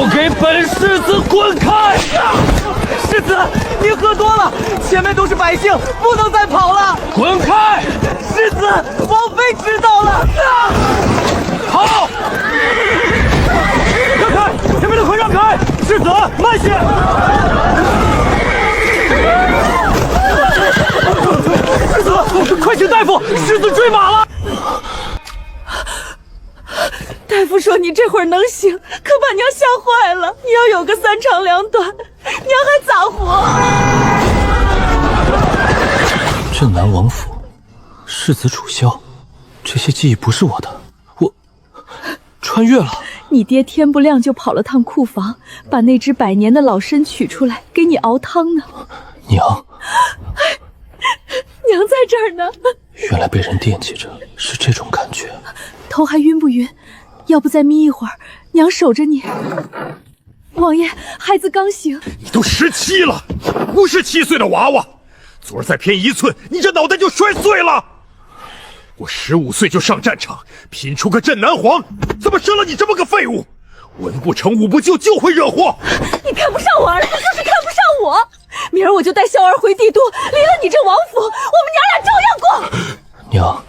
都给本世子滚开！世子，您喝多了，前面都是百姓，不能再跑了。滚开！世子，王妃知道了。好，让开！前面的快让开！世子，慢些！世子，快请大夫！世子坠马了。大夫说你这会儿能行，可把娘吓坏了。你要有个三长两短，娘还咋活？镇南王府，世子楚萧，这些记忆不是我的，我穿越了。你爹天不亮就跑了趟库房，把那只100年的老参取出来给你熬汤呢。娘，娘在这儿呢。原来被人惦记着是这种感觉。头还晕不晕？要不再眯一会儿，娘守着你。王爷，孩子刚醒。你都17了，不是7岁的娃娃。昨儿再偏1寸，你这脑袋就摔碎了。我15岁就上战场，拼出个镇南皇，怎么生了你这么个废物？文不成武不就，就会惹祸。你看不上我儿子，就是看不上我。明儿我就带萧儿回帝都，离了你这王府，我们娘俩照样过。娘，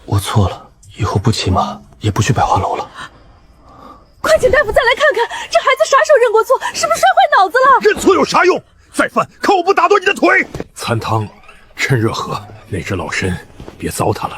我错了，以后不骑马，也不去百花楼了。快请大夫再来看看，这孩子啥时候认过错？是不是摔坏脑子了？认错有啥用？再犯，看我不打断你的腿！参汤，趁热喝，那只老参别糟蹋了。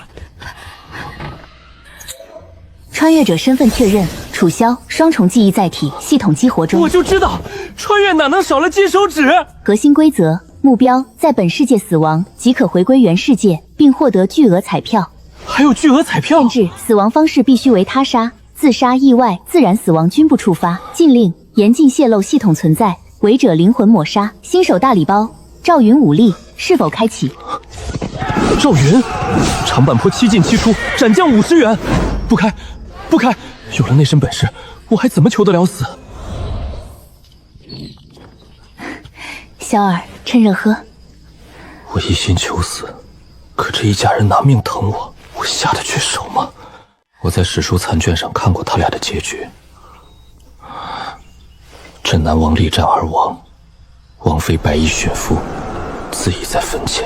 穿越者身份确认，楚萧双重记忆载体系统激活中。我就知道，穿越哪能少了金手指？核心规则：目标在本世界死亡即可回归原世界，并获得巨额彩票。还有巨额彩票！限制：死亡方式必须为他杀、自杀、意外、自然死亡均不触发。禁令：严禁泄露系统存在。违者灵魂抹杀。新手大礼包：赵云武力是否开启？赵云，长坂坡7进7出，斩将50员。不开，不开！有了那身本事，我还怎么求得了死？萧儿，趁热喝。我一心求死，可这一家人拿命疼我，我下得去手吗？我在史书残卷上看过他俩的结局。镇南王力战而亡，王妃白衣殉夫，自缢在坟前。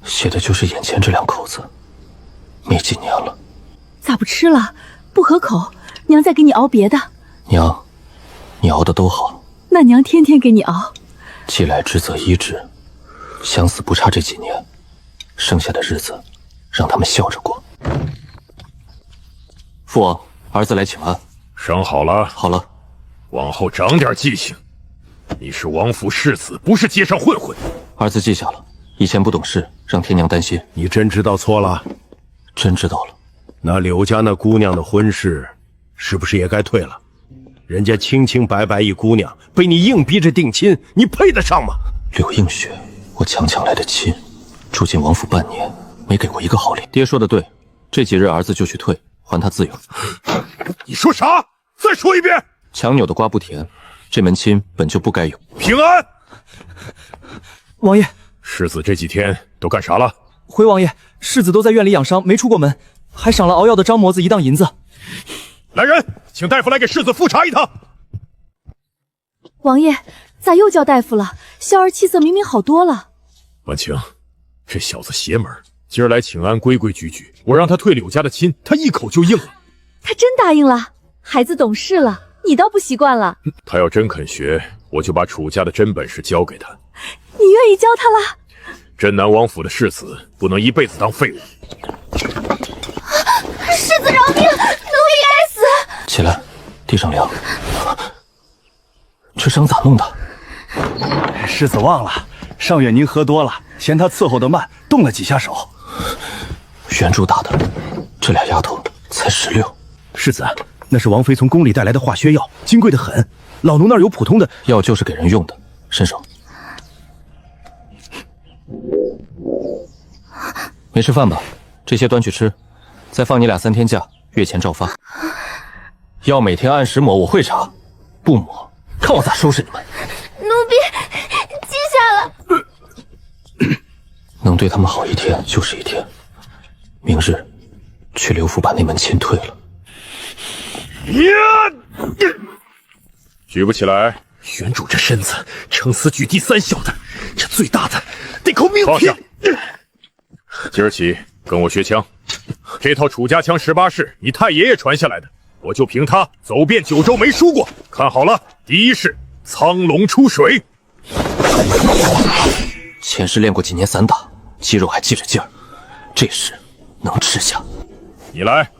写的就是眼前这2口子。没几年了。咋不吃了？不合口，娘再给你熬别的。娘，你熬的都好。那娘天天给你熬。既来之则医之，想死不差这几年，剩下的日子让他们笑着过。父王，儿子来请安。伤好了？好了。往后长点记性。你是王府世子，不是街上混混。儿子记下了，以前不懂事，让天娘担心。你真知道错了？真知道了。那柳家那姑娘的婚事，是不是也该退了？人家清清白白一姑娘，被你硬逼着定亲，你配得上吗？柳映雪，我强来的亲，住进王府半年，没给过一个好礼。爹说的对，这几日儿子就去退，还他自由。你说啥？再说一遍！强扭的瓜不甜，这门亲本就不该有。平安，王爷，世子这几天都干啥了？回王爷，世子都在院里养伤，没出过门，还赏了熬药的张嬷子1担银子。来人，请大夫来给世子复查一趟。王爷，咋又叫大夫了？萧儿气色明明好多了。婉晴，这小子邪门，今儿来请安规规矩矩，我让他退柳家的亲，他一口就应了。他真答应了？孩子懂事了，你倒不习惯了。他要真肯学，我就把楚家的真本事教给他。你愿意教他了？镇南王府的世子不能一辈子当废物。世子饶命，奴婢该死！起来，地上凉。这伤咋弄的？世子忘了，上月您喝多了，嫌他伺候得慢，动了几下手。原主打的，这俩丫头才16。世子，那是王妃从宫里带来的化血药，金贵的很。老奴那儿有普通的药，就是给人用的。伸手。没吃饭吧？这些端去吃，再放你俩3天假，月前照发。药每天按时抹，我会查，不抹，看我咋收拾你们。奴婢记下了。能对他们好1天就是1天。明日去刘府把那门亲退了。举不起来。原主这身子，撑死举第3小的，这最大的得靠命拼。今儿起跟我学枪，这套楚家枪18式，你太爷爷传下来的，我就凭它走遍9州没输过。看好了，第1式苍龙出水。前世练过几年散打，肌肉还记着劲儿，这式能吃下。你来，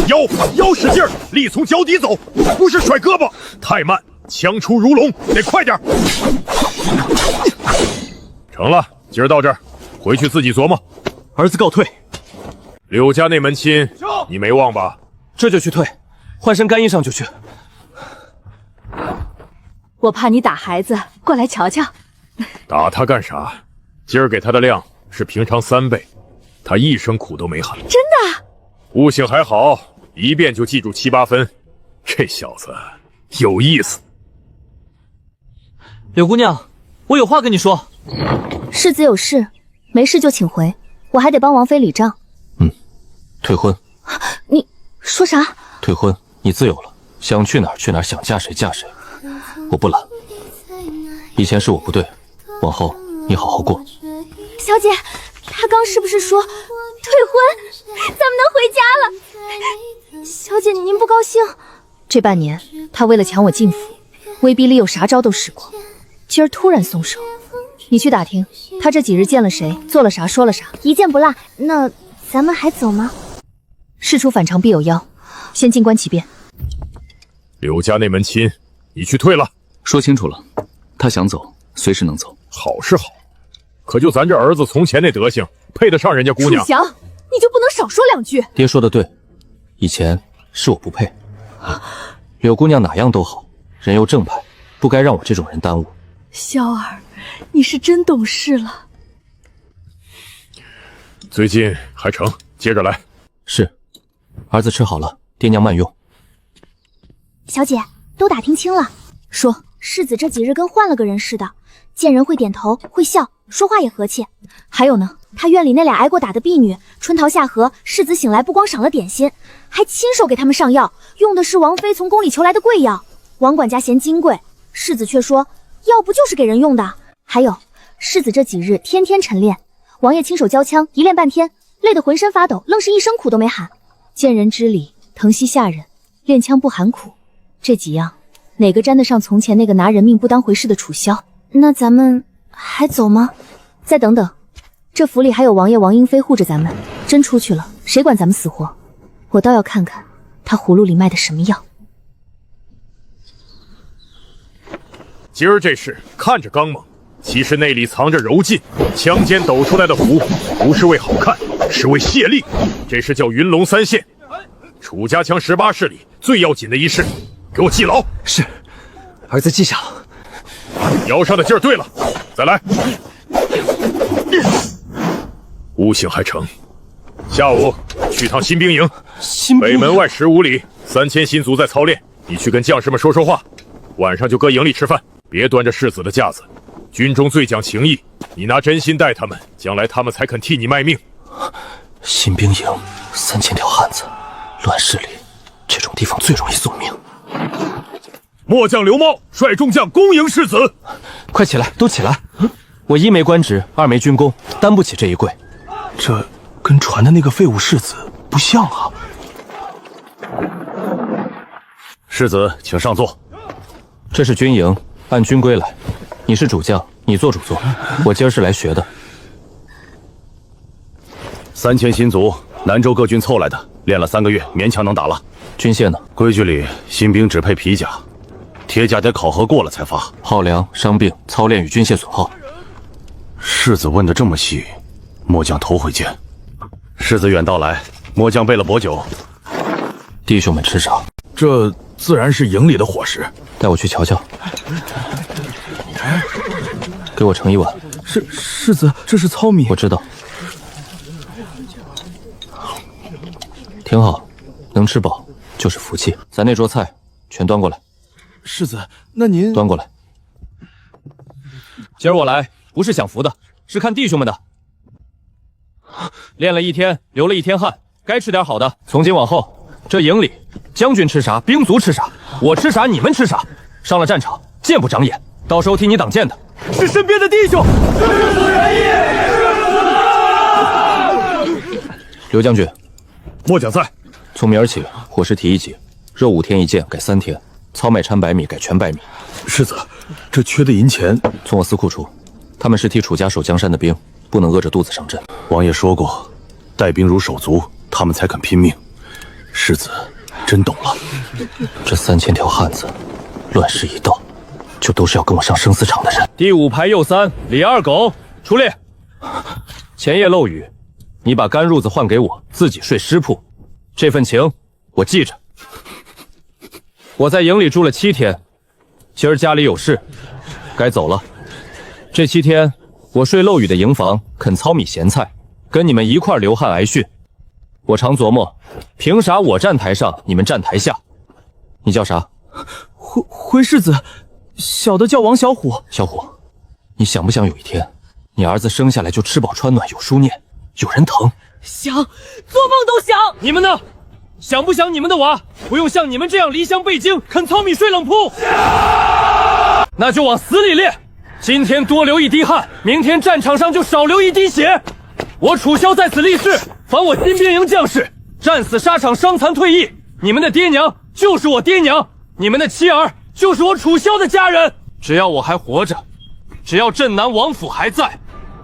腰使劲儿，力从脚底走，不是甩胳膊，太慢。枪出如龙，得快点。成了，今儿到这儿，回去自己琢磨。儿子告退。柳家那门亲，你没忘吧？这就去退，换身干衣裳就去。我怕你打孩子，过来瞧瞧。打他干啥？今儿给他的量是平常3倍，他一声苦都没喊。真的？悟性还好，一遍就记住7、8分。这小子有意思。柳姑娘，我有话跟你说。世子有事，没事就请回，我还得帮王妃理账。退婚。你说啥？退婚，你自由了，想去哪儿去哪儿，想嫁谁嫁谁，我不拦。以前是我不对，往后你好好过。小姐，他刚是不是说退婚？咱们能回家了？小姐，您不高兴？这半年，他为了抢我进府，威逼利诱啥招都试过。今儿突然松手，你去打听他这几日见了谁，做了啥，说了啥，一件不落。那咱们还走吗？事出反常必有妖，先静观其变。柳家那门亲，你去退了。说清楚了，他想走，随时能走。好是好，可就咱这儿子从前那德行，配得上人家姑娘？楚翔，你就不能少说2句？爹说的对，以前是我不配。柳姑娘哪样都好，人又正派，不该让我这种人耽误。萧儿，你是真懂事了。最近还成，接着来。是，儿子吃好了，爹娘慢用。小姐，都打听清了，说世子这几日跟换了个人似的，见人会点头，会笑，说话也和气。还有呢，他院里那俩挨过打的婢女，春桃夏荷，世子醒来不光赏了点心，还亲手给他们上药，用的是王妃从宫里求来的贵药。王管家嫌金贵，世子却说药不就是给人用的。还有，世子这几日天天晨练，王爷亲手教枪，一练半天，累得浑身发抖，愣是一声苦都没喊。见人知礼，疼惜下人，练枪不含苦，这几样哪个沾得上从前那个拿人命不当回事的楚萧？那咱们还走吗？再等等，这府里还有王爷王英妃护着咱们，真出去了，谁管咱们死活？我倒要看看他葫芦里卖的什么药。今儿这事看着刚猛，其实内里藏着柔劲。枪尖抖出来的符，不是为好看，是为泄力。这是叫云龙3现，楚家枪18式里最要紧的一式，给我记牢。是，儿子记下了。腰上的劲儿对了，再来。悟性还成。下午去趟新兵营，北门外15里，3000新卒在操练。你去跟将士们说说话，晚上就搁营里吃饭，别端着世子的架子。军中最讲情义，你拿真心待他们，将来他们才肯替你卖命。新兵营3000条汉子，乱世里这种地方最容易送命。末将刘茂率众将攻营世子。快起来，都起来！我1没官职，2没军功，担不起这一跪。这跟传的那个废物世子不像啊！世子，请上座。这是军营，按军规来。你是主将，你做主座。我今儿是来学的。3000新卒，南州各军凑来的，练了3个月，勉强能打了。军械呢？规矩里新兵只配皮甲，铁甲得考核过了才发。耗粮、伤病、操练与军械损耗。世子问得这么细，末将头回见。世子远道来，末将备了薄酒。弟兄们吃啥？这自然是营里的伙食。带我去瞧瞧。给我盛1碗。世子，这是糙米。我知道。挺好，能吃饱就是福气。咱那桌菜全端过来。世子，那您端过来。今儿我来不是享福的，是看弟兄们的。练了1天，流了1天汗，该吃点好的。从今往后，这营里将军吃啥，兵卒吃啥，我吃啥，你们吃啥。上了战场，剑不长眼，到时候替你挡剑的是身边的弟兄。刘将军，末将在。从明儿起，伙食提1级，肉5天1件改3天，糙麦掺白米改全白米。世子，这缺的银钱从我司库出。他们是替楚家守江山的兵，不能饿着肚子上阵。王爷说过，带兵如手足，他们才肯拼命。世子真懂了。这3000条汉子，乱世一到，就都是要跟我上生死场的人。第5排右3，李二狗出列。前夜漏雨，你把干褥子换给我，自己睡湿铺。这份情我记着。我在营里住了7天，今儿家里有事，该走了。这7天我睡漏雨的营房，啃糙米咸菜，跟你们一块流汗挨训。我常琢磨，凭啥我站台上，你们站台下？你叫啥？回世子，小的叫王小虎。小虎，你想不想有一天，你儿子生下来就吃饱穿暖，有书念，有人疼？想，做梦都想。你们呢？想不想你们的娃不用像你们这样离乡背井，啃糙米睡冷铺？那就往死里练。今天多流1滴汗，明天战场上就少流1滴血。我楚萧在此立誓，凡我新兵营将士战死沙场伤残退役，你们的爹娘就是我爹娘，你们的妻儿就是我楚萧的家人。只要我还活着，只要镇南王府还在，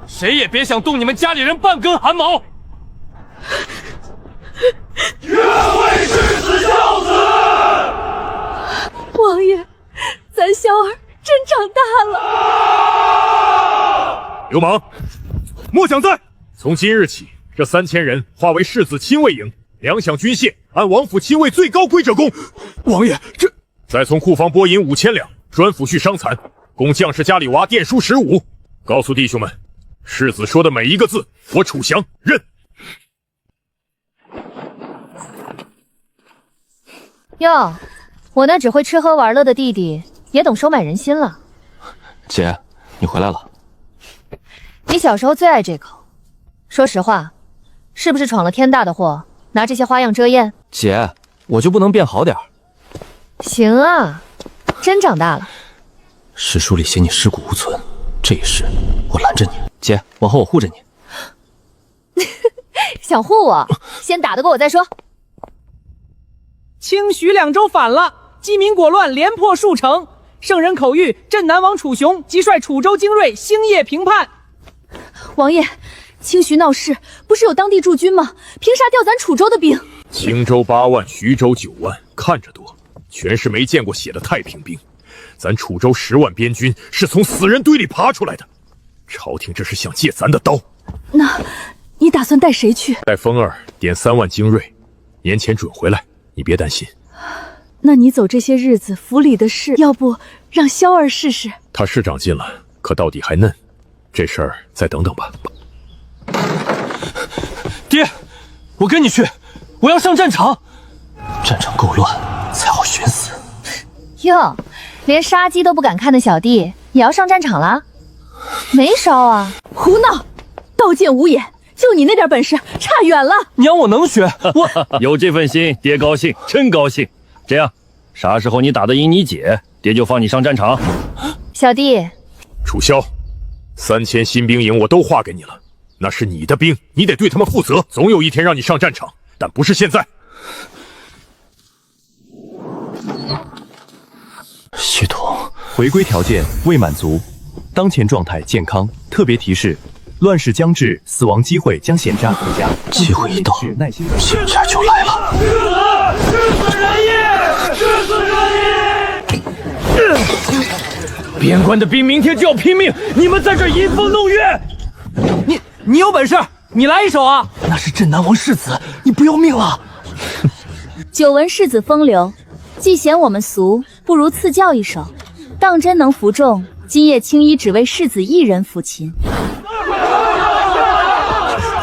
谁也别想动你们家里人半根汗毛。愿为世子孝子。王爷，咱萧儿真长大了。流氓，末将在。从今日起，这3000人化为世子亲卫营，粮饷军械按王府亲卫最高规者供。王爷，这再从库房拨银5000两，专抚恤伤残，供将士家里娃垫书15。告诉弟兄们，世子说的每一个字，我楚降认。哟，我那只会吃喝玩乐的弟弟也懂收买人心了。姐，你回来了。你小时候最爱这口，说实话，是不是闯了天大的祸，拿这些花样遮掩？姐，我就不能变好点？行啊，真长大了。史书里写你尸骨无存，这一世我拦着你。姐，往后我护着你。想护我，先打得过我再说。清徐2州反了，鸡鸣果乱，连破数城。圣人口谕，镇南王楚雄即率楚州精锐星夜平叛。王爷，清徐闹事，不是有当地驻军吗？凭啥调咱楚州的兵？青州8万，徐州9万，看着多，全是没见过血的太平兵。咱楚州10万边军是从死人堆里爬出来的，朝廷这是想借咱的刀。那，你打算带谁去？带风儿点3万精锐，年前准回来，你别担心。那你走这些日子，府里的事，要不让萧儿试试？他是长进了，可到底还嫩，这事儿再等等吧。爹，我跟你去，我要上战场。战场够乱，才好寻死。哟，连杀鸡都不敢看的小弟，也要上战场了？没烧啊？胡闹！刀剑无眼，就你那点本事，差远了。娘，我能学，我有这份心，爹高兴，真高兴。这样，啥时候你打得赢你姐，爹就放你上战场。小弟，楚萧，3000新兵营我都划给你了，那是你的兵，你得对他们负责。总有一天让你上战场，但不是现在。系统回归条件未满足，当前状态健康。特别提示：乱世将至，死亡机会将险扎增加。机会一到，现在就来了。边关的兵明天就要拼命，你们在这吟风弄月。你有本事，你来一手啊！那是镇南王世子，你不要命了？久闻世子风流，既嫌我们俗，不如赐教一首。当真能服众，今夜青衣只为世子一人抚琴。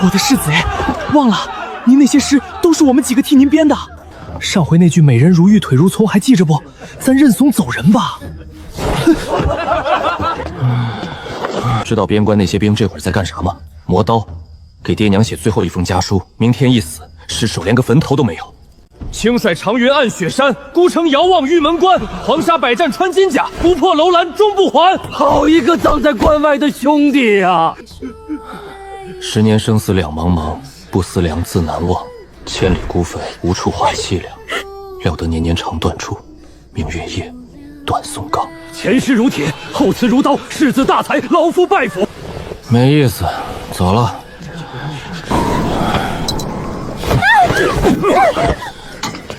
我的世子哎，忘了，您那些诗都是我们几个替您编的。上回那句美人如玉腿如葱还记着不？咱认怂走人吧。知道边关那些兵这会儿在干啥吗？磨刀，给爹娘写最后一封家书，明天一死，尸首连个坟头都没有。轻率长云暗雪山，孤城遥望玉门关。黄沙百战穿金甲，不破楼兰终不还。好一个葬在关外的兄弟呀10年生死两茫茫，不思量，自难忘。千里孤坟，无处话凄凉。料得年年肠断处，明月夜，断松冈。前世如铁，后辞如刀，世子大才，老夫拜服。没意思，走了。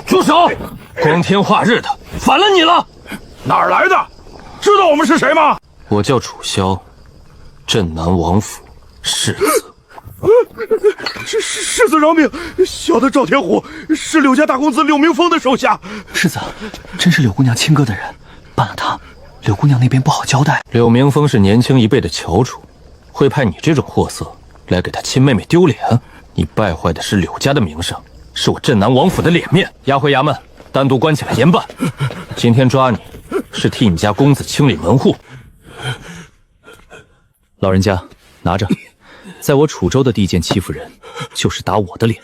住手！光天化日的，反了你了！哪儿来的？知道我们是谁吗？我叫楚萧，镇南王府世子。世子饶命！小的赵天虎是柳家大公子柳明风的手下。世子，真是柳姑娘亲哥的人，办了他，柳姑娘那边不好交代。柳明风是年轻一辈的翘楚，会派你这种货色来给他亲妹妹丢脸？你败坏的是柳家的名声，是我镇南王府的脸面。押回衙门，单独关起来严办。今天抓你，是替你家公子清理门户。老人家，拿着。在我楚州的地界欺负人，就是打我的脸。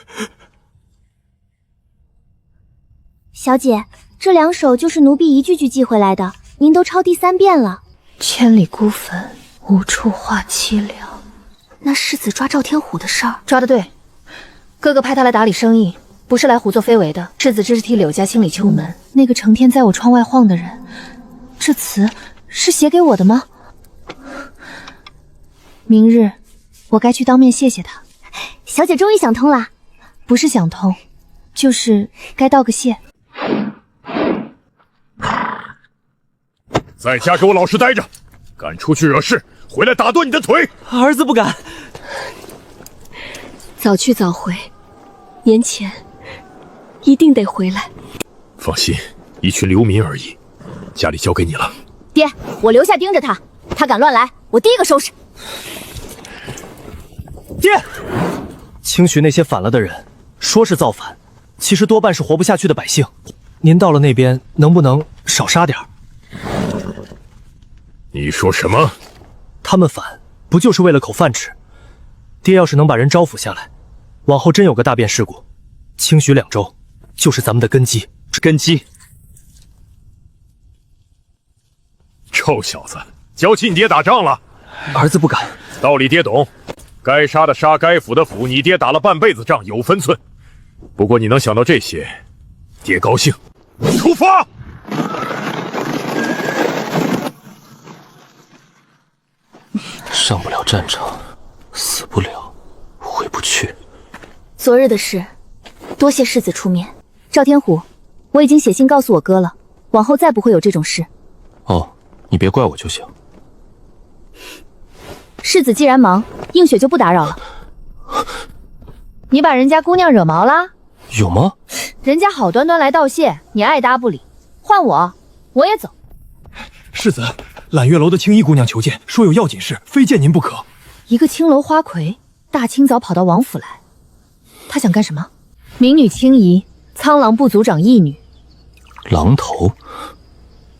小姐，这2首就是奴婢一句句记回来的，您都抄第3遍了。千里孤坟，无处话凄凉。那世子抓赵天虎的事儿，抓得对，哥哥派他来打理生意，不是来胡作非为的。世子这是替柳家清理秋门。那个成天在我窗外晃的人，这词是写给我的吗？明日我该去当面谢谢他。小姐终于想通了。不是想通，就是该道个谢。在家给我老实待着，敢出去惹事，回来打断你的腿。儿子不敢。早去早回，年前一定得回来。放心，一群流民而已，家里交给你了。爹，我留下盯着他，他敢乱来，我第一个收拾。爹，清徐那些反了的人，说是造反，其实多半是活不下去的百姓。您到了那边，能不能少杀点儿？你说什么？他们反，不就是为了口饭吃？爹要是能把人招抚下来，往后真有个大变事故，清徐2州就是咱们的根基。根基。臭小子，教亲爹打仗了？儿子不敢。道理爹懂。该杀的杀，该抚的抚，你爹打了半辈子仗，有分寸。不过你能想到这些，爹高兴。出发！上不了战场，死不了，回不去。昨日的事，多谢世子出面。赵天虎，我已经写信告诉我哥了，往后再不会有这种事。哦，你别怪我就行。世子既然忙，映雪就不打扰了。你把人家姑娘惹毛啦？有吗？人家好端端来道谢，你爱搭不理。换我也走。世子，揽月楼的青衣姑娘求见，说有要紧事，非见您不可。一个青楼花魁，大清早跑到王府来，她想干什么？民女青衣，苍狼部族长义女。狼头，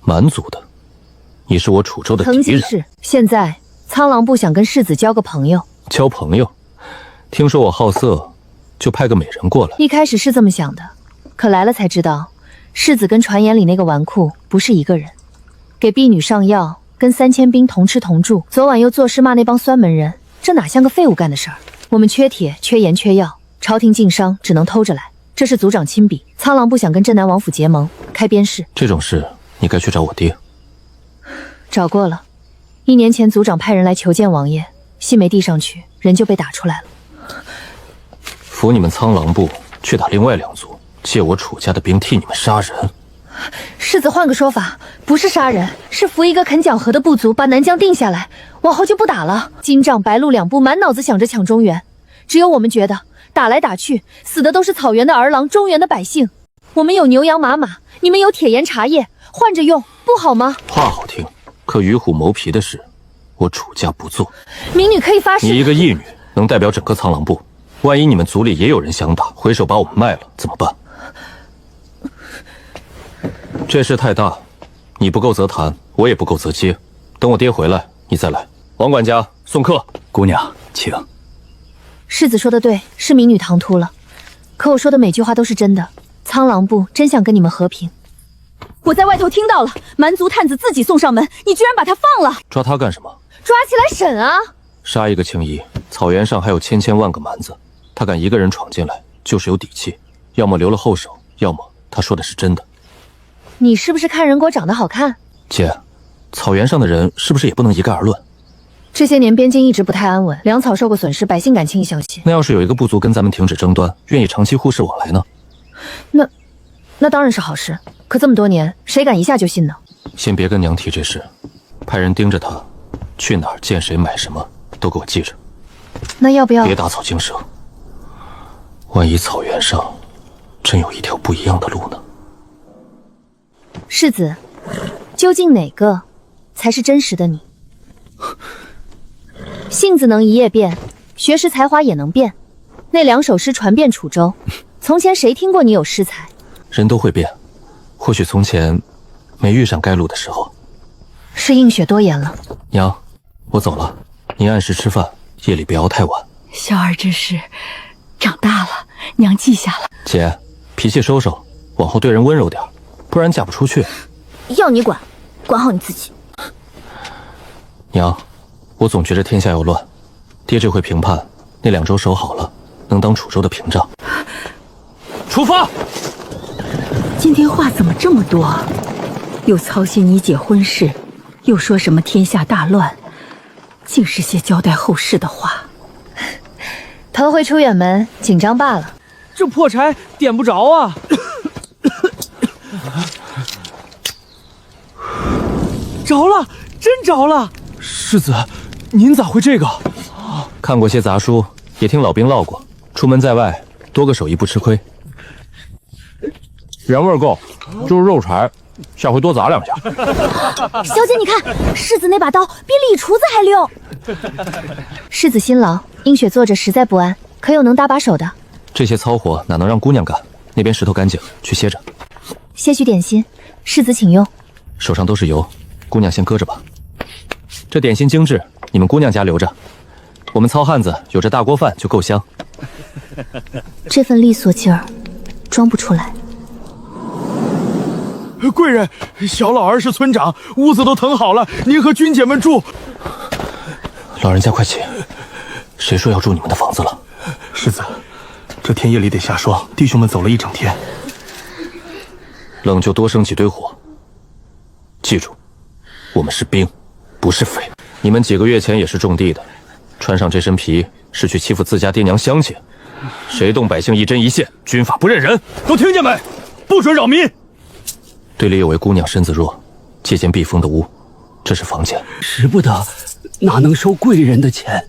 蛮族的，你是我楚州的敌人。曾经是，现在苍狼部想跟世子交个朋友。交朋友？听说我好色，就派个美人过来。一开始是这么想的，可来了才知道，世子跟传言里那个纨绔不是一个人。给婢女上药，跟3000兵同吃同住，昨晚又作诗骂那帮酸门人，这哪像个废物干的事儿？我们缺铁、缺盐、缺药，朝廷禁商，只能偷着来。这是族长亲笔，苍狼不想跟镇南王府结盟，开边市。这种事你该去找我爹。找过了，1年前族长派人来求见王爷，信没递上去，人就被打出来了。扶你们苍狼部去打另外2族，借我楚家的兵替你们杀人。世子换个说法，不是杀人，是扶一个肯讲和的部族，把南疆定下来，往后就不打了。金帐、白鹿2部满脑子想着抢中原，只有我们觉得打来打去，死的都是草原的儿郎，中原的百姓。我们有牛羊马马，你们有铁盐茶叶，换着用不好吗？话好听，可与虎谋皮的事，我楚家不做。民女可以发誓，你一个义女能代表整个苍狼部，万一你们族里也有人想打，回手把我们卖了怎么办？这事太大，你不够则谈，我也不够则接。等我爹回来，你再来。王管家，送客。姑娘，请。世子说的对，是民女唐突了，可我说的每句话都是真的。苍狼部真想跟你们和平。我在外头听到了，蛮族探子自己送上门，你居然把他放了！抓他干什么？抓起来审啊！杀一个青衣，草原上还有千千万个蛮子，他敢一个人闯进来，就是有底气。要么留了后手，要么他说的是真的。你是不是看人给我长得好看？姐，草原上的人是不是也不能一概而论？这些年边境一直不太安稳，粮草受过损失，百姓敢轻易相信。那要是有一个部族跟咱们停止争端，愿意长期互市往来呢？那当然是好事。可这么多年，谁敢一下就信呢？先别跟娘提这事，派人盯着他，去哪儿见谁买什么，都给我记着。那要不要？别打草惊蛇，万一草原上真有一条不一样的路呢？世子，究竟哪个才是真实的你？性子能一夜变，学识才华也能变。那两首诗传遍楚州，从前谁听过你有诗才？人都会变，或许从前没遇上该路的时候。是映雪多言了。娘，我走了，您按时吃饭，夜里别熬太晚。小儿这是长大了，娘记下了。姐，脾气收收，往后对人温柔点，不然嫁不出去。要你管，管好你自己。娘，我总觉着天下要乱，爹这回平叛，那2州守好了，能当楚州的屏障。出发！今天话怎么这么多？又操心你姐婚事，又说什么天下大乱，竟是些交代后事的话。头回出远门，紧张罢了。这破柴点不着啊！着了，真着了！世子，您咋会这个？看过些杂书，也听老兵唠过，出门在外，多个手艺不吃亏。原味够，就是肉柴，下回多砸2下。小姐，你看，世子那把刀比李厨子还溜。世子辛劳，映雪坐着实在不安，可有能搭把手的？这些糙活哪能让姑娘干？那边石头干净，去歇着。些许点心，世子请用。手上都是油，姑娘先搁着吧。这点心精致，你们姑娘家留着。我们糙汉子有这大锅饭就够香。这份利索劲儿，装不出来。贵人，小老儿是村长，屋子都腾好了，您和军姐们住。老人家快起，谁说要住你们的房子了？世子，这天夜里得下霜，弟兄们走了一整天。冷就多生几堆火。记住，我们是兵，不是匪。你们几个月前也是种地的，穿上这身皮是去欺负自家爹娘乡亲。谁动百姓一针一线，军法不认人。都听见没？不准扰民！队里有位姑娘身子弱，借间避风的屋，这是房钱。使不得，哪能收贵人的钱？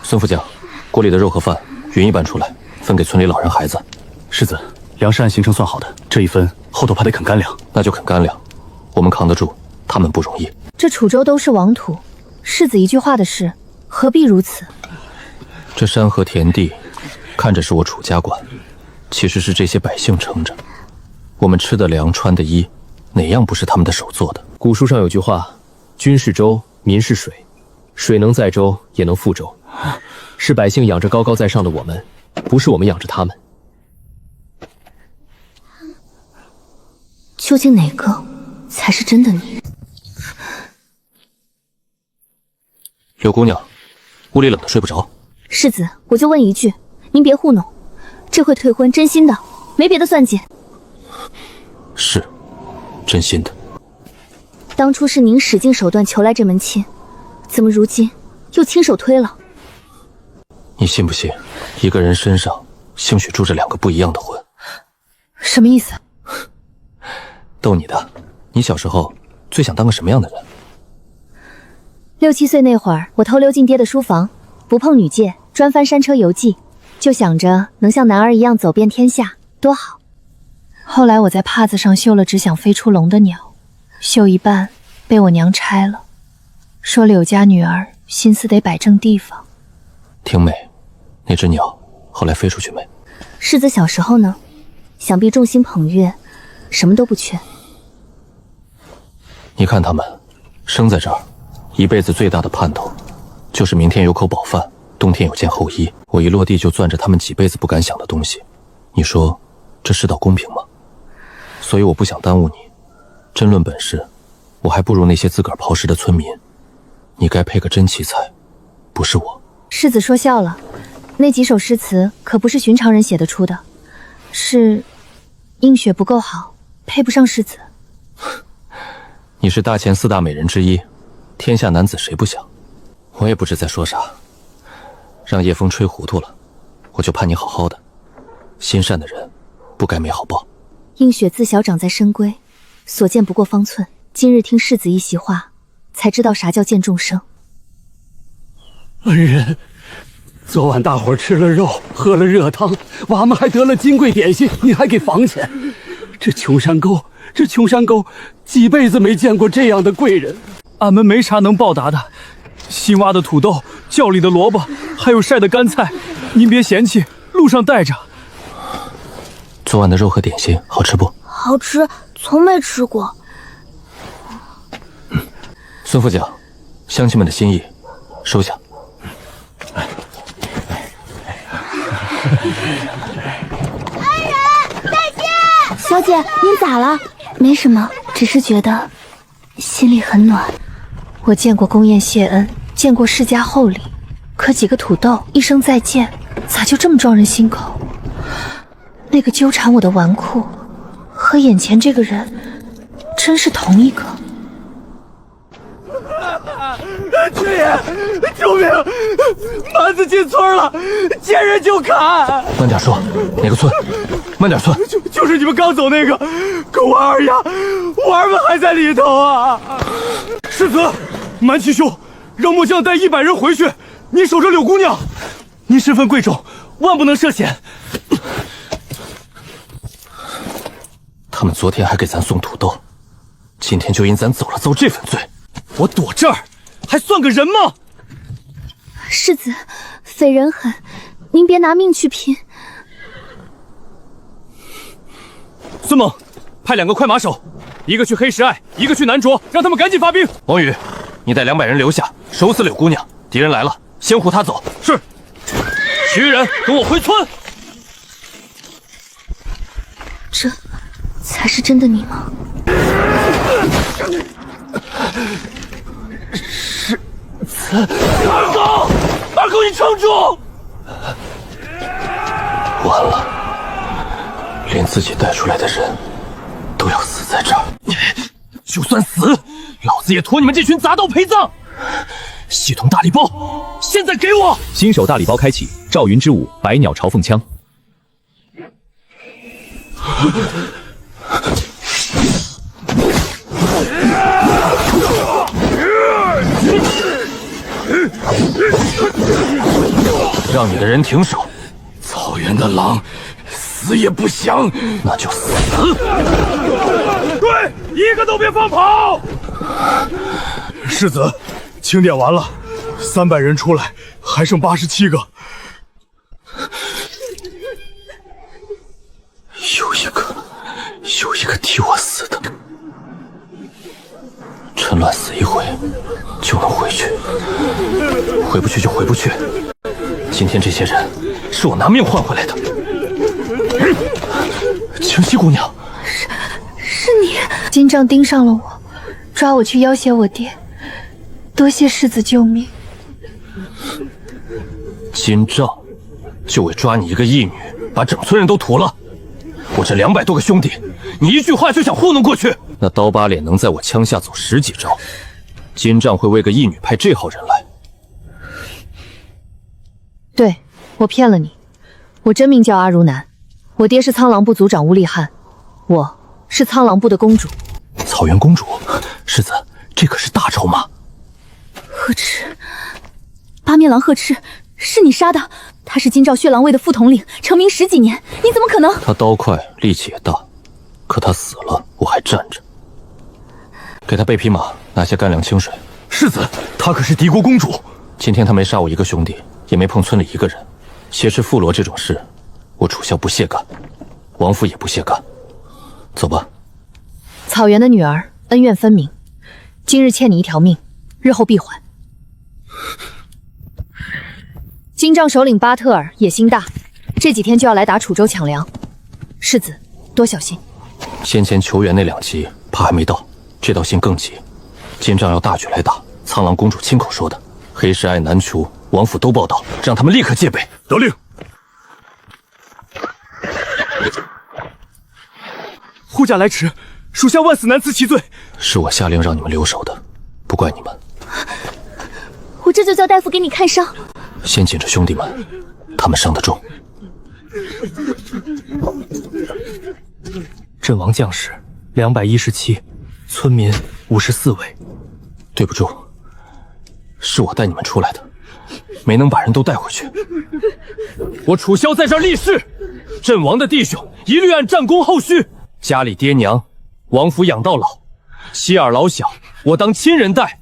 孙副将，锅里的肉和饭匀一半出来，分给村里老人孩子。世子，粮食按行程算好的，这一分后头怕得啃干粮。那就啃干粮，我们扛得住，他们不容易。这楚州都是王土，世子一句话的事，何必如此？这山河田地，看着是我楚家管，其实是这些百姓撑着。我们吃的粮，穿的衣，哪样不是他们的手做的？古书上有句话：君是舟，民是水，水能载舟，也能覆舟。是百姓养着高高在上的我们，不是我们养着他们。究竟哪个才是真的你？柳姑娘，屋里冷得睡不着。世子，我就问一句，您别糊弄，这回退婚真心的，没别的算计。是，真心的。当初是您使尽手段求来这门亲，怎么如今又亲手推了？你信不信，一个人身上兴许住着2个不一样的魂？什么意思？逗你的。你小时候最想当个什么样的人？6、7岁那会儿，我偷溜进爹的书房，不碰女戒，专翻山车游记，就想着能像男儿一样走遍天下，多好。后来我在帕子上绣了只想飞出笼的鸟，绣一半被我娘拆了，说柳家女儿心思得摆正地方。挺美，那只鸟后来飞出去没？世子小时候呢，想必众星捧月，什么都不缺。你看他们生在这儿，一辈子最大的盼头就是明天有口饱饭，冬天有件厚衣。我一落地就攥着他们几辈子不敢想的东西，你说这世道公平吗？所以我不想耽误你。真论本事，我还不如那些自个儿刨食的村民。你该配个真奇才，不是我。世子说笑了，那几首诗词可不是寻常人写得出的，是映雪不够好，配不上世子。你是大前4大美人之一，天下男子谁不想？我也不知在说啥，让叶枫吹糊涂了，我就盼你好好的。心善的人，不该没好报。映雪自小长在深闺，所见不过方寸。今日听世子一席话，才知道啥叫见众生。恩人，昨晚大伙吃了肉，喝了热汤，娃们还得了金贵点心，你还给房钱。这穷山沟，几辈子没见过这样的贵人。俺们没啥能报答的，新挖的土豆，窖里的萝卜，还有晒的干菜，您别嫌弃，路上带着。昨晚的肉和点心好吃不？好吃，从没吃过。孙副将，乡亲们的心意，收下。小姐，您咋了？没什么，只是觉得心里很暖。我见过宫宴谢恩，见过世家厚礼，可几个土豆，一声再见，咋就这么撞人心口？那个纠缠我的纨绔，和眼前这个人，真是同一个。军爷，救命！蛮子进村了，见人就砍。慢点说，哪个村？慢点算。就是你们刚走那个，狗娃儿呀，娃儿们还在里头啊！世子，蛮旗兄，让末将带100人回去，你守着柳姑娘。您身份贵重，万不能涉险。他们昨天还给咱送土豆，今天就因咱走了遭这份罪。我躲这儿，还算个人吗？世子，匪人狠，您别拿命去拼。孙猛，派2个快马手，一个去黑石隘，一个去南卓，让他们赶紧发兵。王宇，你带200人留下，守死柳姑娘。敌人来了，先护她走。是。其余人跟我回村。这才是真的你吗？二狗，你撑住！完了，连自己带出来的人都要死在这儿。就算死，老子也驮你们这群杂刀陪葬。系统大礼包，现在给我！新手大礼包开启，赵云之舞，百鸟朝凤枪。让你的人停手！草原的狼，死也不降，那就死！对，一个都别放跑！世子，清点完了，300人出来，还剩87个。有一个替我死的。趁乱死一回，就能回去。回不去就回不去。今天这些人是我拿命换回来的。清溪姑娘，是你。金杖盯上了我，抓我去要挟我爹。多谢世子救命。金杖就为抓你一个义女，把整村人都屠了。我这200多个兄弟，你一句话就想糊弄过去？那刀疤脸能在我枪下走10几招，金杖会为个义女派这号人来？对，我骗了你，我真名叫阿如南，我爹是苍狼部族长乌力汉，我是苍狼部的公主。草原公主，世子，这可是大仇吗？鹤赤，八面狼鹤赤，是你杀的？他是金兆血狼卫的副统领，成名10几年，你怎么可能？他刀快，力气也大，可他死了，我还站着。给他备匹马，拿些干粮清水。世子，她可是敌国公主。今天他没杀我一个兄弟，也没碰村里一个人，挟持附罗这种事，我楚萧不屑干，王府也不屑干。走吧。草原的女儿，恩怨分明，今日欠你一条命，日后必还。金帐首领巴特尔野心大，这几天就要来打楚州抢粮。世子，多小心。先前求援那2急，怕还没到，这道信更急。金帐要大举来打，苍狼公主亲口说的。黑石爱南除，王府都报道，让他们立刻戒备。得令。护驾来迟，属下万死难辞其罪。是我下令让你们留守的，不怪你们。我这就叫大夫给你看伤。先紧着兄弟们，他们伤得重。阵亡将士217，村民54位。对不住，是我带你们出来的，没能把人都带回去。我楚萧在这儿立誓，阵亡的弟兄一律按战功后续。家里爹娘，王府养到老，妻儿老小，我当亲人待，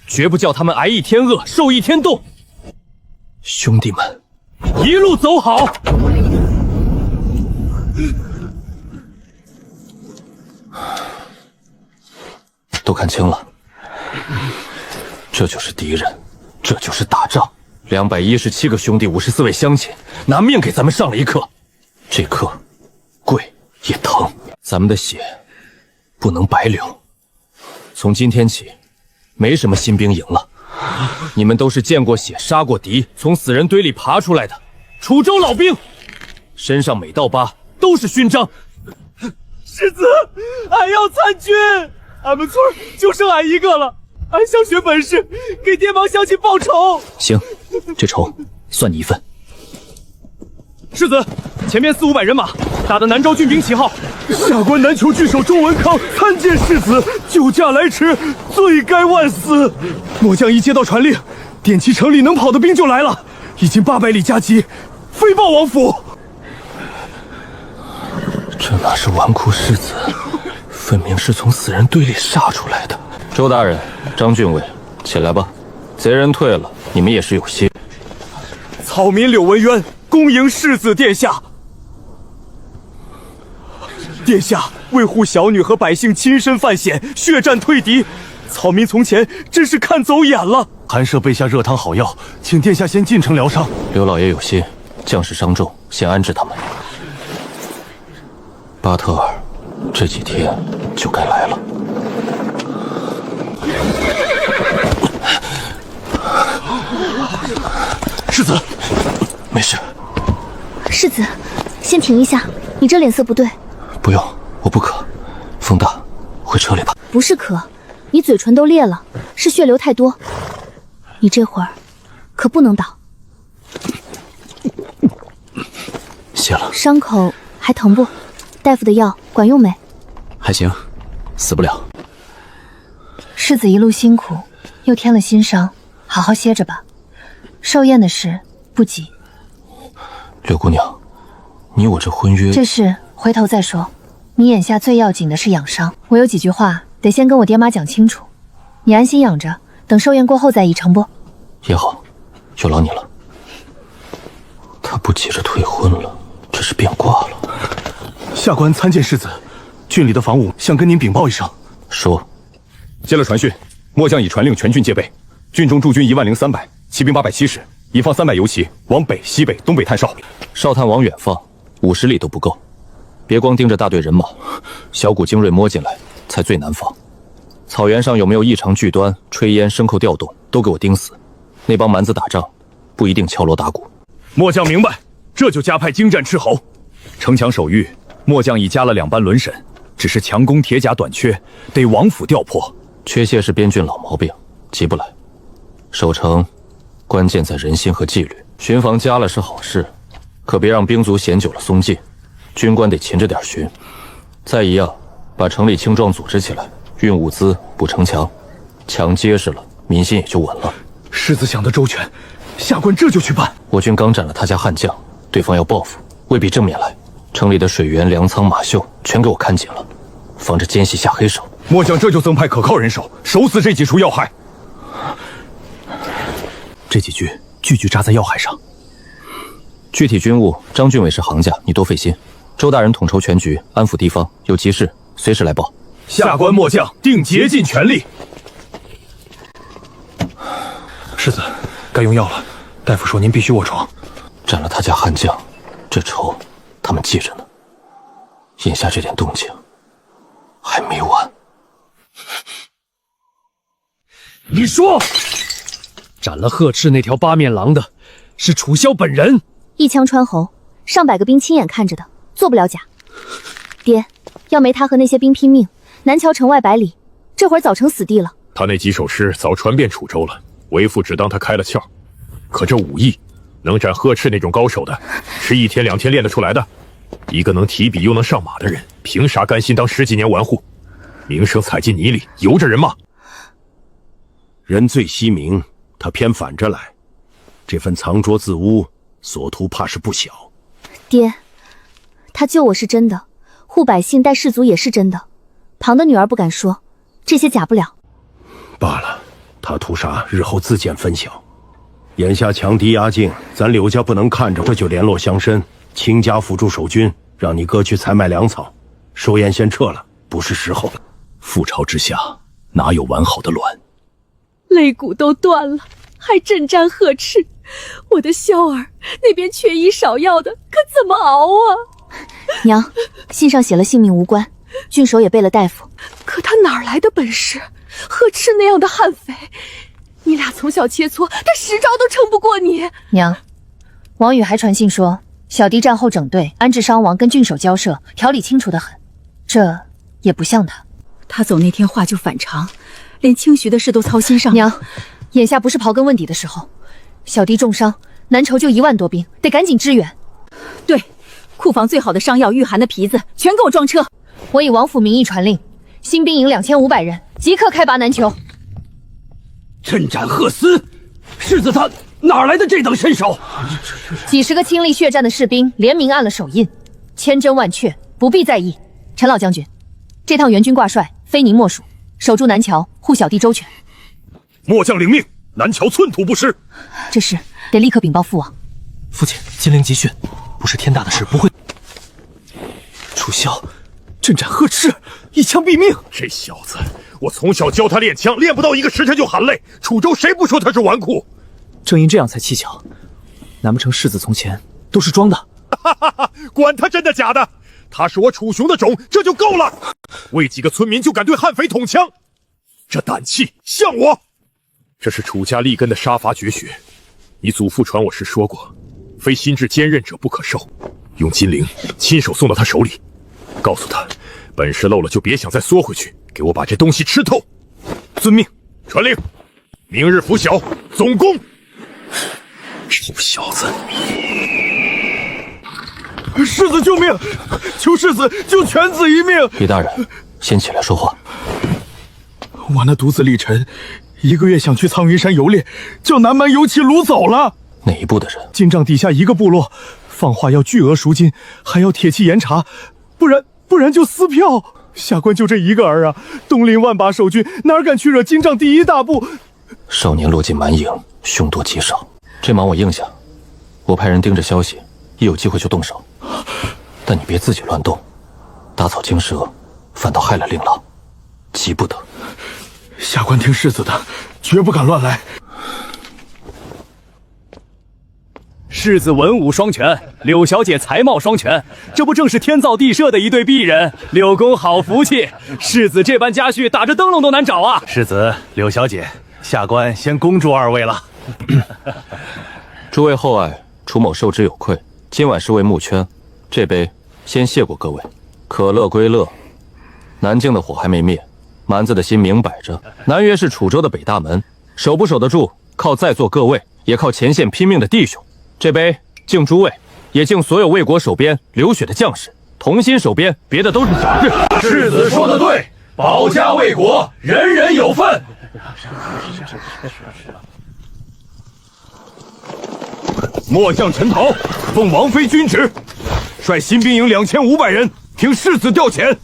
绝不叫他们挨一天饿，受一天冻。兄弟们，一路走好。都看清了，这就是敌人，这就是打仗。217个兄弟，54位乡亲，拿命给咱们上了一课。这课贵也疼，咱们的血不能白流。从今天起，没什么新兵营了，你们都是见过血、杀过敌，从死人堆里爬出来的楚州老兵，身上每道疤都是勋章。世子，俺要参军，俺们村就剩俺一个了，俺想学本事，给爹帮乡亲报仇。行，这仇算你一份。世子，前面400-500人马，打的南州军兵旗号。下官南酋郡守周文康参见世子，救驾来迟，罪该万死。末将一接到传令，滇齐城里能跑的兵就来了，已经800里加急，飞报王府。这哪是纨绔世子，分明是从死人堆里杀出来的。周大人、张郡尉，起来吧。贼人退了，你们也是有心。草民柳文渊恭迎世子殿下。殿下为护小女和百姓，亲身犯险，血战退敌，草民从前真是看走眼了。寒舍备下热汤好药，请殿下先进城疗伤。刘老爷有心，将士伤重，先安置他们。巴特尔，这几天就该来了。世子，没事。世子，先停一下，你这脸色不对。不用，我不渴。风大，回车里吧。不是渴，你嘴唇都裂了，是血流太多。你这会儿可不能倒。谢了。伤口还疼不？大夫的药管用没？还行，死不了。世子一路辛苦，又添了新伤，好好歇着吧。寿宴的事不急。柳姑娘，你我这婚约……这事回头再说。你眼下最要紧的是养伤，我有几句话得先跟我爹妈讲清楚。你安心养着，等寿宴过后再议，成不？也好，有劳你了。他不急着退婚了，这是变卦了。下官参见世子，郡里的防务想跟您禀报一声。说。接了传讯，末将已传令全军戒备，郡中驻军10300，骑兵870，已放300游骑往北、西北、东北探哨。哨探往远放，50里都不够。别光盯着大队人马，小股精锐摸进来才最难防。草原上有没有异常剧端、炊烟、牲口调动，都给我盯死。那帮蛮子打仗，不一定敲锣打鼓。末将明白，这就加派精战斥候。城墙守御，末将已加了2班轮审，只是强攻铁甲短缺，得王府调破。缺些是边郡老毛病，急不来。守城，关键在人心和纪律。巡防加了是好事，可别让兵卒闲久了松劲。军官得勤着点巡。再一样，把城里轻壮组织起来，运物资，补城墙，墙结实了，民心也就稳了。世子想得周全，下官这就去办。我军刚斩了他家悍将，对方要报复，未必正面来。城里的水源、粮仓、马厩全给我看紧了，防着奸细下黑手。末将这就增派可靠人手，守死这几处要害。这几句句句扎在要害上。具体军务，张郡尉是行家，你多费心。周大人统筹全局，安抚地方，有急事随时来报。下官末将定竭尽全力。世子，该用药了。大夫说您必须卧床。斩了他家悍将，这仇他们记着呢。眼下这点动静还没完。你说，斩了鹤翅那条八面狼的是楚萧本人？一枪穿喉，上百个兵亲眼看着的，做不了假。爹，要没他和那些兵拼命，南桥城外百里，这会儿早成死地了。他那几首诗早传遍楚州了，为父只当他开了窍。可这武艺，能斩鹤翅那种高手的，是1天2天练得出来的。一个能提笔又能上马的人，凭啥甘心当10几年玩户？名声踩进泥里，由着人骂。人最惜名，他偏反着来，这份藏拙自污，所图怕是不小。爹，他救我是真的，护百姓带士卒也是真的。庞的女儿不敢说，这些假不了。罢了，他图啥，日后自见分晓。眼下强敌压境，咱柳家不能看着，这就联络乡绅，倾家辅助守军，让你哥去采买粮草。寿宴先撤了，不是时候。覆巢之下，哪有完好的卵？肋骨都断了，还阵战鹤翅，我的萧儿那边缺医少药的，可怎么熬啊？娘，信上写了性命无关，郡守也备了大夫。可他哪来的本事？鹤翅那样的悍匪，你俩从小切磋，他10招都撑不过你。娘，王宇还传信说，小弟战后整队安置伤亡，跟郡守交涉，条理清楚得很。这也不像他。他走那天话就反常，连清徐的事都操心上了。娘，眼下不是刨根问底的时候。小弟重伤，南筹就1万多兵，得赶紧支援。对，库房最好的伤药、御寒的皮子，全给我装车。我以王府名义传令，新兵营2500人，即刻开拔南球。阵斩鹤丝，世子他哪来的这等身手？几十个亲历血战的士兵联名按了手印，千真万确，不必在意。陈老将军，这趟援军挂帅，非您莫属，守住南桥，护小弟周全。末将领命，南桥寸土不失。这事得立刻禀报父王。父亲，金陵集训，不是天大的事，不会。楚萧，阵斩鹤翅，一枪毙命。这小子，我从小教他练枪，练不到1个时辰就含泪。楚州谁不说他是纨绔？正因这样才蹊跷，难不成世子从前都是装的？哈哈哈！管他真的假的，他是我楚雄的种，这就够了。为几个村民就敢对悍匪捅枪，这胆气像我。这是楚家立根的杀伐绝学。你祖父传我时说过，非心智坚韧者不可受。用金铃亲手送到他手里，告诉他，本事漏了就别想再缩回去，给我把这东西吃透。遵命。传令，明日拂晓，总攻。臭小子！世子救命！求世子救犬子一命！李大人，先起来说话。我那独子李晨，1个月想去苍云山游猎，叫南蛮游骑掳走了。哪一部的人？金帐底下一个部落，放话要巨额赎金，还要铁器严查，不然就撕票。下官就这1个儿啊，东临万把守军，哪敢去惹金帐第1大部？少年落进蛮营，凶多吉少。这忙我应下，我派人盯着消息，一有机会就动手。但你别自己乱动，打草惊蛇，反倒害了令郎，急不得。下官听世子的，绝不敢乱来。世子文武双全，柳小姐才貌双全，这不正是天造地设的一对璧人？柳公好福气，世子这般家婿，打着灯笼都难找啊！世子、柳小姐，下官先恭祝2位了。诸位厚爱，楚某受之有愧。今晚是为募圈，这杯先谢过各位。可乐归乐，南境的火还没灭，蛮子的心明摆着。南约是楚州的北大门，守不守得住，靠在座各位，也靠前线拼命的弟兄。这杯敬诸位，也敬所有为国守边流血的将士，同心守边，别的都是小事。世子说得对，保家卫国，人人有份。末将陈桃奉王妃军旨，率新兵营2500人，听世子调遣。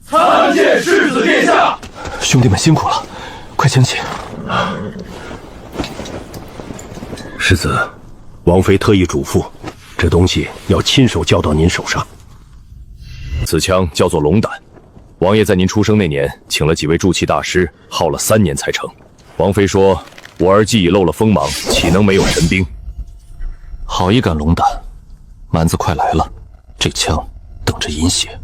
参见世子殿下。兄弟们辛苦了，快请起。世子，王妃特意嘱咐，这东西要亲手交到您手上。此枪叫做龙胆，王爷在您出生那年，请了几位铸器大师，耗了3年才成。王妃说，我儿既已露了锋芒，岂能没有神兵？好一杆龙胆，蛮子快来了，这枪等着饮血。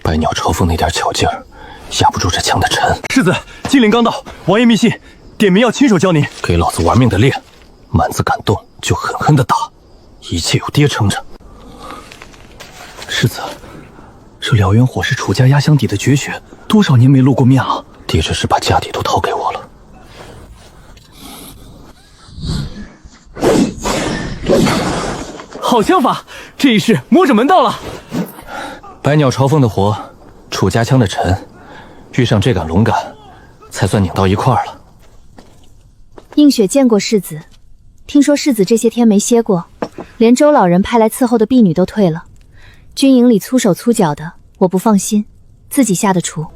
百鸟朝凤那点巧劲儿，压不住这枪的沉。世子，金陵刚到，王爷密信，点名要亲手教您。给老子玩命的练，满子敢动就狠狠的打，一切有爹撑着。世子，这燎原火是楚家压箱底的绝学，多少年没露过面了。爹这是把家底都掏给我了。好枪法，这一试摸着门道了。百鸟朝凤的火，楚家枪的沉，遇上这杆龙杆，才算拧到一块儿了。映雪见过世子，听说世子这些天没歇过，连周老人派来伺候的婢女都退了。军营里粗手粗脚的，我不放心，自己下的厨。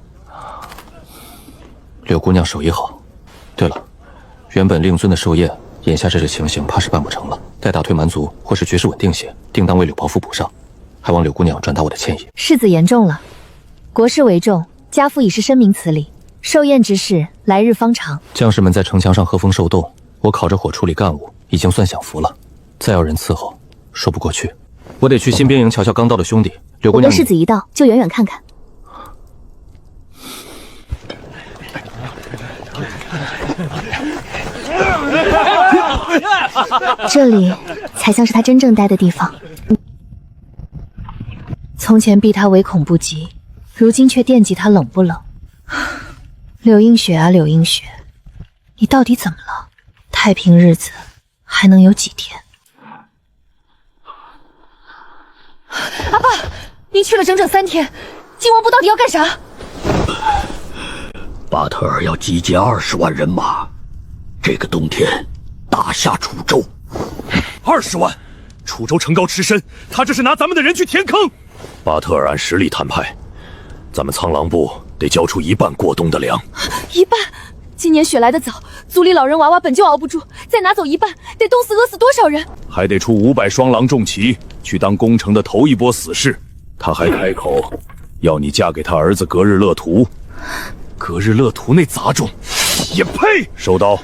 柳姑娘手艺好。对了，原本令尊的寿宴，眼下这情形，怕是办不成了。待打退蛮族或是局势稳定些，定当为柳伯父补上。还望柳姑娘转达我的歉意。世子言重了，国事为重，家父已是深明此理。寿宴之事，来日方长。将士们在城墙上和风受冻，我烤着火处理干务，已经算享福了。再要人伺候，说不过去。我得去新兵营瞧瞧刚到的兄弟。柳姑娘，我跟世子一道，就远远看看。这里才像是他真正待的地方。从前避他唯恐不及，如今却惦记他冷不冷。柳映雪啊，柳映雪，你到底怎么了？太平日子还能有几天？阿爸，您去了整整3天，晋王部到底要干啥？巴特尔要集结20万人马，这个冬天打下楚州。20万，楚州城高池深，他这是拿咱们的人去填坑。巴特尔按实力摊派，咱们苍狼部得交出1半过冬的粮。1半？今年雪来得早，族里老人娃娃本就熬不住，再拿走1半，得冻死饿死多少人？还得出500双狼重骑去当攻城的头一波死士。他还开口要你嫁给他儿子格日勒图。格日勒图那杂种，也配！收刀，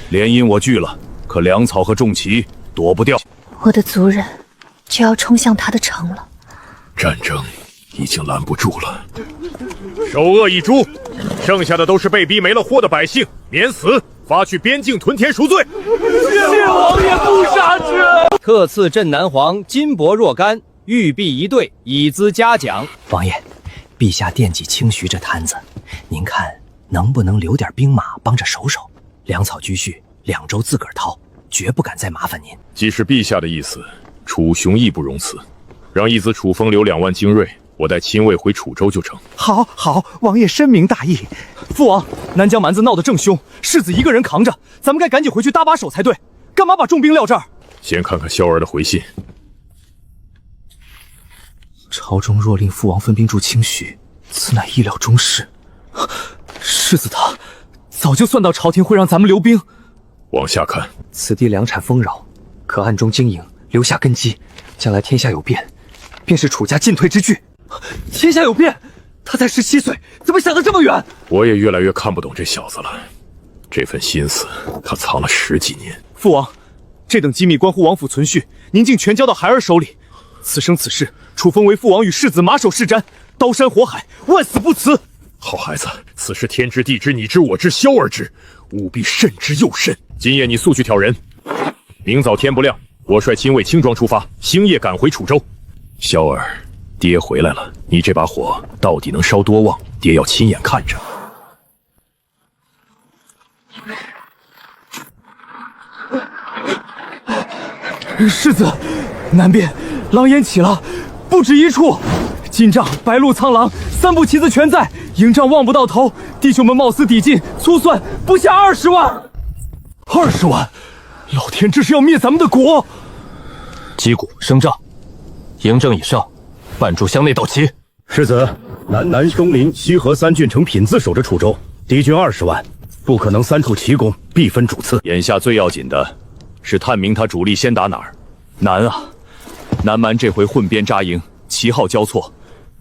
连因我拒了，可粮草和重骑躲不掉。我的族人就要冲向他的城了。战争已经拦不住了，首恶一诛，剩下的都是被逼没了货的百姓，免死，发去边境屯田赎罪。谢王爷不杀之。特赐镇南黄金帛若干，玉璧1对，以资嘉奖。王爷，陛下惦记清徐这摊子，您看能不能留点兵马帮着守守？粮草居序2周自个儿掏，绝不敢再麻烦您。既是陛下的意思，楚雄义不容辞，让义子楚风留2万精锐，我带亲卫回楚州就成。好，好，王爷深明大义。父王，南疆蛮子闹得正凶，世子一个人扛着，咱们该赶紧回去搭把手才对，干嘛把重兵撂这儿？先看看萧儿的回信。朝中若令父王分兵驻清徐，此乃意料中事。世子他早就算到朝廷会让咱们留兵。往下看，此地粮产丰饶，可暗中经营，留下根基，将来天下有变，便是楚家进退之据。天下有变？他才17岁，怎么想得这么远？我也越来越看不懂这小子了。这份心思，他藏了10几年。父王，这等机密关乎王府存续，您竟全交到孩儿手里。此生此世，楚风为父王与世子马首是瞻，刀山火海，万死不辞。好孩子，此事天知地知，你知我知，萧儿知，务必慎之又慎。今夜你速去挑人，明早天不亮，我率亲卫轻装出发，星夜赶回楚州。萧儿，爹回来了，你这把火到底能烧多旺？爹要亲眼看着。世子，南边狼烟起了，不止一处。金帐、白鹿、苍狼3部旗子全在，营帐望不到头。弟兄们冒死抵近，粗算不下20万。20万！老天，这是要灭咱们的国！击鼓升帐，营正以上，半炷香内到齐。世子，南松林、西河3郡城品自守着楚州，敌军20万，不可能3处齐攻，必分主次。眼下最要紧的是探明他主力先打哪儿。难啊！南蛮这回混编扎营，旗号交错，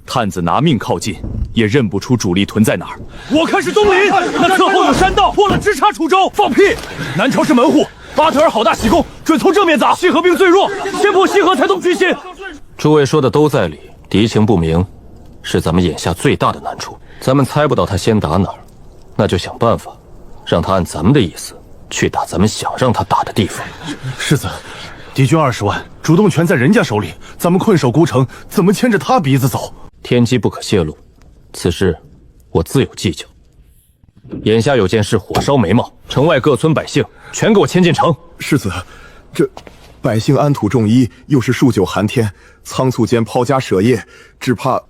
探子拿命靠近，也认不出主力屯在哪儿。我看是东林，那侧后有山道，破了直插楚州。放屁！南朝是门户，巴特尔好大喜功，准从正面砸。西河兵最弱，先破西河才动军心。诸位说的都在理，敌情不明，是咱们眼下最大的难处。咱们猜不到他先打哪儿，那就想办法，让他按咱们的意思去打咱们想让他打的地方。世子，敌军20万，主动权在人家手里，咱们困守孤城，怎么牵着他鼻子走？天机不可泄露，此事我自有计较。眼下有件事火烧眉毛，城外各村百姓全给我迁进城。世子，这百姓安土重衣，又是数九寒天，仓促间抛家舍业，只怕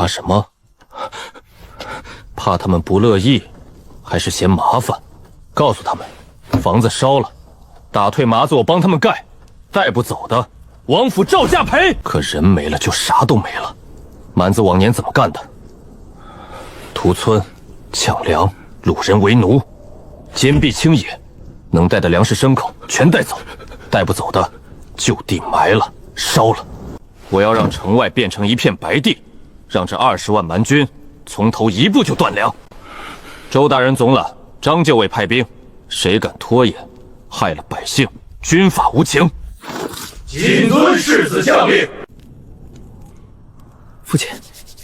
什么？怕他们不乐意，还是嫌麻烦？告诉他们，房子烧了，打退麻子我帮他们盖，带不走的，王府照价赔。可人没了就啥都没了。蛮子往年怎么干的？屠村、抢粮、掳人为奴，坚壁清野，能带的粮食牲口全带走，带不走的就地埋了、烧了。我要让城外变成一片白地，让这20万蛮军从头一步就断粮。周大人总揽，张就尉派兵，谁敢拖延，害了百姓，军法无情。谨遵世子将令。父亲，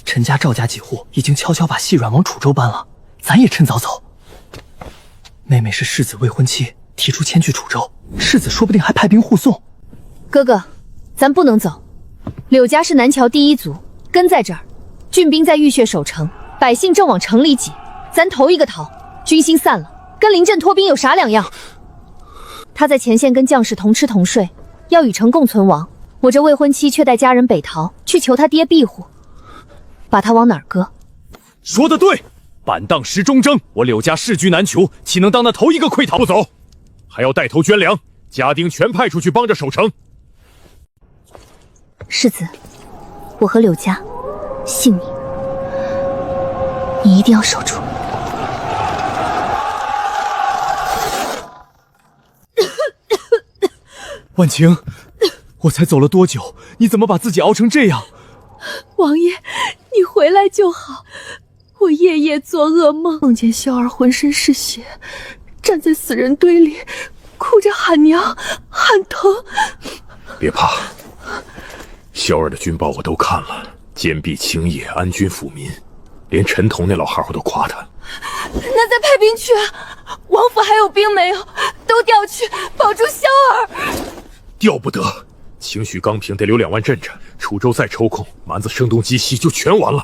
陈家、赵家几户已经悄悄把细软往楚州搬了，咱也趁早走。妹妹是世子未婚妻，提出迁去楚州，世子说不定还派兵护送。哥哥，咱不能走。柳家是南桥第一族，跟在这儿，郡兵在浴血守城，百姓正往城里挤，咱头一个逃，军心散了，跟临阵脱兵有啥两样？他在前线跟将士同吃同睡，要与城共存亡。我这未婚妻却带家人北逃，去求他爹庇护。把他往哪儿搁？说得对，板荡时中征，我柳家势居难求，岂能当那头一个溃逃？不走，还要带头捐粮，家丁全派出去帮着守城。世子，我和柳家信你，你一定要守住。婉晴，我才走了多久，你怎么把自己熬成这样？王爷，你回来就好。我夜夜做噩梦，梦见萧儿浑身是血，站在死人堆里，哭着喊娘，喊疼。别怕，萧儿的军报我都看了，坚壁清野，安军抚民，连陈同那老汉我都夸他。那再派兵去啊！王府还有兵没有？都调去，保住萧儿。调不得，清徐刚平得留2万镇着，楚州再抽空，蛮子声东击西就全完了。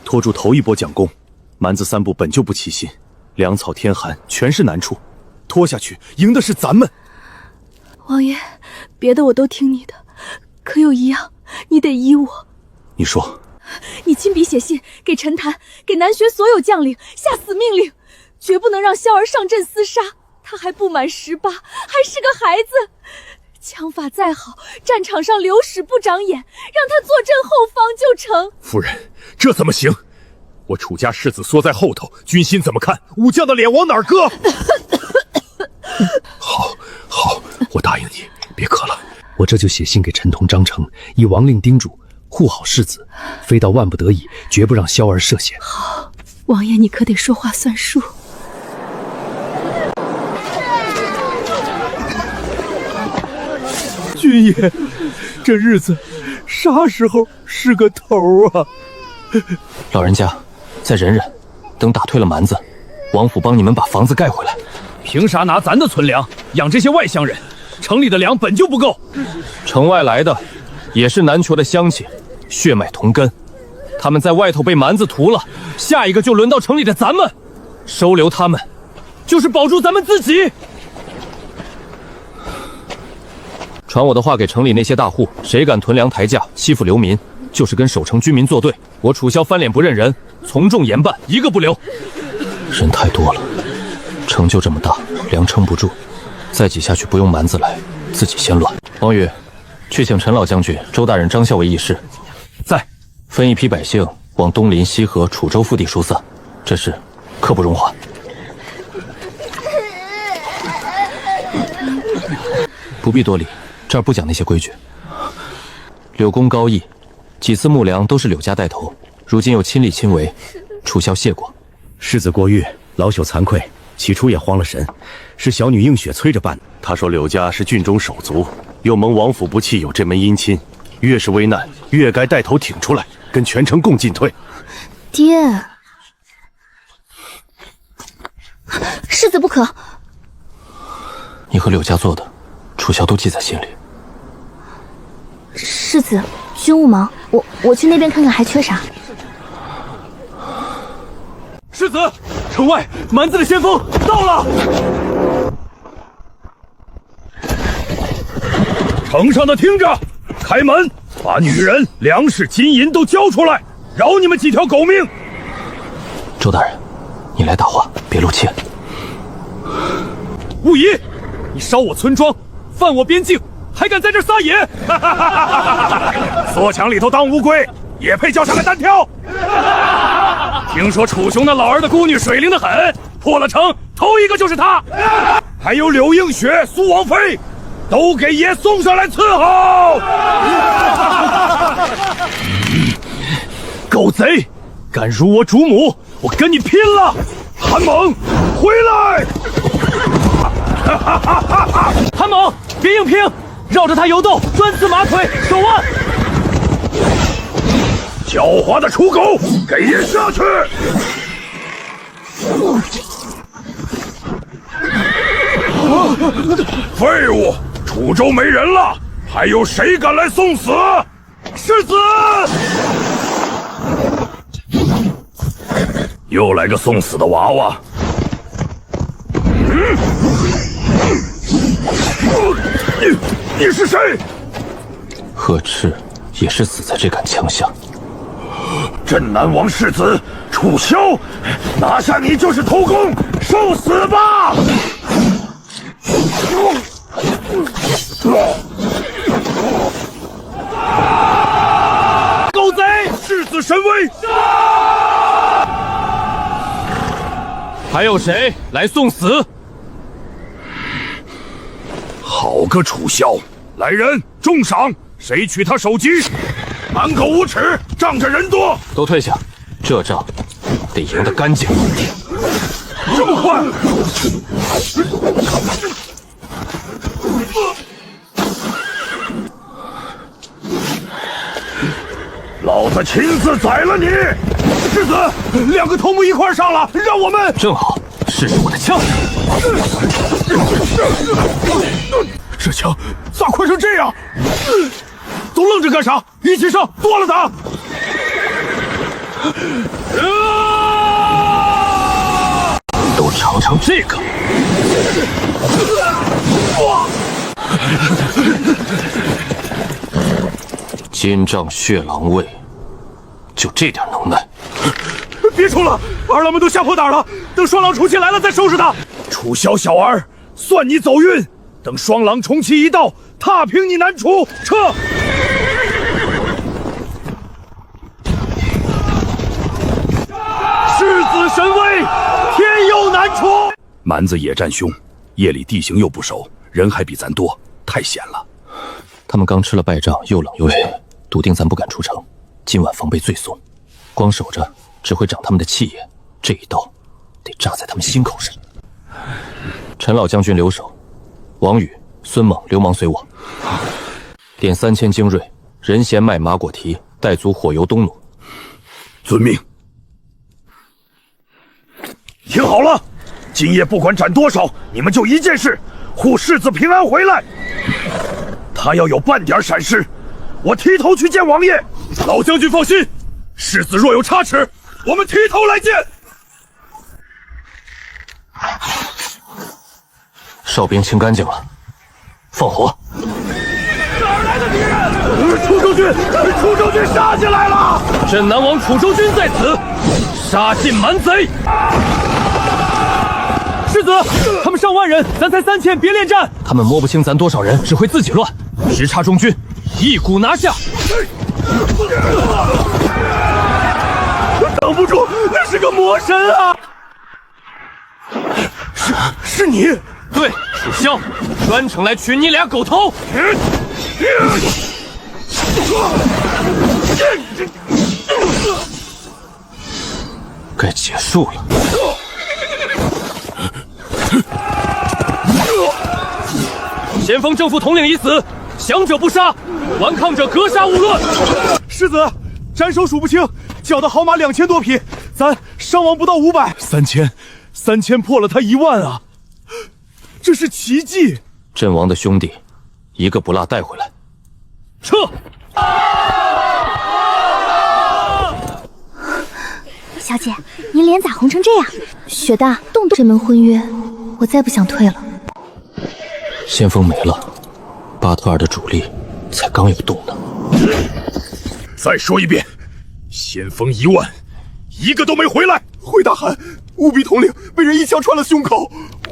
拖住头一波蒋公，蛮子3部本就不齐心，粮草天寒，全是难处，拖下去赢的是咱们。王爷，别的我都听你的，可有一样你得依我。你说。你亲笔写信给陈坛，给南巡所有将领下死命令，绝不能让萧儿上阵厮杀。他还不满18，还是个孩子。枪法再好，战场上流矢不长眼，让他坐镇后方就成。夫人，这怎么行？我楚家世子缩在后头，军心怎么看？武将的脸往哪儿搁？好，我答应你，别渴了。我这就写信给陈同、张成，以王令叮嘱，护好世子，非到万不得已，绝不让萧儿涉险。好，王爷你可得说话算数。军爷，这日子啥时候是个头啊？老人家，再忍忍，等打退了蛮子，王府帮你们把房子盖回来。凭啥拿咱的存粮养这些外乡人？城里的粮本就不够。城外来的也是南虬的乡亲，血脉同根。他们在外头被蛮子屠了，下一个就轮到城里的咱们。收留他们，就是保住咱们自己。传我的话给城里那些大户，谁敢囤粮抬价欺负流民，就是跟守城居民作对，我楚萧翻脸不认人，从重严办，一个不留。人太多了，城就这么大，粮撑不住，再挤下去不用蛮子来，自己先乱。王宇，去请陈老将军、周大人、张校尉议事。在，分一批百姓往东临西河、楚州腹地疏散，这事刻不容缓。不必多礼，这儿不讲那些规矩。柳公高义，几次募粮都是柳家带头，如今又亲力亲为，楚萧谢过。世子过誉，老朽惭愧，起初也慌了神，是小女映雪催着办的。她说柳家是郡中手足，又蒙王府不弃有这门姻亲，越是危难，越该带头挺出来，跟全城共进退。爹，世子不可！你和柳家做的，楚萧都记在心里。世子，军务忙，我去那边看看还缺啥。世子，城外蛮子的先锋到了。城上的听着，开门，把女人、粮食、金银都交出来，饶你们几条狗命。周大人，你来答话，别露怯。雾仪，你烧我村庄，犯我边境，还敢在这撒野！缩墙里头当乌龟，也配叫上来单挑？听说楚雄那老儿的孤女水灵得很，破了城头一个就是他。还有柳映雪、苏王妃，都给爷送上来伺候。狗贼，敢辱我主母，我跟你拼了！韩猛，回来！韩猛，别硬拼，绕着他游动，专刺马腿、手腕。狡猾的楚狗，给爷下去！废物，楚州没人了，还有谁敢来送死？世子！又来个送死的娃娃！你是谁？呵斥也是死在这杆枪下。镇南王世子楚萧，拿下你就是偷功，受死吧！狗贼，世子神威！还有谁来送死？好个楚萧！来人，重赏！谁取他首级？满口无耻，仗着人多！都退下，这仗得赢得干净。这么快！老子亲自宰了你！世子，两个头目一块上了，让我们……正好，试试我的枪。这枪咋快成这样？都愣着干啥？一起上，剁了他！都尝尝这个！金杖血狼卫，就这点能耐？别出了，二郎们都吓破胆了。等双狼重启来了再收拾他。楚萧小儿，算你走运。等双狼重启一到，踏平你南楚，撤！世子神威，天佑南楚！蛮子野战凶，夜里地形又不熟，人还比咱多，太险了。他们刚吃了败仗，又冷又血，笃定咱不敢出城。今晚防备最松，光守着只会长他们的气焰。这一刀得扎在他们心口上。陈老将军留守。王宇、孙猛流氓随我，点3000精锐，人衔麦马果蹄，带足火油东弩。遵命。听好了，今夜不管斩多少，你们就一件事：护世子平安回来。他要有半点闪失，我提头去见王爷。老将军放心，世子若有差池，我们提头来见。哨兵清干净了，放火！哪来的敌人？楚州军，楚州军杀进来了！镇南王楚州军在此，杀尽蛮贼！世子，他们上万人，咱才3000，别恋战。他们摸不清咱多少人，只会自己乱。直插中军，一鼓拿下！挡不住，那是个魔神啊！是你。对，楚萧，专程来取你俩狗头。该结束了。先锋正副统领已死，降者不杀，顽抗者格杀勿论。世子，斩首数不清，缴的好马2000多匹，咱伤亡不到500。3000破了他1万啊！这是奇迹！阵亡的兄弟，一个不落带回来。撤！小姐，您脸咋红成这样？雪大，动这门婚约，我再不想退了。先锋没了，巴特尔的主力才刚要动呢。再说一遍，先锋1万，一个都没回来。回大汗，务必统领被人一枪穿了胸口。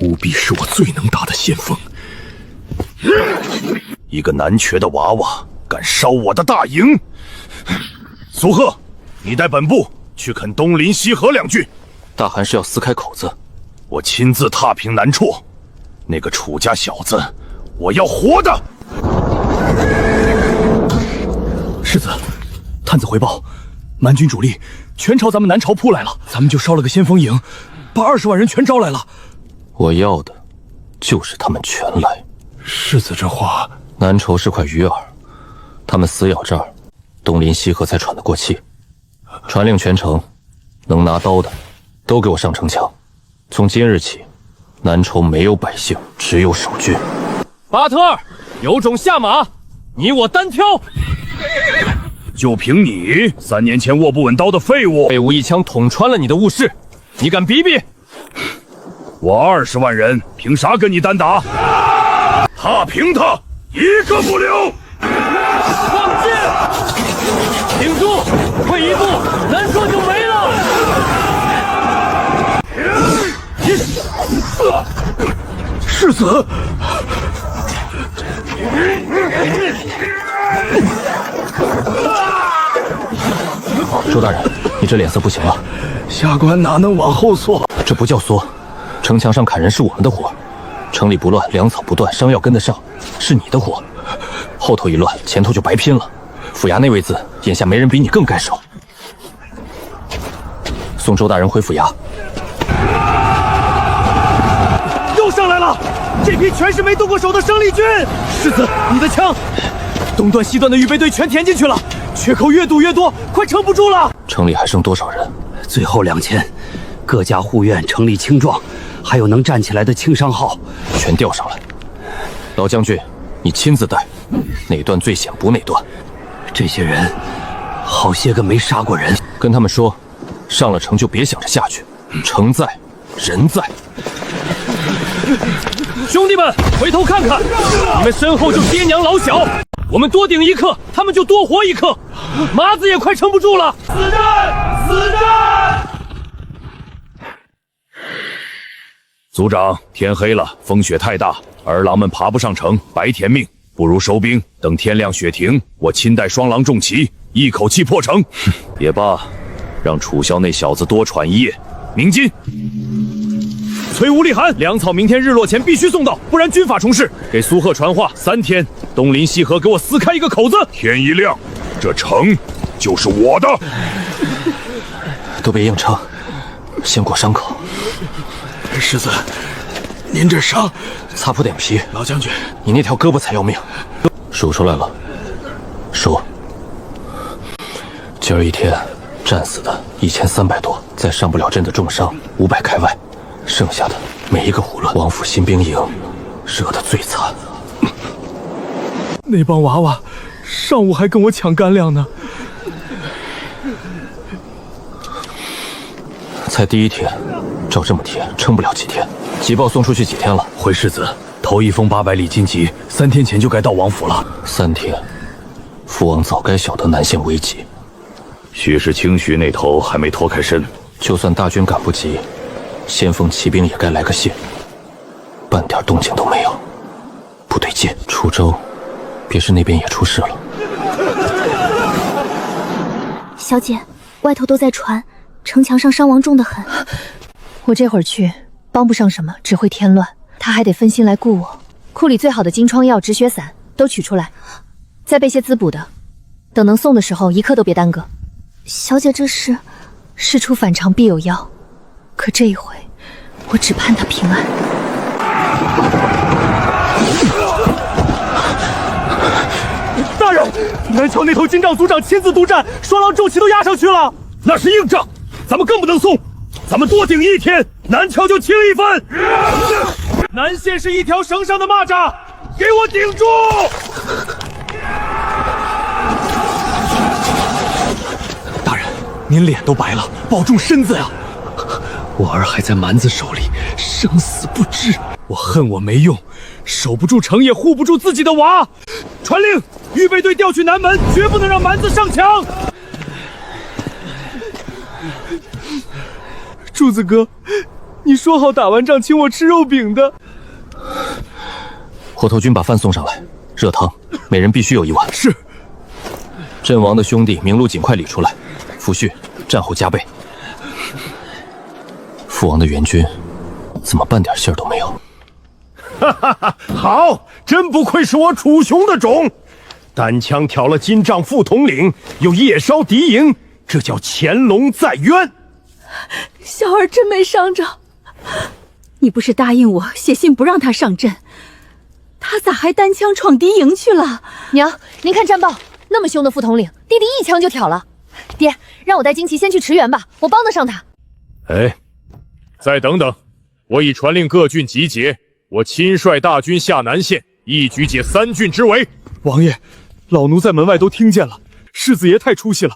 务必是我最能打的先锋。一个南阙的娃娃敢烧我的大营！苏贺，你带本部去啃东临西河2郡。大汗是要撕开口子，我亲自踏平南辍。那个楚家小子，我要活的！世子，探子回报，蛮军主力全朝咱们南朝扑来了，咱们就烧了个先锋营，把20万人全招来了。我要的就是他们全来。世子这话，南筹是块鱼饵，他们死咬这儿，东临西河才喘得过气。传令全城，能拿刀的都给我上城墙。从今日起，南筹没有百姓，只有守军。巴特尔，有种下马，你我单挑。就凭你3年前握不稳刀的废物，废物一枪捅穿了你的误事，你敢比比？我20万人，凭啥跟你单打？踏平他，一个不留！放箭！挺住，退一步，南说就没了。世子，周大人，你这脸色不行了。下官哪能往后缩？这不叫缩，城墙上砍人是我们的活，城里不乱，粮草不断，伤药跟得上，是你的活。后头一乱，前头就白拼了。府衙那位子，眼下没人比你更该守。送周大人回府衙。又上来了，这批全是没动过手的生力军。世子，你的枪，东段西段的预备队全填进去了，缺口越堵越多，快撑不住了。城里还剩多少人？最后2000，各家护院成立青壮，还有能站起来的轻伤号，全调上来。老将军，你亲自带，哪段最险补哪段。这些人，好些个没杀过人，跟他们说，上了城就别想着下去，城在，人在。兄弟们，回头看看，你们身后就爹娘老小，我们多顶一刻，他们就多活一刻，麻子也快撑不住了。死战！死战！族长，天黑了，风雪太大，儿郎们爬不上城，白填命，不如收兵，等天亮雪停，我亲带双狼重骑，一口气破城。也罢，让楚萧那小子多喘一夜。鸣金。崔吴立寒，粮草明天日落前必须送到，不然军法重事。给苏贺传话，3天，东临西河给我撕开一个口子。天一亮，这城就是我的。都别硬撑，先过伤口。世子，您这伤，擦破点皮。老将军，你那条胳膊才要命。数出来了，数。今儿一天战死的1300多，再上不了阵的重伤500开外。剩下的每一个囫囵，王府新兵营惹得最惨。那帮娃娃上午还跟我抢干粮呢。才第1天，照这么贴，撑不了几天。急报送出去几天了？回世子，头一封800里金急，3天前就该到王府了。3天，父王早该晓得南县危急。许是清徐那头还没脱开身，就算大军赶不及。先锋骑兵也该来个信，半点动静都没有，不对劲。楚州，别是那边也出事了。小姐，外头都在传，城墙上伤亡重得很。我这会儿去，帮不上什么，只会添乱。他还得分心来顾我。库里最好的金疮药、止血散都取出来，再备些滋补的，等能送的时候，一刻都别耽搁。小姐，这是事出反常必有妖。可这一回，我只盼他平安。南桥那头金帐族长亲自督战，双狼重骑都压上去了。那是硬仗，咱们更不能松。咱们多顶一天，南桥就轻一分。南线是一条绳上的蚂蚱，给我顶住！大人，您脸都白了，保重身子呀！我儿还在蛮子手里，生死不知。我恨我没用，守不住城也护不住自己的娃。传令，预备队调去南门，绝不能让蛮子上墙。柱子哥，你说好打完仗请我吃肉饼的。火头军把饭送上来，热汤，每人必须有1碗。是。阵亡的兄弟名录尽快理出来，抚恤战后加倍。父王的援军怎么半点信儿都没有？哈哈哈！好，真不愧是我楚雄的种，单枪挑了金帐副统领，又夜烧敌营，这叫潜龙在渊。小儿真没伤着。你不是答应我写信不让他上阵，他咋还单枪闯敌营去了？娘，您看战报，那么凶的副统领，弟弟一枪就挑了。爹，让我带旌旗先去驰援吧，我帮得上他。哎，再等等，我已传令各郡集结，我亲率大军下南线，一举解3郡之围。王爷，老奴在门外都听见了，世子爷太出息了。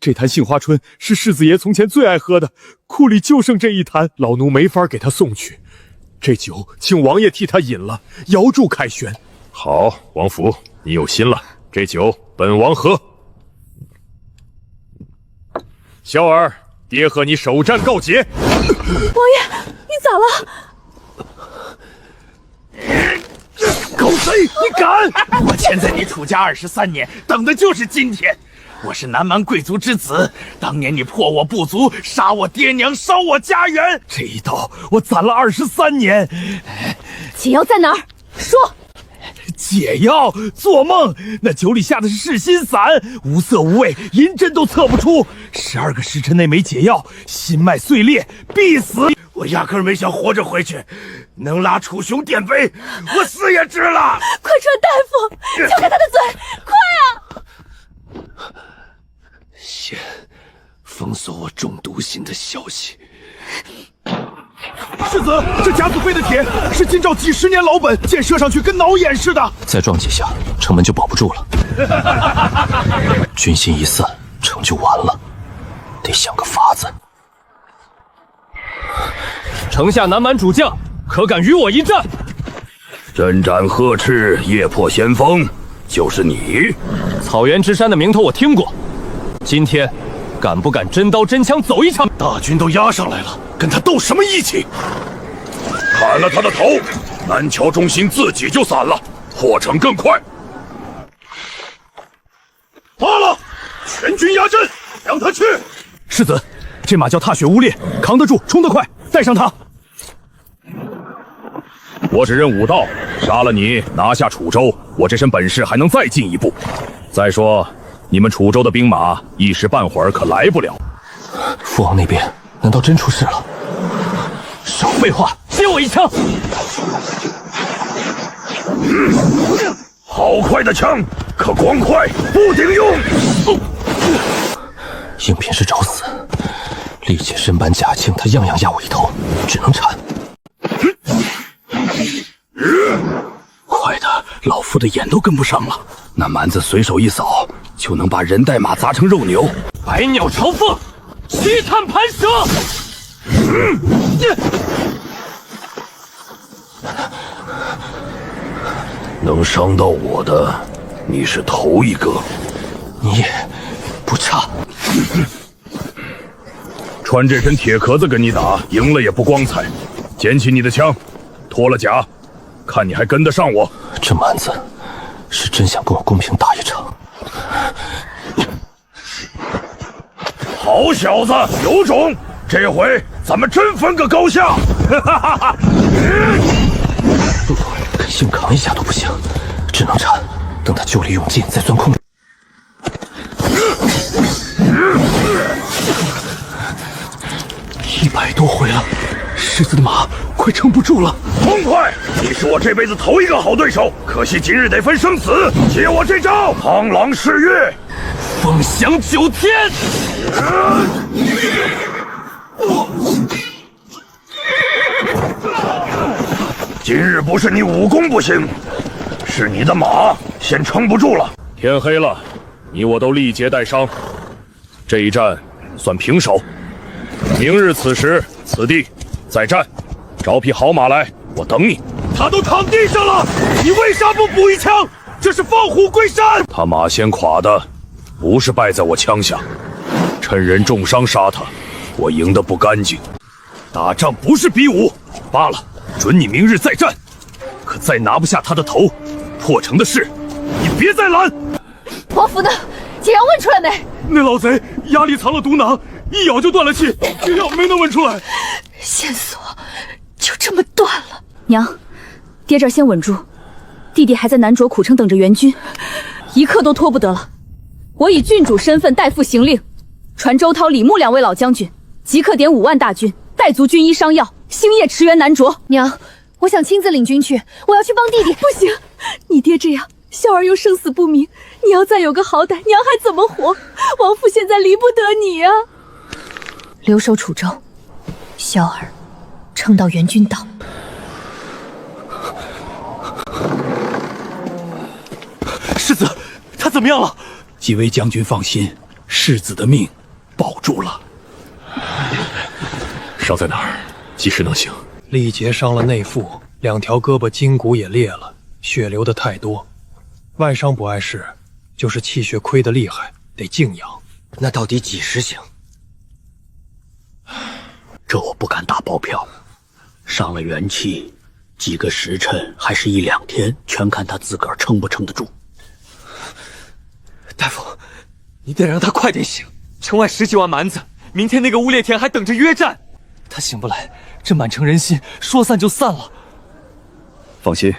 这坛杏花春是世子爷从前最爱喝的，库里就剩这一坛，老奴没法给他送去。这酒请王爷替他饮了，遥祝凯旋。好，王福，你有心了，这酒本王喝。萧儿，爹和你首战告捷。王爷，你咋了？狗贼，你敢！我欠在你楚家23年，等的就是今天。我是南蛮贵族之子，当年你破我部族，杀我爹娘，烧我家园，这一刀我攒了23年。解药在哪儿？说。解药？做梦！那酒里下的是噬心散，无色无味，银针都测不出。12个时辰内没解药，心脉碎裂，必死。我压根没想活着回去，能拉楚雄垫背，我死也值了。快传大夫，撬开他的嘴，快啊！先封锁我中毒刑的消息。世子，这甲子碑的帖是金赵几10年老本，箭射上去跟挠眼似的。再撞几下，城门就保不住了。军心一散，城就完了，得想个法子。城下南蛮主将，可敢与我一战？征战呵斥，夜破先锋，就是你。草原之山的名头我听过，今天敢不敢真刀真枪走一场？大军都压上来了，跟他斗什么义气？砍了他的头，南桥中心自己就散了，破城更快。发了，全军压阵，让他去。世子，这马叫踏雪乌烈，扛得住，冲得快，带上他。我只认武道，杀了你，拿下楚州，我这身本事还能再进一步。再说，你们楚州的兵马一时半会儿可来不了。父王那边难道真出事了？少废话，接我一枪！好快的枪，可光快不顶用。应聘是找死，历届身板甲青，他样样压我一头，只能铲。快的，老夫的眼都跟不上了。那蛮子随手一扫，就能把人带马砸成肉牛。百鸟朝凤，西探盘蛇。能伤到我的，你是头一个。你也不差。穿这身铁壳子跟你打，赢了也不光彩。捡起你的枪，脱了甲，看你还跟得上我。这蛮子是真想跟我公平打一场。好小子，有种！这回咱们真分个高下！肯硬扛一下都不行，只能铲，等他旧力用尽再钻空。100多回了，世子的马快撑不住了。痛快！你是我这辈子头一个好对手，可惜今日得分生死。接我这招螳螂噬月，风翔9天。今日不是你武功不行，是你的马先撑不住了。天黑了，你我都力竭带伤，这一战算平手。明日此时此地再战，找匹好马来，我等你。他都躺地上了，你为啥不补一枪？这是放虎归山。他马先垮的，不是败在我枪下，趁人重伤杀他，我赢得不干净。打仗不是比武，罢了，准你明日再战。可再拿不下他的头，破城的事，你别再拦。王府呢？解药问出来没？那老贼鸭里藏了毒囊，一咬就断了气，解药没能问出来。线索就这么断了。娘，爹这儿先稳住，弟弟还在南卓苦城等着援军，一刻都拖不得了。我以郡主身份代父行令，传周涛、李牧2位老将军，即刻点5万大军，带足军医伤药，星夜驰援南卓。娘，我想亲自领军去，我要去帮弟弟。不行，你爹这样，孝儿又生死不明，你要再有个好歹，娘还怎么活？王府现在离不得你啊！留守楚州，孝儿撑到援军到。世子，他怎么样了？几位将军放心，世子的命保住了。伤在哪儿？几时能行？力竭伤了内腹，2条胳膊筋骨也裂了，血流的太多。外伤不碍事，就是气血亏得厉害，得静养。那到底几时行？这我不敢打包票。伤了元气，几个时辰还是1、2天，全看他自个儿撑不撑得住。大夫，你得让他快点醒。城外10几万蛮子，明天那个乌烈田还等着约战。他醒不来，这满城人心说散就散了。放心，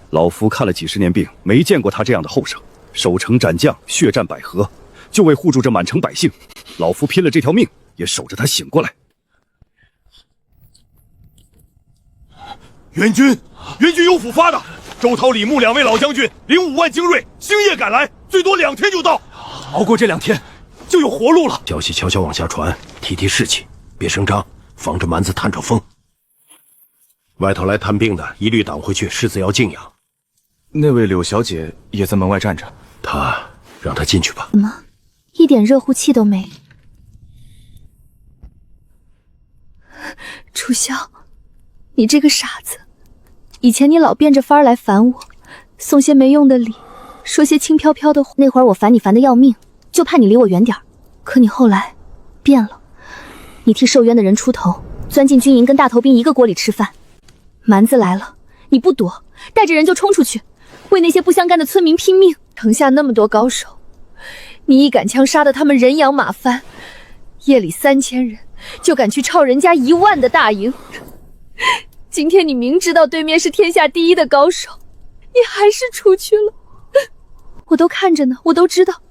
老夫看了几10年病，没见过他这样的后生。守城斩将，血战百合，就为护住这满城百姓。老夫拼了这条命，也守着他醒过来。援军有府发的，周涛、李牧2位老将军领5万精锐，星夜赶来，最多2天就到。熬过这2天，就有活路了。消息悄悄往下传，提提士气，别声张，防着蛮子探着风。外头来探病的，一律挡回去，世子要静养。那位柳小姐也在门外站着，让她进去吧。怎么，一点热乎气都没？楚萧，你这个傻子，以前你老变着法儿来烦我，送些没用的礼，说些轻飘飘的话。那会儿我烦你烦得要命，就怕你离我远点儿。可你后来变了，你替受冤的人出头，钻进军营跟大头兵一个锅里吃饭。蛮子来了，你不躲，带着人就冲出去，为那些不相干的村民拼命。城下那么多高手，你一杆枪杀得他们人仰马翻，夜里3000人就敢去抄人家1万的大营。今天你明知道对面是天下第一的高手，你还是出去了。我都看着呢，我都知道。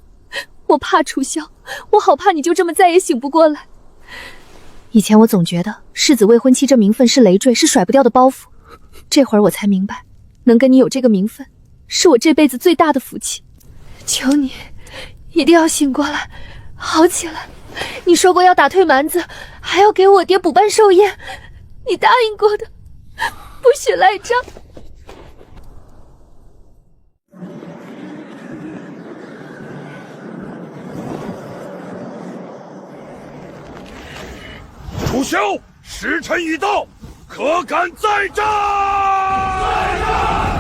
我怕楚萧，我好怕你就这么再也醒不过来。以前我总觉得世子未婚妻这名分是累赘，是甩不掉的包袱，这会儿我才明白，能跟你有这个名分，是我这辈子最大的福气。求你一定要醒过来，好起来。你说过要打退蛮子，还要给我爹补办寿宴，你答应过的，不许赖账。楚萧，时辰已到，可敢再战？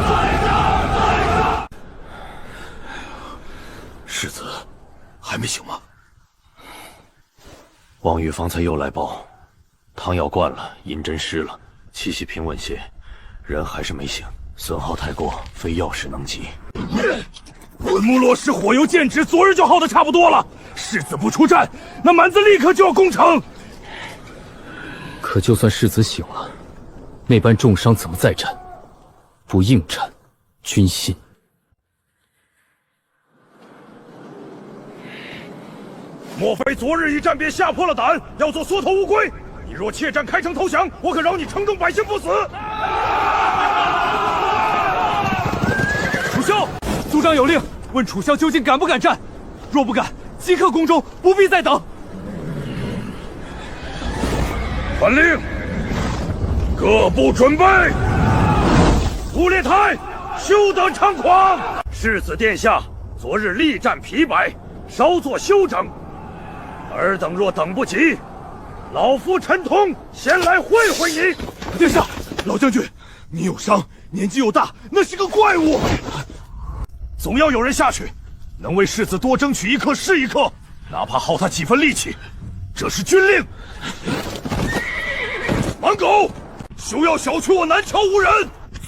再战！世子还没醒吗？王宇方才又来报，汤药灌了，银针湿了，气息平稳些，人还是没醒，损耗太过，非药石能及。滚木落石火油剑指，昨日就耗得差不多了。世子不出战，那蛮子立刻就要攻城。可就算世子醒了，那般重伤怎么再战？不应战，军信。莫非昨日一战便吓破了胆，要做缩头乌龟？你若怯战开城投降，我可饶你城中百姓不死。楚萧，族长有令，问楚萧究竟敢不敢战？若不敢，即刻攻中，不必再等。传令，各部准备。乌列台，休得猖狂！世子殿下昨日力战疲败，稍作休整。尔等若等不及，老夫陈通先来会会你。殿下，老将军，你有伤，年纪又大，那是个怪物。总要有人下去，能为世子多争取一刻是一刻，哪怕耗他几分力气，这是军令。满狗，休要小觑我南桥无人！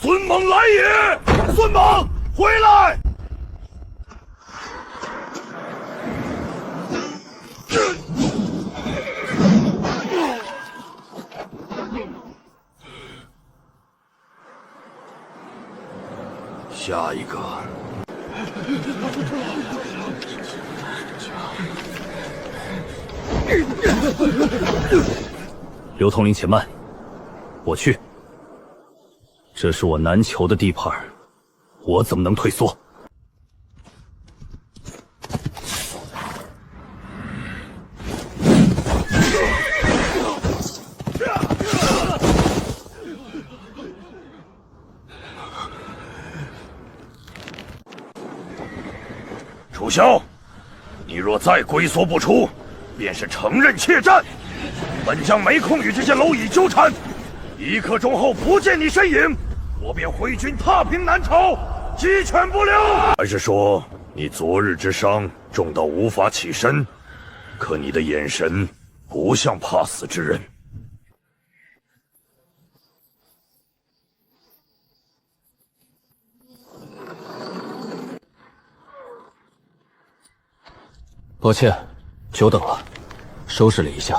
孙猛来也！孙猛，回来！下一个。刘统领且慢，我去。这是我南裘的地盘，我怎么能退缩？楚萧，你若再龟缩不出，便是承认怯战。本将没空与这些蝼蚁纠缠，一刻钟后不见你身影，我便挥军踏平南朝，鸡犬不留。还是说你昨日之伤重到无法起身？可你的眼神不像怕死之人。抱歉，久等了，收拾了一下，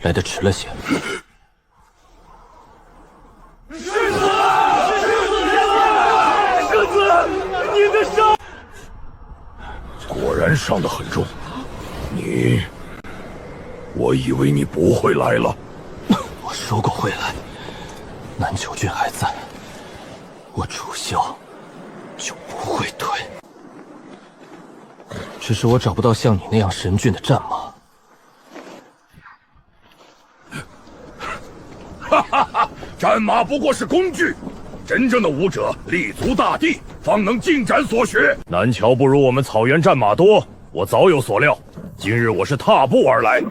来得迟了些。世子，你的伤果然伤得很重。我以为你不会来了。我说过会来，南裘郡还在，我楚萧就不会退。只是我找不到像你那样神骏的战马。哈哈哈！战马不过是工具，真正的武者立足大地，方能尽展所学。南裘不如我们草原战马多，我早有所料。今日我是踏步而来，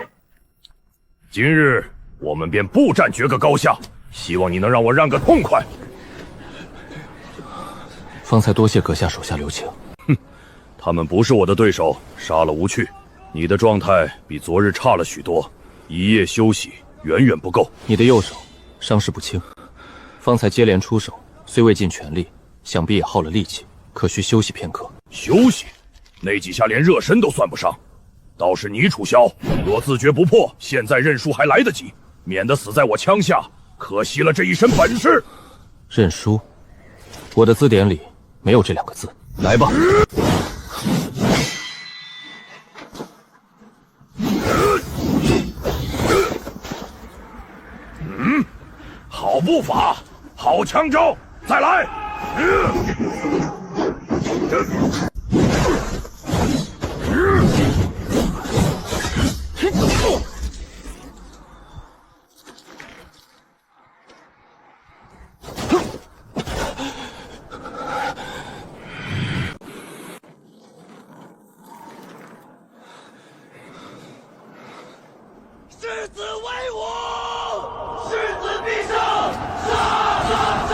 今日我们便步战决个高下，希望你能让我让个痛快。方才多谢阁下手下留情。他们不是我的对手，杀了无趣。你的状态比昨日差了许多，一夜休息远远不够。你的右手伤势不轻，方才接连出手，虽未尽全力，想必也耗了力气，可需休息片刻。休息？那几下连热身都算不上。倒是你楚萧，若自觉不破，现在认输还来得及，免得死在我枪下，可惜了这一身本事。认输？我的字典里没有这两个字。来吧。好步伐，好枪招，再来！世子威武！世子必胜！杀杀杀！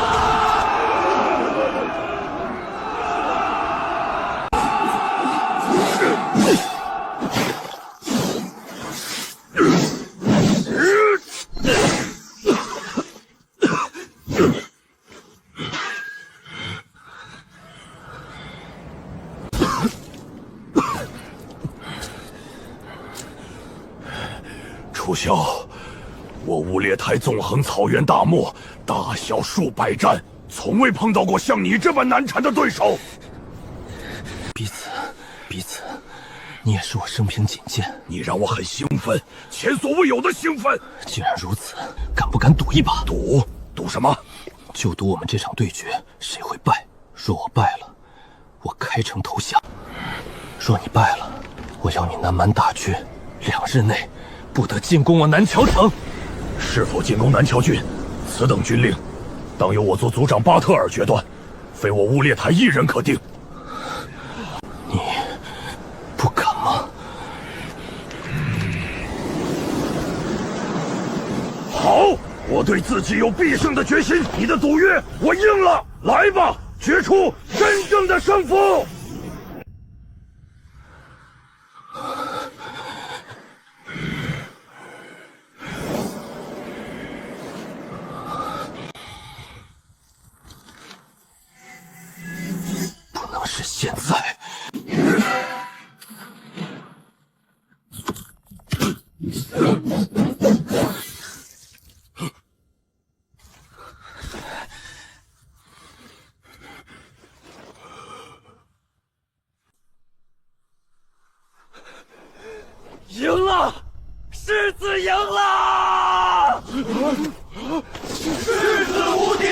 楚萧，我乌列台纵横草原大漠，大小数百战，从未碰到过像你这般难缠的对手。彼此你也是我生平仅见。你让我很兴奋，前所未有的兴奋。既然如此，敢不敢赌一把？赌什么？就赌我们这场对决谁会败。若我败了，我开城投降；若你败了，我要你南蛮大军2日内不得进攻我南谯城。是否进攻南谯郡，此等军令，当由我做族长巴特尔决断，非我乌列台一人可定。你不敢吗？好，我对自己有必胜的决心。你的赌约我应了，来吧，决出真正的胜负。不能是现在。赢了，世子赢了！世子无敌，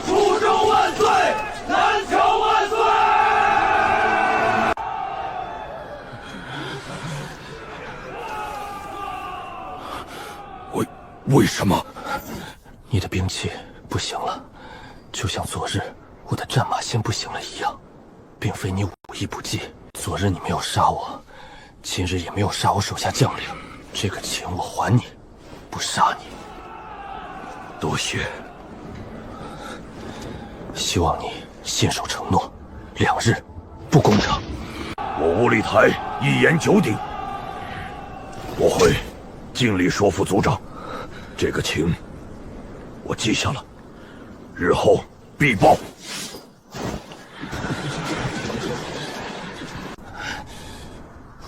楚州万岁，南谯万岁！为什么？你的兵器不行了，就像昨日我的战马仙不行了一样，并非你武艺不济。昨日你没有杀我，今日也没有杀我手下将领，这个情我还你，不杀你。多谢。希望你信守承诺，2日不攻城。我乌力台一言九鼎，我会尽力说服族长。这个情我记下了，日后必报。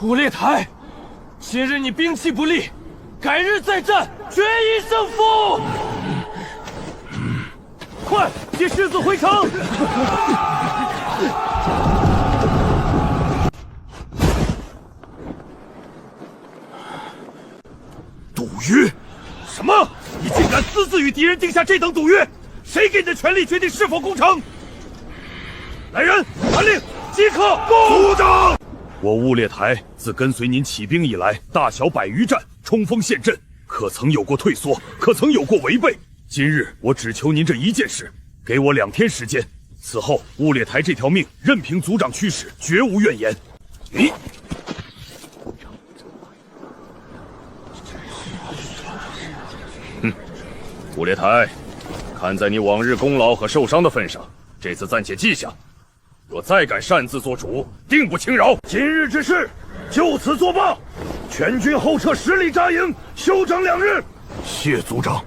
乌列台，今日你兵器不利，改日再战，决一胜负。快接世子回城！赌约？什么？你竟敢私自与敌人定下这等赌约？谁给你的权利决定是否攻城？来人，传令，即刻攻！族长，我乌列台自跟随您起兵以来，大小100余战，冲锋陷阵，可曾有过退缩？可曾有过违背？今日我只求您这一件事，给我2天时间，此后乌列台这条命任凭族长驱使，绝无怨言。你。乌列台，看在你往日功劳和受伤的份上，这次暂且记下。若再敢擅自做主，定不轻饶。今日之事就此作罢，全军后撤10里扎营，休整2日。谢族长。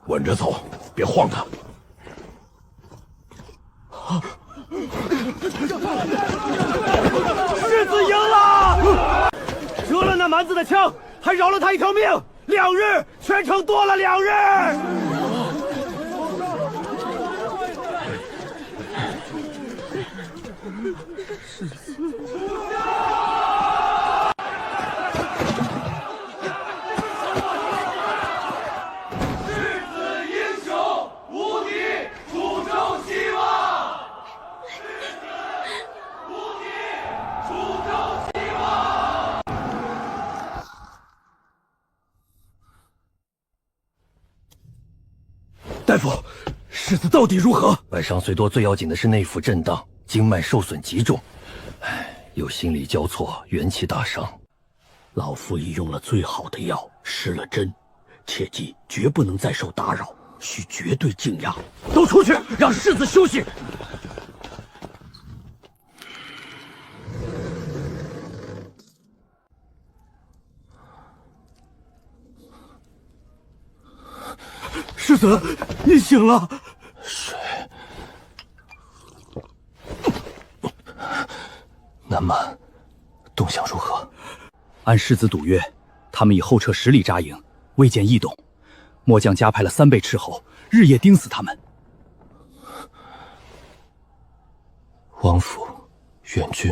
稳着走，别晃他。世子赢了，折了那蛮子的枪，还饶了他一条命。2日，全城多了2日。大夫，世子到底如何？外伤虽多，最要紧的是内腑震荡，经脉受损极重，有心理交错，元气大伤。老夫已用了最好的药，施了针，切记绝不能再受打扰，需绝对静养。都出去，让世子休息。世子，你醒了。水。南蛮动向如何？按世子赌约，他们已后撤10里扎营，未见异动。末将加派了3倍斥候，日夜盯死他们。王府援军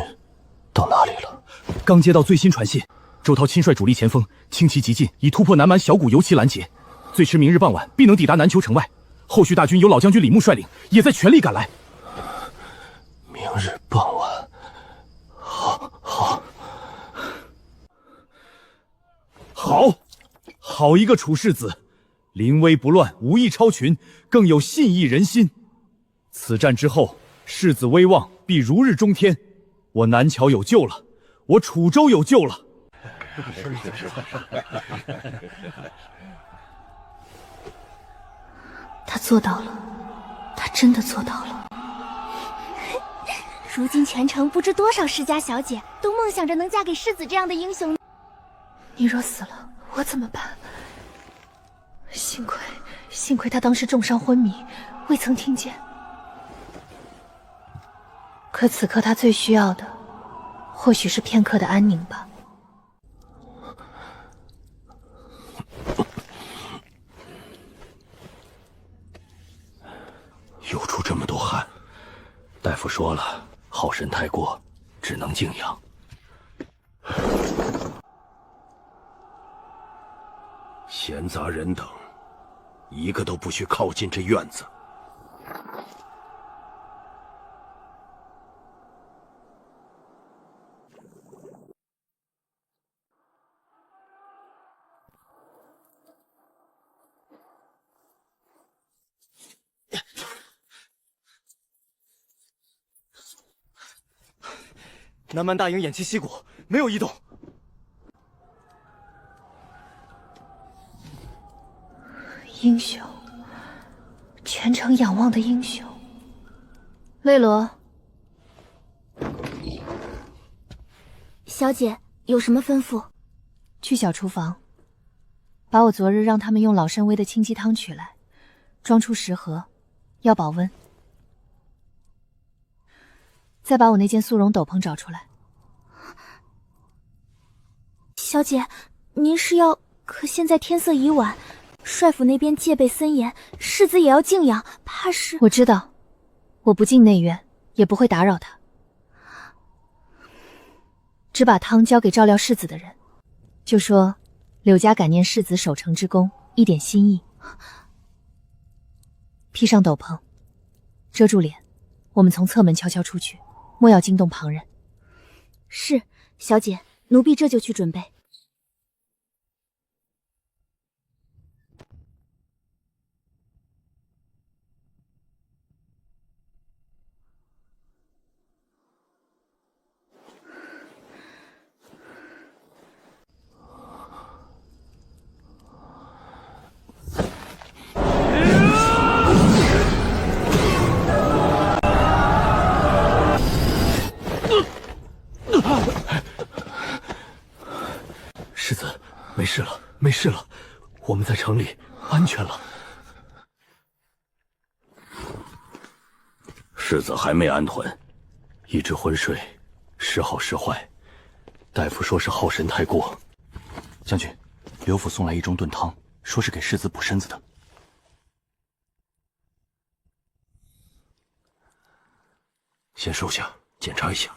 到哪里了？刚接到最新传信，周涛亲率主力前锋，轻骑急进，已突破南蛮小谷游骑拦截，最迟明日傍晚必能抵达南丘城外。后续大军由老将军李牧率领，也在全力赶来。明日傍晚，好一个楚世子！临危不乱，武艺超群，更有信义人心。此战之后，世子威望必如日中天。我南桥有救了，我楚州有救了。他做到了，他真的做到了。如今全城不知多少世家小姐都梦想着能嫁给世子这样的英雄。你若死了，我怎么办？幸亏他当时重伤昏迷，未曾听见。可此刻他最需要的，或许是片刻的安宁吧。又出这么多汗，大夫说了，耗神太过，只能静养。闲杂人等，一个都不许靠近这院子。南蛮大营偃旗息鼓，没有异动。英雄，全城仰望的英雄。魏罗，小姐有什么吩咐？去小厨房，把我昨日让他们用老参煨的清鸡汤取来，装出10盒，要保温。再把我那件素绒斗篷找出来。小姐，您是要……可现在天色已晚，帅府那边戒备森严，世子也要静养，怕是……我知道，我不进内院，也不会打扰他。只把汤交给照料世子的人，就说柳家感念世子守城之功，一点心意。披上斗篷，遮住脸，我们从侧门悄悄出去，莫要惊动旁人。是，小姐，奴婢这就去准备。世子，没事了，没事了，我们在城里安全了。世子还没安魂，一直昏睡，时好时坏。大夫说是耗神太过。将军，刘府送来一盅炖汤，说是给世子补身子的。先收下，检查一下。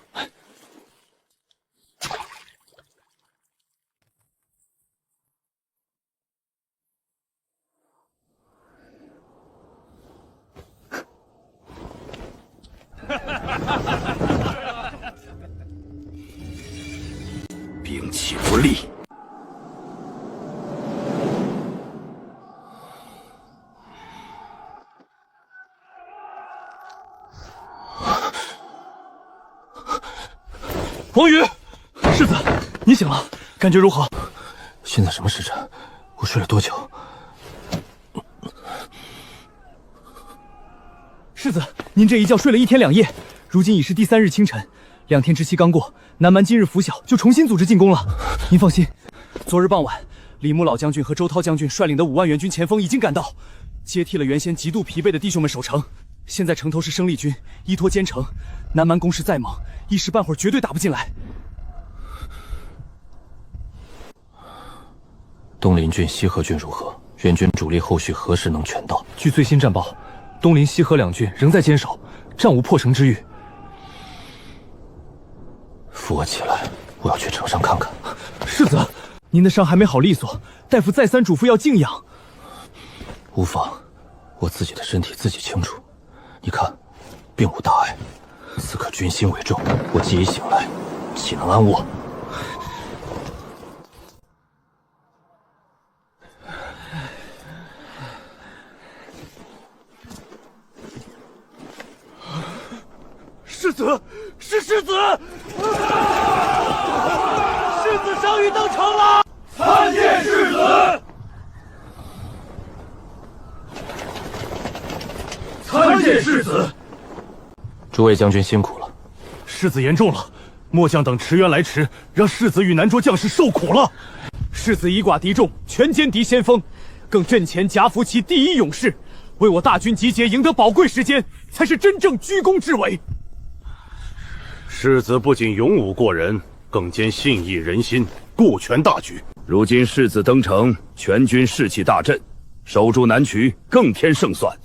兵器不利。王宇，世子，你醒了，感觉如何？现在什么时辰？我睡了多久？世子，您这一觉睡了1天2夜，如今已是第3日清晨，2天之期刚过，南蛮今日拂晓就重新组织进攻了。您放心，昨日傍晚，李牧老将军和周涛将军率领的5万援军前锋已经赶到，接替了原先极度疲惫的弟兄们守城。现在城头是生力军，依托坚城，南蛮攻势再猛，一时半会儿绝对打不进来。东林郡、西河郡如何？援军主力后续何时能全到？据最新战报，东林、西河两郡仍在坚守，暂无破城之虞。扶我起来，我要去城上看看。世子，您的伤还没好利索，大夫再三嘱咐要静养。无妨，我自己的身体自己清楚。你看，并无大碍。此刻军心为重，我既已醒来，岂能安卧？世子，是世子！世子伤愈登城了！参见世子！参见世子！诸位将军辛苦了。世子言重了，末将等驰援来迟，让世子与南卓将士受苦了。世子以寡敌众，全歼敌先锋，更阵前夹伏其第一勇士，为我大军集结赢得宝贵时间，才是真正居功至伟。世子不仅勇武过人，更兼信义人心，顾全大局。如今世子登城，全军士气大振，守住南渠更添胜算。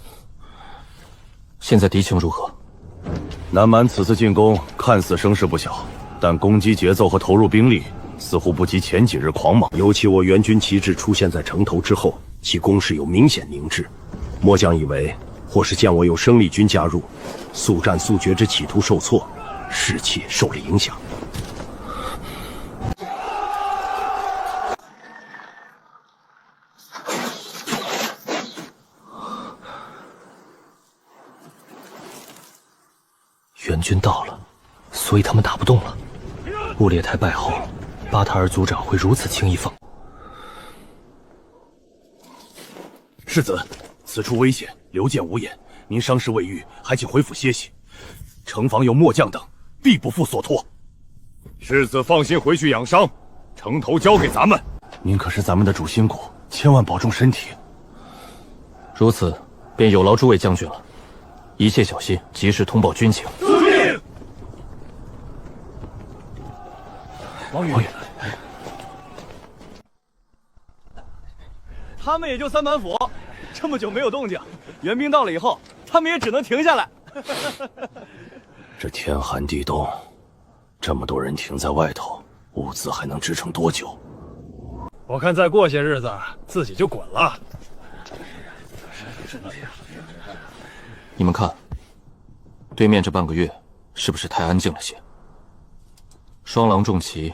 现在敌情如何？南蛮此次进攻看似声势不小，但攻击节奏和投入兵力似乎不及前几日狂猛。尤其我援军旗帜出现在城头之后，其攻势有明显凝滞。末将以为，或是见我有生力军加入，速战速决之企图受挫，士气受了影响。援军到了，所以他们打不动了。乌列台败后，巴塔尔族长会如此轻易放？世子，此处危险，留剑无眼。您伤势未愈，还请回府歇息。城防有末将等，必不负所托。世子放心回去养伤，城头交给咱们。您可是咱们的主心骨，千万保重身体。如此，便有劳诸位将军了。一切小心，及时通报军情。王宇，他们也就三板斧，这么久没有动静，援兵到了以后，他们也只能停下来。这天寒地冻，这么多人停在外头，物资还能支撑多久？我看再过些日子，自己就滚了。你们看，对面这半个月是不是太安静了些？双狼重骑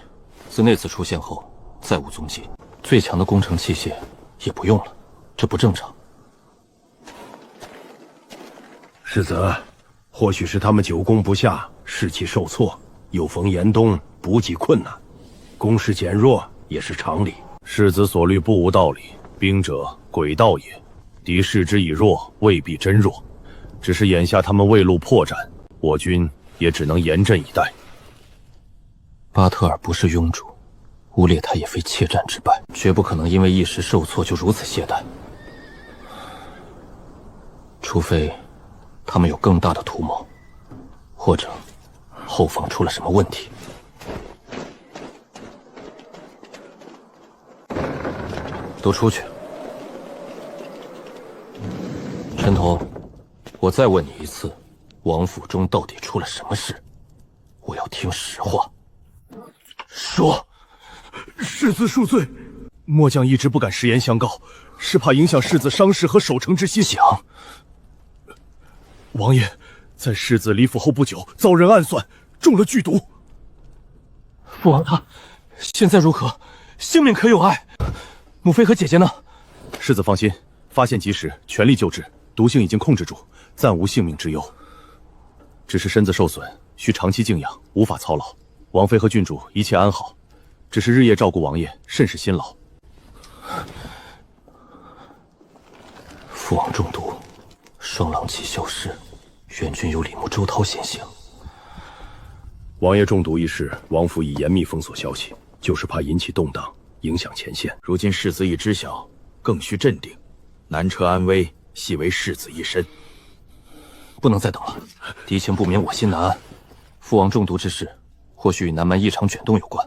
自那次出现后再无踪迹，最强的攻城器械也不用了，这不正常。世子，或许是他们久攻不下，士气受挫，又逢严冬，补给困难，攻势减弱也是常理。世子所虑不无道理，兵者诡道也，敌视之以弱，未必真弱。只是眼下他们未露破绽，我军也只能严阵以待。巴特尔不是庸主，乌列台也非怯战之败，绝不可能因为一时受挫就如此懈怠。除非他们有更大的图谋，或者后方出了什么问题。都出去。陈头，我再问你一次，王府中到底出了什么事？我要听实话。说，世子恕罪，末将一直不敢实言相告，是怕影响世子伤势和守城之心。想，王爷在世子离府后不久遭人暗算，中了剧毒。父王他现在如何？性命可有碍？母妃和姐姐呢？世子放心，发现及时，全力救治，毒性已经控制住，暂无性命之忧。只是身子受损，需长期静养，无法操劳。王妃和郡主一切安好，只是日夜照顾王爷，甚是辛劳。父王中毒，双狼旗消失，援军有李牧、周涛先行。王爷中毒一事，王府已严密封锁消息，就是怕引起动荡，影响前线。如今世子已知晓，更需镇定。南车安危，系为世子一身。不能再等了，敌情不免我心难安。父王中毒之事，或许与南蛮异常卷动有关。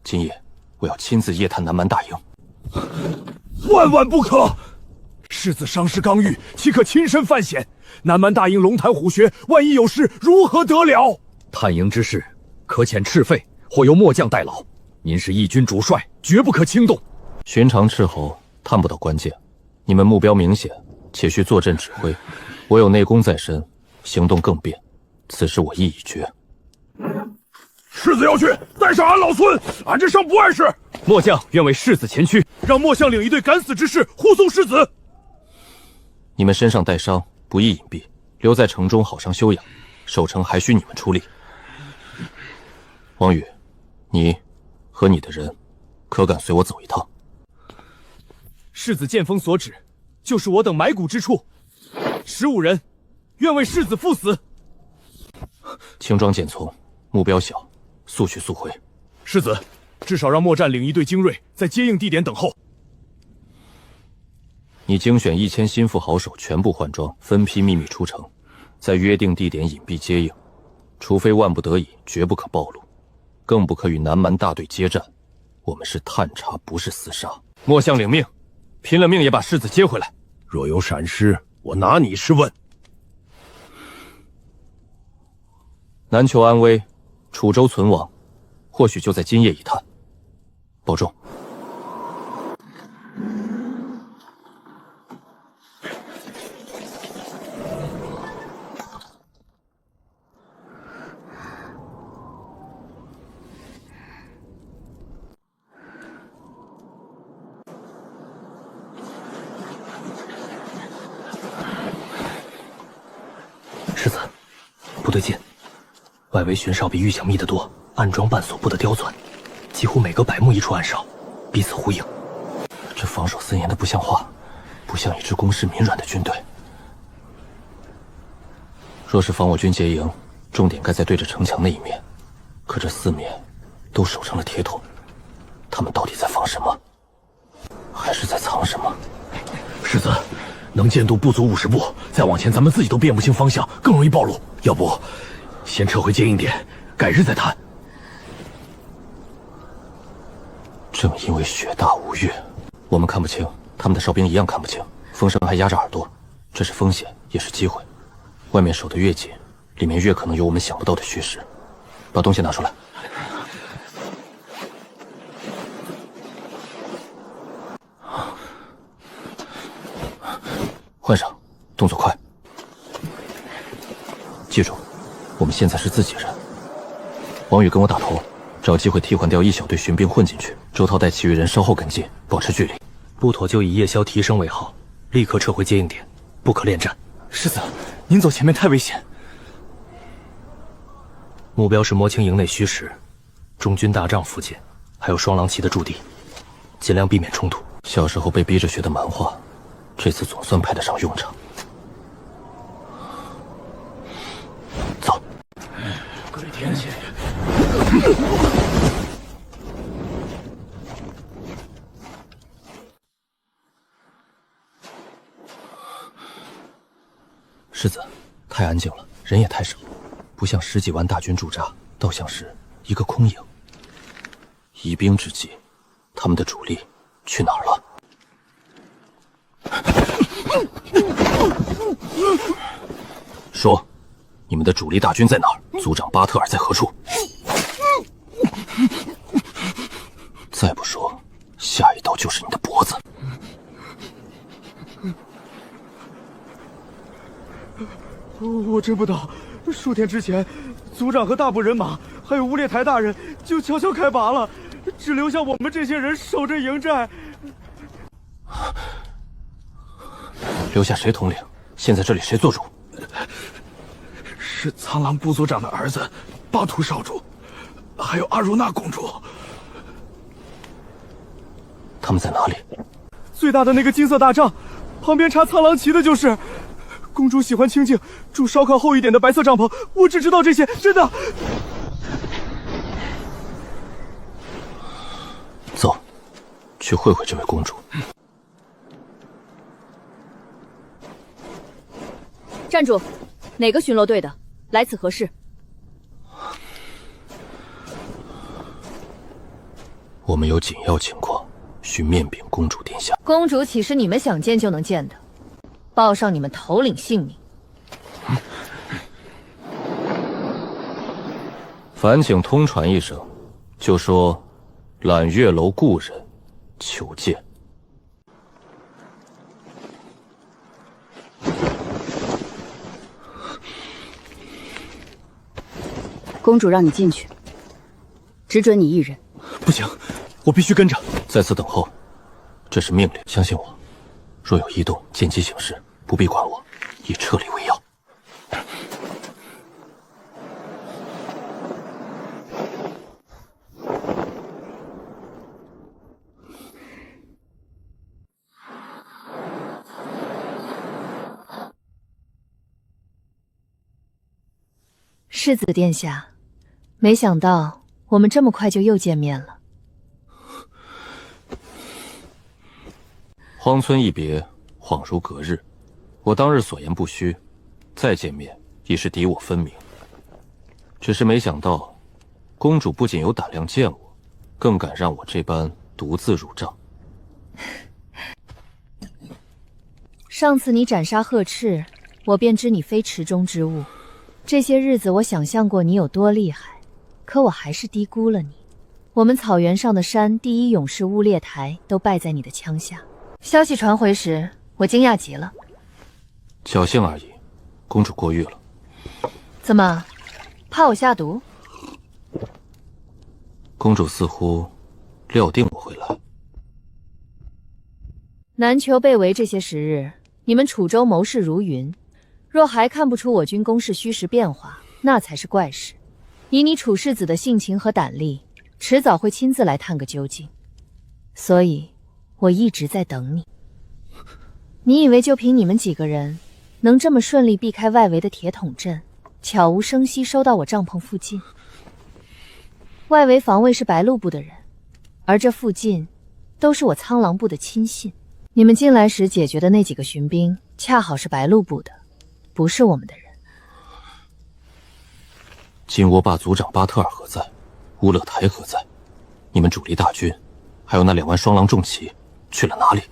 今夜我要亲自夜探南蛮大营。万万不可！世子伤势刚愈，岂可亲身犯险？南蛮大营龙潭虎穴，万一有事，如何得了？探营之事，可遣赤费或由末将代劳。您是义军主帅，绝不可轻动。寻常斥候探不到关键，你们目标明显，且需坐镇指挥。我有内功在身，行动更便。此事我意已决。世子要去，带上俺老孙，俺这伤不碍事。末将愿为世子前驱，让末将领一队敢死之士护送世子。你们身上带伤，不宜隐蔽，留在城中好生休养。守城还需你们出力。王宇，你和你的人，可敢随我走一趟？世子剑锋所指，就是我等埋骨之处。15人，愿为世子赴死。轻装简从，目标小，速去速回。世子，至少让末战领一队精锐在接应地点等候。你精选1000心腹好手，全部换装，分批秘密出城，在约定地点隐蔽接应。除非万不得已，绝不可暴露，更不可与南蛮大队接战。我们是探查，不是厮杀。末将领命，拼了命也把世子接回来。若有闪失，我拿你是问。南求安危，楚州存亡，或许就在今夜一探。保重。世子，不对劲，外围巡哨比预想密得多，暗桩半锁不得刁钻，几乎每隔100目一处暗哨，彼此呼应。这防守森严的不像话，不像一支攻势民软的军队。若是防我军结营，重点该在对着城墙那一面，可这4面都守成了铁桶，他们到底在防什么？还是在藏什么？世子，能见度不足50步，再往前咱们自己都辨不清方向，更容易暴露。要不，先撤回接应点，改日再谈。正因为雪大无月，我们看不清，他们的哨兵一样看不清，风声还压着耳朵，这是风险，也是机会。外面守得越紧，里面越可能有我们想不到的虚实。把东西拿出来。换上，动作快。记住，我们现在是自己人。王宇跟我打头，找机会替换掉一小队巡兵混进去。周涛带其余人稍后跟进，保持距离。不妥就以夜宵提升为号，立刻撤回接应点，不可恋战。世子，您走前面太危险。目标是魔青营内虚实，中军大帐附近，还有双狼旗的驻地，尽量避免冲突。小时候被逼着学的蛮话，这次总算派得上用场。走。鬼天气！世子，太安静了，人也太少，不像10几万大军驻扎，倒像是一个空营。以兵之计，他们的主力去哪儿了？说，你们的主力大军在哪儿？族长巴特尔在何处？再不说，下一刀就是你的脖子。我真不知道，数天之前，族长和大部人马，还有乌列台大人就悄悄开拔了，只留下我们这些人守着营寨。留下谁统领？现在这里谁做主？是苍狼部族长的儿子巴图少主，还有阿如娜公主。他们在哪里？最大的那个金色大帐，旁边插苍狼旗的就是。公主喜欢清静，住稍靠后一点的白色帐篷。我只知道这些，真的。走，去会会这位公主。站住！哪个巡逻队的？来此何事？我们有紧要情况，需面禀公主殿下。公主岂是你们想见就能见的？报上你们头领姓名。烦请通传一声，就说揽月楼故人求见。公主让你进去，只准你一人。不行，我必须跟着。在此等候，这是命令，相信我。若有异动，见机行事，不必管我，以撤离为要。世子殿下，没想到我们这么快就又见面了。荒村一别，恍如隔日。我当日所言不虚，再见面已是敌我分明。只是没想到，公主不仅有胆量见我，更敢让我这般独自入帐。上次你斩杀鹤赤，我便知你非池中之物。这些日子我想象过你有多厉害，可我还是低估了你。我们草原上的山第一勇士乌列台都败在你的枪下。消息传回时，我惊讶极了。侥幸而已，公主过誉了。怎么，怕我下毒？公主似乎料定我会来。南裘被围这些时日，你们楚州谋士如云，若还看不出我军攻势虚实变化，那才是怪事。以你楚世子的性情和胆力，迟早会亲自来探个究竟。所以我一直在等你。你以为就凭你们几个人，能这么顺利避开外围的铁桶阵，悄无声息收到我帐篷附近？外围防卫是白鹿部的人，而这附近都是我苍狼部的亲信。你们进来时解决的那几个巡兵，恰好是白鹿部的，不是我们的人。金窝坝族长巴特尔何在？乌勒台何在？你们主力大军，还有那2万双狼重骑去了哪里？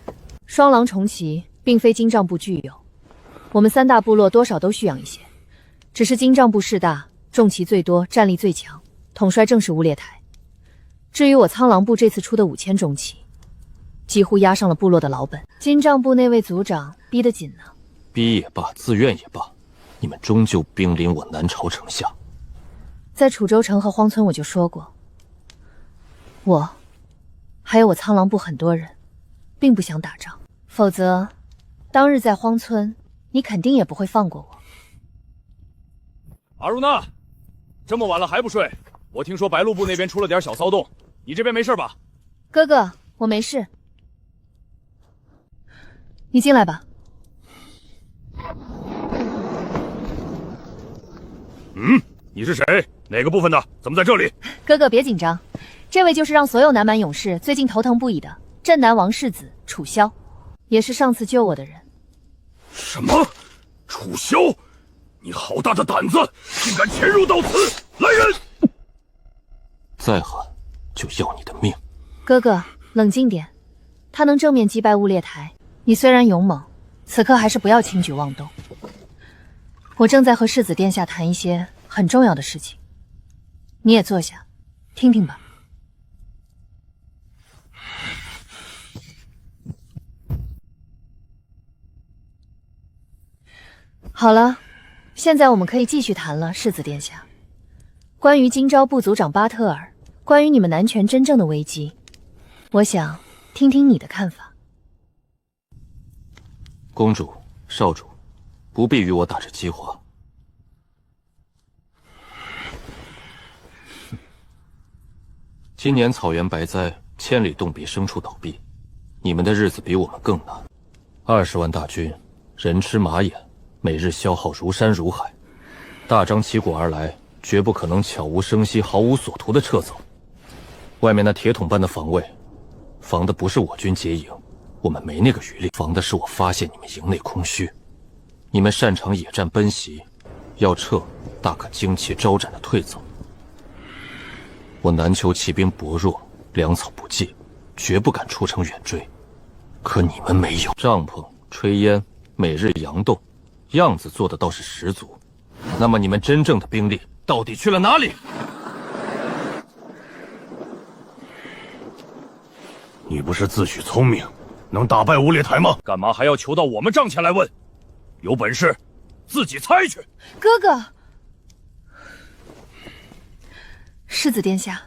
双狼重骑并非金帐部具有，我们3大部落多少都蓄养一些，只是金帐部势大，重骑最多，战力最强，统帅正是乌列台。至于我苍狼部这次出的5000重骑，几乎压上了部落的老本。金帐部那位族长逼得紧呢。逼也罢，自愿也罢，你们终究兵临我南朝城下。在楚州城和荒村我就说过，我还有我苍狼部很多人并不想打仗，否则当日在荒村你肯定也不会放过我。阿如那，这么晚了还不睡？我听说白鹿部那边出了点小骚动，你这边没事吧？哥哥，我没事。你进来吧。你是谁？哪个部分的？怎么在这里？哥哥别紧张，这位就是让所有南蛮勇士最近头疼不已的镇南王世子楚萧，也是上次救我的人。什么？楚萧？你好大的胆子，竟敢潜入到此！来人！再狠，就要你的命！哥哥，冷静点。他能正面击败乌列台，你虽然勇猛，此刻还是不要轻举妄动。我正在和世子殿下谈一些很重要的事情，你也坐下，听听吧。好了，现在我们可以继续谈了，世子殿下。关于金朝部族长巴特尔，关于你们南权真正的危机，我想听听你的看法。公主、少主，不必与我打着激话。今年草原白灾，千里冻毙，牲畜倒闭，你们的日子比我们更难。20万大军，人吃马眼，每日消耗如山如海，大张旗鼓而来，绝不可能悄无声息、毫无所图地撤走。外面那铁桶般的防卫，防的不是我军结营，我们没那个余力，防的是我发现你们营内空虚。你们擅长野战奔袭，要撤，大可旌旗招展地退走。我南丘骑兵薄弱，粮草不济，绝不敢出城远追。可你们没有，帐篷、炊烟、每日佯动，样子做的倒是十足。那么你们真正的兵力到底去了哪里？你不是自诩聪明，能打败吴烈台吗？干嘛还要求到我们帐前来问？有本事自己猜去。哥哥，世子殿下，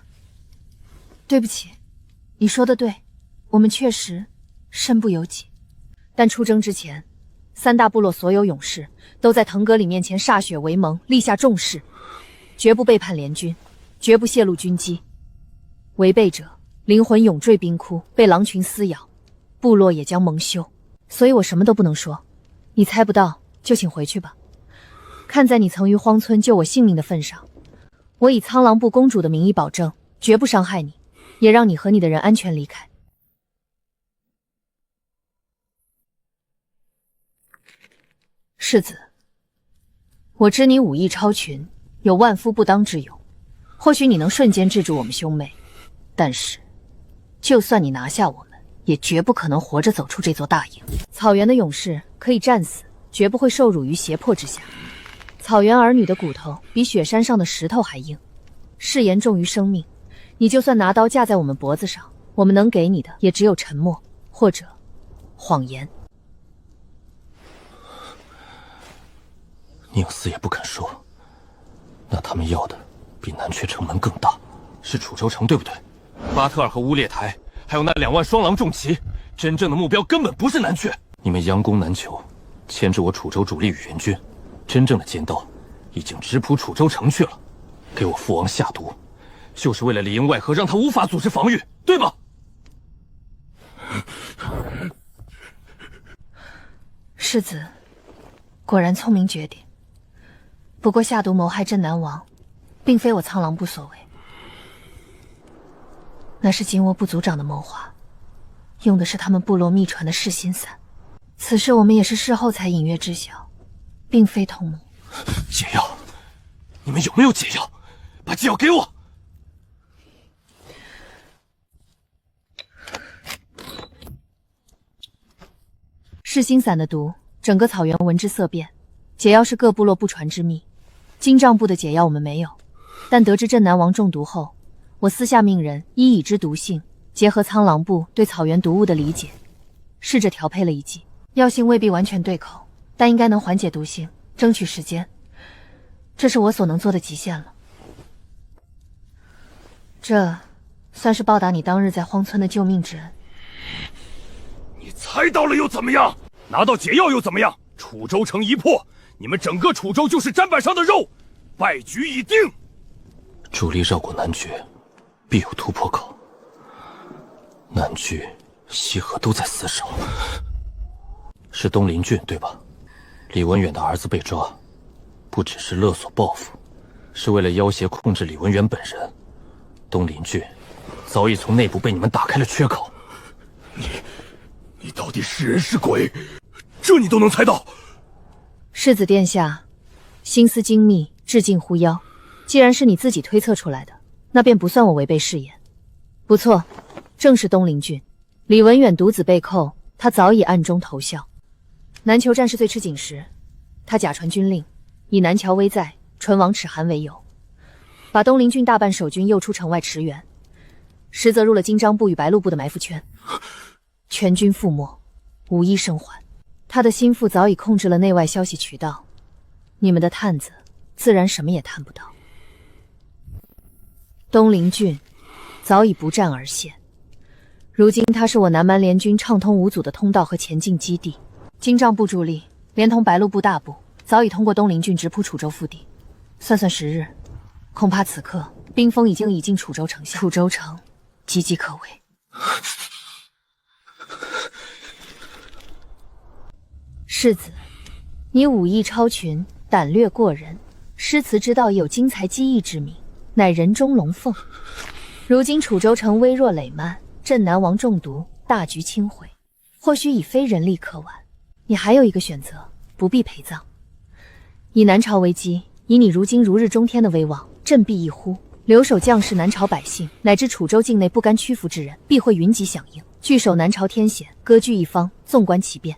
对不起，你说的对，我们确实身不由己。但出征之前，3大部落所有勇士都在腾格里面前歃血为盟，立下重誓，绝不背叛联军，绝不泄露军机。违背者灵魂永坠冰窟，被狼群撕咬，部落也将蒙羞。所以我什么都不能说，你猜不到就请回去吧。看在你曾于荒村救我性命的份上，我以苍狼部公主的名义保证，绝不伤害你，也让你和你的人安全离开。世子，我知你武艺超群，有万夫不当之勇，或许你能瞬间制住我们兄妹，但是，就算你拿下我们，也绝不可能活着走出这座大营。草原的勇士可以战死，绝不会受辱于胁迫之下。草原儿女的骨头比雪山上的石头还硬，誓言重于生命。你就算拿刀架在我们脖子上，我们能给你的也只有沉默，或者谎言。宁死也不肯说。那他们要的比南阙城门更大，是楚州城，对不对？巴特尔和乌列台，还有那2万双狼重骑，真正的目标根本不是南阙。你们佯攻南求，牵制我楚州主力与援军，真正的尖刀已经直扑楚州城去了。给我父王下毒，就是为了里应外合，让他无法组织防御，对吧？世子果然聪明绝顶。不过下毒谋害镇南王，并非我苍狼部所为，那是金兀部族长的谋划，用的是他们部落秘传的噬心散。此事我们也是事后才隐约知晓，并非同谋。解药，你们有没有解药？把解药给我！噬心散的毒，整个草原闻之色变。解药是各部落不传之秘，金帐部的解药我们没有，但得知镇南王中毒后，我私下命人依已知毒性，结合苍狼部对草原毒物的理解，试着调配了一剂。药性未必完全对口，但应该能缓解毒性，争取时间。这是我所能做的极限了。这算是报答你当日在荒村的救命之恩。你猜到了又怎么样？拿到解药又怎么样？楚州城一破，你们整个楚州就是砧板上的肉，败局已定。主力绕过南阙，必有突破口。南阙、西河都在死守。是东林郡对吧？李文远的儿子被抓，不只是勒索报复，是为了要挟控制李文远本人。东林郡早已从内部被你们打开了缺口。你到底是人是鬼？这你都能猜到？世子殿下，心思精密，至近乎妖。既然是你自己推测出来的，那便不算我违背誓言。不错，正是东林郡。李文远独子被扣，他早已暗中投效。南裘战事最吃紧时，他假传军令，以南乔危在，唇亡齿寒为由，把东林郡大半守军诱出城外驰援，实则入了金章部与白鹿部的埋伏圈，全军覆没，无一生还。他的心腹早已控制了内外消息渠道，你们的探子自然什么也探不到。东林郡早已不战而陷，如今它是我南蛮联军畅通无阻的通道和前进基地。金帐部主力连同白鹿部大部早已通过东林郡直扑楚州腹地，算算时日，恐怕此刻兵锋已经已进楚州城下。楚州城岌岌可危。世子，你武艺超群，胆略过人，诗词之道也有精才机艺之名，乃人中龙凤。如今楚州城微弱累慢，镇南王中毒，大局倾毁，或许已非人力可挽。你还有一个选择，不必陪葬。以南朝为基，以你如今如日中天的威望，振臂一呼，留守将士、南朝百姓，乃至楚州境内不甘屈服之人，必会云集响应，据守南朝天险，割据一方，纵观其变。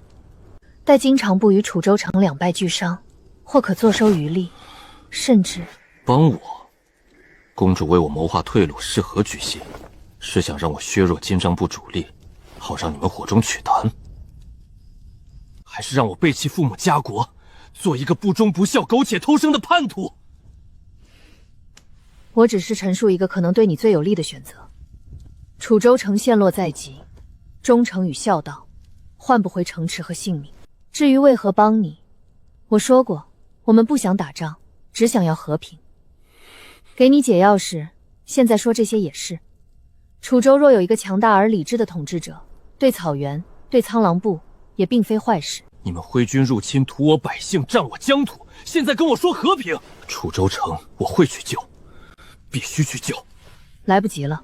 待经常部与楚州城两败俱伤，或可坐收渔利，甚至帮我。公主为我谋划退路，是何居心？是想让我削弱金帐部主力，好让你们火中取弹？还是让我背弃父母家国，做一个不忠不孝、苟且偷生的叛徒？我只是陈述一个可能对你最有利的选择。楚州城陷落在即，忠诚与孝道换不回城池和性命。至于为何帮你，我说过，我们不想打仗，只想要和平。给你解药时，现在说这些也是。楚州若有一个强大而理智的统治者，对草原、对苍狼部也并非坏事。你们挥军入侵，屠我百姓，占我疆土，现在跟我说和平？楚州城我会去救，必须去救。来不及了，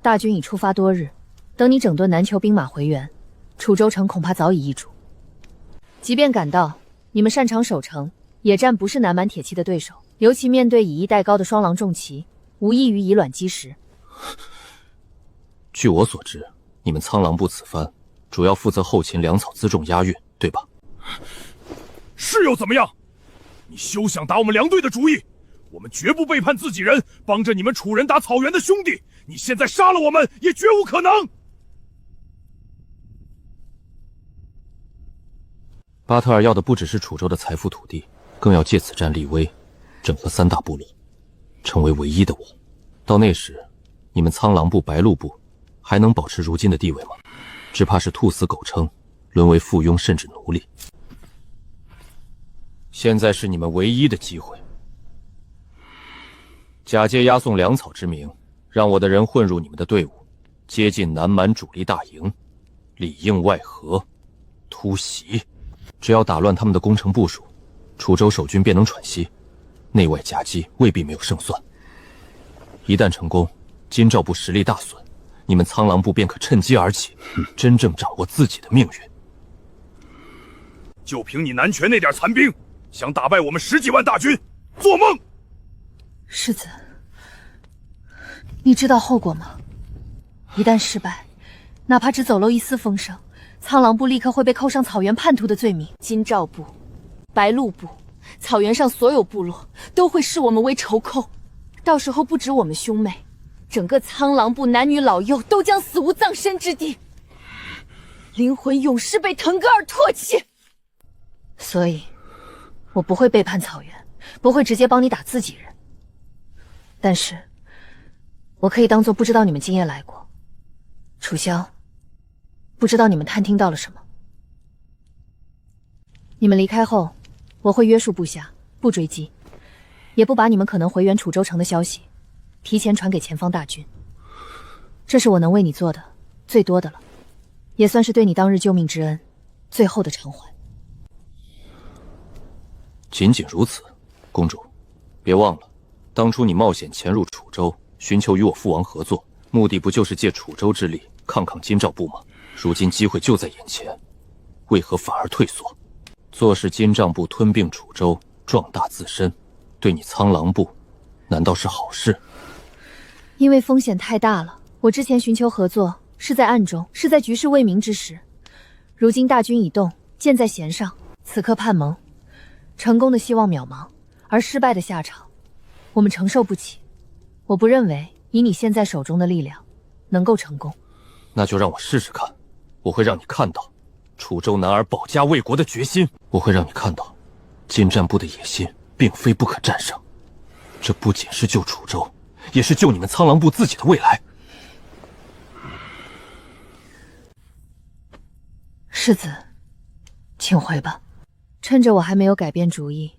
大军已出发多日，等你整顿南裘兵马回援，楚州城恐怕早已易主。即便赶到，你们擅长守城，野战不是南蛮铁骑的对手，尤其面对以逸待高的双狼重骑，无异于以卵击石。据我所知，你们苍狼部此番主要负责后勤粮草辎重押运，对吧？是又怎么样？你休想打我们梁队的主意！我们绝不背叛自己人，帮着你们楚人打草原的兄弟。你现在杀了我们，也绝无可能。巴特尔要的不只是楚州的财富土地，更要借此战立威，整合三大部落，成为唯一的我。到那时，你们苍狼部、白鹿部还能保持如今的地位吗？只怕是兔死狗烹，沦为附庸甚至奴隶。现在是你们唯一的机会，假借押送粮草之名，让我的人混入你们的队伍，接近南蛮主力大营，里应外合，突袭。只要打乱他们的攻城部署，楚州守军便能喘息，内外夹击未必没有胜算。一旦成功，金兆部实力大损，你们苍狼部便可趁机而起，真正掌握自己的命运。就凭你南拳那点残兵，想打败我们10几万大军，做梦！世子，你知道后果吗？一旦失败，哪怕只走漏一丝风声，苍狼部立刻会被扣上草原叛徒的罪名。金兆部、白鹿部，草原上所有部落都会视我们为仇寇，到时候不止我们兄妹，整个苍狼部男女老幼都将死无葬身之地，灵魂永世被腾格尔唾弃。所以，我不会背叛草原，不会直接帮你打自己人。但是，我可以当做不知道你们今夜来过。楚萧，不知道你们探听到了什么？你们离开后，我会约束部下，不追击，也不把你们可能回援楚州城的消息提前传给前方大军。这是我能为你做的最多的了，也算是对你当日救命之恩最后的偿还。仅仅如此，公主，别忘了，当初你冒险潜入楚州，寻求与我父王合作，目的不就是借楚州之力抗金兆部吗？如今机会就在眼前，为何反而退缩？坐视金帐部吞并楚州，壮大自身，对你苍狼部，难道是好事？因为风险太大了，我之前寻求合作是在暗中，是在局势未明之时。如今大军已动，箭在弦上，此刻叛盟，成功的希望渺茫，而失败的下场，我们承受不起。我不认为以你现在手中的力量，能够成功。那就让我试试看，我会让你看到楚州男儿保家卫国的决心，我会让你看到金战部的野心并非不可战胜。这不仅是救楚州，也是救你们苍狼部自己的未来。世子，请回吧。趁着我还没有改变主意，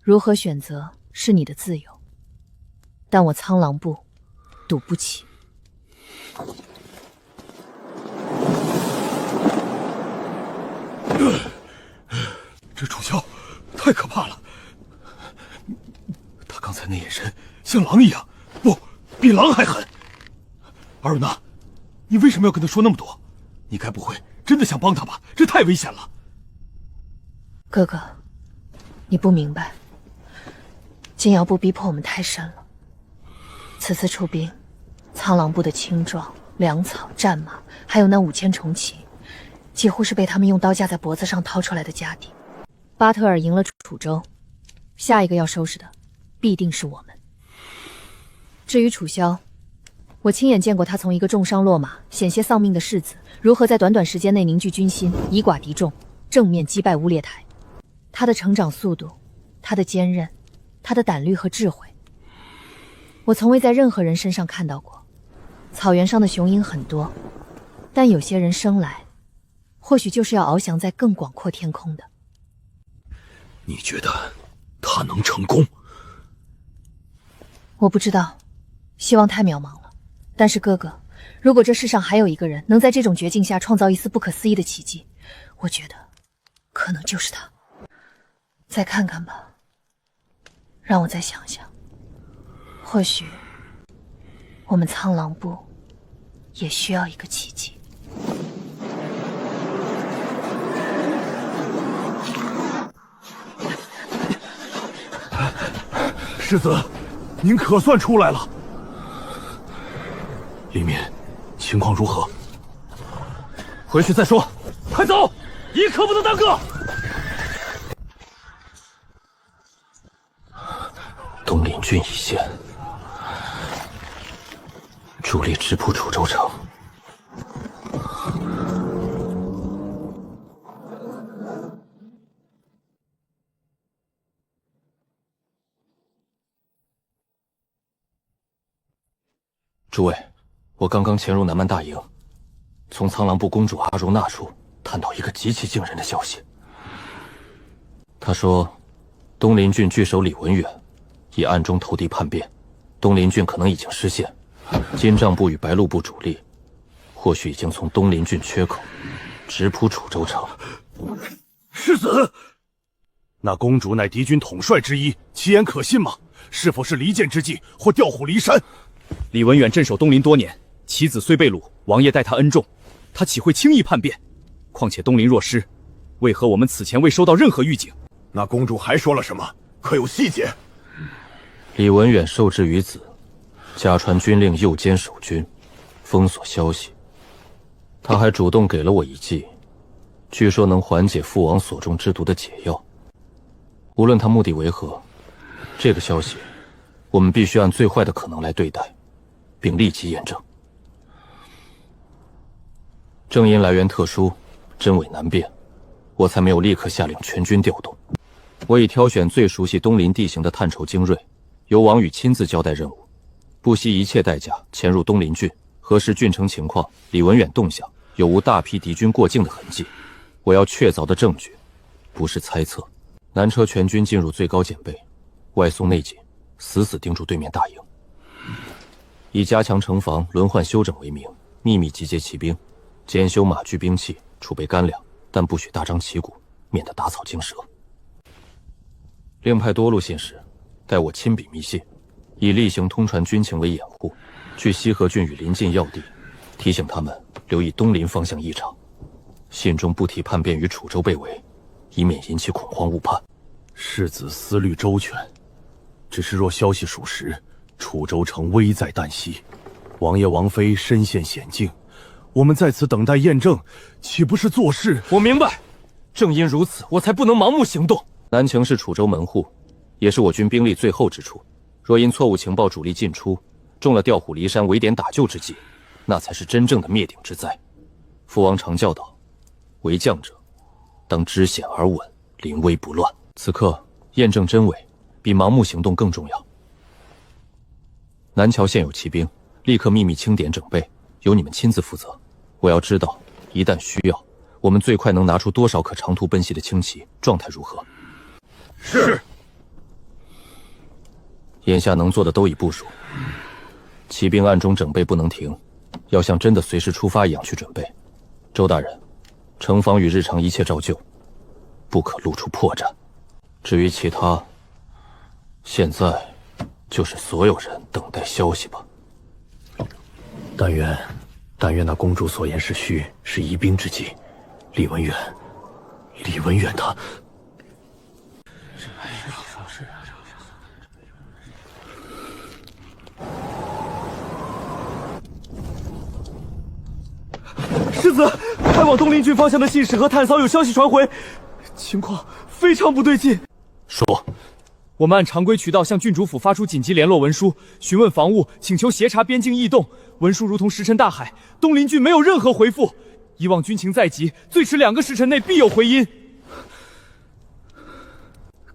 如何选择是你的自由，但我苍狼部赌不起。这楚萧太可怕了，他刚才那眼神像狼一样，不，比狼还狠。阿尔娜，你为什么要跟他说那么多？你该不会真的想帮他吧？这太危险了。哥哥，你不明白，金瑶部逼迫我们太甚了。此次出兵，苍狼部的青壮、粮草、战马，还有那5000重骑，几乎是被他们用刀架在脖子上掏出来的家底。巴特尔赢了楚州，下一个要收拾的必定是我们。至于楚萧，我亲眼见过他从一个重伤落马、险些丧命的世子，如何在短短时间内凝聚军心，以寡敌众，正面击败乌列台。他的成长速度，他的坚韧，他的胆略和智慧，我从未在任何人身上看到过。草原上的雄鹰很多，但有些人生来，或许就是要翱翔在更广阔天空的。你觉得他能成功？我不知道，希望太渺茫了。但是哥哥，如果这世上还有一个人能在这种绝境下创造一丝不可思议的奇迹，我觉得可能就是他。再看看吧，让我再想想，或许我们苍狼部也需要一个奇迹。世子，您可算出来了。李敏，情况如何？回去再说，快走，一刻不能耽搁。东林郡一线，主力直扑楚州城。诸位，我刚刚潜入南蛮大营，从苍狼部公主阿荣那处探到一个极其惊人的消息。他说，东林郡据守李文远已暗中投递叛变，东林郡可能已经失陷。金帐部与白鹿部主力，或许已经从东林郡缺口直扑楚州城。世子，那公主乃敌军统帅之一，其言可信吗？是否是离间之计，或调虎离山？李文远镇守东林多年，其子虽被掳，王爷待他恩重，他岂会轻易叛变？况且东林若失，为何我们此前未收到任何预警？那公主还说了什么？可有细节？李文远受制于子，假传军令诱奸守军，封锁消息。他还主动给了我一剂，据说能缓解父王所中之毒的解药。无论他目的为何，这个消息我们必须按最坏的可能来对待，并立即验证。正因来源特殊，真伪难辨，我才没有立刻下令全军调动。我已挑选最熟悉东林地形的探筹精锐，由王宇亲自交代任务，不惜一切代价潜入东林郡，核实郡城情况、李文远动向，有无大批敌军过境的痕迹。我要确凿的证据，不是猜测。南车全军进入最高检备，外松内紧，死死盯住对面大营，以加强城防、轮换休整为名，秘密集结骑兵，检修马具兵器，储备干粮，但不许大张旗鼓，免得打草惊蛇。另派多路信使，待我亲笔密信，以例行通传军情为掩护，去西河郡与邻近要地，提醒他们留意东林方向异常。信中不提叛变与楚州被围，以免引起恐慌误判。世子思虑周全，只是若消息属实，楚州城危在旦夕，王爷王妃身陷险境，我们在此等待验证，岂不是做事？我明白，正因如此，我才不能盲目行动。南情是楚州门户，也是我军兵力最后之处。若因错误情报主力进出，中了调虎离山、围点打救之计，那才是真正的灭顶之灾。父王常教导，为将者当知险而稳，临危不乱。此刻验证真伪，比盲目行动更重要。南桥现有骑兵，立刻秘密清点整备，由你们亲自负责。我要知道，一旦需要，我们最快能拿出多少可长途奔袭的轻骑，状态如何？是。眼下能做的都已部署，骑兵暗中整备不能停，要像真的随时出发一样去准备。周大人，城防与日常一切照旧，不可露出破绽。至于其他，现在就是所有人等待消息吧。但愿那公主所言是虚，是疑兵之计。李文远他……世子，派往东林郡方向的信使和探嫂有消息传回，情况非常不对劲。说，我们按常规渠道向郡主府发出紧急联络文书，询问防务，请求协查边境异动。文书如同石沉大海，东林郡没有任何回复。以往军情在即，最迟2个时辰内必有回音。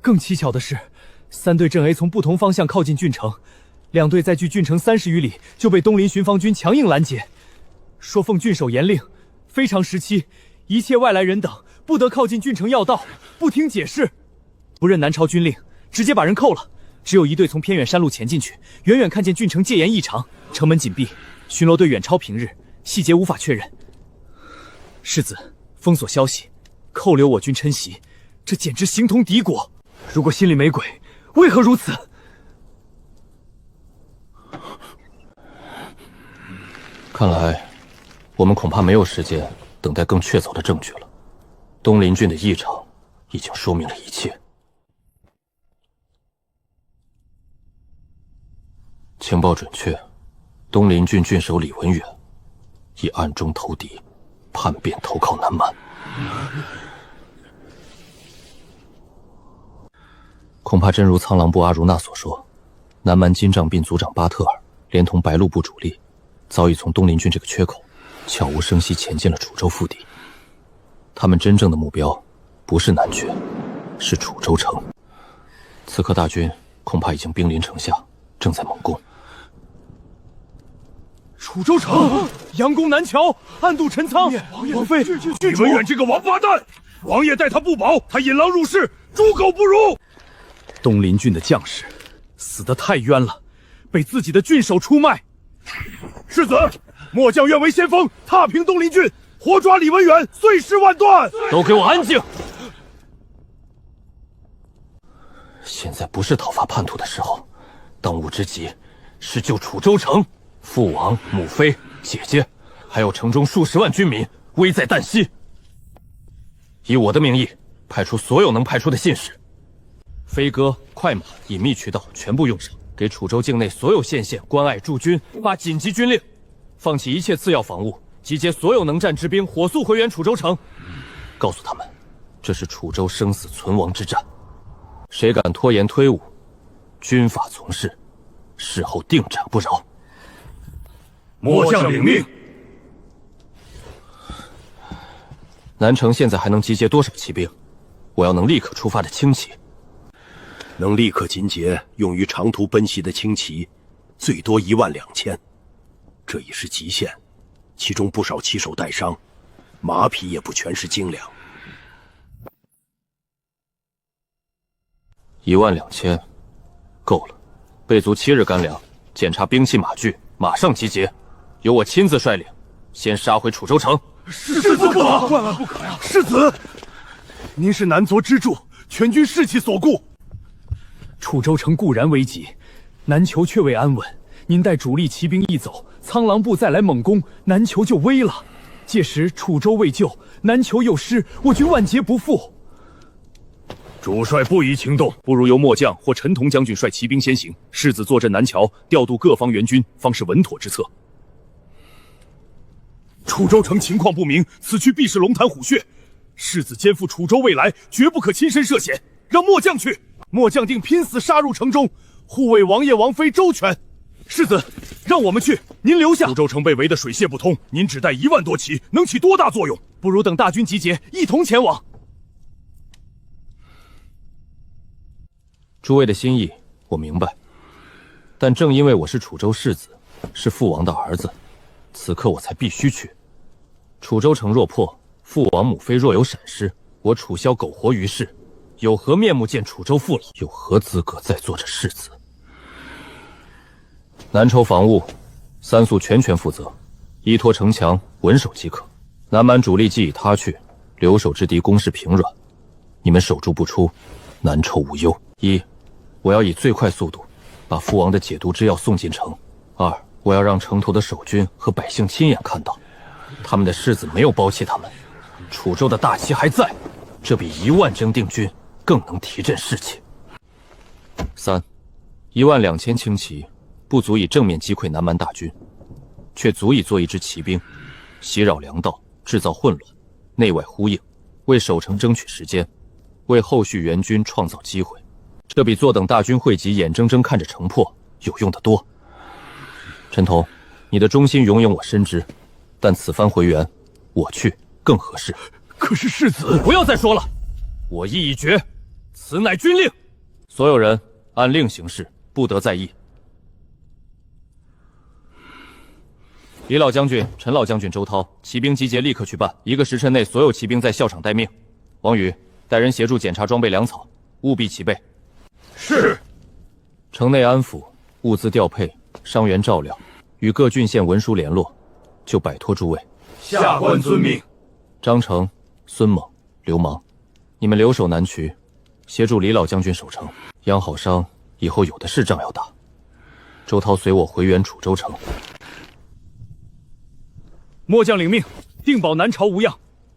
更蹊跷的是，3队镇 A 从不同方向靠近郡城，2队在距郡城30余里就被东林巡防军强硬拦截，说奉郡守严令，非常时期，一切外来人等不得靠近郡城要道，不听解释，不认南朝军令，直接把人扣了。只有1队从偏远山路前进去，远远看见郡城戒严异常，城门紧闭，巡逻队远超平日，细节无法确认。世子，封锁消息，扣留我军称袭，这简直形同敌国。如果心里没鬼，为何如此？看来，我们恐怕没有时间等待更确凿的证据了。东林郡的异常已经说明了一切。情报准确，东林郡郡守李文远已暗中投敌，叛变投靠南蛮。恐怕真如苍狼部阿如那所说，南蛮金帐兵族长巴特尔连同白鹿部主力，早已从东林郡这个缺口悄无声息潜进了楚州腹地。他们真正的目标不是南郡，是楚州城。此刻大军恐怕已经兵临城下，正在猛攻。楚州城，佯攻南桥，暗度陈仓。王妃，李文远这个王八蛋，王爷待他不薄，他引狼入室，猪狗不如。东林郡的将士死得太冤了，被自己的郡守出卖。世子，末将愿为先锋，踏平东林郡，活抓李文远，碎尸万段。都给我安静！现在不是讨伐叛徒的时候，当务之急是救楚州城。父王、母妃、姐姐，还有城中数十万军民，危在旦夕。以我的名义，派出所有能派出的信使，飞鸽、快马、隐秘渠道全部用上，给楚州境内所有县县关隘驻军发紧急军令，放弃一切次要防务，集结所有能战之兵，火速回援楚州城。告诉他们，这是楚州生死存亡之战，谁敢拖延推误，军法从事，事后定斩不饶。末将领命。南城现在还能集结多少骑兵？我要能立刻出发的轻骑。能立刻集结用于长途奔袭的轻骑，最多12000，这已是极限。其中不少骑手带伤，马匹也不全是精良。12000，够了。备足7日干粮，检查兵器马具，马上集结。由我亲自率领，先杀回楚州城。世子不可，万万不可呀！世子，您是南左支柱，全军士气所固。楚州城固然危急，南裘却未安稳。您待主力骑兵一走，苍狼部再来猛攻，南裘就危了。届时楚州未救，南裘有失，我军万劫不复。主帅不宜轻动，不如由末将或陈同将军率骑兵先行，世子坐镇南桥，调度各方援军，方是稳妥之策。楚州城情况不明，此去必是龙潭虎穴。世子肩负楚州未来，绝不可亲身涉险，让末将去。末将定拼死杀入城中，护卫王爷王妃周全。世子，让我们去，您留下。楚州城被围得水泄不通，您只带1万多骑，能起多大作用？不如等大军集结，一同前往。诸位的心意我明白，但正因为我是楚州世子，是父王的儿子，此刻我才必须去。楚州城若破，父王母妃若有闪失，我楚萧苟活于世，有何面目见楚州父老？有何资格再做这世子？南筹防务，3宿全权负责，依托城墙稳守即可。南蛮主力既已他去，留守之地攻势平软，你们守住不出，南筹无忧。1，我要以最快速度把父王的解毒之药送进城。2，我要让城头的守军和百姓亲眼看到，他们的世子没有抛弃他们，楚州的大旗还在，这比1万征定军更能提振士气。3，12000轻骑不足以正面击溃南蛮大军，却足以做一支骑兵，袭扰粮道，制造混乱，内外呼应，为守城争取时间，为后续援军创造机会。这比坐等大军汇集，眼睁睁看着城破有用得多。陈彤，你的忠心永远我深知，但此番回援，我去更合适。可是世子，不要再说了，我意已决，此乃军令。所有人按令行事，不得再议。李老将军、陈老将军、周涛，骑兵集结，立刻去办。1个时辰内，所有骑兵在校场待命。王宇，带人协助检查装备粮草，务必齐备。是。城内安抚，物资调配，伤员照料，与各郡县文书联络，就摆脱诸位。下官遵命。张成、孙猛、刘芒，你们留守南渠，协助李老将军守城。养好伤，以后有的是仗要打。周涛随我回援楚州城。末将领命，定保南朝无恙。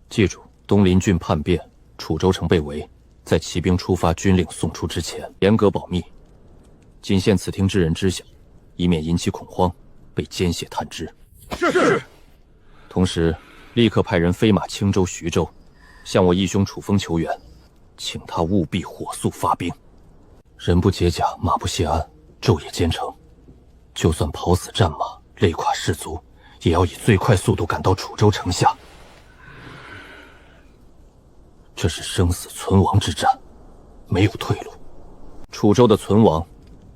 记住，东临郡叛变，楚州城被围，在骑兵出发、军令送出之前，严格保密，仅限此厅之人知晓，以免引起恐慌，被奸械探知。是。同时，立刻派人飞马青州、徐州，向我义兄楚风求援，请他务必火速发兵。人不解甲，马不谢鞍，昼夜兼程，就算跑死战马，累垮士卒，也要以最快速度赶到楚州城下。这是生死存亡之战，没有退路。楚州的存亡，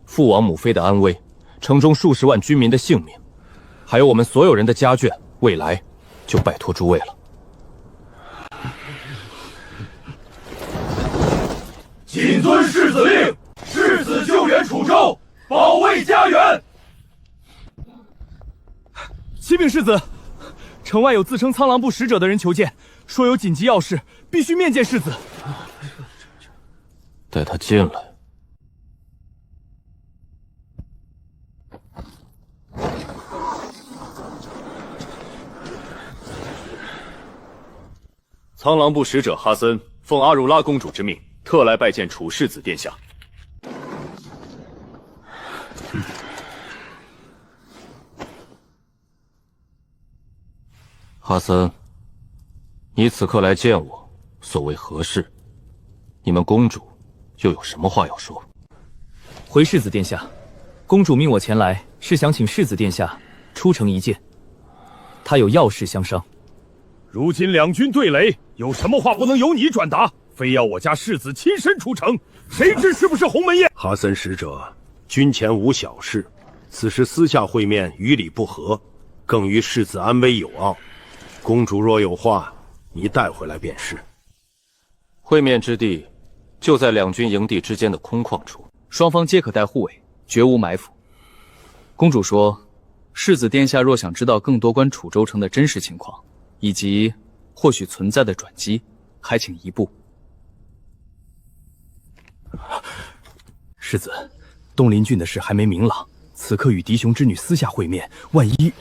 父王母妃的安危，城中数十万军民的性命，还有我们所有人的家眷，未来就拜托诸位了。谨遵世子令，世子救援楚州，保卫家园。启禀世子，城外有自称苍狼部使者的人求见，说有紧急要事，必须面见世子。带他进来。苍狼部使者哈森奉阿如拉公主之命，特来拜见楚世子殿下。哈森，你此刻来见我，所谓何事？你们公主又有什么话要说？回世子殿下，公主命我前来，是想请世子殿下出城一见，她有要事相商。如今两军对垒，有什么话不能由你转达，非要我家世子亲身出城，谁知是不是鸿门宴？哈森使者，军前无小事，此时私下会面，与理不合，更于世子安危有傲。公主若有话，你带回来便是。会面之地，就在两军营地之间的空旷处，双方皆可带护卫，绝无埋伏。公主说，世子殿下若想知道更多关楚州城的真实情况，以及或许存在的转机，还请移步。世子，东临郡的事还没明朗，此刻与嫡雄之女私下会面，万一……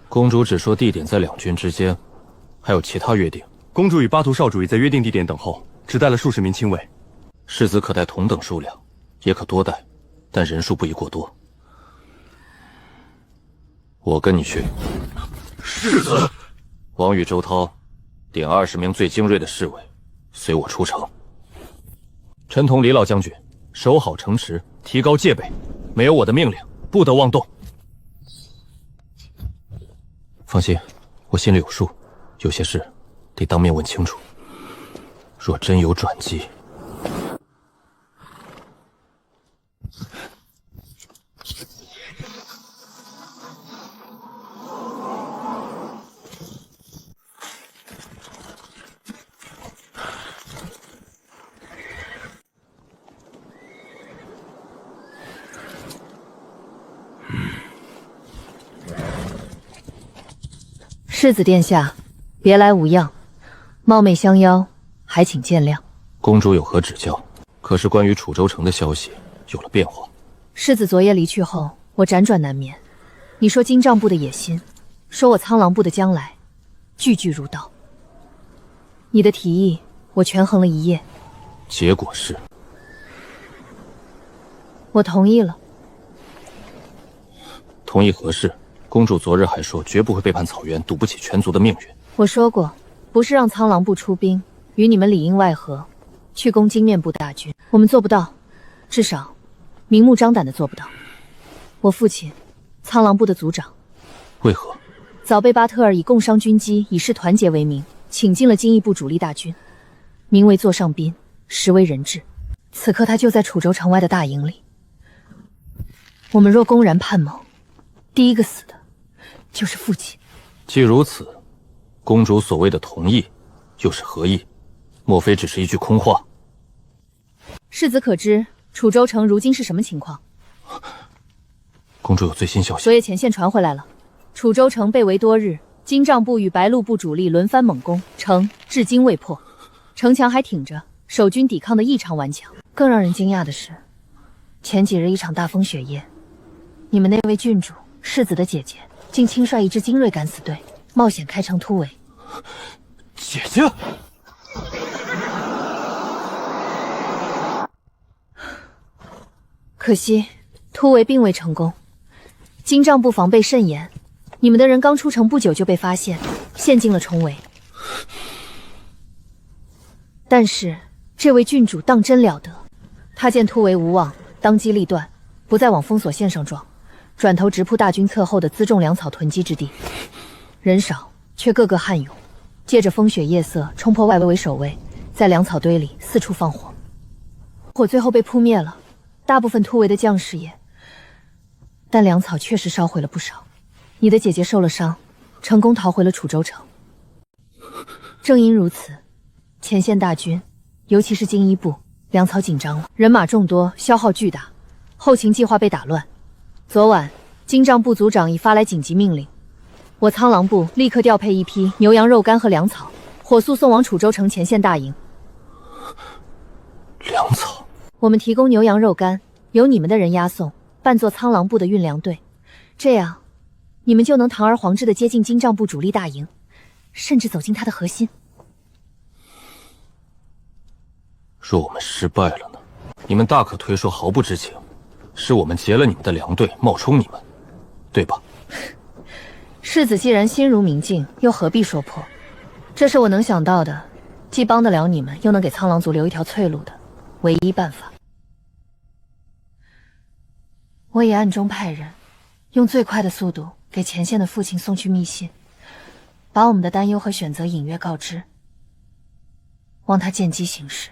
公主只说地点在两军之间，还有其他约定。公主与巴图少主已在约定地点等候，只带了数十名亲卫。世子可带同等数量，也可多带，但人数不宜过多。我跟你去。世子。王宇、周涛，点20名最精锐的侍卫，随我出城。陈同、李老将军，守好城池，提高戒备。没有我的命令，不得妄动。放心，我心里有数，有些事得当面问清楚。若真有转机，世子殿下，别来无恙，冒昧相邀，还请见谅。公主有何指教？可是关于楚州城的消息有了变化。世子昨夜离去后，我辗转难眠。你说金帐部的野心，说我苍狼部的将来，句句如刀。你的提议，我权衡了一夜，结果是，我同意了。同意何事？公主昨日还说绝不会背叛草原，赌不起全族的命运。我说过，不是让苍狼部出兵与你们里应外合，去攻金面部大军，我们做不到，至少明目张胆的做不到。我父亲，苍狼部的族长，为何？早被巴特尔以共商军机、以示团结为名，请进了金翼部主力大军，名为座上宾，实为人质。此刻他就在楚州城外的大营里。我们若公然叛谋，第一个死的就是父亲。既如此，公主所谓的同意，又是何意？莫非只是一句空话？世子可知楚州城如今是什么情况？公主有最新消息。昨夜前线传回来了，楚州城被围多日，金帐部与白鹿部主力轮番猛攻，城至今未破，城墙还挺着，守军抵抗得异常顽强。更让人惊讶的是，前几日一场大风雪夜，你们那位郡主世子的姐姐竟亲率一支精锐敢死队冒险开城突围。姐姐，可惜突围并未成功，金帐部防备甚严，你们的人刚出城不久就被发现，陷进了重围。但是这位郡主当真了得，她见突围无望，当机立断，不再往封锁线上撞，转头直扑大军侧后的辎重粮草囤积之地。人少却个个悍勇，借着风雪夜色冲破外围守卫，在粮草堆里四处放火，火最后被扑灭了，大部分突围的将士也，但粮草确实烧毁了不少。你的姐姐受了伤，成功逃回了楚州城。正因如此，前线大军，尤其是金衣部，粮草紧张了，人马众多，消耗巨大，后勤计划被打乱。昨晚，金帐部族长已发来紧急命令，我苍狼部立刻调配一批牛羊肉干和粮草，火速送往楚州城前线大营。粮草，我们提供牛羊肉干，由你们的人押送，扮作苍狼部的运粮队，这样你们就能堂而皇之的接近金帐部主力大营，甚至走进他的核心。若我们失败了呢？你们大可推说毫不知情，是我们劫了你们的粮队，冒充你们，对吧？世子既然心如明镜，又何必说破？这是我能想到的，既帮得了你们，又能给苍狼族留一条退路的唯一办法。我也暗中派人，用最快的速度给前线的父亲送去密信，把我们的担忧和选择隐约告知，望他见机行事，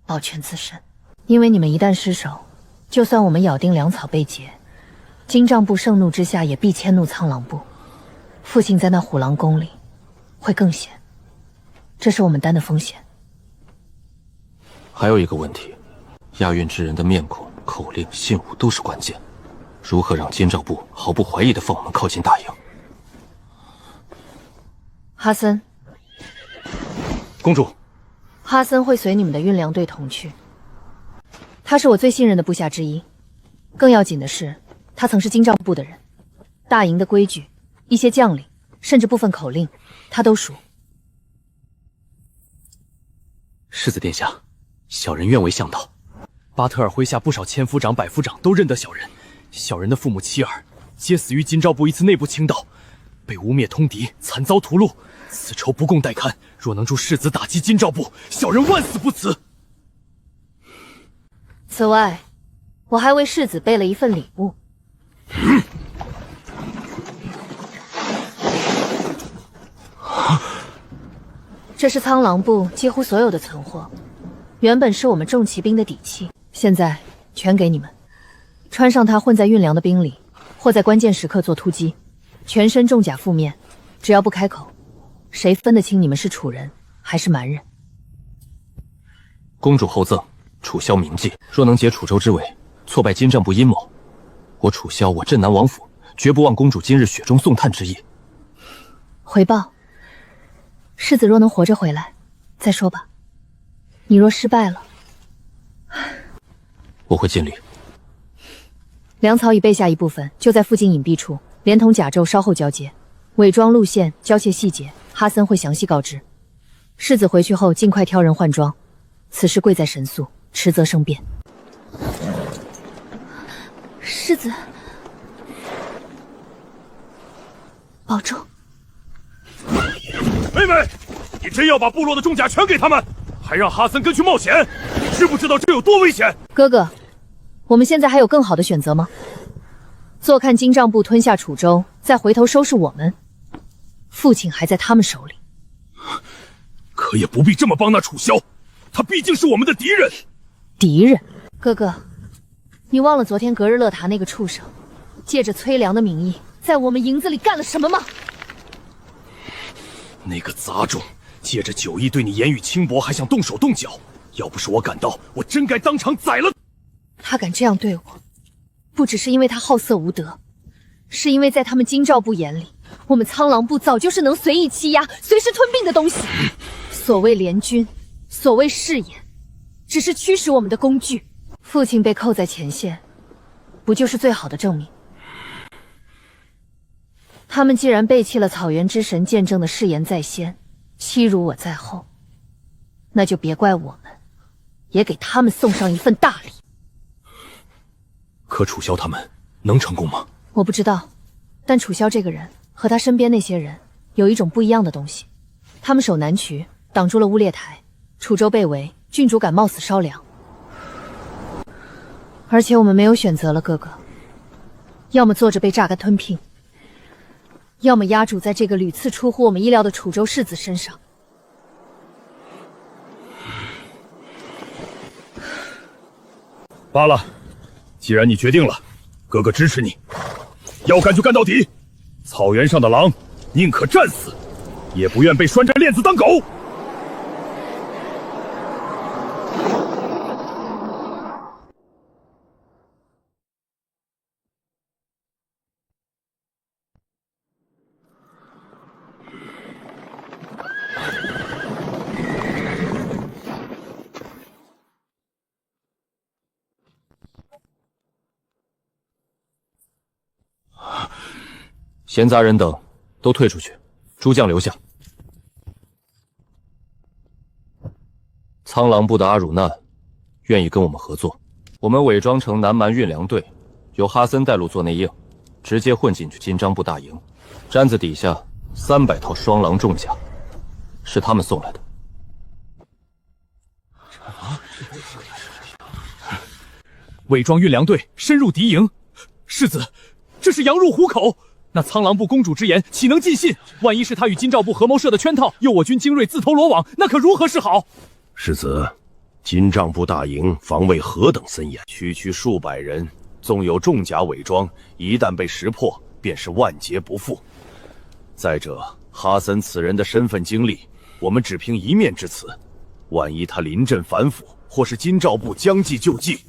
保全自身。因为你们一旦失守，就算我们咬定粮草被劫，金帐部盛怒之下也必迁怒苍狼部，父亲在那虎狼宫里会更险，这是我们担的风险。还有一个问题，押运之人的面孔、口令、信物都是关键，如何让金帐部毫不怀疑地放我们靠近大营？哈森，公主，哈森会随你们的运粮队同去，他是我最信任的部下之一。更要紧的是，他曾是金帐部的人，大营的规矩、一些将领，甚至部分口令，他都熟。世子殿下，小人愿为向导。巴特尔麾下不少千夫长、百夫长都认得小人，小人的父母妻儿皆死于金帐部一次内部倾倒，被污蔑通敌，惨遭屠戮，此仇不共戴堪。若能助世子打击金帐部，小人万死不辞。此外，我还为世子备了一份礼物。这是苍狼部几乎所有的存货，原本是我们重骑兵的底气，现在全给你们。穿上它混在运粮的兵里，或在关键时刻做突击，全身重甲覆面，只要不开口，谁分得清你们是楚人还是蛮人？公主厚赠，楚萧铭记。若能解楚州之围，挫败金帐部阴谋，我楚萧，我镇南王府绝不忘公主今日雪中送炭之意。回报，世子若能活着回来，再说吧。你若失败了，我会尽力。粮草已备下一部分，就在附近隐蔽处，连同甲胄稍后交接。伪装路线、交械细节，哈森会详细告知。世子回去后尽快挑人换装，此事贵在神速，迟则生变。世子，保重。妹妹，你真要把部落的重甲全给他们，还让哈森跟去冒险？知不知道这有多危险？哥哥，我们现在还有更好的选择吗？坐看金帐部吞下楚州，再回头收拾我们，父亲还在他们手里。可也不必这么帮那楚萧，他毕竟是我们的敌人。敌人？哥哥，你忘了昨天隔日勒塔那个畜生，借着崔良的名义，在我们营子里干了什么吗？那个杂种借着酒意对你言语轻薄，还想动手动脚。要不是我赶到，我真该当场宰了他。敢这样对我，不只是因为他好色无德，是因为在他们金兆部眼里，我们苍狼部早就是能随意欺压、随时吞并的东西。所谓联军，所谓誓言，只是驱使我们的工具。父亲被扣在前线，不就是最好的证明？他们既然背弃了草原之神见证的誓言在先，欺辱我在后，那就别怪我们，也给他们送上一份大礼。可楚萧他们能成功吗？我不知道，但楚萧这个人和他身边那些人有一种不一样的东西。他们守南渠，挡住了乌列台，楚州被围，郡主敢冒死烧粮。而且我们没有选择了，哥哥，要么坐着被榨干吞并，要么压主在这个屡次出乎我们意料的楚州世子身上。罢了，既然你决定了，哥哥支持你，要干就干到底。草原上的狼，宁可战死，也不愿被拴着链子当狗。闲杂人等都退出去，诸将留下。苍狼部的阿汝难愿意跟我们合作，我们伪装成南蛮运粮队，由哈森带路做内应，直接混进去金章部大营。毡子底下300套双狼重甲，是他们送来的。伪装运粮队深入敌营，世子，这是羊入虎口。那苍狼部公主之言岂能尽信？万一是他与金兆部合谋设的圈套，诱我军精锐自投罗网，那可如何是好？世子，金帐部大营防卫何等森严，区数百人，纵有重甲伪装，一旦被识破，便是万劫不复。再者，哈森此人的身份经历，我们只凭一面之词，万一他临阵反腐，或是金兆部将计就计。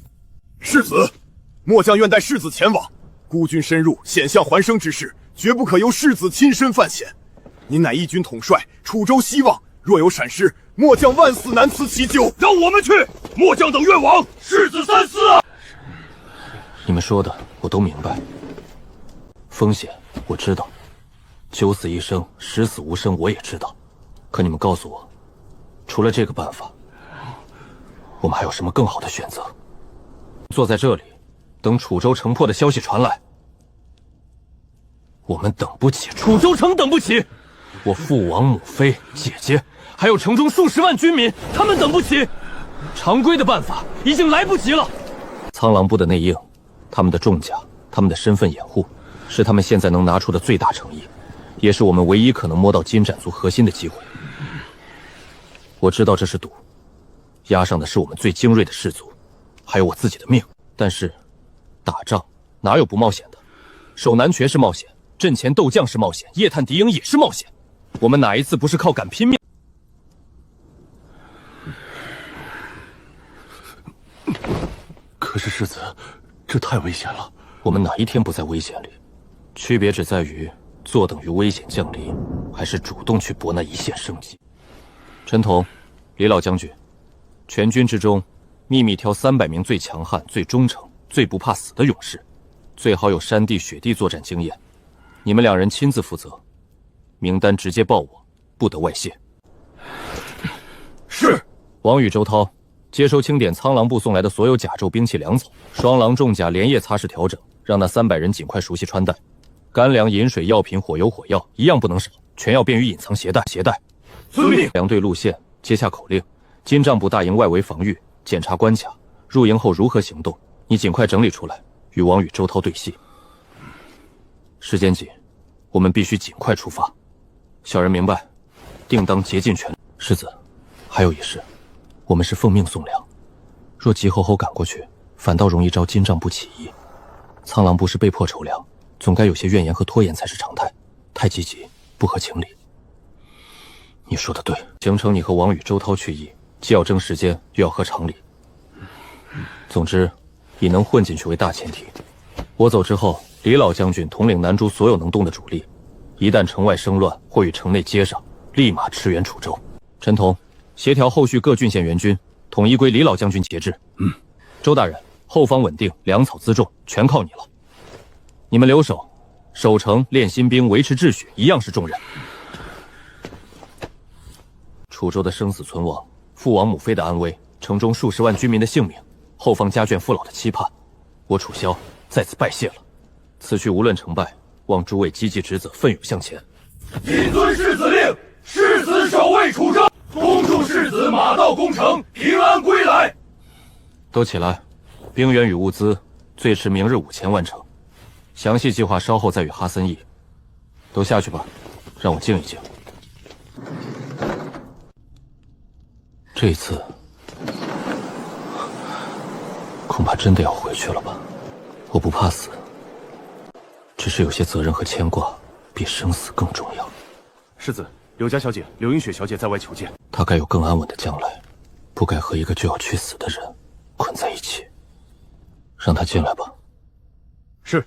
世子，末将愿带世子前往。孤军深入，险象环生之事，绝不可由世子亲身犯险。您乃义军统帅，楚州希望，若有闪失，末将万死难辞其咎。让我们去，末将等愿往。世子三思啊！你们说的我都明白，风险我知道，九死一生，十死无生我也知道。可你们告诉我，除了这个办法，我们还有什么更好的选择？坐在这里，等楚州城破的消息传来，我们等不起，楚州城等不起，我父王母妃姐姐，还有城中数十万军民，他们等不起。常规的办法已经来不及了。苍狼部的内应，他们的重甲，他们的身份掩护，是他们现在能拿出的最大诚意，也是我们唯一可能摸到金斩族核心的机会。我知道这是赌，押上的是我们最精锐的士卒，还有我自己的命。但是，打仗哪有不冒险的？守南阙是冒险，阵前斗将是冒险，夜探敌营也是冒险。我们哪一次不是靠敢拼命？可是世子，这太危险了。我们哪一天不在危险里？区别只在于坐等于危险降临，还是主动去搏那一线生机。陈统、李老将军，全军之中，秘密挑300名最强悍、最忠诚、最不怕死的勇士，最好有山地、雪地作战经验。你们2人亲自负责，名单直接报我，不得外泄。是。王宇、周涛接收清点苍狼部送来的所有甲胄、兵器、粮草，双狼重甲连夜擦拭调整，让那300人尽快熟悉穿戴。干粮、饮水、药品、火油、火药一样不能少，全要便于隐藏携带。遵命。两队路线，接下口令。金帐部大营外围防御，检查关卡。入营后如何行动，你尽快整理出来，与王宇、周涛对戏。时间紧，我们必须尽快出发。小人明白，定当竭尽全力。世子，还有一事，我们是奉命送粮，若急吼吼赶过去，反倒容易招金帐部起义。苍狼部是被迫筹粮，总该有些怨言和拖延才是常态，太积极不合情理。你说的对，形成你和王宇、周涛去意，既要争时间，又要合常理。总之，以能混进去为大前提。我走之后，李老将军统领南诸所有能动的主力，一旦城外生乱或与城内接上，立马驰援楚州。陈同，协调后续各郡县援军，统一归李老将军节制。周大人，后方稳定，粮草辎重全靠你了。你们留守，守城、练新兵、维持秩序，一样是重任。楚州的生死存亡，父王母妃的安危，城中数十万居民的性命，后方家眷父老的期盼，我楚萧在此拜谢了。此去无论成败，望诸位积极职责，奋勇向前。谨遵世子令，世子守卫楚州，恭祝世子马到功成，平安归来。都起来，兵员与物资最迟明日午前完成，详细计划稍后再与哈森议。都下去吧，让我静一静。这一次，恐怕真的要回去了吧？我不怕死，只是有些责任和牵挂，比生死更重要。世子，柳家小姐、柳映雪小姐在外求见。她该有更安稳的将来，不该和一个就要去死的人捆在一起。让她进来吧。是。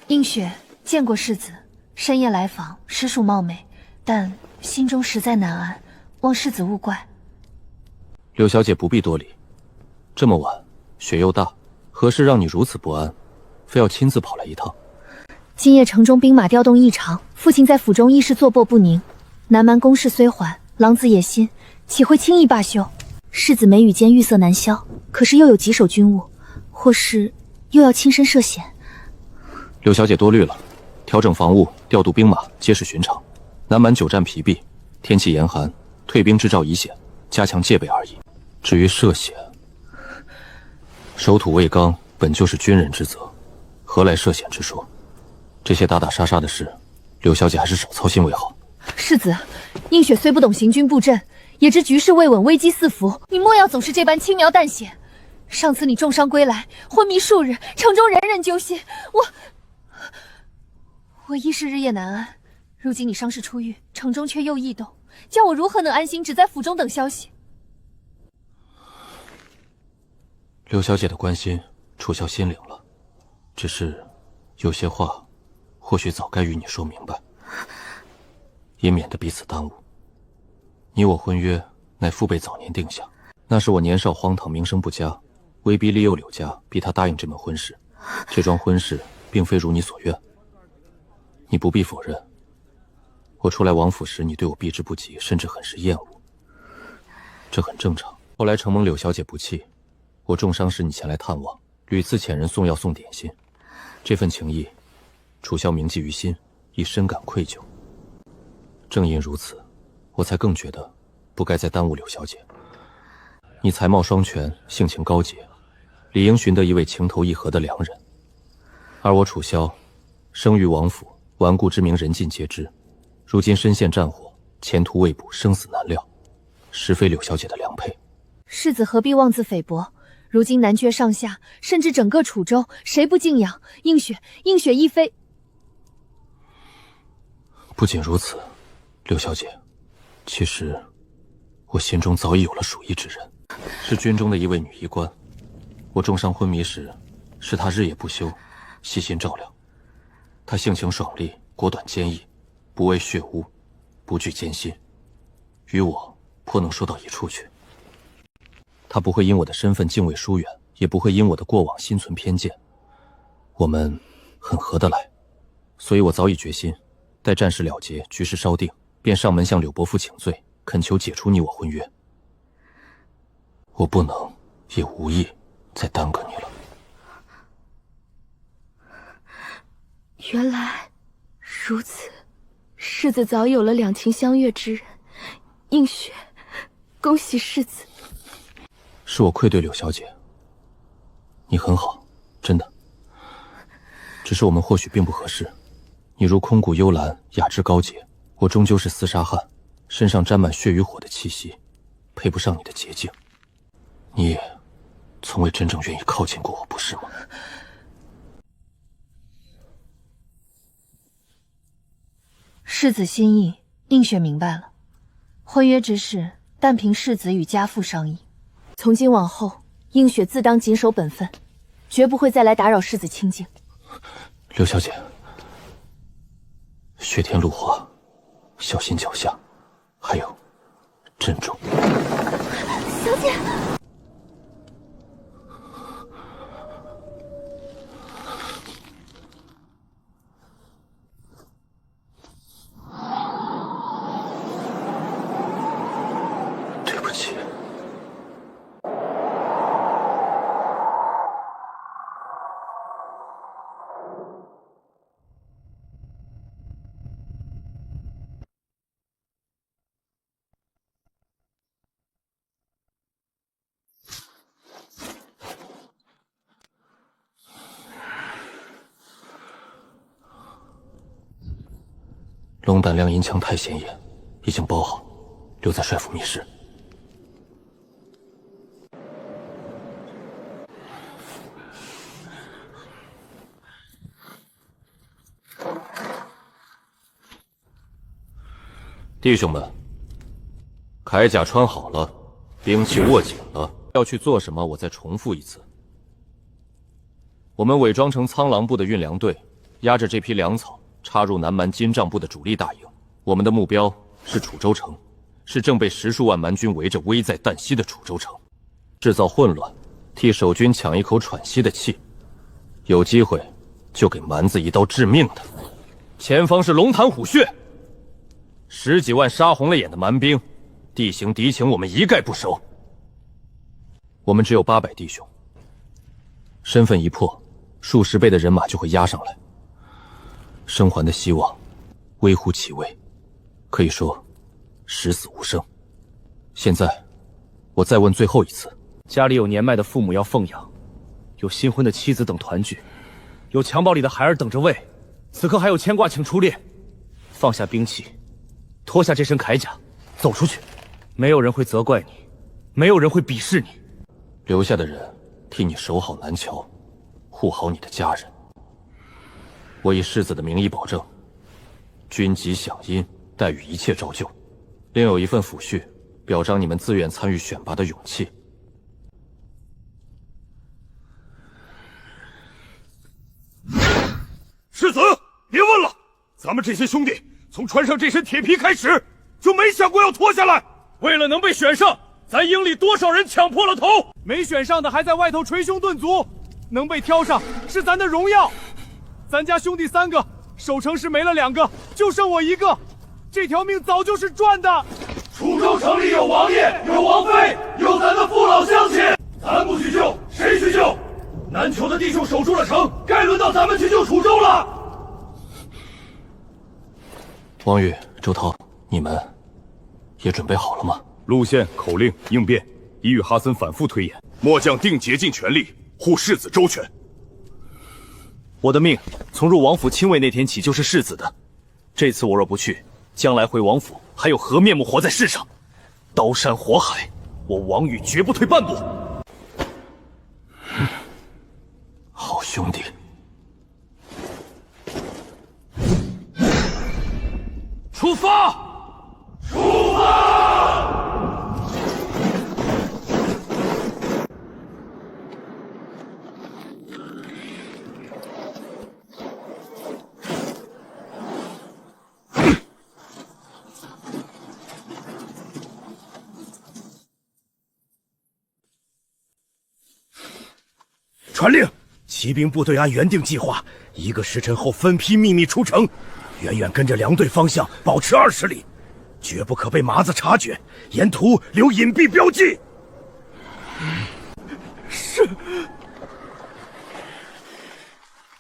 映雪见过世子，深夜来访，实属冒昧，但心中实在难安，望世子勿怪。柳小姐不必多礼，这么晚，雪又大，何事让你如此不安，非要亲自跑来一趟？今夜城中兵马调动异常，父亲在府中亦是坐泊不宁。南蛮攻势虽缓，狼子野心，岂会轻易罢休？世子眉宇间欲色难消，可是又有棘手军务，或是又要亲身涉险？柳小姐多虑了，调整防务，调度兵马，皆是寻常。南蛮久战疲弊，天气严寒，退兵之兆已显，加强戒备而已。至于涉险，守土卫刚本就是军人之责，何来涉险之说？这些打打杀杀的事，柳小姐还是少操心为好。世子，映雪虽不懂行军布阵，也知局势未稳，危机四伏，你莫要总是这般轻描淡写。上次你重伤归来，昏迷数日，城中人人揪心，我亦是日夜难安。如今你伤势初愈，城中却又异动，叫我如何能安心只在府中等消息？柳小姐的关心，楚萧心领了，只是有些话，或许早该与你说明白，也免得彼此耽误。你我婚约乃父辈早年定下，那时我年少荒唐，名声不佳，威逼利诱柳家，逼他答应这门婚事。这桩婚事并非如你所愿，你不必否认。我出来王府时，你对我避之不及，甚至很是厌恶，这很正常。后来承蒙柳小姐不弃，我重伤时你前来探望，屡次遣人送药送点心，这份情谊，楚萧铭记于心，亦深感愧疚。正因如此，我才更觉得不该再耽误柳小姐。你才貌双全，性情高洁，理应寻得一位情投意合的良人。而我楚萧，生于王府，顽固之名人尽皆知，如今身陷战火，前途未卜，生死难料，实非柳小姐的良配。世子何必妄自菲薄？如今男爵上下，甚至整个楚州，谁不敬仰映雪亦非。不仅如此，柳小姐，其实我心中早已有了属意之人，是军中的一位女医官。我重伤昏迷时，是她日夜不休，细心照料。她性情爽利，果断坚毅，不畏血污，不惧艰辛，与我颇能说到一处去。她不会因我的身份敬畏疏远，也不会因我的过往心存偏见，我们很合得来，所以我早已决心待战事了结，局势稍定，便上门向柳伯父请罪，恳求解除你我婚约。我不能，也无意再耽搁你了。原来如此，世子早有了两情相悦之人，映雪，恭喜世子。是我愧对柳小姐，你很好，真的。只是我们或许并不合适。你如空谷幽兰，雅致高洁，我终究是厮杀汉，身上沾满血与火的气息，配不上你的洁净。你也从未真正愿意靠近过我，不是吗？世子心意，映雪明白了。婚约之事，但凭世子与家父商议。从今往后，映雪自当谨守本分，绝不会再来打扰世子清静。柳小姐，雪天路滑，小心脚下，还有，珍重。小姐。对不起。龙胆亮银枪太显眼，已经包好，留在帅府密室。弟兄们，铠甲穿好了，兵器握紧了，要去做什么？我再重复一次。我们伪装成苍狼部的运粮队，押着这批粮草插入南蛮金帐部的主力大营。我们的目标是楚州城，是正被10数万蛮军围着危在旦夕的楚州城。制造混乱，替守军抢一口喘息的气。有机会就给蛮子一刀致命的。前方是龙潭虎穴，10几万杀红了眼的蛮兵，地形敌情我们一概不熟。我们只有800弟兄，身份一破，数十倍的人马就会压上来。生还的希望微乎其微，可以说十死无生。现在我再问最后一次，家里有年迈的父母要奉养，有新婚的妻子等团聚，有襁褓里的孩儿等着喂，此刻还有牵挂请出列。放下兵器，脱下这身铠甲，走出去，没有人会责怪你，没有人会鄙视你。留下的人替你守好南桥，护好你的家人。我以世子的名义保证，军级饷银，待遇一切照旧。另有一份抚恤，表彰你们自愿参与选拔的勇气。世子，别问了，咱们这些兄弟从穿上这身铁皮开始，就没想过要脱下来。为了能被选上，咱营里多少人抢破了头，没选上的还在外头捶胸顿足，能被挑上是咱的荣耀。咱家兄弟3个，守城时没了2个，就剩我1个，这条命早就是赚的。楚州城里有王爷，有王妃，有咱的父老乡亲，咱不去救，谁去救？南裘的弟兄守住了城，该轮到咱们去救楚州了。王宇、周涛，你们也准备好了吗？路线、口令、应变，已与哈森反复推演。末将定竭尽全力护世子周全。我的命从入王府亲卫那天起就是世子的，这次我若不去，将来回王府还有何面目活在世上？刀山火海，我王宇绝不退半步。好兄弟，出发！出发！传令，骑兵部队按原定计划，1个时辰后分批秘密出城。远远跟着2队方向，保持20里，绝不可被麻子察觉，沿途留隐蔽标记。是。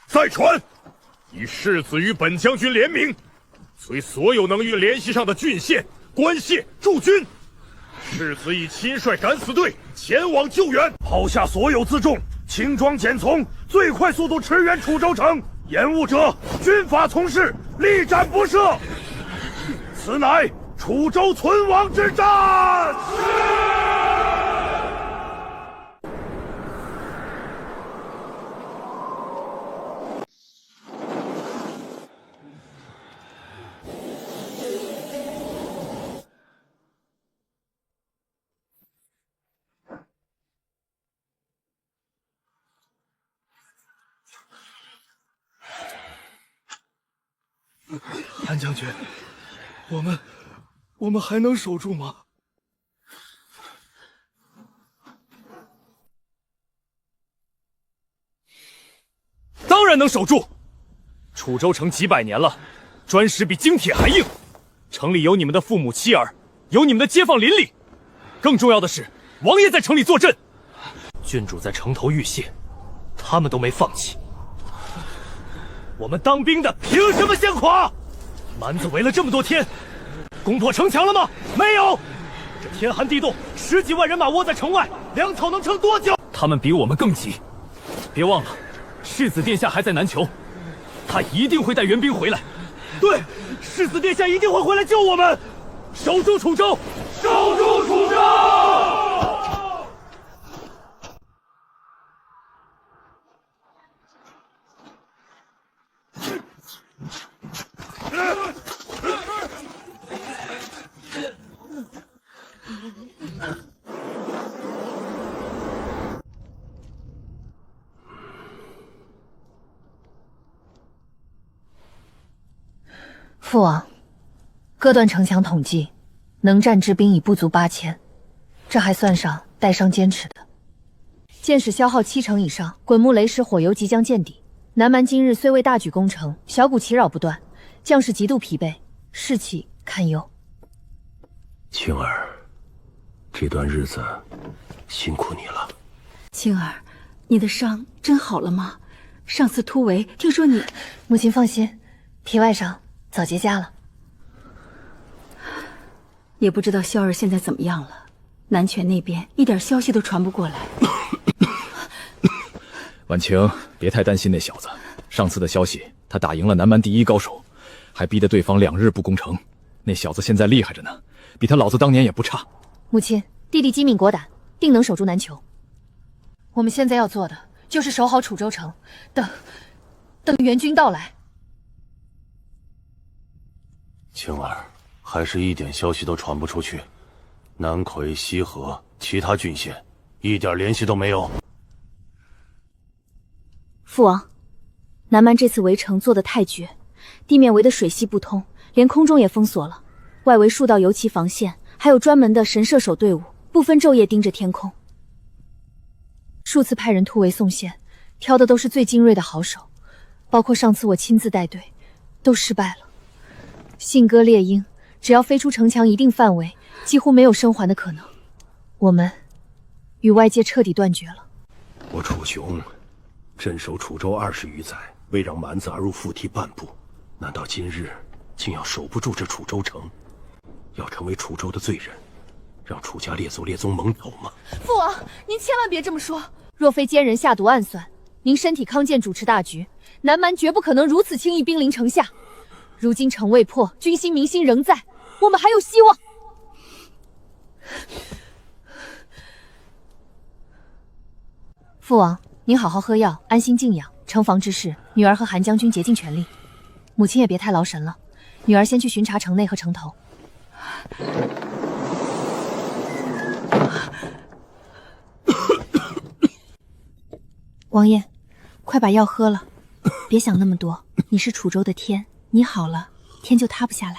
再传，以世子与本将军联名，随所有能与联系上的郡县、关县驻军。世子已亲率敢死队前往救援，抛下所有辎重，轻装简从，最快速度驰援楚州城。延误者，军法从事，力斩不赦。此乃楚州存亡之战。韩将军，我们还能守住吗？当然能守住。楚州城几百年了，砖石比精铁还硬。城里有你们的父母妻儿，有你们的街坊邻里。更重要的是，王爷在城里坐镇，郡主在城头浴血，他们都没放弃。我们当兵的凭什么先垮？蛮子围了这么多天，攻破城墙了吗？没有。这天寒地冻，10几万人马窝在城外，粮草能撑多久？他们比我们更急。别忘了，世子殿下还在南裘，他一定会带援兵回来。对，世子殿下一定会回来救我们。守住楚州，守住楚州！父王，各段城墙统计，能战之兵已不足8000，这还算上带伤坚持的。箭矢消耗7成以上，滚木雷石火油即将见底。南蛮今日虽未大举攻城，小股其扰不断，将士极度疲惫，士气堪忧。青儿，这段日子辛苦你了。青儿，你的伤真好了吗？上次突围，听说你……母亲放心，皮外伤早结痂了。也不知道萧儿现在怎么样了，南泉那边一点消息都传不过来。婉晴，别太担心那小子。上次的消息，他打赢了南蛮第1高手，还逼得对方2日不攻城。那小子现在厉害着呢，比他老子当年也不差。母亲，弟弟机敏果胆，定能守住南裘。我们现在要做的就是守好楚州城，等援军到来。青儿，还是一点消息都传不出去。南魁、西河、其他郡县，一点联系都没有。父王，南蛮这次围城做得太绝，地面围得水系不通，连空中也封锁了，外围数道游骑防线，还有专门的神射手队伍，不分昼夜盯着天空。数次派人突围送线，挑的都是最精锐的好手，包括上次我亲自带队，都失败了。信鸽猎鹰，只要飞出城墙一定范围，几乎没有生还的可能。我们与外界彻底断绝了。我楚雄镇守楚州20余载，未让蛮子而入腹地半步，难道今日竟要守不住这楚州城，要成为楚州的罪人，让楚家列祖列宗蒙头吗？父王，您千万别这么说。若非奸人下毒暗算，您身体康健主持大局，南蛮绝不可能如此轻易兵临城下。如今城未破，军心民心仍在，我们还有希望。父王，您好好喝药，安心静养。城防之事，女儿和韩将军竭尽全力。母亲也别太劳神了，女儿先去巡查城内和城头。王爷，快把药喝了，别想那么多。你是楚州的天，你好了，天就塌不下来。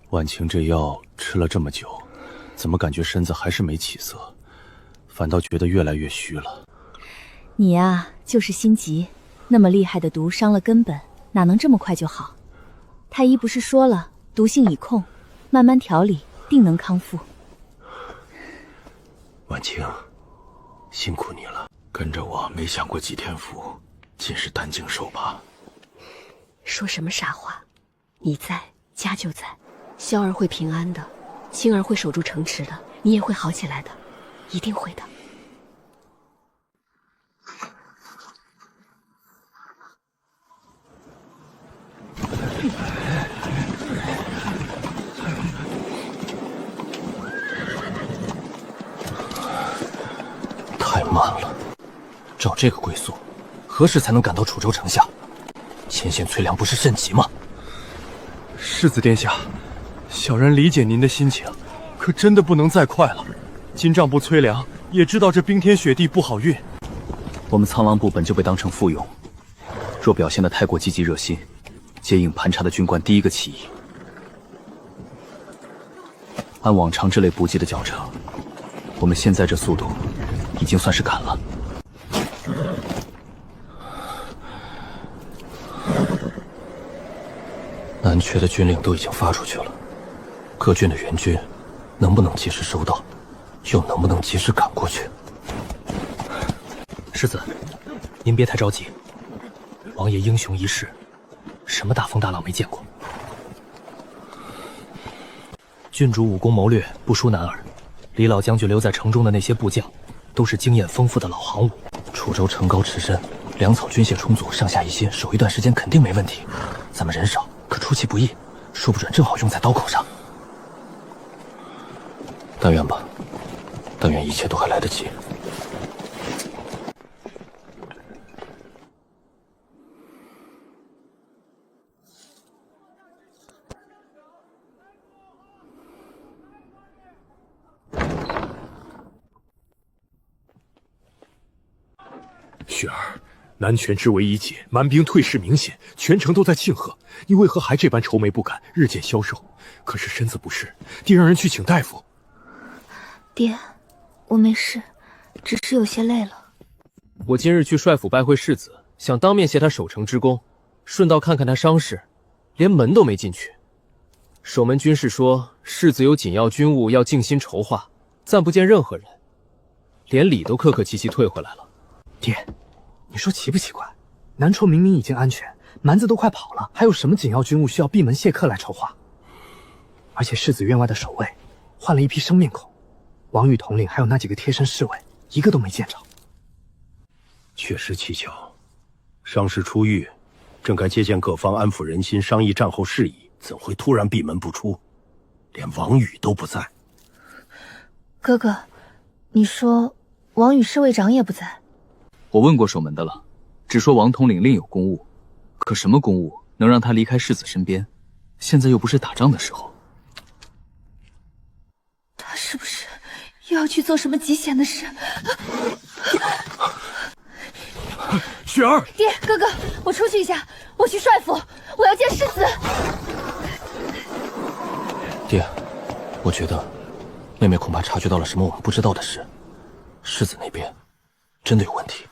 婉晴这药吃了这么久，怎么感觉身子还是没起色，反倒觉得越来越虚了。你呀，就是心急，那么厉害的毒伤了根本，哪能这么快就好？太医不是说了，毒性已控，慢慢调理，定能康复。婉清，辛苦你了。跟着我没享过几天福，尽是担惊受怕。说什么傻话？你在，家就在，萧儿会平安的，青儿会守住城池的，你也会好起来的，一定会的。太慢了，照这个龟速，何时才能赶到楚州城下？前线催粮不是甚急吗？世子殿下，小人理解您的心情，可真的不能再快了。金帐部催粮，也知道这冰天雪地不好运。我们苍狼部本就被当成附庸，若表现得太过积极热心，接应盘查的军官第一个起义。按往常这类补给的脚程，我们现在这速度已经算是赶了。南阙的军令都已经发出去了，各郡的援军能不能及时收到，又能不能及时赶过去？世子，您别太着急，王爷英雄一世，什么大风大浪没见过？郡主武功谋略不输男儿，李老将军留在城中的那些部将，都是经验丰富的老行武。楚州城高池深，粮草军械充足，上下一心，守一段时间肯定没问题。咱们人少，可出其不意，说不准正好用在刀口上。但愿吧，但愿一切都还来得及。雪儿，南拳之围已解，蛮兵退势明显，全城都在庆贺，你为何还这般愁眉不展，日渐消瘦？可是身子不适，爹让人去请大夫。爹，我没事，只是有些累了。我今日去帅府拜会世子，想当面谢他守城之功，顺道看看他伤势，连门都没进去。守门军士说，世子有紧要军务要静心筹划，暂不见任何人，连礼都客客气气退回来了。爹，你说奇不奇怪？南畴明明已经安全，蛮子都快跑了，还有什么紧要军务需要闭门谢客来筹划？而且世子院外的守卫换了一批生面孔，王宇统领还有那几个贴身侍卫，一个都没见着。确实蹊跷，伤势初愈，正该接见各方，安抚人心，商议战后事宜，怎会突然闭门不出？连王宇都不在。哥哥，你说王宇侍卫长也不在？我问过守门的了，只说王统领另有公务，可什么公务能让他离开世子身边？现在又不是打仗的时候。他是不是又要去做什么极险的事？雪儿，爹，哥哥，我出去一下，我去帅府，我要见世子。爹，我觉得妹妹恐怕察觉到了什么我们不知道的事，世子那边真的有问题。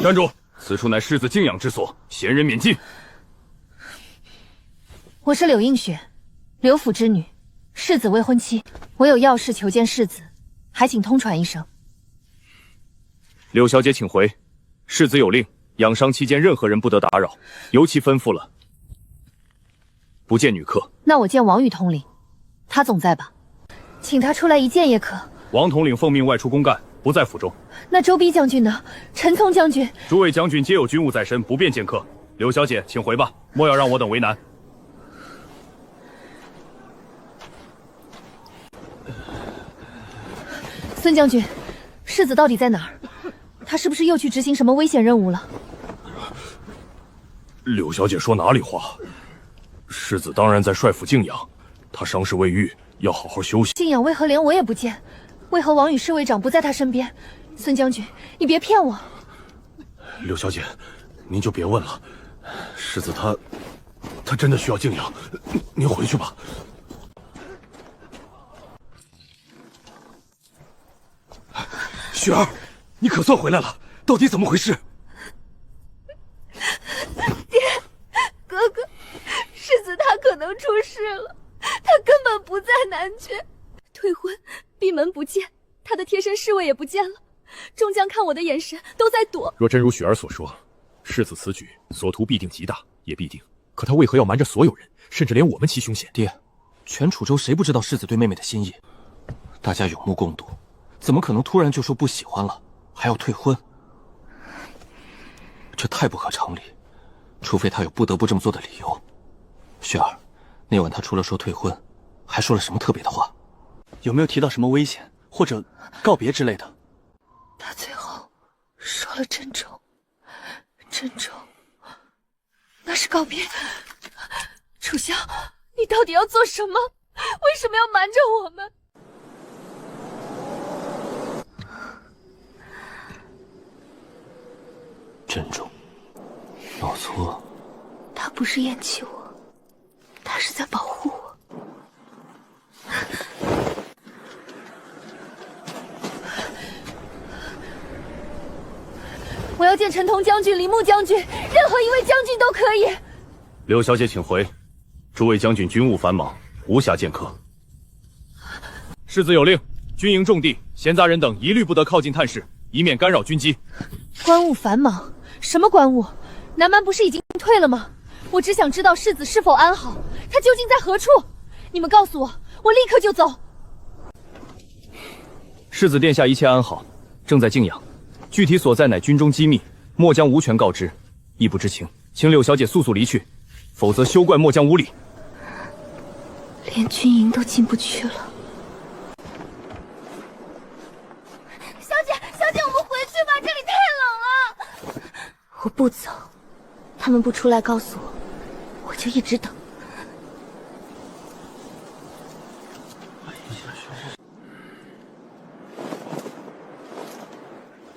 站住！此处乃世子静养之所，闲人免进。我是柳映雪，柳府之女，世子未婚妻，我有要事求见世子，还请通传一声。柳小姐，请回。世子有令，养伤期间任何人不得打扰，尤其吩咐了不见女客。那我见王宇统领，他总在吧？请他出来一见也可。王统领奉命外出公干，不在府中。那周逼将军呢？陈聪将军？诸位将军皆有军务在身，不便见客。柳小姐，请回吧，莫要让我等为难。孙将军，世子到底在哪儿？他是不是又去执行什么危险任务了？柳小姐说哪里话？世子当然在帅府静养，他伤势未愈，要好好休息。静养为何连我也不见？为何王宇侍卫长不在他身边？孙将军，你别骗我！柳小姐，您就别问了，世子他真的需要静养，您回去吧。雪儿，你可算回来了，到底怎么回事？爹，哥哥，世子他可能出事了，他根本不在南阙，退婚，闭门不见，他的贴身侍卫也不见了。众将看我的眼神都在躲。若真如雪儿所说，世子此举所图必定极大，也必定。可他为何要瞒着所有人，甚至连我们其凶险？爹，全楚州谁不知道世子对妹妹的心意？大家有目共睹，怎么可能突然就说不喜欢了，还要退婚？这太不合常理，除非他有不得不这么做的理由。雪儿，那晚他除了说退婚，还说了什么特别的话？有没有提到什么危险或者告别之类的？他最后说了珍重，珍重，那是告别。楚萧，你到底要做什么？为什么要瞒着我们？珍重，老粗，他不是厌弃我，他是在保护我。我要见陈同将军、李牧将军，任何一位将军都可以。刘小姐，请回。诸位将军军务繁忙，无暇见客。世子有令，军营重地，闲杂人等一律不得靠近探视，以免干扰军机。官务繁忙？什么官务？南蛮不是已经退了吗？我只想知道世子是否安好，他究竟在何处？你们告诉我，我立刻就走。世子殿下一切安好，正在静养，具体所在乃军中机密，末将无权告知，亦不知情，请柳小姐速速离去，否则休怪末将无礼。连军营都进不去了。小姐，小姐，我们回去吧，这里太冷了。我不走，他们不出来告诉我，我就一直等。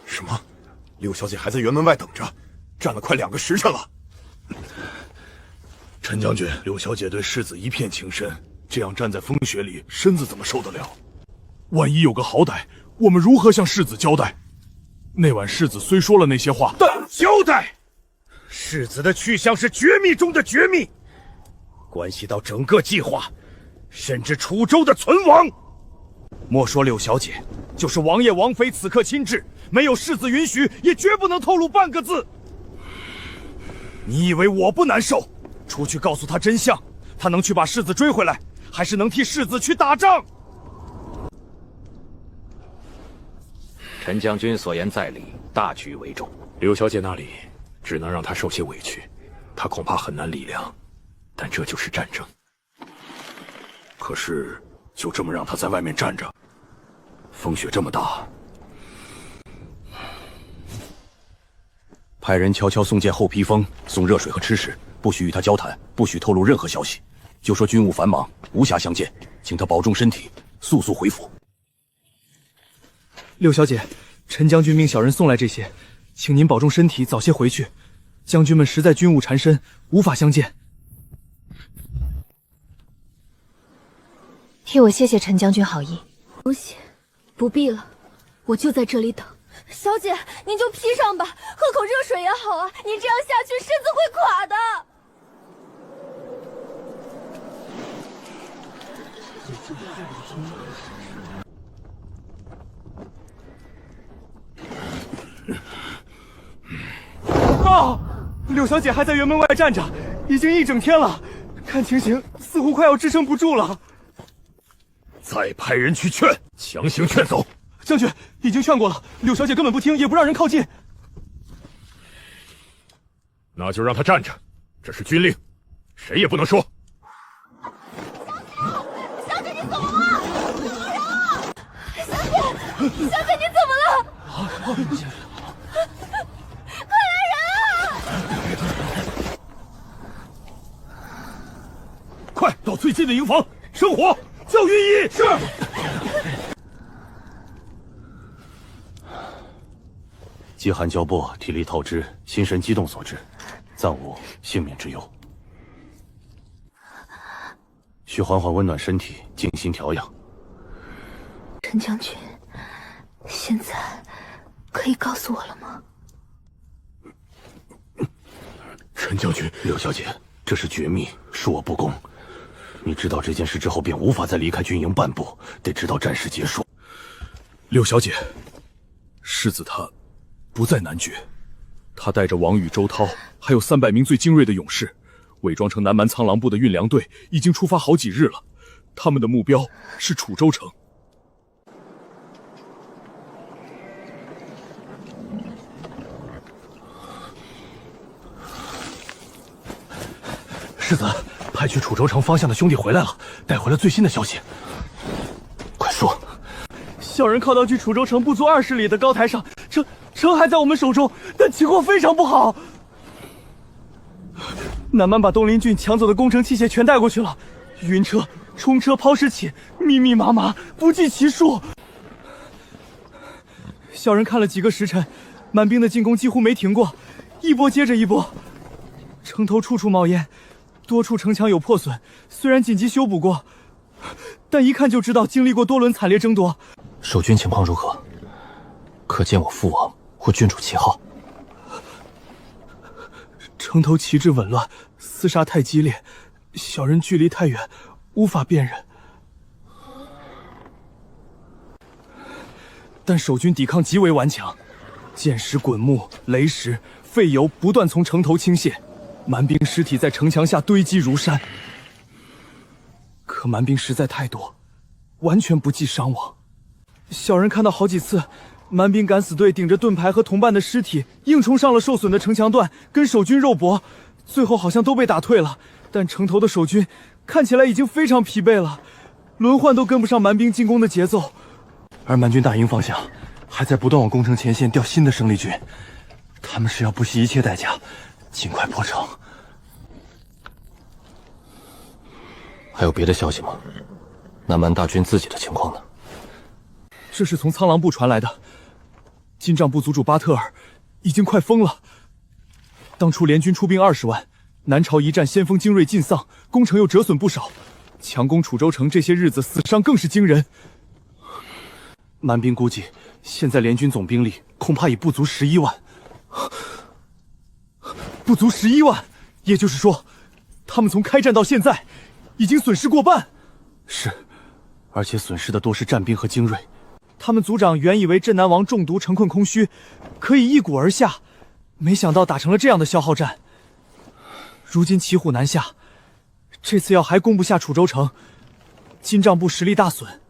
什么？六小姐还在辕门外等着，站了快2个时辰了。陈将军，六小姐对世子一片情深，这样站在风雪里，身子怎么受得了？万一有个好歹，我们如何向世子交代？那晚世子虽说了那些话，但交代。世子的去向是绝密中的绝密，关系到整个计划，甚至楚州的存亡。莫说柳小姐，就是王爷、王妃此刻亲至，没有世子允许，也绝不能透露半个字。你以为我不难受？出去告诉他真相，他能去把世子追回来，还是能替世子去打仗？陈将军所言在理，大局为重。刘小姐那里只能让她受些委屈，她恐怕很难理谅。但这就是战争。可是就这么让她在外面站着，风雪这么大，派人悄悄送件厚披风，送热水和吃食，不许与他交谈，不许透露任何消息。就说军务繁忙，无暇相见，请他保重身体，速速回府。六小姐，陈将军命小人送来这些，请您保重身体，早些回去。将军们实在军务缠身，无法相见。替我谢谢陈将军好意。不谢，不必了，我就在这里等。小姐，您就披上吧，喝口热水也好啊。您这样下去，身子会垮的。啊！柳小姐还在辕门外站着，已经1整天了，看情形似乎快要支撑不住了。再派人去劝，强行劝走。将军已经劝过了，柳小姐根本不听，也不让人靠近。那就让他站着，这是军令，谁也不能说。小姐，你怎么了？小姐，你怎么了？快来人啊！快到最近的营房生火，叫御医。是。饥寒交迫，体力透支，心神激动所致，暂无性命之忧。需缓缓温暖身体，静心调养。陈将军，现在可以告诉我了吗？陈将军，柳小姐，这是绝密，恕我不恭。你知道这件事之后，便无法再离开军营半步，得直到战事结束。柳小姐，世子他不在南绝，他带着王宇、周涛，还有300名最精锐的勇士，伪装成南蛮苍狼部的运粮队，已经出发好几日了。他们的目标是楚州城。世子，派去楚州城方向的兄弟回来了，带回了最新的消息。快说！小人靠到距楚州城不足20里的高台上，城还在我们手中，但情况非常不好。南蛮把东林郡抢走的工程器械全带过去了，晕车、冲车、抛石起，密密麻麻，不计其数。小人看了几个时辰，满兵的进攻几乎没停过，一波接着一波，城头处处冒烟。多处城墙有破损，虽然紧急修补过，但一看就知道经历过多轮惨烈争夺。守军情况如何？可见我父王或郡主旗号？城头旗帜紊乱，厮杀太激烈，小人距离太远，无法辨认。但守军抵抗极为顽强，箭石、滚木、雷石、废油不断从城头倾泻。蛮兵尸体在城墙下堆积如山，可蛮兵实在太多，完全不计伤亡。小人看到好几次，蛮兵敢死队顶着盾牌和同伴的尸体，硬冲上了受损的城墙段，跟守军肉搏，最后好像都被打退了。但城头的守军看起来已经非常疲惫了，轮换都跟不上蛮兵进攻的节奏。而蛮军大营方向还在不断往攻城前线调新的生力军，他们是要不惜一切代价尽快破城。还有别的消息吗？南蛮大军自己的情况呢？这是从苍狼部传来的，金帐部族主巴特尔已经快疯了。当初联军出兵20万，南朝一战先锋精锐尽丧，攻城又折损不少，强攻楚州城这些日子死伤更是惊人。蛮兵估计现在联军总兵力恐怕已不足11万。不足11万，也就是说，他们从开战到现在，已经损失过半。是，而且损失的多是战兵和精锐。他们族长原以为镇南王中毒城困空虚，可以一鼓而下，没想到打成了这样的消耗战。如今骑虎难下，这次要还攻不下楚州城，金帐部实力大损。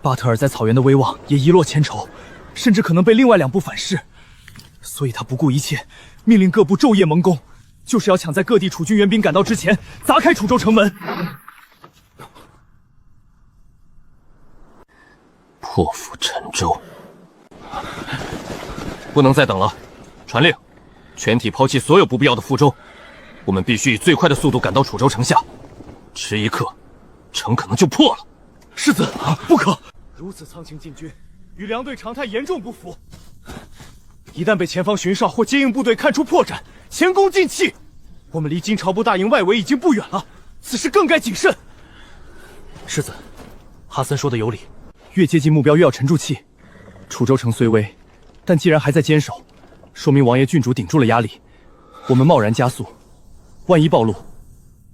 巴特尔在草原的威望也一落千筹，甚至可能被另外2部反噬。所以他不顾一切，命令各部昼夜猛攻，就是要抢在各地楚军援兵赶到之前砸开楚州城门。破釜沉舟，不能再等了！传令，全体抛弃所有不必要的覆舟，我们必须以最快的速度赶到楚州城下。迟一刻，城可能就破了。世子，不可！如此仓促进军，与粮队常态严重不符。一旦被前方巡哨或接应部队看出破绽，前功尽弃。我们离金朝部大营外围已经不远了，此时更该谨慎。世子，哈森说的有理，越接近目标越要沉住气。楚州城虽危，但既然还在坚守，说明王爷郡主顶住了压力。我们贸然加速，万一暴露，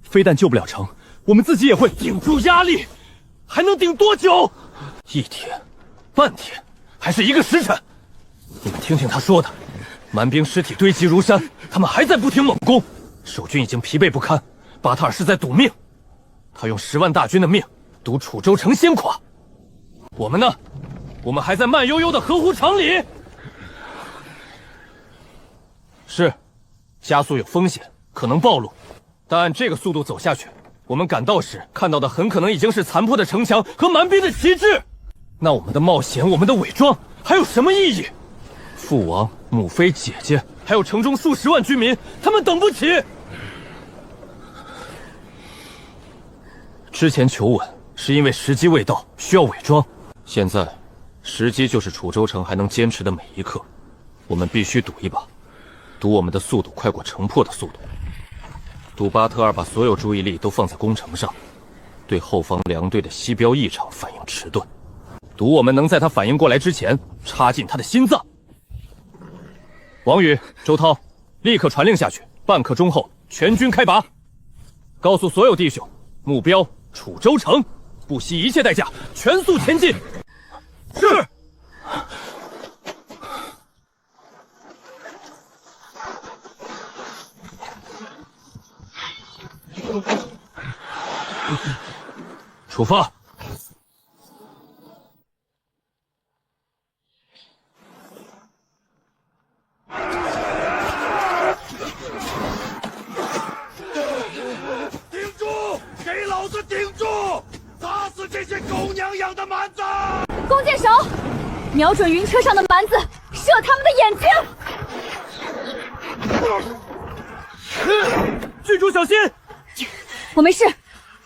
非但救不了城，我们自己也会顶住压力。还能顶多久？1天、半天，还是1个时辰？你们听听他说的，蛮兵尸体堆积如山，他们还在不停猛攻，守军已经疲惫不堪。巴特尔是在赌命，他用10万大军的命赌楚州城先垮。我们呢？我们还在慢悠悠的合乎常理。是，加速有风险，可能暴露，但按这个速度走下去，我们赶到时看到的很可能已经是残破的城墙和蛮兵的旗帜。那我们的冒险，我们的伪装还有什么意义？父王、母妃、姐姐，还有城中数10万居民，他们等不起。之前求稳是因为时机未到，需要伪装。现在，时机就是楚州城还能坚持的每一刻。我们必须赌一把，赌我们的速度快过城破的速度，赌巴特尔把所有注意力都放在攻城上，对后方粮队的西标异常反应迟钝，赌我们能在他反应过来之前插进他的心脏。王宇、周涛，立刻传令下去，半刻钟后全军开拔。告诉所有弟兄，目标楚州城，不惜一切代价，全速前进。是。出发。顶住！给老子顶住！打死这些狗娘养的蛮子！弓箭手，瞄准云车上的蛮子，射他们的眼睛。郡主小心！我没事，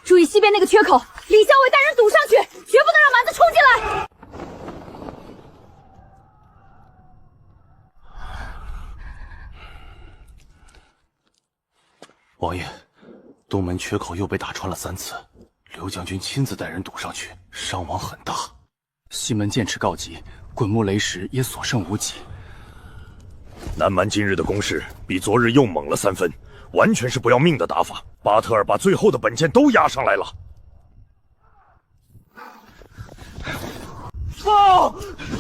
注意西边那个缺口，李校尉带人堵上去，绝不能让蛮子冲进来。王爷，东门缺口又被打穿了3次，刘将军亲自带人堵上去，伤亡很大。西门剑齿告急，滚木雷石也所剩无几。南蛮今日的攻势比昨日又猛了3分，完全是不要命的打法。巴特尔把最后的本钱都押上来了。报！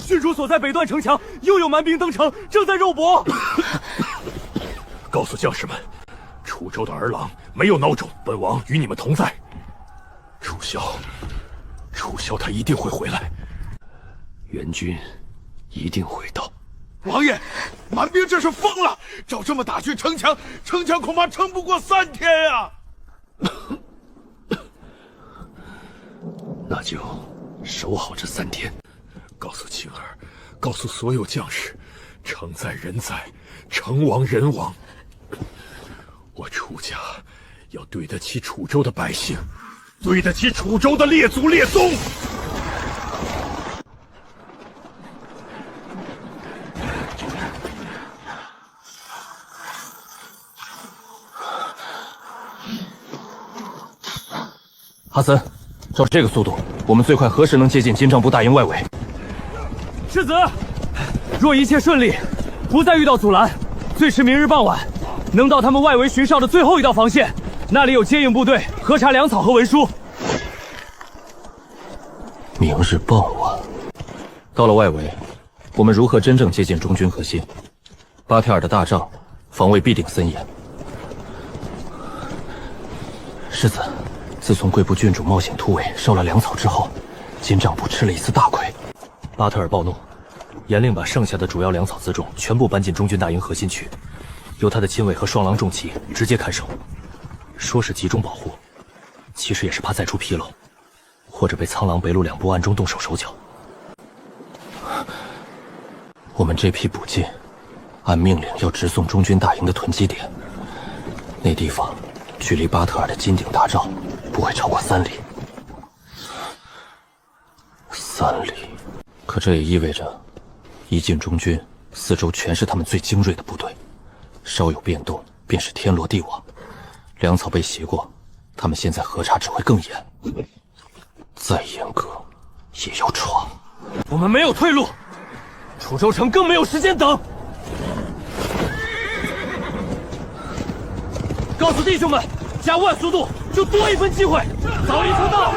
郡主所在北段城墙又有蛮兵登城，正在肉搏。告诉将士们，楚州的儿郎没有孬种，本王与你们同在。楚萧他一定会回来，援军一定会到。王爷，蛮兵这是疯了！照这么打去城墙，城墙恐怕撑不过3天呀！那就守好这3天。告诉青儿，告诉所有将士，城在人在，城亡人亡。我楚家要对得起楚州的百姓，对得起楚州的列祖列宗。哈森，照这个速度，我们最快何时能接近金帐部大营外围？世子，若一切顺利，不再遇到阻拦，最迟明日傍晚，能到他们外围巡哨的最后一道防线，那里有接应部队核查粮草和文书。明日傍晚，到了外围，我们如何真正接近中军核心？巴铁尔的大帐防卫必定森严。世子，自从贵部郡主冒险突围烧了粮草之后，金帐部吃了一次大亏。巴特尔暴怒，严令把剩下的主要粮草辎重全部搬进中军大营核心区，由他的亲卫和双狼重骑直接看守。说是集中保护，其实也是怕再出纰漏，或者被苍狼、北路2部暗中动手手脚。我们这批补进，按命令要直送中军大营的囤积点，那地方距离巴特尔的金顶大帐不会超过3里。3里，可这也意味着，一进中军，四周全是他们最精锐的部队，稍有变动便是天罗地网。粮草被袭过，他们现在核查只会更严，再严格也要闯。我们没有退路，楚州城更没有时间等。告诉弟兄们，加万速度就多1分机会，早一步到。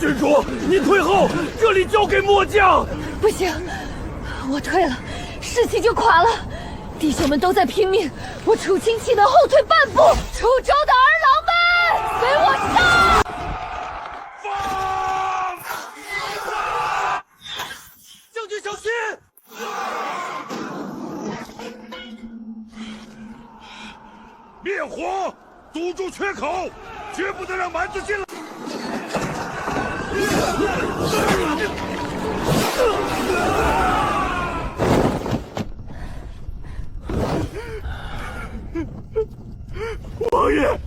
郡主，你退后，这里交给末将。不行，我退了，士气就垮了。弟兄们都在拼命，我楚清岂能后退半步？楚州的儿郎们，随我上！将军小心！灭火，堵住缺口，绝不能让蛮子进来。王爷，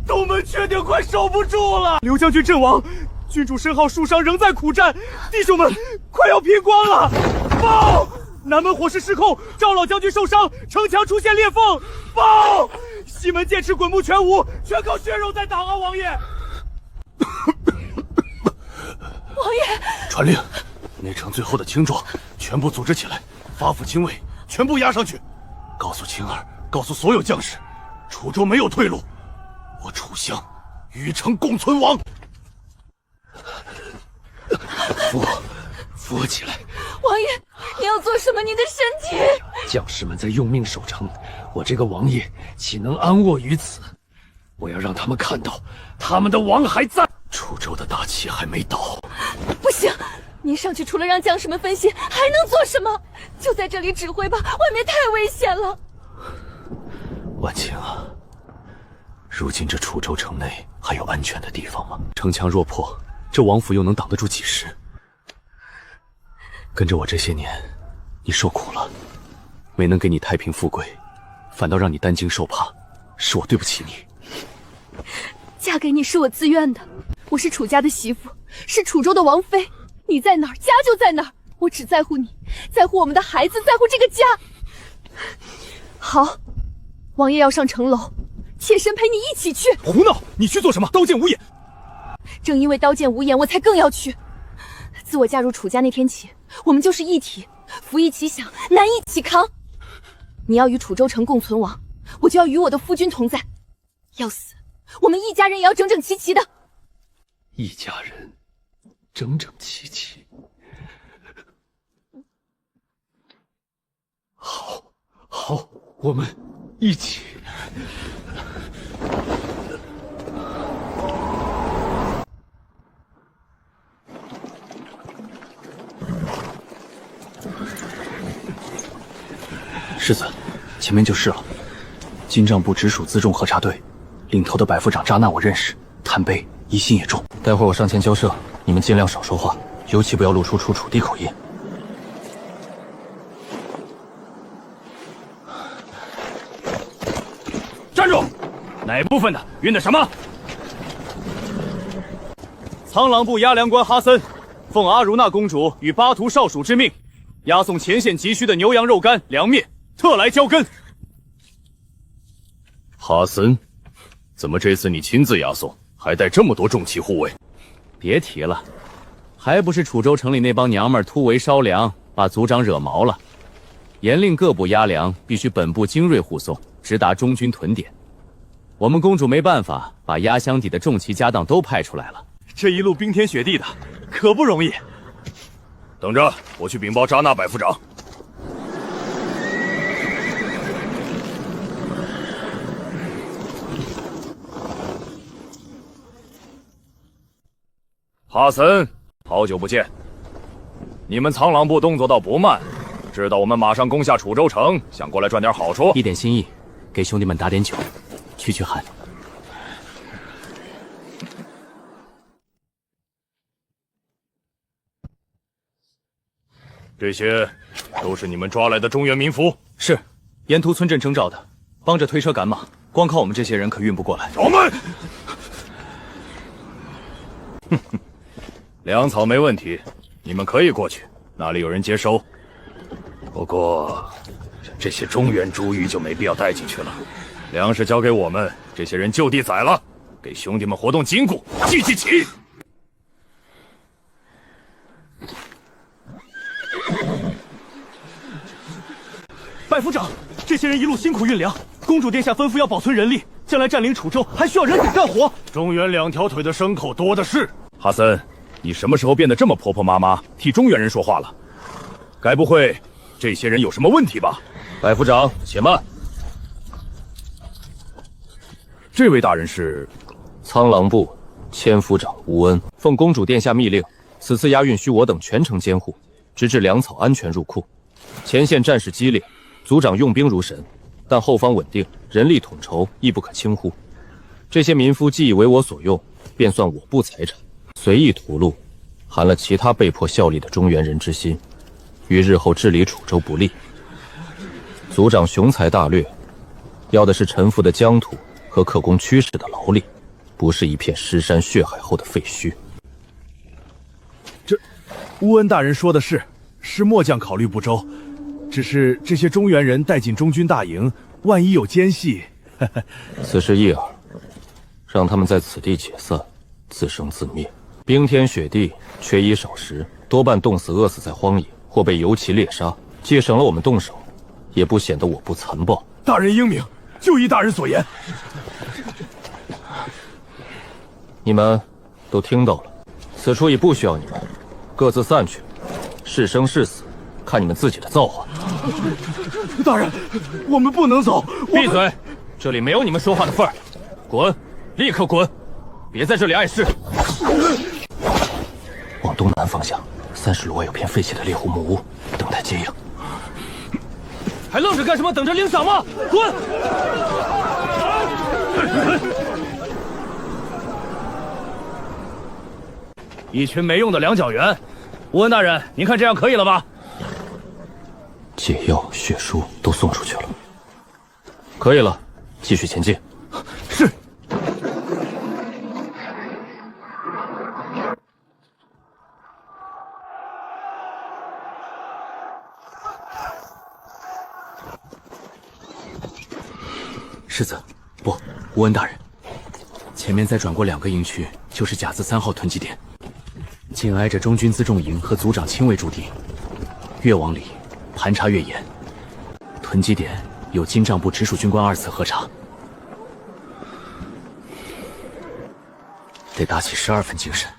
东门确定快守不住了。刘将军阵亡，郡主身后数伤仍在苦战，弟兄们快要拼光了。报！南门火势失控，赵老将军受伤，城墙出现裂缝。报！西门剑持滚木全无，全靠血肉在挡啊！王爷。王爷，传令，内城最后的轻壮全部组织起来，发府亲卫全部押上去，告诉青儿，告诉所有将士，楚州没有退路，我楚乡与城共存亡。扶起来！王爷，你要做什么？您的身体……将士们在用命守城，我这个王爷岂能安卧于此？我要让他们看到，他们的王还在。楚州的大旗还没倒。不行，您上去除了让将士们分心，还能做什么？就在这里指挥吧，外面太危险了。婉清啊，如今这楚州城内还有安全的地方吗？城墙若破，这王府又能挡得住几时？跟着我这些年，你受苦了，没能给你太平富贵，反倒让你担惊受怕，是我对不起你。嫁给你是我自愿的，我是楚家的媳妇，是楚州的王妃。你在哪儿，家就在哪儿。我只在乎你，在乎我们的孩子，在乎这个家。好，王爷要上城楼，妾身陪你一起去。胡闹！你去做什么？刀剑无眼。正因为刀剑无眼，我才更要去。自我嫁入楚家那天起，我们就是一体，福一起享，难一起扛。你要与楚州城共存亡，我就要与我的夫君同在。要死，我们一家人也要整整齐齐的。一家人整整齐齐。好，我们一起。世子，前面就是了。金帐部直属辎重核查队，领头的百夫长扎纳我认识，贪杯疑心也重。待会儿我上前交涉，你们尽量少说话，尤其不要露出楚地口音。站住！哪部分的运的什么？苍狼部押粮官哈森，奉阿如那公主与巴图少主之命，押送前线急需的牛羊肉干、凉面，特来交根。哈森，怎么这次你亲自押送，还带这么多重骑护卫？别提了，还不是楚州城里那帮娘们突围烧粮，把族长惹毛了，严令各部押粮必须本部精锐护送，直达中军屯点。我们公主没办法，把压箱底的重骑家当都派出来了。这一路冰天雪地的，可不容易。等着，我去禀报扎纳百夫长。哈森，好久不见！你们苍狼部动作倒不慢，知道我们马上攻下楚州城，想过来赚点好处。一点心意，给兄弟们打点酒，驱寒。这些都是你们抓来的中原民夫？是，沿途村镇征召的，帮着推车赶马，光靠我们这些人可运不过来。我们，哼哼，粮草没问题，你们可以过去，那里有人接收。不过，这些中原猪鱼就没必要带进去了。粮食交给我们，这些人就地宰了，给兄弟们活动筋骨，记起。百夫长，这些人一路辛苦运粮，公主殿下吩咐要保存人力，将来占领楚州还需要人手干活。中原两条腿的牲口多的是。哈森，你什么时候变得这么婆婆妈妈，替中原人说话了？该不会这些人有什么问题吧？百夫长，且慢。这位大人是苍狼部千夫长吴恩，奉公主殿下密令，此次押运需我等全程监护，直至粮草安全入库。前线战事激烈，族长用兵如神，但后方稳定，人力统筹亦不可轻忽。这些民夫既已为我所用，便算我部财产，随意吐露，寒了其他被迫效力的中原人之心，与日后治理楚州不利。族长雄才大略，要的是臣服的疆土和可供驱使的劳力，不是一片尸山血海后的废墟。这，乌恩大人说的是，是末将考虑不周，只是这些中原人带进中军大营，万一有奸细，此事一耳，让他们在此地解散，自生自灭。冰天雪地，缺衣少食，多半冻死、饿死在荒野，或被游骑猎杀。既省了我们动手，也不显得我不残暴。大人英明，就依大人所言。你们都听到了，此处已不需要你们，各自散去。是生是死，看你们自己的造化。大人，我们不能走。闭嘴！这里没有你们说话的份儿。滚！立刻滚！别在这里碍事。往东南方向30路外有片废弃的猎户木屋，等待接应。还愣着干什么？等着领赏吗？滚！一群没用的两脚猿。吴恩大人，您看这样可以了吧？解药、血书都送出去了，可以了，继续前进。是。世子，不，吴恩大人，前面再转过2个营区，就是甲字3号囤积点，紧挨着中军辎重营和族长亲卫驻地，越往里盘查越严。囤积点有金帐部直属军官2次核查，得打起12分精神。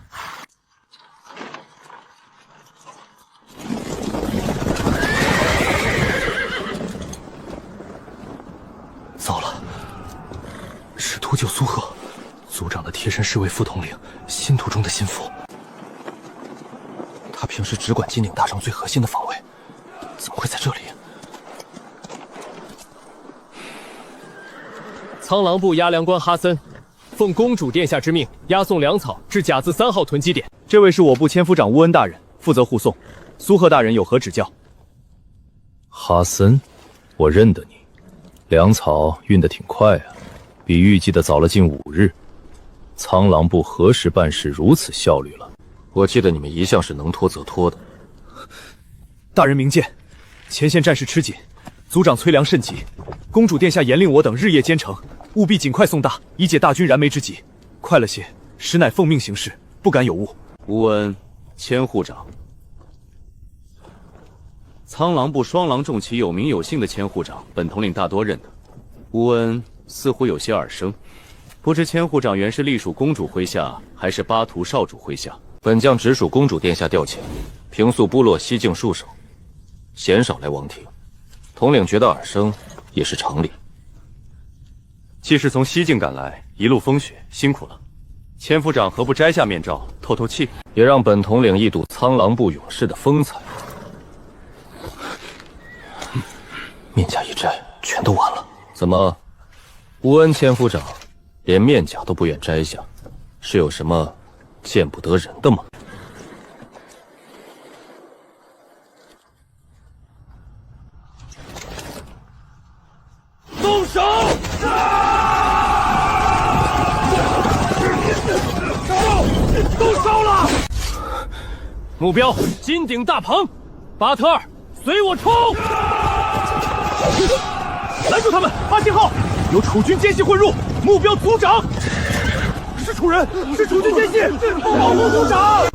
糟了，是秃鹫苏贺，族长的贴身侍卫副统领，信徒中的心腹。他平时只管金岭大帐最核心的防卫，怎么会在这里？苍狼部押粮官哈森，奉公主殿下之命，押送粮草至甲字3号囤积点。这位是我部千夫长乌恩大人，负责护送。苏贺大人有何指教？哈森，我认得你，粮草运得挺快啊，比预计的早了近5日。苍狼部何时办事如此效率了？我记得你们一向是能拖则拖的。大人明鉴，前线战事吃紧，族长催粮甚急，公主殿下严令我等日夜兼程，务必尽快送达，以解大军燃眉之急。快了些，实乃奉命行事，不敢有误。吴恩，千户长。苍狼部双狼重骑有名有姓的千户长，本统领大多认得。吴恩似乎有些耳生，不知千户长原是隶属公主麾下，还是巴图少主麾下？本将直属公主殿下调遣，平素部落西境戍守，鲜少来王庭。统领觉得耳生也是常理。既是从西境赶来，一路风雪，辛苦了。千夫长何不摘下面罩，透透气，也让本统领一睹苍狼部勇士的风采。面甲一摘，全都完了。怎么，吴恩千夫长连面甲都不愿摘下，是有什么见不得人的吗？动手！动手了！目标金顶大棚，巴特尔，随我冲！拦住他们！8信号，有楚军奸细混入，目标族长。是楚人，是楚军奸细，保护族长！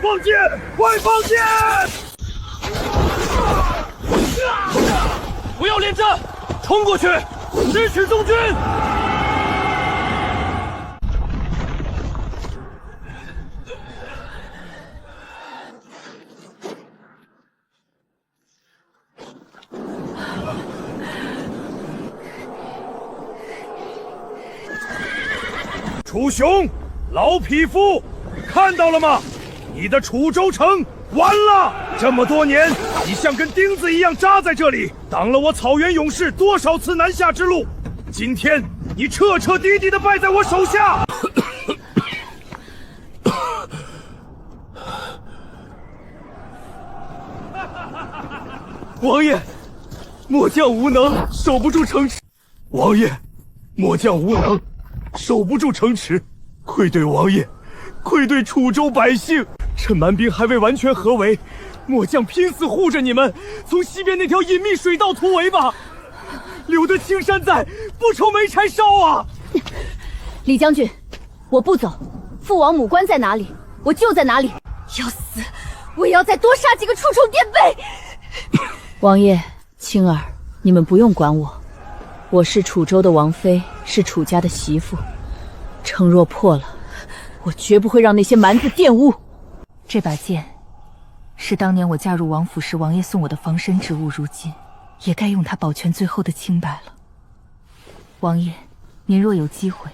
放箭，快放箭！不要恋战，冲过去，直取中军！楚雄，老匹夫，看到了吗？你的楚州城完了！这么多年，你像根钉子一样扎在这里，挡了我草原勇士多少次南下之路。今天，你彻彻底底的败在我手下。王爷，末将无能，守不住城池。王爷，末将无能，守不住城池，愧对王爷，愧对楚州百姓。趁蛮兵还未完全合围，末将拼死护着你们，从西边那条隐秘水道突围吧。留得青山在，不愁没柴烧啊！李将军，我不走，父王母棺在哪里，我就在哪里。要死，我也要再多杀几个出虫垫背。王爷、青儿，你们不用管我，我是楚州的王妃，是楚家的媳妇。城若破了，我绝不会让那些蛮子玷污。这把剑，是当年我嫁入王府时王爷送我的防身之物，如今也该用它保全最后的清白了。王爷，您若有机会，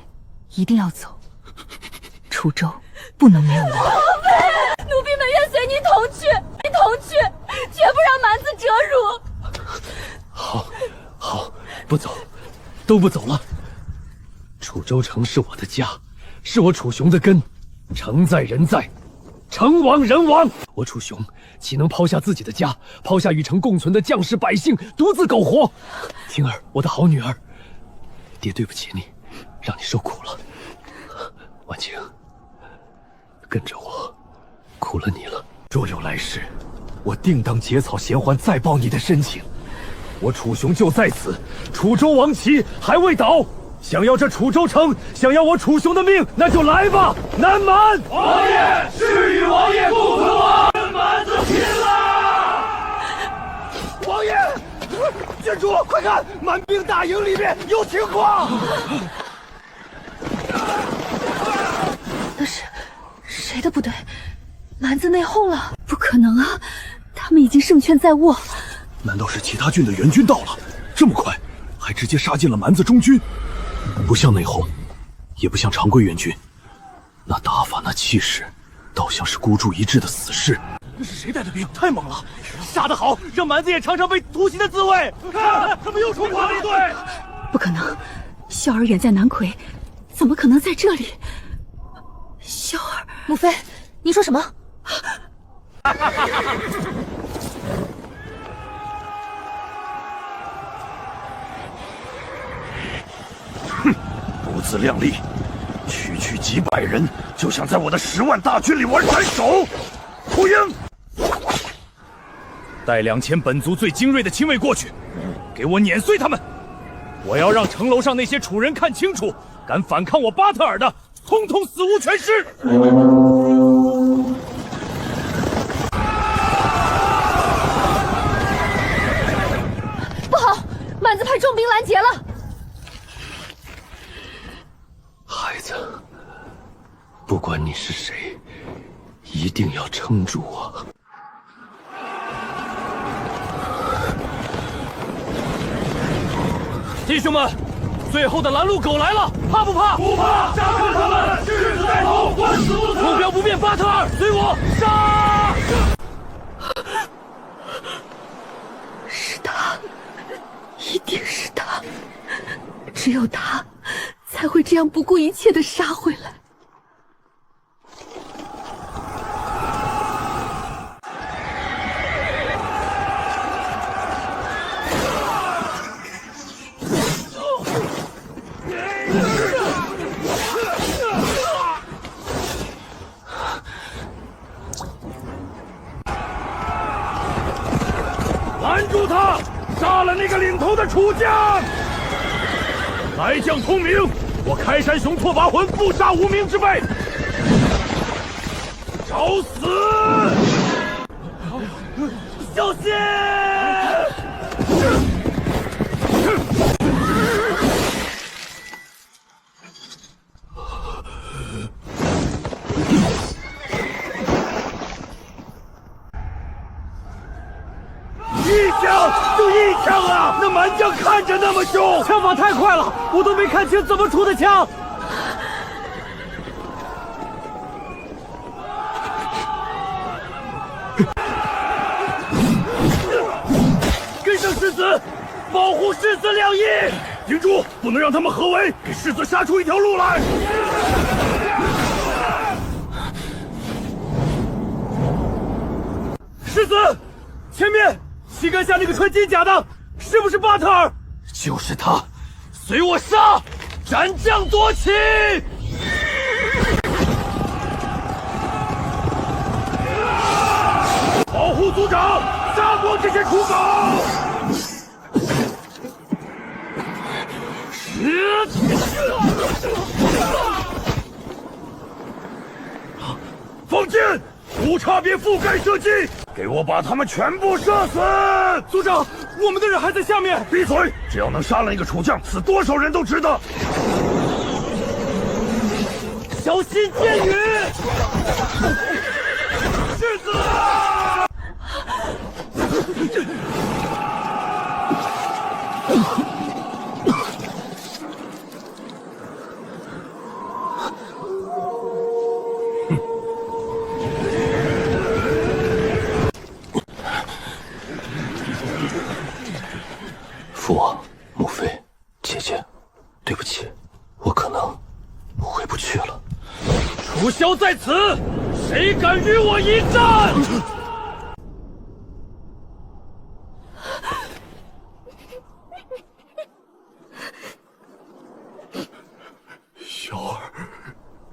一定要走。楚州不能没有我。奴婢们愿随您同去，绝不让蛮子折辱。好，不走，都不走了。楚州城是我的家，是我楚雄的根，城在人在，城亡人亡。我楚雄岂能抛下自己的家，抛下与城共存的将士百姓，独自苟活？青儿，我的好女儿，爹对不起你，让你受苦了。婉清，跟着我，苦了你了。若有来世，我定当结草衔环，再报你的深情。我楚雄就在此，楚州王旗还未倒。想要这楚州城，想要我楚雄的命，那就来吧！南蛮王爷是与王爷共存亡，跟蛮子拼了！王爷，郡主，快看，蛮兵大营里面有情况！那是谁的部队？蛮子内讧了？不可能啊！他们已经胜券在握。难道是其他郡的援军到了？这么快，还直接杀进了蛮子中军？不像内讧，也不像常规援军，那打法那气势，倒像是孤注一掷的死士。那是谁带的兵？太猛了！杀得好，让蛮子也尝尝被突袭的滋味。看，他们又冲垮了一队。不可能，萧儿远在南魁，怎么可能在这里？萧儿，母妃，你说什么？哼，不自量力，区几百人就想在我的10万大军里玩斩首？秃鹰，带2000本族最精锐的亲卫过去，给我碾碎他们！我要让城楼上那些楚人看清楚，敢反抗我巴特尔的，统统死无全尸！不好，蛮子派重兵拦截了。孩子，不管你是谁，一定要撑住啊！弟兄们，最后的拦路狗来了，怕不怕？不怕，杀死他们，誓死带头，官死不辞。目标不变，巴特尔，随我杀！是他，一定是他，只有他才会这样不顾一切的杀回来。拦住他，杀了那个领头的楚将！来将通明，我开山雄拓跋浑，不杀无名之辈！找死！小心！一枪就一枪啊！那蛮将看着那么凶，枪法太快了，我都没看清怎么出的枪。跟上世子，保护世子两翼！顶住，不能让他们合围，给世子杀出一条路来！世子，前面旗杆下那个穿金甲的，是不是巴特尔？就是他，随我杀！斩将夺旗！陆族长，杀光这些土狗！放箭，无差别覆盖射击，给我把他们全部射死！族长，我们的人还在下面。闭嘴！只要能杀了那个楚将，死多少人都值得。小心箭雨！柿子！父王、母妃、姐姐，对不起，我可能回不去了。楚萧在此，谁敢与我一战？萧儿，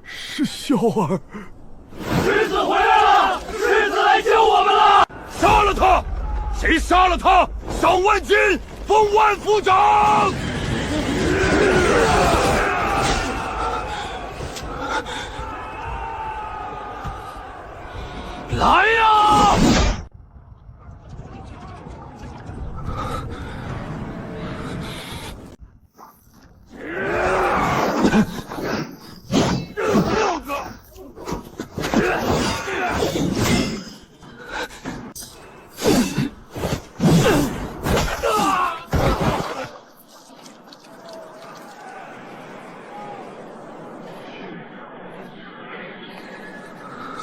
是萧儿。世子回来了，世子来救我们了！杀了他！谁杀了他？赏万金，封万夫长！来呀！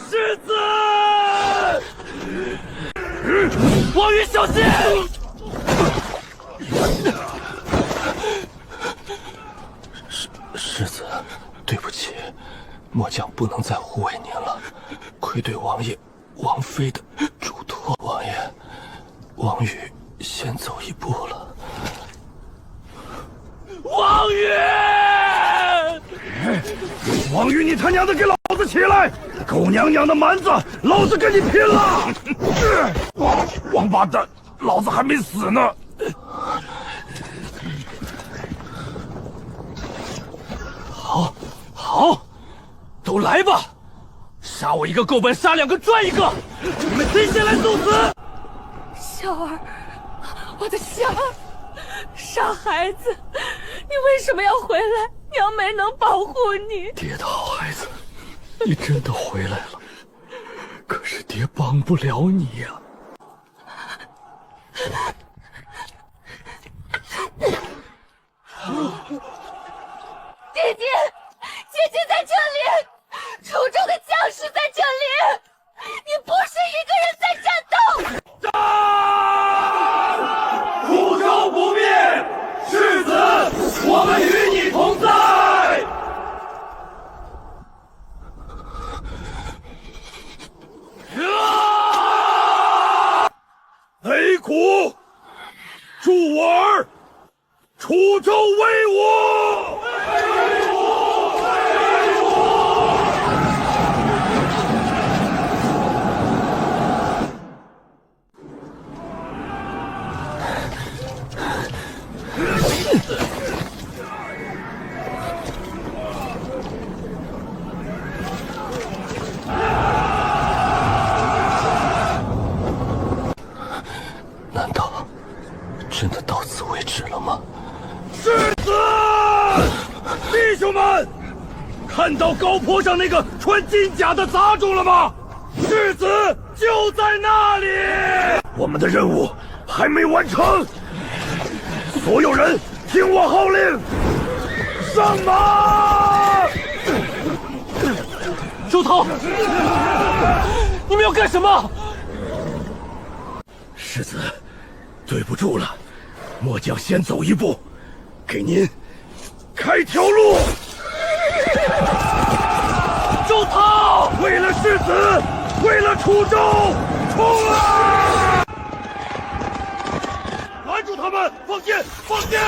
世子，王宇小心！世子，对不起，末将不能再护卫您了，愧对王爷、王妃的嘱托。王爷，王宇先走一步了。王宇！王宇，你他娘的给老子起来！狗娘养的蛮子，老子跟你拼了！王八蛋，老子还没死呢！好，好，都来吧！杀我一个够本，杀两个赚一个！你们谁先来送死？萧儿，我的萧儿，傻孩子，你为什么要回来？娘没能保护你。爹的好孩子，你真的回来了，可是爹帮不了你呀。爹爹，姐姐在这里，楚州的将士在这里，你不是一个人在战斗。楚州不灭，世子，我们与你同在。擂鼓，助我儿，楚州威武！难道真的到此为止了吗？世子，弟兄们，看到高坡上那个穿金甲的杂种了吗？世子就在那里。我们的任务还没完成，所有人听我号令，上马！周涛，你们要干什么？世子，对不住了，末将先走一步，给您开条路。周涛，为了世子，为了楚州，冲啊！拦住他们！放箭！放箭！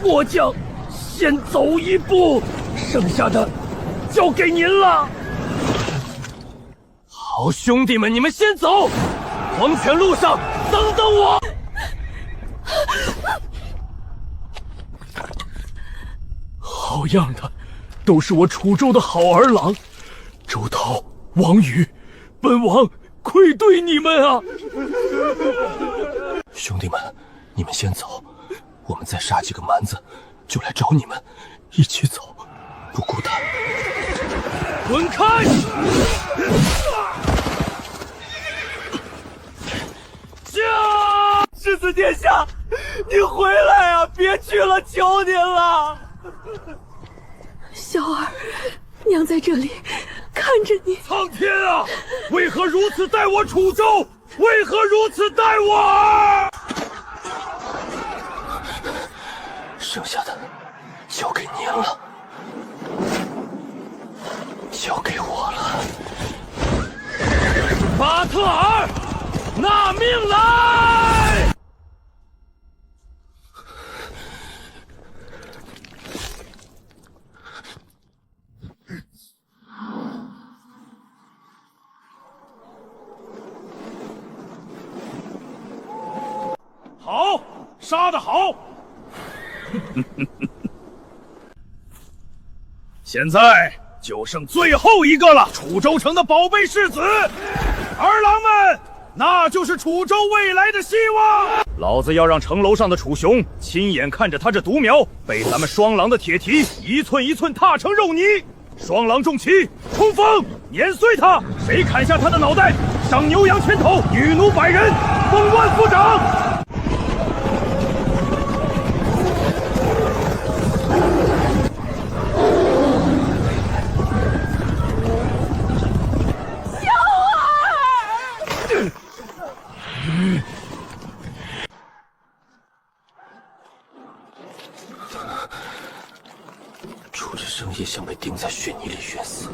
末将先走一步，剩下的交给您了。好兄弟们，你们先走，黄泉路上等等我。好样的，都是我楚州的好儿郎，周涛、王宇，本王愧对你们啊！兄弟们，你们先走，我们再杀几个蛮子，就来找你们，一起走，不孤单。滚开！世子殿下，你回来啊！别去了，求您了！小儿，娘在这里看着你。苍天啊，为何如此待我楚州？为何如此待我儿？剩下的交给您了，交给我了。巴特尔，纳命来！好，杀得好！现在就剩最后一个了，楚州城的宝贝世子，儿郎们，那就是楚州未来的希望。老子要让城楼上的楚雄亲眼看着他这独苗被咱们双狼的铁蹄一寸一寸踏成肉泥。双狼重骑，冲锋，碾碎他！谁砍下他的脑袋，上牛羊千头，女奴百人，封万夫长。楚之生也想被钉在血泥里寻死。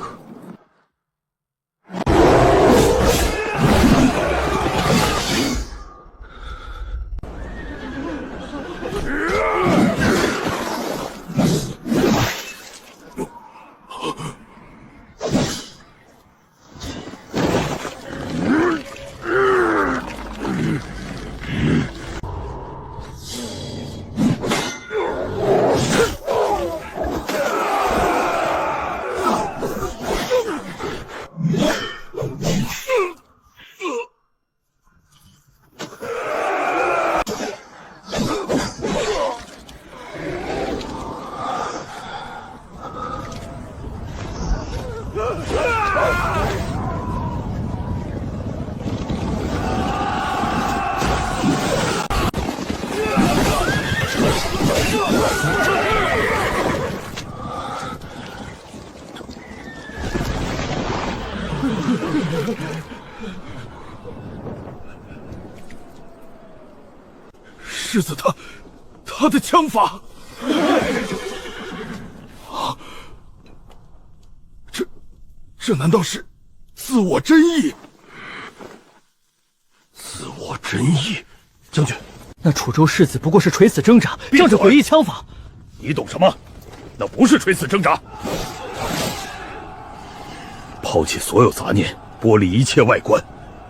世子他的枪法，这难道是自我真意？自我真意，将军，那楚州世子不过是垂死挣扎，仗着诡异枪法。你懂什么？那不是垂死挣扎。抛弃所有杂念，剥离一切外观，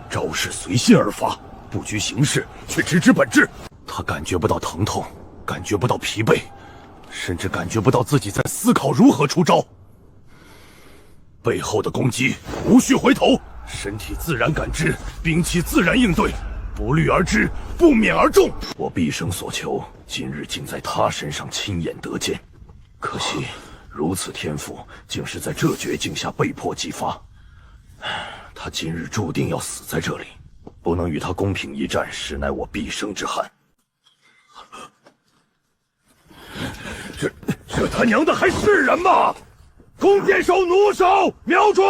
招式随心而发，不拘形式，却直指本质。他感觉不到疼痛，感觉不到疲惫，甚至感觉不到自己在思考如何出招。背后的攻击无需回头，身体自然感知，兵器自然应对，不虑而知，不免而中。我毕生所求，今日竟在他身上亲眼得见。可惜，如此天赋，竟是在这绝境下被迫激发。他今日注定要死在这里，不能与他公平一战，实乃我毕生之憾。这他娘的还是人吗？弓箭手、弩手，瞄准！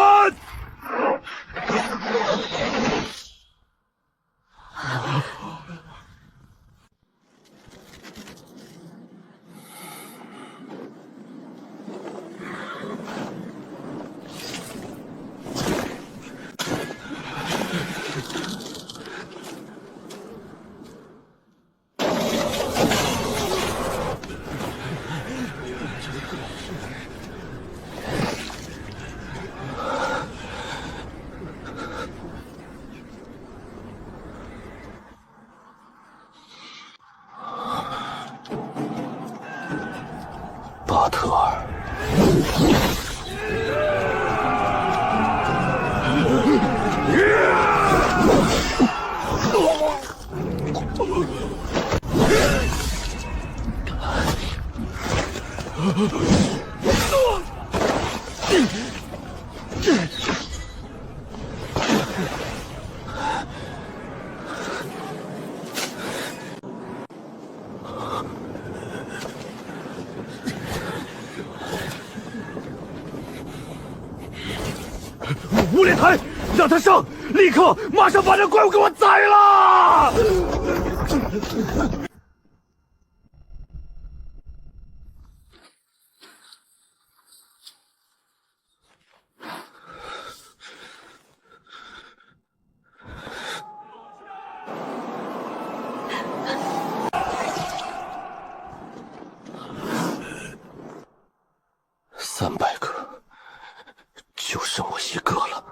无脸台，让他上！立刻，马上把这怪物给我宰了！300个，就剩我一个了。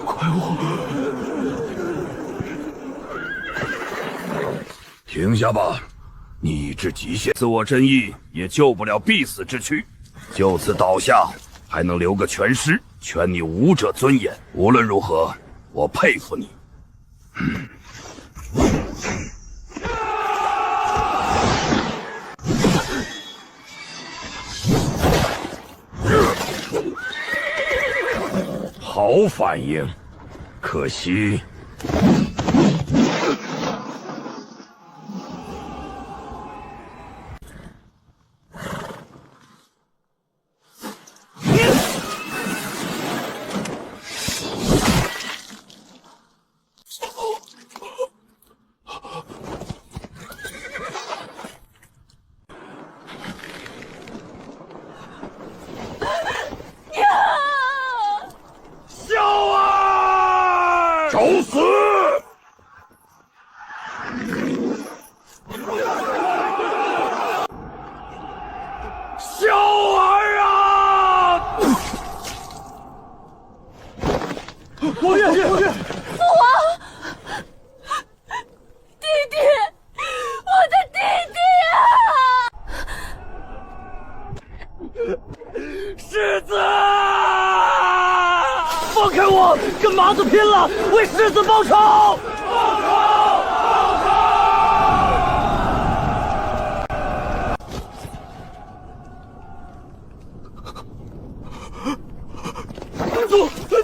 怪物，停下吧！你已至极限，自我真意也救不了必死之躯，就此倒下，还能留个全尸，全你武者尊严。无论如何，我佩服你。好反应，可惜。找死！小儿啊！王爷，父王，弟弟，我的弟弟啊！世子，放开我，跟麻子拼了，为世子报仇！报仇！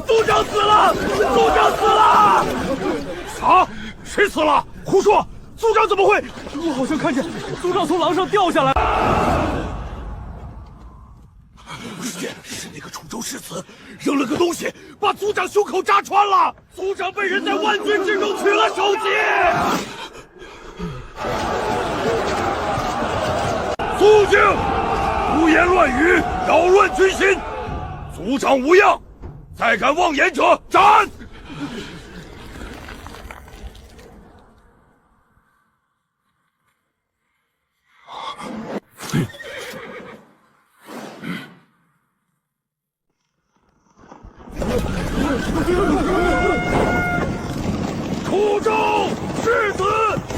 族长死了！族长死了！啥？谁死了？胡说！族长怎么会？我好像看见族长从廊上掉下来。是那个楚州世子扔了个东西，把族长胸口扎穿了。族长被人在万军之中取了首级。肃静！胡言乱语，扰乱军心。族长无恙，再敢妄言者斩！楚州世子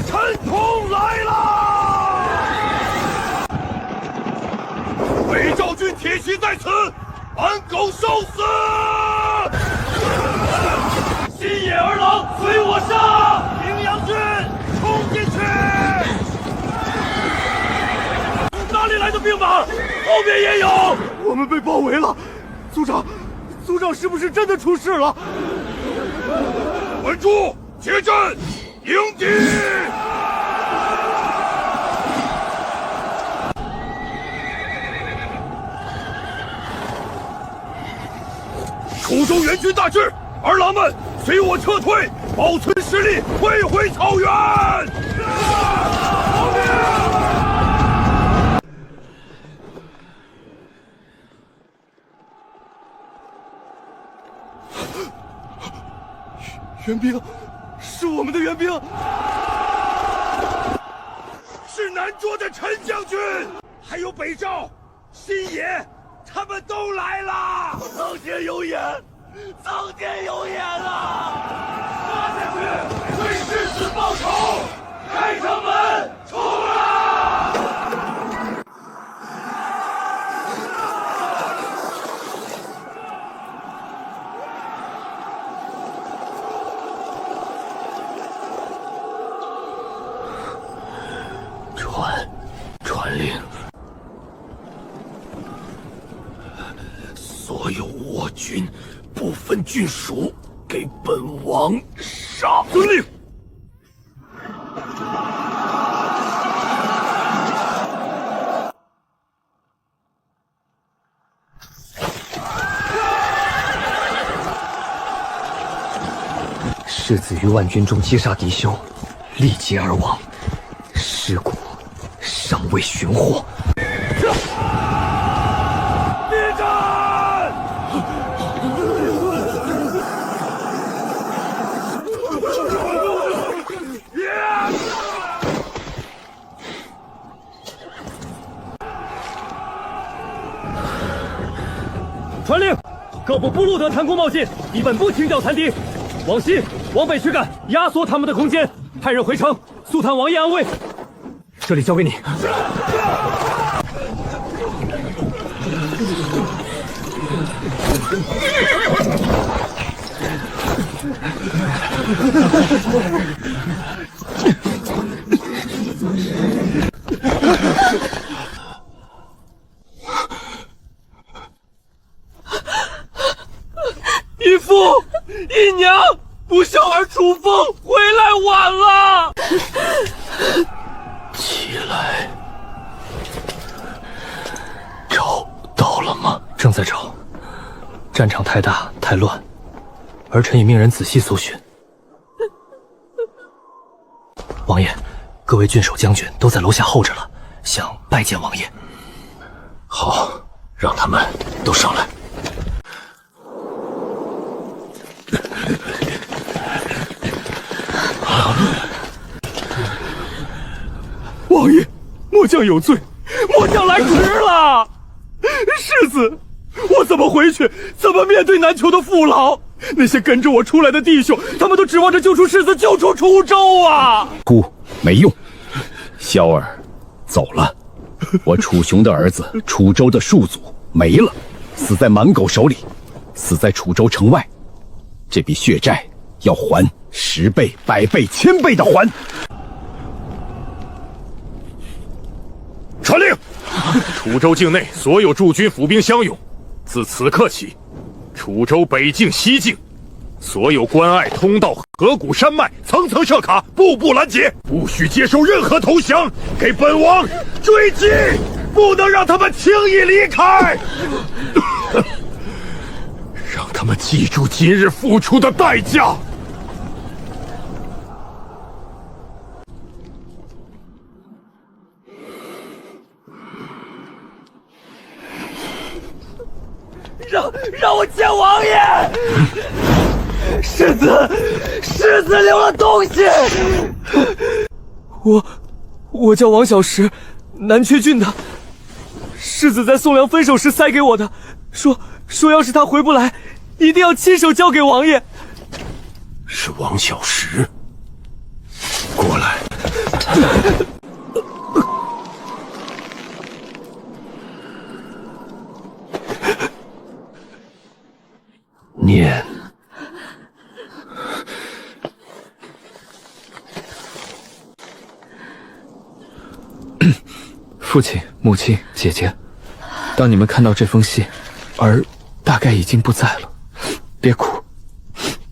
陈通来了！北赵军铁骑在此，满狗受死！新野儿郎随我杀！平阳军冲进去！哪里来的兵马？后面也有！我们被包围了，族长是不是真的出事了？稳住！结阵，迎敌！楚州援军大至，儿郎们随我撤退，保存实力，退回草原！援兵，是我们的援兵，是南卓的陈将军，还有北赵、新野，他们都来了。苍天有眼，苍天有眼啊！杀下去，为世子报仇！开城门，冲啊！所有倭军，不分郡属，给本王杀！遵令。世子于万军中击杀敌修，力竭而亡，尸骨尚未寻获。别战！传令，各部不录得谈功冒进，以本部清剿残敌。往西、往北驱赶，压缩他们的空间。派人回城，速探王爷安危。这里交给你。义父、义娘，不孝儿楚风回来晚了。起来，找到了吗？正在找，战场太大太乱，儿臣已命人仔细搜寻。王爷，各位郡守将军都在楼下候着了，想拜见王爷。好，让他们都上来。王爷，末将有罪，末将来迟了。世子，我怎么回去？怎么面对南丘的父老？那些跟着我出来的弟兄，他们都指望着救出世子，救出楚州啊！哭没用，萧儿走了。我楚雄的儿子，楚州的戍祖没了，死在蛮狗手里，死在楚州城外。这笔血债要还10倍、100倍、1000倍的还。传令，楚州境内所有驻军府兵相拥，自此刻起，楚州北境、西境，所有关隘、通道、河谷、山脉，层层设卡，步步拦截，不许接受任何投降，给本王追击，不能让他们轻易离开。让他们记住今日付出的代价。让我见王爷！世子留了东西。我叫王小石，南阙郡的。世子在宋良分手时塞给我的，说要是他回不来，一定要亲手交给王爷。是王小石，过来。念。父亲、母亲、姐姐，当你们看到这封信，儿大概已经不在了，别哭，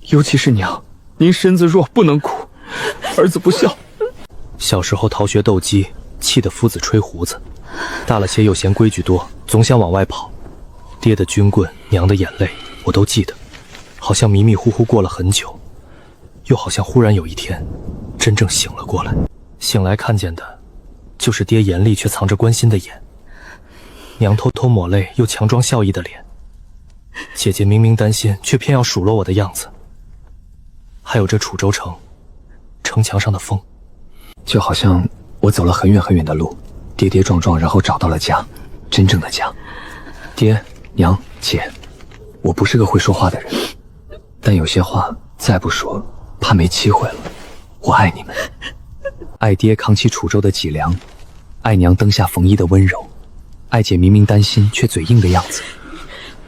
尤其是娘，您身子弱，不能哭，儿子不孝。小时候逃学斗鸡，气得夫子吹胡子，大了些又嫌规矩多，总想往外跑。爹的军棍，娘的眼泪，我都记得，好像迷迷糊糊过了很久，又好像忽然有一天，真正醒了过来。醒来看见的，就是爹严厉却藏着关心的眼，娘偷偷抹泪又强装笑意的脸，姐姐明明担心却偏要数落我的样子，还有这楚州城，城墙上的风，就好像我走了很远很远的路，跌跌撞撞，然后找到了家，真正的家。爹、娘、姐，我不是个会说话的人，但有些话再不说，怕没机会了。我爱你们，爱爹扛起楚州的脊梁，爱娘灯下缝衣的温柔，爱姐明明担心却嘴硬的样子，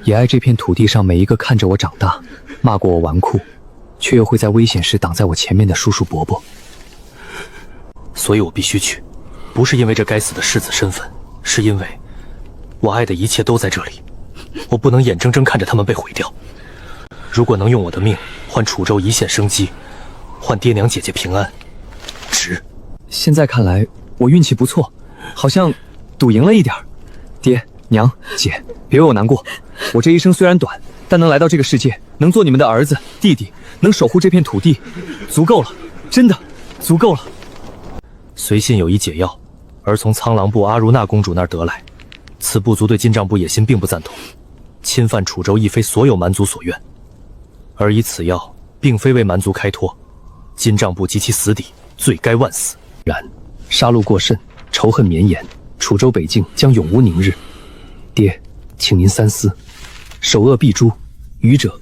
也爱这片土地上每一个看着我长大，骂过我纨绔，却又会在危险时挡在我前面的叔叔伯伯。所以我必须去，不是因为这该死的世子身份，是因为我爱的一切都在这里。我不能眼睁睁看着他们被毁掉。如果能用我的命换楚州一线生机，换爹娘姐姐平安，值。现在看来我运气不错，好像赌赢了一点。爹娘姐，别为我难过。我这一生虽然短，但能来到这个世界，能做你们的儿子弟弟，能守护这片土地，足够了，真的足够了。随信有一解药，而从苍狼部阿如那公主那儿得来，此部族对金帐部野心并不赞同，侵犯楚州亦非所有蛮族所愿。而以此药并非为蛮族开脱，金帐部及其死敌罪该万死。然杀戮过甚，仇恨绵延，楚州北境将永无宁日。爹，请您三思，首恶必诛，愚者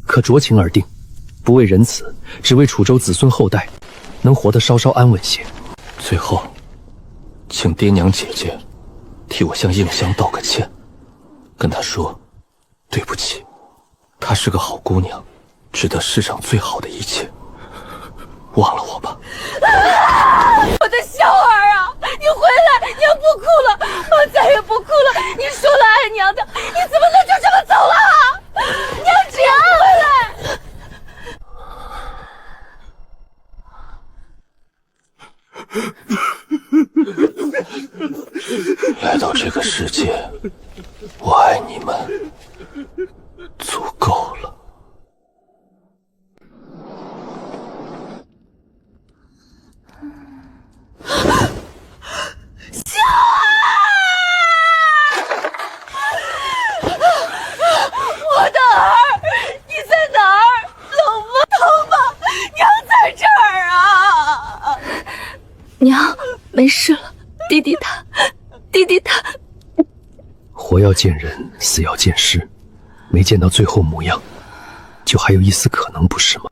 可酌情而定，不为仁慈，只为楚州子孙后代能活得稍稍安稳些。最后，请爹娘姐姐替我向映香道个歉，跟她说对不起，她是个好姑娘，值得世上最好的一切。忘了我吧。我的小儿啊，你回来，娘不哭了，我再也不哭了。你说了爱娘的，你怎么能就这么走了？娘只要回来。来到这个世界，我爱你们足够了。小儿，我的儿，你在哪儿？冷不疼吗？娘在这儿啊！娘，没事了，弟弟他。活要见人，死要见尸，没见到最后模样，就还有一丝可能，不是吗？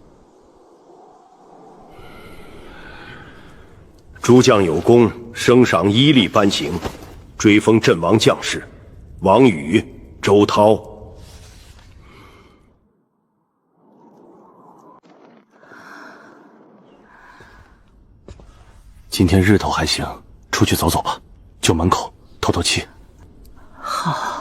诸将有功，升赏依例颁行，追封阵亡将士王宇、周涛。今天日头还行，出去走走吧，就门口透透气。好。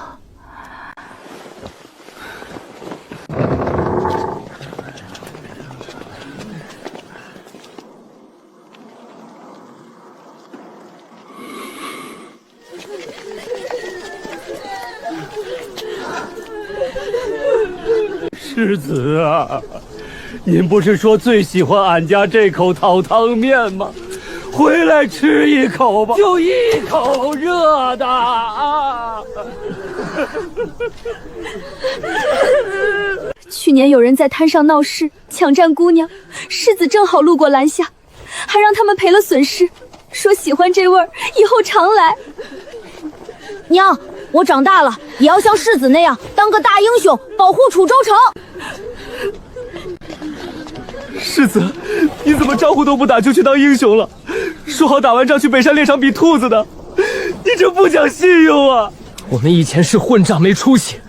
世子啊，您不是说最喜欢俺家这口讨汤面吗？回来吃一口吧，就一口热的啊！去年有人在滩上闹事，抢占姑娘，世子正好路过拦下，还让他们赔了损失，说喜欢这味儿，以后常来。娘，我长大了也要像世子那样当个大英雄，保护楚州城。世子，你怎么招呼都不打就去当英雄了？说好打完仗去北山猎场比兔子的，你这不讲信用啊！我们以前是混账没出息，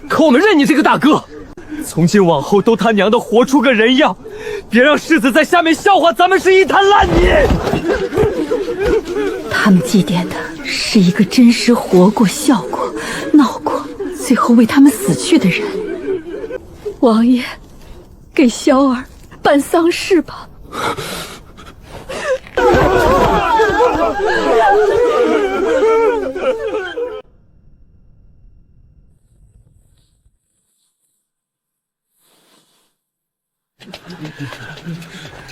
可我们认你这个大哥。从今往后都他娘的活出个人样，别让世子在下面笑话咱们是一滩烂泥。他们祭奠的是一个真实活过、笑过、闹过，最后为他们死去的人。王爷，给萧儿办丧事吧。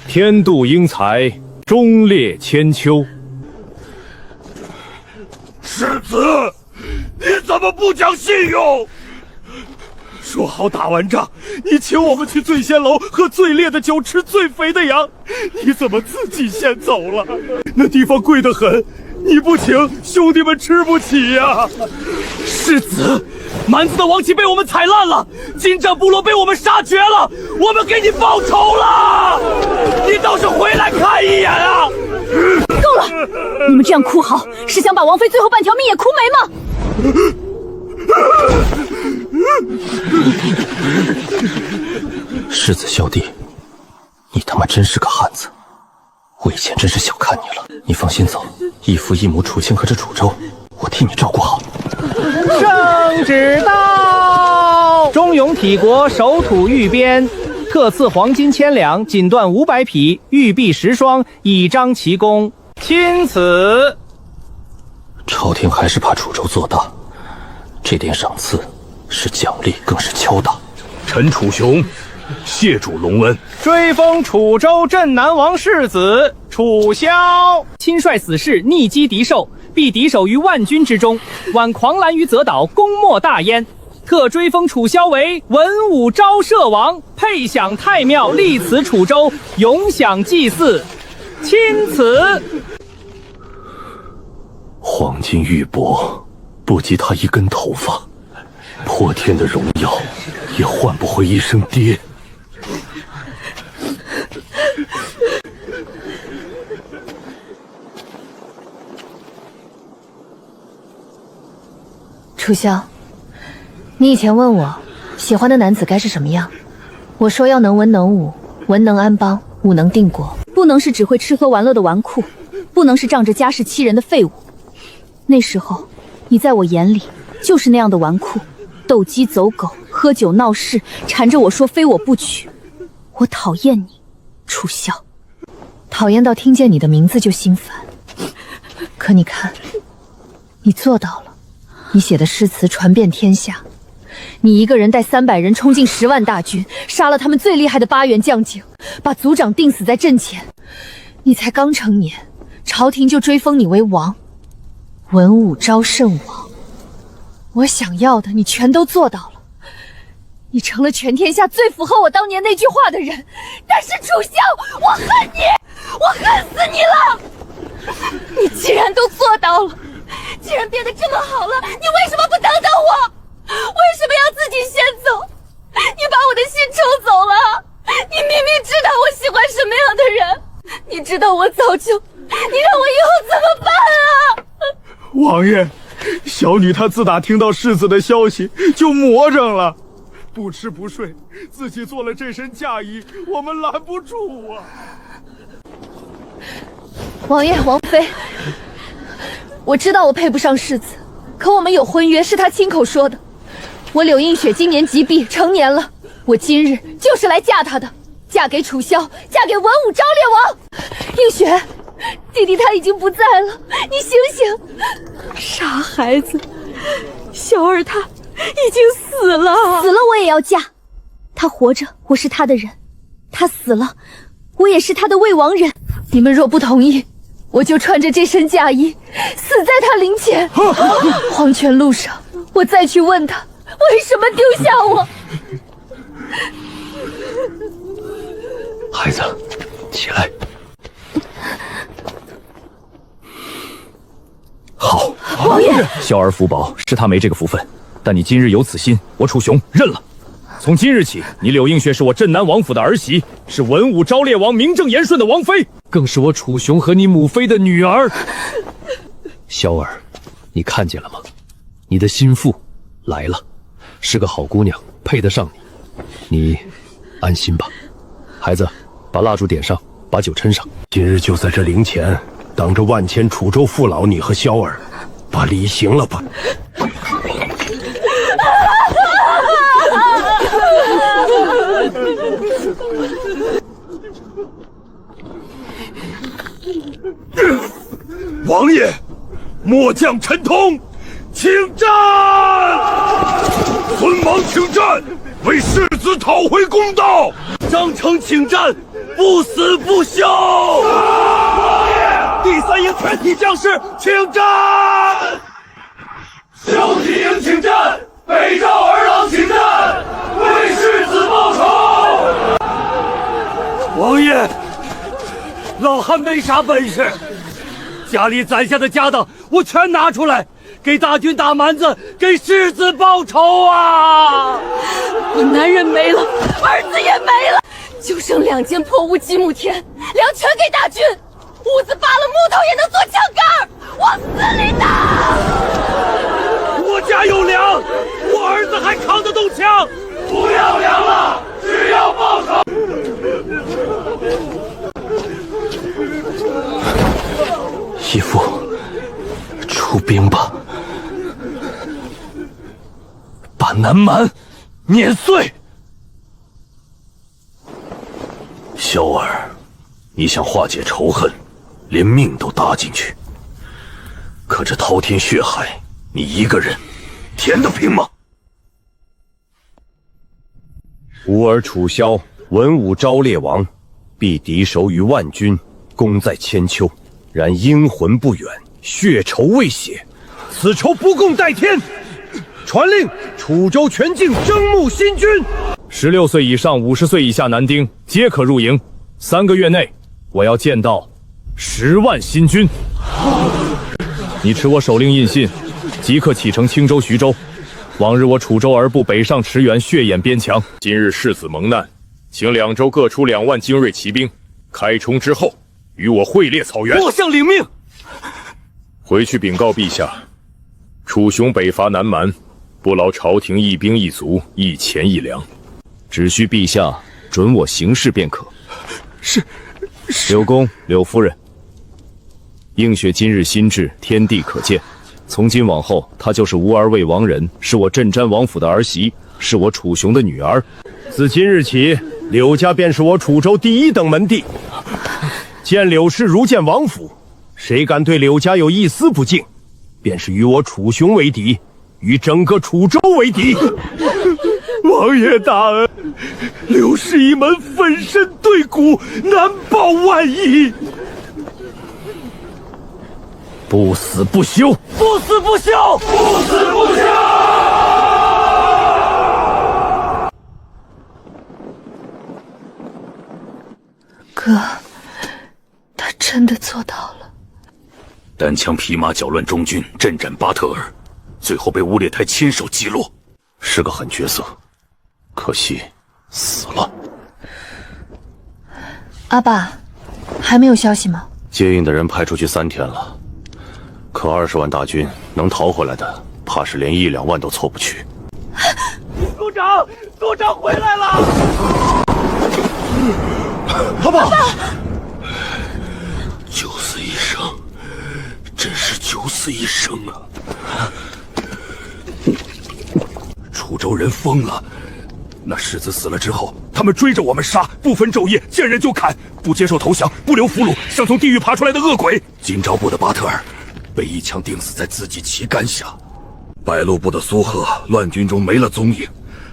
天妒英才，忠烈千秋。世子，你怎么不讲信用？说好打完仗，你请我们去醉仙楼喝最烈的酒，吃最肥的羊，你怎么自己先走了？那地方贵得很，你不请，兄弟们吃不起呀！世子，蛮子的王旗被我们踩烂了，金帐部落被我们杀绝了，我们给你报仇了！你倒是回来看一眼啊！够了！你们这样哭嚎，是想把王妃最后半条命也哭没吗？世子兄弟，你他妈真是个汉子，我以前真是小看你了。你放心走，一父一母楚清河这楚州，我替你照顾好。上将指到。忠勇体国，守土御边，特赐黄金1000两，锦缎500匹，玉璧10双，以彰其功。钦此。朝廷还是怕楚州做大，这点赏赐是奖励，更是敲打。臣楚雄，谢主隆恩。追封楚州镇南王世子楚萧，亲率死士逆击敌兽，避敌手于万军之中，挽狂澜于泽岛，功莫大焉。特追封楚萧为文武昭摄王，配享太庙，立此楚州，永享祭祀。钦此。黄金玉帛不及他一根头发，破天的荣耀也换不回一声爹。楚萧，你以前问我喜欢的男子该是什么样，我说要能文能武，文能安邦，武能定国，不能是只会吃喝玩乐的纨绔，不能是仗着家世欺人的废物。那时候，你在我眼里就是那样的纨绔，斗鸡走狗，喝酒闹事，缠着我说非我不娶。我讨厌你，楚萧，讨厌到听见你的名字就心烦。可你看，你做到了，你写的诗词传遍天下，你一个人带300人冲进10万大军，杀了他们最厉害的8员将警，把族长钉死在阵前。你才刚成年，朝廷就追封你为王。文武昭圣王，我想要的你全都做到了，你成了全天下最符合我当年那句话的人。但是楚萧，我恨你，我恨死你了！你既然都做到了，既然变得这么好了，你为什么不等等我？为什么要自己先走？你把我的心抽走了，你明明知道我喜欢什么样的人，你知道我早就，你让我以后怎么办啊？王爷，小女她自打听到世子的消息就魔怔了，不吃不睡，自己做了这身嫁衣，我们拦不住啊！王爷、王妃，我知道我配不上世子，可我们有婚约，是他亲口说的。我柳映雪今年及毕，成年了，我今日就是来嫁他的，嫁给楚萧，嫁给文武昭烈王。映雪，弟弟他已经不在了，你醒醒！傻孩子，小儿他已经死了，死了我也要嫁。他活着，我是他的人；他死了，我也是他的未亡人。你们若不同意，我就穿着这身嫁衣，死在他灵前。黄泉路上，我再去问他为什么丢下我。孩子，起来。好，王爷，萧儿福宝是他没这个福分，但你今日有此心，我楚雄认了。从今日起，你柳映雪是我镇南王府的儿媳，是文武昭烈王名正言顺的王妃，更是我楚雄和你母妃的女儿。萧儿，你看见了吗？你的心腹来了，是个好姑娘，配得上你。你安心吧。孩子，把蜡烛点上，把酒斟上。今日就在这陵前，当着万千楚州父老，你和萧儿，把礼行了吧。王爷，末将陈通，请战！孙莽请战，为世子讨回公道。张成请战，不死不休。王爷，第3营全体将士请战！小体营请战，北赵儿郎请战，为世子报仇。王爷，老汉没啥本事，家里攒下的家当我全拿出来，给大军打蛮子，给世子报仇啊！我男人没了，儿子也没了，就剩2间破屋几亩田，粮全给大军，屋子扒了木头也能做枪杆，往死里打！我家有粮，我儿子还扛得动枪。不要粮了，只要报仇。义父，出兵吧。南蛮碾碎。萧儿，你想化解仇恨，连命都搭进去，可这滔天血海，你一个人填得平吗？吾儿楚萧，文武昭烈王，必敌手于万军，功在千秋。然阴魂不远，血仇未血，此仇不共戴天。传令，楚州全境征募新军。16岁以上、50岁以下男丁皆可入营。3个月内，我要见到10万新军。你持我手令印信，即刻启程青州、徐州。往日我楚州儿部北上驰援，血眼边墙。今日世子蒙难，请2州各出2万精锐骑兵，开冲之后，与我会猎草原。末将领命。回去禀告陛下，楚雄北伐南蛮，不劳朝廷一兵一卒，一钱一粮，只需陛下准我行事便可。是。柳公、柳夫人，映雪今日心志，天地可见。从今往后，她就是吾儿魏王人，是我镇詹王府的儿媳，是我楚雄的女儿。自今日起，柳家便是我楚州第1等门第。见柳氏如见王府，谁敢对柳家有一丝不敬，便是与我楚雄为敌，与整个楚州为敌。王爷大恩，柳氏一门粉身对骨，难报万一。不死不休！不死不休！不死不休！哥，他真的做到了。单枪匹马搅乱中军，镇斩巴特尔，最后被乌列台亲手击落，是个狠角色，可惜死了。阿爸，还没有消息吗？接应的人派出去3天了，可20万大军能逃回来的，怕是连1-2万都凑不去。族长，族长回来了！阿爸，九死一生，真是九死一生啊！楚州人疯了，那世子死了之后，他们追着我们杀，不分昼夜，见人就砍，不接受投降，不留俘虏，像从地狱爬出来的恶鬼。金朝部的巴特尔被一枪钉死在自己旗杆下，白鹿部的苏贺乱军中没了踪影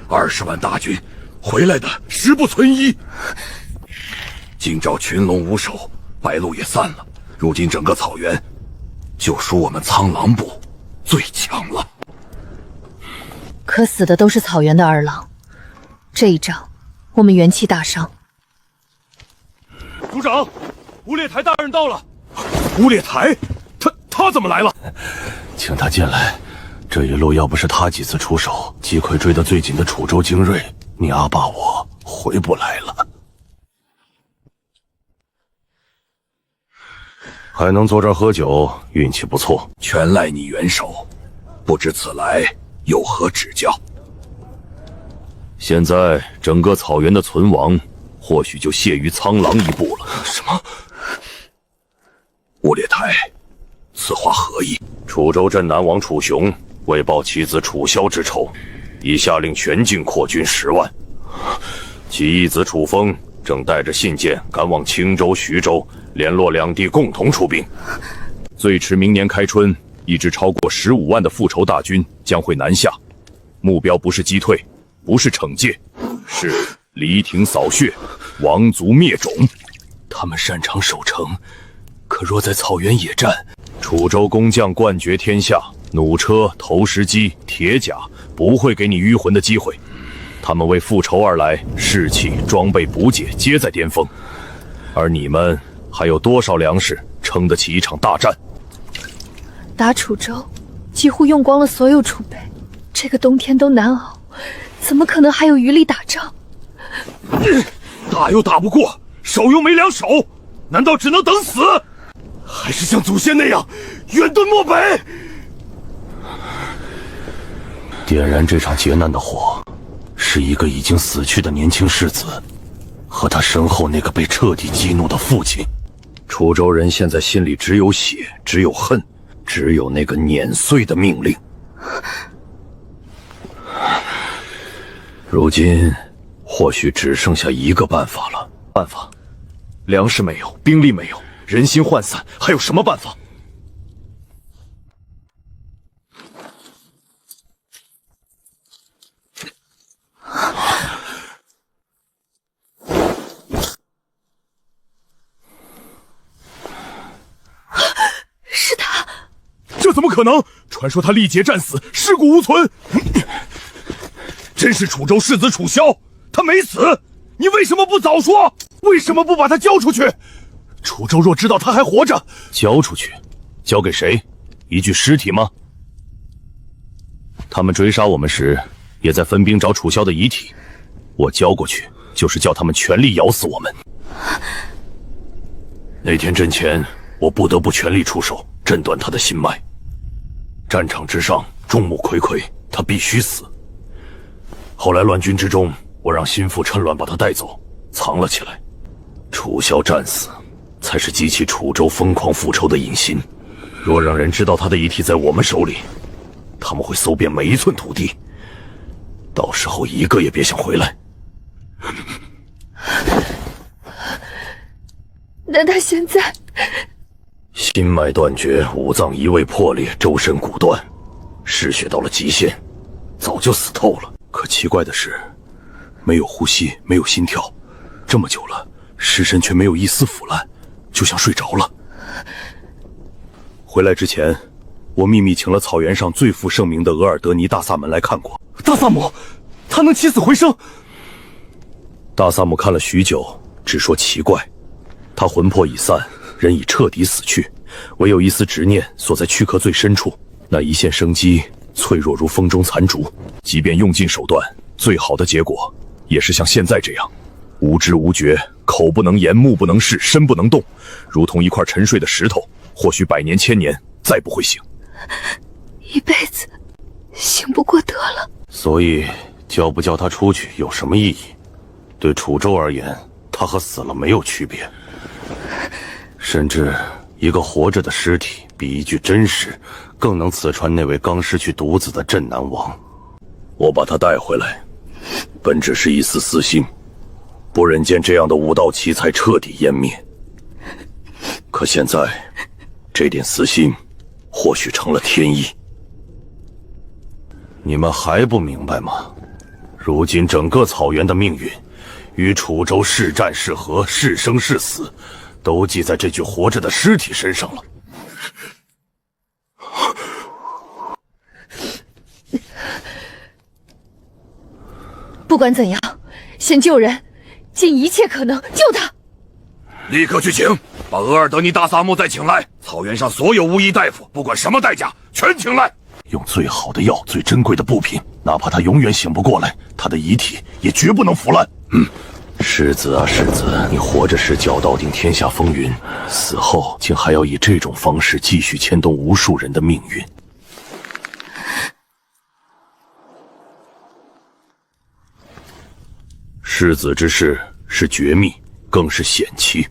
，20万大军回来的十不存一。今朝群龙无首，白鹿也散了，如今整个草原就属我们苍狼部最强了。可死的都是草原的儿郎，这一仗我们元气大伤。族长，乌列台大人到了。乌列台？他怎么来了？请他进来。这一路要不是他几次出手，击溃追得最紧的楚州精锐，你阿爸我回不来了。还能坐这儿喝酒，运气不错。全赖你元首，不知此来有何指教？现在整个草原的存亡，或许就屑于苍狼一步了。什么？乌列台，此话何意？楚州镇南王楚雄为报其子楚萧之仇，已下令全境扩军10万。其义子楚风正带着信件赶往青州、徐州，联络两地共同出兵。最迟明年开春，一支超过15万的复仇大军将会南下，目标不是击退，不是惩戒，是犁庭扫穴，王族灭种。他们擅长守城，可若在草原野战，楚州工匠冠绝天下，弩车、投石机、铁甲不会给你迂回的机会。他们为复仇而来，士气、装备、补给皆在巅峰，而你们还有多少粮食撑得起一场大战？打楚州，几乎用光了所有储备，这个冬天都难熬，怎么可能还有余力打仗？打又打不过，守又没两手，难道只能等死？还是像祖先那样远遁漠北？点燃这场劫难的火，是一个已经死去的年轻世子，和他身后那个被彻底激怒的父亲。楚州人现在心里只有血，只有恨，只有那个碾碎的命令。如今或许只剩下一个办法了。办法？粮食没有，兵力没有，人心涣散，还有什么办法？是他！这怎么可能？传说他力竭战死，尸骨无存。真是楚州世子楚萧，他没死，你为什么不早说？为什么不把他交出去？楚州若知道他还活着，交出去？交给谁？一具尸体吗？他们追杀我们时，也在分兵找楚萧的遗体。我交过去，就是叫他们全力咬死我们。那天阵前，我不得不全力出手，震断他的心脉。战场之上，众目睽睽，他必须死。后来乱军之中，我让心腹趁乱把他带走，藏了起来。楚萧战死，才是激起楚州疯狂复仇的引心。若让人知道他的遗体在我们手里，他们会搜遍每一寸土地，到时候一个也别想回来。那他现在心脉断绝，五脏移位破裂，周身骨断，失血到了极限，早就死透了。可奇怪的是，没有呼吸，没有心跳，这么久了，尸身却没有一丝腐烂，就像睡着了。回来之前，我秘密请了草原上最负盛名的额尔德尼大萨门来看过。大萨姆，他能起死回生？大萨姆看了许久，只说奇怪。他魂魄已散，人已彻底死去，唯有一丝执念锁在躯壳最深处，那一线生机脆弱如风中残烛。即便用尽手段，最好的结果也是像现在这样，无知无觉，口不能言，目不能视，身不能动，如同一块沉睡的石头，或许100年1000年再不会醒，一辈子醒不过得了。所以叫不叫他出去有什么意义？对楚州而言，他和死了没有区别。甚至一个活着的尸体比一具真尸更能刺穿那位刚失去独子的镇南王。我把他带回来，本只是一丝私心，不忍见这样的武道奇才彻底湮灭。可现在，这点私心或许成了天意。你们还不明白吗？如今整个草原的命运，与楚州是战是和，是生是死，都记在这具活着的尸体身上了。不管怎样，先救人，尽一切可能救他。立刻去请，把额尔德尼大萨木再请来。草原上所有巫医大夫，不管什么代价，全请来。用最好的药，最珍贵的布品，哪怕他永远醒不过来，他的遗体也绝不能腐烂。世子啊世子，你活着时脚道定天下风云，死后竟还要以这种方式继续牵动无数人的命运。世子之事是绝密，更是险期，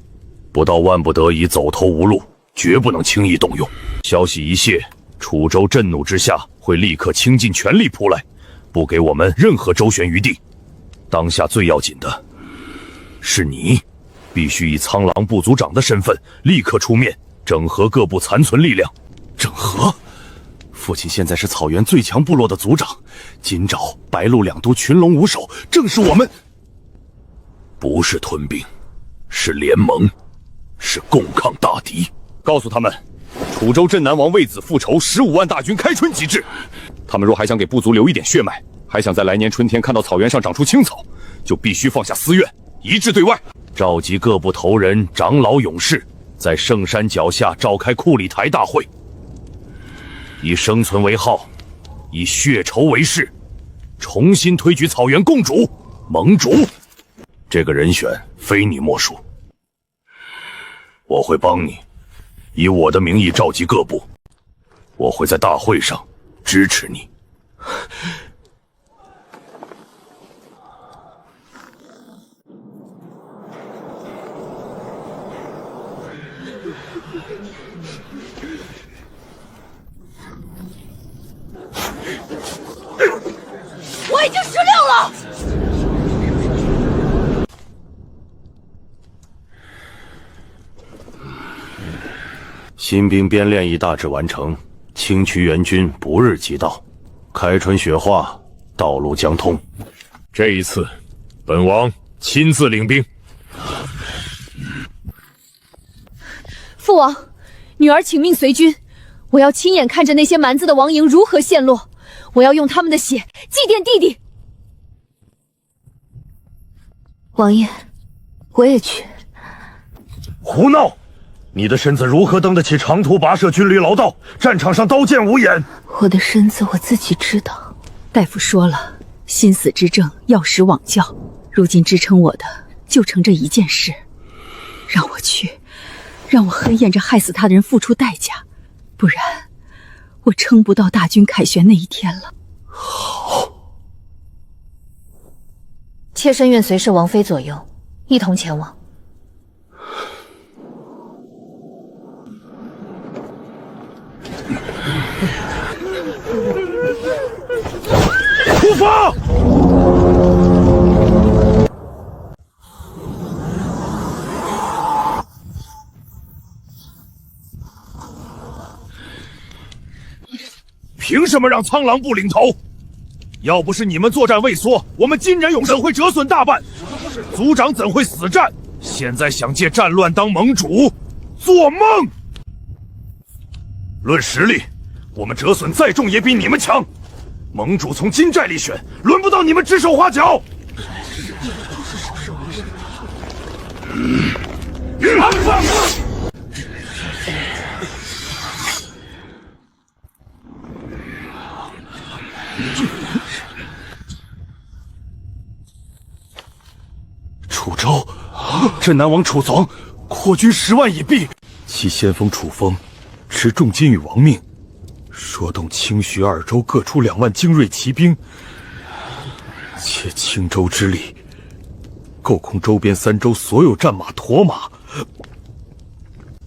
不到万不得已走投无路，绝不能轻易动用。消息一泄，楚州震怒之下会立刻倾尽全力扑来，不给我们任何周旋余地。当下最要紧的是你，必须以苍狼部族长的身份立刻出面，整合各部残存力量。整合？父亲现在是草原最强部落的族长，金爪、白鹿两都群龙无首，正是我们。不是吞并，是联盟，是共抗大敌。告诉他们，楚州镇南王为子复仇，15万大军开春即至。他们若还想给部族留一点血脉，还想在来年春天看到草原上长出青草，就必须放下私怨，一致对外。召集各部头人、长老、勇士，在圣山脚下召开库里台大会，以生存为号，以血仇为誓，重新推举草原共主、盟主。这个人选非你莫属，我会帮你，以我的名义召集各部，我会在大会上支持你。我已经16了。新兵编练已大致完成，清渠援军不日即到，开春雪化，道路将通。这一次，本王亲自领兵。父王，女儿请命随军，我要亲眼看着那些蛮子的王营如何陷落，我要用他们的血祭奠弟弟。王爷，我也去。胡闹！你的身子如何登得起长途跋涉军旅老道？战场上刀剑无眼。我的身子我自己知道。大夫说了，心死之症药食罔教，如今支撑我的就成这一件事。让我去，让我和眼着害死他的人付出代价，不然我撑不到大军凯旋那一天了。好，妾身愿随侍王妃左右，一同前往。出发！凭什么让苍狼部领头？要不是你们作战畏缩，我们金人勇怎会折损大半？族长怎会死战？现在想借战乱当盟主，做梦！论实力，我们折损再重也比你们强。盟主从金寨里选，轮不到你们指手画脚。楚州，镇南王楚总扩军10万已毕，其先锋楚风持重金与王命，说动清徐2州各出2万精锐骑兵，借青州之力购空周边3州所有战马驼马。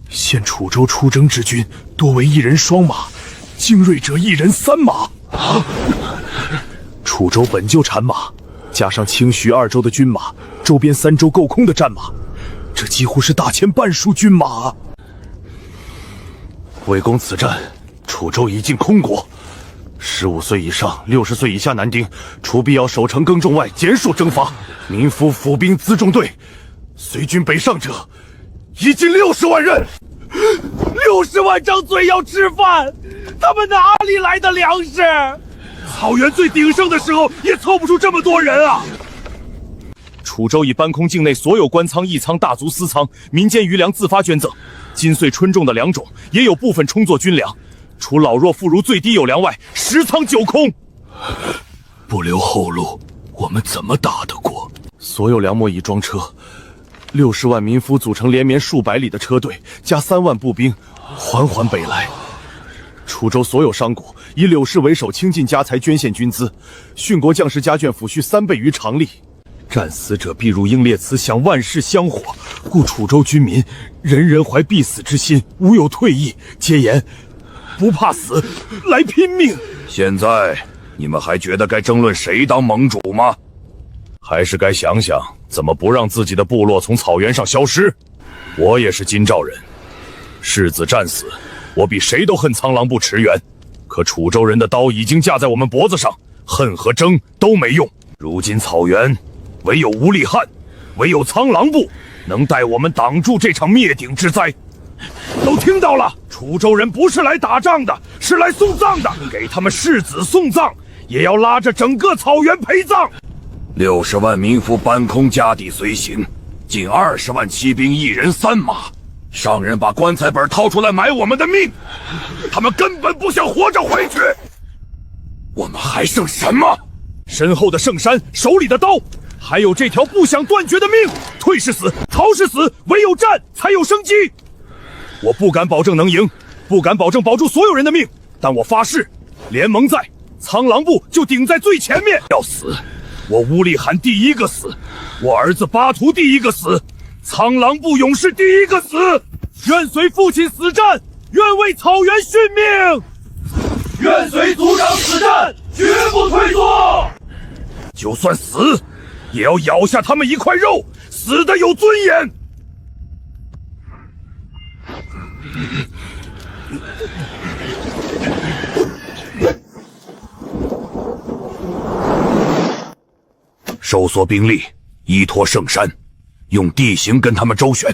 现楚州出征之军多为1人双马，精锐者1人3马。楚州本就产马，加上清徐2州的军马，周边3州购空的战马，这几乎是大前半数军马。为攻此战，楚州已尽空国，15岁以上、60岁以下男丁，除必要守城耕种外，减数征发。民夫府兵辎重队，随军北上者，已近60万人。60万张嘴要吃饭，他们哪里来的粮食？草原最鼎盛的时候，也凑不出这么多人啊！楚州已搬空境内所有官仓、驿仓、大族私仓，民间余粮自发捐赠。今岁春种的粮种也有部分充作军粮，除老弱妇孺最低有粮外，10仓9空。不留后路，我们怎么打得过？所有粮秣已装车，60万民夫组成连绵数百里的车队，加3万步兵，缓缓北来。楚州所有商贾以柳氏为首，倾尽家财捐献军资，殉国将士家眷抚恤3倍于常例。战死者必入英烈祠，享万世香火，故楚州军民人人怀必死之心，无有退意，皆言不怕死，来拼命。现在你们还觉得该争论谁当盟主吗？还是该想想怎么不让自己的部落从草原上消失？我也是金赵人，世子战死，我比谁都恨苍狼部驰援，可楚州人的刀已经架在我们脖子上，恨和争都没用。如今草原唯有吴立汉，唯有苍狼部能带我们挡住这场灭顶之灾。都听到了，楚州人不是来打仗的，是来送葬的，给他们世子送葬，也要拉着整个草原陪葬。60万民夫搬空家底随行，近20万骑兵1人3马，商人把棺材本掏出来买我们的命，他们根本不想活着回去。我们还剩什么？身后的圣山，手里的刀，还有这条不想断绝的命。退是死，逃是死，唯有战才有生机。我不敢保证能赢，不敢保证保住所有人的命，但我发誓，联盟在，苍狼部就顶在最前面。要死，我乌力汗第一个死，我儿子巴图第一个死，苍狼部勇士第一个死。愿随父亲死战，愿为草原殉命，愿随族长死战，绝不退缩。就算死，也要咬下他们一块肉，死得有尊严。收缩兵力，依托圣山，用地形跟他们周旋。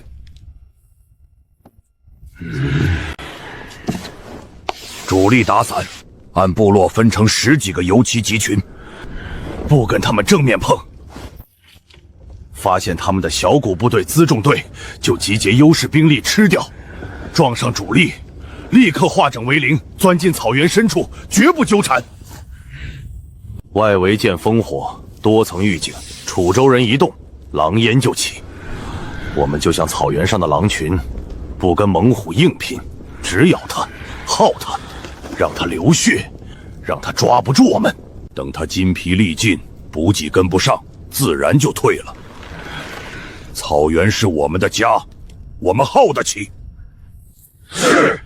主力打散，按部落分成10几个游骑集群，不跟他们正面碰。发现他们的小股部队、辎重队，就集结优势兵力吃掉，撞上主力，立刻化整为零，钻进草原深处，绝不纠缠。外围见烽火，多层预警，楚州人一动，狼烟就起。我们就像草原上的狼群，不跟猛虎硬拼，只咬他，耗他，让他流血，让他抓不住我们。等他筋疲力尽，补给跟不上，自然就退了。草原是我们的家，我们耗得起。是。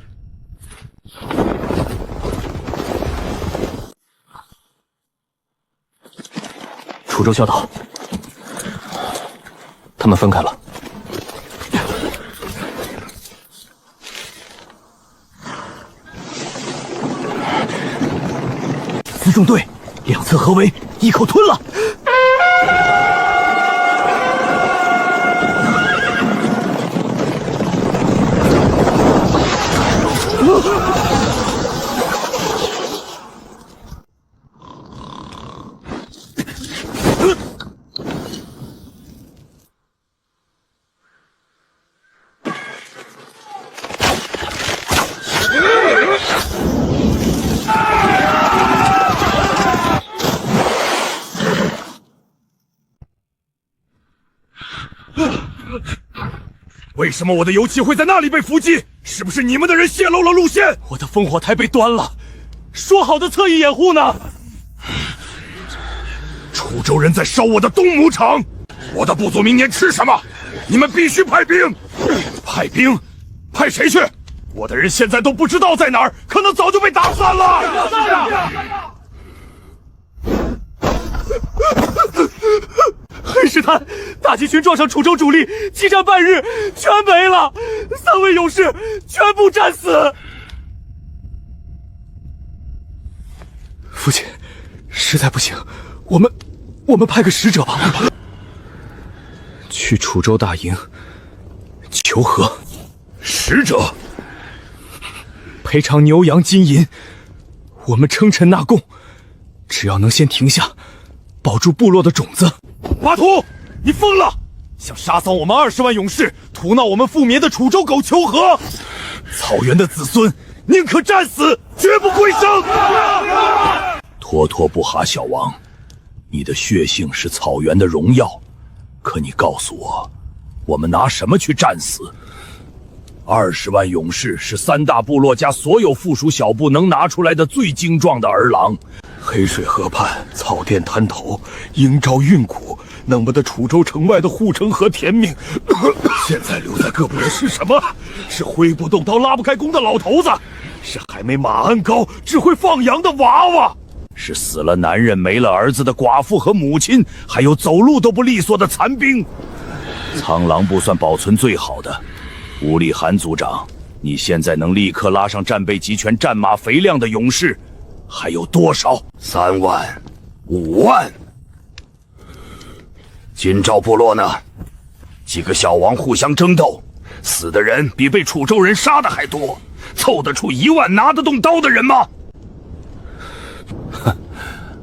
楚州小岛，他们分开了。辎重队两侧合围，一口吞了。为什么我的游骑会在那里被伏击？是不是你们的人泄露了路线？我的烽火台被端了，说好的侧翼掩护呢？楚州人在烧我的东牧场，我的部族明年吃什么？你们必须派兵！派兵？派谁去？我的人现在都不知道在哪儿，可能早就被打散了。黑石滩大集群撞上楚州主力，激战半日，全没了，3位勇士全部战死。父亲，实在不行，我们派个使者吧，去楚州大营求和。使者赔偿牛羊金银，我们称臣纳贡，只要能先停下，保住部落的种子。巴图，你疯了！想杀扫我们20万勇士，屠闹我们覆灭的楚州狗求和？草原的子孙宁可战死，绝不归生！托托布哈小王，你的血性是草原的荣耀，可你告诉我，我们拿什么去战死？20万勇士是3大部落加所有附属小部能拿出来的最精壮的儿郎。黑水河畔，草甸滩头，鹰沼运谷，弄不得楚州城外的护城河填命。现在留在各部的是什么？是挥不动刀、拉不开弓的老头子，是还没马鞍高、只会放羊的娃娃，是死了男人没了儿子的寡妇和母亲，还有走路都不利索的残兵。苍狼部算保存最好的。吴立涵族长，你现在能立刻拉上战备齐全、战马肥亮的勇士还有多少？3万、5万。金赵部落呢？几个小王互相争斗，死的人比被楚州人杀的还多，凑得出1万拿得动刀的人吗？哼，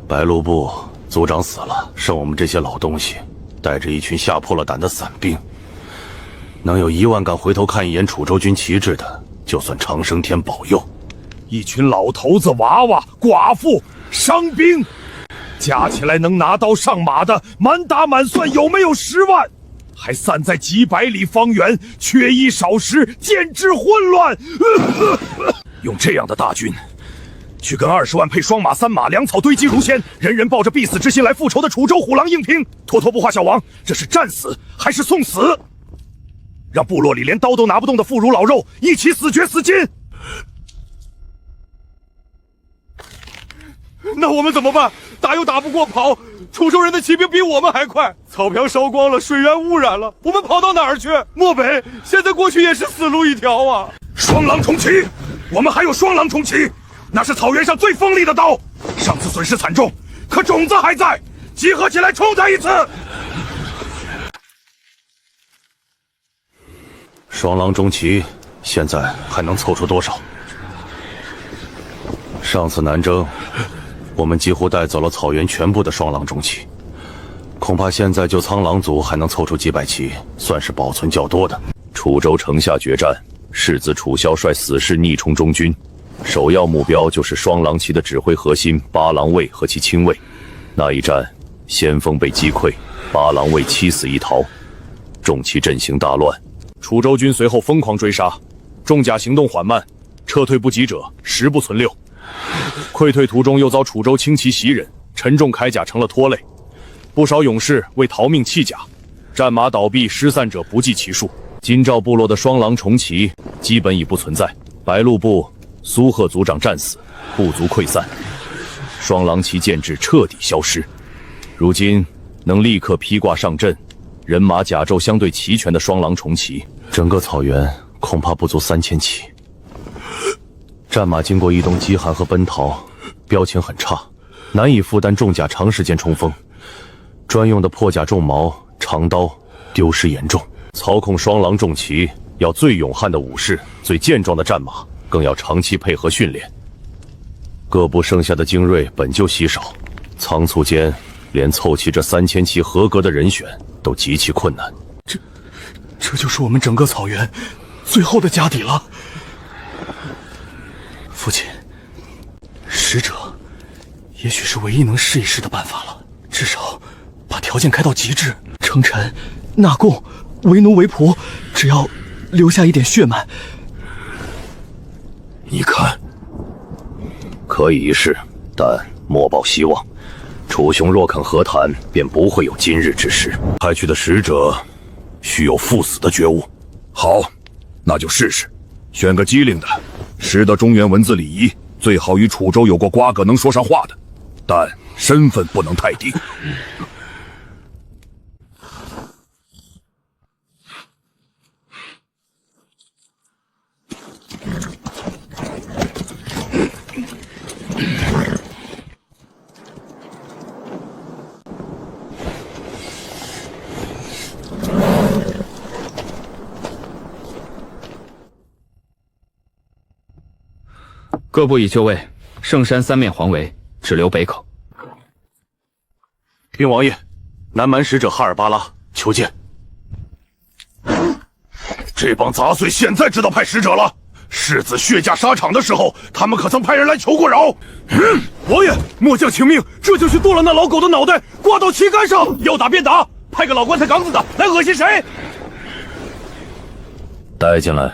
白鹿部族长死了，剩我们这些老东西，带着一群吓破了胆的散兵。能有1万敢回头看一眼楚州军旗帜的，就算长生天保佑。一群老头子、娃娃、寡妇、伤兵，加起来能拿刀上马的，满打满算有没有10万？还散在几百里方圆，缺衣少食，简直混乱。用这样的大军，去跟20万配双马、3马、粮草堆积如山，人人抱着必死之心来复仇的楚州虎狼硬拼，托托不化小王，这是战死还是送死？让部落里连刀都拿不动的妇孺老幼一起死绝死尽。那我们怎么办？打又打不过跑，楚州人的骑兵比我们还快，草坪烧光了，水源污染了，我们跑到哪儿去？漠北现在过去也是死路一条啊！双狼重骑，我们还有双狼重骑，那是草原上最锋利的刀。上次损失惨重，可种子还在，集合起来，冲他一次！双狼中旗现在还能凑出多少？上次南征，我们几乎带走了草原全部的双狼中旗，恐怕现在就苍狼族还能凑出几百旗，算是保存较多的。楚州城下决战，世子楚萧率死士逆冲中军，首要目标就是双狼旗的指挥核心八郎卫和其亲卫。那一战，先锋被击溃，八郎卫7死1逃，众旗阵型大乱。楚州军随后疯狂追杀，重甲行动缓慢，撤退不及者10不存6。溃退途中又遭楚州轻骑袭人，沉重铠甲成了拖累，不少勇士为逃命弃甲，战马倒闭，失散者不计其数。金赵部落的双狼重旗基本已不存在，白鹿部苏贺族长战死，部族溃散，双狼旗建制彻底消失。如今能立刻披挂上阵，人马甲胄相对齐全的双狼重旗，整个草原恐怕不足3000骑。战马经过移动饥寒和奔逃，标情很差，难以负担重甲长时间冲锋。专用的破甲重矛、长刀丢失严重。操控双狼重骑要最勇悍的武士、最健壮的战马，更要长期配合训练。各部剩下的精锐本就稀少，仓促间连凑齐这3000骑合格的人选都极其困难。这就是我们整个草原最后的家底了。父亲，使者也许是唯一能试一试的办法了，至少把条件开到极致，称臣、纳贡、为奴为仆，只要留下一点血脉。你看，可以一试，但莫抱希望。楚雄若肯和谈，便不会有今日之事。派去的使者须有赴死的觉悟。好，那就试试，选个机灵的，识得中原文字礼仪，最好与楚州有过瓜葛能说上话的，但身份不能太低。各部已就位，圣山3面环围，只留北口。禀王爷，南蛮使者哈尔巴拉求见。这帮杂碎现在知道派使者了。世子血驾沙场的时候，他们可曾派人来求过饶？王爷，末将请命，这就去剁了那老狗的脑袋，挂到旗杆上。要打便打，派个老棺材岗子的来恶心谁？带进来。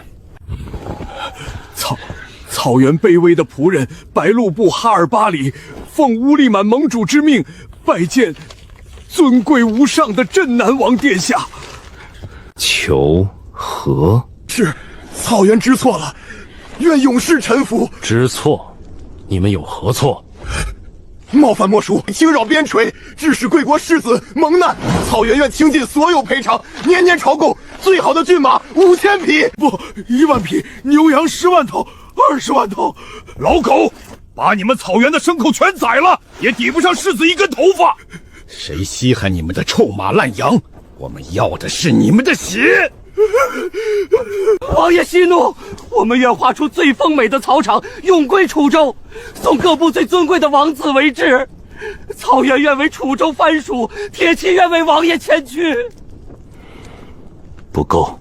草原卑微的仆人白鹿部哈尔巴里，奉乌力满盟主之命，拜见尊贵无上的镇南王殿下。求和？是，草原知错了，愿勇士臣服。知错？你们有何错？冒犯莫属，侵扰边陲，致使贵国世子蒙难。草原愿倾尽所有赔偿，年年朝贡最好的骏马5000匹，不，1万匹，牛羊10万头，20万头。老狗，把你们草原的牲口全宰了，也抵不上世子一根头发。谁稀罕你们的臭马烂羊？我们要的是你们的血！王爷息怒，我们愿画出最丰美的草场，永归楚州，送各部最尊贵的王子为质。草原愿为楚州藩属，铁骑愿为王爷前去。不够，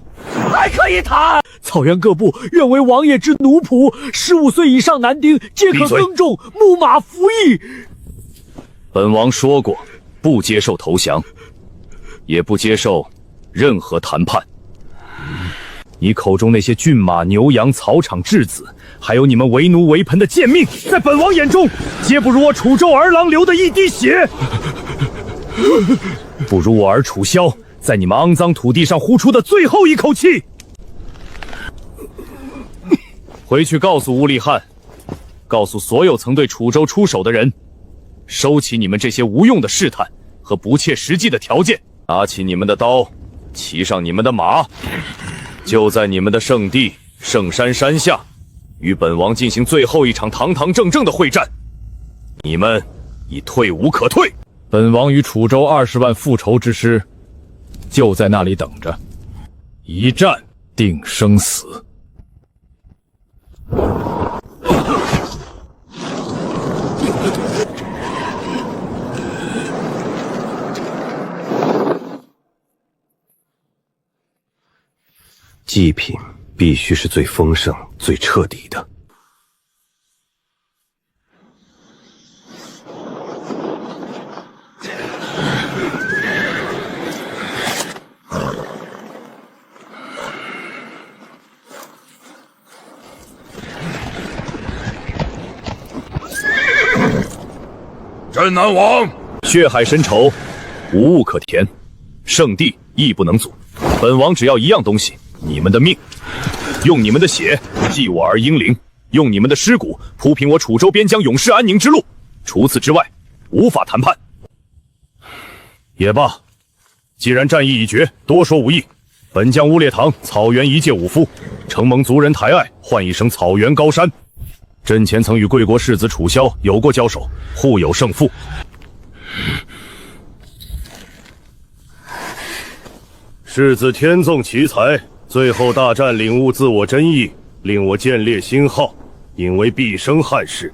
还可以谈。草原各部愿为王爷之奴仆，15岁以上男丁皆可耕种，牧马服役。本王说过，不接受投降，也不接受任何谈判。你口中那些骏马、牛羊、草场、质子，还有你们为奴为盆的贱命，在本王眼中，皆不如我楚州儿郎流的一滴血，不如我儿楚萧在你们肮脏土地上呼出的最后一口气。回去告诉乌力汗，告诉所有曾对楚州出手的人，收起你们这些无用的试探和不切实际的条件，拿起你们的刀，骑上你们的马，就在你们的圣地圣山山下，与本王进行最后一场堂堂正正的会战。你们已退无可退。本王与楚州20万复仇之师就在那里等着，一战定生死。祭品必须是最丰盛、最彻底的。镇南王，血海深仇，无物可填，圣地亦不能阻。本王只要一样东西，你们的命，用你们的血祭我儿英灵，用你们的尸骨铺平我楚州边疆永世安宁之路。除此之外，无法谈判。也罢，既然战意已决，多说无益。本将乌烈堂草原一介武夫，承蒙族人抬爱，唤一声草原高山。阵前曾与贵国世子楚萧有过交手，互有胜负。世子天纵奇才，最后大战领悟自我真意，令我见烈心浩，因为毕生汉室，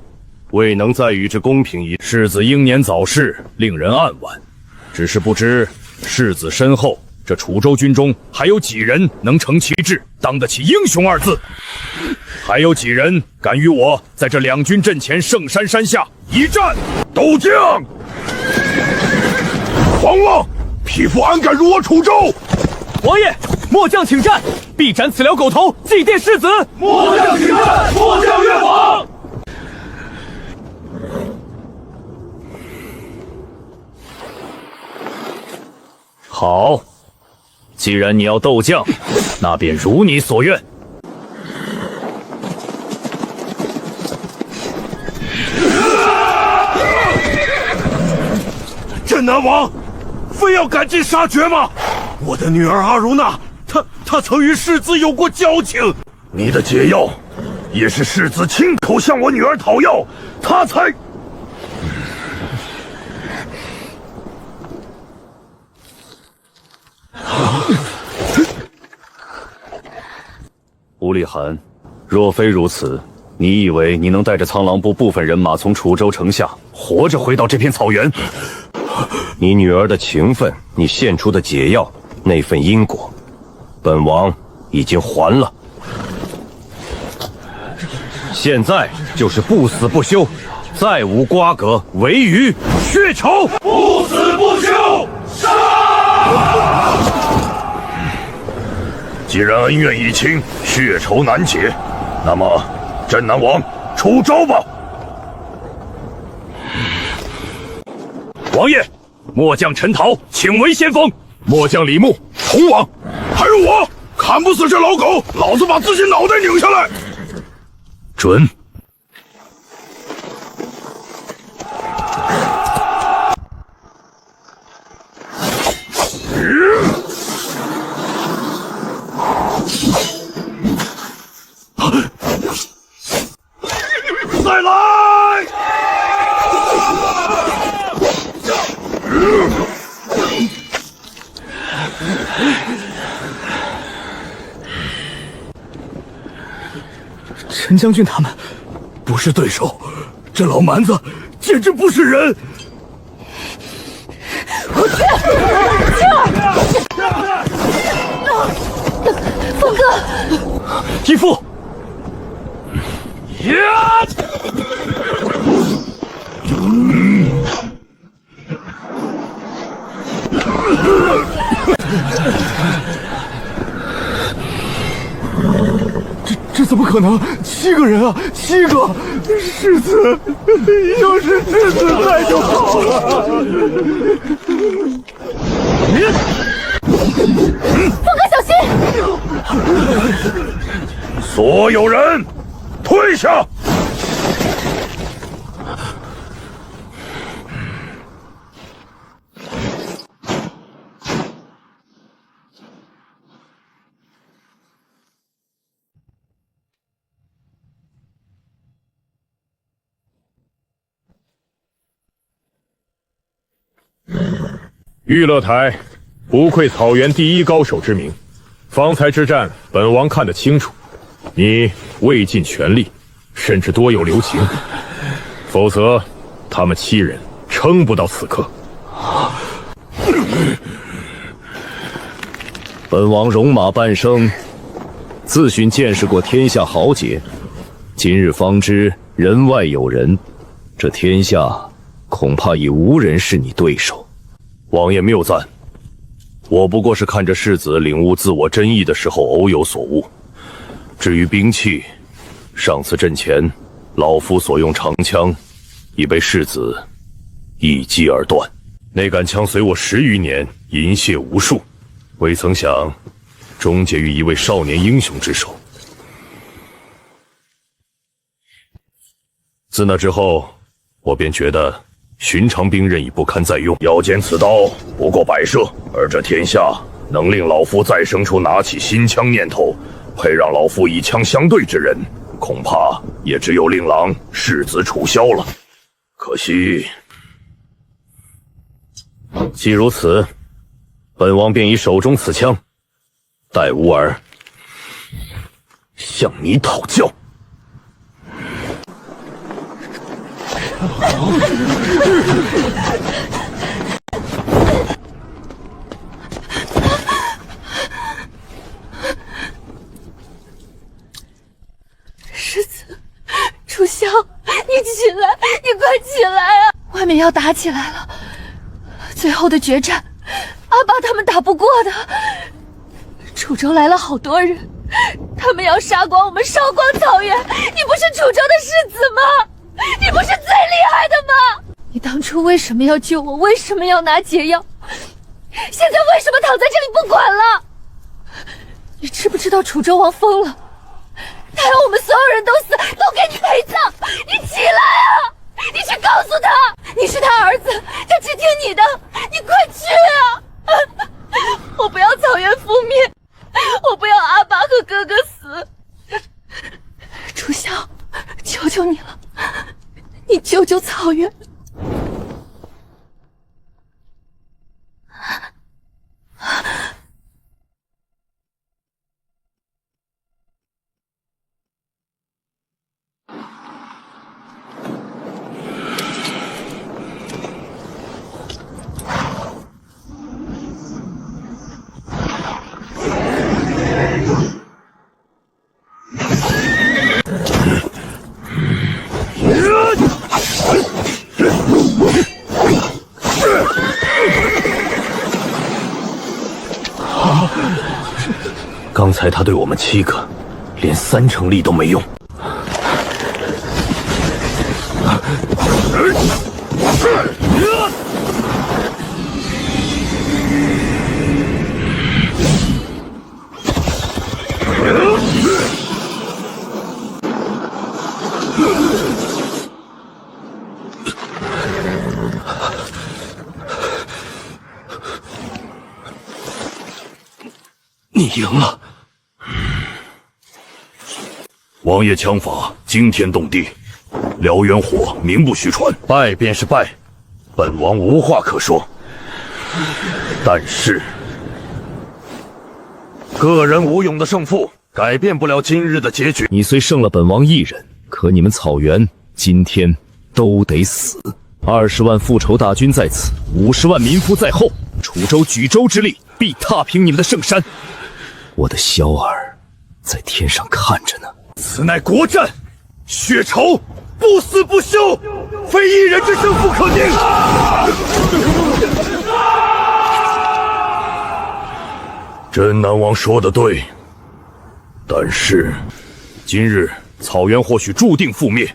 未能再与之公平一。世子英年早逝，令人暗惋。只是不知世子身后这楚州军中还有几人能承其志，当得起英雄二字？还有几人敢与我在这两军阵前圣山山下一战？斗将，皇王，匹夫安敢入我楚州？王爷，末将请战，必斩此条狗头，祭奠世子。末将请战，末将愿往。好，既然你要斗将，那便如你所愿。镇南王，非要赶尽杀绝吗？我的女儿阿如娜，她曾与世子有过交情。你的解药，也是世子亲口向我女儿讨要，他才……吴立寒，若非如此，你以为你能带着苍狼部部分人马从楚州城下活着回到这片草原？你女儿的情分，你献出的解药，那份因果，本王已经还了。现在就是不死不休，再无瓜葛，唯余血仇，不死不休，杀！既然恩怨已清，血仇难解，那么镇南王出招吧！王爷，末将陈桃请为先锋。末将李牧同往。还有我，砍不死这老狗，老子把自己脑袋拧下来！准。再来！陈将军他们不是对手，这老蛮子简直不是人！我去，青儿，凤哥，义父。呀！这怎么可能？7个人啊，7个！世子，要是世子在就好了。凤哥，小心！所有人退下！玉乐台不愧草原第一高手之名，方才之战，本王看得清楚，你未尽全力，甚至多有留情，否则他们7人撑不到此刻。本王戎马半生，自诩见识过天下豪杰，今日方知人外有人，这天下恐怕已无人是你对手。王爷谬赞，我不过是看着世子领悟自我真意的时候偶有所悟。至于兵器，上次阵前老夫所用长枪已被世子一击而断，那杆枪随我10余年，银屑无数，未曾想终结于一位少年英雄之手。自那之后，我便觉得寻常兵刃已不堪再用，腰间此刀不过摆设，而这天下能令老夫再生出拿起新枪念头，配让老夫以枪相对之人，恐怕也只有令郎世子楚萧了。可惜，既如此，本王便以手中此枪，待吾儿向你讨教。世子，楚萧，你起来，你快起来啊！外面要打起来了，最后的决战，阿爸他们打不过的。楚州来了好多人，他们要杀光我们，烧光草原。你不是楚州的世子吗？你不是最厉害的吗？你当初为什么要救我？为什么要拿解药？现在为什么躺在这里不管了？你知不知道楚州王疯了？他要我们所有人都死，都给你陪葬！你起来啊！你去告诉他，你是他儿子，他只听你的，你快去啊！我不要草原覆灭，我不要阿爸和哥哥死。楚萧，求求你了，你救救草原！刚才他对我们7个，连3成力都没用。你赢了。王爷枪法惊天动地，燎原火名不虚传，败便是败，本王无话可说。但是，个人无勇的胜负改变不了今日的结局。你虽胜了本王1人，可你们草原今天都得死。20万复仇大军在此，50万民夫在后，楚州举州之力必踏平你们的圣山。我的萧儿在天上看着呢。此乃国战，血仇不死不休，非一人之胜不可定。真南王说得对，但是今日草原或许注定覆灭，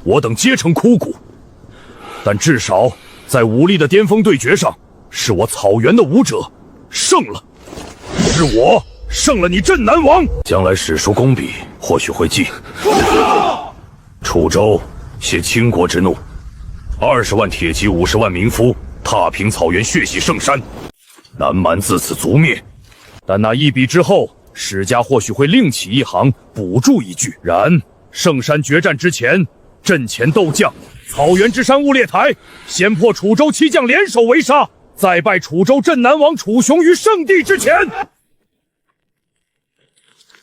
我等皆成枯骨。但至少在武力的巅峰对决上，是我草原的武者胜了，是我胜了你镇南王。将来史书公笔或许会记，楚州挟倾国之怒，20万铁骑，50万民夫，踏平草原，血洗圣山，南蛮自此族灭。但那一笔之后，史家或许会另起一行，补注一句：然圣山决战之前，阵前斗将草原之山雾列台，先破楚州7将联手围杀，再拜楚州镇南王楚雄于圣地之前。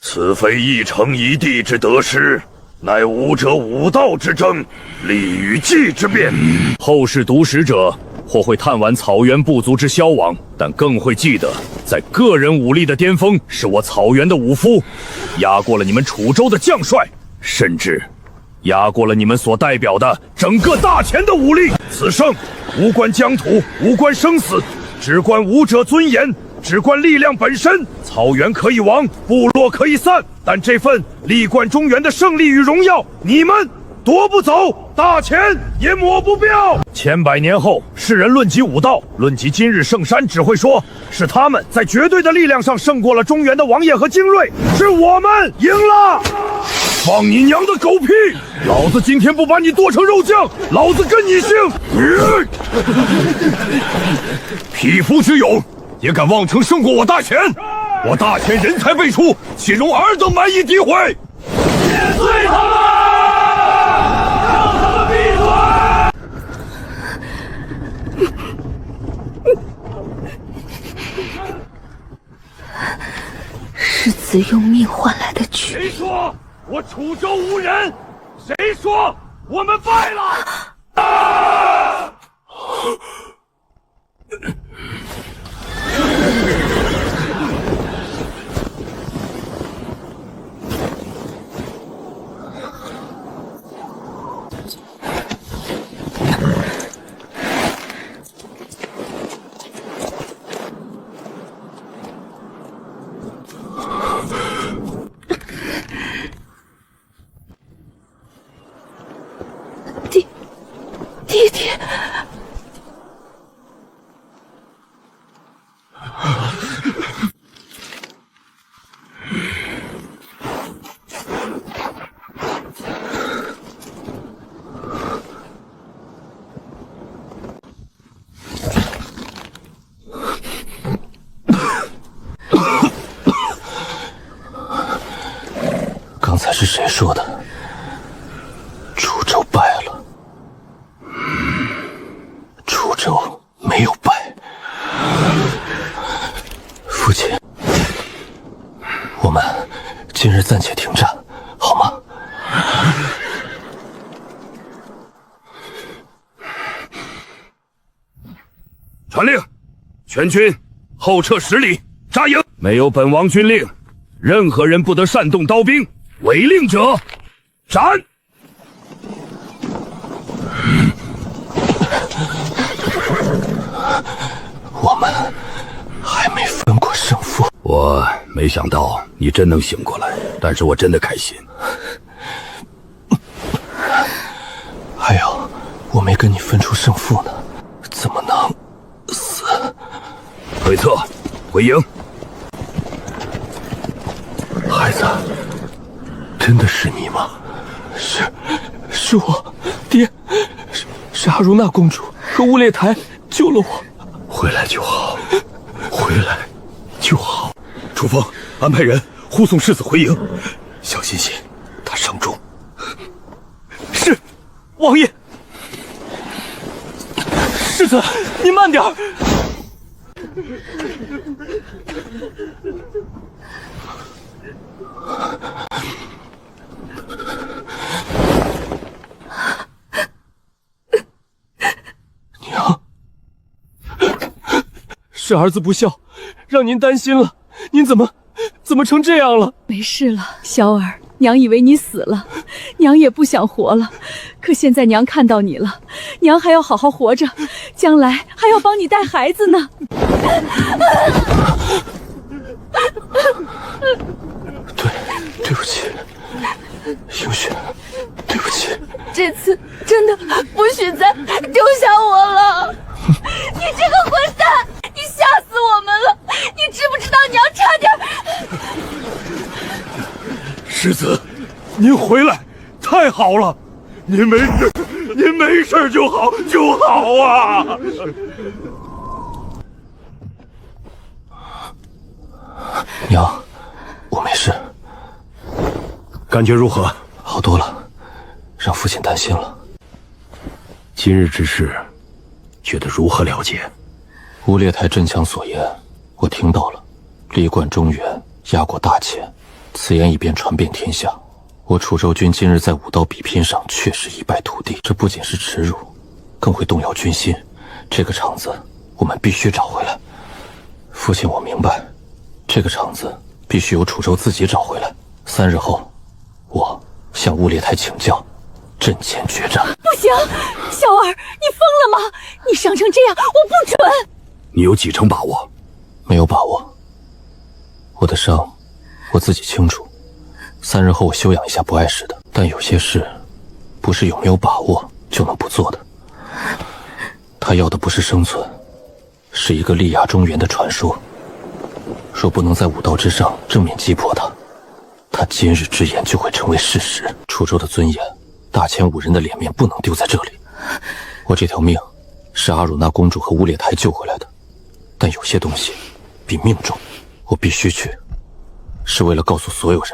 此非一城一地之得失，乃武者武道之争，利与弊之辩。后世读史者，或会叹惋草原部族之消亡，但更会记得，在个人武力的巅峰，是我草原的武夫压过了你们楚州的将帅，甚至压过了你们所代表的整个大前的武力。此胜无关疆土，无关生死，只关武者尊严，只关力量本身。草原可以亡，部落可以散，但这份力冠中原的胜利与荣耀，你们夺不走，大钱也抹不掉。千百年后，世人论及武道，论及今日圣山，只会说是他们在绝对的力量上胜过了中原的王爷和精锐，是我们赢了。放你娘的狗屁！老子今天不把你剁成肉酱，老子跟你姓！匹夫之勇，也敢妄称胜过我大钱？我大钱人才辈出，岂容尔等蛮夷诋毁？碾碎他们！让他们闭嘴！世子用命换来的局。谁说我楚州无人？谁说我们败了？弟弟，刚才是谁说的？楚州败了。楚州没有败。父亲，我们今日暂且停战，好吗？传令，全军后撤10里，扎营。没有本王军令，任何人不得擅动刀兵，违令者斩。我们还没分过胜负。我没想到你真能醒过来，但是我真的开心。还有，我没跟你分出胜负呢，怎么能死？退策，回营。孩子，真的是你吗？是我，爹，是阿如娜公主和乌列台救了我。回来就好，回来就好。楚风，安排人护送世子回营，小心些，他伤重。是，王爷。世子，您慢点儿。娘，是儿子不孝，让您担心了。您怎么成这样了？没事了，小儿，娘以为你死了，娘也不想活了。可现在娘看到你了，娘还要好好活着，将来还要帮你带孩子呢。对不起，映雪，对不起。这次真的不许再丢下我了！你这个混蛋，你吓死我们了！你知不知道娘差点……世子，您回来太好了，您没事就好啊！娘，我没事。感觉如何？好多了，让父亲担心了。今日之事，觉得如何了结？吴烈台镇墙所言，我听到了。力冠中原，压过大钱，此言一便传遍天下。我楚州军今日在武道比拼上确实一败涂地，这不仅是耻辱，更会动摇军心。这个场子我们必须找回来。父亲，我明白，这个场子必须由楚州自己找回来。3日后，我向吴烈台请教，阵前决战。不行，小儿，你疯了吗？你伤成这样，我不准。你有几成把握？没有把握。我的伤，我自己清楚。3日后我休养一下不碍事的，但有些事，不是有没有把握就能不做的。他要的不是生存，是一个力压中原的传说。若不能在武道之上正面击破他，他今日之言就会成为事实。楚州的尊严，大千5人的脸面不能丢在这里。我这条命，是阿汝那公主和乌烈台救回来的，但有些东西比命重，我必须去，是为了告诉所有人，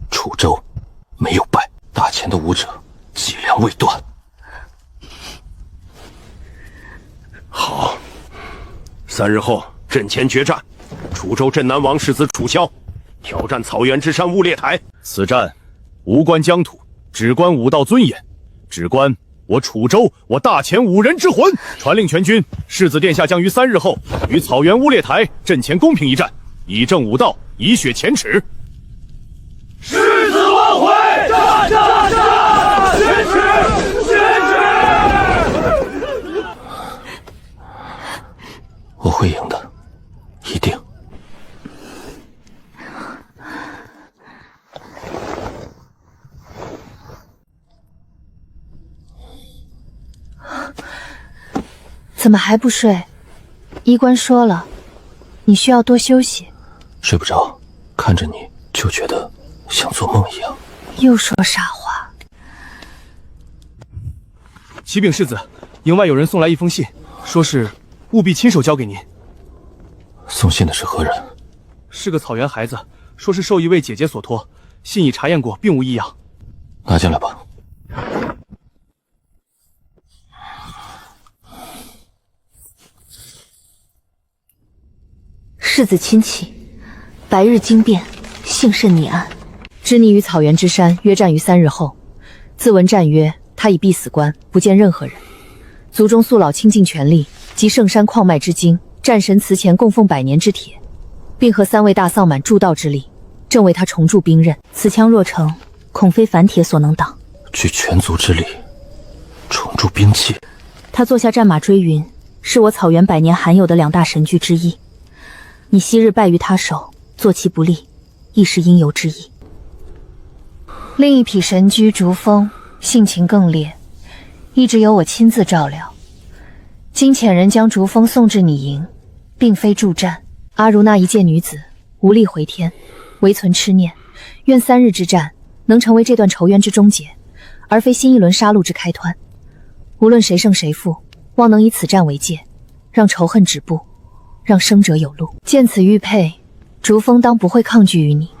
楚州没有败，大千的武者脊梁未断。好，3日后阵前决战，楚州镇南王世子楚萧挑战草原之山乌烈台。此战无关疆土，只关武道尊严，只关我楚州我大前5人之魂。传令全军，世子殿下将于3日后与草原乌烈台阵前公平一战，以正武道，以雪前耻。世子万回！战战战！雪耻！雪耻！我会赢的，一定。怎么还不睡？医官说了，你需要多休息。睡不着，看着你就觉得像做梦一样。又说傻话。启禀世子，营外有人送来一封信，说是务必亲手交给您。送信的是何人？是个草原孩子，说是受一位姐姐所托，信已查验过，并无异样。拿进来吧。世子亲启，白日惊变，幸甚溺安。知你与草原之山约战于3日后，自闻战约，他以必死关，不见任何人。族中素老倾尽全力，集圣山矿脉之精，战神祠前供奉100年之铁，并和3位大丧满助道之力，正为他重铸兵刃。此枪若成，恐非凡铁所能挡。聚全族之力，重铸兵器。他坐下战马追云，是我草原100年罕有的2大神驹之一。你昔日败于他手，坐骑不利，亦是应由之意。另一匹神驹逐风，性情更烈，一直由我亲自照料。今遣人将逐风送至你营，并非助战。阿如那一介女子，无力回天，唯存痴念，愿3日之战能成为这段仇怨之终结，而非新一轮杀戮之开端。无论谁胜谁负，望能以此战为戒，让仇恨止步，让生者有路。见此玉佩，逐风当不会抗拒于你。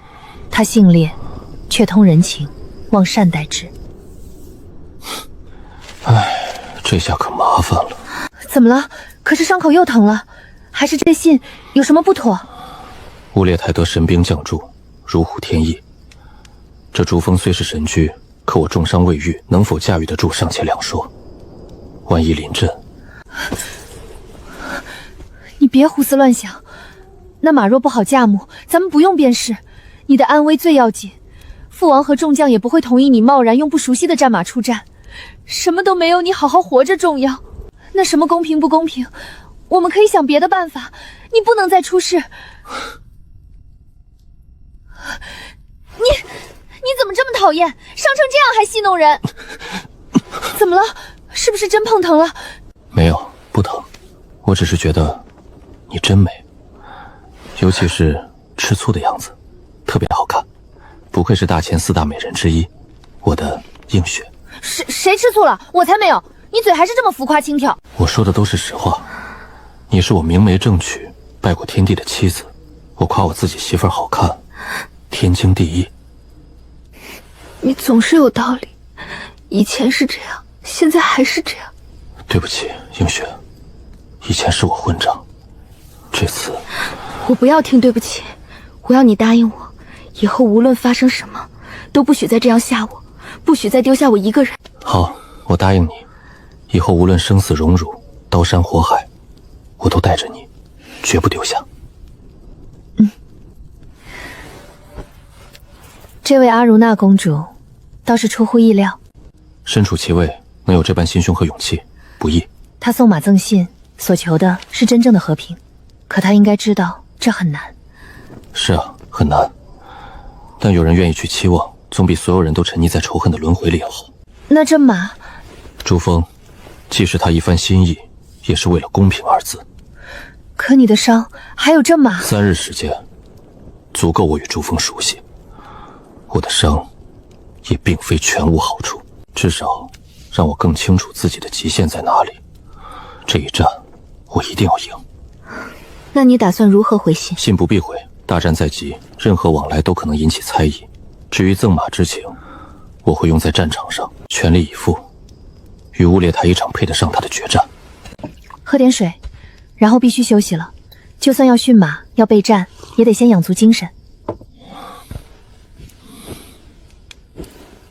他性烈，却通人情，望善待之。唉，这下可麻烦了。怎么了？可是伤口又疼了，还是这信有什么不妥？乌烈台得神兵降助，如虎添翼。这逐风虽是神驹，可我重伤未愈，能否驾驭得住尚且两说。万一临阵，你别胡思乱想。那马若不好驾目，咱们不用便是。你的安危最要紧。父王和众将也不会同意你贸然用不熟悉的战马出战，什么都没有你好好活着重要。那什么公平不公平，我们可以想别的办法。你不能再出事。你怎么这么讨厌？伤成这样还戏弄人？怎么了？是不是真碰疼了？没有，不疼。我只是觉得你真美，尤其是吃醋的样子，特别好看。不愧是大前4大美人之一，我的映雪。谁吃醋了？我才没有！你嘴还是这么浮夸轻佻。我说的都是实话。你是我明媒正娶、拜过天地的妻子，我夸我自己媳妇儿好看，天经地义。你总是有道理，以前是这样，现在还是这样。对不起，映雪，以前是我混账。这次，我不要听对不起，我要你答应我，以后无论发生什么，都不许再这样吓我，不许再丢下我一个人。好，我答应你，以后无论生死荣辱，刀山火海，我都带着你，绝不丢下。这位阿如那公主，倒是出乎意料。身处其位，能有这般心胸和勇气，不易。她送马赠信，所求的是真正的和平，可她应该知道这很难。是啊，很难。但有人愿意去期望，总比所有人都沉溺在仇恨的轮回里要好。那这马，朱峰，既是他一番心意，也是为了公平二字。可你的伤还有这马，3日时间，足够我与朱峰熟悉。我的伤，也并非全无好处，至少让我更清楚自己的极限在哪里。这一战，我一定要赢。那你打算如何回信？信不必回，大战在即，任何往来都可能引起猜疑。至于赠马之情，我会用在战场上，全力以赴，与乌列台一场配得上他的决战。喝点水，然后必须休息了。就算要驯马，要备战，也得先养足精神。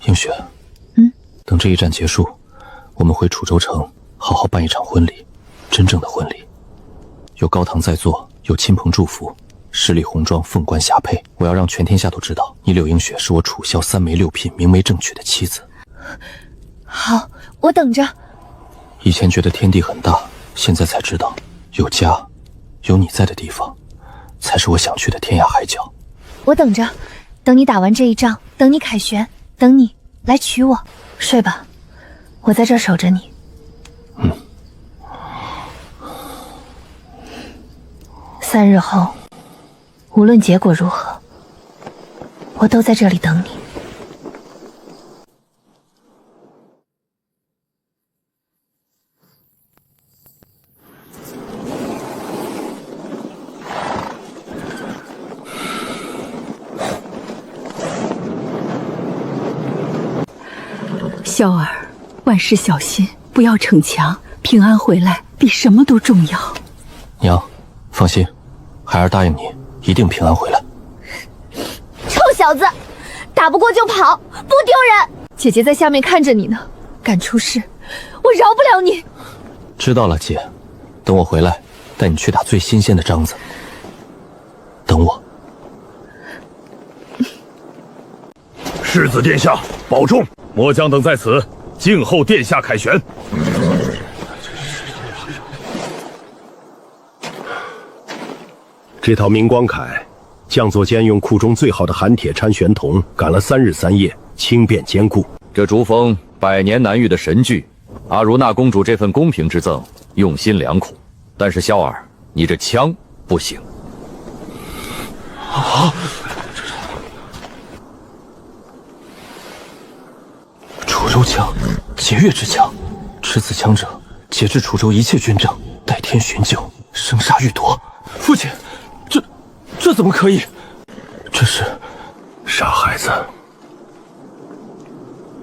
映雪，等这一战结束，我们回楚州城，好好办一场婚礼，真正的婚礼，有高堂在座，有亲朋祝福，十里红妆，凤冠霞帔。我要让全天下都知道，你柳映雪是我楚萧3媒6聘明媒正娶的妻子。好，我等着。以前觉得天地很大，现在才知道，有家，有你在的地方，才是我想去的天涯海角。我等着，等你打完这一仗，等你凯旋，等你来娶我。睡吧，我在这儿守着你。3日后，无论结果如何，我都在这里等你。萧儿，万事小心，不要逞强，平安回来比什么都重要。娘，放心，孩儿答应你，一定平安回来。臭小子，打不过就跑，不丢人！姐姐在下面看着你呢，敢出事，我饶不了你。知道了，姐，等我回来，带你去打最新鲜的章子。等我。世子殿下，保重！末将等在此，静候殿下凯旋。这套明光铠，将佐监用库中最好的寒铁掺玄铜，赶了3日3夜，轻便坚固。这竹锋100年难遇的神具，阿如那公主这份公平之赠，用心良苦。但是萧儿，你这枪不行。啊！楚州枪，劫越之枪，持此枪者，节制楚州一切军政，代天寻救，生杀予夺。父亲，这怎么可以？这是傻孩子，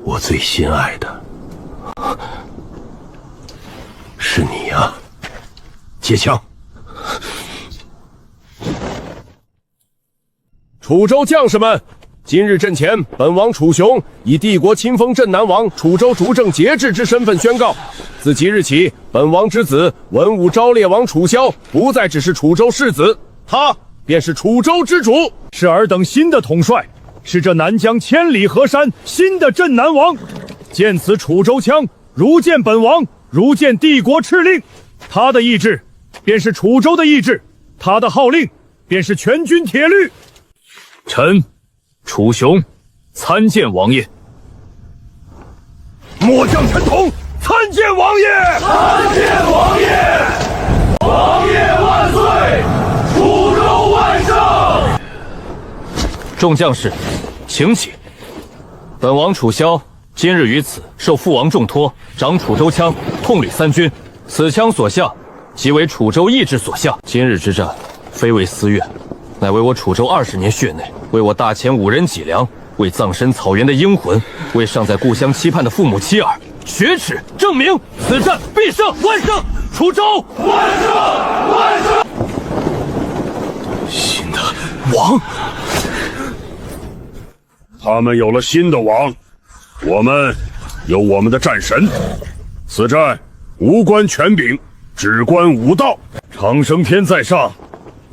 我最心爱的是你啊！接枪！楚州将士们，今日阵前，本王楚雄以帝国亲封镇南王、楚州主政节制之身份宣告，自即日起，本王之子文武昭烈王楚萧不再只是楚州世子，他便是楚州之主，是尔等新的统帅，是这南疆千里河山新的镇南王。见此楚州枪，如见本王，如见帝国敕令。他的意志，便是楚州的意志；他的号令，便是全军铁律。臣楚雄参见王爷。末将陈同参见王爷。参见王爷。王爷万岁！楚州万胜！众将士，请起。本王楚萧今日于此受父王重托，掌楚州枪，统领3军。此枪所向，即为楚州意志所向。今日之战，非为私怨，乃为我楚州20年血内，为我大前5人脊梁，为葬身草原的英魂，为尚在故乡期盼的父母妻儿，雪耻证明此战必胜！万胜！楚州万胜！万胜！王，他们有了新的王，我们有我们的战神。此战无关权柄，只关武道。长生天在上，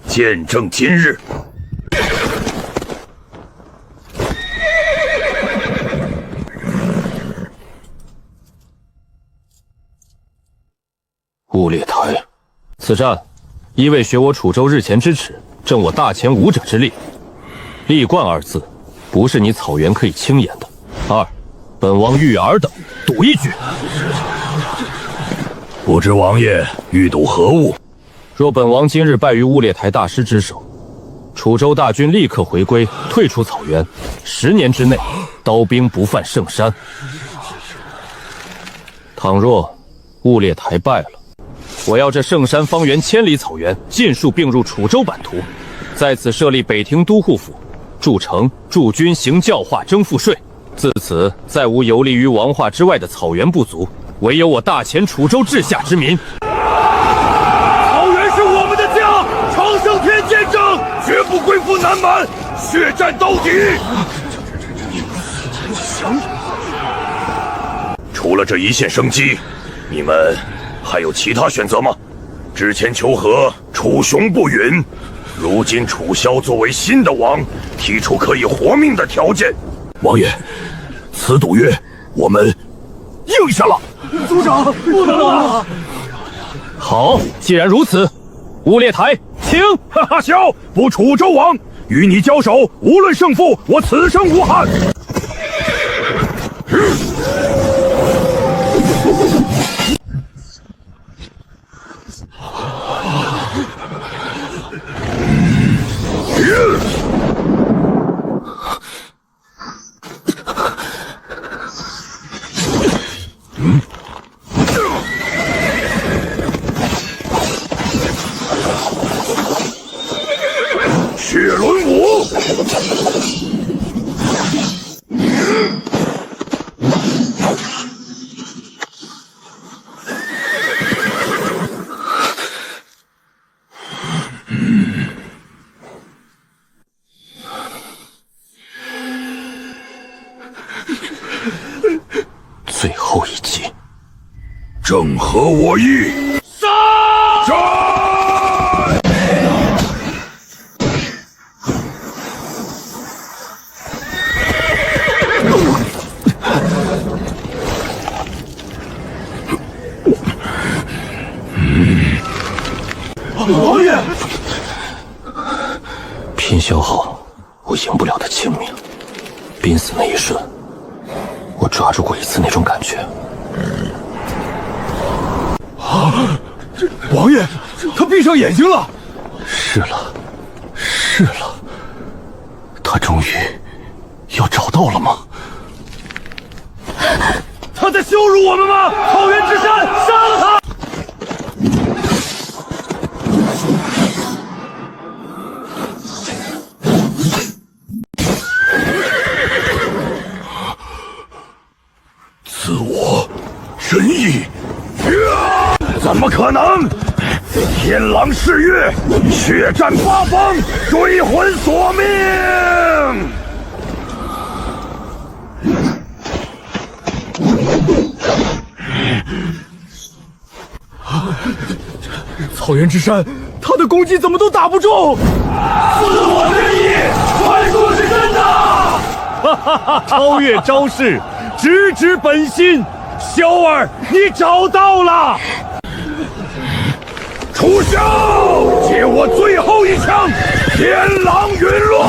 见证今日。雾裂台，此战一为学我楚州日前之耻，正我大前武者之力。立冠二字，不是你草原可以轻言的。二，本王欲尔等赌一局。不知王爷欲赌何物？若本王今日败于雾裂台大师之手，楚州大军立刻回归，退出草原，10年之内，刀兵不犯圣山。倘若雾裂台败了，我要这圣山方圆千里草原尽数并入楚州版图，在此设立北庭都护府，筑城、驻军、行教化、征赋税。自此，再无游离于王化之外的草原部族，唯有我大前楚州治下之民。草原是我们的家，长生天见证，绝不归附南蛮，血战到底。除了这一线生机，你们还有其他选择吗？之前求和，楚雄不允。如今楚萧作为新的王，提出可以活命的条件。王爷，此赌约我们应下了。族长，不能啊！好，既然如此，雾裂台，请。哈哈，萧不楚州王，与你交手，无论胜负，我此生无憾。血轮舞，最后一击，正合我意。战！王爷，拼消耗我赢不了的性命，濒死那一瞬，我抓住过一次那种感觉。王爷，他闭上眼睛了。是了，是了，他终于要找到了吗？他在羞辱我们吗？草原之山，杀了他！自我真意，怎么可能？天狼噬月，血战八方，追魂索命。草原之山，他的攻击怎么都打不中？自我真意，快速是真的！哈哈哈！超越招式，直指本心。萧儿，你找到了！楚萧，借我最后一枪，天狼陨落！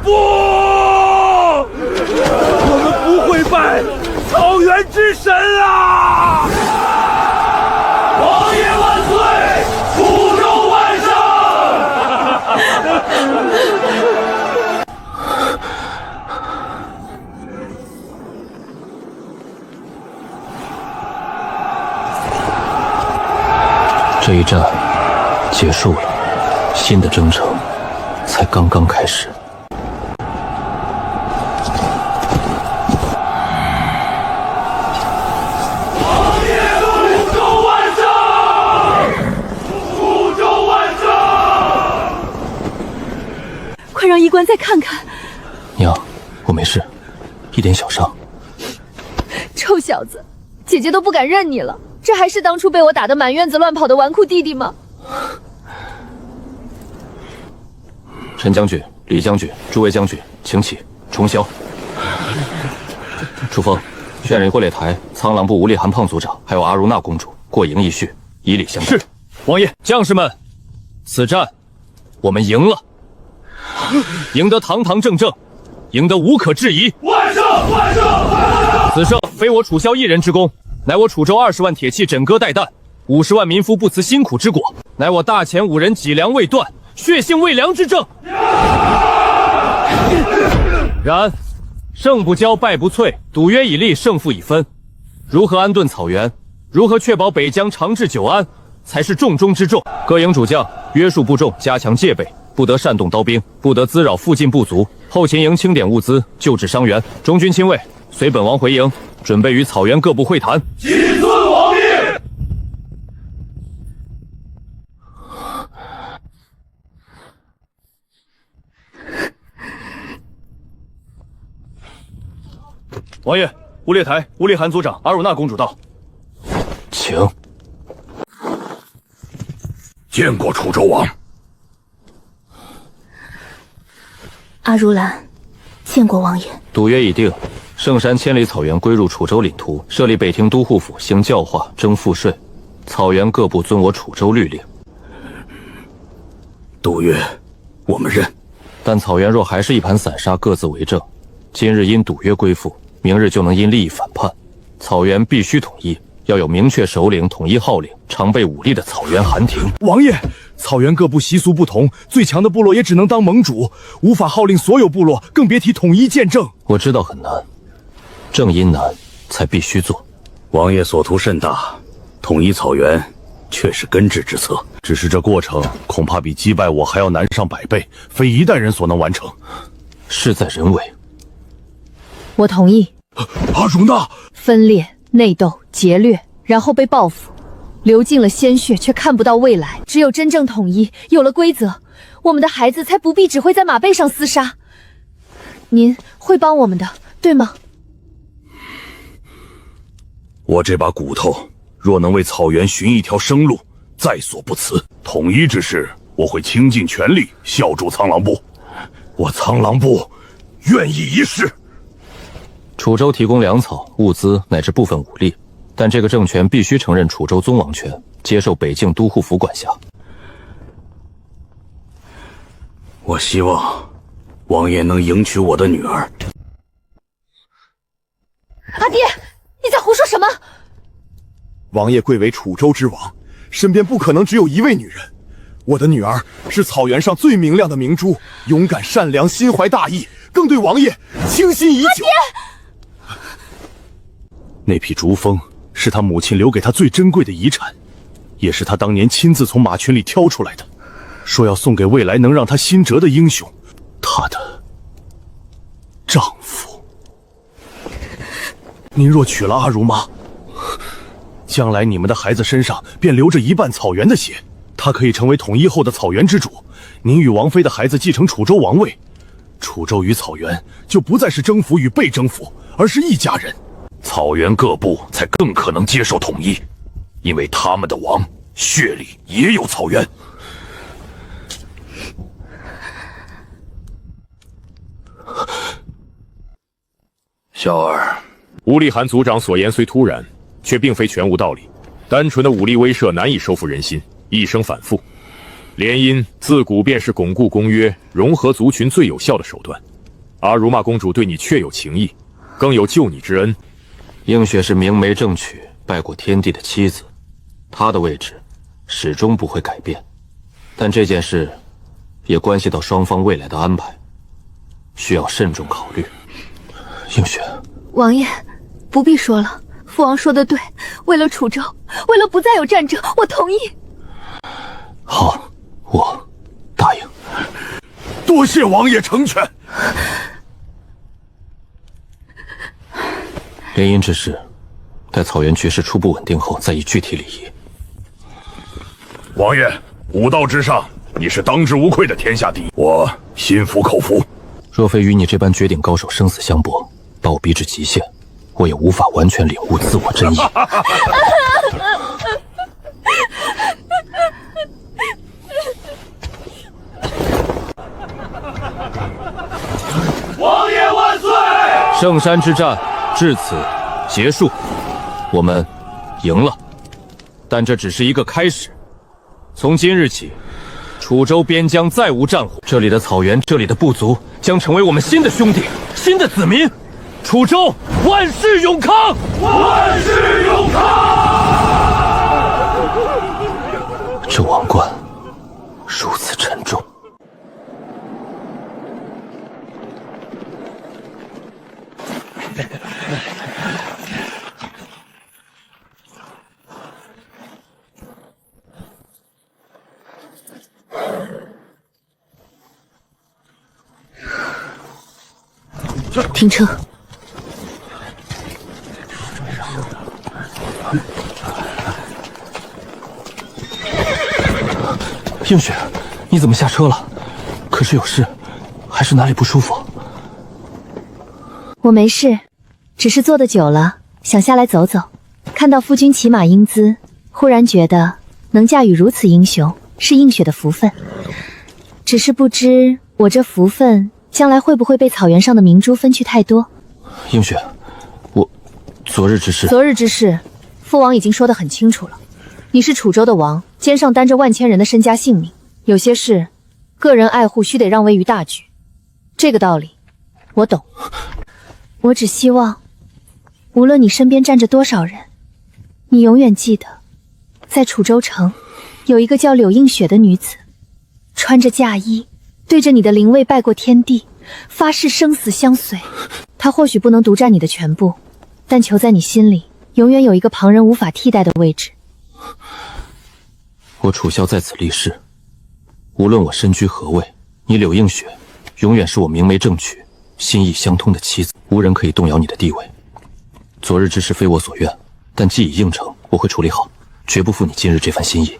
不，我们不会败，草原之神啊！王爷万岁，楚州万胜！这一战结束了，新的征程才刚刚开始。快让医官再看看。娘，我没事，一点小伤。臭小子，姐姐都不敢认你了，这还是当初被我打得满院子乱跑的纨绔弟弟吗？陈将军、李将军、诸位将军，请起，重销。楚风，劝人过列台，苍狼部吴立涵胖组长还有阿如娜公主过营一叙，以礼相待。是，王爷，将士们，此战我们赢了，赢得堂堂正正，赢得无可置疑。万胜！万胜！此胜非我楚萧一人之功，乃我楚州20万铁骑枕戈待旦，50万民夫不辞辛苦之果，乃我大前5人脊梁未断，血性未凉之政。然胜不骄，败不脆，赌约已立，胜负已分。如何安顿草原？如何确保北疆长治久安，才是重中之重。各营主将约束部众，加强戒备，不得煽动刀兵，不得滋扰附近部族。后勤营清点物资，救治伤员。中军亲卫随本王回营，准备与草原各部会谈。谨遵王命。王爷，吴列台、吴立涵组长、阿汝娜公主到，请。见过楚州王。阿如兰，见过王爷。赌约已定，圣山千里草原归入楚州领土，设立北庭都护府，行教化，征赋税。草原各部遵我楚州律令。赌约，我们认。但草原若还是一盘散沙，各自为政，今日因赌约归附，明日就能因利益反叛。草原必须统一，要有明确首领、统一号领、常备武力的草原寒庭。王爷，草原各部习俗不同，最强的部落也只能当盟主，无法号令所有部落，更别提统一建政。我知道很难，正因难，才必须做。王爷所图甚大，统一草原却是根治之策。只是这过程恐怕比击败我还要难上100倍，非一代人所能完成。事在人为。我同意。阿如娜，分裂、内斗、劫掠，然后被报复，流尽了鲜血，却看不到未来。只有真正统一，有了规则，我们的孩子才不必只会在马背上厮杀。您会帮我们的，对吗？我这把骨头若能为草原寻一条生路，在所不辞。统一之事，我会倾尽全力效助苍狼部。我苍狼部愿意一试。楚州提供粮草、物资乃至部分武力，但这个政权必须承认楚州宗王权，接受北境都护府管辖。我希望王爷能迎娶我的女儿。阿爹，你在胡说什么？王爷贵为楚州之王，身边不可能只有一位女人。我的女儿是草原上最明亮的明珠，勇敢善良，心怀大义，更对王爷倾心已久。那匹竹峰是他母亲留给他最珍贵的遗产，也是他当年亲自从马群里挑出来的，说要送给未来能让他心折的英雄，他的丈夫。您若娶了阿如妈，将来你们的孩子身上便流着一半草原的血，他可以成为统一后的草原之主，您与王妃的孩子继承楚州王位，楚州与草原就不再是征服与被征服，而是一家人。草原各部才更可能接受统一，因为他们的王血里也有草原。小儿，吴立涵族长所言虽突然，却并非全无道理。单纯的武力威慑难以收服人心，一生反复。联姻自古便是巩固公约、融合族群最有效的手段。阿如玛公主对你确有情谊，更有救你之恩。映雪是明媒正娶，拜过天地的妻子，她的位置始终不会改变。但这件事也关系到双方未来的安排，需要慎重考虑。映雪，王爷，不必说了，父王说的对，为了楚州，为了不再有战争，我同意。好，我答应。多谢王爷成全。联姻之事，待草原局势初步稳定后再议具体礼仪。王爷，武道之上，你是当之无愧的天下第一，我心服口服。若非与你这般绝顶高手生死相搏，把我逼至极限，我也无法完全领悟自我真意。王爷万岁！圣山之战至此结束，我们赢了，但这只是一个开始。从今日起，楚州边疆再无战火，这里的草原，这里的部族将成为我们新的兄弟，新的子民。楚州万世永康，万世永康！这王冠如此沉重。停车！映雪，你怎么下车了？可是有事，还是哪里不舒服？我没事，只是坐得久了，想下来走走。看到夫君骑马英姿，忽然觉得能驾驭如此英雄，是映雪的福分。只是不知我这福分将来会不会被草原上的明珠分去太多？映雪，我昨日之事，父王已经说得很清楚了。你是楚州的王，肩上担着万千人的身家性命，有些事，个人爱护须得让位于大局。这个道理，我懂。我只希望，无论你身边站着多少人，你永远记得，在楚州城，有一个叫柳映雪的女子，穿着嫁衣，对着你的灵位拜过天地，发誓生死相随。她或许不能独占你的全部，但求在你心里，永远有一个旁人无法替代的位置。我楚萧在此立誓，无论我身居何位，你柳映雪永远是我明媒正娶、心意相通的妻子，无人可以动摇你的地位。昨日之事非我所愿，但既已应承，我会处理好，绝不负你今日这番心意。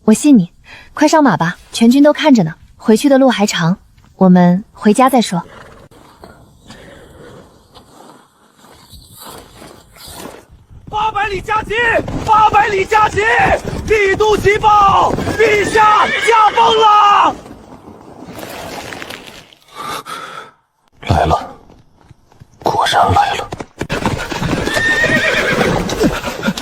我信你，快上马吧，全军都看着呢。回去的路还长，我们回家再说。800里加急！800里加急！帝都急报，陛下驾崩了！来了，果然来了。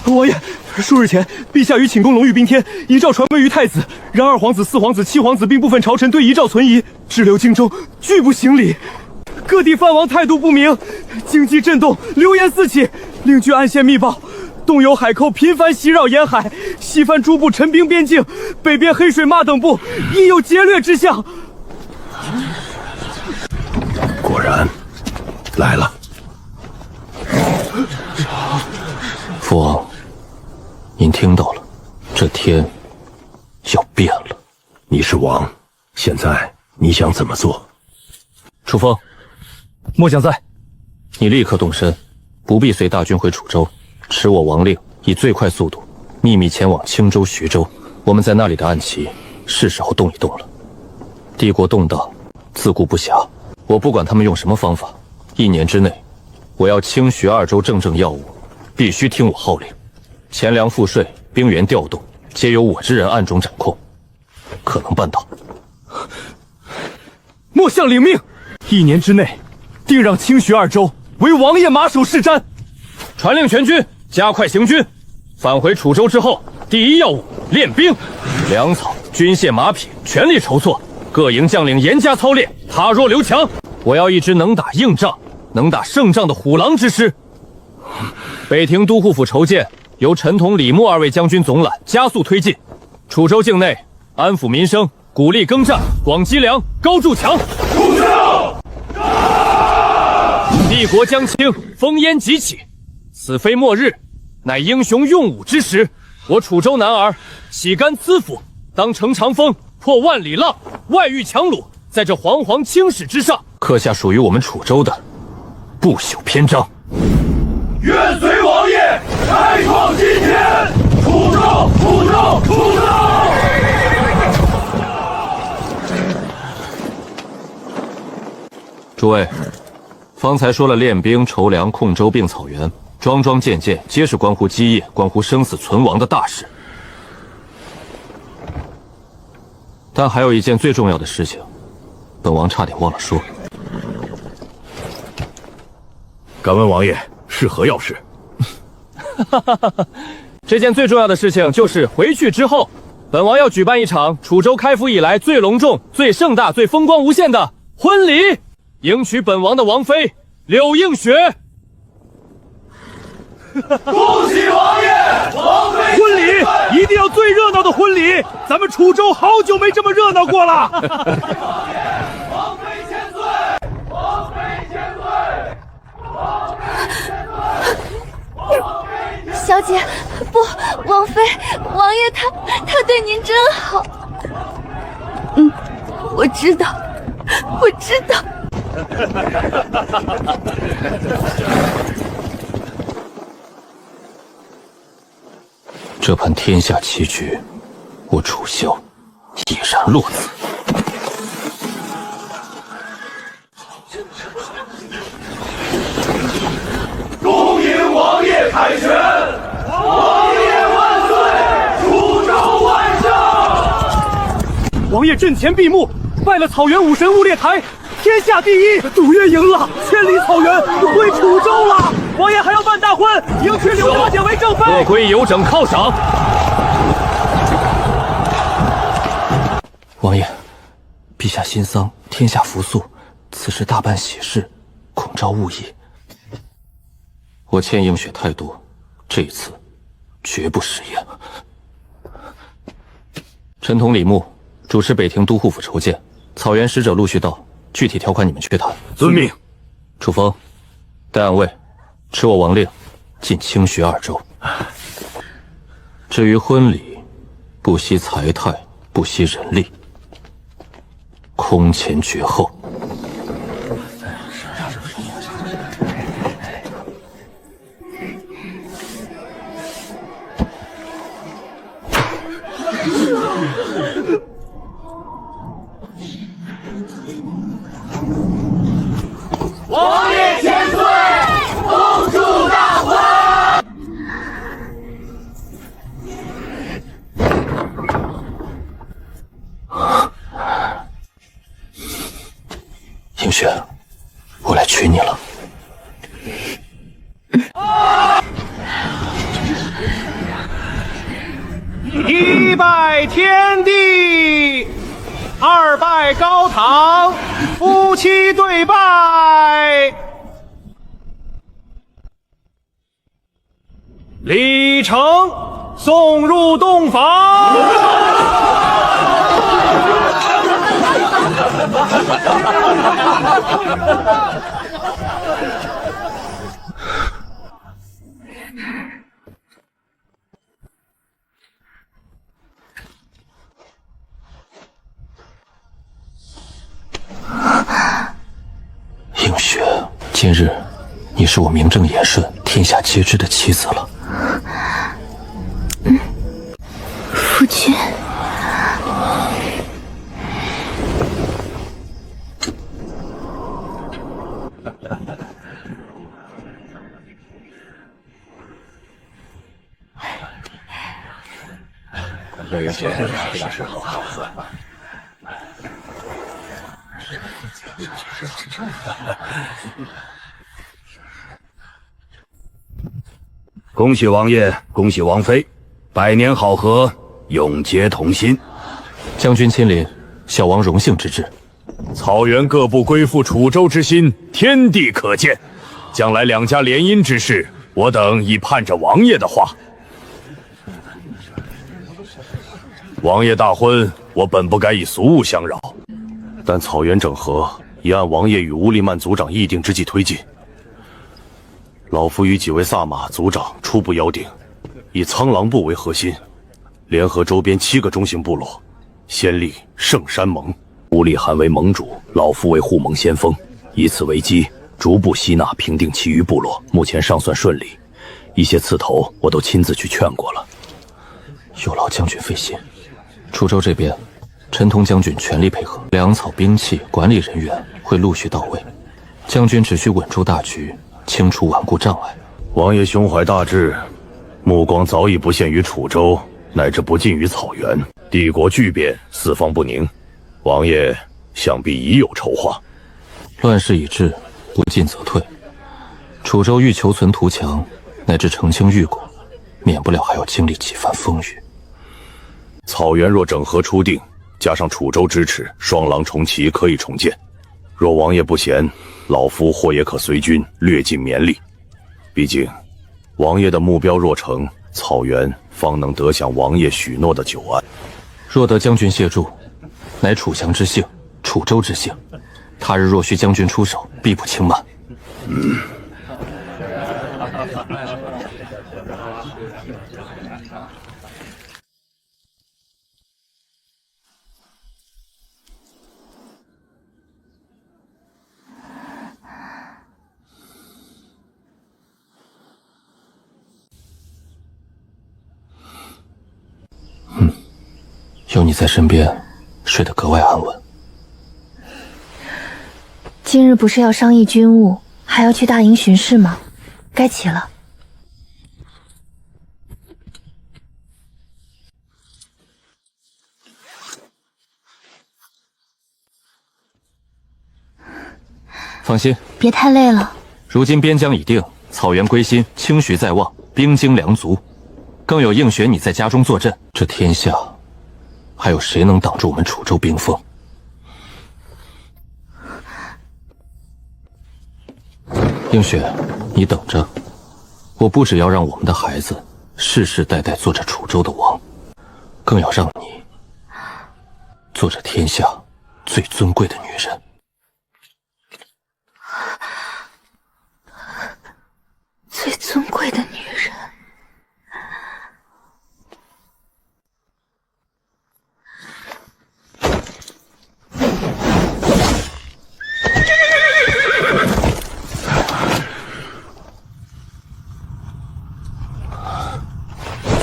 王爷，数日前，陛下于寝宫龙御宾天，遗诏传位于太子，然2皇子、4皇子、7皇子并部分朝臣对遗诏存疑，滞留京州，拒不行礼。各地藩王态度不明，经济震动，流言四起。另据暗线密报，东有海寇频繁袭扰沿海，西番诸部陈兵边境，北边黑水马等部亦有劫掠之象。果然来了。父王，您听到了，这天要变了。你是王，现在你想怎么做？楚风，末将在。你立刻动身，不必随大军回楚州，持我王令，以最快速度秘密前往青州、徐州。我们在那里的暗棋，是时候动一动了。帝国动荡，自顾不暇，我不管他们用什么方法，1年之内，我要清徐2州政要务，必须听我号令。钱粮赋税、兵员调动，皆由我之人暗中掌控，可能办到。末相领命，1年之内，定让清徐2州为王爷马首是瞻。传令全军加快行军，返回楚州之后，第一要务练兵，粮草、军械、马匹全力筹措，各营将领严加操练，踏弱留强。我要一支能打硬仗、能打胜仗的虎狼之师。北庭都护府筹建，由陈同、李牧2位将军总揽，加速推进。楚州境内安抚民生，鼓励耕战，广积粮，高筑墙。楚将！帝国将倾，烽烟急起，此非末日，乃英雄用武之时。我楚州男儿岂甘资府，当乘长风，破万里浪，外御强虏，在这煌煌青史之上，刻下属于我们楚州的不朽篇章。愿随王爷开创今天，楚州，楚州，楚州！诸位，方才说了练兵、筹粮、控州并草原，桩桩件件皆是关乎基业、关乎生死存亡的大事。但还有一件最重要的事情，本王差点忘了说。敢问王爷是何要事？这件最重要的事情就是回去之后，本王要举办一场楚州开府以来最隆重、最盛大、最风光无限的婚礼，迎娶本王的王妃柳映雪。恭喜王爷，王妃婚礼一定要最热闹的婚礼，咱们楚州好久没这么热闹过了。王妃千岁，王妃千岁，王妃千岁。小姐，不，王妃，王爷他对您真好。我知道，我知道。这盘天下棋局，我楚萧已然落子。恭迎王爷凯旋，王爷万岁，楚州万胜！王爷阵前闭幕，拜了草原武神雾列台，天下第一，赌约赢了，千里草原归楚州了。王爷还要办大婚，迎娶柳大姐为正妃。各归有整犒赏。王爷，陛下新丧，天下福肃，此时大办喜事，恐招误意。我欠映雪太多，这一次绝不食言。臣同李牧主持北庭都护府筹建，草原使者陆续到，具体条款你们去谈。遵命。楚风，带暗卫，持我王令，进清徐2州。至于婚礼，不惜财态，不惜人力，空前绝后。王爷千岁，恭祝大婚！映雪，我来娶你了。一拜天地，二拜高堂，夫妻对拜。礼成，送入洞房。映雪，今日你是我名正言顺、天下皆知的妻子了。夫君。刘姐，大事好好算。恭喜王爷，恭喜王妃，百年好合，永结同心。将军亲临，小王荣幸之至。草原各部归附楚州之心，天地可见。将来两家联姻之事，我等已盼着王爷的话。王爷大婚，我本不该以俗物相扰，但草原整合已按王爷与乌力曼族长议定之计推进。老夫与几位萨马族长初步邀定，以苍狼部为核心，联合周边7个中型部落，先立圣山盟。乌力汗为盟主，老夫为护盟先锋，以此为基，逐步吸纳平定其余部落。目前尚算顺利，一些刺头我都亲自去劝过了。有劳将军费心。楚州这边，陈通将军全力配合，粮草、兵器、管理人员会陆续到位。将军只需稳住大局，清除顽固障碍。王爷胸怀大志，目光早已不限于楚州，乃至不尽于草原。帝国巨变，四方不宁，王爷想必已有筹划。乱世已至，不进则退。楚州欲求存图强，乃至澄清欲果，免不了还要经历几番风雨。草原若整合初定，加上楚州支持，双狼重齐可以重建。若王爷不嫌，老夫或也可随军略尽绵力。毕竟，王爷的目标若成，草原方能得享王爷许诺的久安。若得将军协助，乃楚降之幸，楚州之幸。他日若需将军出手，必不轻慢。有你在身边，睡得格外安稳。今日不是要商议军务，还要去大营巡视吗？该起了。放心，别太累了。如今边疆已定，草原归心，清徐在望，兵精粮足，更有应选你在家中坐镇，这天下还有谁能挡住我们楚州兵锋？映雪，你等着，我不只要让我们的孩子世世代代做着楚州的王，更要让你做着天下最尊贵的女人。最尊贵的女人。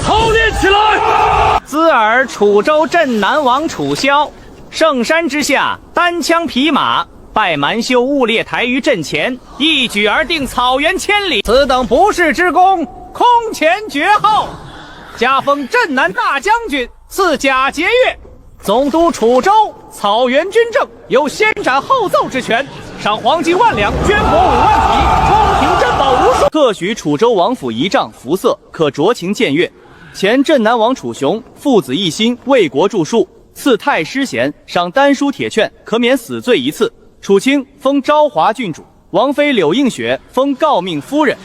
操练起来！兹尔楚州镇南王楚萧，圣山之下，单枪匹马，拜蛮修雾列台于阵前，一举而定草原千里。此等不世之功，空前绝后。加封镇南大将军，赐甲节钺，总督楚州草原军政，有先斩后奏之权，赏黄金1万两，绢帛5万匹，充平珍宝无数。特许楚州王府仪仗服色，可酌情僭越。前镇南王楚雄父子一心，为国著述，赐太师衔，赏丹书铁券，可免死罪1次。楚清封昭华郡主，王妃柳映雪封诰命夫人。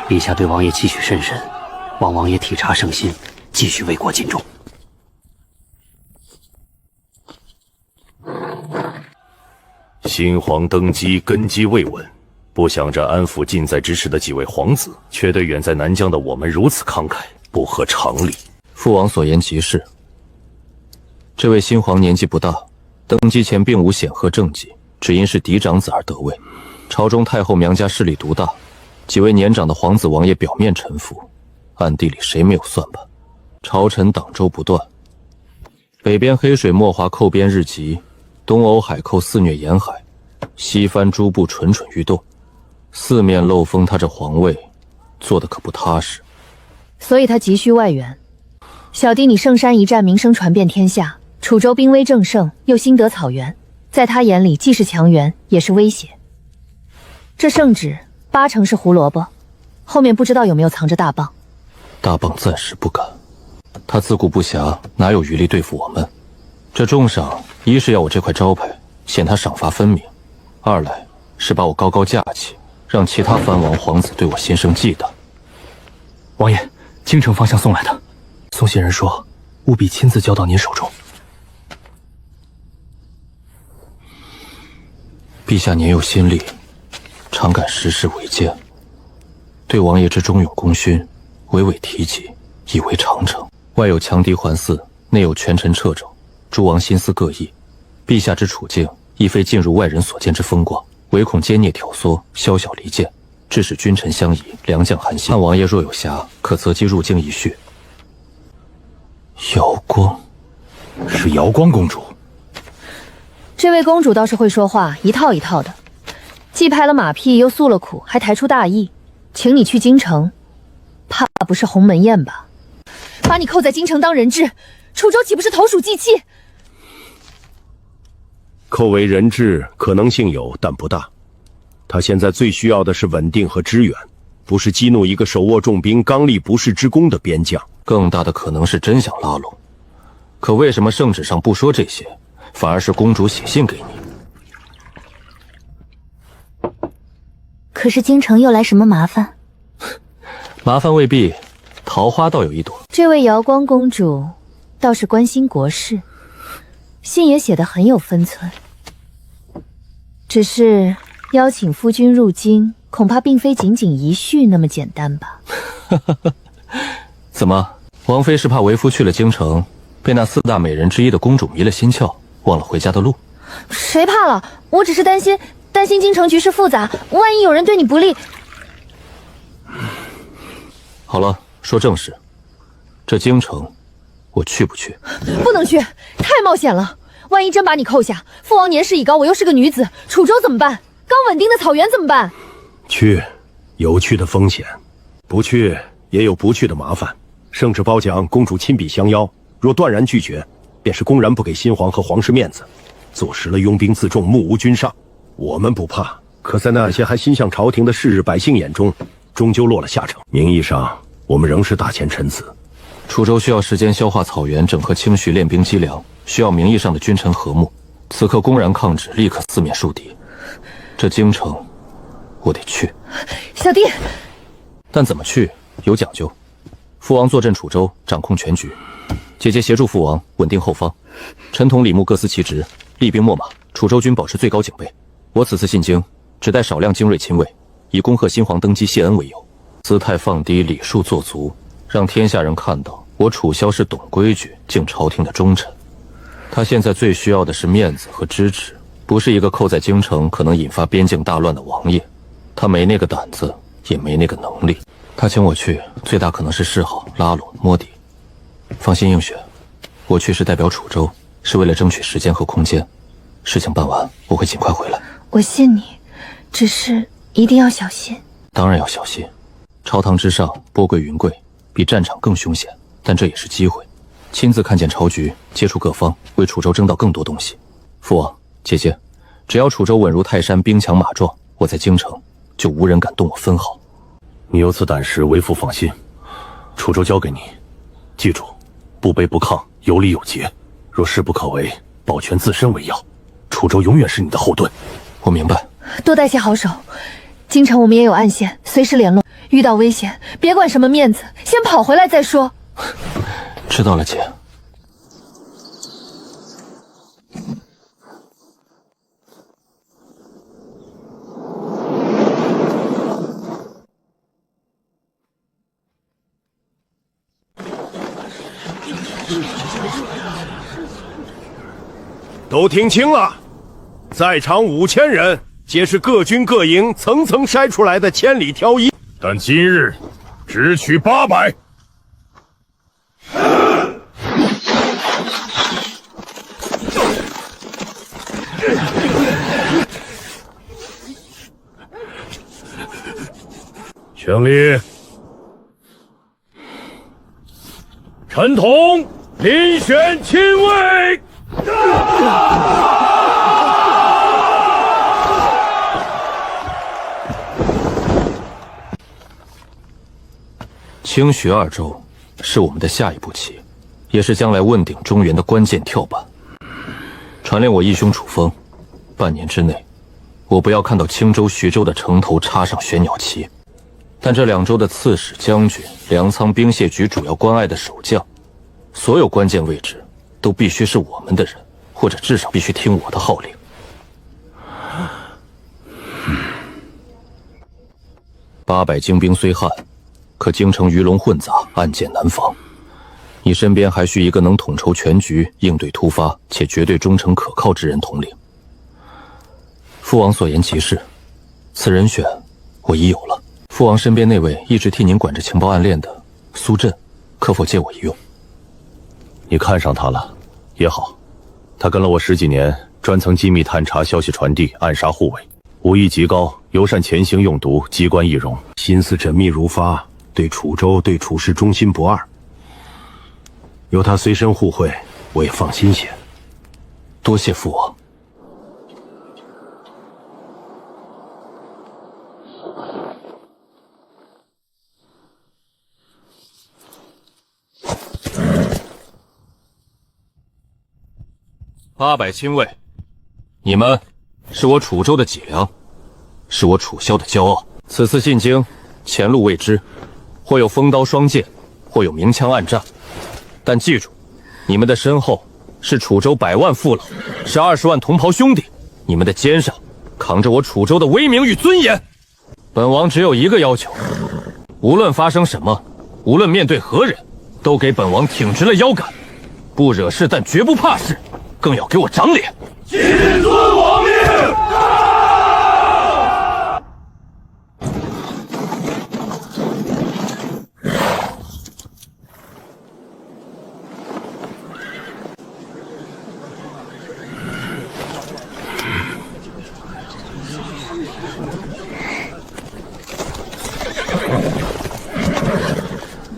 陛下对王爷期许甚深，望王爷体察圣心，继续为国尽忠。新皇登基，根基未稳，不想着安抚近在咫尺的几位皇子，却对远在南疆的我们如此慷慨，不合常理。父王所言极是。这位新皇年纪不大，登基前并无显赫政绩，只因是嫡长子而得位。朝中太后娘家势力独大，几位年长的皇子王爷表面臣服，暗地里谁没有算盘？朝臣党州不断，北边黑水莫华寇边日急，东欧海寇肆虐沿海，西番诸部蠢蠢欲动，四面漏风，他这皇位做得可不踏实。所以他急需外援。小弟你圣山一战名声传遍天下，楚州兵威正盛，又兴得草原，在他眼里既是强援，也是威胁。这圣旨8成是胡萝卜，后面不知道有没有藏着大棒。大棒暂时不敢，他自顾不暇，哪有余力对付我们？这重赏，一是要我这块招牌显他赏罚分明，二来是把我高高架起，让其他藩王皇子对我心生忌惮。王爷，京城方向送来的，送信人说，务必亲自交到您手中。陛下年幼心力，常感时事为鉴，对王爷之忠勇功勋，娓娓提及，以为常程。外有强敌环伺，内有权臣掣肘，诸王心思各异。陛下之处境，亦非尽如外人所见之风光，唯恐奸孽挑唆，宵小离间，致使君臣相疑，良将寒心。汉王爷若有暇，可择机入京一叙。瑶光，是瑶光公主。这位公主倒是会说话，一套一套的，既拍了马屁，又诉了苦，还抬出大义，请你去京城，怕不是鸿门宴吧？把你扣在京城当人质，楚州岂不是投鼠忌器？扣为人质可能性有，但不大。他现在最需要的是稳定和支援，不是激怒一个手握重兵、刚立不世之功的边将。更大的可能是真想拉拢。可为什么圣旨上不说这些，反而是公主写信给你？可是京城又来什么麻烦？麻烦未必，桃花倒有一朵。这位瑶光公主倒是关心国事，信也写得很有分寸。只是邀请夫君入京，恐怕并非仅仅一叙那么简单吧？怎么，王妃是怕为夫去了京城，被那4大美人之一的公主迷了心窍，忘了回家的路？谁怕了？我只是担心京城局势复杂，万一有人对你不利。好了，说正事，这京城我去不去？不能去，太冒险了。万一真把你扣下，父王年事已高，我又是个女子，楚州怎么办？刚稳定的草原怎么办？去，有去的风险；不去，也有不去的麻烦。圣旨褒奖公主亲笔相邀，若断然拒绝，便是公然不给新皇和皇室面子，坐实了拥兵自重、目无君上。我们不怕，可在那些还心向朝廷的世日百姓眼中，终究落了下乘。名义上，我们仍是大前臣子。楚州需要时间消化草原，整合清徐，练兵积粮，需要名义上的君臣和睦。此刻公然抗旨，立刻四面树敌。这京城，我得去。小弟，但怎么去有讲究。父王坐镇楚州，掌控全局；姐姐协助父王稳定后方。臣同李牧各司其职，厉兵秣马，楚州军保持最高警备。我此次进京，只带少量精锐亲卫，以恭贺新皇登基谢恩为由，姿态放低，礼数做足，让天下人看到我楚萧是懂规矩、敬朝廷的忠臣。他现在最需要的是面子和支持，不是一个扣在京城可能引发边境大乱的王爷。他没那个胆子，也没那个能力。他请我去，最大可能是示好、拉拢、摸底。放心，映雪，我去是代表楚州，是为了争取时间和空间。事情办完，我会尽快回来。我信你，只是一定要小心。当然要小心。朝堂之上，波贵云贵，比战场更凶险，但这也是机会。亲自看见朝局，接触各方，为楚州争到更多东西。父王、姐姐，只要楚州稳如泰山，兵强马壮，我在京城就无人敢动我分毫。你有此胆识，为父放心。楚州交给你，记住，不卑不亢，有礼有节。若事不可为，保全自身为要。楚州永远是你的后盾。我明白。多带些好手。京城我们也有暗线，随时联络。遇到危险，别管什么面子，先跑回来再说。知道了，姐。都听清了，在场5000人，皆是各军各营层层筛出来的千里挑一，但今日只取800。全力！陈同遴选亲卫。清徐2州是我们的下一步棋，也是将来问鼎中原的关键跳板。传令我义兄楚风，半年之内，我不要看到青州、徐州的城头插上玄鸟旗。但这2州的刺史、将军、粮仓、兵械局主要关隘的守将，所有关键位置都必须是我们的人，或者至少必须听我的号令。800精兵虽悍，可京城鱼龙混杂，暗箭难防。你身边还需一个能统筹全局、应对突发且绝对忠诚可靠之人统领。父王所言极是，此人选我已有了。父王身边那位一直替您管着情报暗链的苏震，可否借我一用？你看上他了，也好。他跟了我10几年，专曾机密探查、消息传递、暗杀护卫，武艺极高，尤善潜行用毒，机关易容，心思缜密如发，对楚州、对楚氏忠心不二。有他随身护卫，我也放心些。多谢父王。800亲卫，你们是我楚州的脊梁，是我楚萧的骄傲。此次进京，前路未知，或有锋刀双剑，或有明枪暗战。但记住，你们的身后是楚州100万父老，是20万同袍兄弟，你们的肩上扛着我楚州的威名与尊严。本王只有一个要求，无论发生什么，无论面对何人，都给本王挺直了腰杆，不惹事但绝不怕事，更要给我长脸。谨遵我命。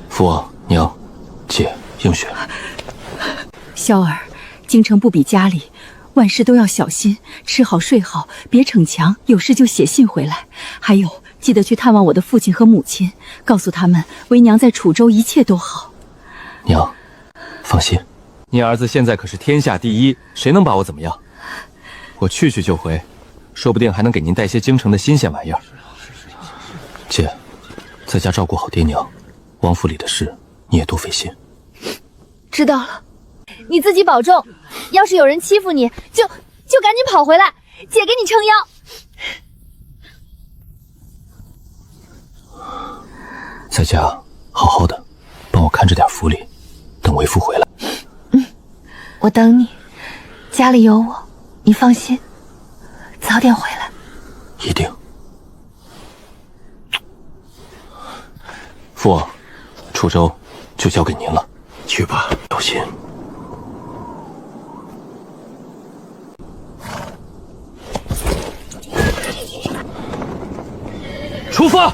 父王、娘、姐、映雪，萧儿，京城不比家里，万事都要小心，吃好睡好，别逞强，有事就写信回来。还有，记得去探望我的父亲和母亲，告诉他们为娘在楚州一切都好。娘，放心，你儿子现在可是天下第一，谁能把我怎么样？我去就回，说不定还能给您带些京城的新鲜玩意儿。姐，在家照顾好爹娘，王府里的事你也多费心。知道了，你自己保重。要是有人欺负你，就赶紧跑回来，姐给你撑腰。在家好好的，帮我看着点府里，等为父回来。我等你，家里有我，你放心，早点回来。一定。父王，楚州就交给您了。去吧，小心。出发！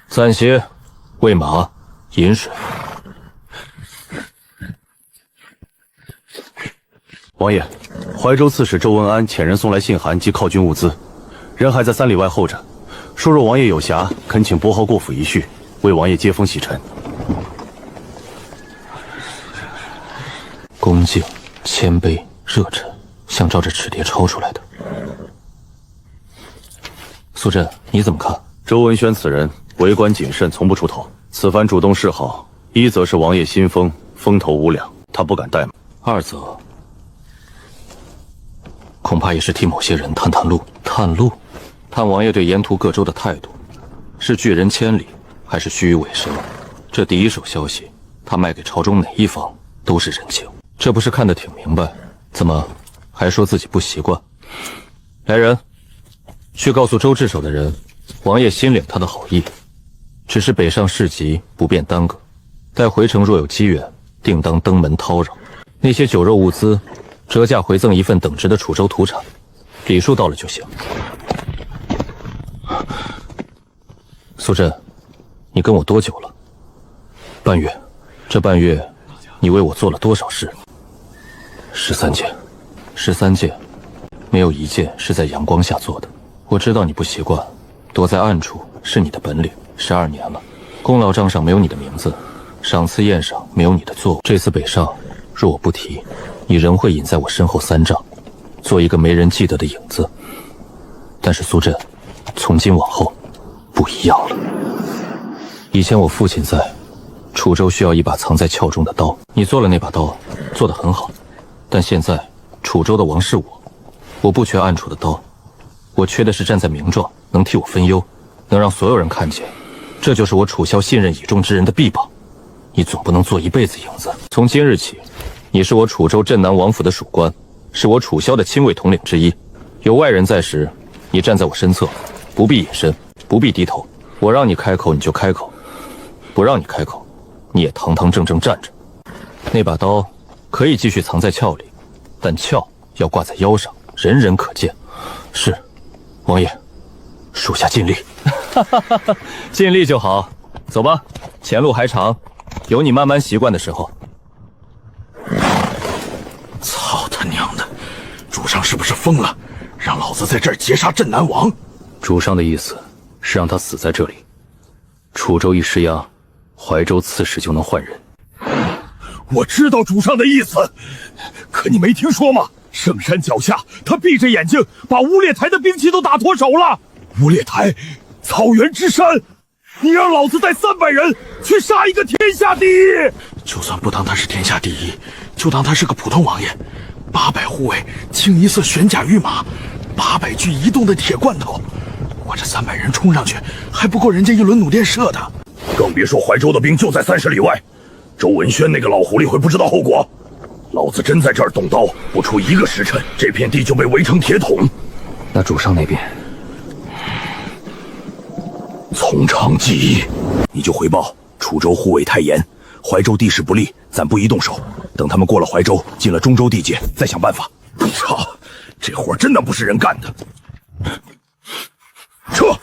暂歇，喂马，饮水。王爷，怀州刺史周文安遣人送来信函及犒军物资，人还在3里外候着，说若王爷有暇，恳请伯豪过府一叙，为王爷接风洗尘。恭敬、谦卑、热忱，像照着纸碟抄出来的。苏震，你怎么看？周文轩此人为官谨慎，从不出头。此番主动示好，一则是王爷新封，风头无两，他不敢怠慢；二则恐怕也是替某些人探路。探王爷对沿途各州的态度，是拒人千里，还是虚与委蛇？这第一手消息，他卖给朝中哪一方都是人情。这不是看得挺明白，怎么还说自己不习惯？来人，去告诉周治守的人，王爷心领他的好意，只是北上市集不便耽搁，待回城若有机缘，定当登门叨扰。那些酒肉物资，折价回赠一份等值的楚州土产，礼数到了就行。苏震，你跟我多久了？半月。这半月，你为我做了多少事？13件，13件，没有一件是在阳光下做的。我知道你不习惯，躲在暗处是你的本领。12年了，功劳账上没有你的名字，赏赐宴上没有你的作为。这次北上，若我不提，你仍会隐在我身后3丈，做一个没人记得的影子。但是苏震，从今往后不一样了。以前我父亲在，楚州需要一把藏在鞘中的刀，你做了那把刀，做得很好。但现在楚州的王是我不缺暗处的刀，我缺的是站在明状，能替我分忧，能让所有人看见，这就是我楚萧信任倚重之人的臂膀。你总不能做一辈子影子。从今日起，你是我楚州镇南王府的属官，是我楚萧的亲卫统领之一。有外人在时，你站在我身侧，不必隐身，不必低头。我让你开口，你就开口；不让你开口，你也堂堂正正站着。那把刀可以继续藏在鞘里，但鞘要挂在腰上，人人可见。是，王爷，属下尽力。尽力就好。走吧，前路还长，有你慢慢习惯的时候。操他娘的！主上是不是疯了？让老子在这儿劫杀镇南王？主上的意思是让他死在这里。楚州一施压，怀州刺史就能换人。我知道主上的意思，可你没听说吗？圣山脚下，他闭着眼睛把乌列台的兵器都打脱手了。乌列台，草原之山，你让老子带300人去杀一个天下第一？就算不当他是天下第一，就当他是个普通王爷，800护卫，清一色玄甲御马，800具移动的铁罐头，我这300人冲上去还不够人家一轮弩电射的。更别说怀州的兵就在30里外，周文轩那个老狐狸会不知道后果？老子真在这儿动刀，不出1个时辰，这片地就被围成铁桶。那主上那边，从长计议，你就回报楚州护卫太严，怀州地势不利，暂不宜动手。等他们过了怀州，进了中州地界，再想办法。操，这活真的不是人干的。撤！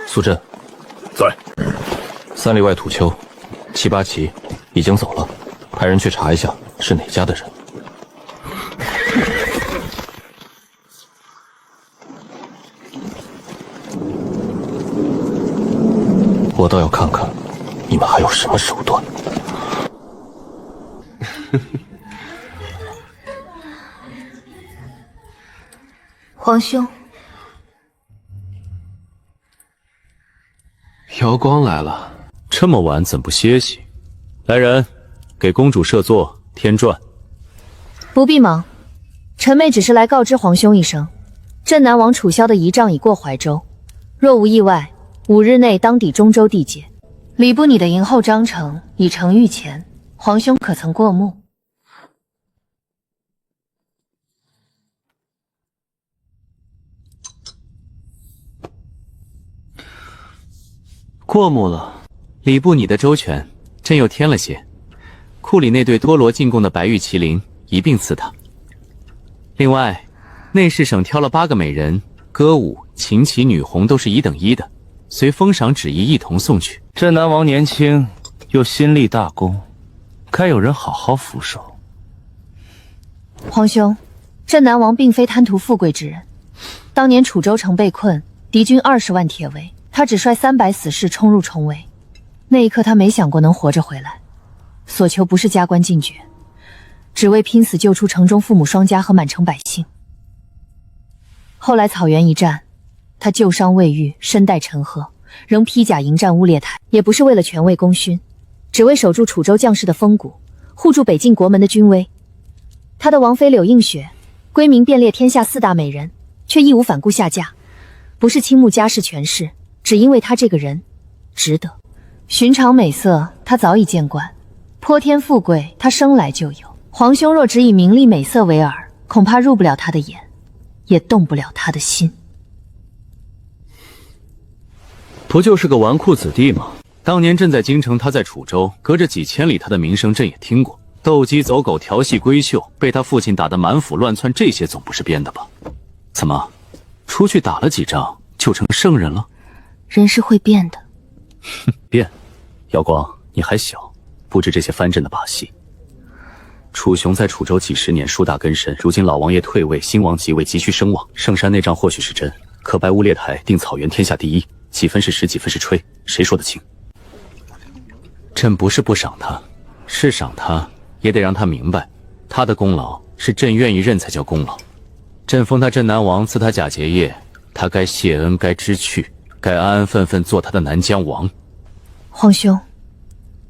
苏震，在。3里外土丘，7、8骑已经走了，派人去查一下是哪家的人。我倒要看看你们还有什么手段。皇兄，瑶光来了，这么晚怎不歇息？来人，给公主设座添传。不必忙，臣妹只是来告知皇兄一声，镇南王楚萧的仪仗已过怀州，若无意外，5日内当抵中州地界。礼部你的迎后章程已呈御前，皇兄可曾过目？过目了，礼部你的周全，朕又添了些。库里那对多罗进贡的白玉麒麟一并赐他。另外，内侍省挑了8个美人，歌舞、琴棋、女红都是1等1的，随封赏旨意一同送去。镇南王年轻，又新立大功，该有人好好扶守。皇兄，镇南王并非贪图富贵之人。当年楚州城被困，敌军20万铁围，他只率300死士冲入重围。那一刻，他没想过能活着回来，所求不是加官进爵，只为拼死救出城中父母双家和满城百姓。后来草原一战，他旧伤未愈，身带陈褐，仍披甲迎战乌列台，也不是为了权位功勋，只为守住楚州将士的风骨，护住北境国门的军威。他的王妃柳映雪，闺名遍列天下4大美人，却义无反顾下嫁，不是倾慕家世权势，只因为他这个人值得。寻常美色他早已见惯，泼天富贵他生来就有。皇兄若只以名利美色为饵，恐怕入不了他的眼，也动不了他的心。不就是个纨绔子弟吗？当年朕在京城，他在楚州，隔着几千里，他的名声朕也听过。斗鸡走狗、调戏闺秀，被他父亲打得满府乱窜，这些总不是编的吧？怎么，出去打了几仗就成圣人了？人是会变的。变？瑶光，你还小，不知这些藩镇的把戏。楚雄在楚州几十年，树大根深，如今老王爷退位，新王即位，急需声望。圣山那仗或许是真，可白乌列台定草原天下第一，几分是实，几分是吹，谁说得清？朕不是不赏他，是赏他，也得让他明白，他的功劳是朕愿意认才叫功劳。朕封他镇南王，赐他假结业，他该谢恩，该知趣，该安安分分做他的南疆王。皇兄，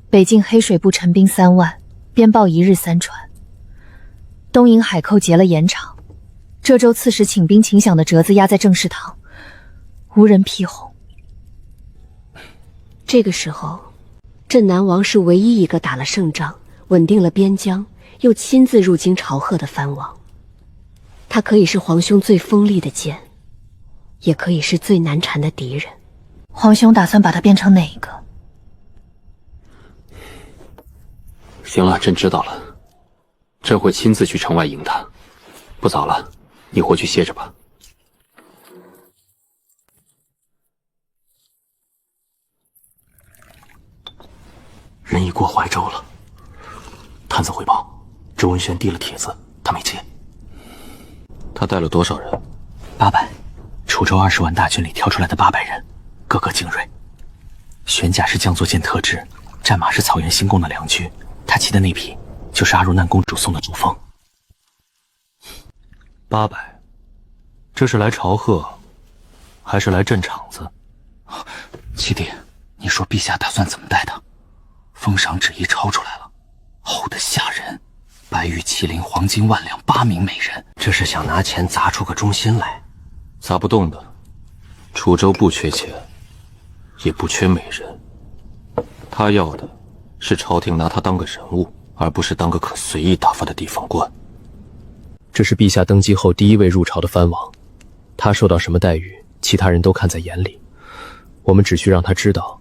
北境黑水部陈兵3万，边报1日3传。东瀛海寇劫了盐场，这周刺史请兵请饷的折子压在正事堂，无人批红。这个时候，镇南王是唯一一个打了胜仗、稳定了边疆，又亲自入京朝贺的藩王。他可以是皇兄最锋利的剑，也可以是最难缠的敌人。皇兄打算把他变成哪一个？行了，朕知道了，朕会亲自去城外迎他。不早了，你回去歇着吧。人已过怀州了。探子汇报，周文轩递了帖子，他没接。他带了多少人？800，楚州20万大军里挑出来的800人，个个精锐。玄甲是将作剑特制，战马是草原新供的良驹，他骑的那匹就是阿如难公主送的主峰。800，这是来朝贺，还是来镇场子？七弟，你说陛下打算怎么带他？封赏旨意抄出来了，厚得吓人，白玉麒麟黄金万两，8名美人，这是想拿钱砸出个忠心来。砸不动的。楚州不缺钱，也不缺美人，他要的是朝廷拿他当个人物，而不是当个可随意打发的地方官。这是陛下登基后第一位入朝的藩王，他受到什么待遇，其他人都看在眼里。我们只需让他知道，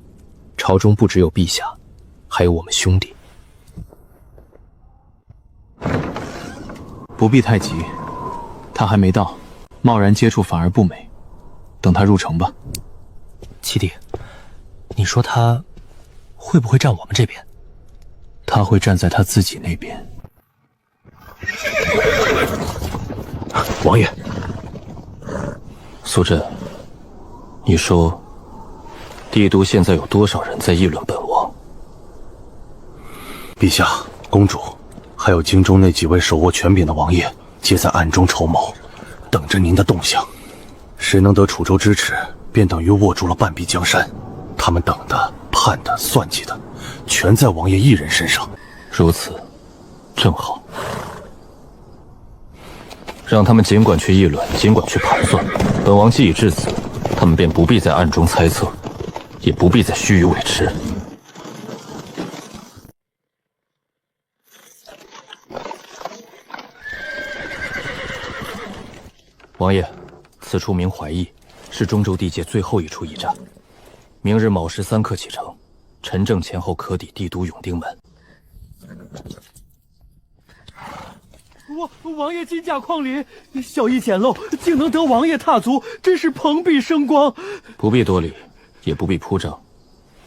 朝中不只有陛下，还有我们兄弟。不必太急，他还没到，贸然接触反而不美。等他入城吧。七弟，你说他会不会站我们这边？他会站在他自己那边。王爷，苏震，你说帝都现在有多少人在议论本王？陛下、公主，还有京中那几位手握权柄的王爷，皆在暗中筹谋，等着您的动向。谁能得楚州支持，便等于握住了半壁江山。他们等的、盼的、算计的，全在王爷一人身上。如此，正好。让他们尽管去议论，尽管去盘算。本王既已至此，他们便不必在暗中猜测，也不必再虚与委蛇。王爷，此处名怀义，是中州地界最后一处驿站。明日卯时3刻启程，陈正前后可抵帝都永定门。王爷金甲旷临，小义简陋，竟能得王爷踏足，真是蓬荜生光。不必多礼，也不必铺张，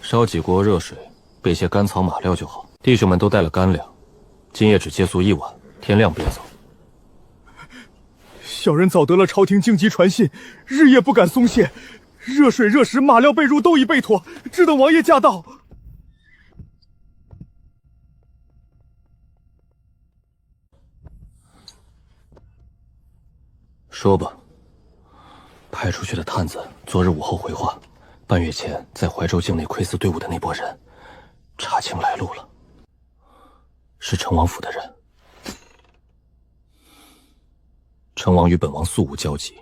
烧几锅热水，备些干草马料就好。弟兄们都带了干粮，今夜只借宿1晚，天亮便走。小人早得了朝廷荆棘传信，日夜不敢松懈，热水、热食、马料、被褥都已备妥，只等王爷驾到。说吧。派出去的探子昨日午后回话，半月前在怀州境内窥伺队伍的那拨人，查清来路了，是成王府的人。成王与本王素无交集，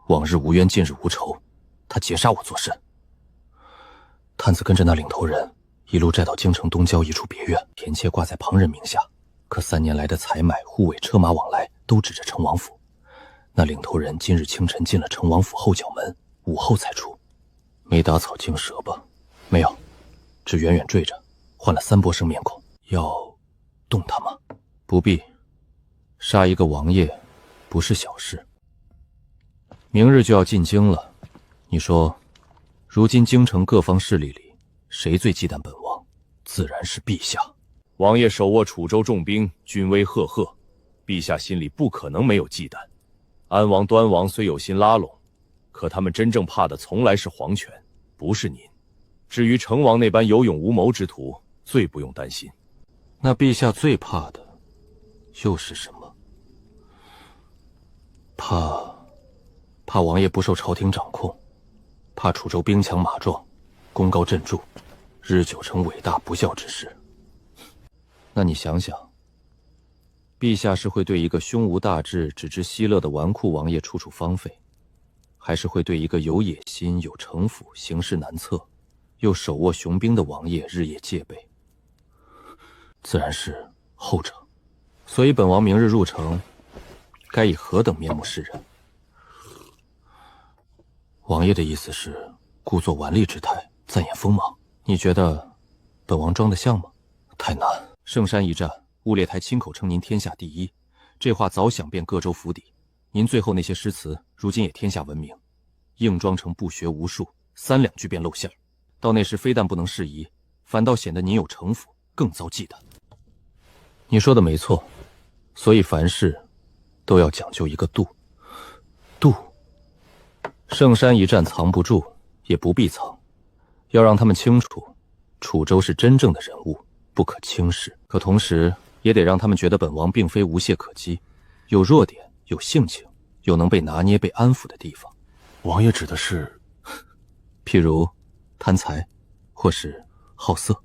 往日无冤，近日无仇，他劫杀我作甚？探子跟着那领头人一路寨到京城东郊一处别院，田妾挂在旁人名下，可3年来的采买、护卫、车马往来都指着成王府。那领头人今日清晨进了成王府后角门，午后才出，没打草惊蛇吧？没有，只远远坠着，换了3波生面孔。要动他吗？不必，杀一个王爷不是小事。明日就要进京了，你说，如今京城各方势力里，谁最忌惮本王？自然是陛下。王爷手握楚州重兵，军威赫赫，陛下心里不可能没有忌惮。安王、端王虽有心拉拢，可他们真正怕的从来是皇权，不是您。至于成王那般有勇无谋之徒，最不用担心。那陛下最怕的又是什么？怕王爷不受朝廷掌控，怕楚州兵强马壮，功高震主，日久成伟大不孝之事。那你想想，陛下是会对一个胸无大志、只知嬉乐的纨绔王爷处处芳费，还是会对一个有野心、有城府、行事难测，又手握雄兵的王爷日夜戒备？自然是后者。所以本王明日入城，该以何等面目示人？王爷的意思是故作顽劣之态，暂掩锋芒。你觉得本王装得像吗？太难。圣山一战，雾列台亲口称您天下第一，这话早响遍各州府邸。您最后那些诗词，如今也天下闻名。硬装成不学无术，3两句便露馅儿，到那时非但不能适宜，反倒显得您有城府，更遭忌惮。你说的没错，所以凡事都要讲究一个度。度。圣山一战藏不住，也不必藏，要让他们清楚，楚州是真正的人物，不可轻视。可同时也得让他们觉得本王并非无懈可击，有弱点，有性情，有能被拿捏、被安抚的地方。王爷指的是，譬如贪财，或是好色。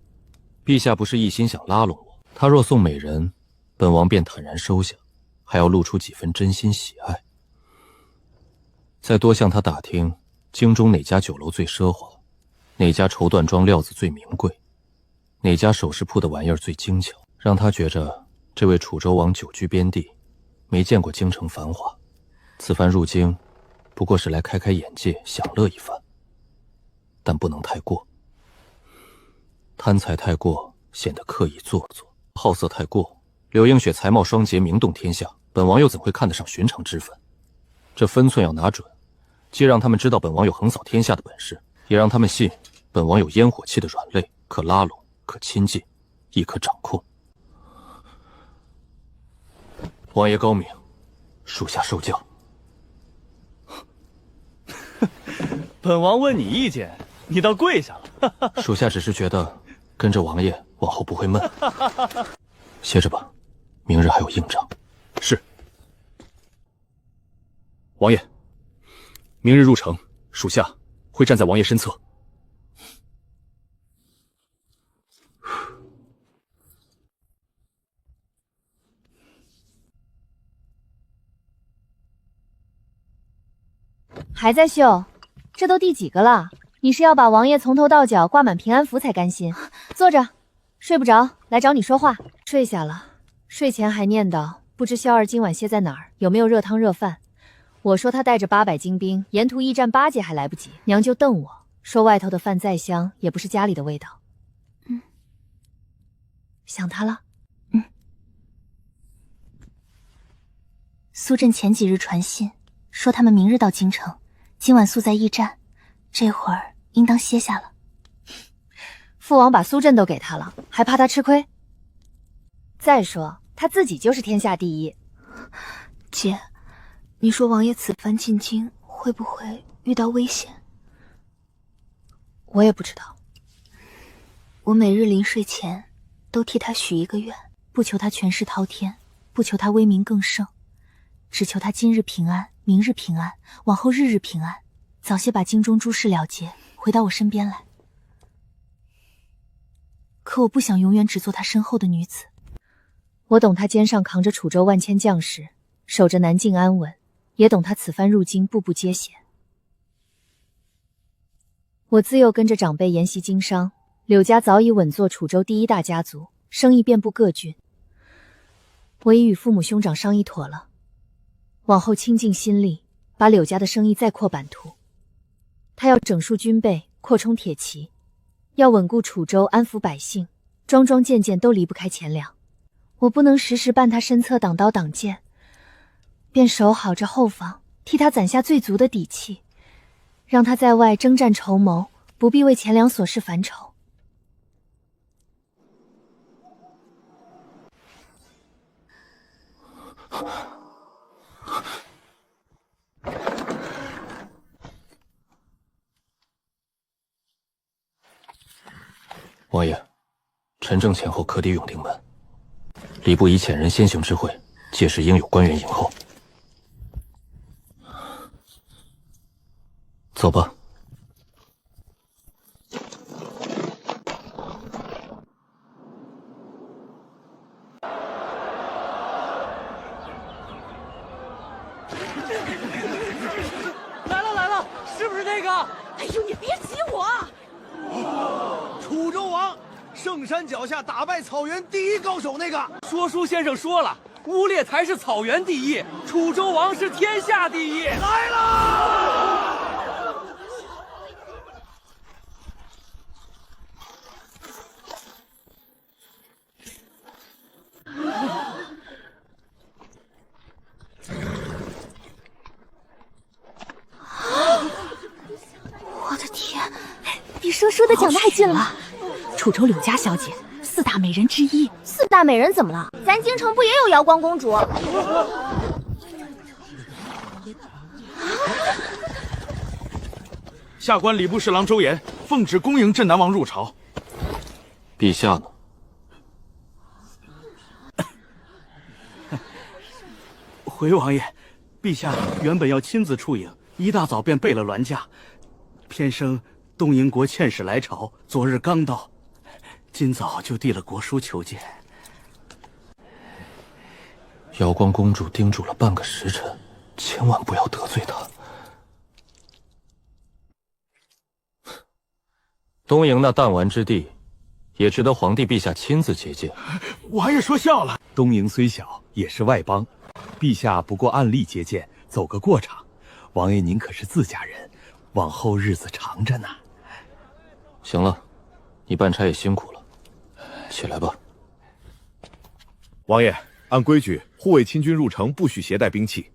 陛下不是一心想拉拢我，他若送美人，本王便坦然收下，还要露出几分真心喜爱。再多向他打听京中哪家酒楼最奢华，哪家绸缎庄料子最名贵，哪家首饰铺的玩意儿最精巧，让他觉着这位楚州王久居边地，没见过京城繁华，此番入京不过是来开开眼界，享乐一番，但不能太过。贪财太过，显得刻意做作；好色太过，柳映雪才貌双洁，名动天下，本王又怎会看得上寻常之分？这分寸要拿准，既让他们知道本王有横扫天下的本事，也让他们信本王有烟火气的软肋，可拉拢，可亲近，亦可掌控。王爷高明，属下受教。本王问你意见，你倒跪下了。属下只是觉得跟着王爷往后不会闷。歇着吧，明日还有硬仗。是。王爷，明日入城，属下会站在王爷身侧。还在绣？这都第几个了？你是要把王爷从头到脚挂满平安符才甘心？坐着，睡不着，来找你说话。睡下了，睡前还念叨不知萧儿今晚歇在哪儿，有没有热汤热饭。我说他带着800精兵，沿途驿站8节还来不及，娘就瞪我说外头的饭再香，也不是家里的味道。想他了？苏震前几日传信，说他们明日到京城，今晚宿在驿站，这会儿应当歇下了。父王把苏震都给他了，还怕他吃亏？再说他自己就是天下第一。姐，你说王爷此番进京会不会遇到危险？我也不知道。我每日临睡前都替他许一个愿，不求他权势滔天，不求他威名更盛，只求他今日平安，明日平安，往后日日平安，早些把京中诸事了结，回到我身边来。可我不想永远只做他身后的女子。我懂他肩上扛着楚州万千将士，守着南境安稳，也懂他此番入京步步艰险。我自幼跟着长辈研习经商，柳家早已稳坐楚州第一大家族，生意遍布各郡。我已与父母兄长商议妥了，往后倾尽心力，把柳家的生意再扩版图。他要整肃军备，扩充铁骑，要稳固楚州，安抚百姓，桩桩件件都离不开钱粮。我不能时时伴他身侧挡刀挡剑，便守好这后方，替他攒下最足的底气，让他在外征战筹谋，不必为钱粮琐事烦愁。王爷，陈正前后可抵永定门，礼部已遣人先行知会，届时应有官员迎候。走吧。圣山脚下打败草原第一高手那个。说书先生说了，乌烈才是草原第一，楚州王是天下第一。来了！我的天，比说书的讲的还近了。楚州柳家小姐，4大美人之一。4大美人怎么了？咱京城不也有瑶光公主？下官礼部侍郎周岩奉旨恭迎镇南王入朝。陛下呢？回王爷，陛下原本要亲自出营，一大早便备了銮驾，偏生东瀛国遣使来朝，昨日刚到，今早就递了国书求见。瑶光公主叮嘱了半个时辰，千万不要得罪她。东瀛那弹丸之地，也值得皇帝陛下亲自接见。王爷说笑了，东瀛虽小，也是外邦，陛下不过按例接见，走个过场。王爷您可是自家人，往后日子长着呢。行了，你办差也辛苦了，起来吧。王爷，按规矩，护卫亲军入城不许携带兵器。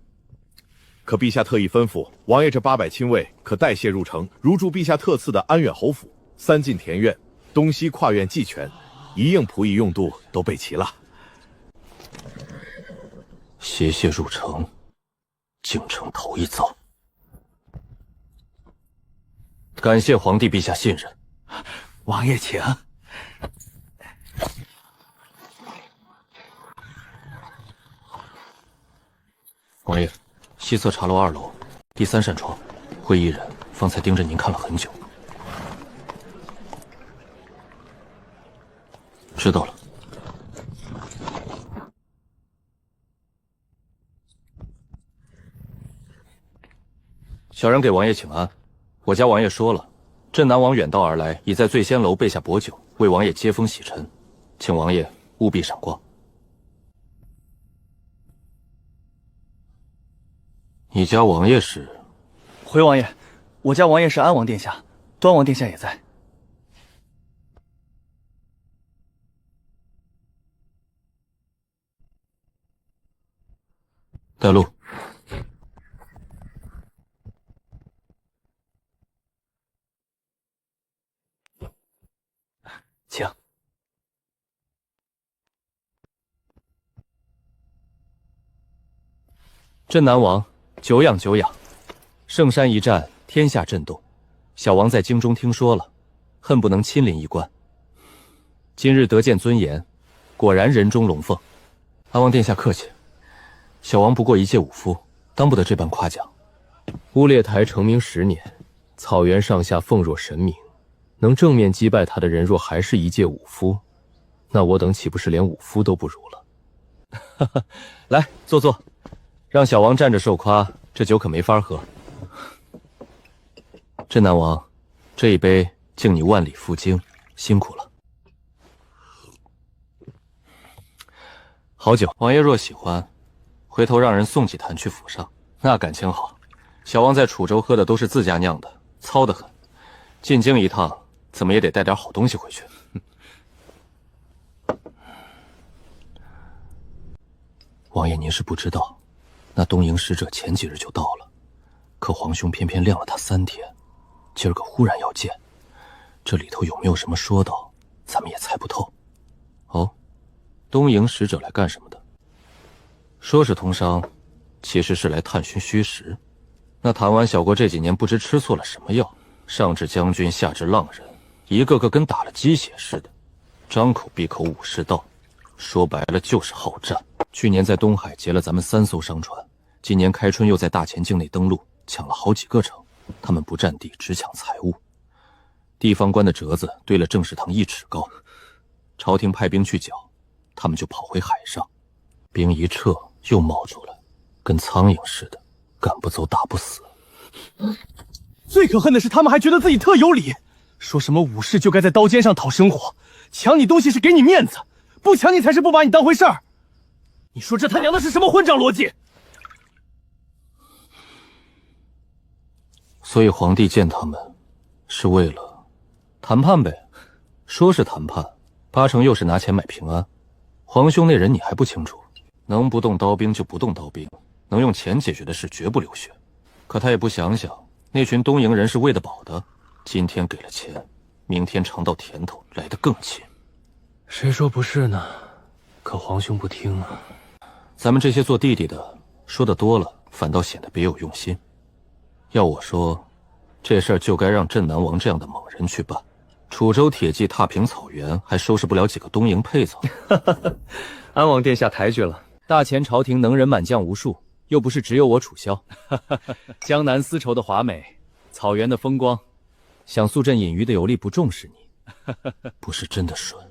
可陛下特意吩咐，王爷这800亲卫可代谢入城，如住陛下特赐的安远侯府，3进田院，东西跨院俱全，一应仆役用度都备齐了。携械入城，京城头一遭。感谢皇帝陛下信任。王爷请。王爷，西侧茶楼2楼第3扇窗，会议人方才盯着您看了很久。知道了。小人给王爷请安。我家王爷说了，镇南王远道而来，已在醉仙楼备下薄酒，为王爷接风洗尘，请王爷务必赏光。你家王爷是？回王爷，我家王爷是安王殿下，端王殿下也在。带路。请。镇南王，久仰久仰。圣山一战，天下震动。小王在京中听说了，恨不能亲临一观。今日得见尊严，果然人中龙凤。安王殿下客气，小王不过一介武夫，当不得这般夸奖。乌烈台成名10年，草原上下奉若神明，能正面击败他的人若还是一介武夫，那我等岂不是连武夫都不如了？哈哈，来坐坐，让小王站着受夸，这酒可没法喝。镇南王，这一杯敬你万里赴京，辛苦了。好酒，王爷若喜欢，回头让人送几坛去府上，那感情好。小王在楚州喝的都是自家酿的，糙得很。进京一趟，怎么也得带点好东西回去。王爷，您是不知道，那东瀛使者前几日就到了，可皇兄偏偏晾了他3天，今儿个忽然要见，这里头有没有什么说道，咱们也猜不透。哦，东瀛使者来干什么的？说是通商，其实是来探寻虚实。那谭湾小国这几年不知吃错了什么药，上至将军，下至浪人，一个个跟打了鸡血似的，张口闭口武士道，说白了就是好战。去年在东海劫了咱们3艘商船，今年开春又在大前境内登陆，抢了好几个城。他们不占地，只抢财物。地方官的折子堆了政事堂1尺高，朝廷派兵去剿，他们就跑回海上，兵一撤又冒出来，跟苍蝇似的，赶不走打不死。最可恨的是，他们还觉得自己特有理，说什么武士就该在刀尖上讨生活，抢你东西是给你面子，不抢你才是不把你当回事儿。你说这他娘的是什么混账逻辑？所以皇帝见他们，是为了谈判呗。说是谈判，8成又是拿钱买平安。皇兄那人你还不清楚，能不动刀兵就不动刀兵，能用钱解决的事绝不流血。可他也不想想，那群东瀛人是喂得饱的，今天给了钱，明天尝到甜头，来得更亲。谁说不是呢？可皇兄不听啊。咱们这些做弟弟的，说的多了，反倒显得别有用心。要我说，这事儿就该让镇南王这样的猛人去办。楚州铁骑踏平草原，还收拾不了几个东瀛配草。安王殿下抬举了，大前朝廷能人满将无数，又不是只有我楚萧。江南丝绸的华美，草原的风光，想肃镇隐于的有力不重视你。不是真的顺，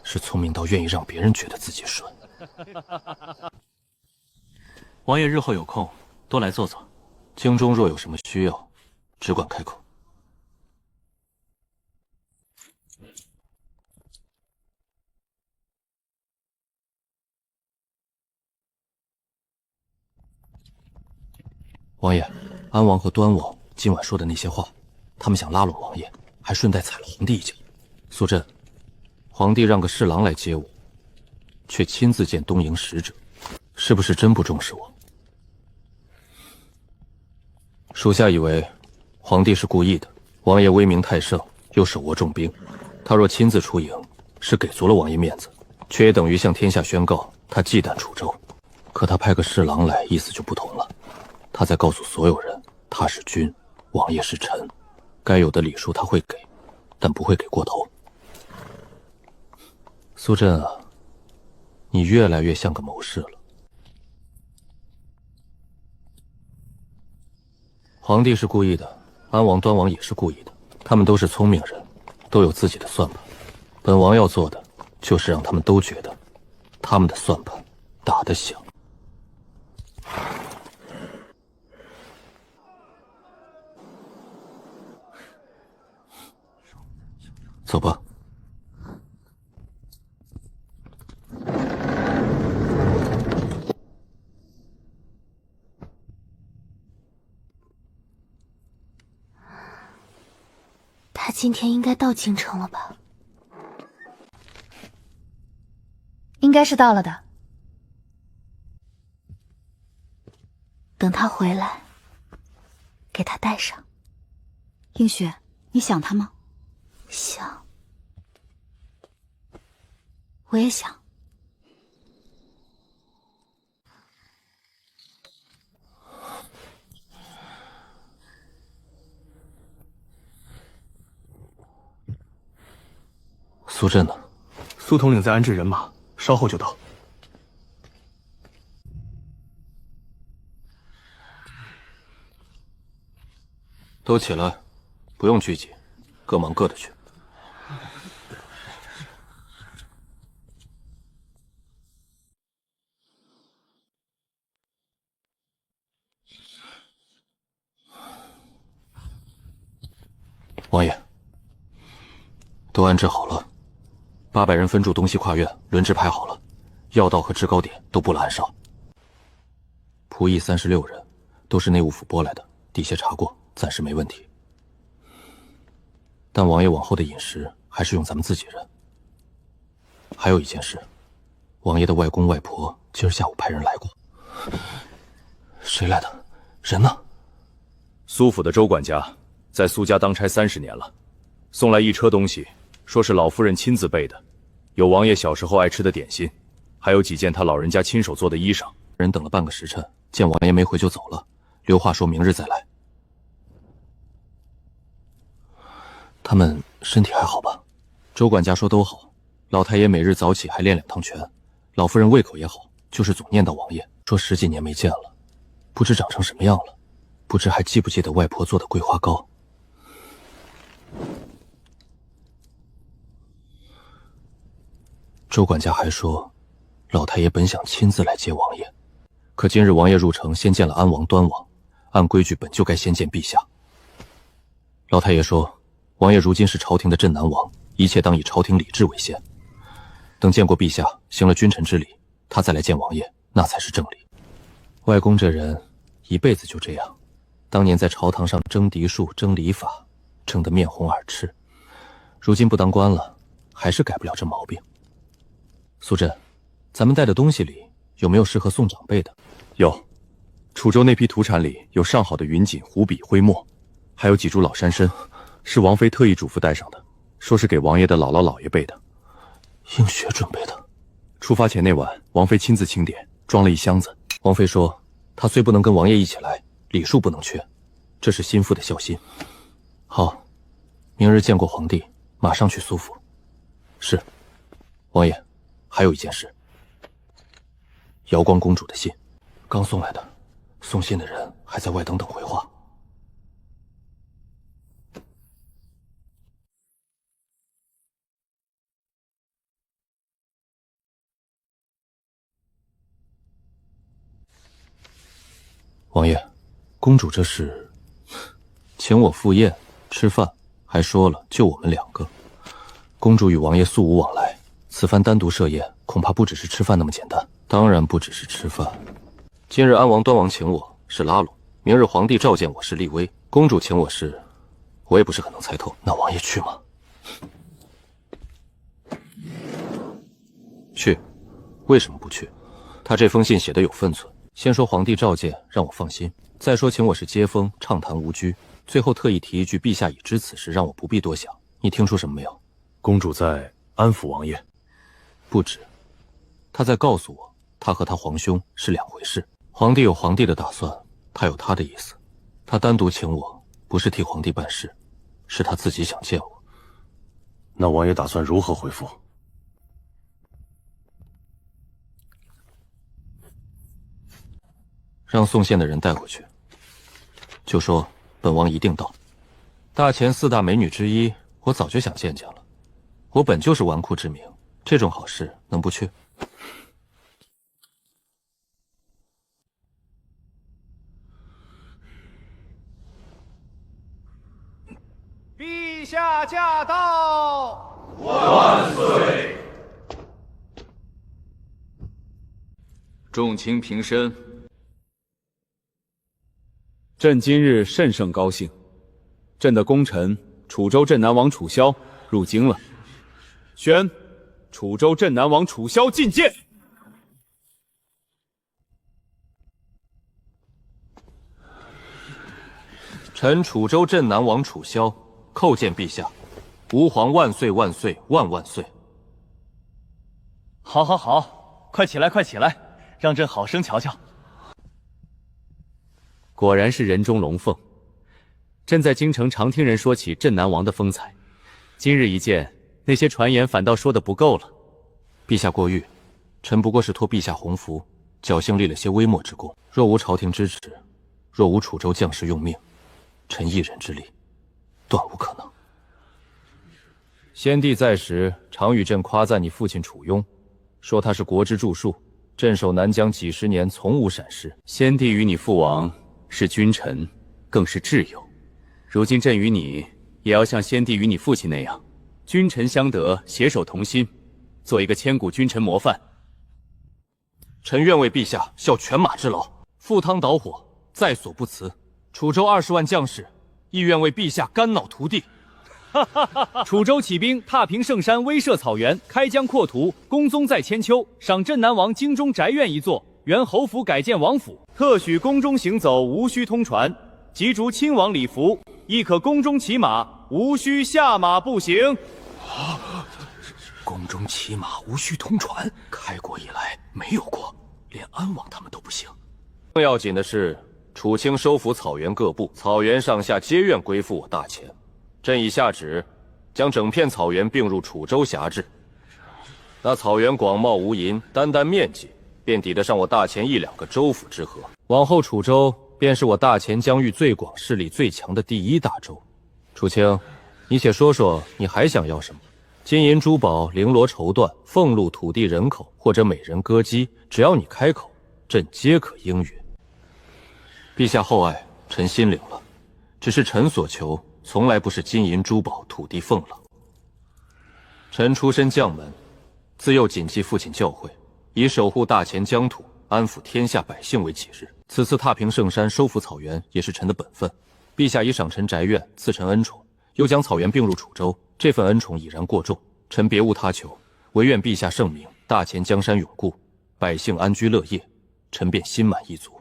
是聪明到愿意让别人觉得自己顺。王爷日后有空多来坐坐。京中若有什么需要，只管开口。王爷，安王和端王今晚说的那些话，他们想拉拢王爷，还顺带踩了皇帝一脚。苏震，皇帝让个侍郎来接我，却亲自见东瀛使者，是不是真不重视我？属下以为皇帝是故意的。王爷威名太盛，又手握重兵，他若亲自出营，是给足了王爷面子，却也等于向天下宣告他忌惮楚州。可他派个侍郎来，意思就不同了。他在告诉所有人，他是君，王爷是臣，该有的礼数他会给，但不会给过头。苏震啊，你越来越像个谋士了。皇帝是故意的，安王、端王也是故意的，他们都是聪明人，都有自己的算盘。本王要做的，就是让他们都觉得，他们的算盘打得响。走吧。他今天应该到京城了吧？应该是到了的。等他回来，给他带上。映雪，你想他吗？想，我也想。苏震呢？苏统领在安置人马，稍后就到。都起来，不用聚集，各忙各的去。王爷，都安置好了，800人分驻东西跨院，轮值排好了，要道和制高点都布了暗哨。仆役36人，都是内务府拨来的，底下查过，暂时没问题。但王爷往后的饮食还是用咱们自己人。还有一件事，王爷的外公外婆今儿下午派人来过。谁来的？人呢？苏府的周管家在苏家当差30年了，送来一车东西，说是老夫人亲自备的，有王爷小时候爱吃的点心，还有几件他老人家亲手做的衣裳。人等了半个时辰，见王爷没回就走了，留话说明日再来。他们身体还好吧？周管家说都好，老太爷每日早起还练2趟拳，老夫人胃口也好，就是总念叨王爷，说10几年没见了，不知长成什么样了，不知还记不记得外婆做的桂花糕。周管家还说，老太爷本想亲自来接王爷，可今日王爷入城先见了安王、端王，按规矩本就该先见陛下。老太爷说，王爷如今是朝廷的镇南王，一切当以朝廷礼制为先。等见过陛下，行了君臣之礼，他再来见王爷，那才是正理。外公这人一辈子就这样，当年在朝堂上争嫡庶、争礼法，争得面红耳赤，如今不当官了，还是改不了这毛病。苏震，咱们带的东西里有没有适合送长辈的？有，楚州那批土产里有上好的云锦、湖笔、徽墨，还有几株老山参，是王妃特意嘱咐带上的，说是给王爷的姥姥姥爷备的。映雪准备的。出发前那晚，王妃亲自清点，装了一箱子。王妃说，她虽不能跟王爷一起来，礼数不能缺，这是心腹的孝心。好，明日见过皇帝，马上去苏府。是，王爷，还有一件事。瑶光公主的信，刚送来的，送信的人还在外等回话。王爷，公主这是请我赴宴吃饭，还说了就我们2个。公主与王爷素无往来，此番单独设宴，恐怕不只是吃饭那么简单。当然不只是吃饭。今日安王、端王请我是拉拢，明日皇帝召见我是立威，公主请我是，我也不是很能猜透。那王爷去吗？去。为什么不去？他这封信写得有分寸。先说皇帝召见，让我放心；再说请我是接风，畅谈无拘；最后特意提一句陛下已知此事，让我不必多想。你听出什么没有？公主在安抚王爷。不止，他在告诉我，他和他皇兄是2回事。皇帝有皇帝的打算，他有他的意思。他单独请我，不是替皇帝办事，是他自己想见我。那王爷打算如何回复？让送信的人带回去，就说本王一定到。大前4大美女之一，我早就想见见了。我本就是纨绔之名，这种好事能不去？陛下驾到！万岁！众卿平身。朕今日甚甚高兴，朕的功臣楚州镇南王楚萧入京了，宣楚州镇南王楚萧觐见。臣楚州镇南王楚萧叩见陛下，吾皇万岁万岁万万岁！好，好，好，快起来，快起来，让朕好生瞧瞧。果然是人中龙凤。朕在京城常听人说起镇南王的风采，今日一见，那些传言反倒说的不够了。陛下过誉，臣不过是托陛下鸿福，侥幸立了些微末之功。若无朝廷支持，若无楚州将士用命，臣一人之力，断无可能。先帝在时，常与朕夸赞你父亲楚雍，说他是国之柱树，镇守南疆几10年，从无闪失。先帝与你父王是君臣，更是挚友。如今朕与你，也要像先帝与你父亲那样，君臣相得，携手同心，做一个千古君臣模范。臣愿为陛下效犬马之劳，赴汤蹈火，在所不辞。楚州20万将士，亦愿为陛下肝脑涂地。楚州起兵，踏平圣山，威慑草原，开疆扩土，功宗在千秋，赏镇南王京中宅院1座，原侯府改建王府，特许宫中行走无需通传，即逐亲王礼服，亦可宫中骑马，无需下马步行。宫中骑马无需通传，开国以来没有过，连安王他们都不行。更要紧的是，楚清收服草原各部，草原上下皆愿归附我大前。朕已下旨，将整片草原并入楚州辖制。那草原广袤无垠，单单面积便抵得上我大前1、2个州府之和。往后楚州便是我大前疆域最广、势力最强的第1大州。楚清，你且说说，你还想要什么？金银珠宝、绫罗绸缎、俸禄、土地、人口，或者美人歌姬，只要你开口，朕皆可应允。陛下厚爱，臣心领了。只是臣所求，从来不是金银珠宝、土地俸禄。臣出身将门，自幼谨记父亲教诲，以守护大前疆土、安抚天下百姓为己任。此次踏平圣山、收复草原，也是臣的本分。陛下已赏臣宅院，赐臣恩宠，又将草原并入楚州，这份恩宠已然过重，臣别无他求，唯愿陛下圣明，大前江山永固，百姓安居乐业，臣便心满意足。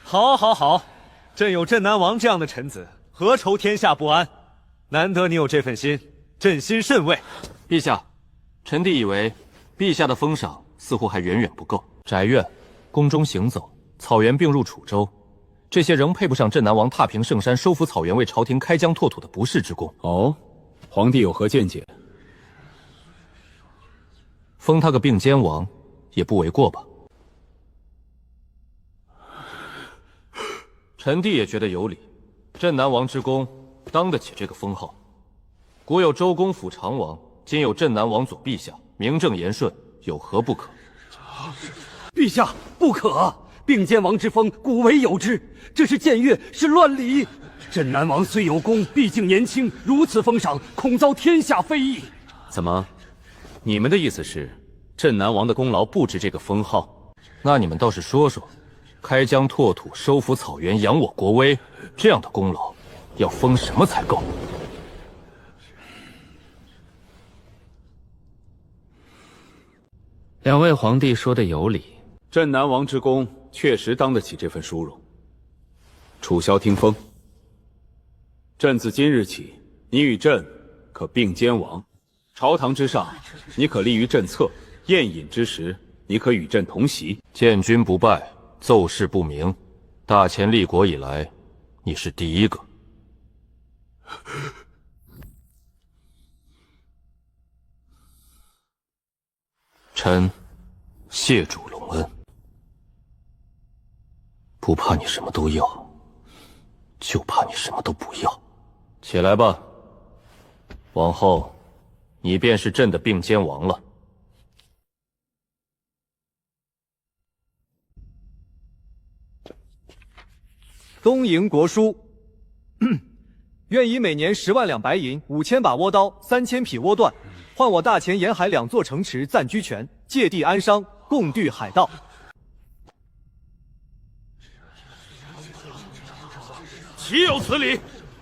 好，好，好，朕有镇南王这样的臣子，何愁天下不安？难得你有这份心，朕心甚慰。陛下，臣弟以为，陛下的封赏似乎还远远不够。宅院、宫中行走、草原并入楚州，这些仍配不上镇南王踏平圣山、收复草原、为朝廷开疆拓土的不世之功。哦，皇帝有何见解？封他个并肩王，也不为过吧？臣弟也觉得有理，镇南王之功当得起这个封号。古有周公辅常王，今有镇南王佐陛下，名正言顺，有何不可？陛下不可！并肩王之封，古为有之，这是僭越，是乱礼。镇南王虽有功，毕竟年轻，如此封赏，恐遭天下非议。怎么？你们的意思是，镇南王的功劳不值这个封号？那你们倒是说说。开疆拓土、收复草原、扬我国威，这样的功劳，要封什么才够？两位皇帝说的有理，镇南王之功确实当得起这份殊荣。楚萧听封，朕自今日起，你与朕可并肩王。朝堂之上，你可立于朕侧；宴饮之时，你可与朕同席。见君不拜，奏事不明，大前立国以来，你是第一个。臣谢主隆恩，不怕你什么都要，就怕你什么都不要。起来吧，往后你便是朕的并肩王了。东瀛国书，愿以每年10万两白银、5000把倭刀、3000匹倭段，换我大前沿海2座城池暂居权，借地安商，共据海盗。岂有此理！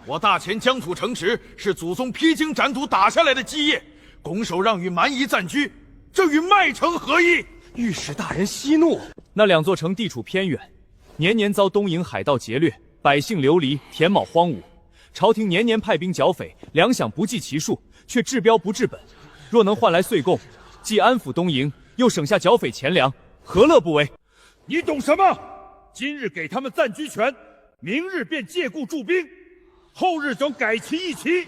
我大前疆土城池是祖宗披荆斩棘打下来的基业，拱手让与蛮夷暂居，这与麦城何异？御史大人息怒，那2座城地处偏远，年年遭东瀛海盗劫掠，百姓流离，田亩荒芜。朝廷年年派兵剿匪，粮饷不计其数，却治标不治本。若能换来岁贡，既安抚东瀛，又省下剿匪钱粮，何乐不为？你懂什么？今日给他们暂居权，明日便借故驻兵，后日整改旗易旗。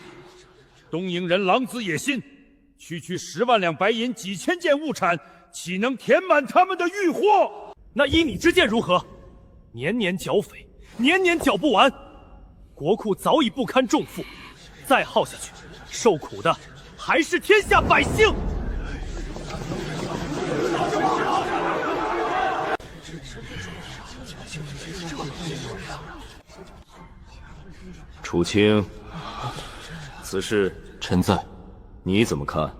东瀛人狼子野心，区10万两白银、几千件物产，岂能填满他们的欲壑？那依你之见如何？年年剿匪，年年剿不完，国库早已不堪重负，再耗下去，受苦的还是天下百姓。楚卿，此事臣在，你怎么看？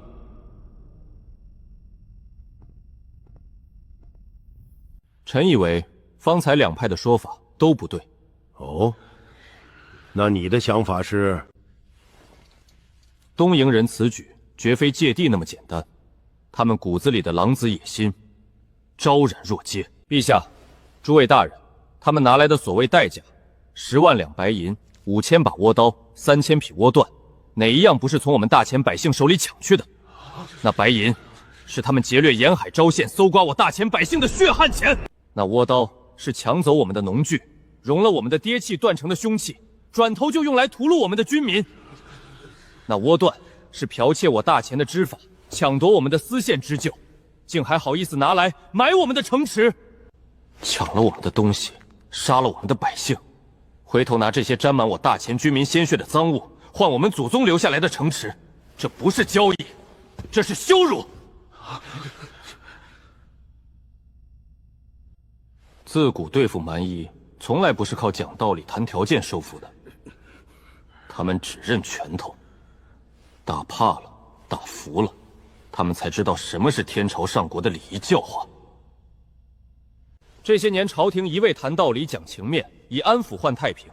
臣以为方才两派的说法都不对。哦，那你的想法是？东瀛人此举绝非借地那么简单，他们骨子里的狼子野心昭然若揭。陛下，诸位大人，他们拿来的所谓代价，10万两白银、5000把倭刀、3000匹倭段，哪一样不是从我们大前百姓手里抢去的？那白银是他们劫掠沿海州县、搜刮我大前百姓的血汗钱；那倭刀是抢走我们的农具，融了我们的爹气断成的凶器，转头就用来屠戮我们的军民。那倭段是剽窃我大前的织法，抢夺我们的丝线织就，竟还好意思拿来埋我们的城池，抢了我们的东西，杀了我们的百姓，回头拿这些沾满我大前军民鲜血的赃物换我们祖宗留下来的城池，这不是交易，这是羞辱。自古对付蛮夷，从来不是靠讲道理、谈条件收服的，他们只认拳头。打怕了大服了，他们才知道什么是天朝上国的礼仪教化。这些年，朝廷一味谈道理、讲情面，以安抚换太平，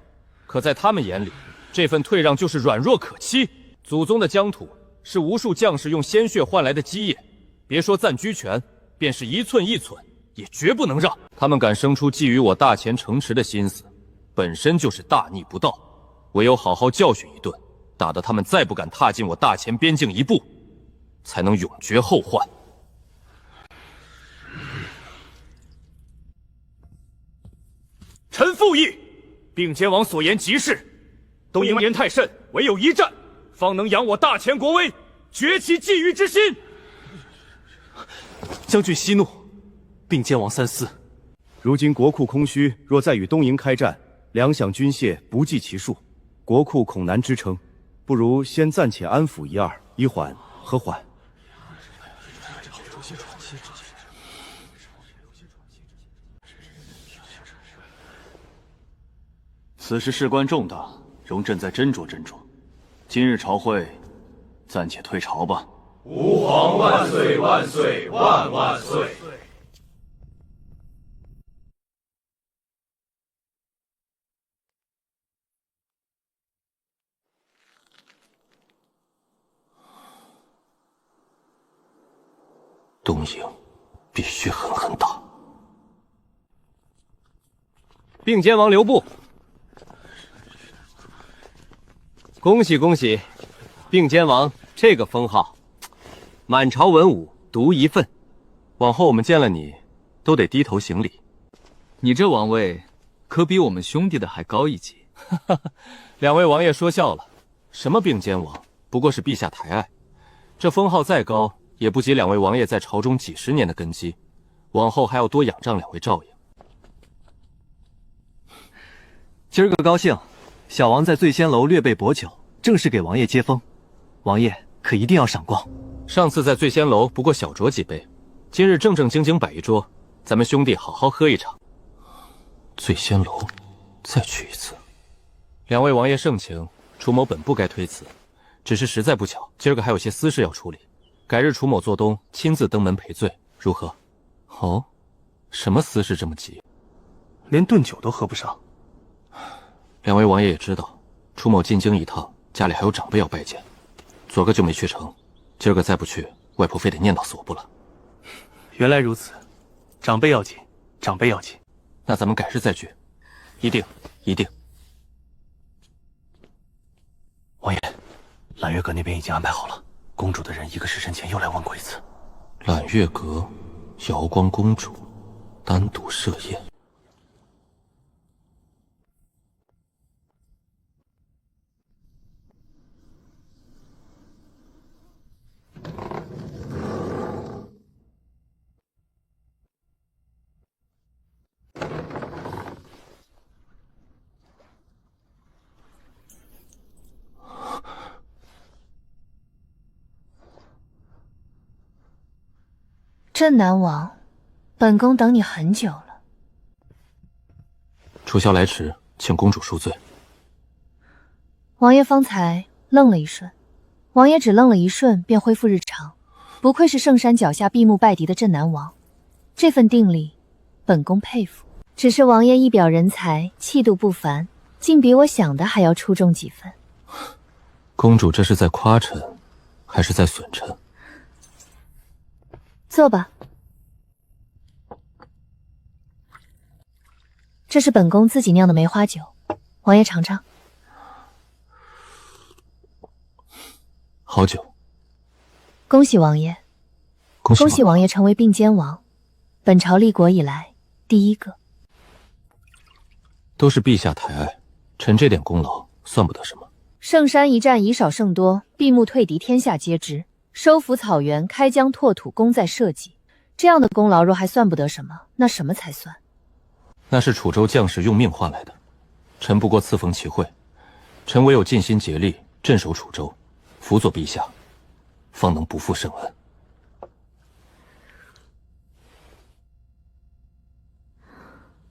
可在他们眼里，这份退让就是软弱可欺。祖宗的疆土是无数将士用鲜血换来的基业，别说暂居权，便是一寸一寸，也绝不能让。他们敢生出觊觎我大前城池的心思，本身就是大逆不道。唯有好好教训一顿，打得他们再不敢踏进我大前边境一步，才能永绝后患。臣附议，并肩王所言极是，东瀛言太甚，唯有一战，方能扬我大前国威，绝其觊觎之心。将军息怒，并肩王三思。如今国库空虚，若再与东瀛开战，粮饷军械不计其数，国库恐难支撑。不如先暂且安抚一二，以缓和缓。此事事关重大，容朕再斟酌斟酌。今日朝会，暂且退朝吧。吾皇万岁万岁万万岁！东瀛必须狠狠打。并肩王留步。恭喜恭喜，并肩王这个封号，满朝文武独一份。往后我们见了你，都得低头行礼。你这王位，可比我们兄弟的还高一级。两位王爷说笑了，什么并肩王，不过是陛下抬爱。这封号再高，也不及两位王爷在朝中几十年的根基。往后还要多仰仗两位照应。今儿个高兴，小王在醉仙楼略备薄酒，正是给王爷接风，王爷可一定要赏光。上次在醉仙楼不过小酌几杯，今日正正经经摆一桌，咱们兄弟好好喝一场。醉仙楼，再去一次。两位王爷盛情，楚某本不该推辞，只是实在不巧，今儿个还有些私事要处理。改日楚某做东亲自登门赔罪，如何？哦，什么私事这么急？连顿酒都喝不上。两位王爷也知道，楚某进京一趟，家里还有长辈要拜见，昨个就没去成，今儿个再不去，外婆非得念叨死我不了。原来如此，长辈要紧，长辈要紧。那咱们改日再聚，一定，一定。王爷，揽月阁那边已经安排好了，公主的人1个时辰前又来问过一次。揽月阁，瑶光公主单独设宴。镇南王，本宫等你很久了。楚萧来迟，请公主恕罪。王爷方才愣了一瞬，王爷只愣了一瞬便恢复日常，不愧是圣山脚下闭目拜敌的镇南王，这份定力，本宫佩服。只是王爷一表人才，气度不凡，竟比我想的还要出众几分。公主这是在夸臣，还是在损臣？坐吧，这是本宫自己酿的梅花酒，王爷尝尝。好酒。恭喜王爷，恭喜王爷成为并肩王，本朝立国以来第1个。都是陛下抬爱，臣这点功劳算不得什么。圣山一战以少胜多，闭目退敌，天下皆知。收复草原，开疆拓土，功在社稷。这样的功劳若还算不得什么，那什么才算？那是楚州将士用命换来的，臣不过次逢其会，臣唯有尽心竭力镇守楚州，辅佐陛下，方能不负圣恩。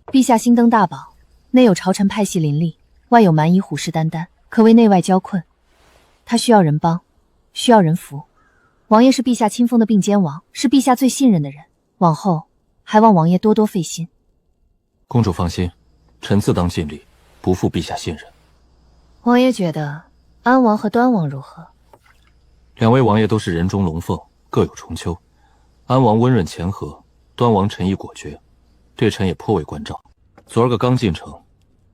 陛下新登大宝，内有朝臣派系林立，外有蛮夷虎视眈眈，可谓内外交困。他需要人帮，需要人扶，王爷是陛下亲封的并肩王，是陛下最信任的人，往后还望王爷多多费心。公主放心，臣自当尽力，不负陛下信任。王爷觉得安王和端王如何？两位王爷都是人中龙凤，各有重秋。安王温润谦和，端王沉毅果决，对臣也颇为关照。昨儿个刚进城，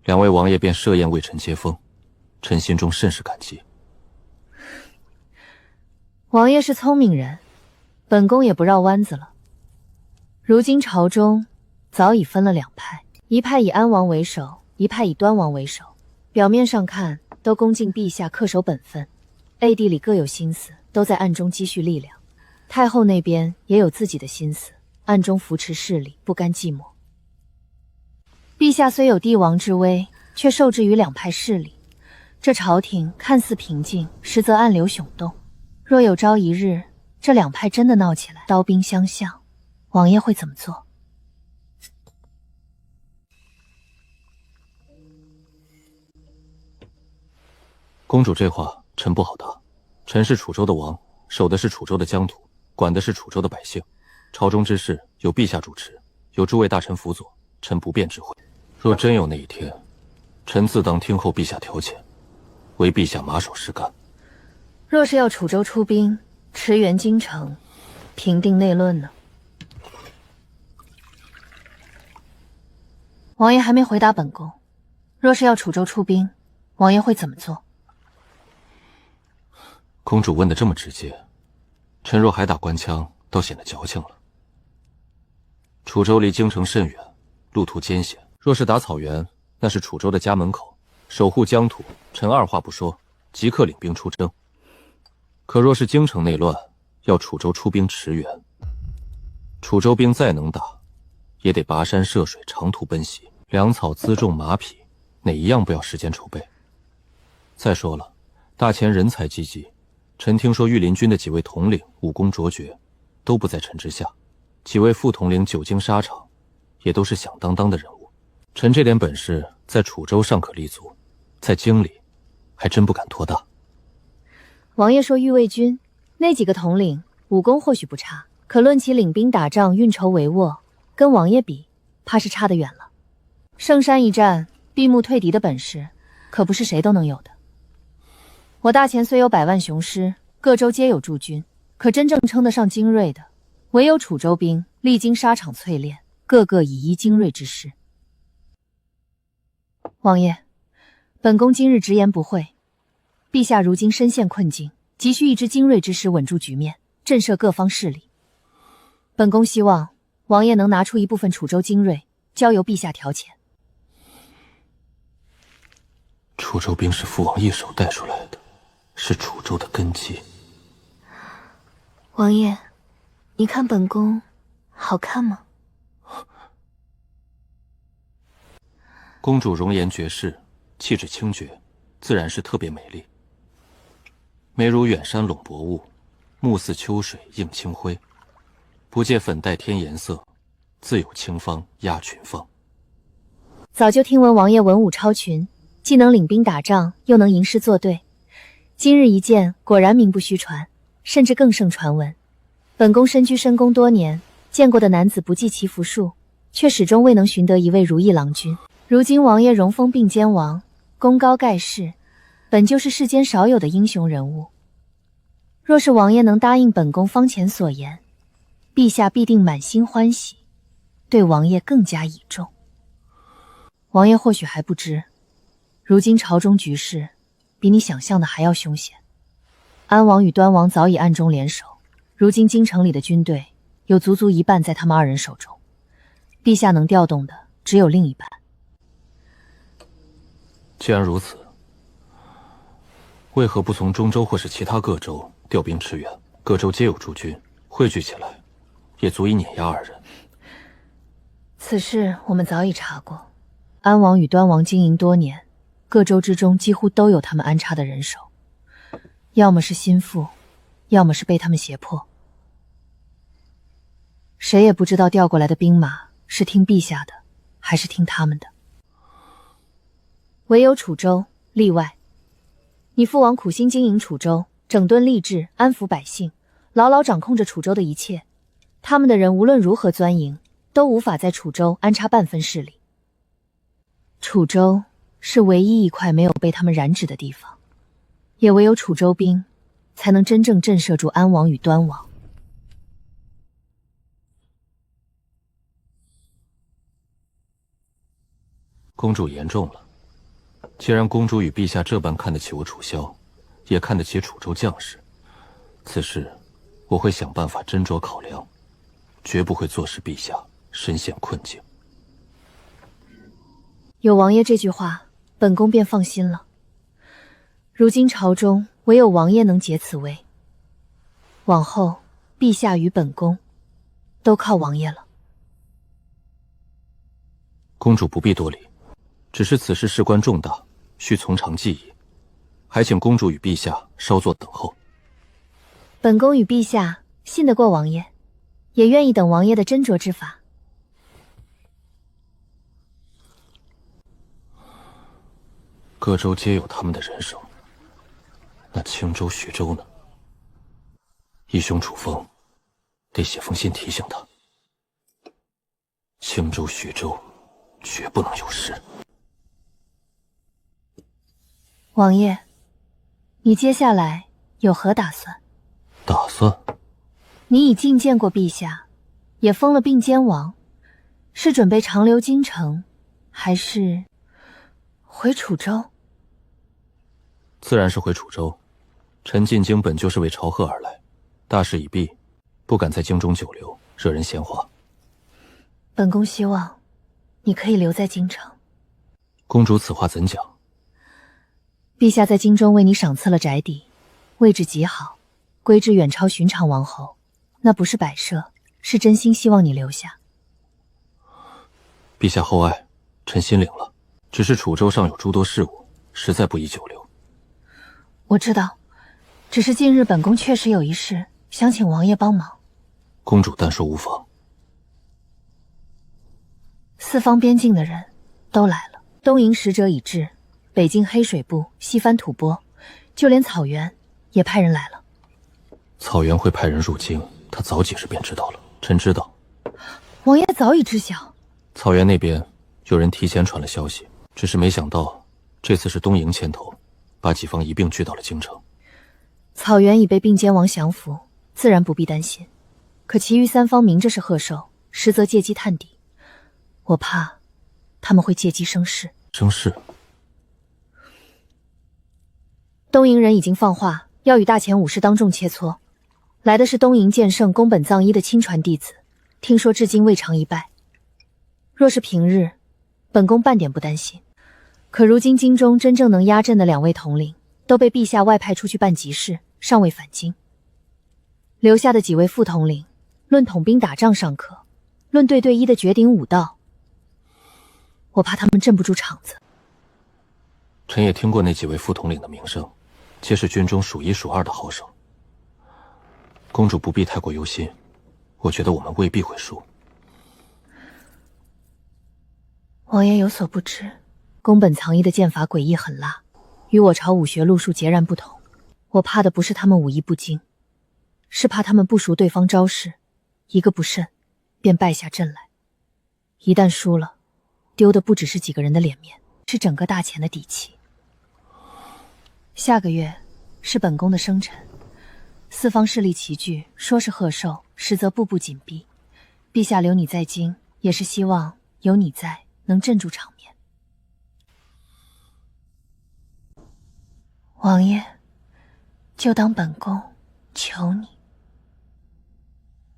两位王爷便设宴为臣接风，臣心中甚是感激。王爷是聪明人，本宫也不绕弯子了。如今朝中早已分了两派，一派以安王为首，一派以端王为首。表面上看都恭敬陛下，恪守本分，背地里各有心思，都在暗中积蓄力量。太后那边也有自己的心思，暗中扶持势力，不甘寂寞。陛下虽有帝王之威，却受制于两派势力，这朝廷看似平静，实则暗流涌动。若有朝一日这两派真的闹起来，刀兵相向，王爷会怎么做？公主这话臣不好答。臣是楚州的王，守的是楚州的疆土，管的是楚州的百姓。朝中之事由陛下主持，有诸位大臣辅佐，臣不便指挥。若真有那一天，臣自当听候陛下调遣，为陛下马首是瞻。若是要楚州出兵驰援京城，平定内乱呢？王爷还没回答本宫，若是要楚州出兵，王爷会怎么做？公主问得这么直接，臣若还打官腔，倒显得矫情了。楚州离京城甚远，路途艰险，若是打草原，那是楚州的家门口，守护疆土，臣二话不说，即刻领兵出征。可若是京城内乱，要楚州出兵驰援，楚州兵再能打，也得跋山涉水，长途奔袭，粮草、辎重、马匹，哪一样不要时间筹备？再说了，大前人才济济，臣听说御林军的几位统领武功卓绝，都不在臣之下，几位副统领久经沙场，也都是响当当的人物。臣这点本事在楚州尚可立足，在京里还真不敢托大。王爷说御卫军那几个统领武功或许不差，可论起领兵打仗、运筹帷幄，跟王爷比，怕是差得远了。圣山一战，闭目退敌的本事，可不是谁都能有的。我大前虽有100万雄师，各州皆有驻军，可真正称得上精锐的，唯有楚州兵历经沙场淬炼，个个以一精锐之师。王爷，本宫今日直言不讳，陛下如今身陷困境，急需一支精锐之师稳住局面，震慑各方势力。本宫希望王爷能拿出一部分楚州精锐，交由陛下调遣。楚州兵是父王一手带出来的，是楚州的根基。王爷，你看本宫好看吗？公主容颜绝世，气质清绝，自然是特别美丽。眉如远山笼薄雾，目似秋水映清辉，不借粉黛添颜色，自有清芳压群芳。早就听闻王爷文武超群，既能领兵打仗，又能吟诗作对。今日一见，果然名不虚传，甚至更胜传闻。本宫身居深宫多年，见过的男子不计其幅数，却始终未能寻得一位如意郎君。如今王爷荣封并肩王，功高盖世，本就是世间少有的英雄人物。若是王爷能答应本宫方前所言，陛下必定满心欢喜，对王爷更加倚重。王爷或许还不知，如今朝中局势比你想象的还要凶险。安王与端王早已暗中联手，如今京城里的军队有足足一半在他们二人手中，陛下能调动的只有另一半。既然如此，为何不从中州或是其他各州调兵驰援？各州皆有驻军，汇聚起来，也足以碾压二人。此事我们早已查过，安王与端王经营多年，各州之中几乎都有他们安插的人手，要么是心腹，要么是被他们胁迫。谁也不知道调过来的兵马是听陛下的，还是听他们的。唯有楚州例外。你父王苦心经营楚州，整顿吏治，安抚百姓，牢牢掌控着楚州的一切。他们的人无论如何钻营，都无法在楚州安插半分势力。楚州是唯一一块没有被他们染指的地方，也唯有楚州兵才能真正震慑住安王与端王。公主言重了。既然公主与陛下这般看得起我楚萧，也看得起楚州将士，此事我会想办法斟酌考量，绝不会坐视陛下身陷困境。有王爷这句话，本宫便放心了。如今朝中唯有王爷能解此危，往后陛下与本宫都靠王爷了。公主不必多礼，只是此事事关重大，需从长计议，还请公主与陛下稍作等候。本宫与陛下信得过王爷，也愿意等王爷的斟酌之法。各州皆有他们的人手，那青州、徐州呢？义兄楚风得写封信提醒他，青州、徐州绝不能有事。王爷，你接下来有何打算？打算？你已觐见过陛下，也封了并肩王，是准备长留京城，还是回楚州？自然是回楚州。臣进京本就是为朝贺而来，大事已毕，不敢在京中久留，惹人闲话。本宫希望你可以留在京城。公主此话怎讲？陛下在京中为你赏赐了宅邸，位置极好，规制远超寻常王侯，那不是摆设，是真心希望你留下。陛下厚爱，臣心领了。只是楚州上有诸多事务，实在不宜久留。我知道，只是近日本宫确实有一事，想请王爷帮忙。公主但说无妨。四方边境的人都来了，东瀛使者已至，北境黑水部、西番吐蕃，就连草原也派人来了。草原会派人入京，他早几日便知道了。臣知道。王爷早已知晓。草原那边有人提前传了消息，只是没想到这次是东瀛牵头，把己方一并聚到了京城。草原已被并肩王降服，自然不必担心。可其余三方明着是贺寿，实则借机探底，我怕他们会借机生事。生事？东瀛人已经放话，要与大前武士当众切磋。来的是东瀛剑圣宫本藏一的亲传弟子，听说至今未尝一败。若是平日，本宫半点不担心。可如今京中真正能压阵的两位统领，都被陛下外派出去办急事，尚未返京。留下的几位副统领，论统兵打仗尚可，论对对一的绝顶武道，我怕他们镇不住场子。臣也听过那几位副统领的名声，皆是军中数一数二的好手。公主不必太过忧心，我觉得我们未必会输。王爷有所不知，宫本藏一的剑法诡异狠辣，与我朝武学路数截然不同。我怕的不是他们武艺不精，是怕他们不熟对方招式，一个不慎便败下阵来。一旦输了，丢的不只是几个人的脸面，是整个大前的底气。下个月是本宫的生辰，四方势力齐聚，说是贺寿，实则步步紧逼。陛下留你在京，也是希望有你在，能镇住场面。王爷，就当本宫求你。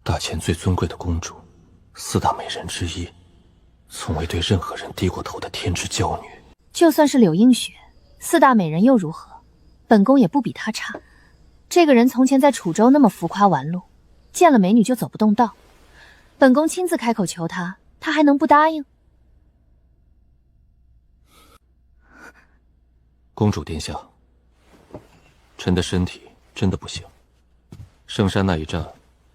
大前最尊贵的公主，四大美人之一，从未对任何人低过头的天之娇女。就算是柳映雪，四大美人又如何？本宫也不比她差。这个人从前在楚州那么浮夸玩路，见了美女就走不动道。本宫亲自开口求她，她还能不答应？公主殿下，臣的身体真的不行。圣山那一战，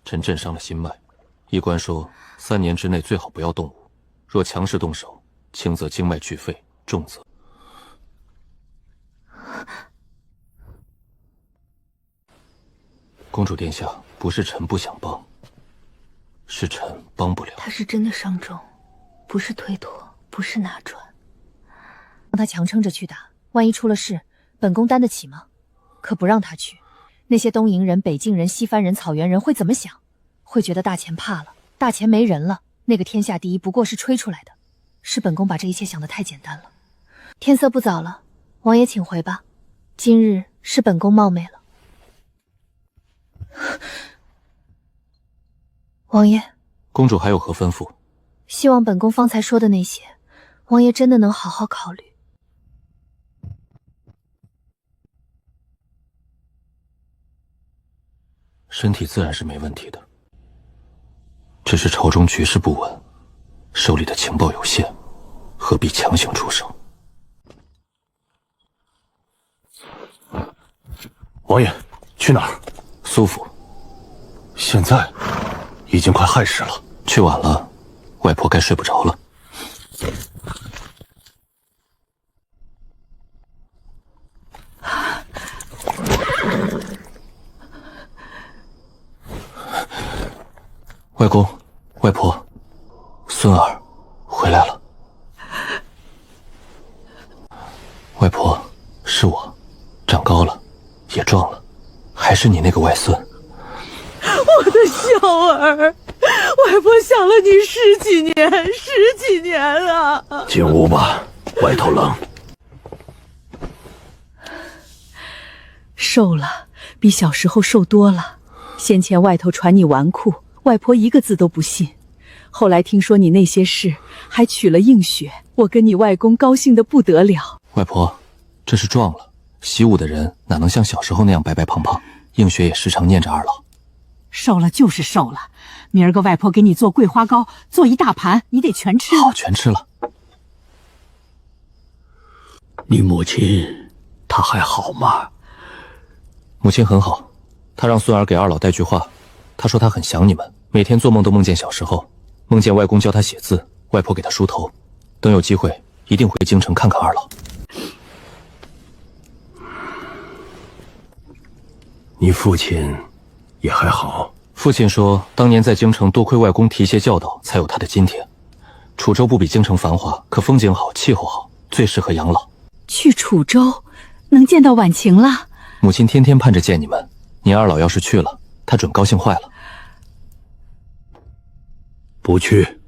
臣震伤了心脉，医官说3年之内最好不要动武，若强势动手，轻则经脉俱废，重则……公主殿下，不是臣不想帮，是臣帮不了。他是真的伤重，不是推脱，不是拿转。让他强撑着去打，万一出了事，本宫担得起吗？可不让他去，那些东瀛人、北境人、西番人、草原人会怎么想？会觉得大钱怕了，大钱没人了，那个天下第一不过是吹出来的。是本宫把这一切想得太简单了。天色不早了，王爷请回吧。今日是本宫冒昧了。王爷，公主还有何吩咐？希望本宫方才说的那些，王爷真的能好好考虑。身体自然是没问题的，只是朝中局势不稳，手里的情报有限，何必强行出手？王爷，去哪儿？苏府。现在已经快亥时了，去晚了，外婆该睡不着了。外公、外婆、孙儿回来了。外婆，是我，长高了，也壮了，还是你那个外孙。我的小儿，外婆想了你10几年了。进屋吧，外头冷。瘦了，比小时候瘦多了。先前外头传你纨绔，外婆一个字都不信。后来听说你那些事，还娶了映雪，我跟你外公高兴得不得了。外婆，这是壮了，习武的人哪能像小时候那样白白胖胖？映雪也时常念着二老。瘦了就是瘦了，明儿个外婆给你做桂花糕，做一大盘，你得全吃了。好，全吃了。你母亲她还好吗？母亲很好，她让孙儿给二老带句话，她说她很想你们，每天做梦都梦见小时候，梦见外公教她写字，外婆给她梳头，等有机会一定回京城看看二老。你父亲也还好。父亲说，当年在京城多亏外公提携教导，才有他的今天。楚州不比京城繁华，可风景好，气候好，最适合养老。去楚州，能见到婉晴了。母亲天天盼着见你们，你二老要是去了，她准高兴坏了。不去。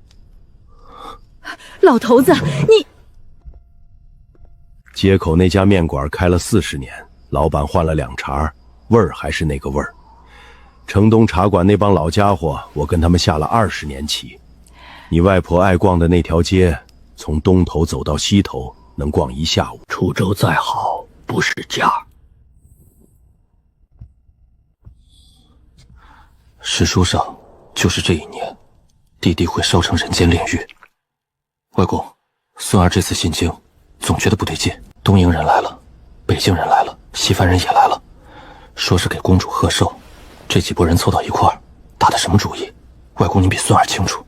老头子，你街口那家面馆开了40年，老板换了2茬，味儿还是那个味儿。城东茶馆那帮老家伙，我跟他们下了20年棋。你外婆爱逛的那条街，从东头走到西头，能逛一下午。楚州再好，不是家。史书上就是这一年，弟弟会烧成人间炼狱。外公，孙儿这次进京，总觉得不对劲。东瀛人来了，北境人来了，西番人也来了，说是给公主贺寿。这几拨人凑到一块儿，打的什么主意？外公，你比孙儿清楚。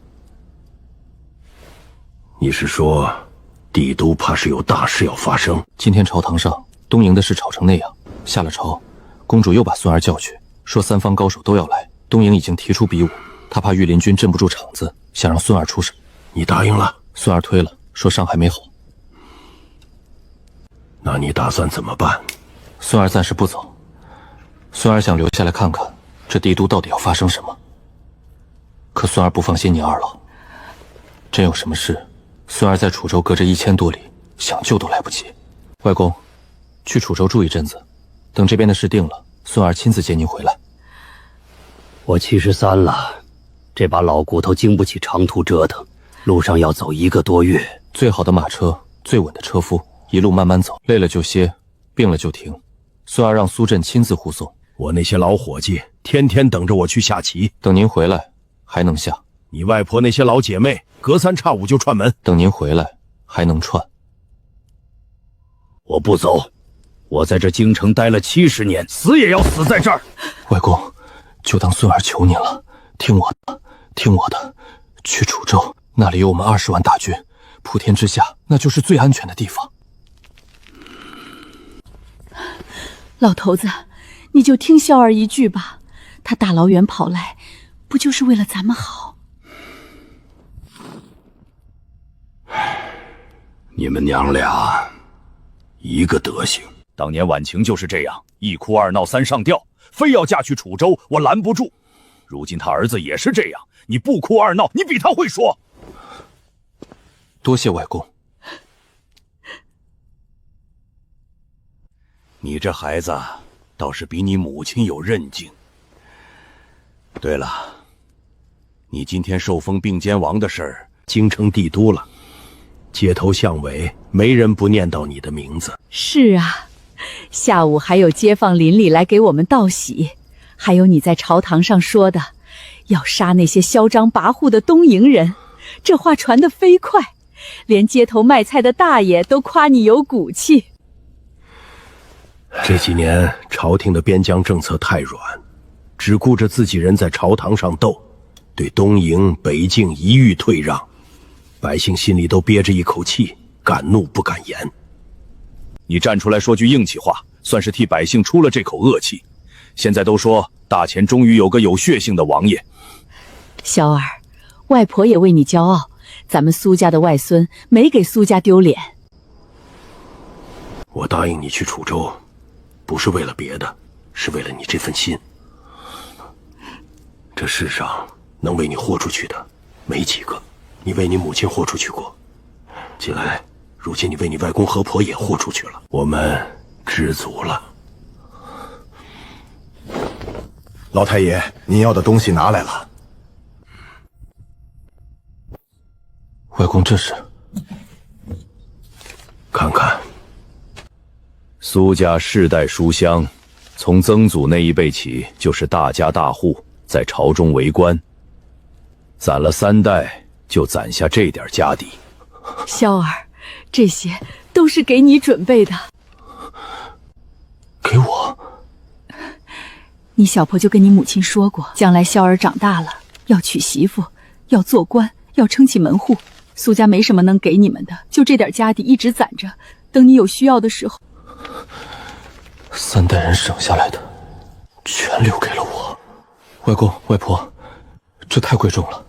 你是说，帝都怕是有大事要发生？今天朝堂上，东瀛的事吵成那样，下了朝，公主又把孙儿叫去，说3方高手都要来，东瀛已经提出比武，他怕御林军镇不住场子，想让孙儿出手。你答应了？孙儿推了，说伤还没好。那你打算怎么办？孙儿暂时不走，孙儿想留下来看看这帝都到底要发生什么。可孙儿不放心你二老，真有什么事，孙儿在楚州隔着1000多里，想救都来不及。外公，去楚州住一阵子，等这边的事定了，孙儿亲自接您回来。我73了，这把老骨头经不起长途折腾，路上要走1个多月。最好的马车，最稳的车夫，一路慢慢走，累了就歇，病了就停。孙儿让苏震亲自护送。我那些老伙计天天等着我去下棋，等您回来还能下。你外婆那些老姐妹隔3差5就串门，等您回来还能串。我不走，我在这京城待了70年，死也要死在这儿。外公，就当孙儿求您了，听我的，听我的，去楚州，那里有我们20万大军，普天之下那就是最安全的地方。老头子，你就听孝儿一句吧，他大老远跑来，不就是为了咱们好？你们娘俩一个德行。当年婉晴就是这样，一哭二闹三上吊，非要嫁去楚州，我拦不住。如今他儿子也是这样，你不哭二闹，你比他会说。多谢外公。你这孩子倒是比你母亲有韧劲。对了，你今天受封并监王的事儿，京城帝都了，街头巷尾没人不念叨你的名字。是啊，下午还有街坊邻里来给我们道喜，还有你在朝堂上说的，要杀那些嚣张跋扈的东瀛人，这话传得飞快，连街头卖菜的大爷都夸你有骨气。这几年朝廷的边疆政策太软，只顾着自己人在朝堂上斗，对东瀛、北境一律退让，百姓心里都憋着一口气，敢怒不敢言。你站出来说句硬气话，算是替百姓出了这口恶气。现在都说大前终于有个有血性的王爷。萧儿，外婆也为你骄傲，咱们苏家的外孙没给苏家丢脸。我答应你去楚州，不是为了别的，是为了你这份心。这世上能为你豁出去的没几个，你为你母亲豁出去过，近来如今你为你外公和婆也豁出去了，我们知足了。老太爷，您要的东西拿来了。外公，这是？看看。苏家世代书香，从曾祖那一辈起就是大家大户，在朝中为官，攒了3代就攒下这点家底。萧儿，这些都是给你准备的。给我？你小婆就跟你母亲说过，将来萧儿长大了要娶媳妇，要做官，要撑起门户。苏家没什么能给你们的，就这点家底一直攒着，等你有需要的时候。3代人省下来的，全留给了我。外公外婆，这太贵重了，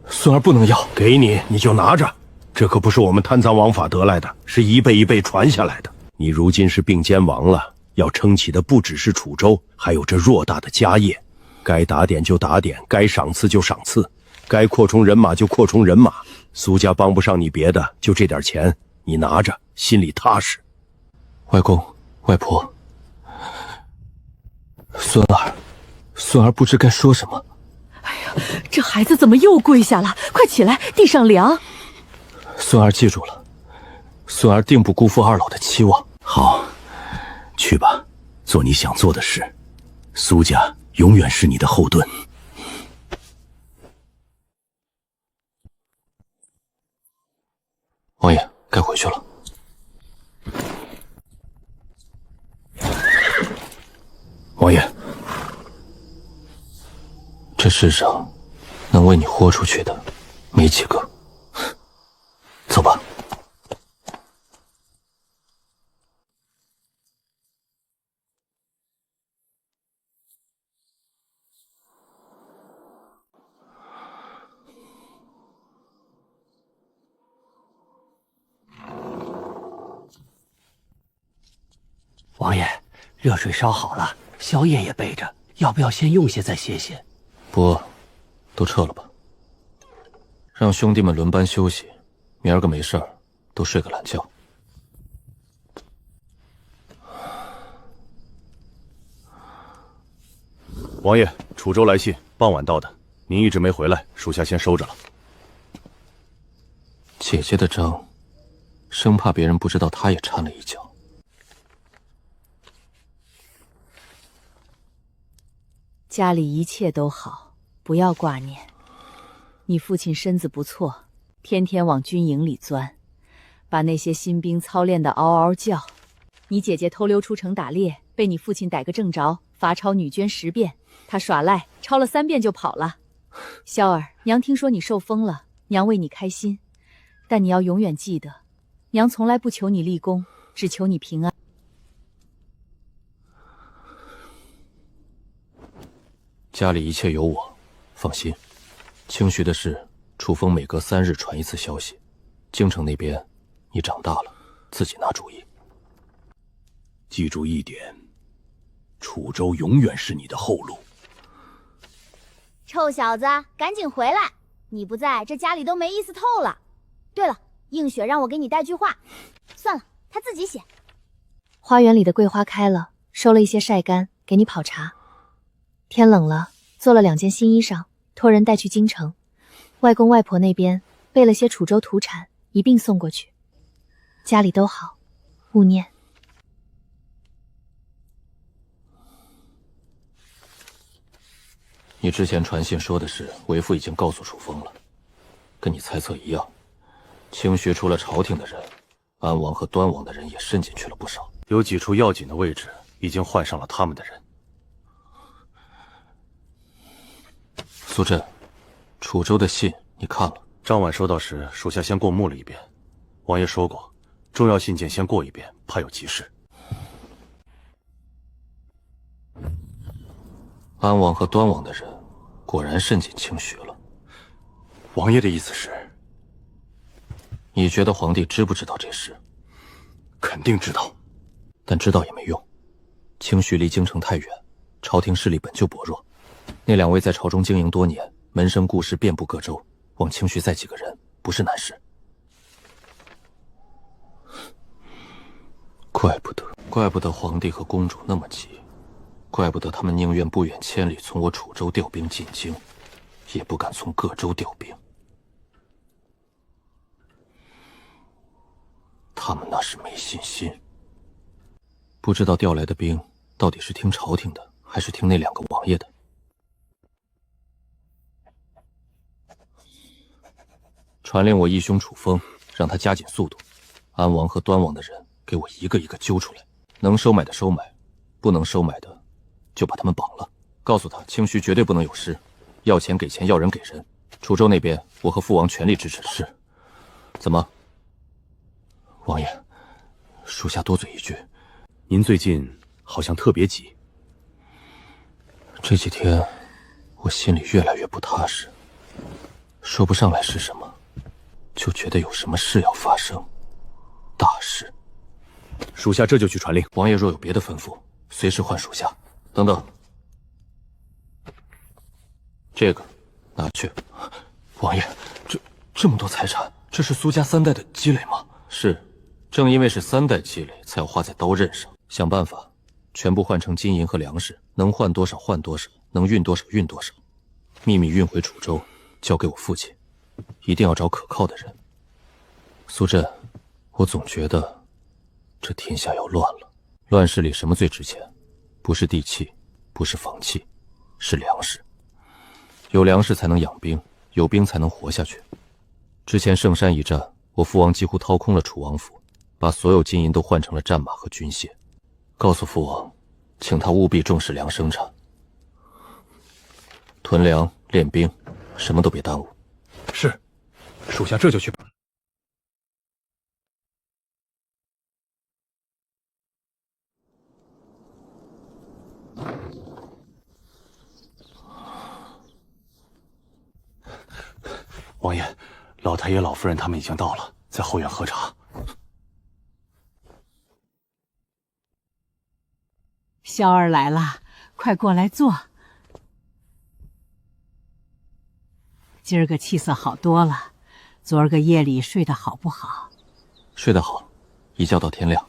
孙儿不能要。给你，你就拿着，这可不是我们贪赃枉法得来的，是一辈一辈传下来的。你如今是并监王了，要撑起的不只是楚州，还有这偌大的家业。该打点就打点，该赏赐就赏赐，该扩充人马就扩充人马。苏家帮不上你别的，就这点钱，你拿着，心里踏实。外公外婆，孙儿不知该说什么。哎呀，这孩子怎么又跪下了？快起来，地上凉。孙儿记住了，孙儿定不辜负二老的期望。好，去吧，做你想做的事。苏家永远是你的后盾。王爷，该回去了。王爷，这世上能为你豁出去的没几个。走吧。王爷，热水烧好了，宵夜也备着，要不要先用些再歇歇？不，都撤了吧，让兄弟们轮班休息，明儿个没事儿都睡个懒觉。王爷，楚州来信，傍晚到的，您一直没回来，属下先收着了。姐姐的账，生怕别人不知道她也掺了一脚。家里一切都好，不要挂念。你父亲身子不错，天天往军营里钻，把那些新兵操练得嗷嗷叫。你姐姐偷溜出城打猎，被你父亲逮个正着，罚抄女捐10遍，他耍赖，抄了3遍就跑了。萧儿，娘听说你受封了，娘为你开心，但你要永远记得，娘从来不求你立功，只求你平安。家里一切有我，放心。清徐的事，楚风每隔3日传一次消息。京城那边，你长大了，自己拿主意。记住一点，楚州永远是你的后路。臭小子，赶紧回来！你不在，这家里都没意思透了。对了，映雪让我给你带句话，算了，他自己写。花园里的桂花开了，收了一些晒干，给你泡茶。天冷了，做了2件新衣裳，托人带去京城。外公外婆那边备了些楚州土产，一并送过去。家里都好，勿念。你之前传信说的是，为父已经告诉楚风了，跟你猜测一样。清徐除了朝廷的人，安王和端王的人也渗进去了不少，有几处要紧的位置已经换上了他们的人。苏震，楚州的信你看了？当晚收到时，属下先过目了一遍。王爷说过，重要信件先过一遍，怕有急事。安王和端王的人果然渗进清徐了。王爷的意思是？你觉得皇帝知不知道这事？肯定知道，但知道也没用。清徐离京城太远，朝廷势力本就薄弱。那2位在朝中经营多年，门生故事遍布各州，往清徐塞几个人不是难事。怪不得皇帝和公主那么急，怪不得他们宁愿不远千里从我楚州调兵进京，也不敢从各州调兵。他们那是没信心，不知道调来的兵到底是听朝廷的，还是听那2个王爷的。传令我义兄楚风，让他加紧速度，安王和端王的人给我一个一个揪出来，能收买的收买，不能收买的就把他们绑了。告诉他，清徐绝对不能有失，要钱给钱，要人给人。楚州那边，我和父王全力支持。是，怎么？王爷，属下多嘴一句，您最近好像特别急。这几天我心里越来越不踏实，说不上来是什么，就觉得有什么事要发生，大事。属下这就去传令。王爷若有别的吩咐，随时唤属下。等等，这个拿去。王爷，这么多财产，这是苏家3代的积累吗？是。正因为是3代积累，才要花在刀刃上。想办法，全部换成金银和粮食，能换多少换多少，能运多少运多少。秘密运回楚州，交给我父亲。一定要找可靠的人。苏震，我总觉得这天下要乱了。乱世里什么最值钱？不是地气，不是房契，是粮食。有粮食才能养兵，有兵才能活下去。之前圣山一战，我父王几乎掏空了楚王府，把所有金银都换成了战马和军械。告诉父王，请他务必重视粮生产，囤粮练兵，什么都别耽误。是，属下这就去。王爷，老太爷、老夫人他们已经到了，在后院喝茶。萧儿来了，快过来坐。今儿个气色好多了，昨儿个夜里睡得好不好？睡得好，一觉到天亮。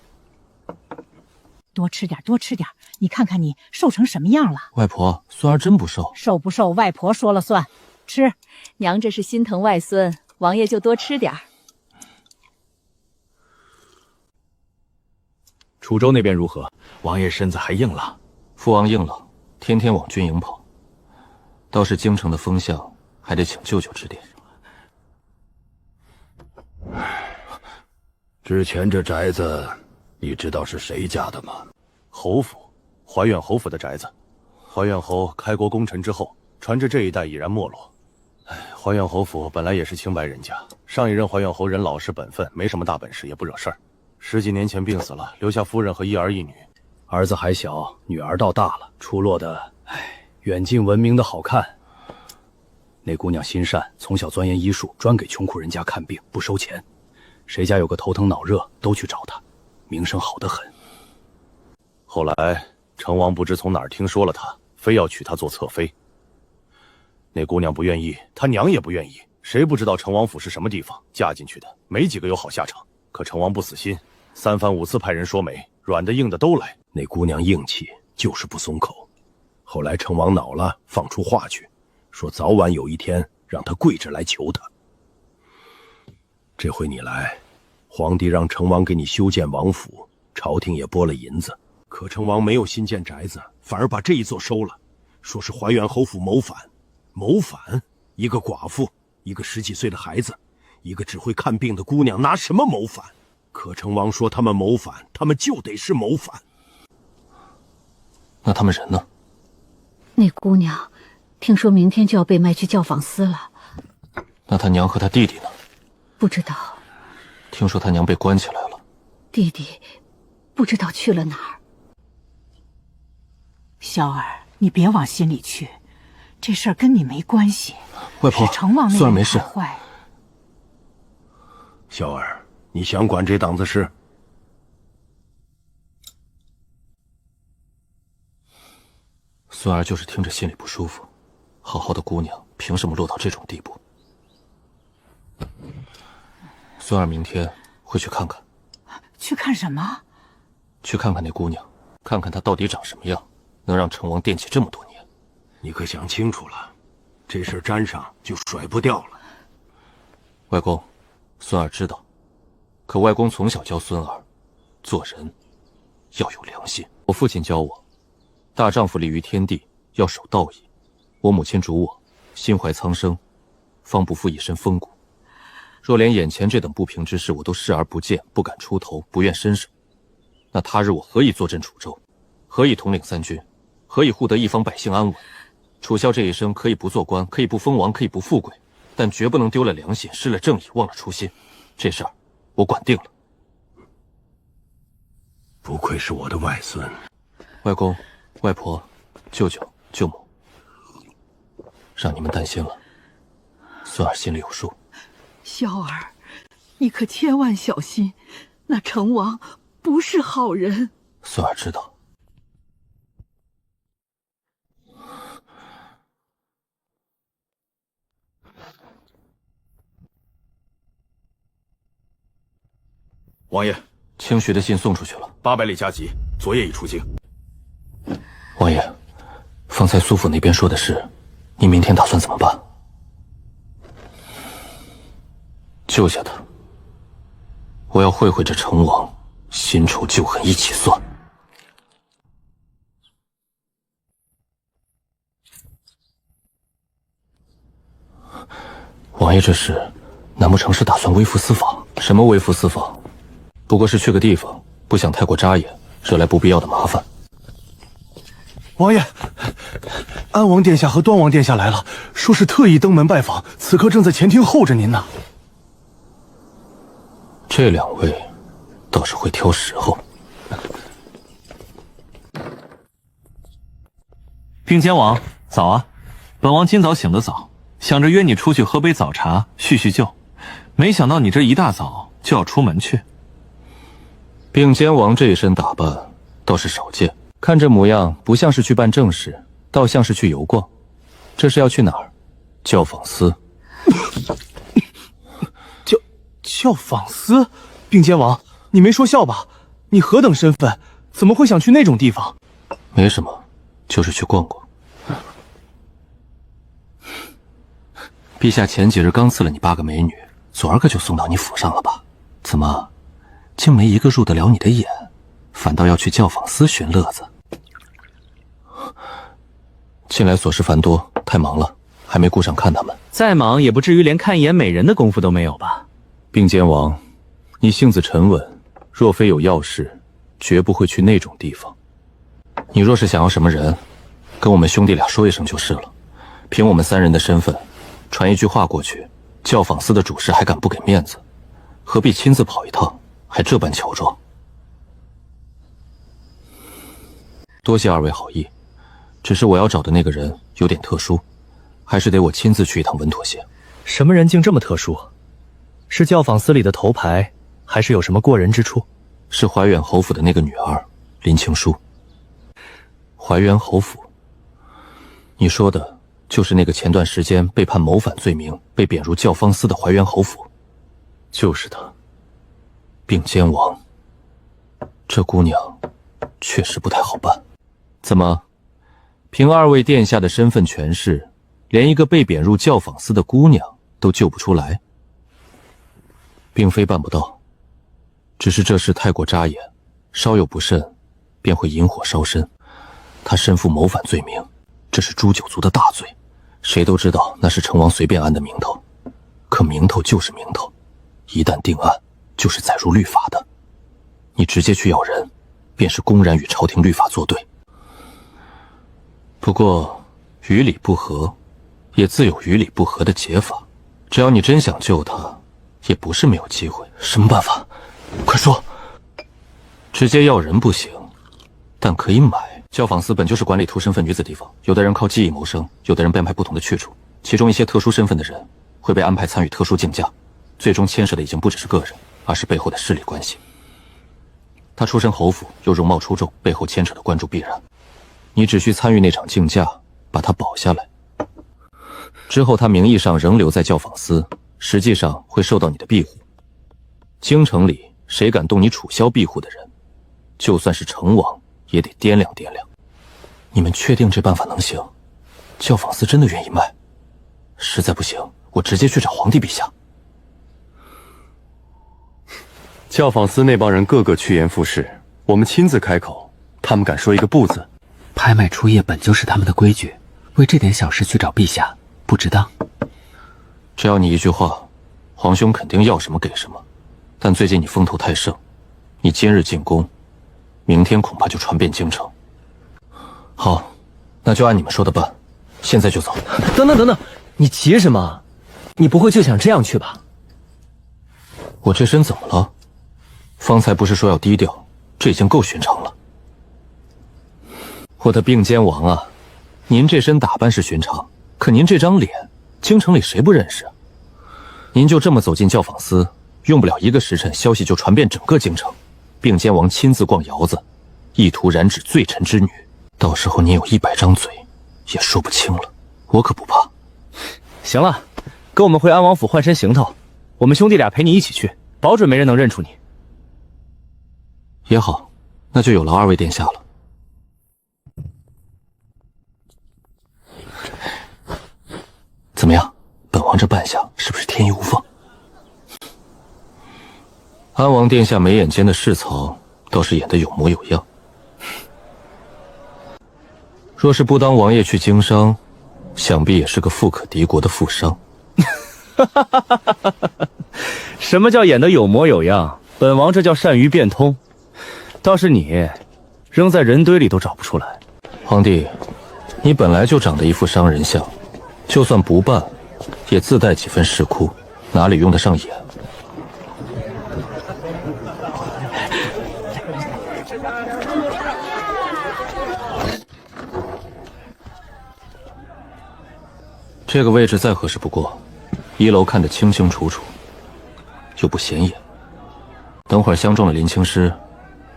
多吃点，多吃点。你看看你瘦成什么样了？外婆，孙儿真不瘦。瘦不瘦，外婆说了算。吃，娘这是心疼外孙，王爷就多吃点儿。楚州那边如何？王爷身子还硬朗？父王硬朗，天天往军营跑。倒是京城的风向，还得请舅舅指点。之前这宅子，你知道是谁家的吗？侯府，怀远侯府的宅子。怀远侯开国功臣之后，传至这一代已然没落。怀远侯府本来也是清白人家，上一任怀远侯人老实本分，没什么大本事，也不惹事儿。10几年前病死了，留下夫人和1儿1女。儿子还小，女儿倒大了，出落的，远近闻名的好看。那姑娘心善，从小钻研医术，专给穷苦人家看病，不收钱。谁家有个头疼脑热，都去找她，名声好得很。后来成王不知从哪儿听说了她，非要娶她做侧妃。那姑娘不愿意，她娘也不愿意。谁不知道成王府是什么地方？嫁进去的没几个有好下场。可成王不死心，3番5次派人说媒，软的硬的都来。那姑娘硬气，就是不松口。后来成王恼了，放出话去，说早晚有一天让他跪着来求他。这回你来，皇帝让成王给你修建王府，朝廷也拨了银子，可成王没有新建宅子，反而把这一座收了，说是怀远侯府谋反。谋反？一个寡妇，一个10几岁的孩子，一个只会看病的姑娘，拿什么谋反？可成王说他们谋反，他们就得是谋反。那他们人呢？那姑娘听说明天就要被卖去教坊司了。那他娘和他弟弟呢？不知道。听说他娘被关起来了。弟弟不知道去了哪儿。小儿，你别往心里去，这事儿跟你没关系。外婆，是成王那孙儿没事。坏。小儿，你想管这档子事？孙儿就是听着心里不舒服，好好的姑娘凭什么落到这种地步？孙儿明天会去看看。去看什么？去看看那姑娘，看看她到底长什么样，能让成王惦记这么多年。你可想清楚了，这事沾上就甩不掉了。外公，孙儿知道，可外公从小教孙儿，做人要有良心。我父亲教我，大丈夫立于天地，要守道义。我母亲嘱我，心怀苍生，方不负一身风骨。若连眼前这等不平之事我都视而不见，不敢出头，不愿伸手，那他日我何以坐镇楚州？何以统领3军？何以护得一方百姓安稳？楚萧这一生可以不做官，可以不封王，可以不富贵，但绝不能丢了良心，失了正义，忘了初心。这事儿我管定了。不愧是我的外孙。外公、外婆、舅舅、舅母，让你们担心了，孙儿心里有数。萧儿，你可千万小心，那成王不是好人。孙儿知道。王爷，清徐的信送出去了。800里加急，昨夜已出京。王爷，方才苏府那边说的是，你明天打算怎么办？救下他，我要会会这成王，新仇旧恨一起算。王爷这是，难不成是打算微服私访？什么微服私访？不过是去个地方，不想太过扎眼，惹来不必要的麻烦。王爷，安王殿下和端王殿下来了，说是特意登门拜访，此刻正在前厅候着您呢。这2位倒是会挑时候。并肩王，早啊！本王今早醒得早，想着约你出去喝杯早茶叙叙旧，没想到你这一大早就要出门去。并肩王这一身打扮倒是少见，看这模样不像是去办正事，倒像是去游逛。这是要去哪儿？教坊司。教坊司？并肩王，你没说笑吧？你何等身份，怎么会想去那种地方？没什么，就是去逛逛。陛下前几日刚赐了你8个美女，昨儿个就送到你府上了吧？怎么，竟没一个入得了你的眼，反倒要去教坊司寻乐子？近来琐事繁多，太忙了，还没顾上看他们。再忙也不至于连看一眼美人的功夫都没有吧？并肩王，你性子沉稳，若非有要事，绝不会去那种地方。你若是想要什么人，跟我们兄弟俩说一声就是了。凭我们3人的身份，传一句话过去，教坊司的主事还敢不给面子？何必亲自跑一趟，还这般乔装？多谢2位好意，只是我要找的那个人有点特殊，还是得我亲自去一趟稳妥些。什么人竟这么特殊？是教坊司里的头牌，还是有什么过人之处？是怀远侯府的那个女儿林青书。怀远侯府，你说的就是那个前段时间被判谋反罪名被贬入教坊司的怀远侯府？就是他。并肩王，这姑娘确实不太好办。怎么，凭二位殿下的身份权势，连一个被贬入教坊司的姑娘都救不出来？并非办不到，只是这事太过扎眼，稍有不慎，便会引火烧身。她身负谋反罪名，这是诛九族的大罪，谁都知道那是成王随便安的名头。可名头就是名头，一旦定案，就是载入律法的。你直接去要人，便是公然与朝廷律法作对。不过于理不合，也自有于理不合的解法。只要你真想救他，也不是没有机会。什么办法？快说！直接要人不行，但可以买。教坊司本就是管理突身份女子地方，有的人靠技艺谋生，有的人被安排不同的去处，其中一些特殊身份的人会被安排参与特殊竞价，最终牵涉的已经不只是个人，而是背后的势力关系。他出身侯府，又容貌出众，背后牵扯的关注必然。你只需参与那场竞价，把他保下来，之后他名义上仍留在教坊司，实际上会受到你的庇护。京城里谁敢动你楚萧庇护的人，就算是成王也得掂量掂量。你们确定这办法能行？教坊司真的愿意卖？实在不行，我直接去找皇帝陛下。教坊司那帮人个个趋炎附势，我们亲自开口，他们敢说一个不字？拍卖出业本就是他们的规矩，为这点小事去找陛下，不值当。只要你一句话，皇兄肯定要什么给什么。但最近你风头太盛，你今日进宫，明天恐怕就传遍京城。好，那就按你们说的办，现在就走。等等等等，你急什么？你不会就想这样去吧？我这身怎么了？方才不是说要低调，这已经够寻常了。我的并肩王啊，您这身打扮是寻常，可您这张脸，京城里谁不认识？您就这么走进教坊司，用不了1个时辰，消息就传遍整个京城。并肩王亲自逛窑子，意图染指罪臣之女，到时候您有100张嘴，也说不清了。我可不怕。行了，跟我们回安王府换身行头，我们兄弟俩陪你一起去，保准没人能认出你。也好，那就有劳二位殿下了。怎么样，本王这扮相是不是天衣无缝？安王殿下眉眼间的世曹倒是演得有模有样。若是不当王爷去经商，想必也是个富可敌国的富商。什么叫演得有模有样？本王这叫善于变通。倒是你，扔在人堆里都找不出来。皇帝，你本来就长得一副商人相，就算不扮，也自带几分势酷，哪里用得上演？这个位置再合适不过，1楼看得清清楚楚，又不显眼。等会儿相中了林青师，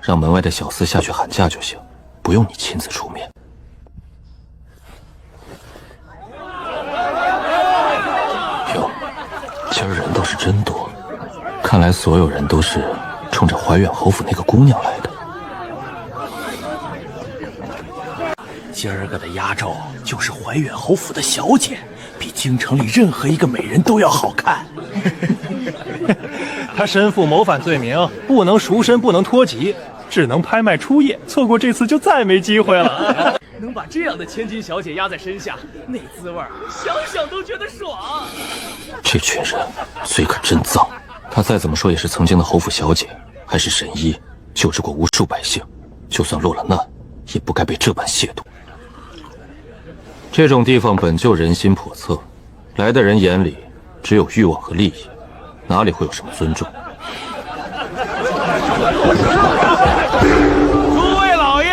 让门外的小厮下去喊价就行，不用你亲自出面。哟，今儿人倒是真多，看来所有人都是冲着怀远侯府那个姑娘来的。今儿个的压轴就是怀远侯府的小姐，比京城里任何一个美人都要好看。他身负谋反罪名，不能赎身，不能脱籍，只能拍卖出业，错过这次就再没机会了。能把这样的千金小姐压在身下，那滋味想想都觉得爽。这群人嘴可真脏，她再怎么说也是曾经的侯府小姐，还是神医，救治过无数百姓，就算落了难，也不该被这般亵渎。这种地方本就人心叵测，来的人眼里只有欲望和利益，哪里会有什么尊重？诸位老爷，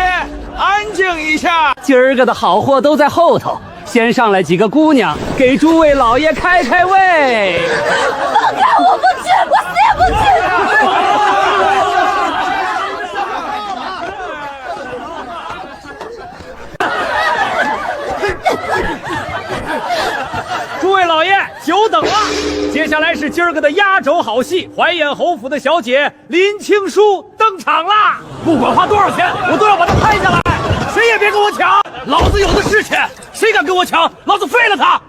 安静一下。今儿个的好货都在后头，先上来几个姑娘，给诸位老爷开开胃。放开我，不去，我死也不去。诸位老爷，久等了。接下来是今儿个的压轴好戏，怀燕侯府的小姐林青书登场啦！不管花多少钱，我都要把她拍下来，谁也别跟我抢！老子有的是钱，谁敢跟我抢，老子废了他！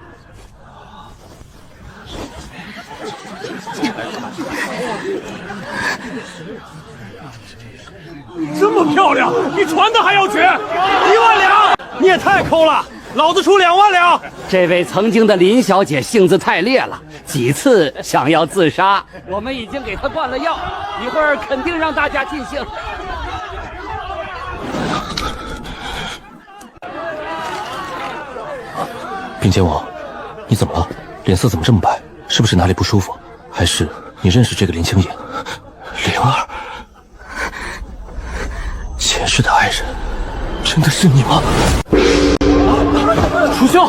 这么漂亮，比船的还要绝！1万两，你也太抠了！老子出2万两。这位曾经的林小姐性子太烈了，几次想要自杀，我们已经给她灌了药，一会儿肯定让大家尽兴。并肩王，你怎么了？脸色怎么这么白？是不是哪里不舒服？还是你认识这个林青野？灵儿，前世的爱人，真的是你吗？楚兄，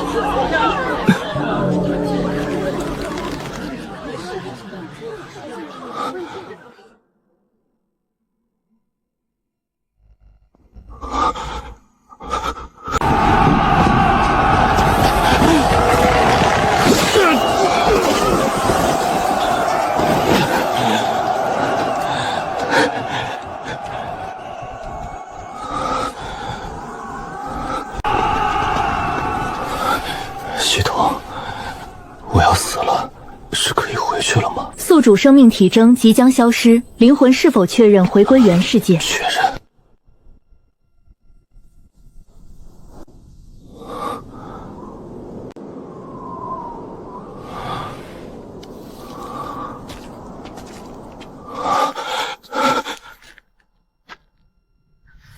系统，我要死了，是可以回去了吗？宿主生命体征即将消失，灵魂是否确认回归原世界？确认。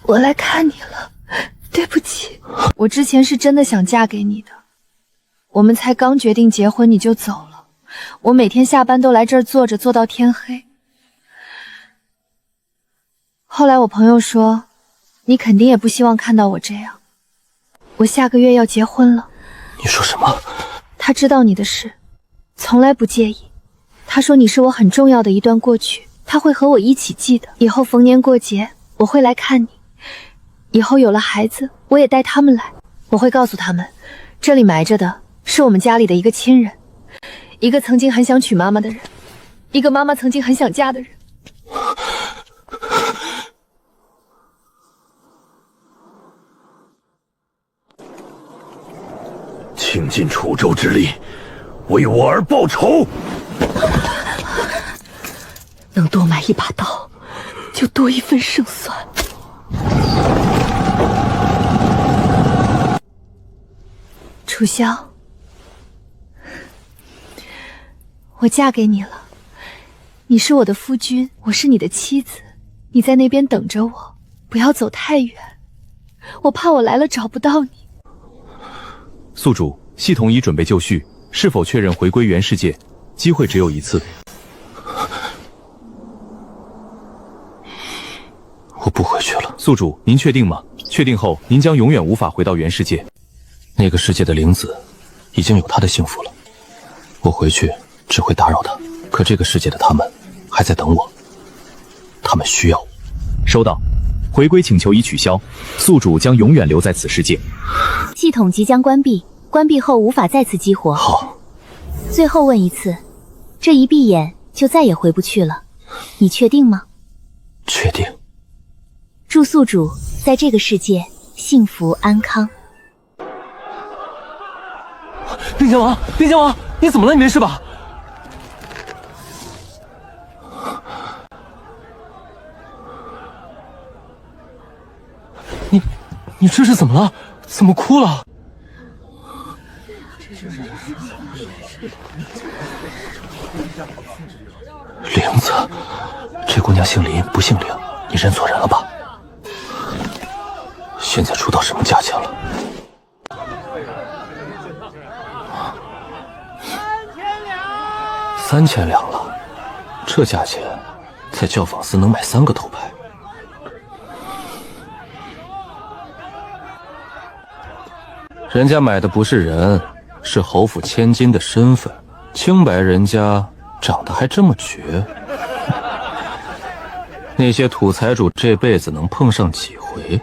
我来看你了，对不起，我之前是真的想嫁给你的。我们才刚决定结婚你就走了，我每天下班都来这儿坐着，坐到天黑。后来我朋友说，你肯定也不希望看到我这样。我下个月要结婚了。你说什么？他知道你的事，从来不介意。他说你是我很重要的一段过去，他会和我一起记得。以后逢年过节我会来看你，以后有了孩子我也带他们来。我会告诉他们，这里埋着的是我们家里的一个亲人，一个曾经很想娶妈妈的人，一个妈妈曾经很想嫁的人。倾尽楚州之力，为我儿报仇。能多买一把刀，就多一份胜算。楚萧，我嫁给你了，你是我的夫君，我是你的妻子，你在那边等着我，不要走太远，我怕我来了找不到你。宿主，系统已准备就绪，是否确认回归原世界？机会只有一次。我不回去了。宿主，您确定吗？确定后，您将永远无法回到原世界。那个世界的灵子已经有他的幸福了，我回去只会打扰他。可这个世界的他们还在等我，他们需要我。收到，回归请求已取消，宿主将永远留在此世界。系统即将关闭，关闭后无法再次激活。好，最后问一次，这一闭眼就再也回不去了，你确定吗？确定。祝宿主在这个世界幸福安康。并肩王，并肩王，你怎么了？你没事吧？你这是怎么了？怎么哭了？玲子，这姑娘姓林不姓凌，你认错人了吧？现在出到什么价钱了？3000两了，这价钱在教坊司能买3个头牌。人家买的不是人，是侯府千金的身份。清白人家长得还这么绝，那些土财主这辈子能碰上几回？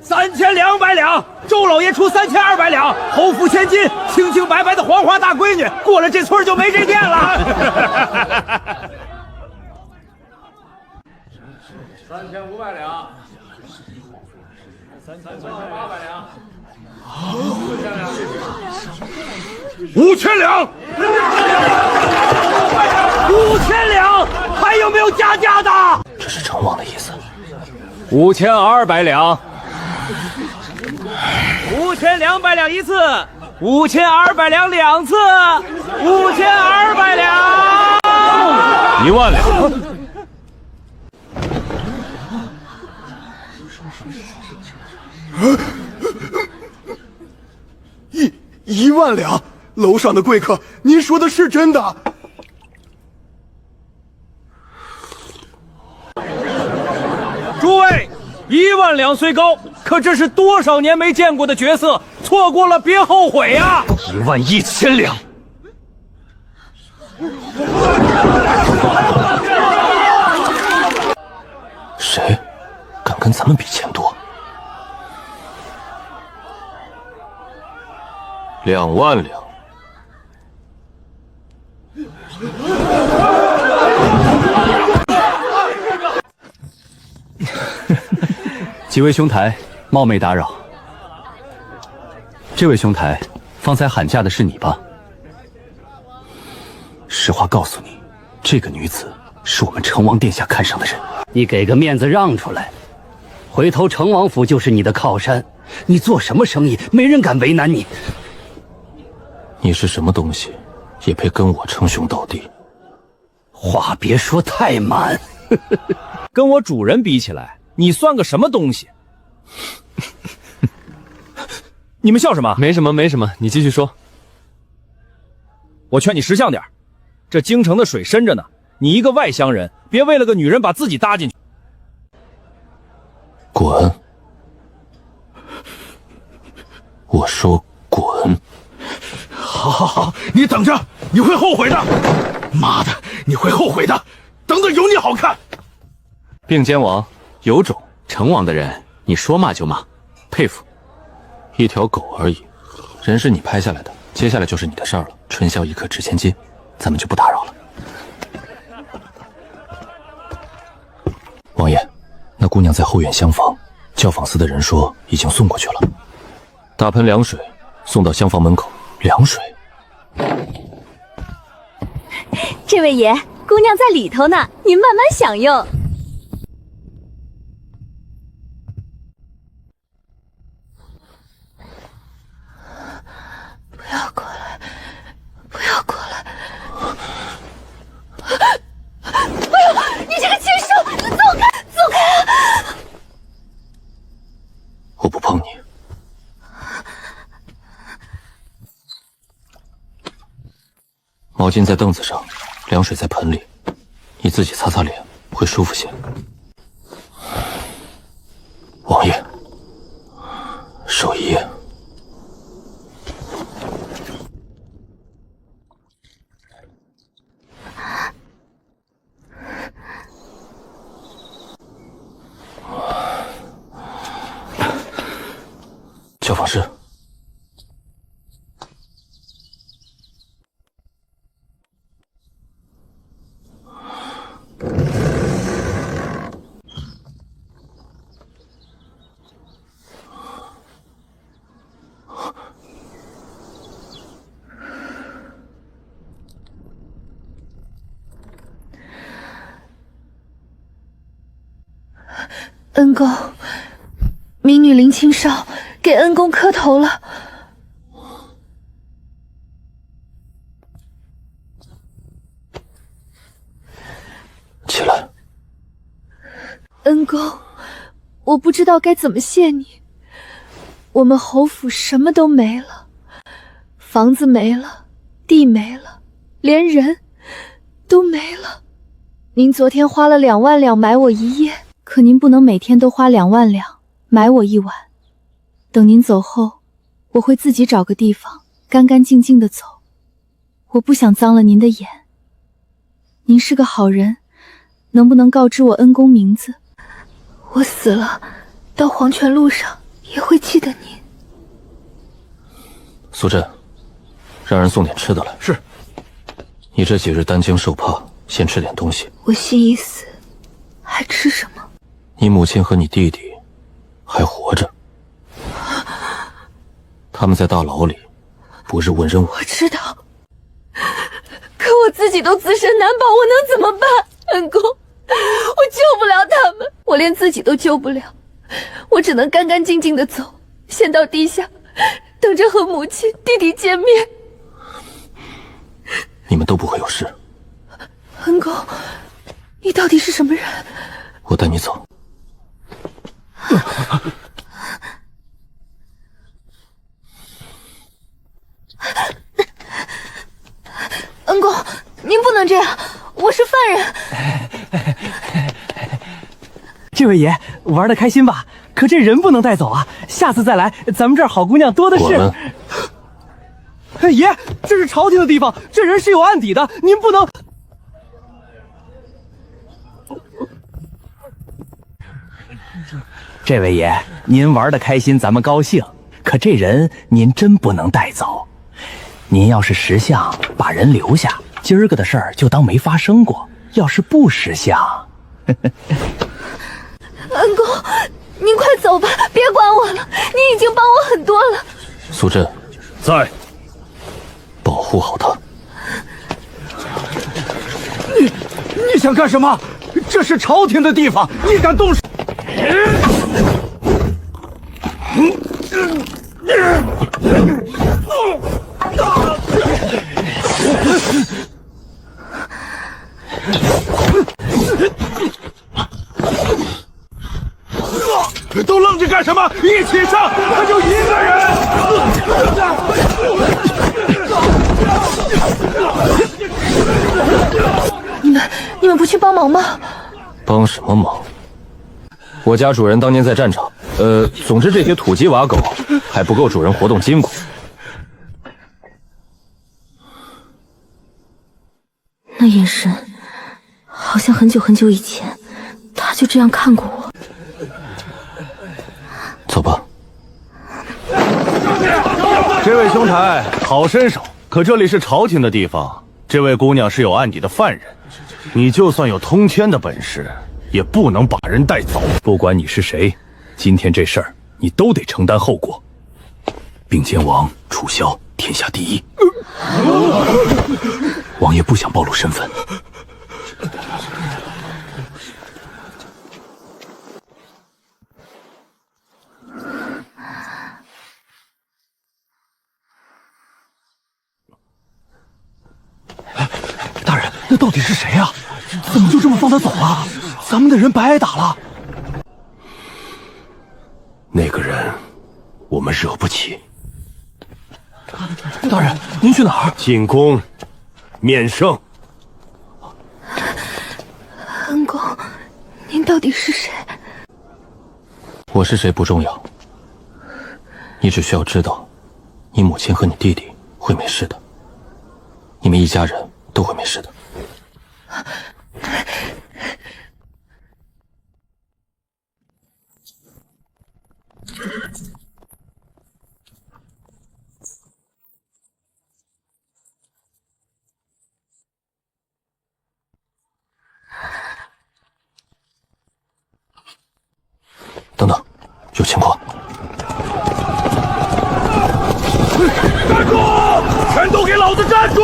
3200两，周老爷出3200两，侯府千金，清清白白的黄花大闺女，过了这村就没这店了。3500两，3800两，5000两，5000两，还有没有加价的？这是成王的意思。 5200两，5200两一次，5200两两次，5200两，1万两。一万两，楼上的贵客，您说的是真的？ 诸位，1万两虽高，可这是多少年没见过的角色，错过了别后悔呀！11000两，谁敢跟咱们比钱多？2万两。几位兄台，冒昧打扰。这位兄台，方才喊价的是你吧？实话告诉你，这个女子是我们成王殿下看上的人。你给个面子让出来，回头成王府就是你的靠山，你做什么生意，没人敢为难你。你是什么东西，也配跟我称兄道弟？话别说太满，跟我主人比起来。 你算个什么东西？你们笑什么？没什么，没什么，你继续说。我劝你识相点，这京城的水深着呢，你一个外乡人，别为了个女人把自己搭进去。滚！我说滚！好，好，好，你等着，你会后悔的。妈的，你会后悔的，等等有你好看。并肩王。 有种，成王的人，你说骂就骂，佩服。一条狗而已，人是你拍下来的，接下来就是你的事儿了。春宵一刻值千金，咱们就不打扰了。王爷，那姑娘在后院厢房，教坊司的人说已经送过去了。大盆凉水送到厢房门口，凉水。这位爷，姑娘在里头呢，您慢慢享用。 不要过来！不要过来！哎呦，你这个禽兽，你走开，走开！我不碰你。毛巾在凳子上，凉水在盆里，你自己擦擦脸，会舒服些。王爷，守一夜。 教坊师，恩公，民女林清少给恩公磕头了。起来。恩公，我不知道该怎么谢你。我们侯府什么都没了，房子没了，地没了，连人都没了。您昨天花了2万两买我1夜，可您不能每天都花2万两买我1晚。等您走后，我会自己找个地方干干净净的走。我不想脏了您的眼。您是个好人，能不能告知我恩公名字？我死了，到黄泉路上也会记得您。苏震，让人送点吃的来。是。你这几日担惊受怕，先吃点东西。我心已死，还吃什么？你母亲和你弟弟还活着，他们在大牢里，不日问任务。我知道，可我自己都自身难保，我能怎么办？恩公，我救不了他们，我连自己都救不了，我只能干干净净的走，先到地下，等着和母亲、弟弟见面。你们都不会有事。恩公，你到底是什么人？我带你走。恩公，您不能这样，我是犯人。这位爷玩得开心吧？可这人不能带走啊！下次再来，咱们这儿好姑娘多的是。爷，这是朝廷的地方，这人是有案底的，您不能。这位爷，您玩得开心，咱们高兴。可这人您真不能带走。您要是识相，把人留下，今儿个的事儿就当没发生过；要是不识相，恩公，您快走吧，别管我了，您已经帮我很多了。苏震，在。保护好他。你想干什么？这是朝廷的地方，你敢动手？都愣着干什么？一起上！他就一个人。你们不去帮忙吗？帮什么忙？我家主人当年在战场，总之这些土鸡瓦狗还不够主人活动筋骨。那眼神，好像很久很久以前，他就这样看过我。走吧。这位兄台，好身手，可这里是朝廷的地方，这位姑娘是有案底的犯人，你就算有通天的本事，也不能把人带走。不管你是谁，今天这事儿你都得承担后果。并肩王楚萧，天下第一。王爷不想暴露身份。大人，那到底是谁啊？怎么就这么放他走了？咱们的人白挨打了。那个人，我们惹不起。大人，您去哪儿？进宫，面圣。恩公，您到底是谁？我是谁不重要，你只需要知道，你母亲和你弟弟会没事的，你们一家人都会没事的。等等，有情况！站住！全都给老子站住！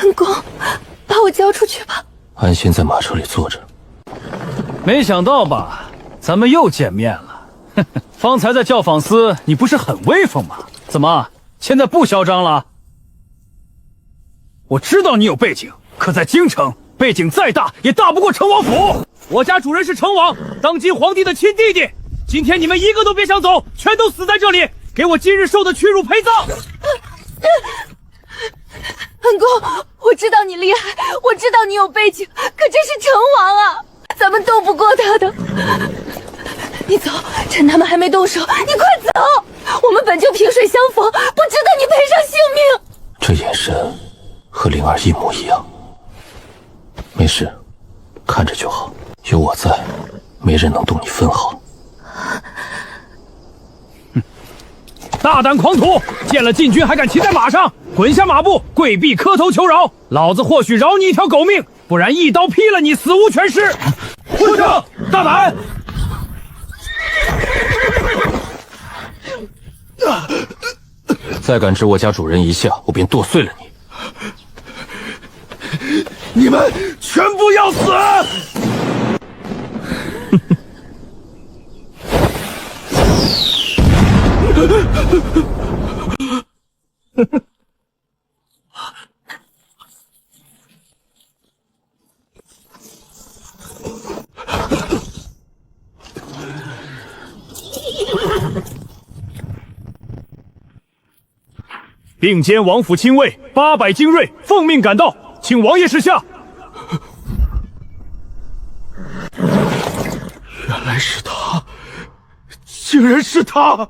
恩公，把我交出去吧。安心在马车里坐着。没想到吧，咱们又见面了。方才在教坊司，你不是很威风吗？怎么现在不嚣张了？我知道你有背景，可在京城，背景再大也大不过成王府。我家主人是成王，当今皇帝的亲弟弟。今天你们一个都别想走，全都死在这里，给我今日受的屈辱陪葬。恩公，我知道你厉害，我知道你有背景，可这是成王啊，咱们斗不过他的。你走，趁他们还没动手，你快走！我们本就萍水相逢，不值得你赔上性命。这眼神和灵儿一模一样。没事，看着就好，有我在，没人能动你分毫。大胆狂徒，见了禁军还敢骑在马上，滚下马步，跪地磕头求饶，老子或许饶你一条狗命，不然一刀劈了你，死无全尸。混账，大胆！再敢置我家主人一下，我便剁碎了你。你们全部要死！并肩王府亲卫800精锐奉命赶到，请王爷示下。原来是他，竟然是他！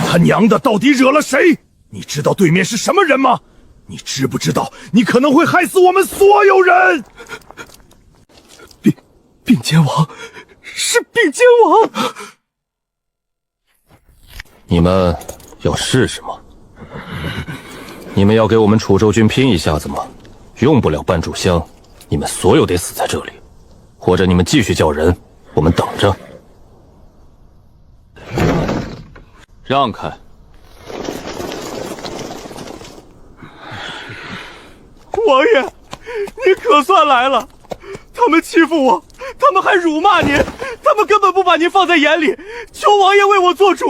他娘的，到底惹了谁？你知道对面是什么人吗？你知不知道，你可能会害死我们所有人？并肩王，是并肩王！你们要试试吗？你们要给我们楚州军拼一下子吗？用不了半炷香，你们所有得死在这里，或者你们继续叫人，我们等着。让开！王爷，你可算来了！他们欺负我，他们还辱骂您，他们根本不把您放在眼里，求王爷为我做主！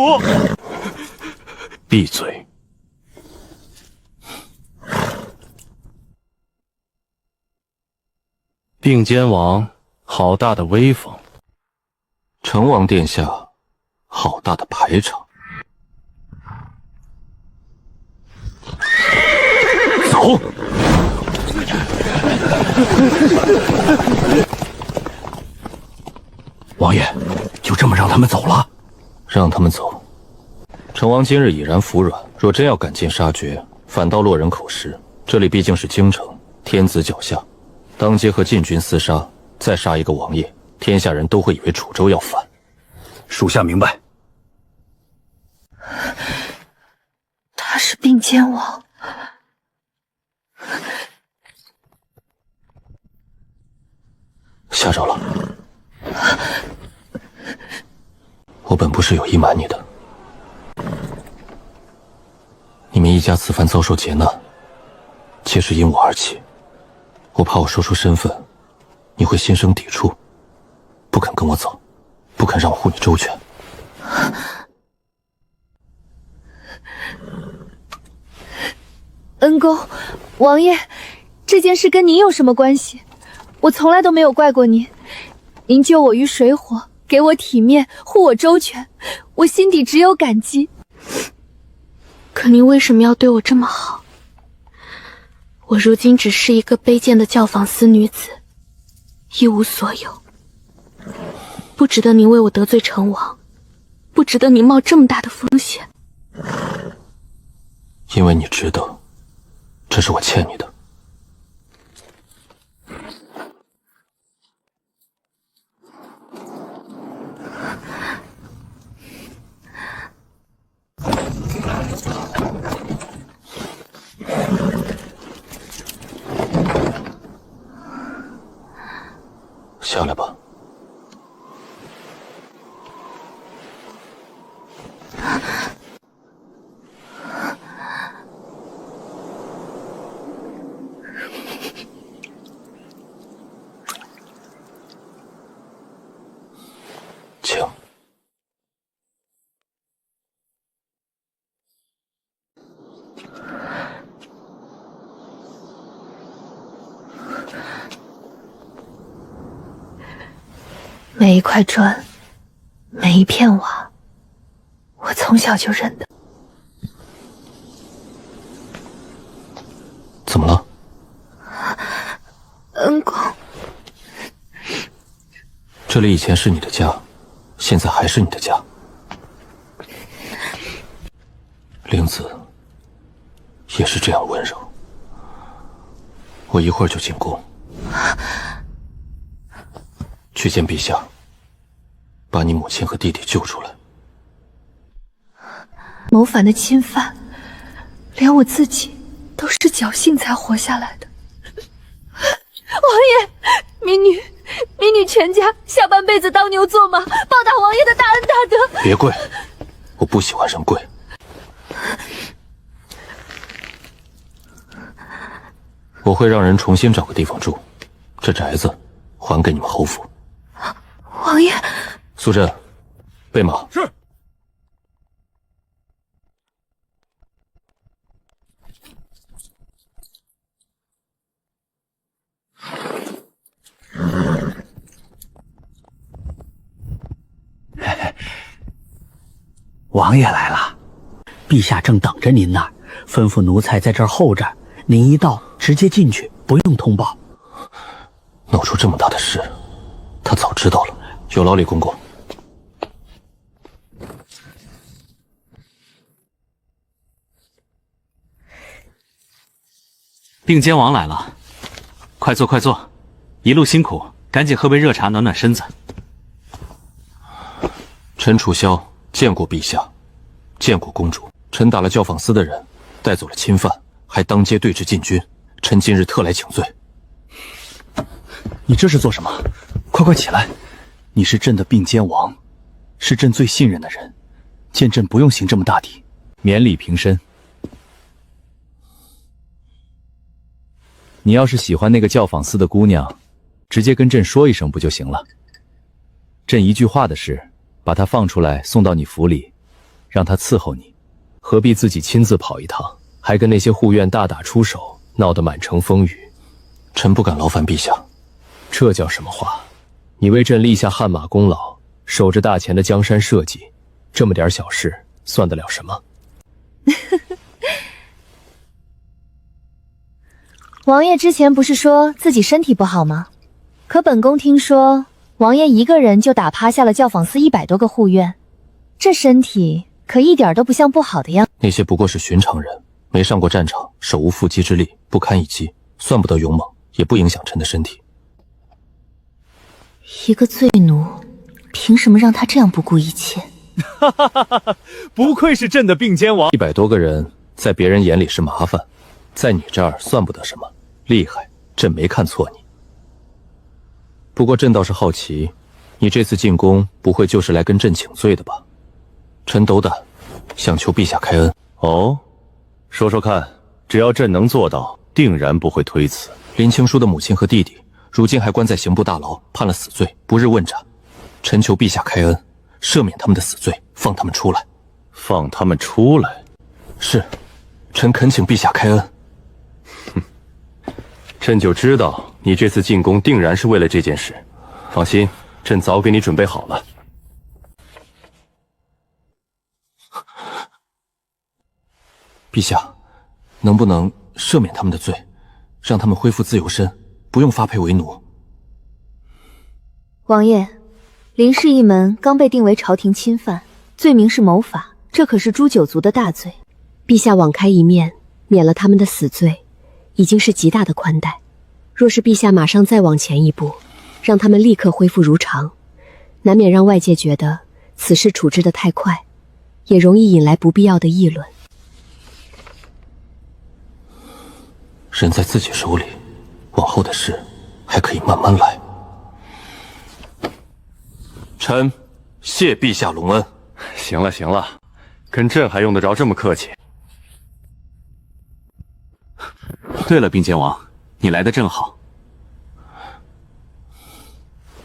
闭嘴！并肩王，好大的威风！成王殿下，好大的排场！走！王爷，就这么让他们走了？让他们走。成王今日已然服软，若真要赶尽杀绝，反倒落人口实。这里毕竟是京城，天子脚下，当街和禁军厮杀，再杀一个王爷，天下人都会以为楚州要反。属下明白。他是并肩王。吓着了。我本不是有意瞒你的，你们一家此番遭受劫难，皆是因我而起。我怕我说出身份，你会心生抵触，不肯跟我走，不肯让我护你周全。恩公，王爷，这件事跟您有什么关系？我从来都没有怪过您，您救我于水火，给我体面，护我周全，我心底只有感激。可您为什么要对我这么好？我如今只是一个卑贱的教坊司女子，一无所有，不值得您为我得罪成王，不值得您冒这么大的风险。因为你值得，这是我欠你的。下来吧。每一块砖，每一片瓦，我从小就认得。怎么了？恩公，这里以前是你的家，现在还是你的家。灵子也是这样温柔。我一会儿就进宫，去见陛下，把你母亲和弟弟救出来。谋反的侵犯，连我自己都是侥幸才活下来的。王爷，民女全家下半辈子当牛做马，报答王爷的大恩大德。别跪，我不喜欢人跪。我会让人重新找个地方住，这宅子还给你们侯府。王爷，苏震，备马。是。王爷来了，陛下正等着您呢，吩咐奴才在这儿候着，您一到直接进去，不用通报。闹出这么大的事，他早知道了。有劳李公公。并肩王来了，快坐快坐，一路辛苦，赶紧喝杯热茶暖暖身子。臣楚萧见过陛下，见过公主。臣打了教坊司的人，带走了侵犯，还当街对质禁军。臣今日特来请罪。你这是做什么？快快起来！你是朕的并肩王，是朕最信任的人，见朕不用行这么大礼，免礼平身。你要是喜欢那个教坊司的姑娘，直接跟朕说一声不就行了？朕一句话的事，把她放出来送到你府里，让她伺候你，何必自己亲自跑一趟，还跟那些护院大打出手，闹得满城风雨？臣不敢劳烦陛下。这叫什么话？你为朕立下汗马功劳，守着大钱的江山社稷，这么点小事算得了什么？王爷之前不是说自己身体不好吗？可本宫听说，王爷一个人就打趴下了教坊司100多个护院，这身体可一点都不像不好的样子。那些不过是寻常人，没上过战场，手无缚鸡之力，不堪一击，算不得勇猛，也不影响臣的身体。一个罪奴，凭什么让他这样不顾一切？不愧是朕的并肩王。 100多个人，在别人眼里是麻烦，在你这儿算不得什么。厉害，朕没看错你。不过朕倒是好奇，你这次进宫不会就是来跟朕请罪的吧？臣斗胆，想求陛下开恩。哦，说说看，只要朕能做到，定然不会推辞。林青书的母亲和弟弟，如今还关在刑部大牢，判了死罪，不日问斩。臣求陛下开恩，赦免他们的死罪，放他们出来。放他们出来？是，臣恳请陛下开恩。朕就知道你这次进宫定然是为了这件事。放心，朕早给你准备好了。陛下，能不能赦免他们的罪，让他们恢复自由身，不用发配为奴？王爷，林氏一门刚被定为朝廷侵犯，罪名是谋反，这可是诛九族的大罪。陛下网开一面，免了他们的死罪，已经是极大的宽待。若是陛下马上再往前一步，让他们立刻恢复如常，难免让外界觉得此事处置得太快，也容易引来不必要的议论。人在自己手里，往后的事还可以慢慢来。臣谢陛下隆恩。行了行了，跟朕还用得着这么客气？对了，并肩王，你来的正好。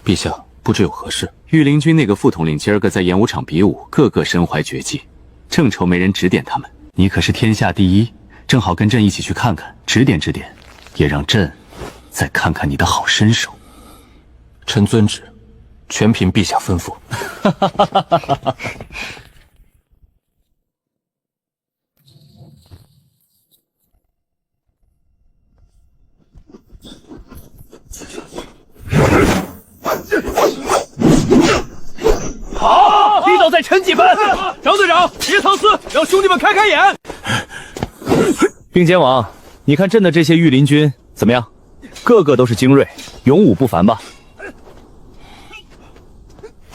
陛下不知有何事？御林军那个副统领今儿个在演武场比武，个个身怀绝技，正愁没人指点他们。你可是天下第一，正好跟朕一起去看看，指点指点，也让朕再看看你的好身手。臣遵旨，全凭陛下吩咐。好，力道再沉几分。张队长，别藏私，让兄弟们开开眼。并肩王，你看朕的这些御林军怎么样？个个都是精锐，勇武不凡吧？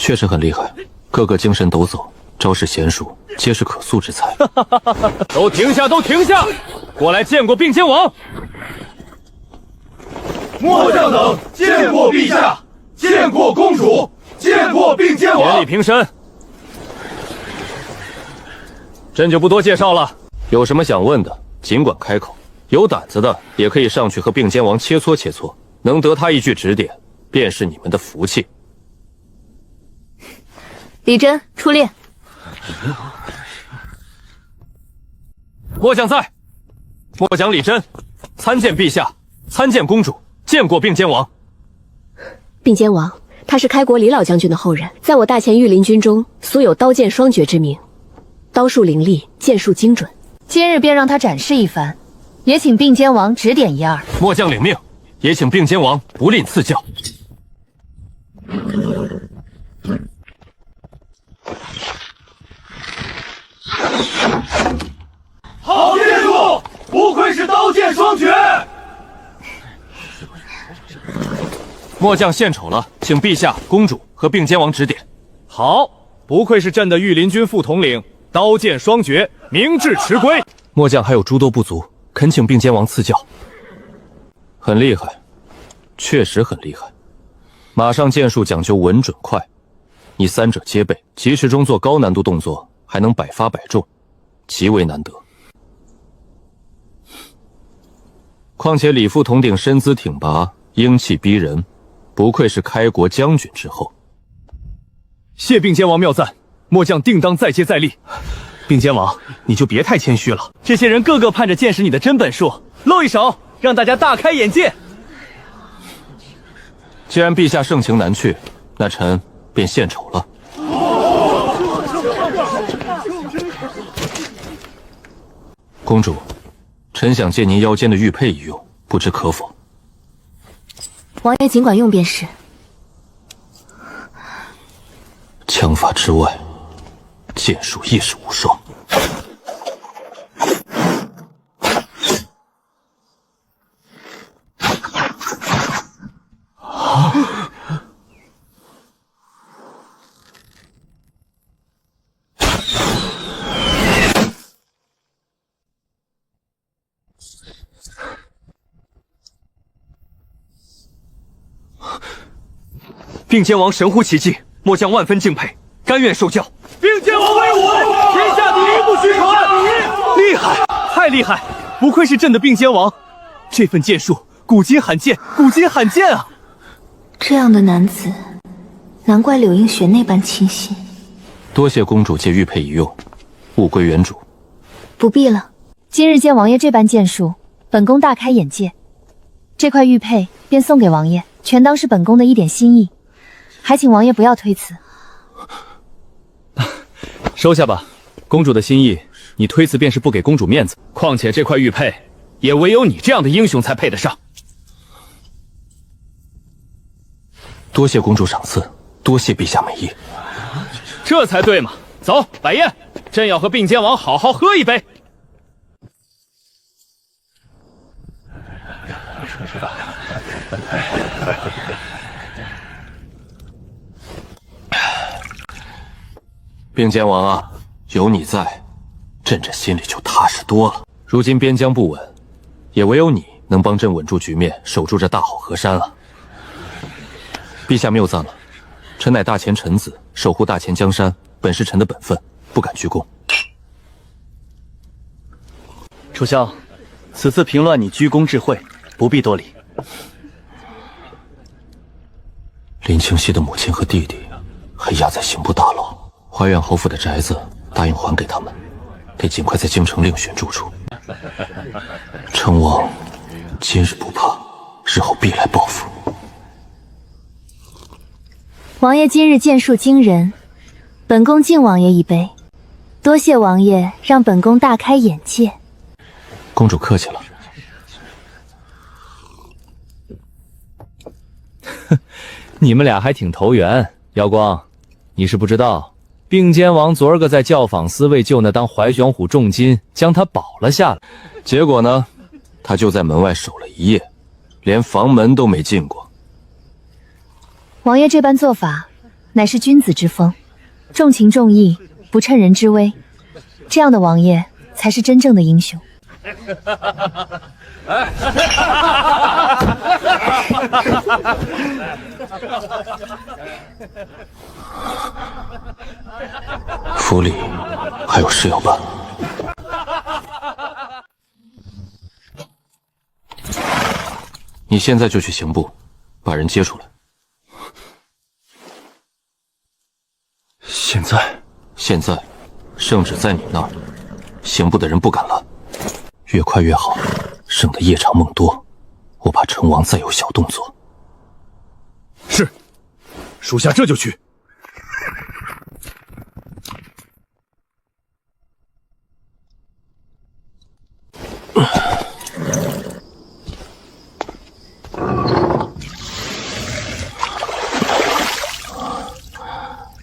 确实很厉害，个个精神抖擞，招式娴熟，皆是可塑之才。都停下，都停下！过来见过并肩王。末将等见过陛下，见过公主，见过并肩王。严厉平身。朕就不多介绍了。有什么想问的，尽管开口。有胆子的也可以上去和并肩王切磋切磋，能得他一句指点，便是你们的福气。李真出列。末将在。末将李真，参见陛下，参见公主，见过并肩王。并肩王，他是开国李老将军的后人，在我大前御林军中素有刀剑双绝之名，刀术凌厉，剑术精准。今日便让他展示一番。也请并肩王指点一二。末将领命，也请并肩王不吝赐教。好剑术，不愧是刀剑双绝。末将献丑了，请陛下、公主和并肩王指点。好，不愧是朕的御林军副统领，刀剑双绝，明智持规。末将还有诸多不足，恳请并肩王赐教。很厉害，确实很厉害。马上剑术讲究稳准快，你三者皆备，即使中做高难度动作，还能百发百中，极为难得。况且李副统领身姿挺拔，英气逼人，不愧是开国将军之后。谢并肩王妙赞，末将定当再接再厉。并肩王，你就别太谦虚了，这些人个个盼着见识你的真本事，露一手，让大家大开眼界。既然陛下盛情难却，那臣便献丑了。公主，臣想借您腰间的玉佩一用，不知可否？王爷尽管用便是。枪法之外，剑术亦是无双。并肩王神乎其技，末将万分敬佩，甘愿受教。并肩王威武，天下第一不虚传。厉害，太厉害！不愧是朕的并肩王，这份剑术古今罕见，古今罕见啊！这样的男子，难怪柳映雪那般倾心。多谢公主借玉佩一用，物归原主。不必了。今日见王爷这般剑术，本宫大开眼界。这块玉佩便送给王爷，全当是本宫的一点心意。还请王爷不要推辞。收下吧，公主的心意，你推辞便是不给公主面子。况且这块玉佩，也唯有你这样的英雄才配得上。多谢公主赏赐，多谢陛下美意。这才对嘛！走，摆宴，朕要和并肩王好好喝一杯。并肩王啊，有你在，朕这心里就踏实多了。如今边疆不稳，也唯有你能帮朕稳住局面，守住这大好河山了。陛下谬赞了，臣乃大前臣子，守护大前江山，本是臣的本分，不敢居功。楚萧，此次平乱你居功至惠，不必多礼。林清溪的母亲和弟弟还押在刑部大牢，怀远侯府的宅子答应还给他们，得尽快在京城另寻住处。成王今日不怕，日后必来报复。王爷今日剑术惊人，本宫敬王爷一杯。多谢王爷让本宫大开眼界。公主客气了。你们俩还挺投缘。瑶光，你是不知道，并肩王昨儿个在教坊司为救那当怀玄虎重金，将他保了下来。结果呢，他就在门外守了一夜，连房门都没进过。王爷这般做法，乃是君子之风，重情重义，不趁人之危。这样的王爷才是真正的英雄。府里还有事要办。你现在就去刑部，把人接出来。现在，圣旨在你那儿，刑部的人不敢拦，越快越好，省得夜长梦多。我怕成王再有小动作。是，属下这就去。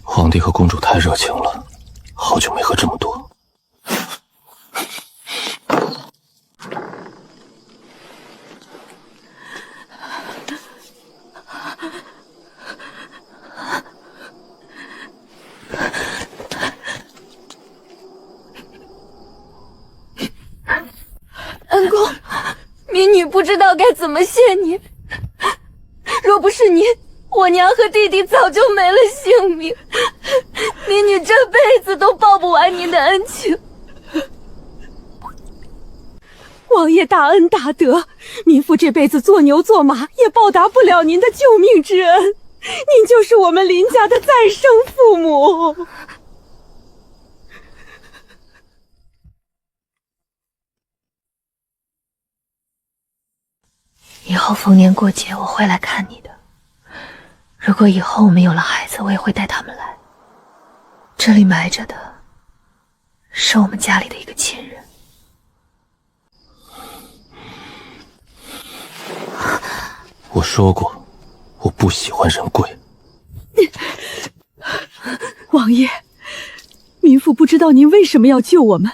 皇帝和公主太热情了，好久没喝这么多。恩公，民女不知道该怎么谢你。若不是您，我娘和弟弟早就没了性命，民女这辈子都报不完您的恩情。王爷大恩大德，民妇这辈子做牛做马也报答不了您的救命之恩，您就是我们林家的再生父母。以后逢年过节我会来看你的。如果以后我们有了孩子，我也会带他们来。这里埋着的是我们家里的一个亲人。我说过，我不喜欢人贵。王爷，民妇不知道您为什么要救我们，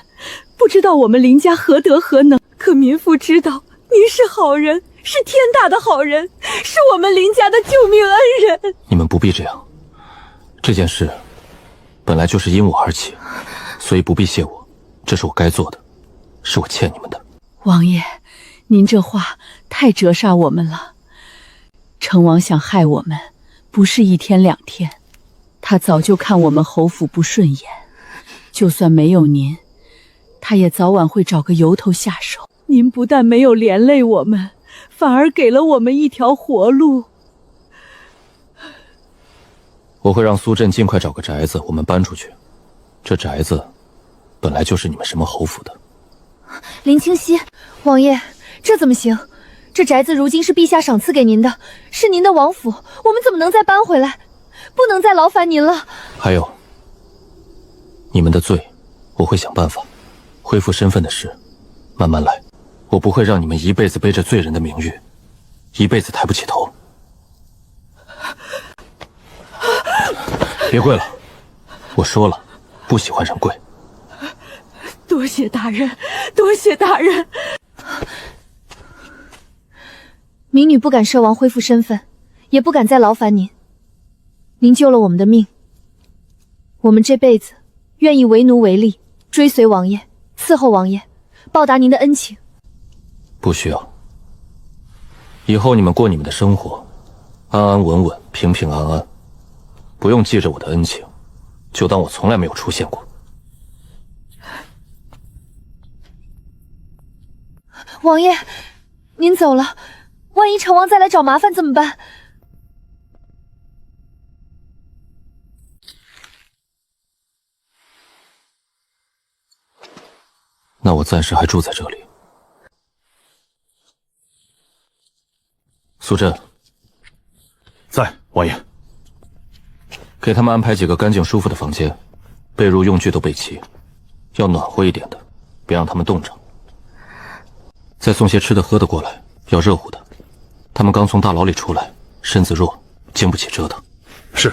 不知道我们林家何德何能，可民妇知道您是好人，是天大的好人，是我们林家的救命恩人。你们不必这样，这件事本来就是因我而起，所以不必谢我，这是我该做的，是我欠你们的。王爷，您这话太折煞我们了。成王想害我们，不是一天两天，他早就看我们侯府不顺眼，就算没有您，他也早晚会找个由头下手。您不但没有连累我们，反而给了我们一条活路。我会让苏振尽快找个宅子，我们搬出去。这宅子本来就是你们什么侯府的。林清溪，王爷，这怎么行？这宅子如今是陛下赏赐给您的，是您的王府，我们怎么能再搬回来？不能再劳烦您了。还有，你们的罪，我会想办法。恢复身份的事，慢慢来。我不会让你们一辈子背着罪人的名誉，一辈子抬不起头。别跪了，我说了，不喜欢人跪。多谢大人，多谢大人。民女不敢奢王恢复身份，也不敢再劳烦您。您救了我们的命，我们这辈子愿意为奴为婢，追随王爷，伺候王爷，报答您的恩情。不需要，以后你们过你们的生活，安安稳稳，平平安安，不用记着我的恩情，就当我从来没有出现过。王爷，您走了，万一成王再来找麻烦怎么办？那我暂时还住在这里。苏振，在，王爷。给他们安排几个干净舒服的房间，被褥用具都备齐，要暖和一点的，别让他们冻着。再送些吃的喝的过来，要热乎的。他们刚从大牢里出来，身子弱，经不起折腾。是，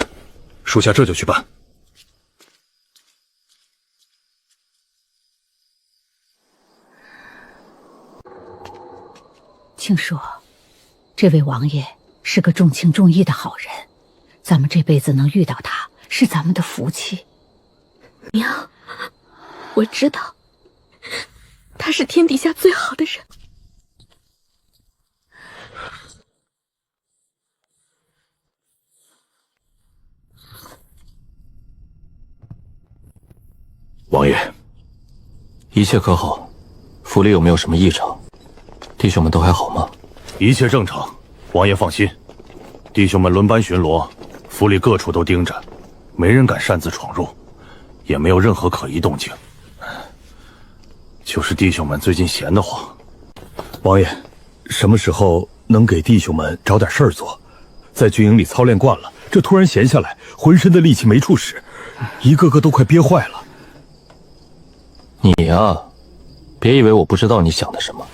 属下这就去办。听说，这位王爷是个重情重义的好人，咱们这辈子能遇到他，是咱们的福气。娘，我知道，他是天底下最好的人。王爷，一切可好？府里有没有什么异常？弟兄们都还好吗？一切正常，王爷放心。弟兄们轮班巡逻，府里各处都盯着，没人敢擅自闯入，也没有任何可疑动静。就是弟兄们最近闲得慌。王爷，什么时候能给弟兄们找点事儿做？在军营里操练惯了，这突然闲下来，浑身的力气没处使，一个个都快憋坏了。你呀，别以为我不知道你想的什么。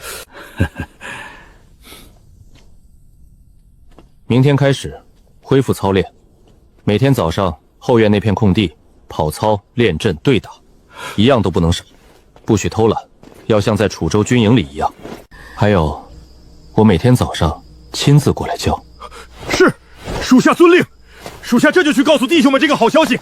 明天开始恢复操练，每天早上后院那片空地跑操练阵对打，一样都不能少，不许偷懒，要像在楚州军营里一样。还有，我每天早上亲自过来教。是，属下遵令。属下这就去告诉弟兄们这个好消息。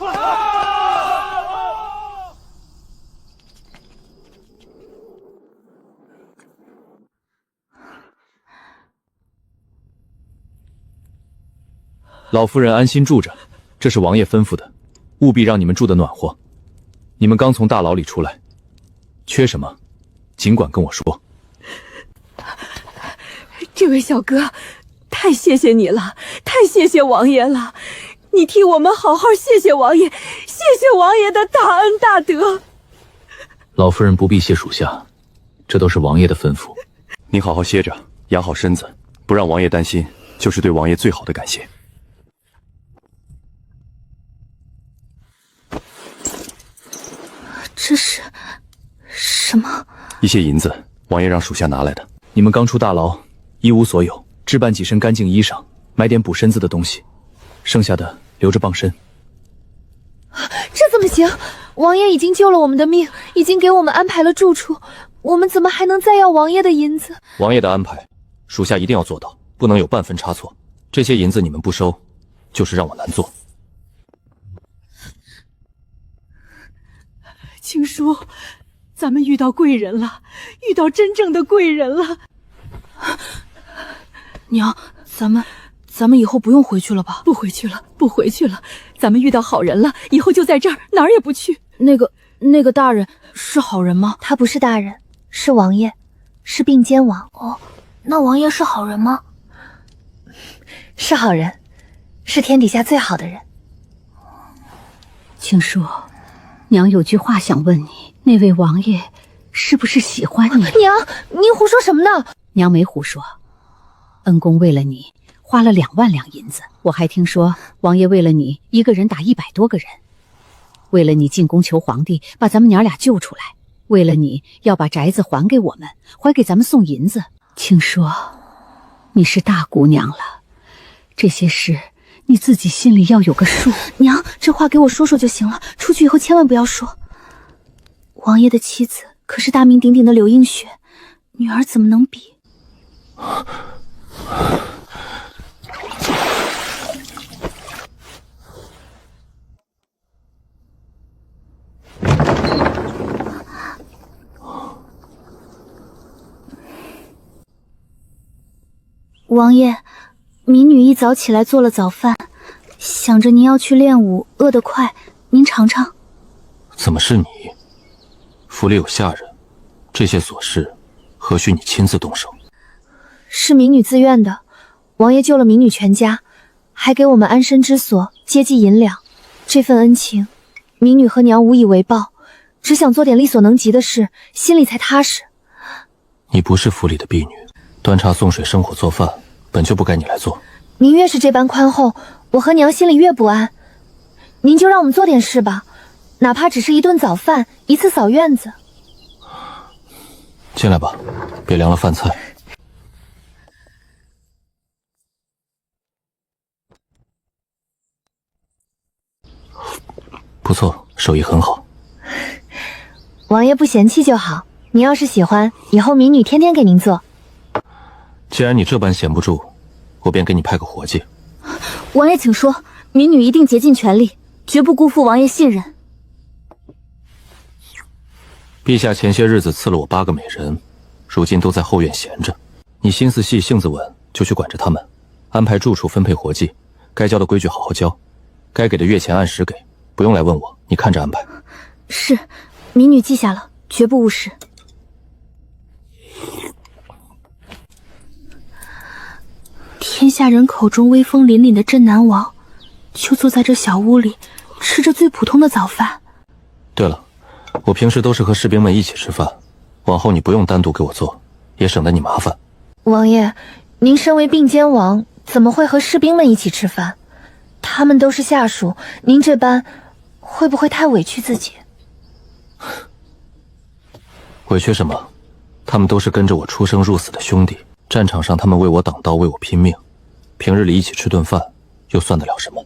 老夫人安心住着，这是王爷吩咐的，务必让你们住得暖和。你们刚从大牢里出来，缺什么，尽管跟我说。这位小哥，太谢谢你了，太谢谢王爷了！你替我们好好谢谢王爷，谢谢王爷的大恩大德。老夫人不必谢属下，这都是王爷的吩咐。你好好歇着，养好身子，不让王爷担心，就是对王爷最好的感谢。这是什么？一些银子，王爷让属下拿来的。你们刚出大牢，一无所有，置办几身干净衣裳，买点补身子的东西，剩下的留着傍身。这怎么行？王爷已经救了我们的命，已经给我们安排了住处，我们怎么还能再要王爷的银子？王爷的安排，属下一定要做到，不能有半分差错。这些银子你们不收，就是让我难做。青叔，咱们遇到贵人了，遇到真正的贵人了。娘，咱们以后不用回去了吧？不回去了，不回去了。咱们遇到好人了，以后就在这儿，哪儿也不去。那个大人是好人吗？他不是大人，是王爷，是并肩王。哦，那王爷是好人吗？是好人，是天底下最好的人。青叔，娘有句话想问你，那位王爷是不是喜欢你？娘，您胡说什么呢？娘没胡说，恩公为了你花了2万两银子，我还听说王爷为了你一个人打100多个人，为了你进宫求皇帝，把咱们娘俩救出来，为了你要把宅子还给我们，还给咱们送银子。青叔，你是大姑娘了，这些事你自己心里要有个数。娘，这话给我说说就行了，出去以后千万不要说。王爷的妻子可是大名鼎鼎的柳映雪，女儿怎么能比？王爷，民女一早起来做了早饭，想着您要去练武，饿得快，您尝尝。怎么是你？府里有下人，这些琐事何须你亲自动手？是民女自愿的，王爷救了民女全家，还给我们安身之所，接济银两，这份恩情，民女和娘无以为报，只想做点力所能及的事，心里才踏实。你不是府里的婢女，端茶送水、生火做饭，本就不该你来做。您越是这般宽厚，我和娘心里越不安。您就让我们做点事吧，哪怕只是一顿早饭，一次扫院子。进来吧，别凉了饭菜。不错，手艺很好。王爷不嫌弃就好。您要是喜欢，以后民女天天给您做。既然你这般闲不住，我便给你派个活计。王爷请说，民女一定竭尽全力，绝不辜负王爷信任。陛下前些日子赐了我8个美人，如今都在后院闲着。你心思细，性子稳，就去管着他们，安排住处，分配活计，该交的规矩好好交，该给的月钱按时给，不用来问我，你看着安排。是，民女记下了，绝不误事。天下人口中威风凛凛的镇南王，就坐在这小屋里，吃着最普通的早饭。对了，我平时都是和士兵们一起吃饭，往后你不用单独给我做，也省得你麻烦。王爷，您身为并肩王，怎么会和士兵们一起吃饭？他们都是下属，您这般会不会太委屈自己？委屈什么？他们都是跟着我出生入死的兄弟，战场上他们为我挡刀，为我拼命，平日里一起吃顿饭，又算得了什么？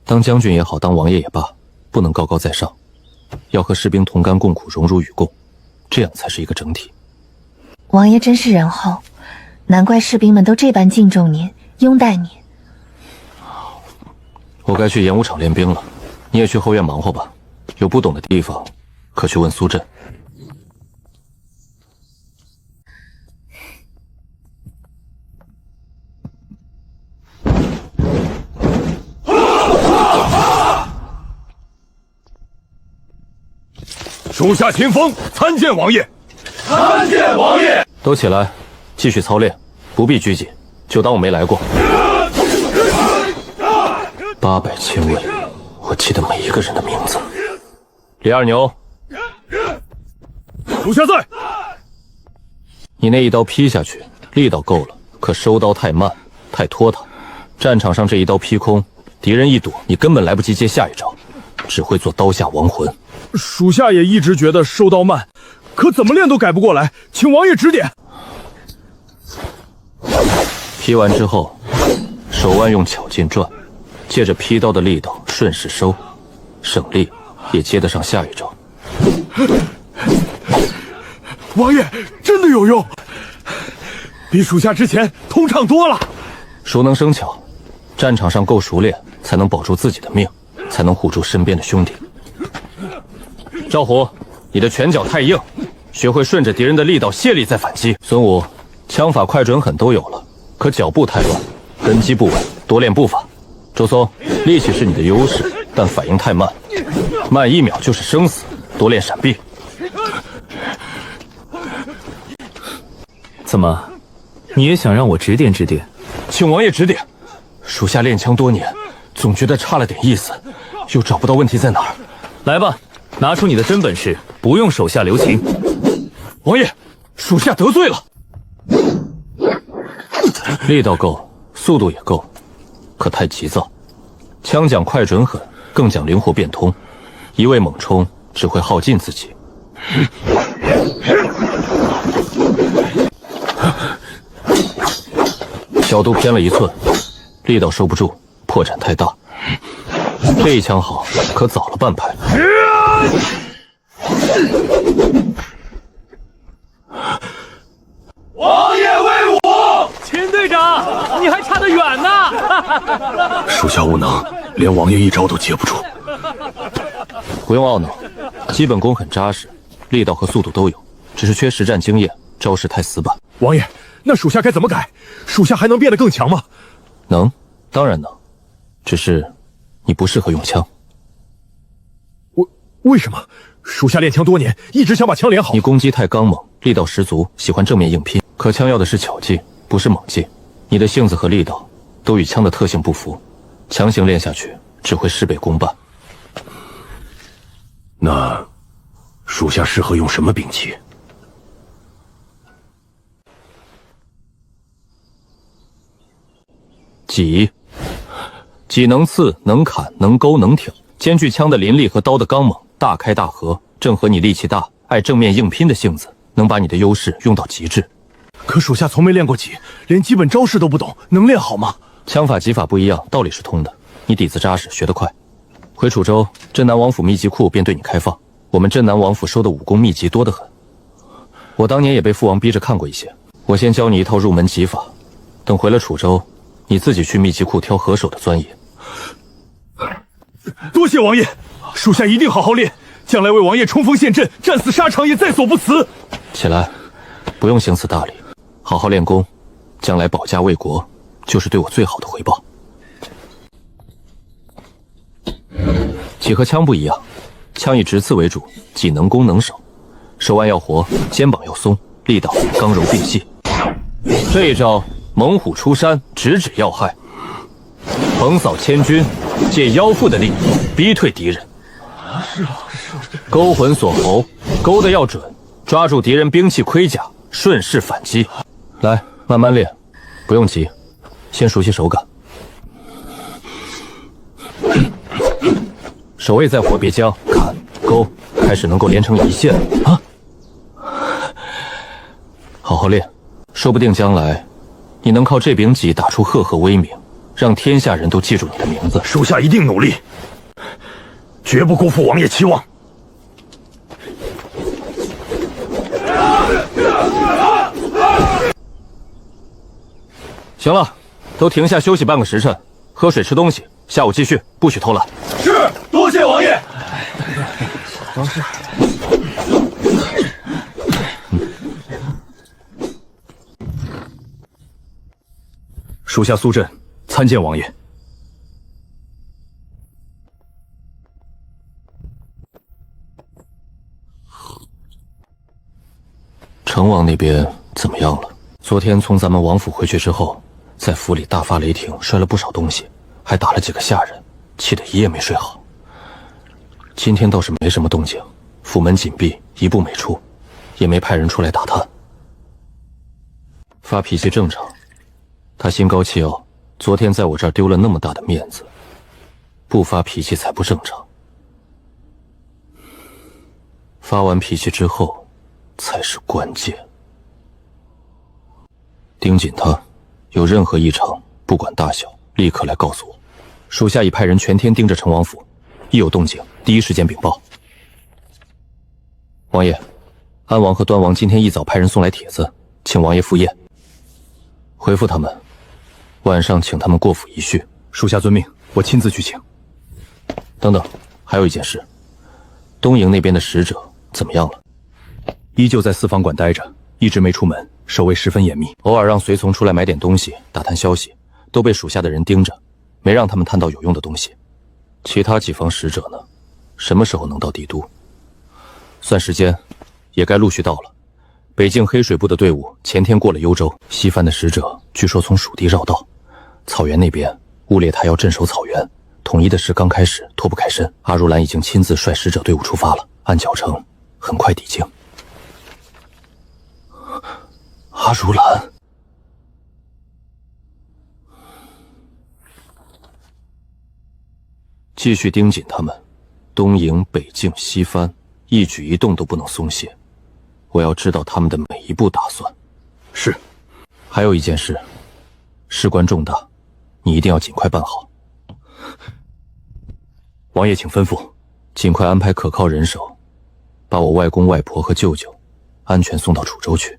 当将军也好，当王爷也罢，不能高高在上，要和士兵同甘共苦，荣辱与共，这样才是一个整体。王爷真是仁厚，难怪士兵们都这般敬重您，拥戴您。我该去演武场练兵了，你也去后院忙活吧，有不懂的地方可去问苏震。属下秦风参见王爷。参见王爷。都起来，继续操练，不必拘谨，就当我没来过。800亲卫，我记得每一个人的名字。李二牛，属下在。你那一刀劈下去，力道够了，可收刀太慢，太拖沓。战场上这一刀劈空，敌人一躲，你根本来不及接下一招，只会做刀下亡魂。属下也一直觉得收刀慢，可怎么练都改不过来，请王爷指点。劈完之后，手腕用巧劲转，借着劈刀的力道顺势收，省力也接得上下一招。王爷真的有用，比属下之前通畅多了。熟能生巧，战场上够熟练，才能保住自己的命，才能护住身边的兄弟。赵虎，你的拳脚太硬，学会顺着敌人的力道卸力再反击。孙武，枪法快准狠都有了，可脚步太乱，根基不稳，多练步伐。周松，力气是你的优势，但反应太慢，慢1秒就是生死，多练闪避。怎么，你也想让我指点指点？请王爷指点。属下练枪多年，总觉得差了点意思，又找不到问题在哪儿。来吧，拿出你的真本事，不用手下留情。王爷，属下得罪了。力道够，速度也够，可太急躁。枪讲快准狠，更讲灵活变通，一味猛冲只会耗尽自己。角度偏了1寸，力道收不住，破绽太大。这一枪好，可早了半拍。王爷威武！秦队长，你还差得远呢。属下无能，连王爷一招都接不住。不用懊恼，基本功很扎实，力道和速度都有，只是缺实战经验，招式太死板。王爷，那属下该怎么改？属下还能变得更强吗？能，当然能，只是你不适合用枪。为什么？属下练枪多年，一直想把枪练好。你攻击太刚猛，力道十足，喜欢正面硬拼，可枪要的是巧劲，不是猛劲。你的性子和力道都与枪的特性不符，强行练下去只会事倍功半。那属下适合用什么兵器？戟。戟能刺，能砍，能勾，能挑，兼具枪的凌厉和刀的刚猛，大开大合，正合你力气大、爱正面硬拼的性子，能把你的优势用到极致。可属下从没练过戟，连基本招式都不懂，能练好吗？枪法戟法不一样，道理是通的。你底子扎实，学得快。回楚州，镇南王府秘籍库便对你开放。我们镇南王府收的武功秘籍多得很。我当年也被父王逼着看过一些。我先教你一套入门戟法，等回了楚州，你自己去秘籍库挑合手的钻研。多谢王爷，属下一定好好练，将来为王爷冲锋陷阵，战死沙场也在所不辞。起来，不用行此大礼，好好练功，将来保家卫国，就是对我最好的回报。戟和枪不一样，枪以直刺为主，戟能攻能守，手腕要活，肩膀要松，力道刚柔并济。这一招猛虎出山，直指要害，横扫千军，借腰腹的力逼退敌人。勾魂锁喉，勾得要准，抓住敌人兵器盔甲，顺势反击。来，慢慢练，不用急，先熟悉手感。手位再活，别僵，砍勾开始能够连成一线啊！好好练，说不定将来你能靠这柄戟打出赫赫威名，让天下人都记住你的名字。属下一定努力，绝不辜负王爷期望。行了，都停下休息半个时辰，喝水吃东西，下午继续，不许偷懒。是，多谢王爷。装饰。属下苏震参见王爷。成王那边怎么样了？昨天从咱们王府回去之后，在府里大发雷霆，摔了不少东西，还打了几个下人，气得一夜没睡好。今天倒是没什么动静，府门紧闭，一步没出，也没派人出来打探。发脾气正常，他心高气傲，昨天在我这儿丢了那么大的面子，不发脾气才不正常。发完脾气之后才是关键。盯紧他，有任何异常，不管大小，立刻来告诉我。属下已派人全天盯着成王府，一有动静，第一时间禀报。王爷，安王和端王今天一早派人送来帖子，请王爷赴宴。回复他们，晚上请他们过府一叙。属下遵命，我亲自去请。等等，还有一件事，东营那边的使者怎么样了？依旧在四方馆待着，一直没出门，守卫十分严密。偶尔让随从出来买点东西，打探消息，都被属下的人盯着，没让他们探到有用的东西。其他几方使者呢？什么时候能到帝都？算时间，也该陆续到了。北境黑水部的队伍前天过了幽州，西番的使者据说从蜀地绕道。草原那边，乌列台要镇守草原，统一的事刚开始，脱不开身。阿如兰已经亲自率使者队伍出发了，按脚程，很快抵京。阿如兰，继续盯紧他们，东营、北境、西番，一举一动都不能松懈。我要知道他们的每一步打算。是。还有一件事，事关重大，你一定要尽快办好。王爷请吩咐。尽快安排可靠人手，把我外公外婆和舅舅安全送到楚州去，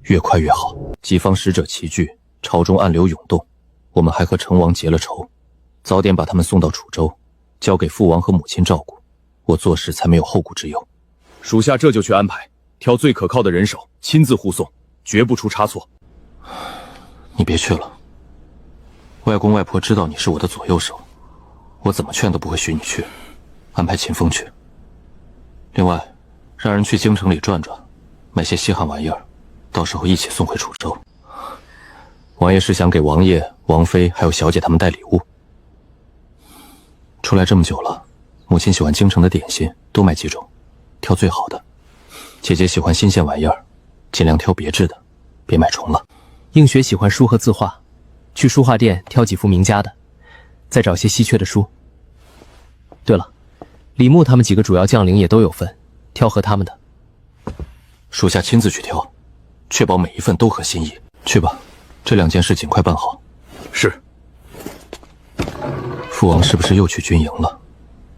越快越好。几方使者齐聚，朝中暗流涌动，我们还和成王结了仇，早点把他们送到楚州，交给父王和母亲照顾，我做事才没有后顾之忧。属下这就去安排，挑最可靠的人手，亲自护送，绝不出差错。你别去了，外公外婆知道你是我的左右手，我怎么劝都不会许你去，安排秦风去。另外，让人去京城里转转，买些稀罕玩意儿，到时候一起送回楚州。王爷是想给王爷、王妃还有小姐他们带礼物。出来这么久了，母亲喜欢京城的点心，多买几种，挑最好的。姐姐喜欢新鲜玩意儿，尽量挑别致的，别买重了。映雪喜欢书和字画，去书画店挑几幅名家的。再找些稀缺的书。对了，李牧他们几个主要将领也都有份，挑合他们的。属下亲自去挑，确保每一份都合心意。去吧，这2件事尽快办好。是。父王是不是又去军营了？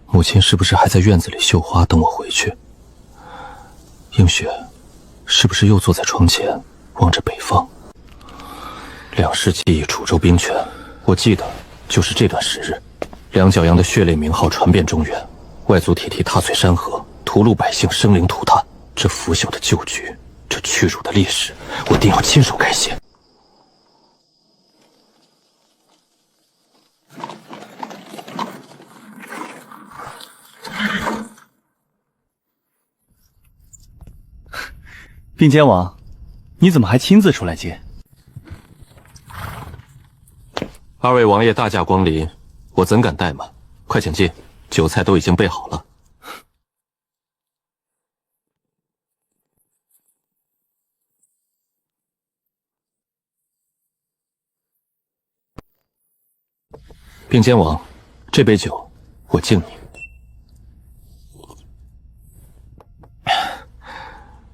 母亲是不是还在院子里绣花等我回去？映雪是不是又坐在窗前望着北方？2世纪楚州兵权，我记得就是这段时日，梁角阳的血泪名号传遍中原，外族铁蹄踏碎山河，屠戮百姓，生灵涂炭。这腐朽的旧局，这屈辱的历史，我定要亲手改写。并肩王，你怎么还亲自出来接？2位王爷大驾光临，我怎敢怠慢？快请进，酒菜都已经备好了。并肩王，这杯酒我敬你。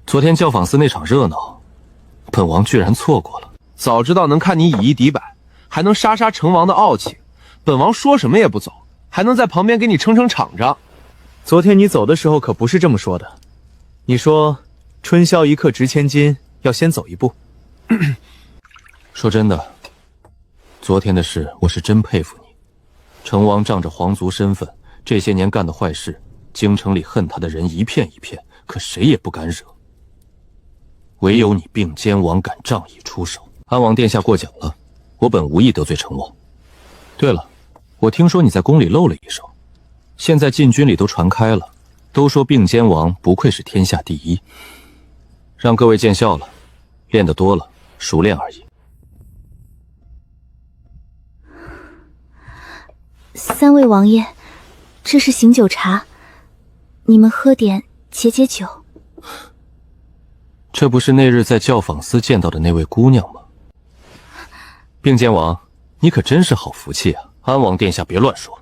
昨天教坊司那场热闹，本王居然错过了。早知道能看你以一敌百，还能杀成王的傲气，本王说什么也不走，还能在旁边给你撑场仗。昨天你走的时候可不是这么说的，你说春宵一刻值千金，要先走一步。说真的，昨天的事我是真佩服你。成王仗着皇族身份，这些年干的坏事，京城里恨他的人一片一片，可谁也不敢惹。唯有你并肩王敢仗义出手。安王殿下过奖了，我本无意得罪成王。对了，我听说你在宫里露了一手，现在禁军里都传开了，都说并肩王不愧是天下第一，让各位见笑了，练得多了，熟练而已。3位王爷，这是醒酒茶，你们喝点解解酒。这不是那日在教坊司见到的那位姑娘吗？并肩王，你可真是好福气啊！安王殿下别乱说，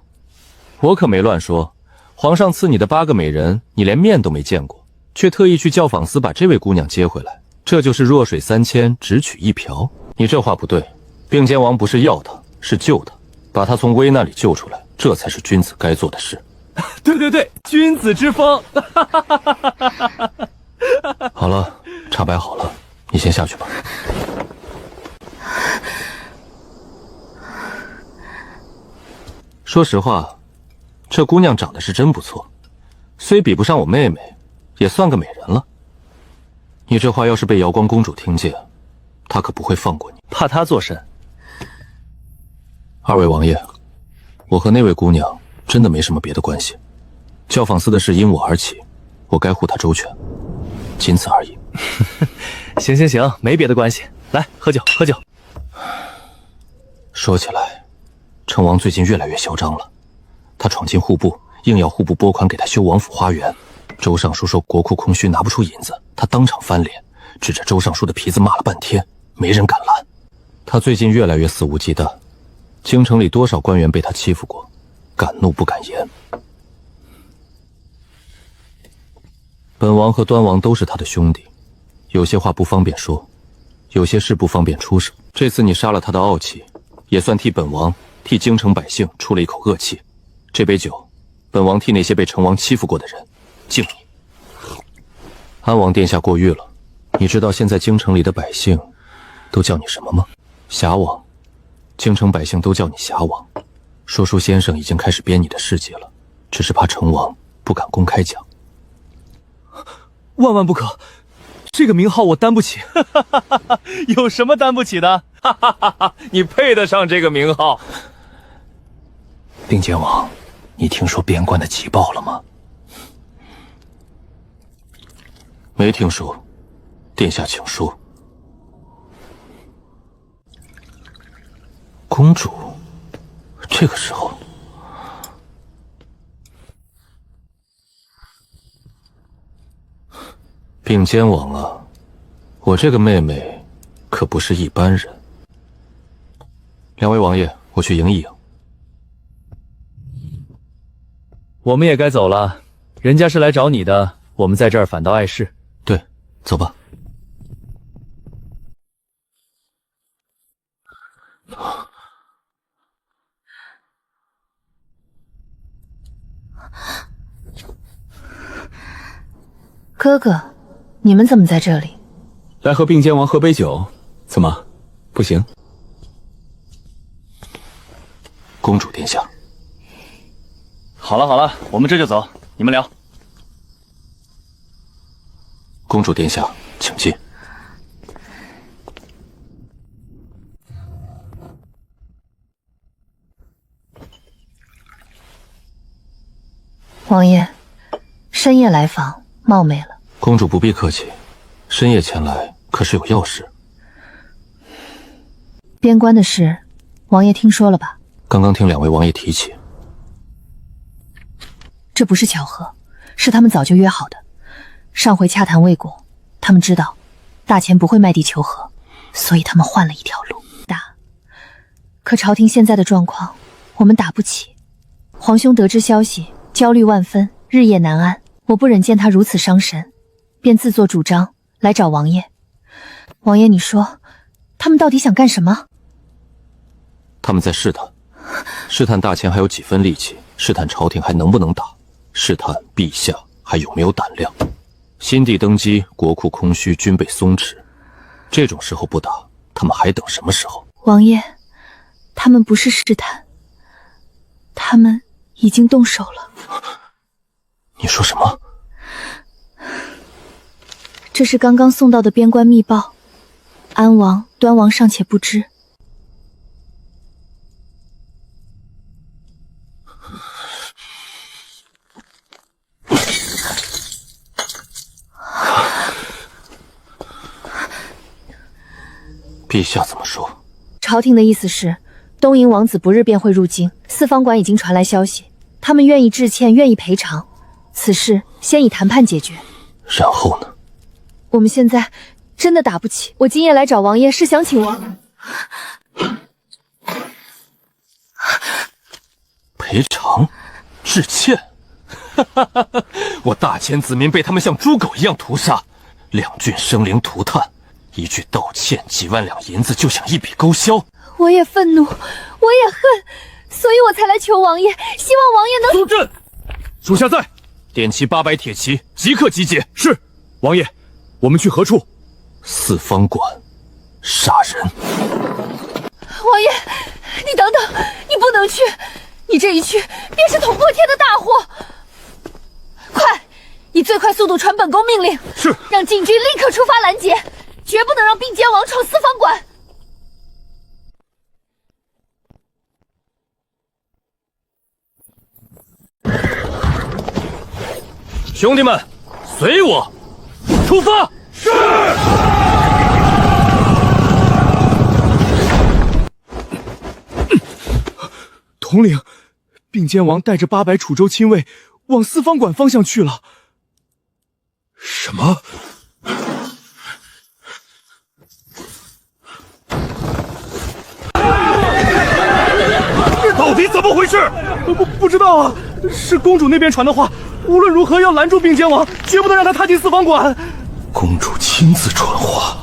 我可没乱说。皇上赐你的8个美人，你连面都没见过，却特意去教坊司把这位姑娘接回来，这就是弱水3千，只取1瓢。你这话不对，并肩王不是要她，是救她，把她从危难里救出来，这才是君子该做的事。对，君子之风。好了，茶摆好了，你先下去吧。说实话，这姑娘长得是真不错，虽比不上我妹妹，也算个美人了。你这话要是被瑶光公主听见，她可不会放过你。怕她做甚？2位王爷，我和那位姑娘真的没什么别的关系，教坊司的事因我而起，我该护她周全，仅此而已。行，没别的关系，来喝酒。说起来，成王最近越来越嚣张了，他闯进户部，硬要户部拨款给他修王府花园。周尚书说国库空虚，拿不出银子，他当场翻脸，指着周尚书的皮子骂了半天，没人敢拦。他最近越来越肆无忌惮，京城里多少官员被他欺负过，敢怒不敢言。本王和端王都是他的兄弟，有些话不方便说，有些事不方便出手。这次你杀了他的傲气，也算替本王替京城百姓出了一口恶气。这杯酒，本王替那些被成王欺负过的人敬你。安王殿下过誉了，你知道现在京城里的百姓都叫你什么吗？侠王。京城百姓都叫你侠王。说书先生已经开始编你的事迹了，只是怕成王不敢公开讲。万万不可，这个名号我担不起。有什么担不起的？你配得上这个名号。并肩王，你听说边关的急报了吗？没听说，殿下请说。公主，这个时候，并肩王啊，我这个妹妹可不是一般人。2位王爷，我去迎一迎。我们也该走了，人家是来找你的，我们在这儿反倒碍事。对，走吧。哥哥，你们怎么在这里？来和并肩王喝杯酒，怎么，不行？公主殿下。好了好了，我们这就走，你们聊。公主殿下，请进。王爷，深夜来访，冒昧了。公主不必客气，深夜前来可是有要事？边关的事，王爷听说了吧？刚刚听两位王爷提起。这不是巧合，是他们早就约好的。上回洽谈未果，他们知道大钱不会卖地求和，所以他们换了一条路打。可朝廷现在的状况，我们打不起。皇兄得知消息，焦虑万分，日夜难安。我不忍见他如此伤神，便自作主张来找王爷。王爷，你说他们到底想干什么？他们在试探大钱还有几分力气，试探朝廷还能不能打，试探陛下还有没有胆量。新帝登基，国库空虚，军备松弛，这种时候不打，他们还等什么时候？王爷，他们不是试探，他们已经动手了。你说什么？这是刚刚送到的边关密报，安王、端王尚且不知。陛下怎么说？朝廷的意思是，东瀛王子不日便会入京，四方馆已经传来消息，他们愿意致歉，愿意赔偿。此事先以谈判解决。然后呢？我们现在真的打不起。我今夜来找王爷，是想请王赔偿、致歉。我大千子民被他们像猪狗一样屠杀，2郡生灵涂炭，一句道歉，几万两银子就想一笔勾销。我也愤怒，我也恨，所以我才来求王爷，希望王爷能坐镇。属下在。点齐800铁骑，即刻集结。是，王爷，我们去何处？四方馆，杀人。王爷，你等等，你不能去，你这一去便是捅破天的大祸。快，以最快速度传本宫命令，是，让禁军立刻出发拦截，绝不能让并肩王闯四方馆。兄弟们，随我出发！是。统领，并肩王带着800楚州亲卫往四方馆方向去了。什么？这到底怎么回事？不知道啊，是公主那边传的话，无论如何要拦住并肩王，绝不能让他踏进四方馆。公主亲自传话，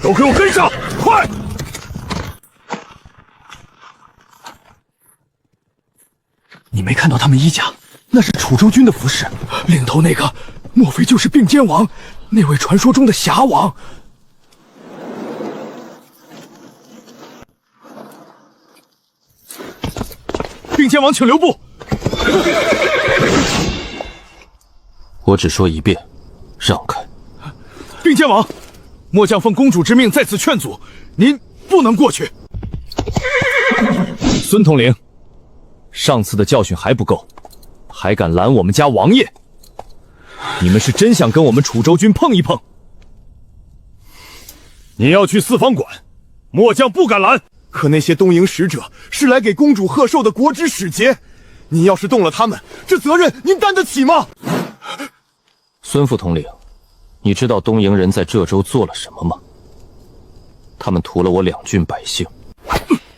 都给我跟上，快！你没看到他们衣甲？那是楚州军的服饰，领头那个，莫非就是并肩王，那位传说中的侠王？并肩王，请留步。我只说一遍，让开。并肩王，末将奉公主之命在此劝阻，您不能过去。孙统领，上次的教训还不够，还敢拦我们家王爷？你们是真想跟我们楚州军碰一碰？你要去四方馆，末将不敢拦。可那些东瀛使者是来给公主贺寿的国之使节，你要是动了他们，这责任您担得起吗？孙副统领，你知道东瀛人在浙州做了什么吗？他们屠了我2郡百姓，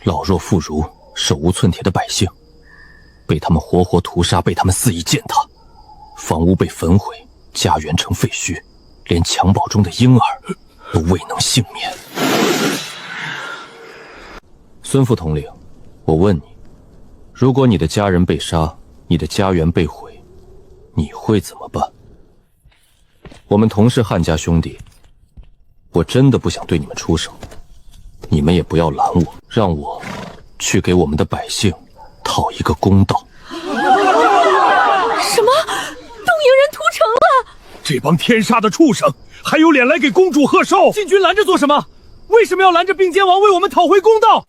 老弱妇孺、手无寸铁的百姓，被他们活活屠杀，被他们肆意践踏，房屋被焚毁，家园成废墟，连襁褓中的婴儿都未能幸免。孙副统领，我问你，如果你的家人被杀，你的家园被毁，你会怎么办？我们同是汉家兄弟，我真的不想对你们出手，你们也不要拦我，让我去给我们的百姓讨一个公道。什么？东瀛人屠城了！这帮天杀的畜生，还有脸来给公主贺寿？禁军拦着做什么？为什么要拦着并肩王为我们讨回公道？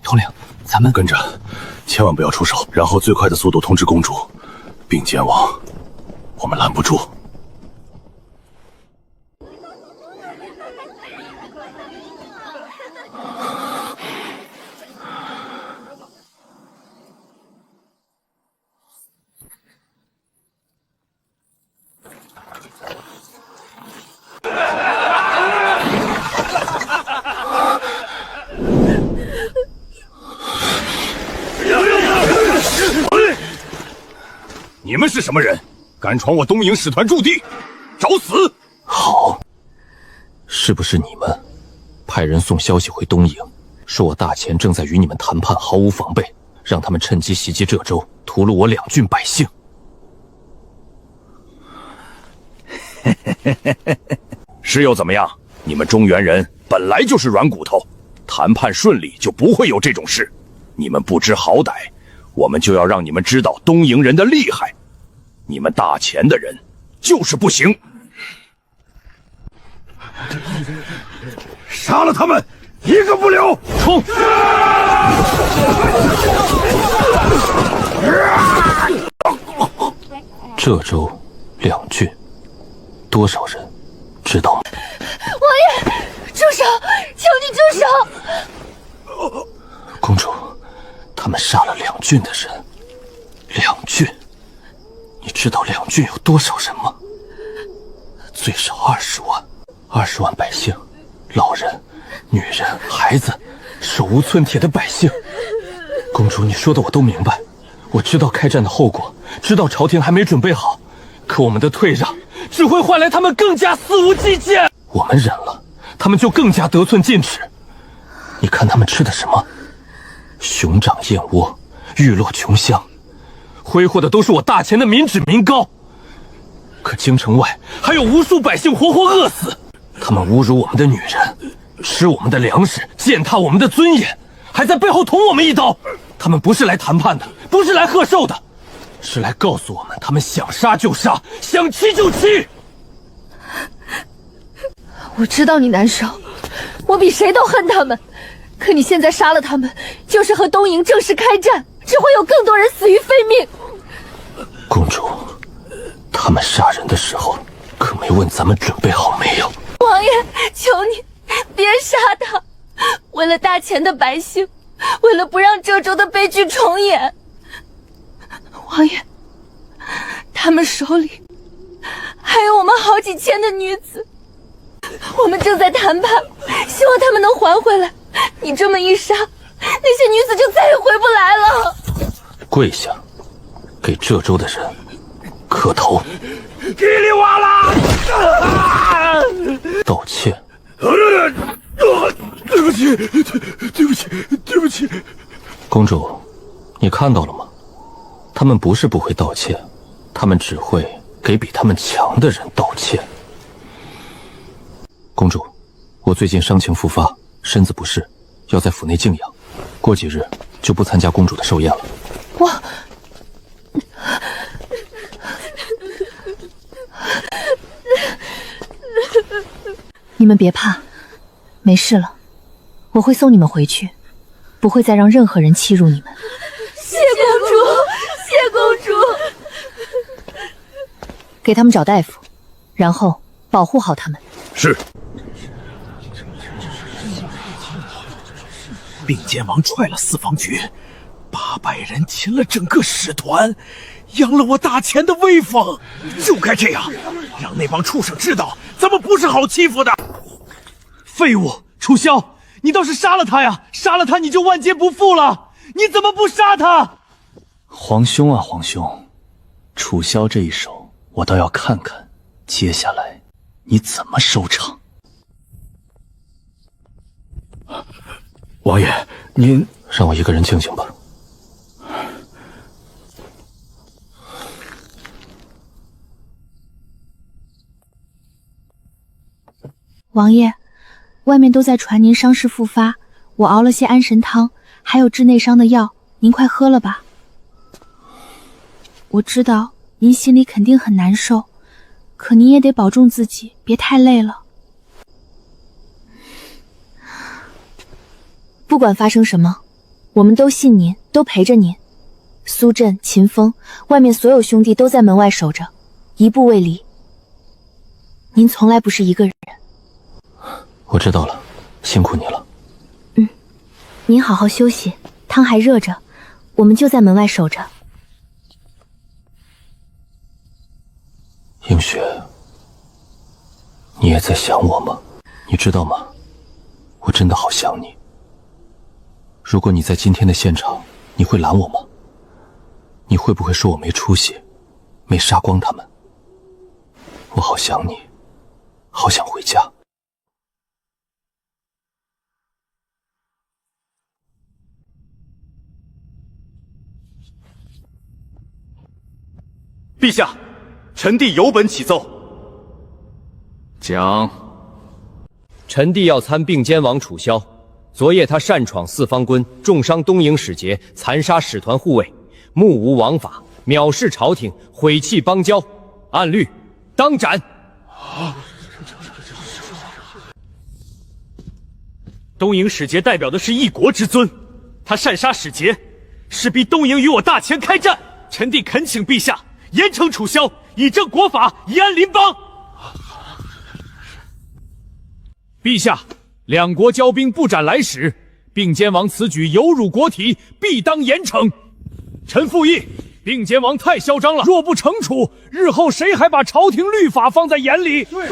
统领，咱们跟着，千万不要出手，然后最快的速度通知公主，并肩王，我们拦不住。你们是什么人？敢闯我东瀛使团驻地，找死！好，是不是你们派人送消息回东瀛，说我大前正在与你们谈判，毫无防备，让他们趁机袭击浙州，屠戮我2郡百姓？是又怎么样？你们中原人本来就是软骨头，谈判顺利就不会有这种事。你们不知好歹，我们就要让你们知道东瀛人的厉害。你们大前的人就是不行，杀了他们，一个不留！冲！浙州2郡，多少人知道吗？王爷，住手！求你住手！公主，他们杀了2郡的人，2郡。你知道2郡有多少人吗？最少20万，20万百姓，老人、女人、孩子，手无寸铁的百姓。公主，你说的我都明白，我知道开战的后果，知道朝廷还没准备好，可我们的退让只会换来他们更加肆无忌惮。我们忍了，他们就更加得寸进尺。你看他们吃的什么？熊掌燕窝，玉落琼香，挥霍的都是我大前的民脂民膏。可京城外还有无数百姓活活饿死，他们侮辱我们的女人，吃我们的粮食，践踏我们的尊严，还在背后捅我们一刀。他们不是来谈判的，不是来贺寿的，是来告诉我们他们想杀就杀，想欺就欺。我知道你难受，我比谁都恨他们，可你现在杀了他们，就是和东瀛正式开战，只会有更多人死于非命。公主，他们杀人的时候可没问咱们准备好没有。王爷，求你别杀他，为了大前的百姓，为了不让浙州的悲剧重演。王爷，他们手里还有我们好几千的女子，我们正在谈判，希望他们能还回来。你这么一杀，那些女子就再也回不来了。跪下，给浙州的人磕头，叽里哇啦，道歉。对不起，对不起，对不起。公主，你看到了吗？他们不是不会道歉，他们只会给比他们强的人道歉。公主，我最近伤情复发，身子不适，要在府内静养，过几日就不参加公主的寿宴了。我你们别怕，没事了，我会送你们回去，不会再让任何人欺辱你们。谢公主，谢公主。给他们找大夫，然后保护好他们。是。并肩王踹了四方局，800人擒了整个使团，扬了我大前的威风。就该这样，让那帮畜生知道咱们不是好欺负的。废物，楚萧，你倒是杀了他呀！杀了他你就万劫不复了！你怎么不杀他？皇兄啊，皇兄，楚萧这一手，我倒要看看，接下来你怎么收场。王爷，您让我一个人静静吧。王爷，外面都在传您伤势复发，我熬了些安神汤，还有治内伤的药，您快喝了吧。我知道您心里肯定很难受，可您也得保重自己，别太累了。不管发生什么，我们都信您，都陪着您。苏震、秦风，外面所有兄弟都在门外守着，一步未离。您从来不是一个人。我知道了，辛苦你了。您好好休息，汤还热着，我们就在门外守着。映雪，你也在想我吗？你知道吗？我真的好想你。如果你在今天的现场，你会拦我吗？你会不会说我没出息，没杀光他们？我好想你，好想回家。陛下，臣弟有本启奏。讲。臣弟要参并监王楚萧。昨夜他擅闯四方关，重伤东营使节，残杀使团护卫，目无王法，藐视朝廷，毁弃邦交，按律当斩。东营使节代表的是一国之尊，他擅杀使节，是逼东营与我大前开战。臣弟恳请陛下严惩楚萧，以正国法，以安邻邦。陛下，两国交兵不斩来使，并监王此举有辱国体，必当严惩。臣附议，并监王太嚣张了，若不惩处，日后谁还把朝廷律法放在眼里？对，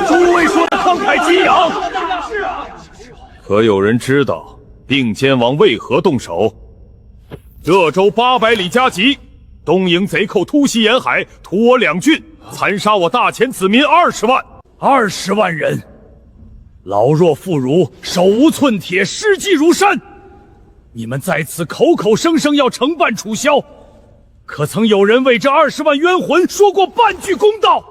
诸位说的慷慨激昂。可有人知道并监王为何动手？这周800里加急，东营贼寇突袭沿海，屠我2郡，残杀我大前子民20万。20万人，老弱妇孺，手无寸铁，尸迹如山。你们在此口口声声要惩办楚萧，可曾有人为这20万冤魂说过半句公道？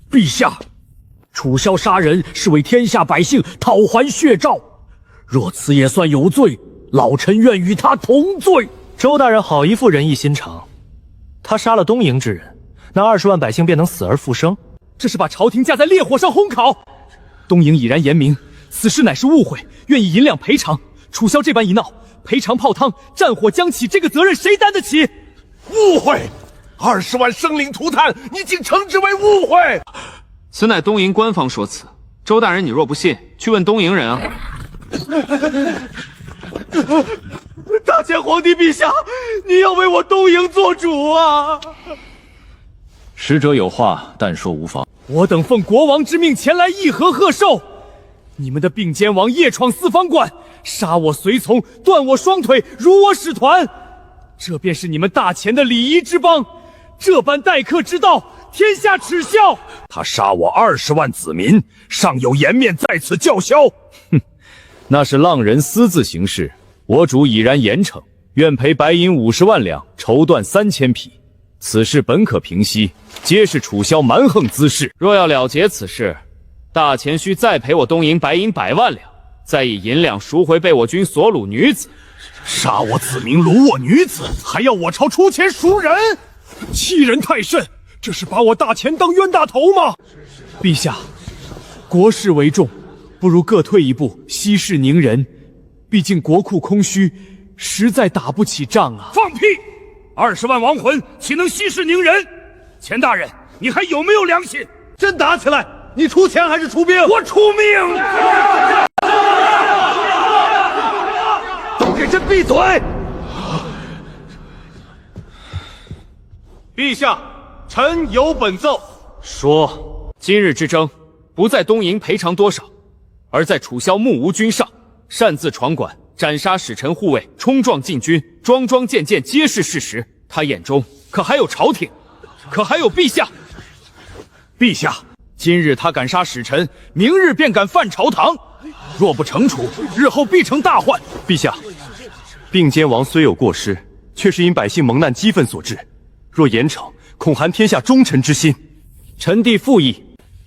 陛下，楚萧杀人是为天下百姓讨还血诏，若此也算有罪，老臣愿与他同罪。周大人好一副仁义心肠，他杀了东营之人，那20万百姓便能死而复生。这是把朝廷架在烈火上烘烤。东营已然言明，此事乃是误会，愿以银两赔偿。楚萧这般一闹，赔偿泡汤，战火将起，这个责任谁担得起？误会，20万生灵涂炭，你竟称之为误会？此乃东营官方说辞。周大人，你若不信，去问东营人啊。大前皇帝陛下，你要为我东营做主啊！使者有话，但说无妨。我等奉国王之命前来议和贺寿。你们的并监王夜闯四方馆，杀我随从，断我双腿，辱我使团，这便是你们大前的礼仪之邦。这般待客之道，天下耻笑。他杀我20万子民，尚有颜面在此叫嚣？哼，那是浪人私自行事，我主已然严惩，愿赔白银50万两，绸缎3000匹。此事本可平息，皆是楚萧蛮横滋事。若要了结此事，大前需再赔我东营白银100万两，再以银两赎回被我军所掳女子。杀我子民，掳我女子，还要我朝出钱赎人，欺人太甚！这是把我大前当冤大头吗？陛下，国事为重，不如各退一步，息事宁人。毕竟国库空虚，实在打不起仗啊！放屁！20万亡魂岂能息事宁人？钱大人，你还有没有良心？真打起来，你出钱还是出兵？我出命！都给朕闭嘴！陛下，臣有本奏。说，今日之争，不在东营赔偿多少，而在楚萧目无君上，擅自闯馆，斩杀使臣护卫，冲撞禁军，桩桩件件皆是事实。他眼中可还有朝廷，可还有陛下？陛下，今日他敢杀使臣，明日便敢犯朝堂，若不惩处，日后必成大患。陛下，并肩王虽有过失，却是因百姓蒙难激愤所致，若严惩，恐寒天下忠臣之心。臣弟附议，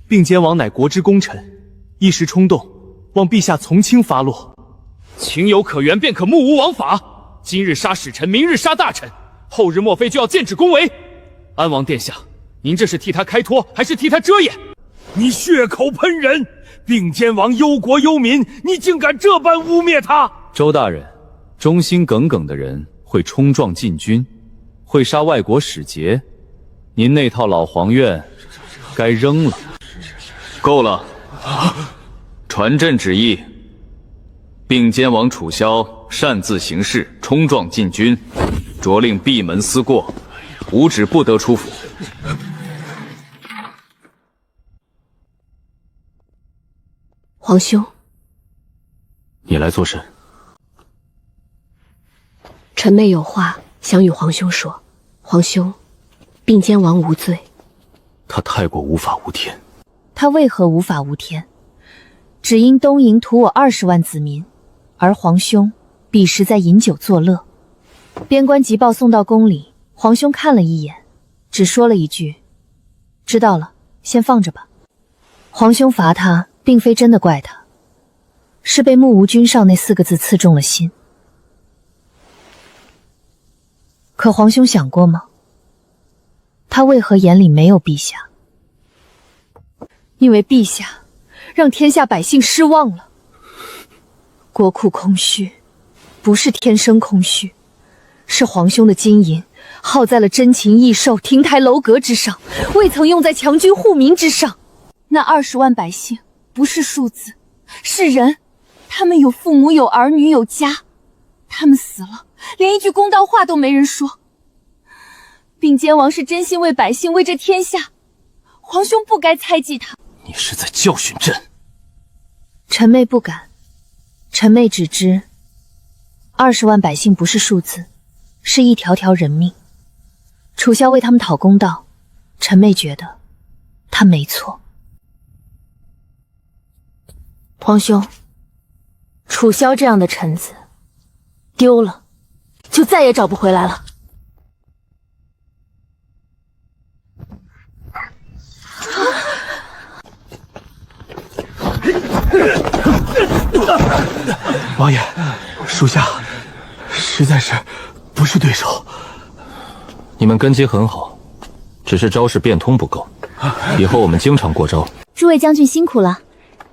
并肩王乃国之功臣，一时冲动，望陛下从轻发落。情有可原，便可目无王法。今日杀使臣，明日杀大臣，后日莫非就要剑指宫闱？安王殿下，您这是替他开脱，还是替他遮掩？你血口喷人！并肩王忧国忧民，你竟敢这般污蔑他！周大人，忠心耿耿的人会冲撞禁军，会杀外国使节，您那套老黄院该扔了。够了！传朕旨意，并肩王楚萧擅自行事，冲撞禁军，着令闭门思过，无旨不得出府。皇兄，你来做甚？臣妹有话想与皇兄说。皇兄，并肩王无罪。他太过无法无天。他为何无法无天？只因东营屠我20万子民，而皇兄彼时在饮酒作乐。边关急报送到宫里，皇兄看了一眼，只说了一句：“知道了，先放着吧。”皇兄罚他，并非真的怪他，是被目无君上那4个字刺中了心。可皇兄想过吗？他为何眼里没有陛下？因为陛下让天下百姓失望了。国库空虚，不是天生空虚，是皇兄的金银耗在了珍禽异兽、亭台楼阁之上，未曾用在强军护民之上。那20万百姓不是数字，是人，他们有父母，有儿女，有家，他们死了，连一句公道话都没人说。并肩王是真心为百姓，为这天下，皇兄不该猜忌他。你是在教训朕？臣妹不敢，臣妹只知20万百姓不是数字，是一条条人命。楚萧为他们讨公道，臣妹觉得他没错。皇兄，楚萧这样的臣子丢了，就再也找不回来了。王爷，属下实在是不是对手。你们根基很好，只是招式变通不够，以后我们经常过招。诸位将军辛苦了，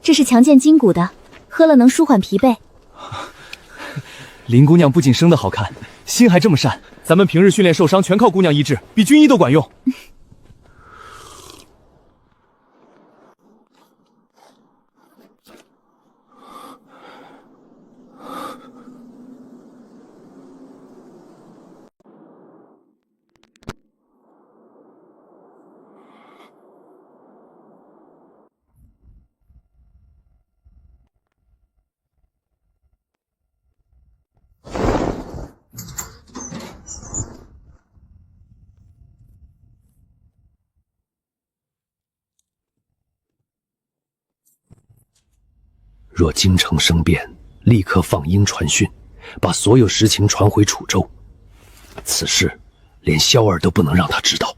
这是强健筋骨的，喝了能舒缓疲惫。林姑娘不仅生得好看，心还这么善，咱们平日训练受伤全靠姑娘医治，比军医都管用。若京城生变，立刻放鹰传讯，把所有实情传回楚州。此事连萧儿都不能让他知道。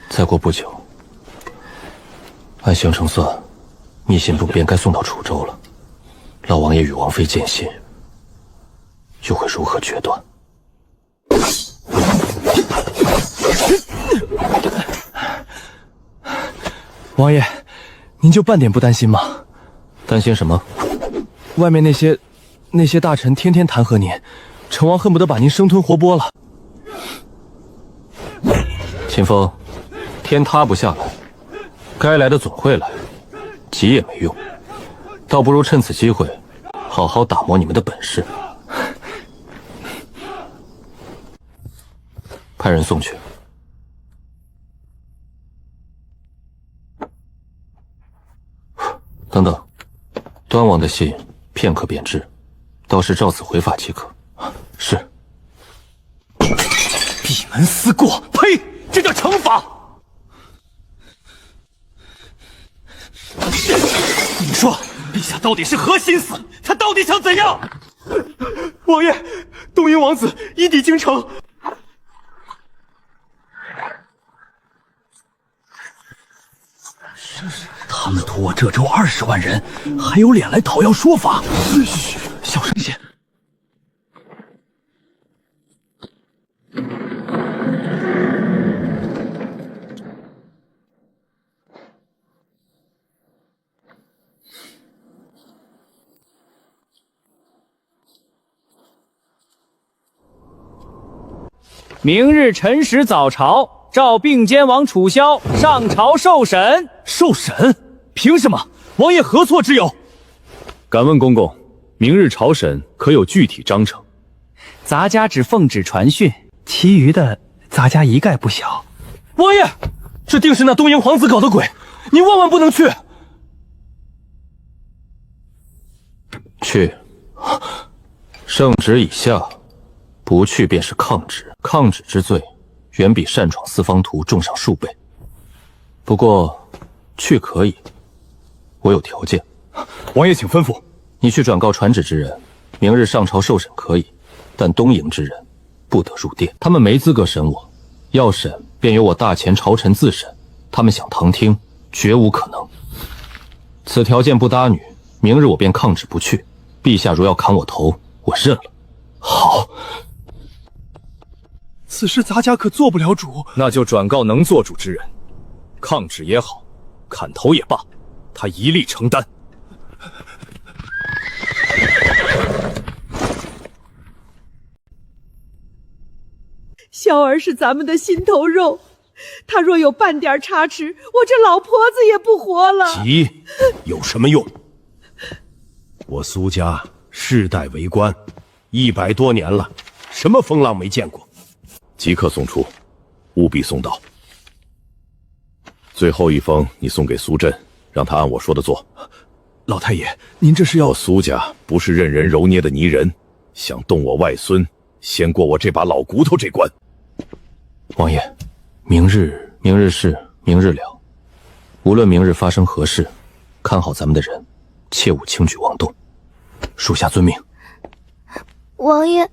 再过不久，按行程算，密信部便该送到楚州了。老王爷与王妃见信，又会如何决断？王爷，您就半点不担心吗？担心什么？外面那些大臣天天弹劾您，成王恨不得把您生吞活剥了。秦风，天塌不下来，该来的总会来，急也没用，倒不如趁此机会，好好打磨你们的本事。派人送去。等等，端王的信片刻便知，倒是照此回法即可。是。闭门思过，呸！这叫惩罚。你说，陛下到底是何心思？他到底想怎样？王爷，东瀛王子已抵京城。他们屠我浙州20万人，还有脸来讨要说法？嘘，小声些。明日辰时早朝，召并监王楚萧上朝受审。受审？凭什么？王爷何错之有？敢问公公，明日朝审可有具体章程？咱家只奉旨传讯，其余的咱家一概不晓。王爷，这定是那东瀛皇子搞的鬼，你万万不能去。去，圣旨已下，不去便是抗旨。抗旨之罪，远比擅闯四方图重上数倍。不过，去可以，我有条件。王爷请吩咐。你去转告传旨之人，明日上朝受审可以，但东瀛之人不得入殿。他们没资格审我，要审便由我大前朝臣自审。他们想旁听，绝无可能。此条件不搭女，明日我便抗旨不去。陛下如要砍我头，我认了。好。此事咱家可做不了主，那就转告能做主之人，抗旨也好，砍头也罢，他一力承担。萧儿是咱们的心头肉，他若有半点差池，我这老婆子也不活了。急有什么用？我苏家世代为官，100多年了，什么风浪没见过？即刻送出，务必送到。最后一封你送给苏震，让他按我说的做。老太爷，您这是要……我苏家不是任人揉捏的泥人，想动我外孙，先过我这把老骨头这关。王爷，明日事明日了。无论明日发生何事，看好咱们的人，切勿轻举妄动。属下遵命。王爷，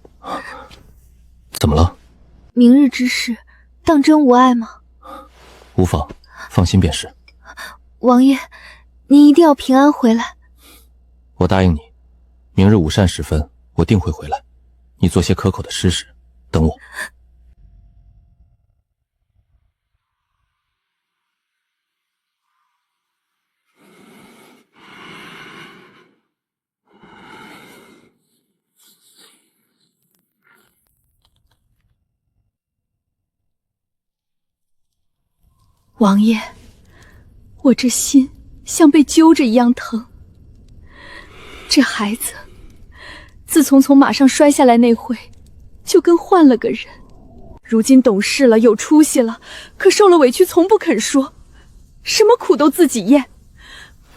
怎么了？明日之事，当真无碍吗？无妨，放心便是。王爷，您一定要平安回来。我答应你，明日午膳时分，我定会回来。你做些可口的吃食，等我。王爷，我这心像被揪着一样疼。这孩子，自从马上摔下来那回，就跟换了个人。如今懂事了，有出息了，可受了委屈从不肯说，什么苦都自己咽。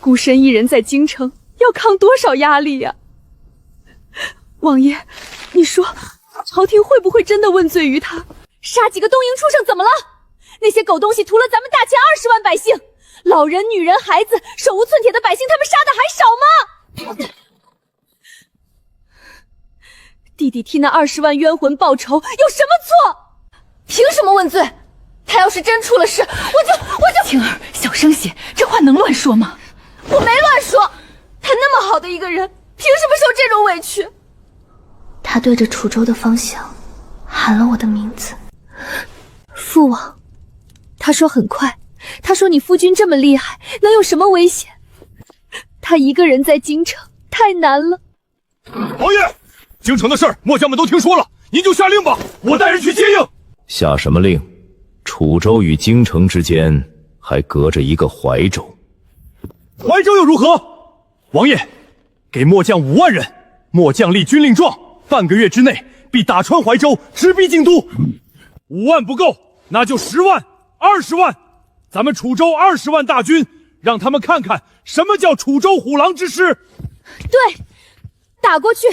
孤身一人在京城，要扛多少压力呀？王爷，你说，朝廷会不会真的问罪于他？杀几个东瀛畜生怎么了？那些狗东西屠了咱们大秦20万百姓，老人、女人、孩子，手无寸铁的百姓，他们杀的还少吗？弟弟替那20万冤魂报仇，有什么错？凭什么问罪？他要是真出了事，我就……青儿，小声些，这话能乱说吗？我没乱说，他那么好的一个人，凭什么受这种委屈？他对着楚州的方向喊了我的名字，父王。他说很快，他说你夫君这么厉害，能有什么危险？他一个人在京城太难了。王爷，京城的事儿，末将们都听说了，您就下令吧，我带人去接应。下什么令？楚州与京城之间还隔着一个怀州。怀州又如何？王爷，给末将5万人，末将立军令状，半个月之内必打穿怀州，直逼京都。5万不够，那就10万、20万，咱们楚州20万大军，让他们看看什么叫楚州虎狼之师。对，打过去，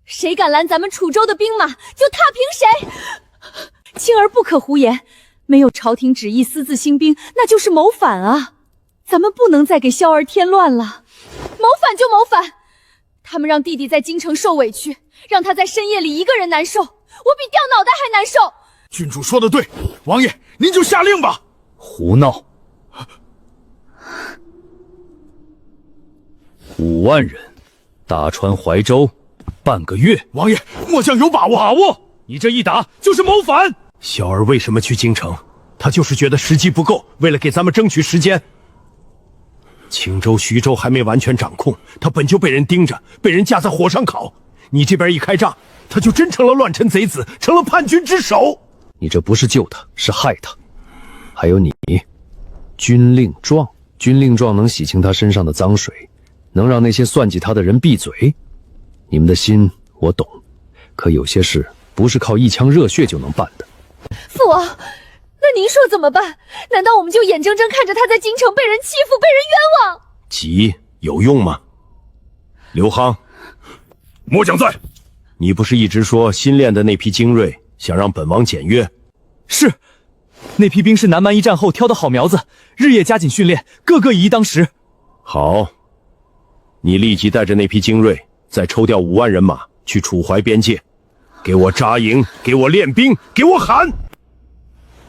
谁敢拦咱们楚州的兵马，就踏平谁。青儿不可胡言，没有朝廷旨意私自兴兵，那就是谋反啊！咱们不能再给萧儿添乱了。谋反就谋反，他们让弟弟在京城受委屈，让他在深夜里一个人难受，我比掉脑袋还难受。郡主说的对，王爷您就下令吧。胡闹！5万人打穿怀州，半个月。王爷，末将有把握。把握？你这一打就是谋反。小儿为什么去京城？他就是觉得时机不够，为了给咱们争取时间。青州、徐州还没完全掌控，他本就被人盯着，被人架在火上烤。你这边一开仗，他就真成了乱臣贼子，成了叛军之首。你这不是救他，是害他。还有你，军令状，军令状能洗清他身上的脏水，能让那些算计他的人闭嘴。你们的心我懂，可有些事不是靠一腔热血就能办的。父王，那您说怎么办？难道我们就眼睁睁看着他在京城被人欺负，被人冤枉？急有用吗？刘夯，末将在。你不是一直说新练的那批精锐想让本王检阅？是，那批兵是南蛮一战后挑的好苗子，日夜加紧训练，个个以一当十。好，你立即带着那批精锐，再抽调5万人马去楚淮边界，给我扎营，给我练兵，给我喊！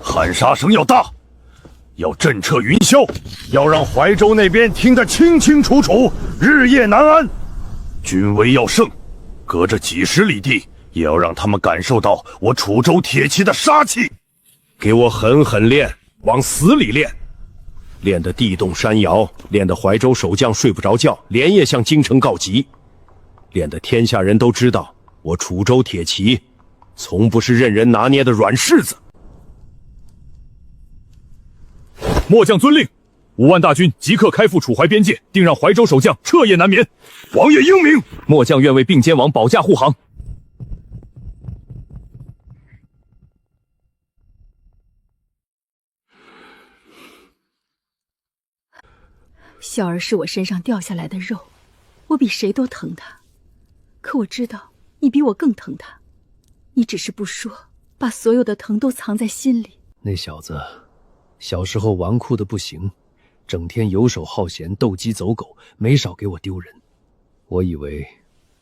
喊杀声要大，要震彻云霄，要让怀州那边听得清清楚楚，日夜难安。军威要盛，隔着几十里地，也要让他们感受到我楚州铁骑的杀气。给我狠狠练，往死里练，练得地动山摇，练得怀州守将睡不着觉，连夜向京城告急，练得天下人都知道我楚州铁骑从不是任人拿捏的软柿子。末将遵令，5万大军即刻开赴楚淮边界，定让怀州守将彻夜难眠。王爷英明，末将愿为并肩王保驾护航。小儿是我身上掉下来的肉，我比谁都疼他。可我知道你比我更疼他，你只是不说，把所有的疼都藏在心里。那小子小时候纨绔的不行，整天游手好闲，斗鸡走狗，没少给我丢人。我以为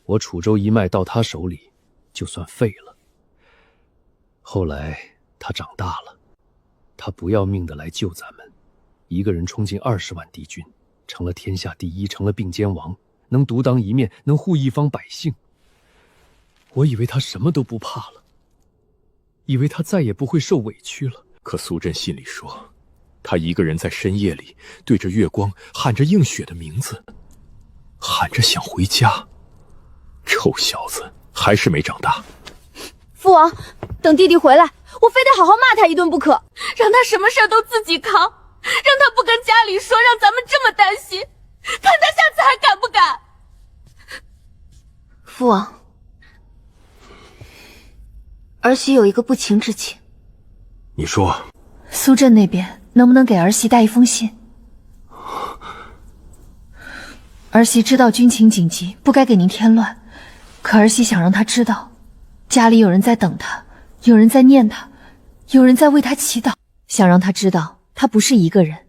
我楚州一脉到他手里就算废了。后来他长大了，他不要命的来救咱们，一个人冲进20万敌军，成了天下第一，成了并肩王，能独当一面，能护一方百姓。我以为他什么都不怕了，以为他再也不会受委屈了。可苏震信里说，他一个人在深夜里对着月光喊着映雪的名字，喊着想回家。臭小子，还是没长大。父王，等弟弟回来，我非得好好骂他一顿不可，让他什么事都自己扛，让他不跟家里说，让咱们这么担心，看他下次还敢不敢。父王，儿媳有一个不情之请。你说，苏震那边能不能给儿媳带一封信？儿媳知道军情紧急，不该给您添乱，可儿媳想让他知道，家里有人在等他，有人在念他，有人在为他祈祷，想让他知道他不是一个人。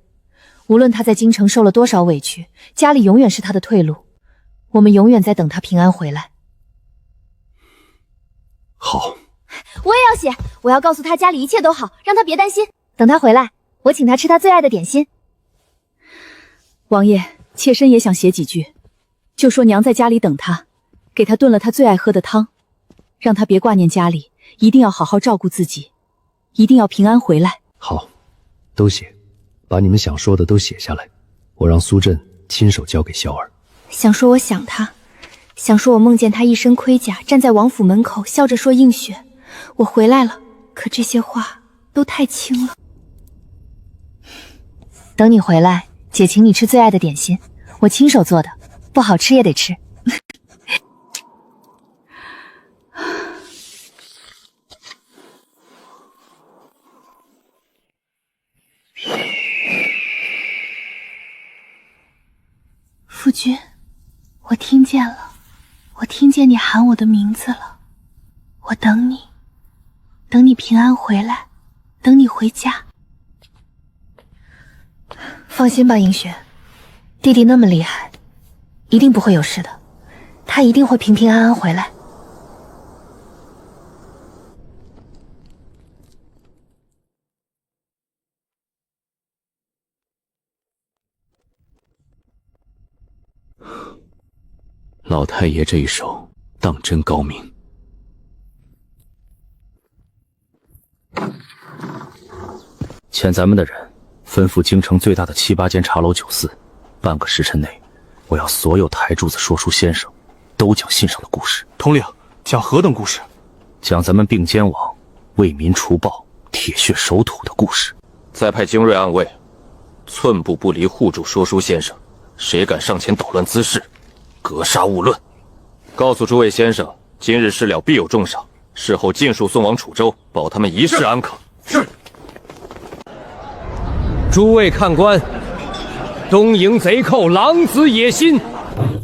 无论他在京城受了多少委屈，家里永远是他的退路，我们永远在等他平安回来。好，我也要写，我要告诉他家里一切都好，让他别担心。等他回来，我请他吃他最爱的点心。王爷，妾身也想写几句，就说娘在家里等他，给他炖了他最爱喝的汤，让他别挂念家里，一定要好好照顾自己，一定要平安回来。好，都写，把你们想说的都写下来，我让苏震亲手交给萧儿。想说我想他，想说我梦见他一身盔甲站在王府门口，笑着说映雪，我回来了。可这些话都太轻了。等你回来，姐请你吃最爱的点心，我亲手做的，不好吃也得吃。夫君，我听见了，我听见你喊我的名字了，我等你，等你平安回来，等你回家。放心吧，银雪，弟弟那么厉害，一定不会有事的，他一定会平平安安回来。老太爷这一手当真高明。欠咱们的人，吩咐京城最大的7、8间茶楼酒肆，半个时辰内，我要所有台柱子说书先生都讲信上的故事。统领，讲何等故事？讲咱们并肩王为民除暴、铁血守土的故事。再派精锐暗卫，寸步不离护住说书先生，谁敢上前捣乱滋事，格杀勿论。告诉诸位先生，今日事了必有重赏，事后尽数送往楚州，保他们一世安康。是。诸位看官，东营贼寇狼子野心，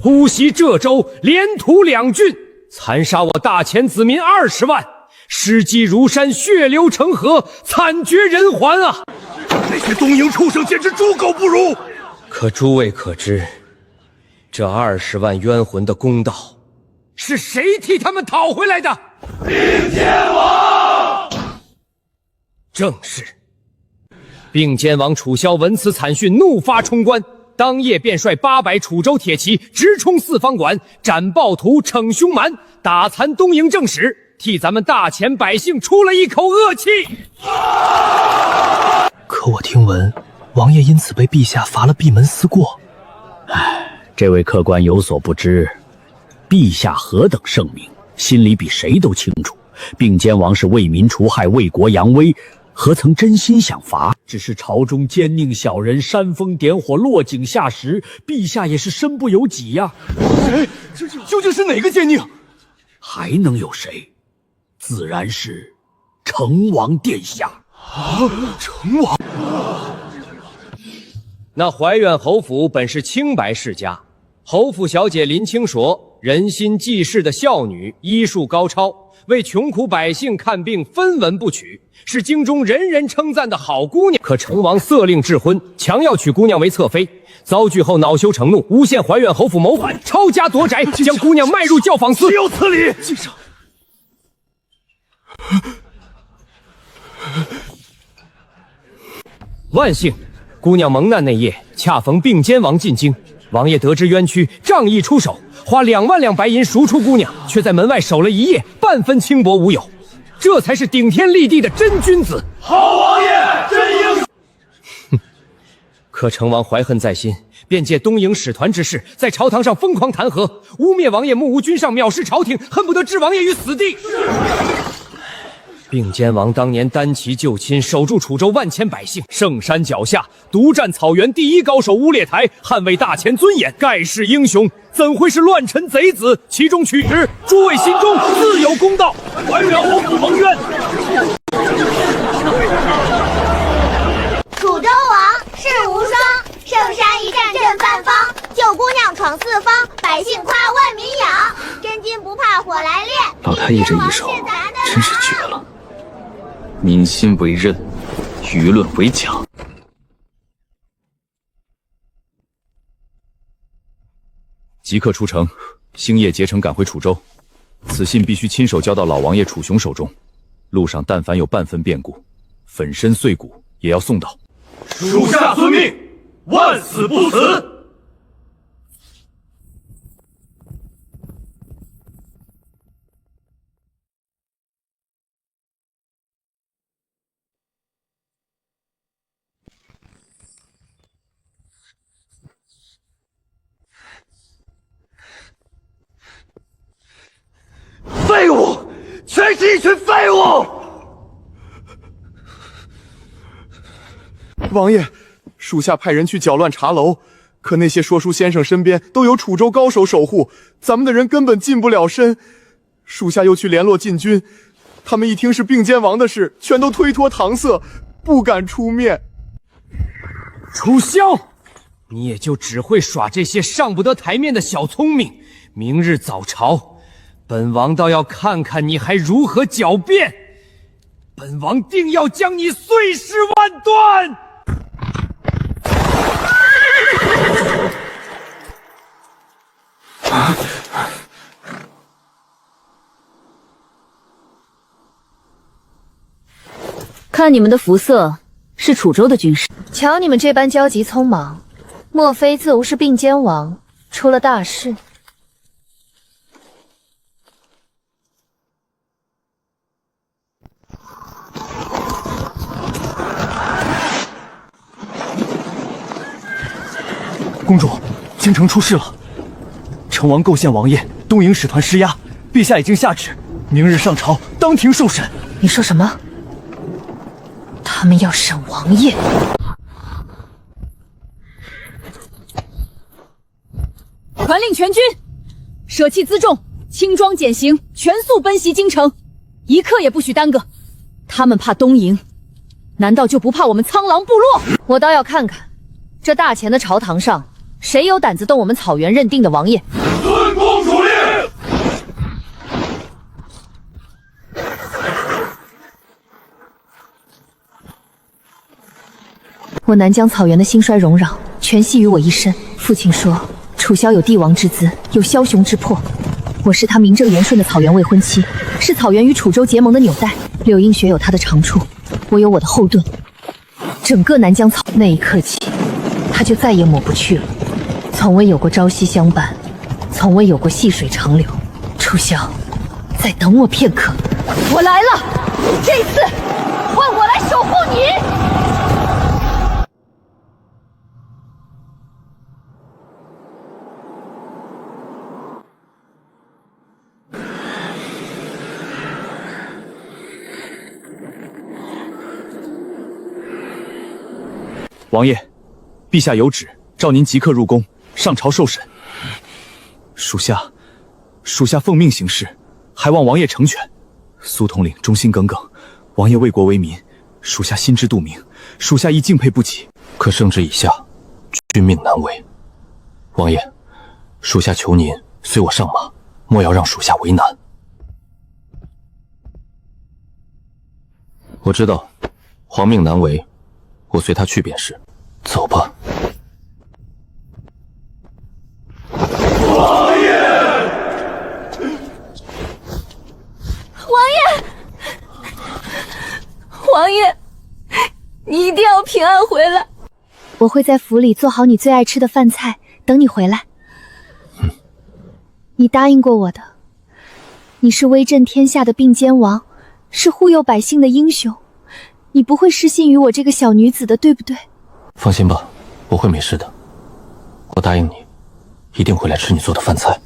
忽袭浙州，连屠2郡，残杀我大前子民20万，尸积如山，血流成河，惨绝人寰啊！那些东营畜生简直猪狗不如。可诸位可知，这20万冤魂的公道，是谁替他们讨回来的？并肩王！正是。并肩王楚萧闻此惨讯，怒发冲冠，当夜便率800楚州铁骑直冲四方馆，斩暴徒，惩凶蛮，打残东营正史，替咱们大前百姓出了一口恶气。可我听闻，王爷因此被陛下罚了闭门思过。这位客官有所不知，陛下何等圣明，心里比谁都清楚。并肩王是为民除害，为国扬威，何曾真心想罚？只是朝中奸佞小人煽风点火，落井下石，陛下也是身不由己呀。谁？这究竟是哪个奸佞？还能有谁？自然是成王殿下。成王？那怀远侯府本是清白世家，侯府小姐林清浊，人心济世的孝女，医术高超，为穷苦百姓看病分文不取，是京中人人称赞的好姑娘。可成王色令智昏，强要娶姑娘为侧妃，遭拒后恼羞成怒，诬陷怀远侯府谋反，抄家夺宅，将姑娘卖入教坊司。岂有此理！先生，万幸，姑娘蒙难那夜，恰逢并肩王进京，王爷得知冤屈，仗义出手，花2万两白银赎出姑娘，却在门外守了1夜，半分轻薄无有。这才是顶天立地的真君子。好王爷，真英雄。可成王怀恨在心，便借东营使团之事，在朝堂上疯狂弹劾，污蔑王爷目无君上，藐视朝廷，恨不得置王爷于死地。并肩王当年单骑救亲，守住楚州万千百姓，圣山脚下独占草原第一高手乌列台，捍卫大前尊严，盖世英雄，怎会是乱臣贼子？其中取直，诸位心中自有公道。怀远侯府蒙冤。楚州王世无双，圣山一战震半方，救姑娘闯四方，百姓夸万民仰，真金不怕火来炼。老太爷这一手真是绝了。民心为刃，舆论为甲。即刻出城，星夜结成赶回楚州。此信必须亲手交到老王爷楚雄手中。路上但凡有半分变故，粉身碎骨也要送到。属下遵命，万死不辞。废物，全是一群废物！王爷，属下派人去搅乱茶楼，可那些说书先生身边都有楚州高手守护，咱们的人根本近不了身。属下又去联络禁军，他们一听是并肩王的事，全都推脱搪塞，不敢出面。楚萧，你也就只会耍这些上不得台面的小聪明。明日早朝，本王倒要看看你还如何狡辩，本王定要将你碎尸万段！看你们的肤色，是楚州的军士。瞧你们这般焦急匆忙，莫非自无是并肩王出了大事？公主，京城出事了，成王构陷王爷，东瀛使团施压，陛下已经下旨，明日上朝当庭受审。你说什么？他们要审王爷？传令全军，舍弃辎重，轻装简行，全速奔袭京城，一刻也不许耽搁。他们怕东瀛，难道就不怕我们苍狼部落？我倒要看看，这大前的朝堂上，谁有胆子动我们草原认定的王爷？遵公主令。我南疆草原的兴衰荣扰，全系于我一身。父亲说，楚萧有帝王之姿，有枭雄之魄。我是他名正言顺的草原未婚妻，是草原与楚州结盟的纽带。柳映雪有她的长处，我有我的后盾。整个南疆草，那一刻起，他就再也抹不去了。从未有过朝夕相伴，从未有过细水长流。楚萧，再等我片刻。我来了，这次换我来守护你。王爷，陛下有旨，召您即刻入宫，上朝受审。属下奉命行事，还望王爷成全。苏统领忠心耿耿，王爷为国为民，属下心知肚明，属下亦敬佩不起。可圣旨已下，君命难违。王爷，属下求您随我上马，莫要让属下为难。我知道，皇命难违，我随他去便是。走吧。王爷，王爷，你一定要平安回来。我会在府里做好你最爱吃的饭菜，等你回来。你答应过我的，你是威震天下的并肩王，是护佑百姓的英雄，你不会失信于我这个小女子的，对不对？放心吧，我会没事的。我答应你，一定会来吃你做的饭菜。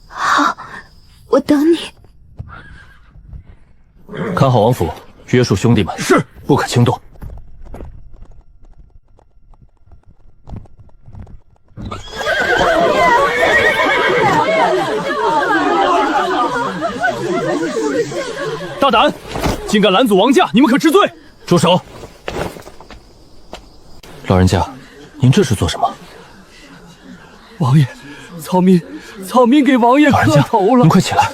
好，我等你。看好王府，约束兄弟们，是不可轻动。大胆，竟敢拦阻王驾，你们可知罪？住手！老人家，您这是做什么？王爷，草民给王爷磕头了。您快起来！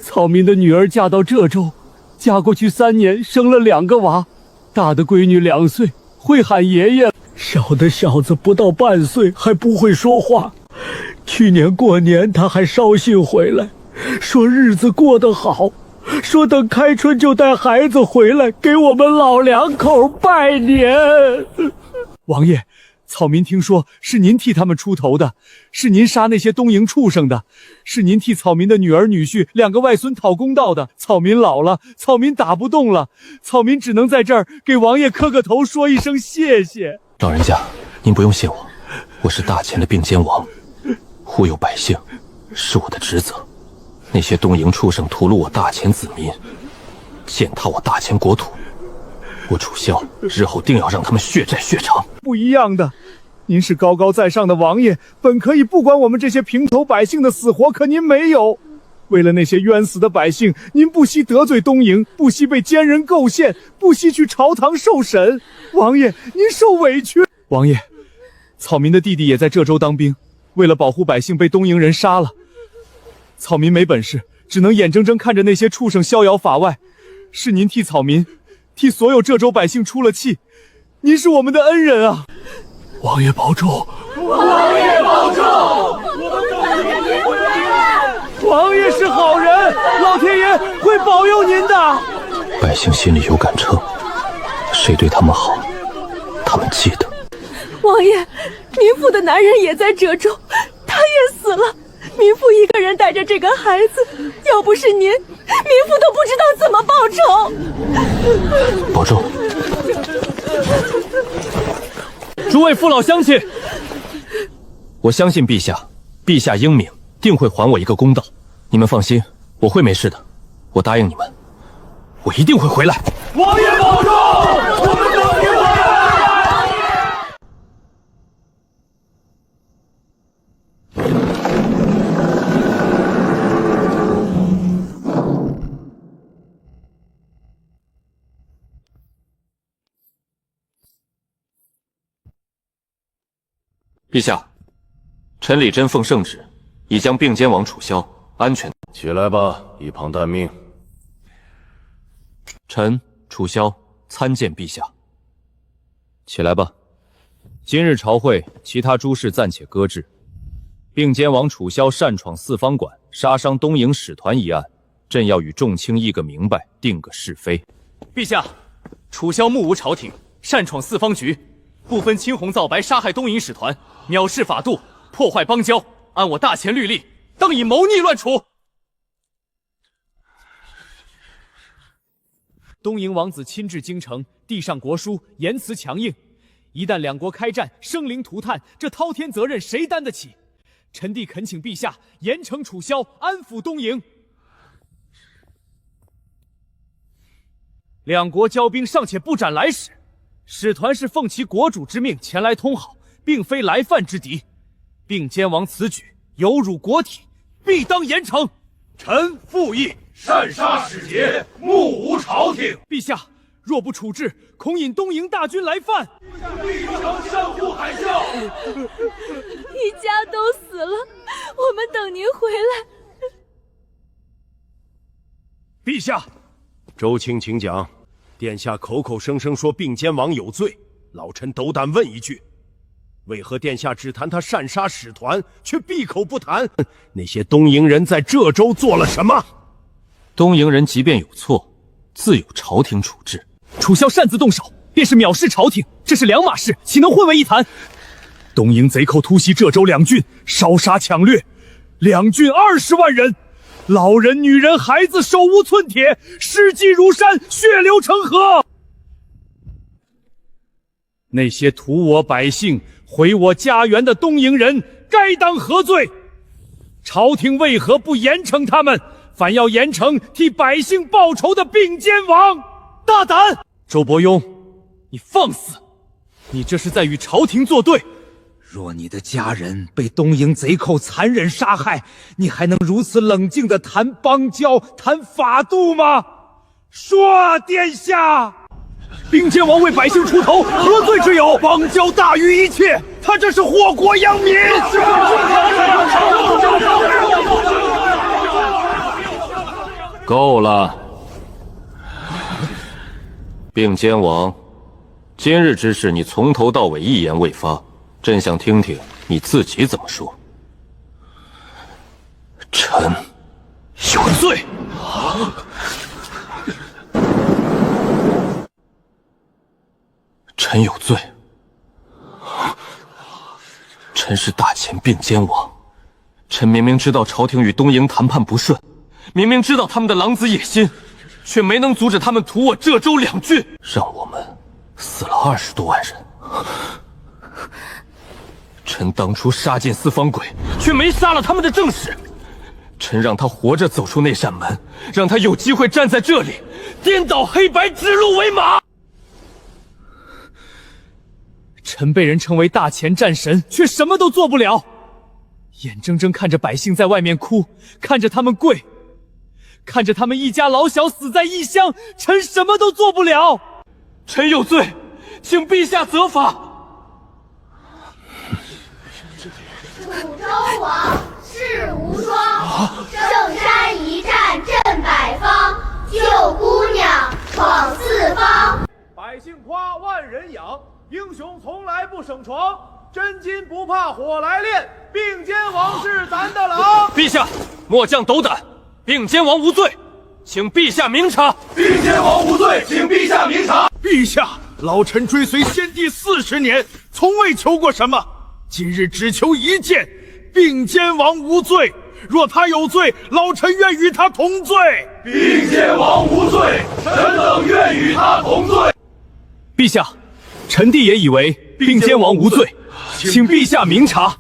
草民的女儿嫁到浙州，嫁过去3年，生了2个娃，大的闺女2岁，会喊爷爷；小的小子不到半岁，还不会说话。去年过年他还捎信回来，说日子过得好，说等开春就带孩子回来，给我们老2口拜年。王爷，草民听说是您替他们出头的，是您杀那些东瀛畜生的，是您替草民的女儿女婿2个外孙讨公道的。草民老了，草民打不动了，草民只能在这儿给王爷磕个头，说一声谢谢。老人家，您不用谢我，我是大前的并肩王，护佑百姓是我的职责。那些东瀛畜生屠戮我大前子民，践踏我大前国土，我楚萧日后定要让他们血债血偿。不一样的，您是高高在上的王爷，本可以不管我们这些平头百姓的死活，可您没有。为了那些冤死的百姓，您不惜得罪东瀛，不惜被奸人构陷，不惜去朝堂受审。王爷，您受委屈。王爷，草民的弟弟也在这州当兵，为了保护百姓被东瀛人杀了。草民没本事，只能眼睁睁看着那些畜生逍遥法外。是您替草民，替所有这州百姓出了气，您是我们的恩人啊！王爷保重！王爷保重！我们等着您回来！王爷是好人，老天爷会保佑您的。百姓心里有杆秤，谁对他们好，他们记得。王爷，民妇的男人也在褶州，他也死了。民妇一个人带着这个孩子，要不是您，民妇都不知道怎么报仇。保重。诸位父老乡亲，我相信陛下，陛下英明，定会还我一个公道。你们放心，我会没事的，我答应你们，我一定会回来。王爷保重，我们等您回来。陛下，臣李真奉圣旨，已将并监王楚萧安全。起来吧，一旁待命。臣楚萧参见陛下。起来吧。今日朝会其他诸事暂且搁置，并监王楚萧擅闯四方馆，杀伤东瀛使团一案，朕要与众卿议个明白，定个是非。陛下，楚萧目无朝廷，擅闯四方局，不分青红皂白杀害东瀛使团，藐视法度，破坏邦交，按我大前律例，当以谋逆乱处。东瀛王子亲至京城，递上国书，言辞强硬。一旦两国开战，生灵涂炭，这滔天责任谁担得起？臣弟恳请陛下严惩楚萧，安抚东瀛。两国交兵尚且不斩来使，使团是奉其国主之命前来通好，并非来犯之敌。并监王此举有辱国体，必当严惩。臣附议。擅杀使节，目无朝廷。陛下，若不处置，恐引东瀛大军来犯。必成山呼海啸。一家都死了，我们等您回来。陛下，周卿请讲。殿下口口声声说并监王有罪，老臣斗胆问一句：为何殿下只谈他擅杀使团，却闭口不谈那些东瀛人在这州做了什么？东瀛人即便有错，自有朝廷处置。楚萧擅自动手，便是藐视朝廷，这是两码事，岂能混为一谈？东瀛贼寇突袭这州两郡，烧杀抢掠，两郡20万人，老人、女人、孩子手无寸铁，尸积如山，血流成河。那些屠我百姓、毁我家园的东瀛人，该当何罪？朝廷为何不严惩他们？反要严惩替百姓报仇的并监王，大胆！周伯庸，你放肆！你这是在与朝廷作对。若你的家人被东瀛贼寇残忍杀害，你还能如此冷静地谈邦交、谈法度吗？说啊，殿下！并监王为百姓出头，何罪之有？邦交大于一切，他这是祸国殃民！够了！并监王，今日之事你从头到尾一言未发，朕想听听你自己怎么说。臣有罪。臣有罪。臣是大前并监王，臣明明知道朝廷与东瀛谈判不顺，明明知道他们的狼子野心，却没能阻止他们屠我这州两郡，让我们死了20多万人。臣当初杀尽四方鬼，却没杀了他们的正使。臣让他活着走出那扇门，让他有机会站在这里，颠倒黑白，指鹿为马。臣被人称为大前战神，却什么都做不了。眼睁睁看着百姓在外面哭，看着他们跪，看着他们一家老小死在异乡，臣什么都做不了。臣有罪，请陛下责罚。楚州王世无双，圣山一战震百方，救姑娘闯四方。百姓夸万人仰，英雄从来不省床。真金不怕火来炼，并肩王是咱的郎。陛下，末将斗胆，并肩王无罪，请陛下明察。并肩王无罪，请陛下明察。陛下，老臣追随先帝40年，从未求过什么，今日只求一件：并肩王无罪。若他有罪，老臣愿与他同罪。并肩王无罪，臣等愿与他同罪。陛下，臣弟也以为并肩王无罪，请陛下明察。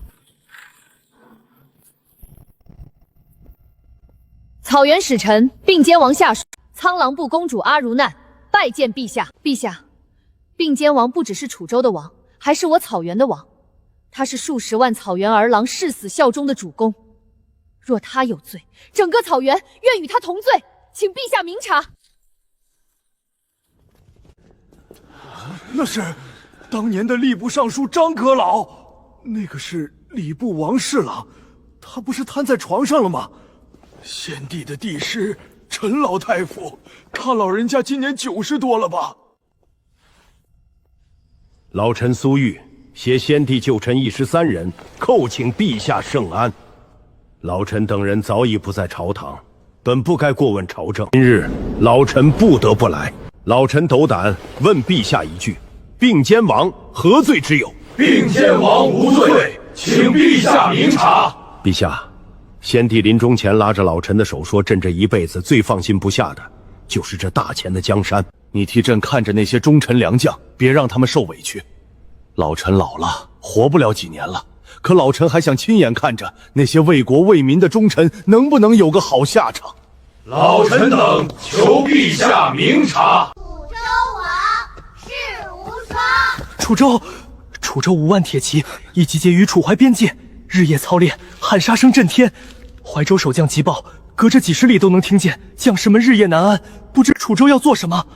草原使臣并肩王下属苍狼部公主阿如难拜见陛下。陛下，并肩王不只是楚州的王，还是我草原的王。他是数十万草原儿郎誓死效忠的主公。若他有罪，整个草原愿与他同罪，请陛下明察。那是当年的吏部尚书张阁老，那个是礼部王侍郎，他不是瘫在床上了吗？先帝的帝师陈老太傅，他老人家今年90多了吧？老臣苏玉携先帝旧臣113人，叩请陛下圣安。老臣等人早已不在朝堂，本不该过问朝政，今日老臣不得不来。老臣斗胆问陛下一句：并肩王何罪之有？并肩王无罪，请陛下明察。陛下，先帝临终前拉着老臣的手说，朕这一辈子最放心不下的就是这大前的江山。你替朕看着那些忠臣良将，别让他们受委屈。老臣老了，活不了几年了，可老臣还想亲眼看着那些为国为民的忠臣能不能有个好下场。老臣等求陛下明察。楚州王世无双，楚州5万铁骑已集结于楚淮边界，日夜操练，喊杀声震天。怀州守将急报，隔着几十里都能听见，将士们日夜难安，不知楚州要做什么。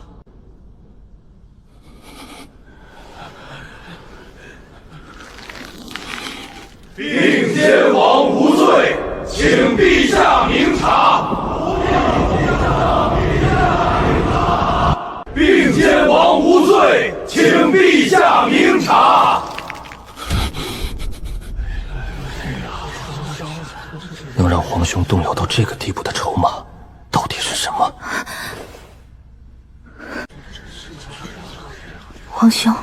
并肩王无罪，请陛下明察。并肩王无罪，请陛下明察。能让皇兄动摇到这个地步的筹码，到底是什么？皇兄，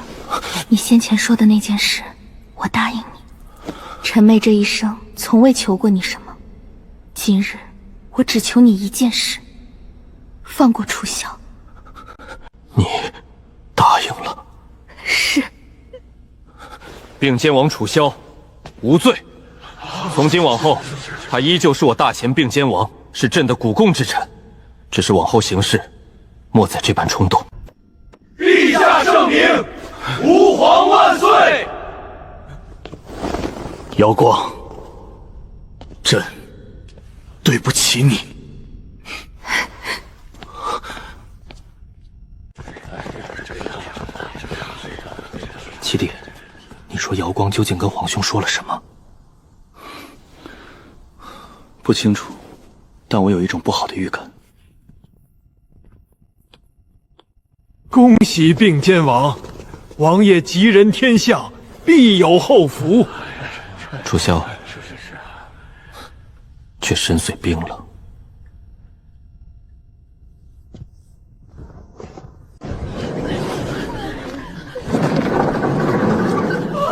你先前说的那件事，我答应你。臣妹这一生从未求过你什么，今日我只求你一件事，放过楚萧。你答应了？是。并肩王楚萧无罪，从今往后，他依旧是我大前并肩王，是朕的股肱之臣。只是往后行事，莫再这般冲动。陛下圣明，吾皇万岁！瑶光，朕对不起你。七弟，你说瑶光究竟跟皇兄说了什么？不清楚，但我有一种不好的预感。恭喜并肩王，王爷吉人天相，必有后福。楚萧却身遂冰冷。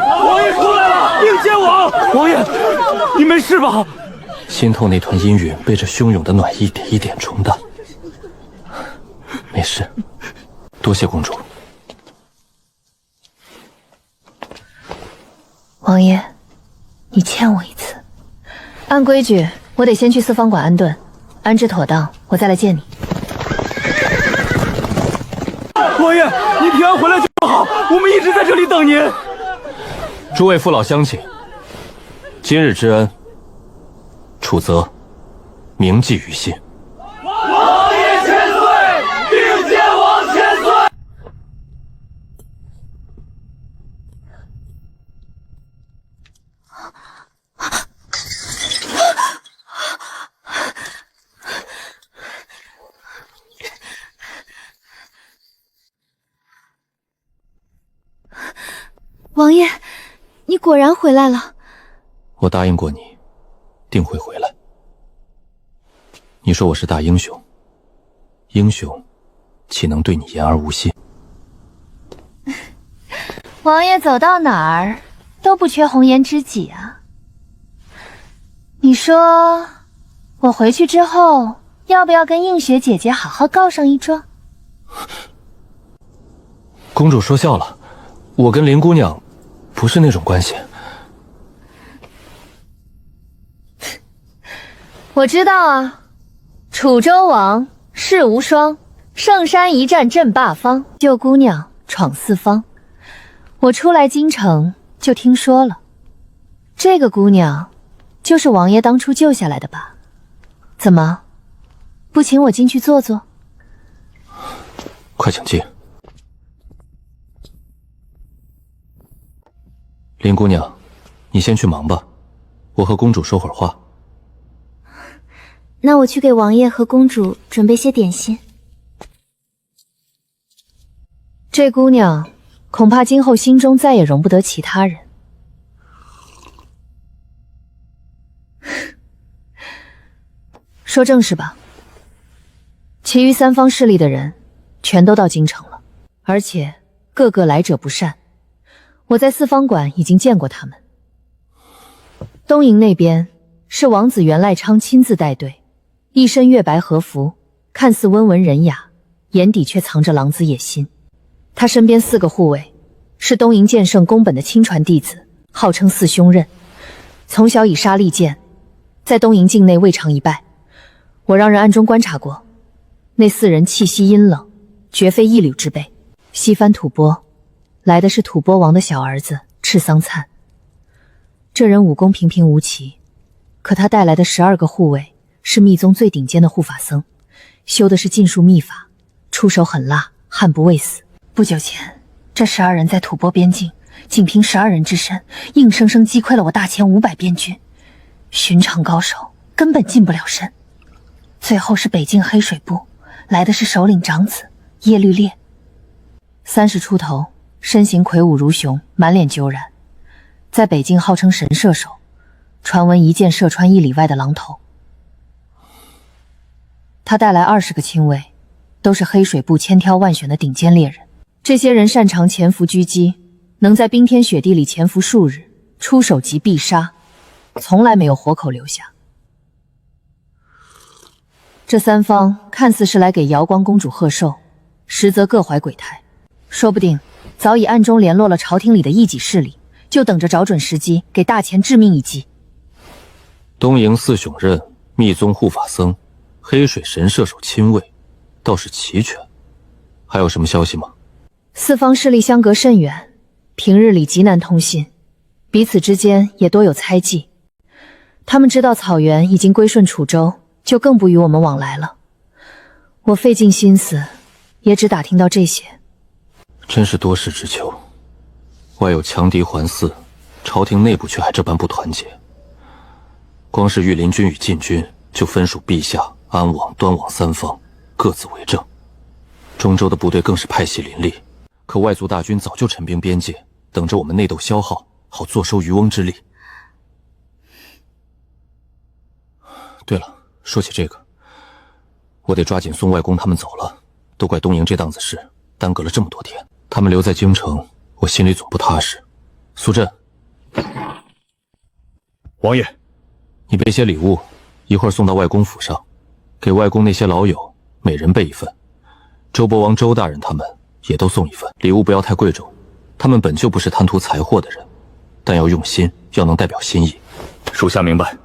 王爷出来了！并肩王，王爷，你没事吧？心头那团阴云被这汹涌的暖一点一点冲淡。没事，多谢公主。王爷，你欠我一次。按规矩，我得先去四方馆安顿，安置妥当，我再来见你。王爷，你平安回来就好，我们一直在这里等您。诸位父老乡亲，今日之恩，楚泽铭记于心。王爷千岁，并肩王千岁。王爷，你果然回来了。我答应过你，定会回来。你说我是大英雄，英雄岂能对你言而无信？王爷走到哪儿都不缺红颜知己啊。你说，我回去之后要不要跟映雪姐姐好好告上一状？公主说笑了，我跟林姑娘不是那种关系。我知道啊，楚州王世无双，圣山一战震八方，救姑娘闯四方。我初来京城就听说了，这个姑娘就是王爷当初救下来的吧？怎么，不请我进去坐坐？快请进。林姑娘，你先去忙吧，我和公主说会儿话。那我去给王爷和公主准备些点心。这姑娘恐怕今后心中再也容不得其他人。说正事吧，其余三方势力的人全都到京城了，而且个个来者不善。我在四方馆已经见过他们。东营那边是王子元赖昌亲自带队，一身月白和服，看似温文人雅，眼底却藏着狼子野心。他身边4个护卫是东营剑圣宫本的亲传弟子，号称4兄刃，从小以杀利剑，在东营境内未尝一败。我让人暗中观察过，那4人气息阴冷，绝非一缕之辈。西番吐蕃来的是吐蕃王的小儿子赤桑灿，这人武功平平无奇，可他带来的12个护卫是密宗最顶尖的护法僧，修的是禁术秘法，出手狠辣，悍不畏死。不久前，这12人在吐蕃边境，仅凭12人之身，硬生生击溃了我大前500边军，寻常高手根本近不了身。最后是北境黑水部来的是首领长子耶律烈，30出头，身形魁梧如熊，满脸揪髯，在北境号称神射手，传闻一箭射穿1里外的狼头。他带来20个亲卫，都是黑水部千挑万选的顶尖猎人。这些人擅长潜伏狙击，能在冰天雪地里潜伏数日，出手即必杀，从来没有活口留下。这3方看似是来给瑶光公主贺寿，实则各怀鬼胎，说不定早已暗中联络了朝廷里的异己势力，就等着找准时机给大前致命一击。东营4兄刃、密宗护法僧、黑水神射手亲卫，倒是齐全。还有什么消息吗？4方势力相隔甚远，平日里极难通信，彼此之间也多有猜忌。他们知道草原已经归顺楚州，就更不与我们往来了。我费尽心思，也只打听到这些。真是多事之秋，外有强敌环伺，朝廷内部却还这般不团结。光是御林军与禁军就分属陛下、安王、端王3方，各自为政。中州的部队更是派系林立，可外族大军早就陈兵边界，等着我们内斗消耗，好坐收渔翁之利。对了，说起这个，我得抓紧送外公他们走了，都怪东营这档子事耽搁了这么多天。他们留在京城，我心里总不踏实。苏震，王爷，你备些礼物，一会儿送到外公府上，给外公那些老友每人备一份。周伯王、周大人他们也都送一份。礼物不要太贵重，他们本就不是贪图财货的人，但要用心，要能代表心意。属下明白。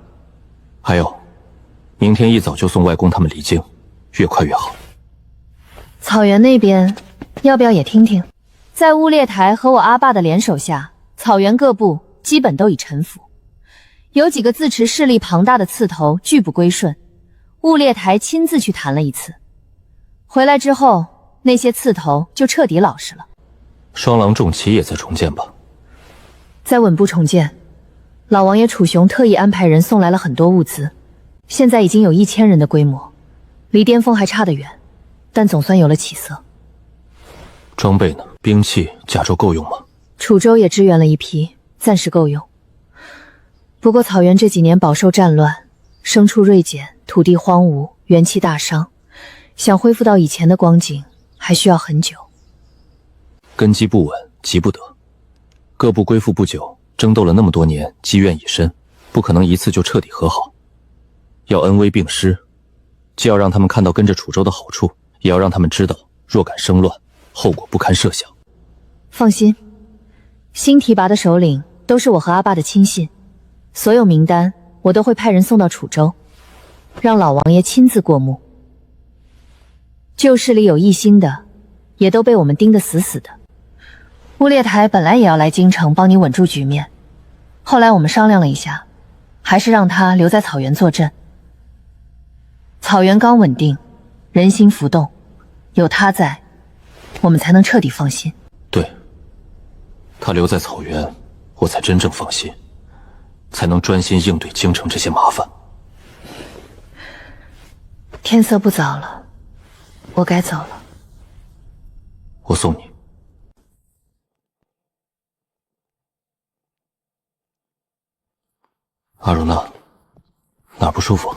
还有，明天一早就送外公他们离京，越快越好。草原那边要不要也听听？在乌列台和我阿爸的联手下，草草原各部基本都已臣服，有几个自持势力庞大的刺头拒不归顺，雾列台亲自去谈了一次，回来之后，那些刺头就彻底老实了。双狼重骑也在重建吧？在稳步重建，老王爷楚雄特意安排人送来了很多物资，现在已经有1000人的规模，离巅峰还差得远，但总算有了起色。装备呢？兵器、甲胄够用吗？楚州也支援了一批，暂时够用。不过草原这几年饱受战乱，牲畜锐减，土地荒芜，元气大伤，想恢复到以前的光景，还需要很久。根基不稳，急不得。各部归附不久，争斗了那么多年，积怨已深，不可能一次就彻底和好。要恩威并施，既要让他们看到跟着楚州的好处，也要让他们知道，若敢生乱，后果不堪设想。放心，新提拔的首领都是我和阿爸的亲信，所有名单我都会派人送到楚州，让老王爷亲自过目。旧势力有异心的，也都被我们盯得死死的。乌列台本来也要来京城帮你稳住局面，后来我们商量了一下，还是让他留在草原坐镇。草原刚稳定，人心浮动，有他在，我们才能彻底放心。对，他留在草原，我才真正放心，才能专心应对京城这些麻烦。天色不早了，我该走了。我送你。阿如娜，哪儿不舒服？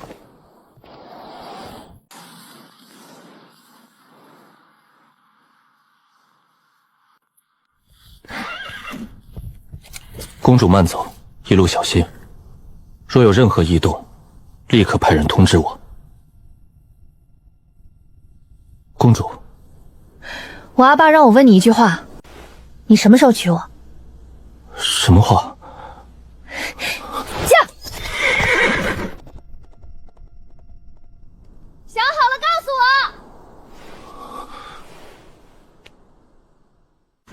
公主慢走，一路小心。若有任何异动，立刻派人通知我。公主，我阿爸让我问你一句话，你什么时候娶我？什么话？驾！想好了告诉我。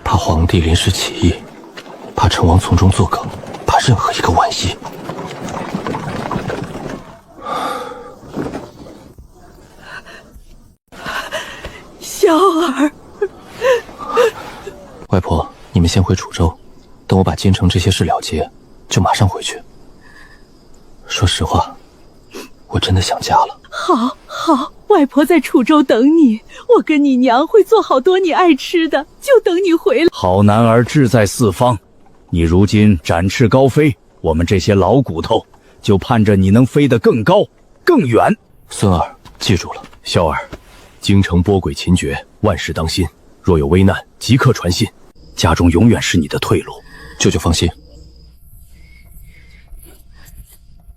怕皇帝临时起义，怕成王从中作梗，怕任何一个万一。小儿，外婆，你们先回楚州，等我把京城这些事了结，就马上回去。说实话，我真的想家了。好，好，外婆在楚州等你，我跟你娘会做好多你爱吃的，就等你回来。好男儿志在四方，你如今展翅高飞，我们这些老骨头就盼着你能飞得更高更远。孙儿，记住了。孝儿，京城波诡秦绝，万事当心，若有危难即刻传信，家中永远是你的退路。舅舅放心。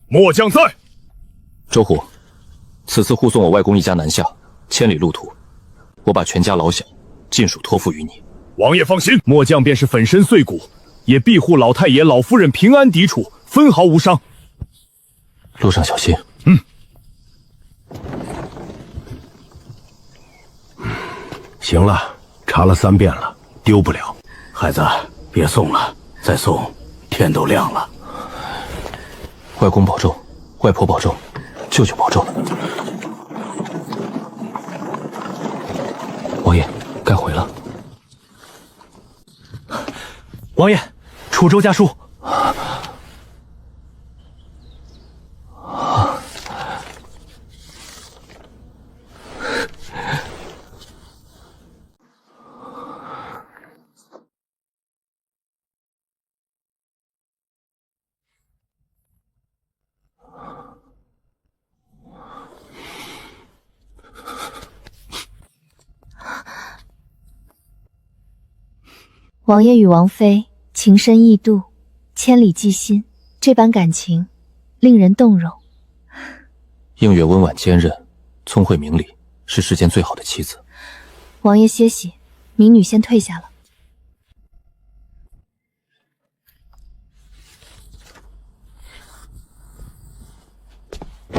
末将在。周虎，此次护送我外公一家南下，千里路途，我把全家老小尽数托付于你。王爷放心，末将便是粉身碎骨，也庇护老太爷、老夫人平安抵处，分毫无伤。路上小心。行了，查了3遍了，丢不了。孩子，别送了，再送天都亮了。外公保重，外婆保重，舅舅保重。王爷，该回了。王爷，楚州家书。王爷与王妃情深意笃，千里寄心，这般感情令人动容。映月温婉坚韧，聪慧明理，是世间最好的妻子。王爷歇息，民女先退下了。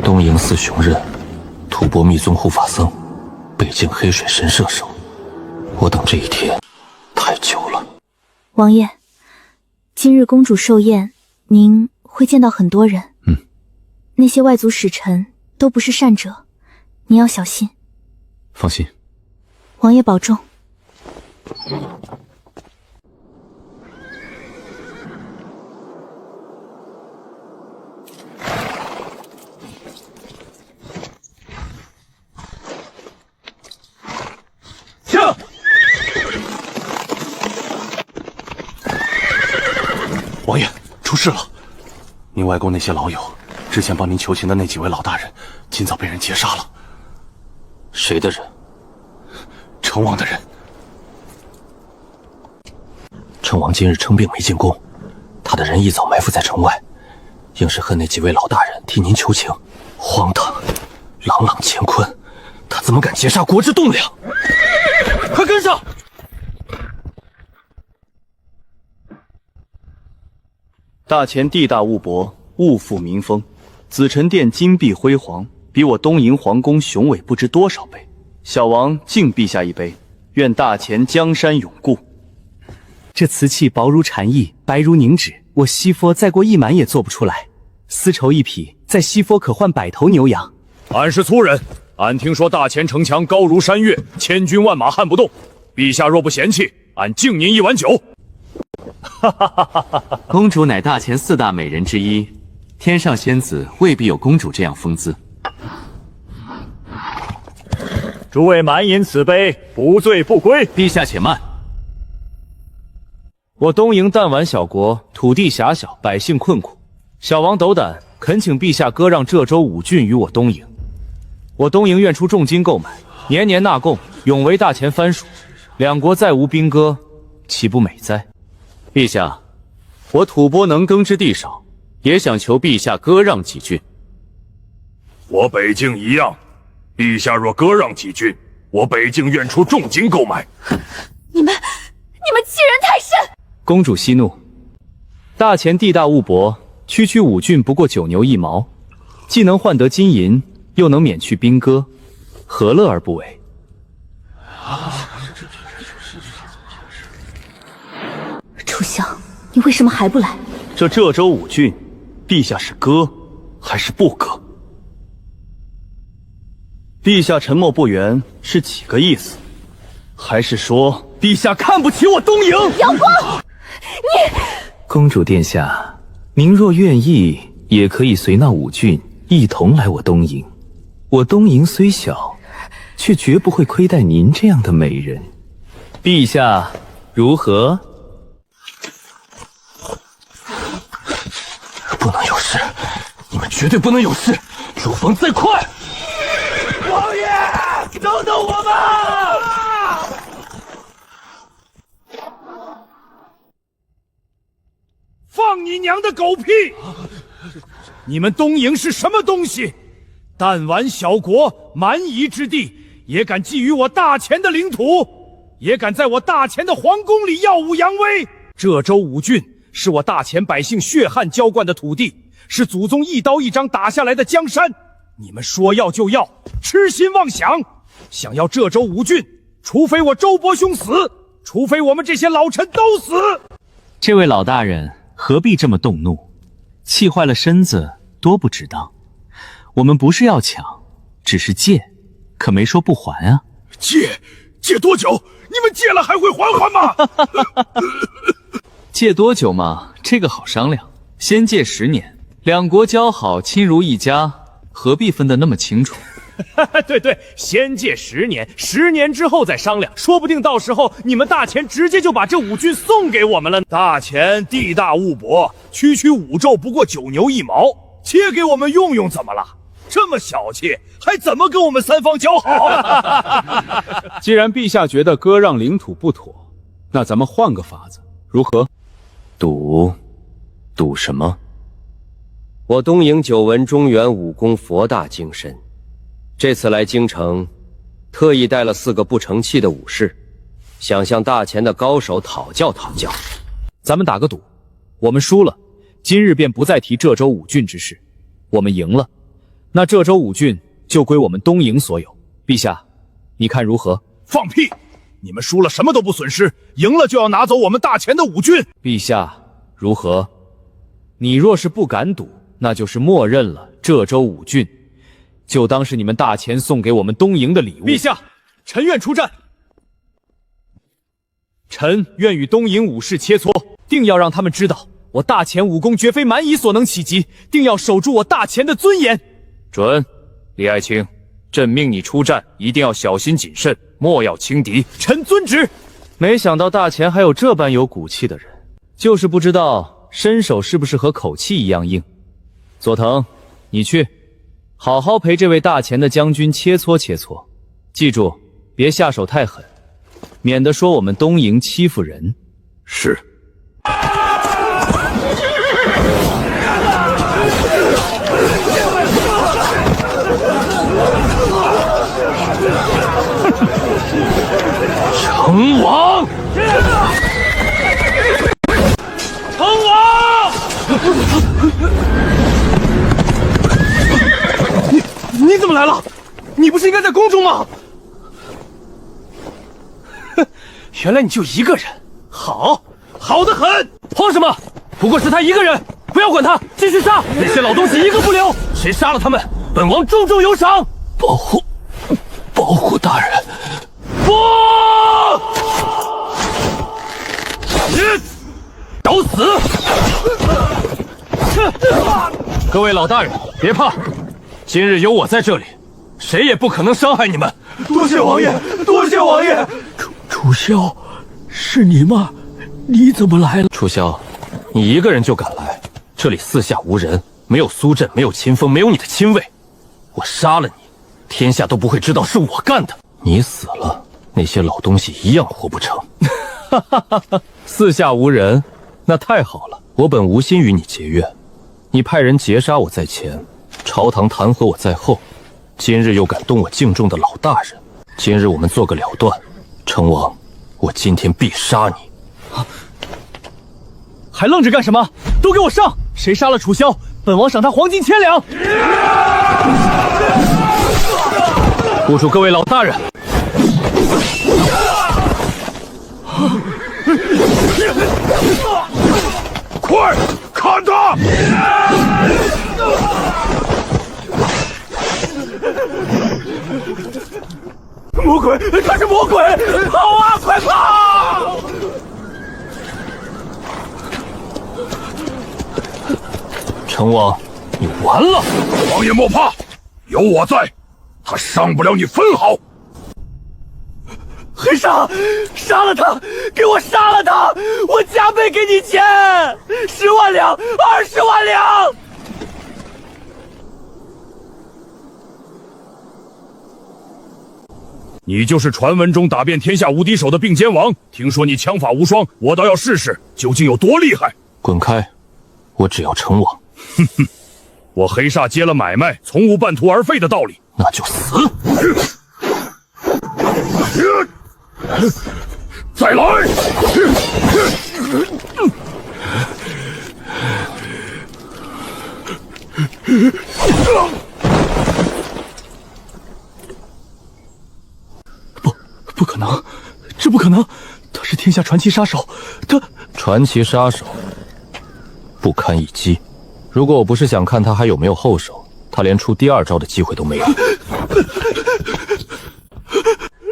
东营寺雄刃，吐蕃密宗护法僧，北境黑水神射手，我等这一天太久了。王爷，今日公主寿宴，您会见到很多人。那些外族使臣都不是善者，您要小心。放心，王爷保重。枪！王爷，出事了！您外公那些老友，之前帮您求情的那几位老大人，今早被人劫杀了。谁的人？成王的人。成王今日称病没进宫，他的人一早埋伏在城外，硬是恨那几位老大人替您求情，荒唐！朗朗乾坤，他怎么敢劫杀国之栋梁？快跟上！大前地大物博，物阜民丰，紫宸殿金碧辉煌，比我东瀛皇宫雄伟不知多少倍。小王敬陛下一杯，愿大前江山永固。这瓷器薄如蝉翼，白如凝脂，我西佛再过1满也做不出来。丝绸1匹，在西佛可换100头牛羊。俺是粗人，俺听说大前城墙高如山岳，千军万马撼不动。陛下若不嫌弃，俺敬您1碗酒。公主乃大前4大美人之一，天上仙子未必有公主这样风姿。诸位满饮此杯，不醉不归。陛下且慢。我东瀛弹丸小国，土地狭小，百姓困苦。小王斗胆，恳请陛下割让浙州5郡于我东瀛。我东瀛愿出重金购买，年年纳贡，永为大前藩属。两国再无兵戈，岂不美哉？陛下，我吐蕃能耕之地少，也想求陛下割让几郡。我北境一样，陛下若割让几郡，我北境愿出重金购买。你们欺人太甚！公主息怒，大前地大物博，区5郡不过9牛1毛，既能换得金银，又能免去兵戈，何乐而不为？楚相，你为什么还不来？这浙州5郡，陛下是割还是不割？陛下沉默不言是几个意思？还是说陛下看不起我东瀛？阳光，你……公主殿下，您若愿意，也可以随那5郡一同来我东瀛。我东瀛虽小，却绝不会亏待您这样的美人。陛下如何？不能有事，你们绝对不能有事！乳房再快！王爷，等等我们！放你娘的狗屁！你们东瀛是什么东西？弹丸小国，蛮夷之地，也敢觊觎我大前的领土，也敢在我大前的皇宫里耀武扬威。浙州5郡是我大前百姓血汗浇灌的土地，是祖宗一刀一掌打下来的江山。你们说要就要，痴心妄想！想要浙州5郡，除非我周伯兄死，除非我们这些老臣都死。这位老大人何必这么动怒？气坏了身子多不值当。我们不是要抢，只是借，可没说不还啊。借多久？你们借了还会还吗？借多久嘛？这个好商量。先借10年，两国交好，亲如一家，何必分得那么清楚？对，先借10年，10年之后再商量，说不定到时候你们大前直接就把这5郡送给我们了。大前地大物博，区5州不过9牛1毛，切给我们用用怎么了？这么小气，还怎么跟我们3方交好？既然陛下觉得割让领土不妥，那咱们换个法子，如何？赌什么？我东瀛久闻中原武功佛大精深，这次来京城，特意带了4个不成器的武士，想向大前的高手讨教讨教。咱们打个赌，我们输了，今日便不再提浙州5郡之事；我们赢了，那浙州5郡就归我们东瀛所有。陛下，你看如何？放屁！你们输了什么都不损失，赢了就要拿走我们大前的5郡。陛下，如何？你若是不敢赌，那就是默认了这州5郡，就当是你们大钱送给我们东营的礼物。陛下，臣愿出战。臣愿与东营武士切磋，定要让他们知道，我大钱武功绝非蛮夷所能企及，定要守住我大钱的尊严。准，李爱卿，朕命你出战，一定要小心谨慎，莫要轻敌。臣遵旨。没想到大钱还有这般有骨气的人，就是不知道身手是不是和口气一样硬。佐藤，你去，好好陪这位大钱的将军切磋切磋，记住，别下手太狠，免得说我们东营欺负人。是。成王，成王！你怎么来了？你不是应该在宫中吗？原来你就一个人，好，好得很！慌什么？不过是他一个人，不要管他，继续杀！那些老东西一个不留，谁杀了他们，本王重重有赏！保护大人！不！找死！各位老大人，别怕，今日有我在这里，谁也不可能伤害你们。多谢王爷，多谢王爷。楚萧，是你吗？你怎么来了？楚萧，你一个人就敢来？这里四下无人，没有苏震，没有秦风，没有你的亲卫，我杀了你，天下都不会知道是我干的。你死了，那些老东西一样活不成。哈哈哈哈！四下无人，那太好了。我本无心与你结怨，你派人劫杀我在前，朝堂弹劾我在后，今日又敢动我敬重的老大人，今日我们做个了断。成王，我今天必杀你！还愣着干什么？都给我上！谁杀了楚萧，本王赏他黄金1000两！护住各位老大人！快看他！魔鬼，他是魔鬼！跑啊，快跑！成王，你完了！王爷莫怕，有我在，他伤不了你分毫。黑沙，杀了他！给我杀了他！我加倍给你钱，10万两，20万两。你就是传闻中打遍天下无敌手的并肩王，听说你枪法无双，我倒要试试究竟有多厉害。滚开！我只要成王。哼哼，我黑煞接了买卖，从无半途而废的道理。那就死！再来！不可能，这不可能！他是天下传奇杀手，他传奇杀手不堪一击。如果我不是想看他还有没有后手，他连出第2招的机会都没有。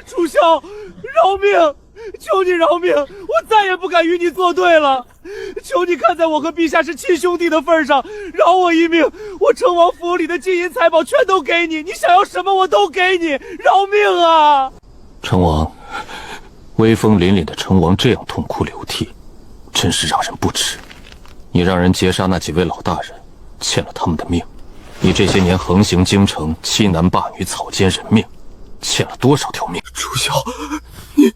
楚萧，饶命！求你饶命！我再也不敢与你作对了。求你看在我和陛下是亲兄弟的份上，饶我一命！我成王府里的金银财宝全都给你，你想要什么我都给你，饶命啊！成王，威风凛凛的成王这样痛哭流涕，真是让人不齿。你让人劫杀那几位老大人，欠了他们的命。你这些年横行京城，欺男霸女，草菅人命，欠了多少条命？楚萧，你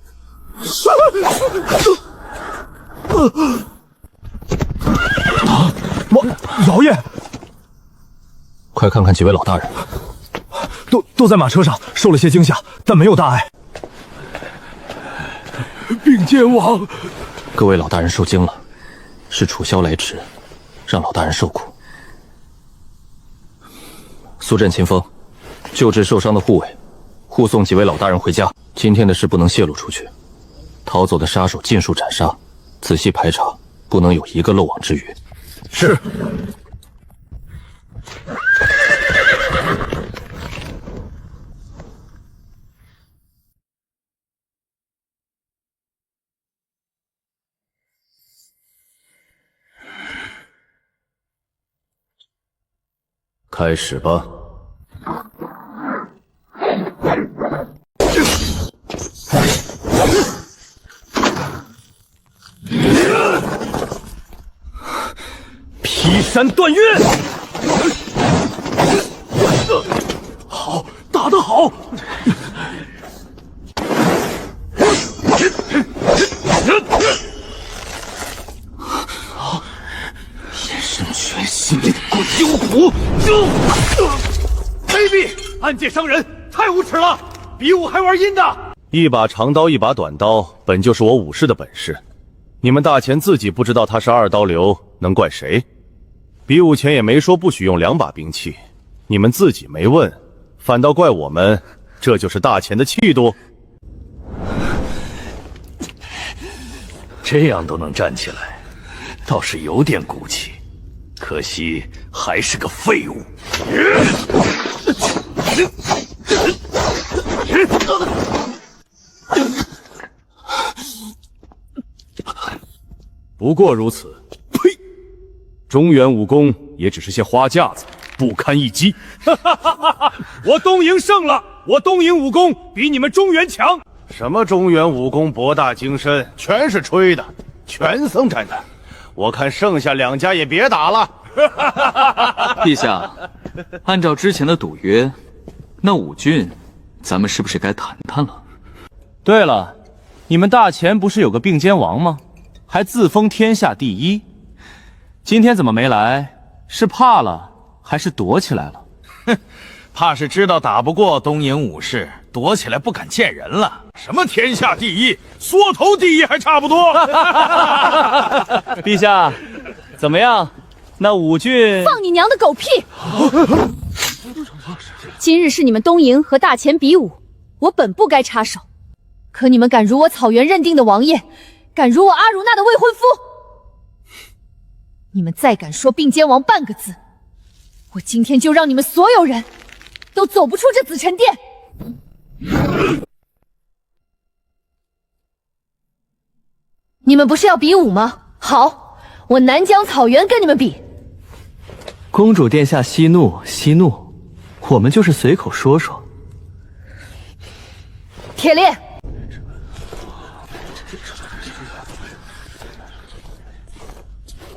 老爷，快看看几位老大人，都在马车上，受了些惊吓，但没有大碍。并肩王，各位老大人受惊了，是楚萧来迟，让老大人受苦。苏震、秦风，救治受伤的护卫，护送几位老大人回家。今天的事不能泄露出去，逃走的杀手尽数斩杀，仔细排查，不能有一个漏网之鱼。是。开始吧。劈山断岳，好，打得好！眼神全心里的滚幽狐，卑鄙，暗箭伤人，太无耻了！比武还玩阴的。一把长刀，一把短刀，本就是我武士的本事。你们大前自己不知道他是二刀流，能怪谁？比武前也没说不许用2把兵器，你们自己没问，反倒怪我们，这就是大前的气度。这样都能站起来，倒是有点骨气，可惜还是个废物。不过如此。呸！中原武功也只是些花架子，不堪一击。我东营胜了，我东营武功比你们中原强。什么中原武功博大精深，全是吹的，全僧战的。我看剩下2家也别打了。陛下，按照之前的赌约，那5郡，咱们是不是该谈谈了？对了，你们大前不是有个并肩王吗？还自封天下第一，今天怎么没来？是怕了，还是躲起来了？哼，怕是知道打不过东营武士，躲起来不敢见人了。什么天下第一，缩头第一还差不多。陛下，怎么样？那5郡……放你娘的狗屁！今日是你们东营和大前比武，我本不该插手，可你们敢辱我草原认定的王爷，敢辱我阿如那的未婚夫，你们再敢说并肩王半个字，我今天就让你们所有人都走不出这紫宸殿！你们不是要比武吗？好，我南疆草原跟你们比。公主殿下息怒，息怒，我们就是随口说说。铁烈，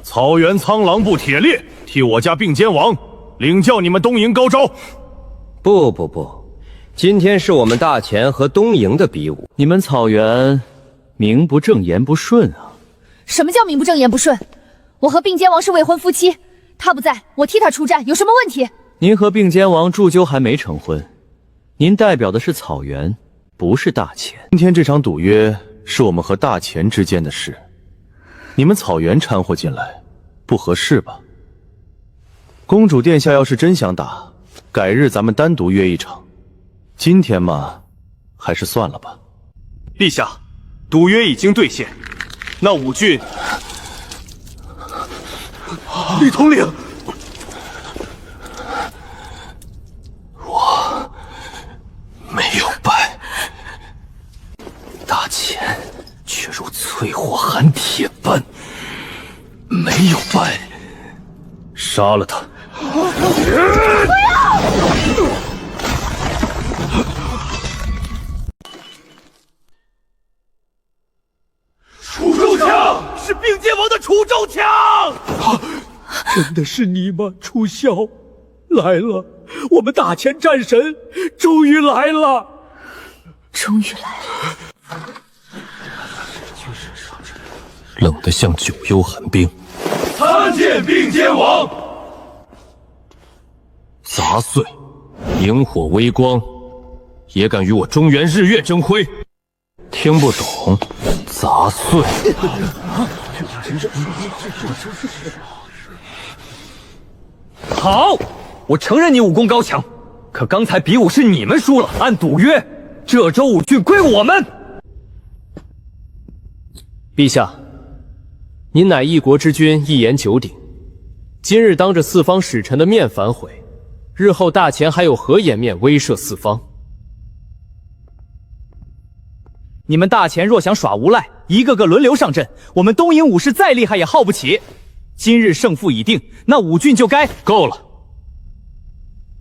草原苍狼部铁烈替我家并肩王领教你们东营高招。不，今天是我们大前和东营的比武。你们草原名不正言不顺啊！什么叫名不正言不顺？我和并肩王是未婚夫妻，他不在，我替他出战，有什么问题？您和并肩王祝究还没成婚，您代表的是草原，不是大前。今天这场赌约是我们和大前之间的事，你们草原掺和进来，不合适吧？公主殿下要是真想打，改日咱们单独约一场。今天嘛，还是算了吧。陛下，赌约已经兑现，那5郡……李统领，我没有败，大前却如淬火寒铁般没有败。杀了他！楚州枪是并肩王的楚州枪！真的是你吗？楚萧来了，我们大前战神终于来了，终于来了。冷得像九幽寒冰。参见并肩王。杂碎，萤火微光，也敢与我中原日月争辉？听不懂，杂碎。好，我承认你武功高强，可刚才比武是你们输了，按赌约，这州5郡归我们。陛下，您乃一国之君，一言九鼎，今日当着四方使臣的面反悔，日后大前还有何颜面威慑四方？你们大前若想耍无赖，一个个轮流上阵，我们东瀛武士再厉害也耗不起。今日胜负已定，那5郡就该够了。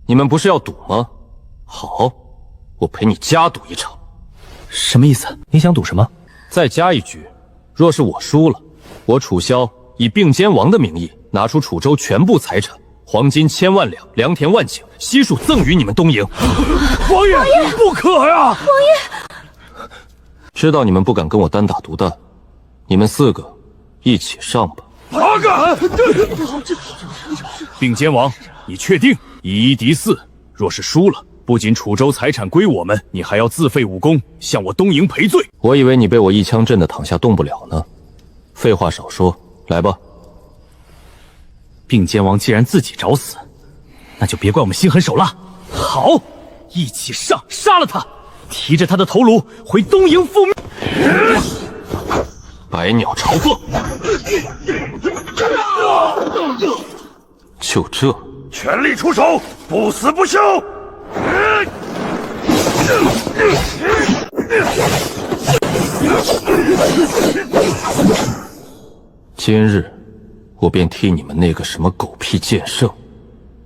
你们不是要赌吗？好，我陪你加赌一场。什么意思？你想赌什么？再加一局，若是我输了，我楚萧以并肩王的名义拿出楚州全部财产，黄金1000万两，良田万顷，悉数赠予你们东瀛。王爷，不可呀！王爷，知道你们不敢跟我单打独斗，你们4个一起上吧。哪敢！并肩王，你确定以1敌4？若是输了，不仅楚州财产归我们，你还要自废武功，向我东瀛赔罪。我以为你被我一枪震得躺下动不了呢。废话少说，来吧。并肩王既然自己找死，那就别怪我们心狠手辣。好，一起上，杀了他，提着他的头颅回东瀛复命。百鸟朝凤，就这，全力出手，不死不休！今日我便替你们那个什么狗屁剑圣，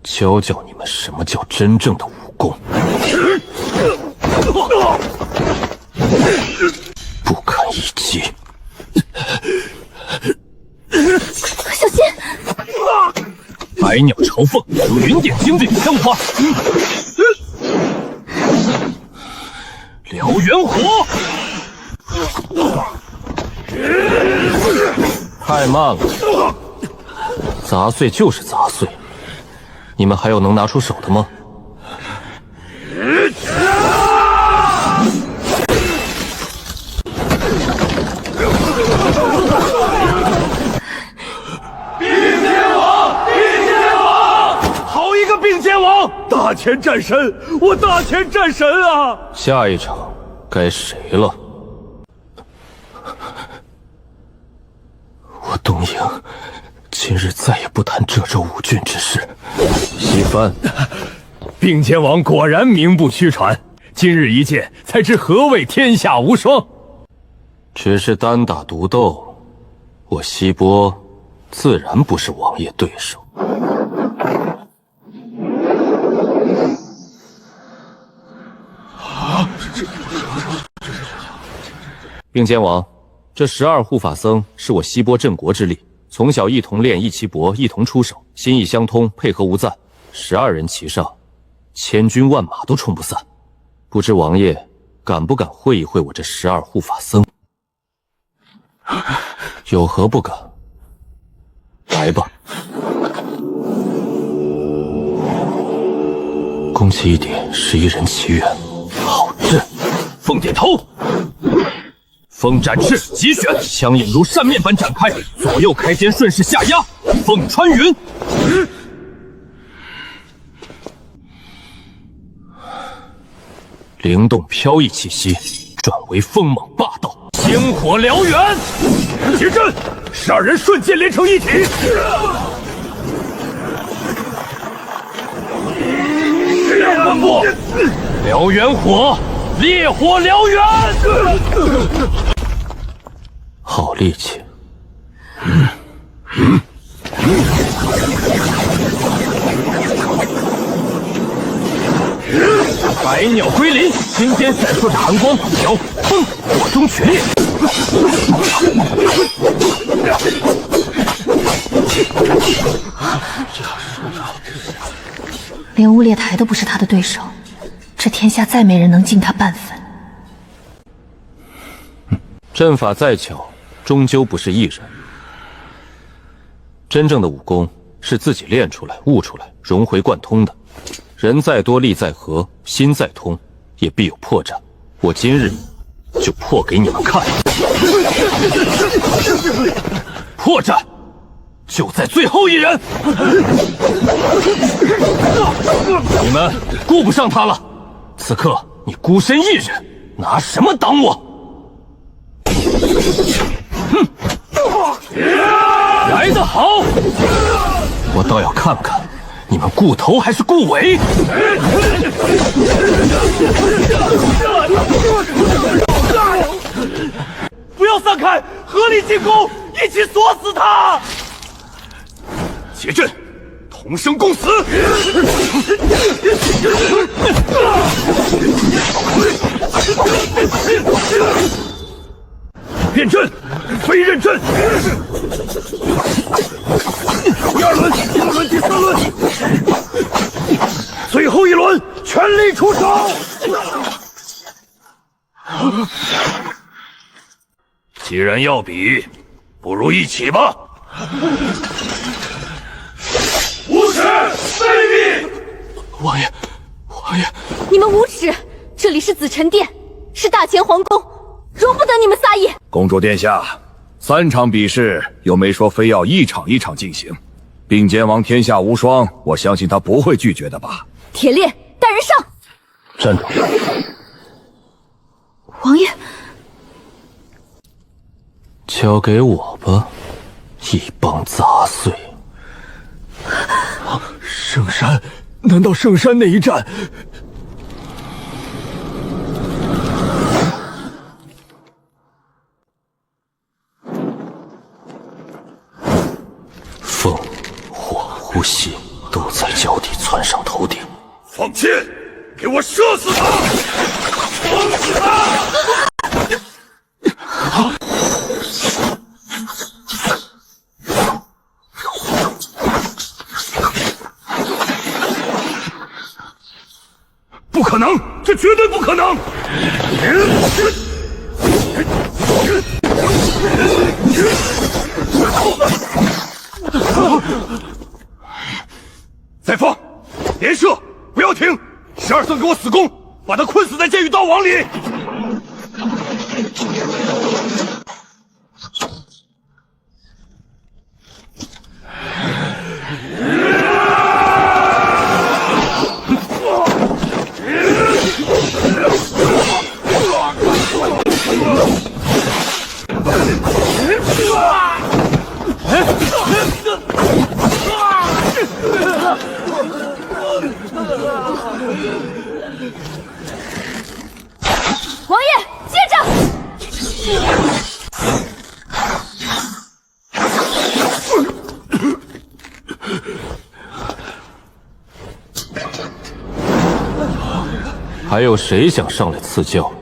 教教你们什么叫真正的武功。不堪一击。小心！百鸟朝凤，云点精锐枪法，燎原火。太慢了，砸碎就是砸碎，你们还有能拿出手的吗？好一个并肩王！大前战神，我大前战神啊！下一场该谁了？我东瀛今日再也不谈浙州5郡之事。西番，并肩王果然名不虚传，今日一见才知何谓天下无双。只是单打独斗，我西波自然不是王爷对手。并肩王，这12护法僧是我西波镇国之力，从小一同练，一齐搏，一同出手，心意相通，配合无暂。12人齐上，千军万马都冲不散。不知王爷敢不敢会一会我这12护法僧？有何不敢？来吧。宫崎一点11人齐援，好阵。凤点头，风展翅，急旋，枪影如扇面般展开，左右开肩，顺势下压，凤穿云。灵动飘逸气息转为锋猛霸道，星火燎原。结阵，12人瞬间连成一体。吩咐，燎原火，烈火燎原。好力气。百鸟归林，心间闪烁着寒光，摇风火中取烈。连乌列台都不是他的对手，这天下再没人能近他半分。阵法再巧，终究不是一人。真正的武功是自己练出来、悟出来、融会贯通的。人再多，力再合，心再通，也必有破绽。我今日就破给你们看。破绽就在最后一人。你们顾不上他了。此刻你孤身一人，拿什么挡我？哼！来得好！我倒要看看你们顾头还是顾尾。不要散开，合力进攻，一起锁死他！结阵，同生共死！变阵，非认阵。第2轮、第2轮、第3轮，最后1轮，全力出手！既然要比，不如一起吧。无耻卑鄙！王爷，你们无耻！这里是紫宸殿，是大乾皇宫，容不得你们撒野！公主殿下，3场比试又没说非要一场一场进行，并肩王天下无双，我相信他不会拒绝的吧？铁链，带人上！站住！王爷，交给我吧，一帮杂碎！圣山？难道圣山那一战？风、火、呼吸都在脚底窜上头顶。放箭，给我射死他！封死他！不可能，这绝对不可能！再放，连射，不要停！12僧给我死攻，把他困死在剑与刀网里！王爷，接着！还有谁想上来赐教？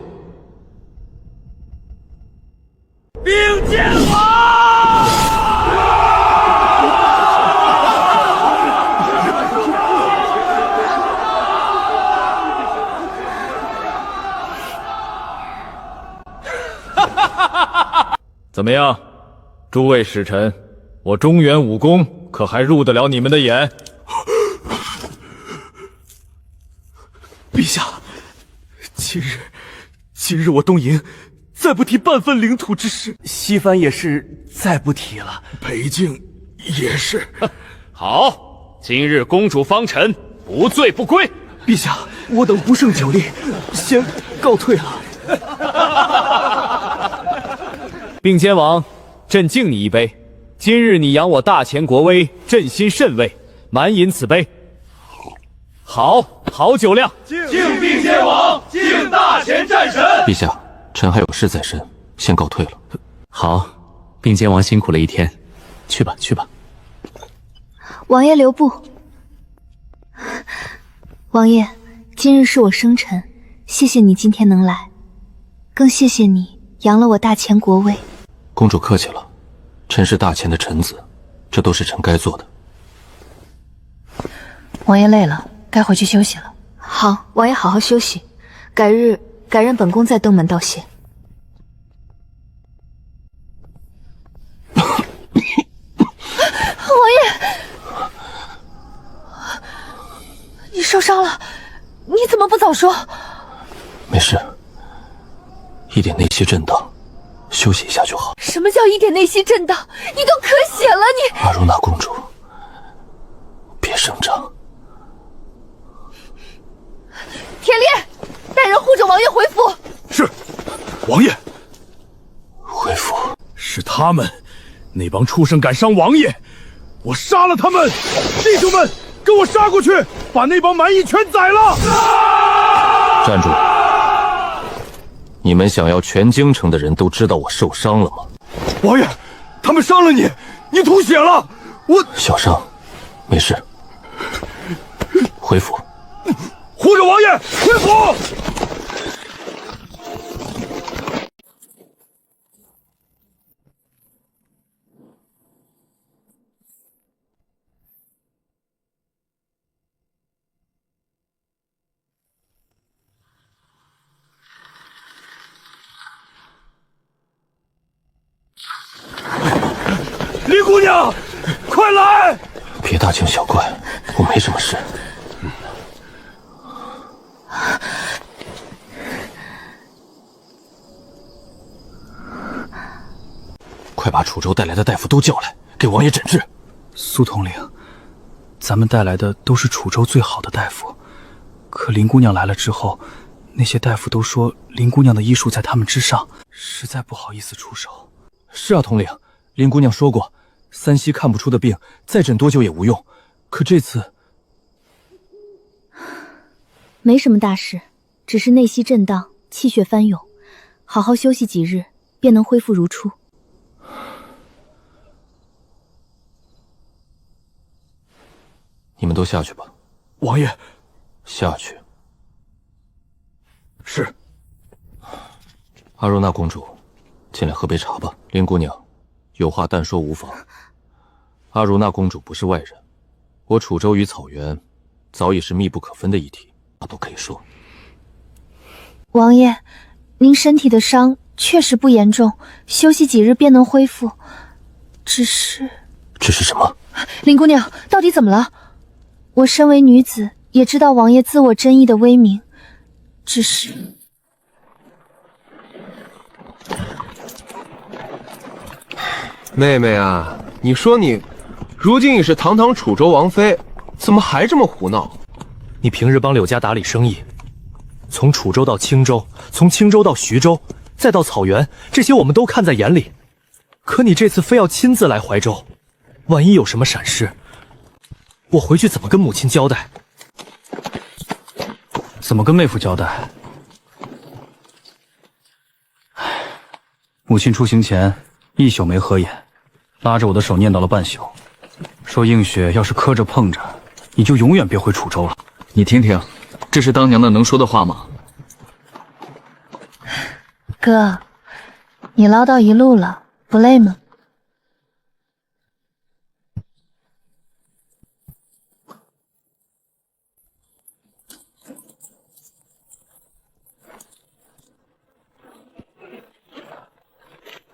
并肩王！怎么样，诸位使臣，我中原武功可还入得了你们的眼？陛下，今日我东瀛再不提半分领土之事，西番也是再不提了，北境也是。好，今日公主方辰不醉不归。陛下，我等不胜酒力，先告退了。并肩王，朕敬你一杯。今日你扬我大乾国威，朕心甚慰，满饮此杯。好酒量！敬并肩王，敬大乾战神。陛下，臣还有事在身，先告退了。好，并肩王辛苦了一天，去吧。王爷留步。王爷，今日是我生辰，谢谢你今天能来，更谢谢你扬了我大乾国威。公主客气了，臣是大乾的臣子，这都是臣该做的。王爷累了，该回去休息了。好，王爷好好休息，改日本宫再登门道谢。王爷，你受伤了，你怎么不早说？没事，一点内息震荡，休息一下就好。什么叫一点内息震荡？你都咳血了，你！阿如那公主，别声张。铁链，带人护着王爷回府。是，王爷。回府。是他们那帮畜生敢伤王爷，我杀了他们！弟兄们，跟我杀过去，把那帮蛮夷全宰了！站住！你们想要全京城的人都知道我受伤了吗？王爷，他们伤了你，你吐血了。我小伤，没事。回府。护着王爷，回府。林姑娘，快来！别大惊小怪，我没什么事。快把楚州带来的大夫都叫来，给王爷诊治。苏统领，咱们带来的都是楚州最好的大夫，可林姑娘来了之后，那些大夫都说林姑娘的医术在他们之上，实在不好意思出手。是啊，统领，林姑娘说过，三西看不出的病，再诊多久也无用。可这次没什么大事，只是内息震荡，气血翻涌，好好休息几日，便能恢复如初。你们都下去吧。王爷，下去。是。阿若娜公主，进来喝杯茶吧。林姑娘，有话但说无妨。阿如娜公主不是外人，我楚州与草原早已是密不可分的一体，她都可以说。王爷，您身体的伤确实不严重，休息几日便能恢复。只是什么？林姑娘，到底怎么了？我身为女子，也知道王爷自我真意的威名，只是……妹妹啊，你说你，如今已是堂堂楚州王妃，怎么还这么胡闹？你平日帮柳家打理生意，从楚州到青州，从青州到徐州，再到草原，这些我们都看在眼里。可你这次非要亲自来怀州，万一有什么闪失，我回去怎么跟母亲交代？怎么跟妹夫交代？母亲出行前一宿没合眼，拉着我的手念叨了半宿，说映雪要是磕着碰着，你就永远别回楚州了。你听听，这是当娘的能说的话吗？哥，你唠叨一路了，不累吗？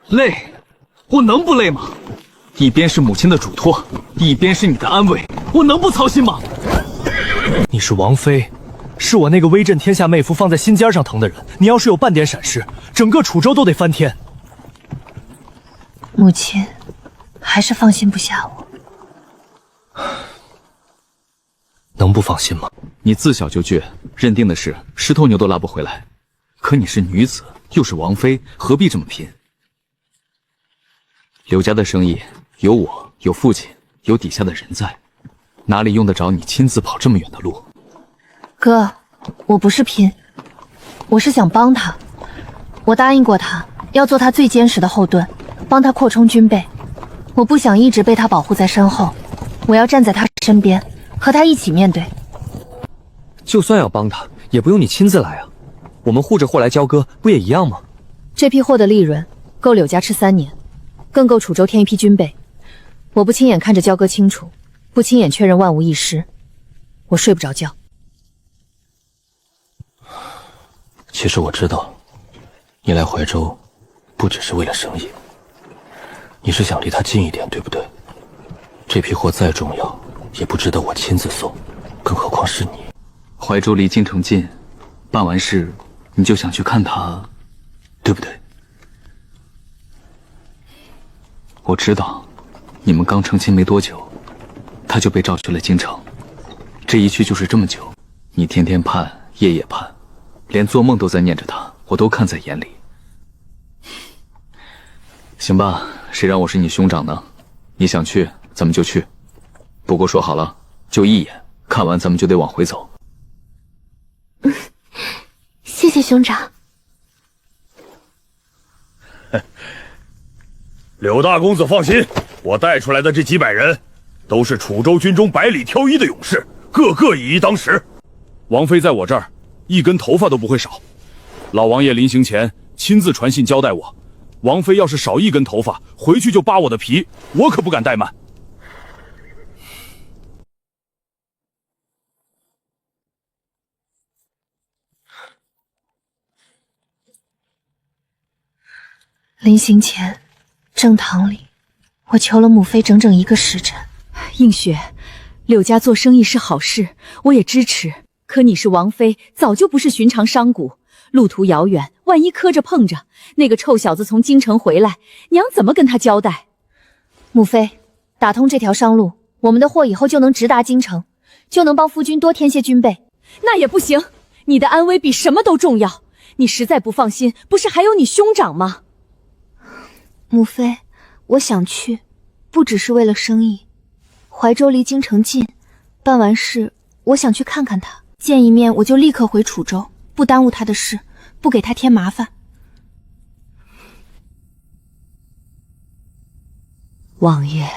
累，我能不累吗？一边是母亲的嘱托，一边是你的安危，我能不操心吗？你是王妃，是我那个威震天下妹夫放在心尖上疼的人。你要是有半点闪失，整个楚州都得翻天。母亲还是放心不下我。能不放心吗？你自小就倔，认定的事10头牛都拉不回来。可你是女子，又是王妃，何必这么拼？柳家的生意有我，有父亲，有底下的人在，哪里用得着你亲自跑这么远的路？哥，我不是拼，我是想帮他。我答应过他，要做他最坚实的后盾，帮他扩充军备。我不想一直被他保护在身后，我要站在他身边，和他一起面对。就算要帮他，也不用你亲自来啊。我们护着货来交割，不也一样吗？这批货的利润够柳家吃3年，更够楚州添一批军备。我不亲眼看着交割清楚，不亲眼确认万无一失，我睡不着觉。其实我知道，你来怀州，不只是为了生意，你是想离他近一点，对不对？这批货再重要，也不值得我亲自送，更何况是你。怀州离京城近，办完事你就想去看他，对不对？我知道，你们刚成亲没多久，他就被召去了京城，这一去就是这么久，你天天盼，夜夜盼，连做梦都在念着他，我都看在眼里。行吧，谁让我是你兄长呢？你想去，咱们就去。不过说好了，就一眼，看完咱们就得往回走。谢谢兄长。柳大公子放心，我带出来的这几百人，都是楚州军中百里挑一的勇士，个个以一当十。王妃在我这儿，一根头发都不会少。老王爷临行前亲自传信交代我，王妃要是少一根头发，回去就扒我的皮，我可不敢怠慢。临行前，正堂里，我求了母妃整整1个时辰。映雪，柳家做生意是好事，我也支持。可你是王妃，早就不是寻常商贾，路途遥远，万一磕着碰着，那个臭小子从京城回来，娘怎么跟他交代？母妃，打通这条商路，我们的货以后就能直达京城，就能帮夫君多添些军备。那也不行，你的安危比什么都重要。你实在不放心，不是还有你兄长吗？母妃，我想去，不只是为了生意。怀州离京城近，办完事，我想去看看他，见一面我就立刻回楚州，不耽误他的事，不给他添麻烦。王爷，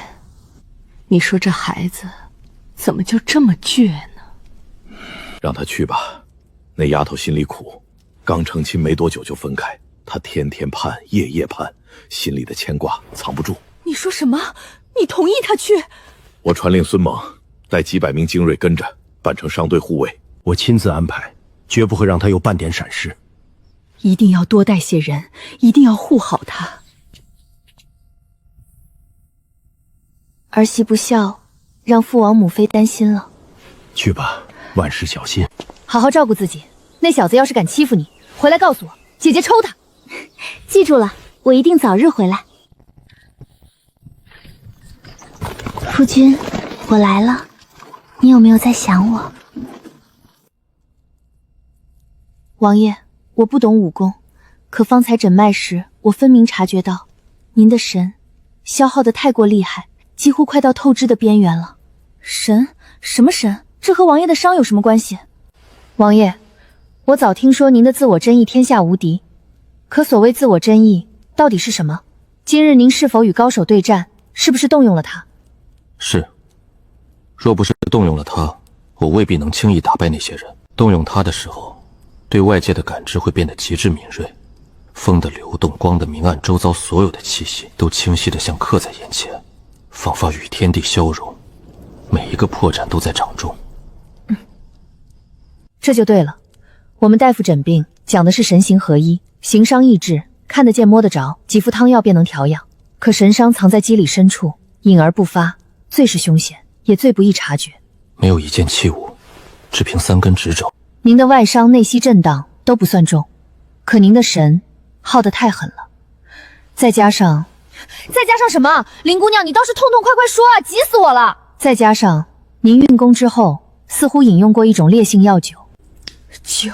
你说这孩子怎么就这么倔呢？让他去吧，那丫头心里苦，刚成亲没多久就分开，她天天盼，夜夜盼，心里的牵挂藏不住。你说什么？你同意他去？我传令孙猛带几百名精锐跟着，扮成商队护卫。我亲自安排，绝不会让他有半点闪失。一定要多带些人，一定要护好他。儿媳不孝，让父王母妃担心了。去吧，万事小心，好好照顾自己。那小子要是敢欺负你，回来告诉我，姐姐抽他。记住了，我一定早日回来。夫君，我来了，你有没有在想我？王爷，我不懂武功，可方才诊脉时，我分明察觉到，您的神消耗得太过厉害，几乎快到透支的边缘了。神？什么神？这和王爷的伤有什么关系？王爷，我早听说您的自我真意天下无敌，可所谓自我真意到底是什么？今日您是否与高手对战？是不是动用了他？是。若不是动用了他，我未必能轻易打败那些人。动用他的时候，对外界的感知会变得极致敏锐，风的流动，光的明暗，周遭所有的气息都清晰得像刻在眼前，仿佛与天地消融，每一个破绽都在掌中。这就对了。我们大夫诊病讲的是神形合一，形伤易治，看得见摸得着，几副汤药便能调养。可神伤藏在肌理深处，隐而不发，最是凶险，也最不易察觉。没有一件器物，只凭3根指肘。您的外伤、内息震荡都不算重，可您的神耗得太狠了。再加上什么？林姑娘，你倒是痛痛快快说啊，急死我了！再加上您运功之后，似乎饮用过一种烈性药酒。酒？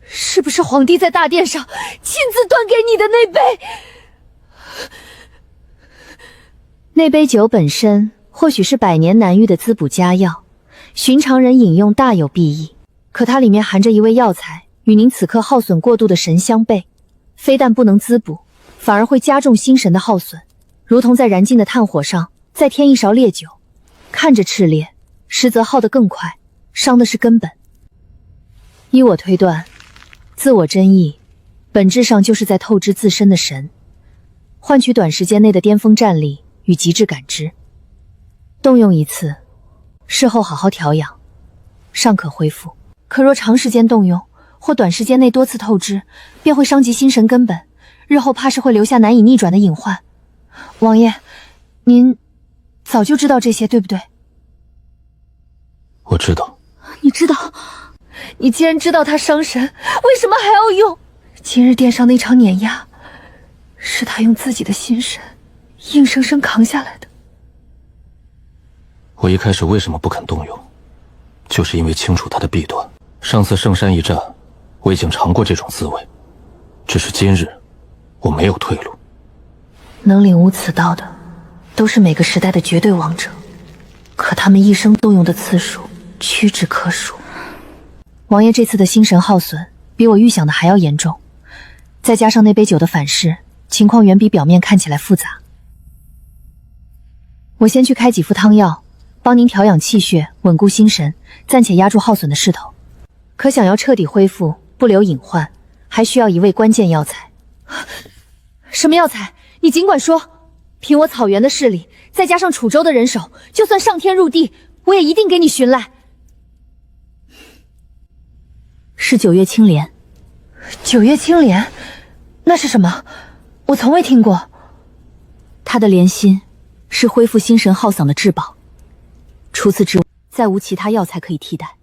是不是皇帝在大殿上亲自端给你的那杯？那杯酒本身或许是百年难遇的滋补佳药，寻常人饮用大有裨益。可它里面含着一味药材，与您此刻耗损过度的神相悖，非但不能滋补，反而会加重心神的耗损，如同在燃尽的炭火上再添一勺烈酒，看着炽烈，实则耗得更快，伤的是根本。依我推断，自我真意本质上就是在透支自身的神，换取短时间内的巅峰战力与极致感知。动用一次，事后好好调养，尚可恢复。可若长时间动用，或短时间内多次透支，便会伤及心神根本，日后怕是会留下难以逆转的隐患。王爷，您早就知道这些，对不对？我知道。你知道？你既然知道他伤神，为什么还要用？今日殿上那场碾压，是他用自己的心神硬生生扛下来的。我一开始为什么不肯动用，就是因为清楚他的弊端。上次圣山一战，我已经尝过这种滋味，只是今日我没有退路。能领悟此道的，都是每个时代的绝对王者，可他们一生动用的次数屈指可数。王爷这次的心神耗损比我预想的还要严重，再加上那杯酒的反噬，情况远比表面看起来复杂。我先去开几副汤药，帮您调养气血，稳固心神，暂且压住耗损的势头。可想要彻底恢复，不留隐患，还需要一味关键药材。什么药材？你尽管说。凭我草原的势力，再加上楚州的人手，就算上天入地，我也一定给你寻来。是九月青莲。九月青莲，那是什么？我从未听过。它的莲心是恢复心神耗丧的至宝，除此之外，再无其他药材可以替代。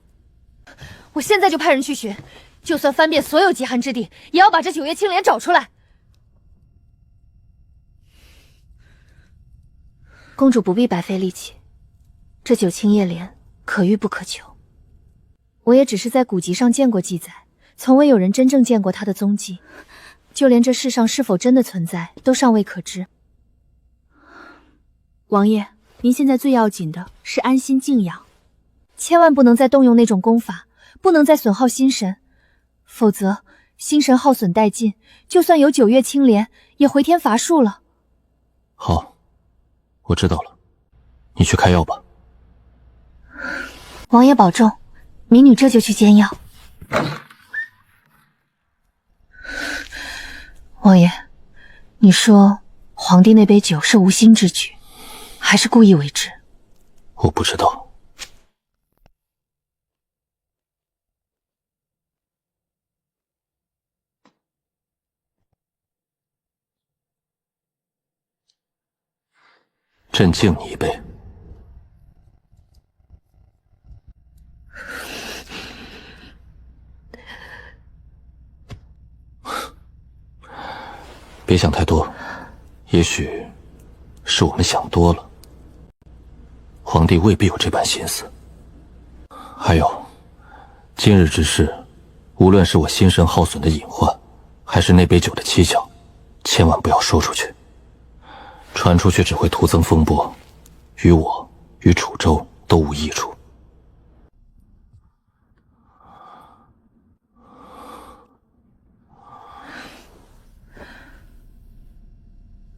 我现在就派人去寻，就算翻遍所有极寒之地，也要把这九月青莲找出来。公主不必白费力气，这九青叶莲可遇不可求。我也只是在古籍上见过记载，从未有人真正见过它的踪迹，就连这世上是否真的存在，都尚未可知。王爷，您现在最要紧的是安心静养，千万不能再动用那种功法，不能再损耗心神，否则心神耗损殆尽，就算有九月青莲，也回天乏术了。好，我知道了，你去开药吧。王爷保重，民女这就去煎药。王爷，你说皇帝那杯酒是无心之举，还是故意为之？我不知道。朕敬你一杯。别想太多，也许是我们想多了。皇帝未必有这般心思。还有，今日之事，无论是我心神耗损的隐患，还是那杯酒的蹊跷，千万不要说出去。传出去只会徒增风波，于我与楚州都无益处。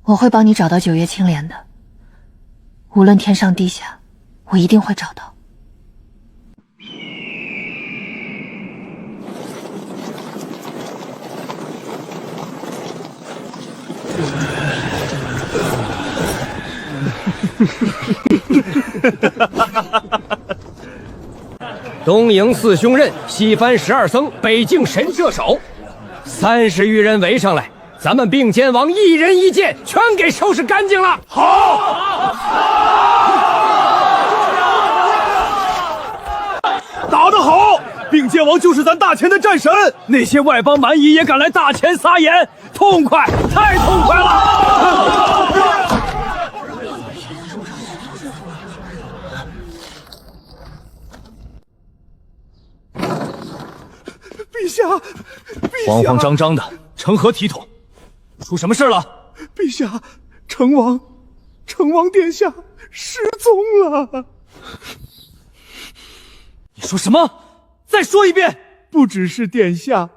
我会帮你找到九月青莲的，无论天上地下，我一定会找到。东营四凶刃，西番12僧，北境神射手，30余人围上来，咱们并肩王一人一剑，全给收拾干净了。好，打得好！并肩王就是咱大前的战神，那些外邦蛮夷也敢来大前撒野，痛快，太痛快了！陛下，慌慌张张的，成何体统？出什么事了？陛下，成王殿下失踪了。你说什么？再说一遍！不只是殿下，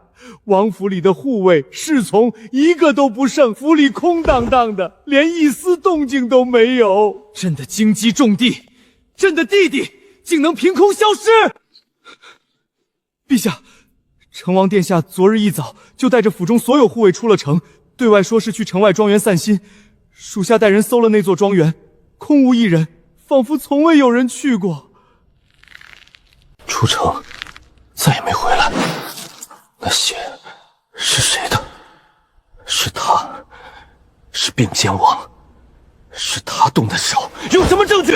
王府里的护卫、侍从一个都不剩，府里空荡荡的，连一丝动静都没有。朕的荆棘重地，朕的弟弟竟能凭空消失！陛下，成王殿下昨日一早就带着府中所有护卫出了城，对外说是去城外庄园散心。属下带人搜了那座庄园，空无一人，仿佛从未有人去过。出城，再也没回来。那血是谁的？是他，是并肩王，是他动的手。有什么证据？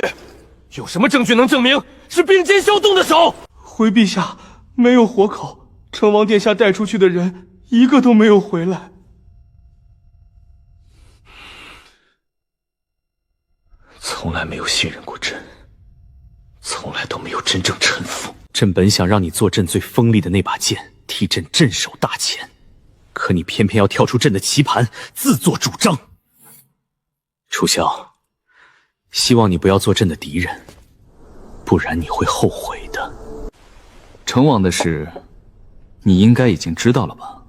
有什么证据能证明是并肩萧动的手？回陛下，没有活口，成王殿下带出去的人一个都没有回来。从来没有信任过朕，从来都没有真正臣服。朕本想让你做朕最锋利的那把剑，替朕镇守大前，可你偏偏要跳出朕的棋盘，自作主张。楚萧，希望你不要做朕的敌人，不然你会后悔的。成王的事，你应该已经知道了吧？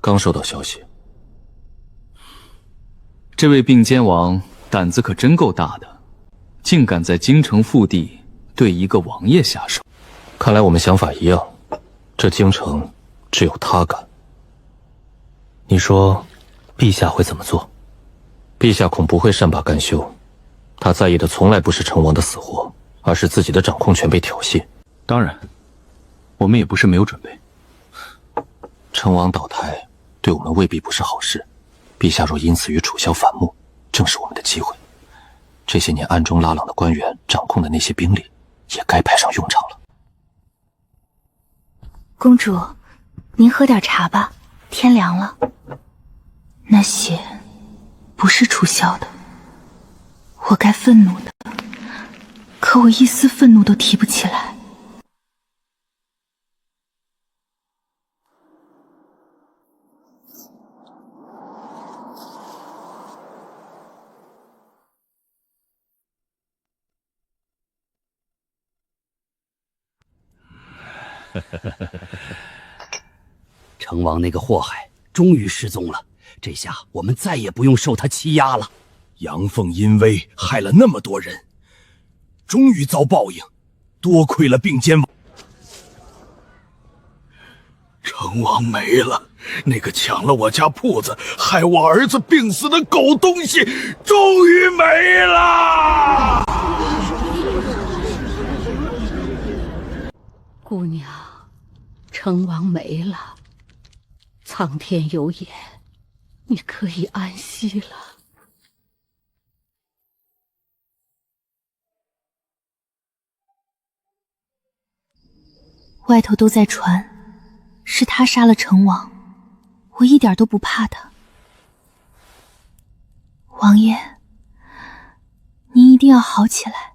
刚收到消息。这位并肩王胆子可真够大的，竟敢在京城腹地对一个王爷下手。看来我们想法一样，这京城只有他敢。你说，陛下会怎么做？陛下恐不会善罢甘休，他在意的从来不是成王的死活，而是自己的掌控权被挑衅。当然，我们也不是没有准备。成王倒台，对我们未必不是好事。陛下若因此与楚萧反目，正是我们的机会。这些年暗中拉拢的官员掌控的那些兵力，也该派上用场了。公主，您喝点茶吧，天凉了。那些不是楚萧的，我该愤怒的，可我一丝愤怒都提不起来。成王那个祸害终于失踪了，这下我们再也不用受他欺压了。阳奉阴违，害了那么多人，终于遭报应，多亏了并肩王。成王没了，那个抢了我家铺子、害我儿子病死的狗东西，终于没了。姑娘，成王没了，苍天有眼，你可以安息了。外头都在传，是他杀了成王，我一点都不怕他。王爷，您一定要好起来。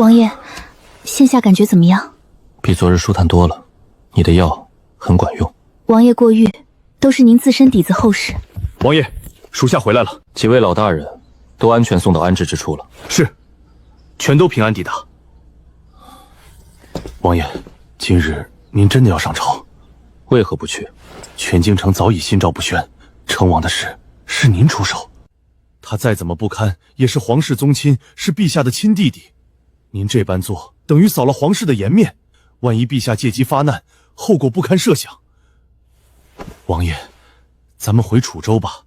王爷，现下感觉怎么样？比昨日舒坦多了，你的药很管用。王爷过誉，都是您自身底子厚实。王爷，属下回来了。几位老大人都安全送到安置之处了。是，全都平安抵达。王爷，今日您真的要上朝？为何不去？全京城早已心照不宣，成王的事是您出手。他再怎么不堪，也是皇室宗亲，是陛下的亲弟弟。您这般做，等于扫了皇室的颜面。万一陛下借机发难，后果不堪设想。王爷，咱们回楚州吧，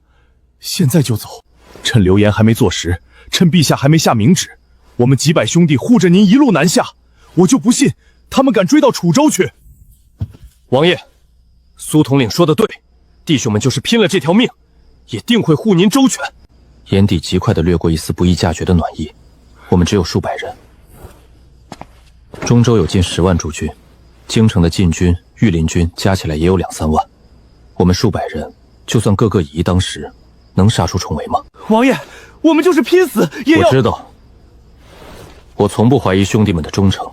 现在就走。趁流言还没坐实，趁陛下还没下明旨，我们几百兄弟护着您一路南下。我就不信他们敢追到楚州去。王爷，苏统领说的对，弟兄们就是拼了这条命，也定会护您周全。眼底极快地掠过一丝不易驾驭的暖意。我们只有数百人。中州有近10万驻军，京城的禁军、御林军加起来也有2、3万。我们数百人，就算个个以一当十，能杀出重围吗？王爷，我们就是拼死也要……我知道，我从不怀疑兄弟们的忠诚，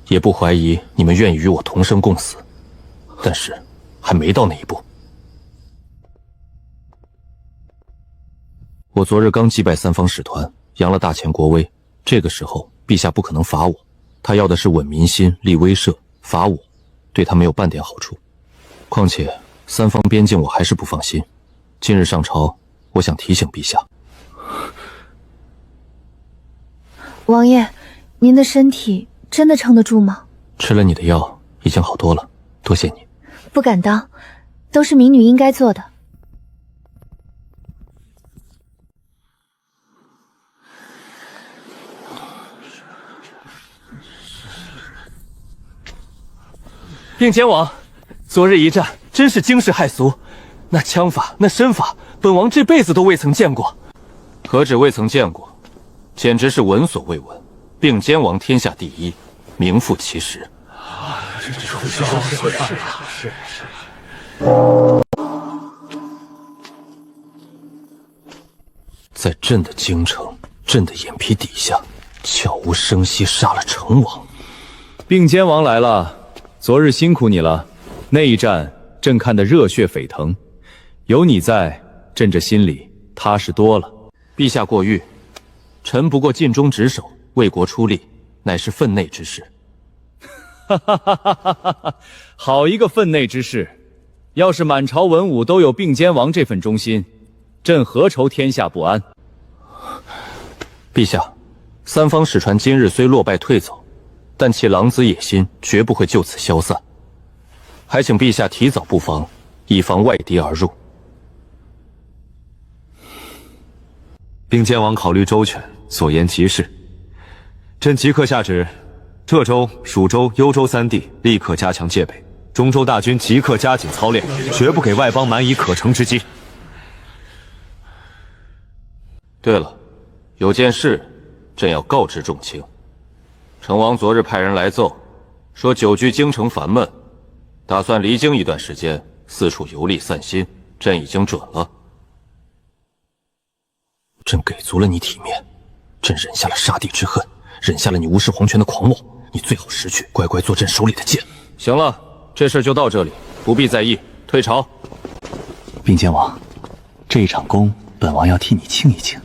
也不怀疑你们愿意与我同生共死，但是还没到那一步。我昨日刚击败3方使团，扬了大前国威，这个时候陛下不可能罚我。他要的是稳民心、立威慑，罚我，对他没有半点好处。况且3方边境我还是不放心。今日上朝，我想提醒陛下。王爷，您的身体真的撑得住吗？吃了你的药，已经好多了，多谢你。不敢当，都是民女应该做的。并肩王，昨日一战真是惊世骇俗，那枪法，那身法，本王这辈子都未曾见过。何止未曾见过，简直是闻所未闻。并肩王天下第一，名副其实。在朕的京城，朕的眼皮底下，悄无声息杀了成王。并肩王来了，昨日辛苦你了，那一战朕看得热血沸腾，有你在，朕这心里踏实多了。陛下过誉，臣不过尽忠职守，为国出力，乃是分内之事。哈哈哈哈哈哈！好一个分内之事！要是满朝文武都有并肩王这份忠心，朕何愁天下不安？陛下，三方使船今日虽落败退走，但其狼子野心绝不会就此消散。还请陛下提早布防，以防外敌而入。并肩王考虑周全，所言极是。朕即刻下旨，浙州、蜀州、幽州三地立刻加强戒备，中州大军即刻加紧操练，绝不给外邦蛮夷可乘之机。对了，有件事，朕要告知众卿。成王昨日派人来奏，说久居京城烦闷，打算离京一段时间，四处游历散心。朕已经准了。朕给足了你体面，朕忍下了杀弟之恨，忍下了你无视皇权的狂妄，你最好识趣，乖乖做朕手里的剑。行了，这事就到这里，不必在意，退朝。并肩王，这一场功，本王要替你庆一庆。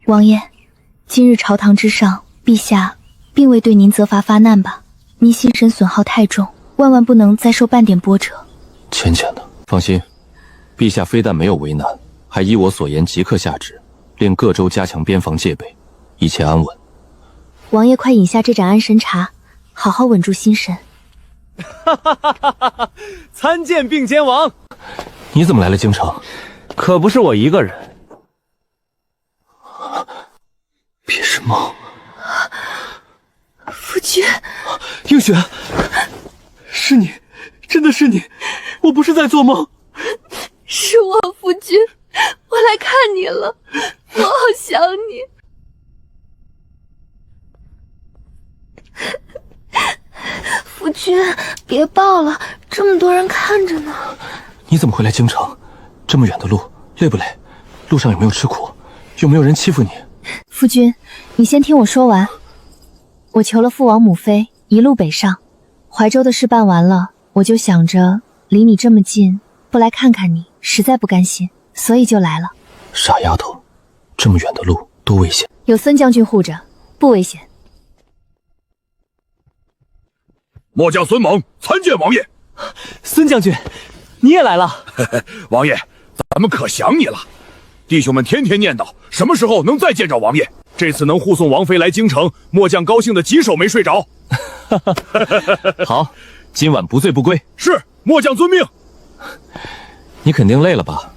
王爷，今日朝堂之上，陛下并未对您责罚发难吧？您心神损耗太重，万万不能再受半点波折。浅浅的，放心，陛下非但没有为难，还依我所言即刻下旨，令各州加强边防戒备，一切安稳。王爷快饮下这盏安神茶，好好稳住心神。哈哈哈哈哈哈！参见并肩王。你怎么来了京城？可不是我一个人。别是梦。夫君，映雪，是你，真的是你，我不是在做梦。是我，夫君，我来看你了，我好想你。夫君，别抱了，这么多人看着呢。你怎么会来京城？这么远的路，累不累？路上有没有吃苦？有没有人欺负你？夫君，你先听我说完。我求了父王母妃，一路北上，怀州的事办完了，我就想着离你这么近，不来看看你，实在不甘心，所以就来了。傻丫头，这么远的路多危险！有孙将军护着，不危险。末将孙猛参见王爷。孙将军，你也来了。王爷，咱们可想你了。弟兄们天天念叨什么时候能再见着王爷。这次能护送王妃来京城，末将高兴的几手没睡着。好，今晚不醉不归。是，末将遵命。你肯定累了吧？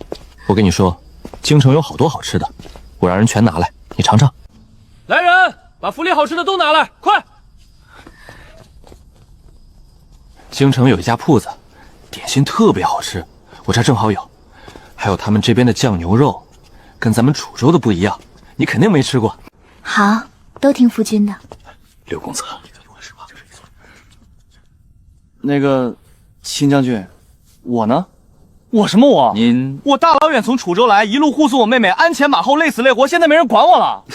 我跟你说，京城有好多好吃的，我让人全拿来，你尝尝。来人，把府里好吃的都拿来，快！京城有一家铺子，点心特别好吃，我这儿正好有，还有他们这边的酱牛肉，跟咱们楚州的不一样，你肯定没吃过。好，都听夫君的。刘公子，那个秦将军，我呢？我什么我？您我大老远从楚州来，一路护送我妹妹鞍前马后，累死累活，现在没人管我了。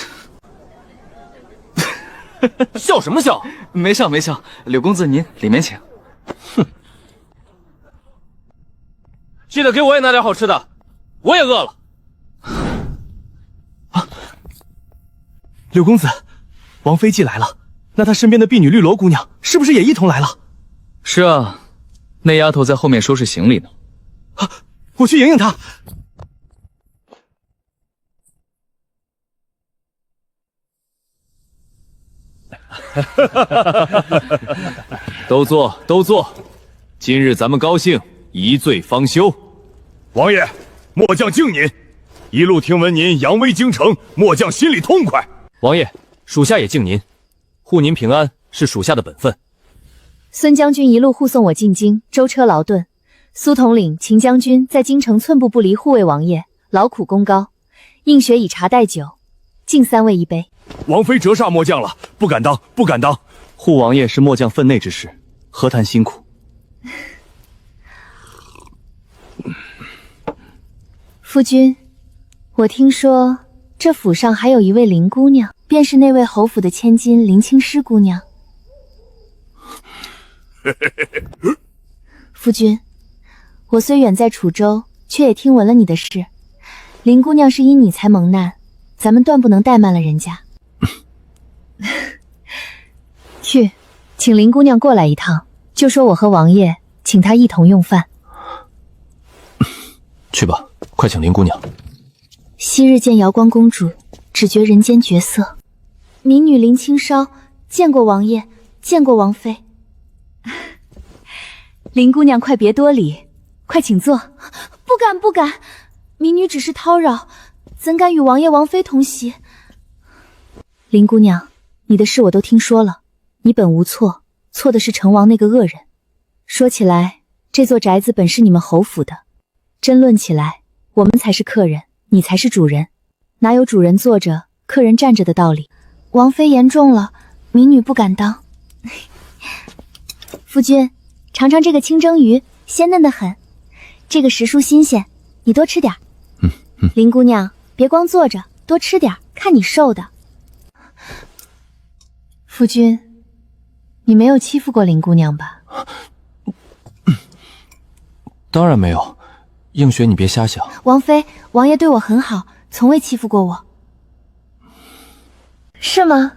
笑什么笑？没笑没笑。柳公子您里面请。哼，记得给我也拿点好吃的，我也饿了。柳公子，王妃既来了，那她身边的婢女绿萝姑娘是不是也一同来了？是啊，那丫头在后面收拾行李呢。啊，我去迎迎她。都坐，都坐。今日咱们高兴，一醉方休。王爷，末将敬您。一路听闻您扬威京城，末将心里痛快。王爷，属下也敬您，护您平安是属下的本分。孙将军一路护送我进京，舟车劳顿；苏统领、秦将军在京城寸步不离护卫王爷，劳苦功高。映雪以茶代酒，敬3位一杯。王妃折煞末将了，不敢当，不敢当。护王爷是末将分内之事，何谈辛苦？夫君，我听说这府上还有一位林姑娘，便是那位侯府的千金林青诗姑娘。夫君，我虽远在楚州，却也听闻了你的事。林姑娘是因你才蒙难，咱们断不能怠慢了人家。去，请林姑娘过来一趟，就说我和王爷请她一同用饭。去吧，快请林姑娘。昔日见瑶光公主，只觉人间绝色。民女林青烧见过王爷，见过王妃。林姑娘，快别多礼，快请坐。不敢，不敢，民女只是叨扰，怎敢与王爷王妃同席？林姑娘，你的事我都听说了，你本无错，错的是成王那个恶人。说起来，这座宅子本是你们侯府的，真论起来，我们才是客人，你才是主人，哪有主人坐着，客人站着的道理？王妃言重了，民女不敢当。夫君，尝尝这个清蒸鱼，鲜嫩得很。这个时蔬新鲜，你多吃点。林姑娘，别光坐着，多吃点，看你瘦的。夫君，你没有欺负过林姑娘吧？当然没有，映雪你别瞎想。王妃，王爷对我很好，从未欺负过我。是吗？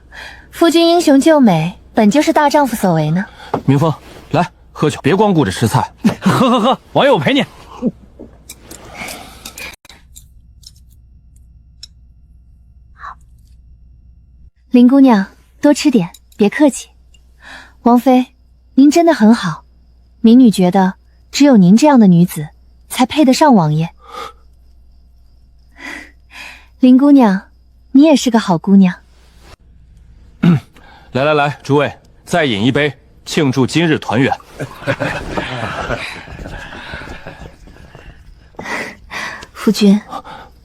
夫君英雄救美，本就是大丈夫所为呢。明风，来喝酒，别光顾着吃菜。喝，王爷我陪你。林姑娘，多吃点，别客气。王妃，您真的很好，民女觉得只有您这样的女子才配得上王爷。林姑娘，你也是个好姑娘。来，诸位，再饮一杯，庆祝今日团圆。夫君，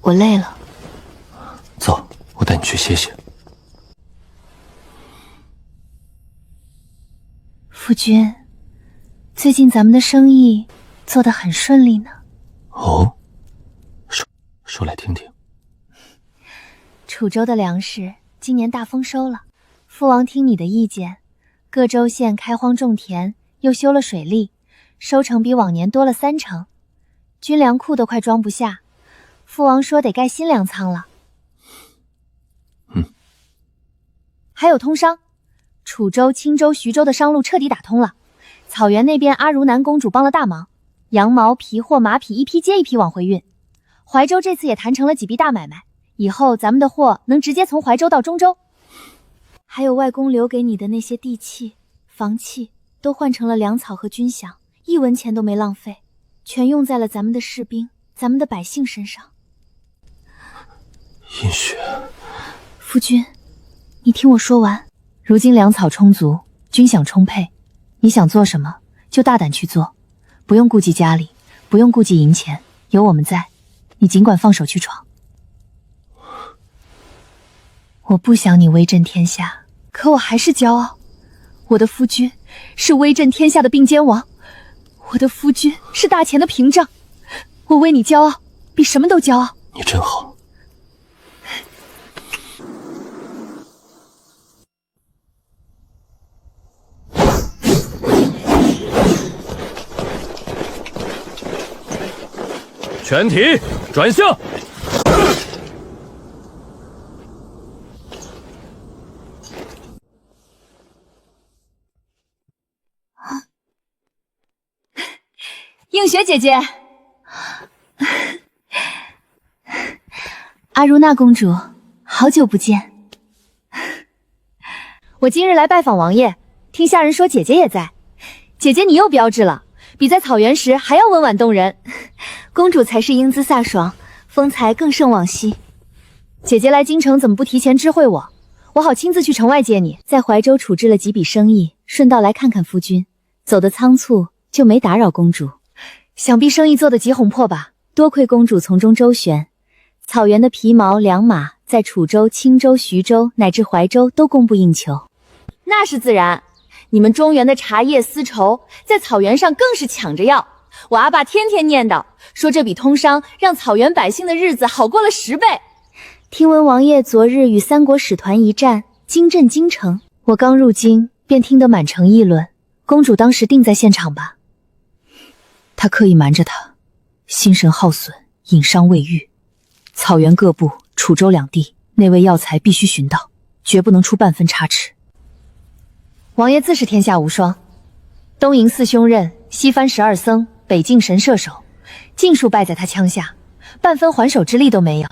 我累了。走，我带你去歇歇。夫君，最近咱们的生意做得很顺利呢。哦，说来听听。楚州的粮食今年大丰收了，父王听你的意见，各州县开荒种田，又修了水利，收成比往年多了30%，军粮库都快装不下。父王说得盖新粮仓了。还有通商，楚州、青州、徐州的商路彻底打通了。草原那边阿如南公主帮了大忙，羊毛、皮货、马匹一批接一批往回运。怀州这次也谈成了几笔大买卖，以后咱们的货能直接从怀州到中州。还有外公留给你的那些地契、房契，都换成了粮草和军饷，1文钱都没浪费，全用在了咱们的士兵、咱们的百姓身上。映雪，夫君，你听我说完。如今粮草充足，军饷充沛，你想做什么就大胆去做，不用顾及家里，不用顾及银钱，有我们在，你尽管放手去闯。我不想你威震天下，可我还是骄傲。我的夫君是威震天下的并肩王，我的夫君是大钱的屏障，我为你骄傲，比什么都骄傲。你真好。全体转向。映雪姐姐，阿如那公主，好久不见。我今日来拜访王爷，听下人说姐姐也在。姐姐你又标致了，比在草原时还要温婉动人。公主才是英姿飒爽，风采更胜往昔。姐姐来京城怎么不提前知会我？我好亲自去城外接你。在怀州处置了几笔生意，顺道来看看夫君。走得仓促，就没打扰公主。想必生意做得极红破吧？多亏公主从中周旋，草原的皮毛、良马在楚州、青州、徐州乃至怀州都供不应求。那是自然，你们中原的茶叶、丝绸在草原上更是抢着要。我阿爸天天念叨，说这笔通商让草原百姓的日子好过了10倍。听闻王爷昨日与三国使团一战，惊震京城。我刚入京，便听得满城议论，公主当时定在现场吧？他刻意瞒着她，心神耗损，引伤未愈。草原各部、楚州两地内卫要才必须寻到，绝不能出半分差池。王爷自是天下无双，东瀛4兄刃，西番12僧，北境神射手，尽数败在他枪下，半分还手之力都没有。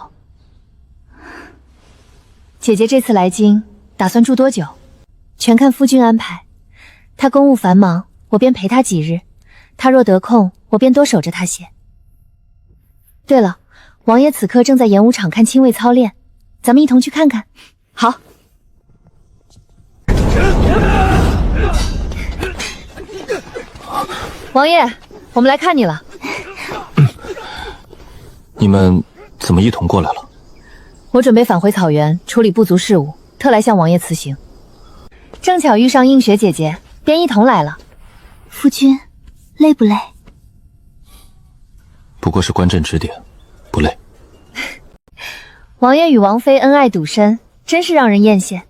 姐姐这次来京，打算住多久？全看夫君安排。他公务繁忙，我便陪他几日；他若得空，我便多守着他些。对了，王爷此刻正在演武场看亲卫操练，咱们一同去看看。好。王爷，我们来看你了。你们怎么一同过来了？我准备返回草原处理部族事务，特来向王爷辞行。正巧遇上映雪姐姐，便一同来了。夫君，累不累？不过是观阵指点，不累。王爷与王妃恩爱笃深，真是让人艳羡。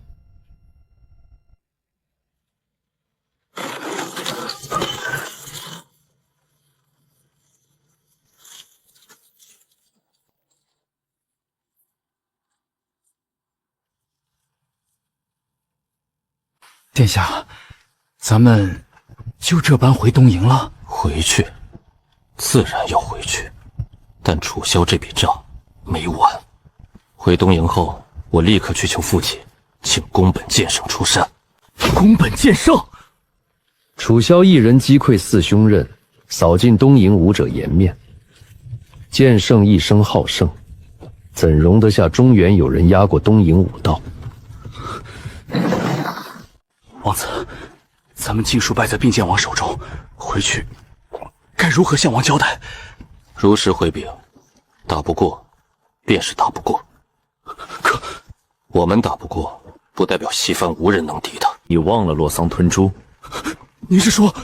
殿下，咱们就这般回东营了？回去，自然要回去，但楚萧这笔账没完。回东营后，我立刻去求父亲，请宫本剑圣出山。宫本剑圣，楚萧一人击溃4兄刃，扫尽东营武者颜面。剑圣一生好胜，怎容得下中原有人压过东营武道？王子，咱们尽数败在并剑王手中，回去该如何向王交代？如实回禀，打不过，便是打不过。可我们打不过，不代表西番无人能敌的。你忘了洛桑吞珠？您是说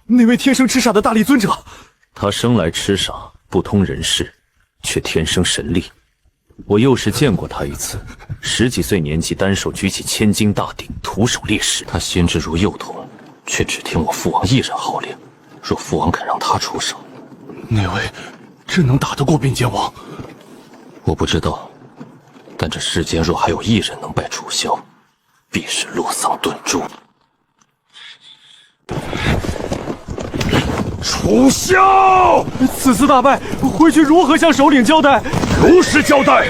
那位天生痴傻的大力尊者？他生来痴傻，不通人事，却天生神力。我幼时见过他一次，10几岁年纪，单手举起千斤大鼎，徒手猎食。他心智如幼童，却只听我父王一人号令。若父王肯让他出手，那位真能打得过并剑王？我不知道，但这世间若还有一人能败楚萧，必是洛桑顿珠。楚萧，此次大败，回去如何向首领交代？如实交代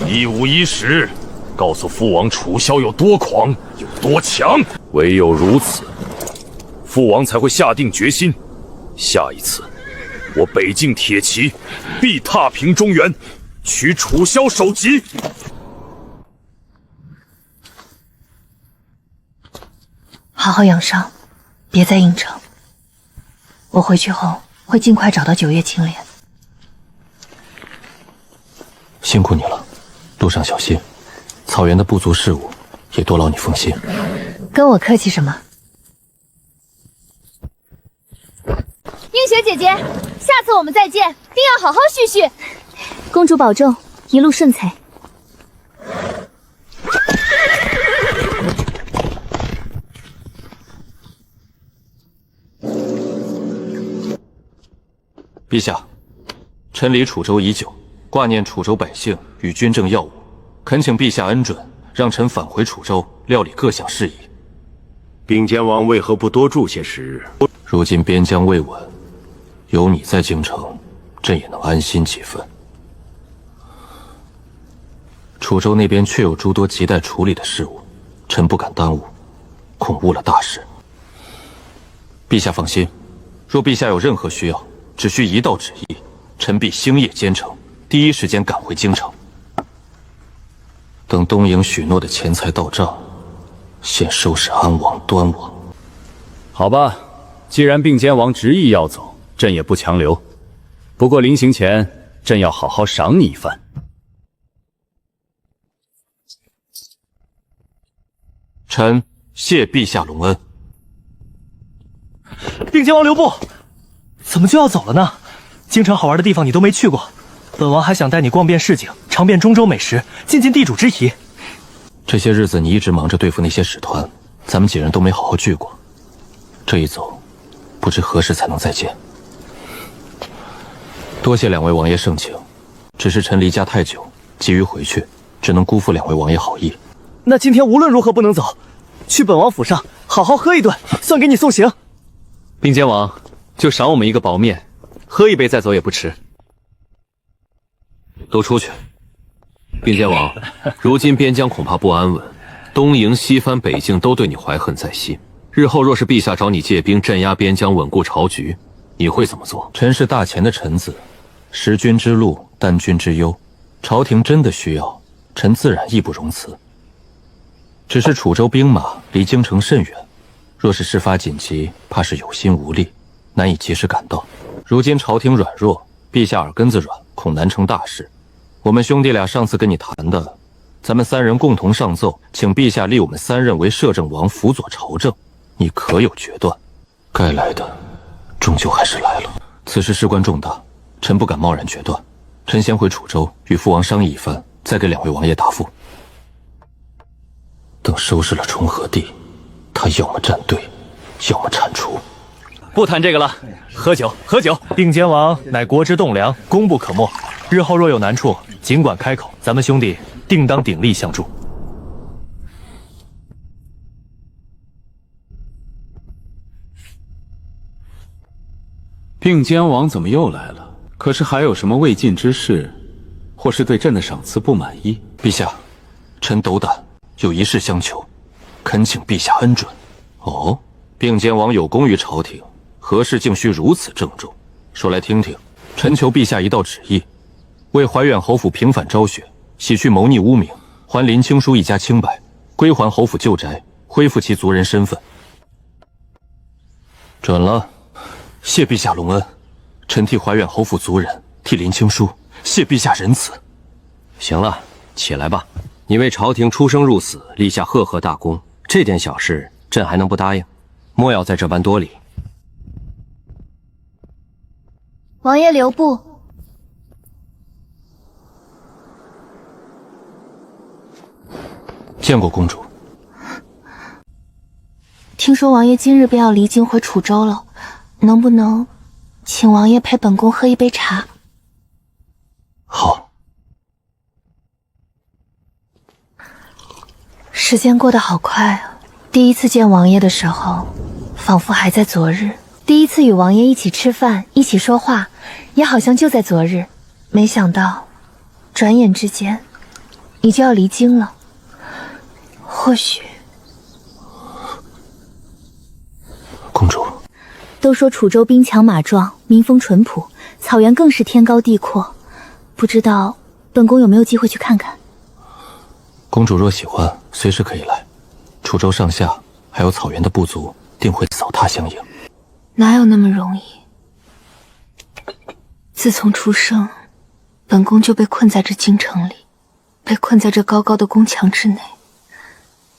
，1五1十，告诉父王楚萧有多狂，有多强。唯有如此，父王才会下定决心，下一次，我北境铁骑必踏平中原，取楚萧首级。好好养伤，别再应征。我回去后会尽快找到9月青莲。辛苦你了，路上小心。草原的部族事务也多劳你奉心。跟我客气什么？映雪姐姐，下次我们再见，定要好好叙叙。公主保重，一路顺遂。陛下，臣离楚州已久，挂念楚州百姓与军政要务，恳请陛下恩准，让臣返回楚州料理各项事宜。并监王为何不多住些时日？如今边疆未稳，有你在京城，朕也能安心几分。楚州那边确有诸多亟待处理的事务，臣不敢耽误，恐误了大事。陛下放心，若陛下有任何需要，只需一道旨意，臣必星夜兼程，第一时间赶回京城。等东瀛许诺的钱财到账，先收拾安王、端王。好吧，既然并肩王执意要走，朕也不强留。不过临行前，朕要好好赏你一番。臣谢陛下隆恩。并肩王留步，怎么就要走了呢？京城好玩的地方你都没去过，本王还想带你逛遍市井，尝遍中州美食，尽尽地主之谊。这些日子你一直忙着对付那些使团，咱们几人都没好好聚过。这一走，不知何时才能再见。多谢两位王爷盛情，只是臣离家太久，急于回去，只能辜负两位王爷好意。那今天无论如何不能走，去本王府上好好喝一顿，算给你送行。并肩王，就赏我们一个薄面，喝一杯再走也不迟。都出去。并肩王，如今边疆恐怕不安稳，东瀛、西番、北境都对你怀恨在心。日后若是陛下找你借兵镇压边疆，稳固朝局，你会怎么做？臣是大前的臣子，识君之路，担君之忧。朝廷真的需要，臣自然义不容辞。只是楚州兵马离京城甚远，若是事发紧急，怕是有心无力，难以及时赶到。如今朝廷软弱，陛下耳根子软，恐难成大事。我们兄弟俩上次跟你谈的，咱们三人共同上奏，请陛下立我们三人为摄政王，辅佐朝政，你可有决断？该来的，终究还是来了。此事事关重大，臣不敢贸然决断。臣先回楚州与父王商议一番，再给两位王爷答复。等收拾了重合地，他要么站队，要么铲除。不谈这个了，喝酒，喝酒。并肩王乃国之栋梁，功不可没。日后若有难处，尽管开口，咱们兄弟定当鼎力相助。并肩王怎么又来了？可是还有什么未尽之事，或是对朕的赏赐不满意？陛下，臣斗胆，有一事相求，恳请陛下恩准。哦，并肩王有功于朝廷，何事竟需如此郑重？说来听听。臣求陛下一道旨意，为怀远侯府平反昭雪，洗去谋逆污名，还林青书一家清白，归还侯府旧宅，恢复其族人身份。准了，谢陛下隆恩。臣替怀远侯府族人，替林青书，谢陛下仁慈。行了，起来吧。你为朝廷出生入死，立下赫赫大功，这点小事，朕还能不答应？莫要在这般多礼。王爷留步。见过公主。听说王爷今日便要离京回楚州了，能不能请王爷陪本宫喝一杯茶？好。时间过得好快啊！第一次见王爷的时候，仿佛还在昨日；第一次与王爷一起吃饭、一起说话，也好像就在昨日。没想到，转眼之间，你就要离京了。或许，公主，都说楚州兵强马壮，民风淳朴，草原更是天高地阔。不知道本宫有没有机会去看看？公主若喜欢，随时可以来。楚州上下还有草原的部族，定会扫榻相迎。哪有那么容易？自从出生，本宫就被困在这京城里，被困在这高高的宫墙之内，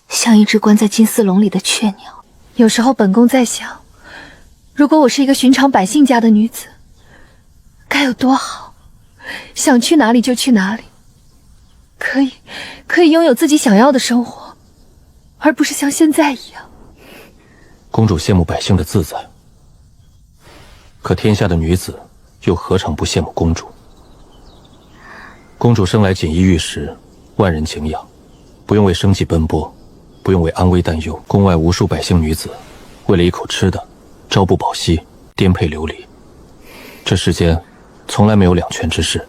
像一只关在金丝笼里的雀鸟。有时候本宫在想，如果我是一个寻常百姓家的女子，该有多好，想去哪里就去哪里，可以拥有自己想要的生活，而不是像现在一样。公主羡慕百姓的自在，可天下的女子又何尝不羡慕公主？公主生来锦衣玉食，万人敬仰，不用为生计奔波，不用为安危担忧。宫外无数百姓女子，为了一口吃的，朝不保夕，颠沛流离。这世间从来没有两全之事，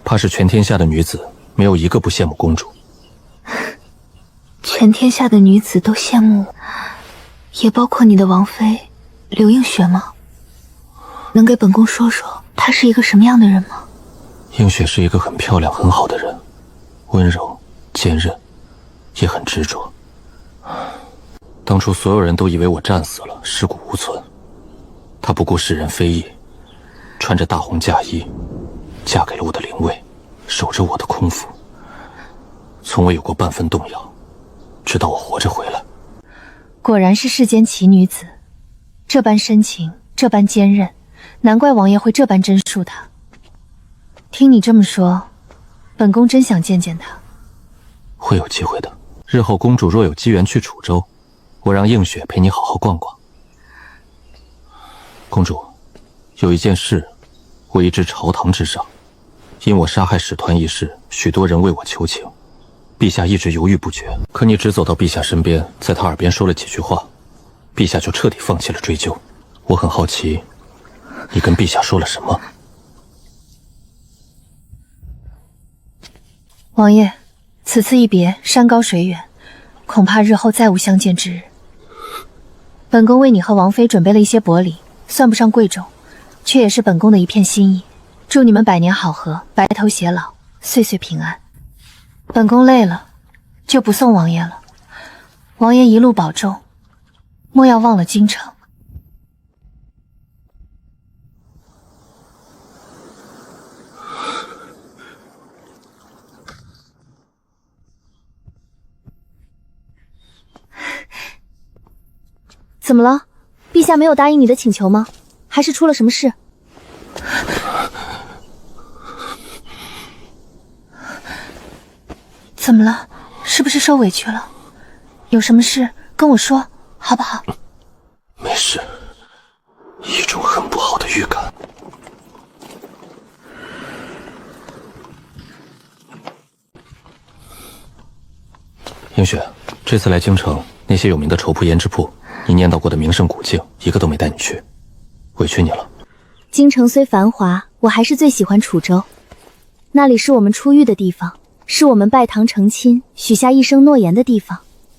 怕是全天下的女子没有一个不羡慕公主。全天下的女子都羡慕我，也包括你的王妃刘映雪吗？能给本宫说说她是一个什么样的人吗？映雪是一个很漂亮很好的人，温柔坚韧，也很执着。当初所有人都以为我战死了，尸骨无存，她不顾世人非议，穿着大红嫁衣，嫁给了我的灵位，守着我的空府，从未有过半分动摇，直到我活着回来。果然是世间奇女子，这般深情，这般坚韧，难怪王爷会这般珍恕她。听你这么说，本宫真想见见她。会有机会的。日后公主若有机缘去楚州，我让映雪陪你好好逛逛。公主，有一件事，我一直朝堂之上，因我杀害使团一事，许多人为我求情，陛下一直犹豫不决。可你只走到陛下身边，在他耳边说了几句话，陛下就彻底放弃了追究。我很好奇，你跟陛下说了什么？王爷，此次一别，山高水远，恐怕日后再无相见之日。本宫为你和王妃准备了一些薄礼，算不上贵重，却也是本宫的一片心意。祝你们百年好合，白头偕老，岁岁平安。本宫累了，就不送王爷了。王爷一路保重，莫要忘了京城。怎么了？陛下没有答应你的请求吗？还是出了什么事？怎么了？是不是受委屈了？有什么事跟我说，好不好？没事，一种很不好的预感。映雪，这次来京城，那些有名的绸铺、胭脂铺，你念叨过的名胜古境，一个都没带你去，委屈你了。京城虽繁华，我还是最喜欢楚州。那里是我们出狱的地方，是我们拜堂成亲、许下一生诺言的地方。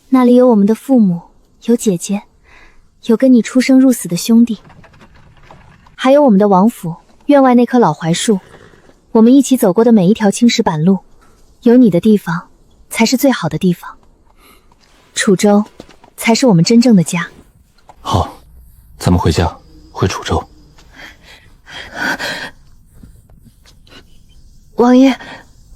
那里有我们的父母，有姐姐，有跟你出生入死的兄弟，还有我们的王府，院外那棵老槐树，我们一起走过的每一条青石板路。有你的地方，才是最好的地方。楚州才是我们真正的家。好，咱们回家，回楚州。王爷，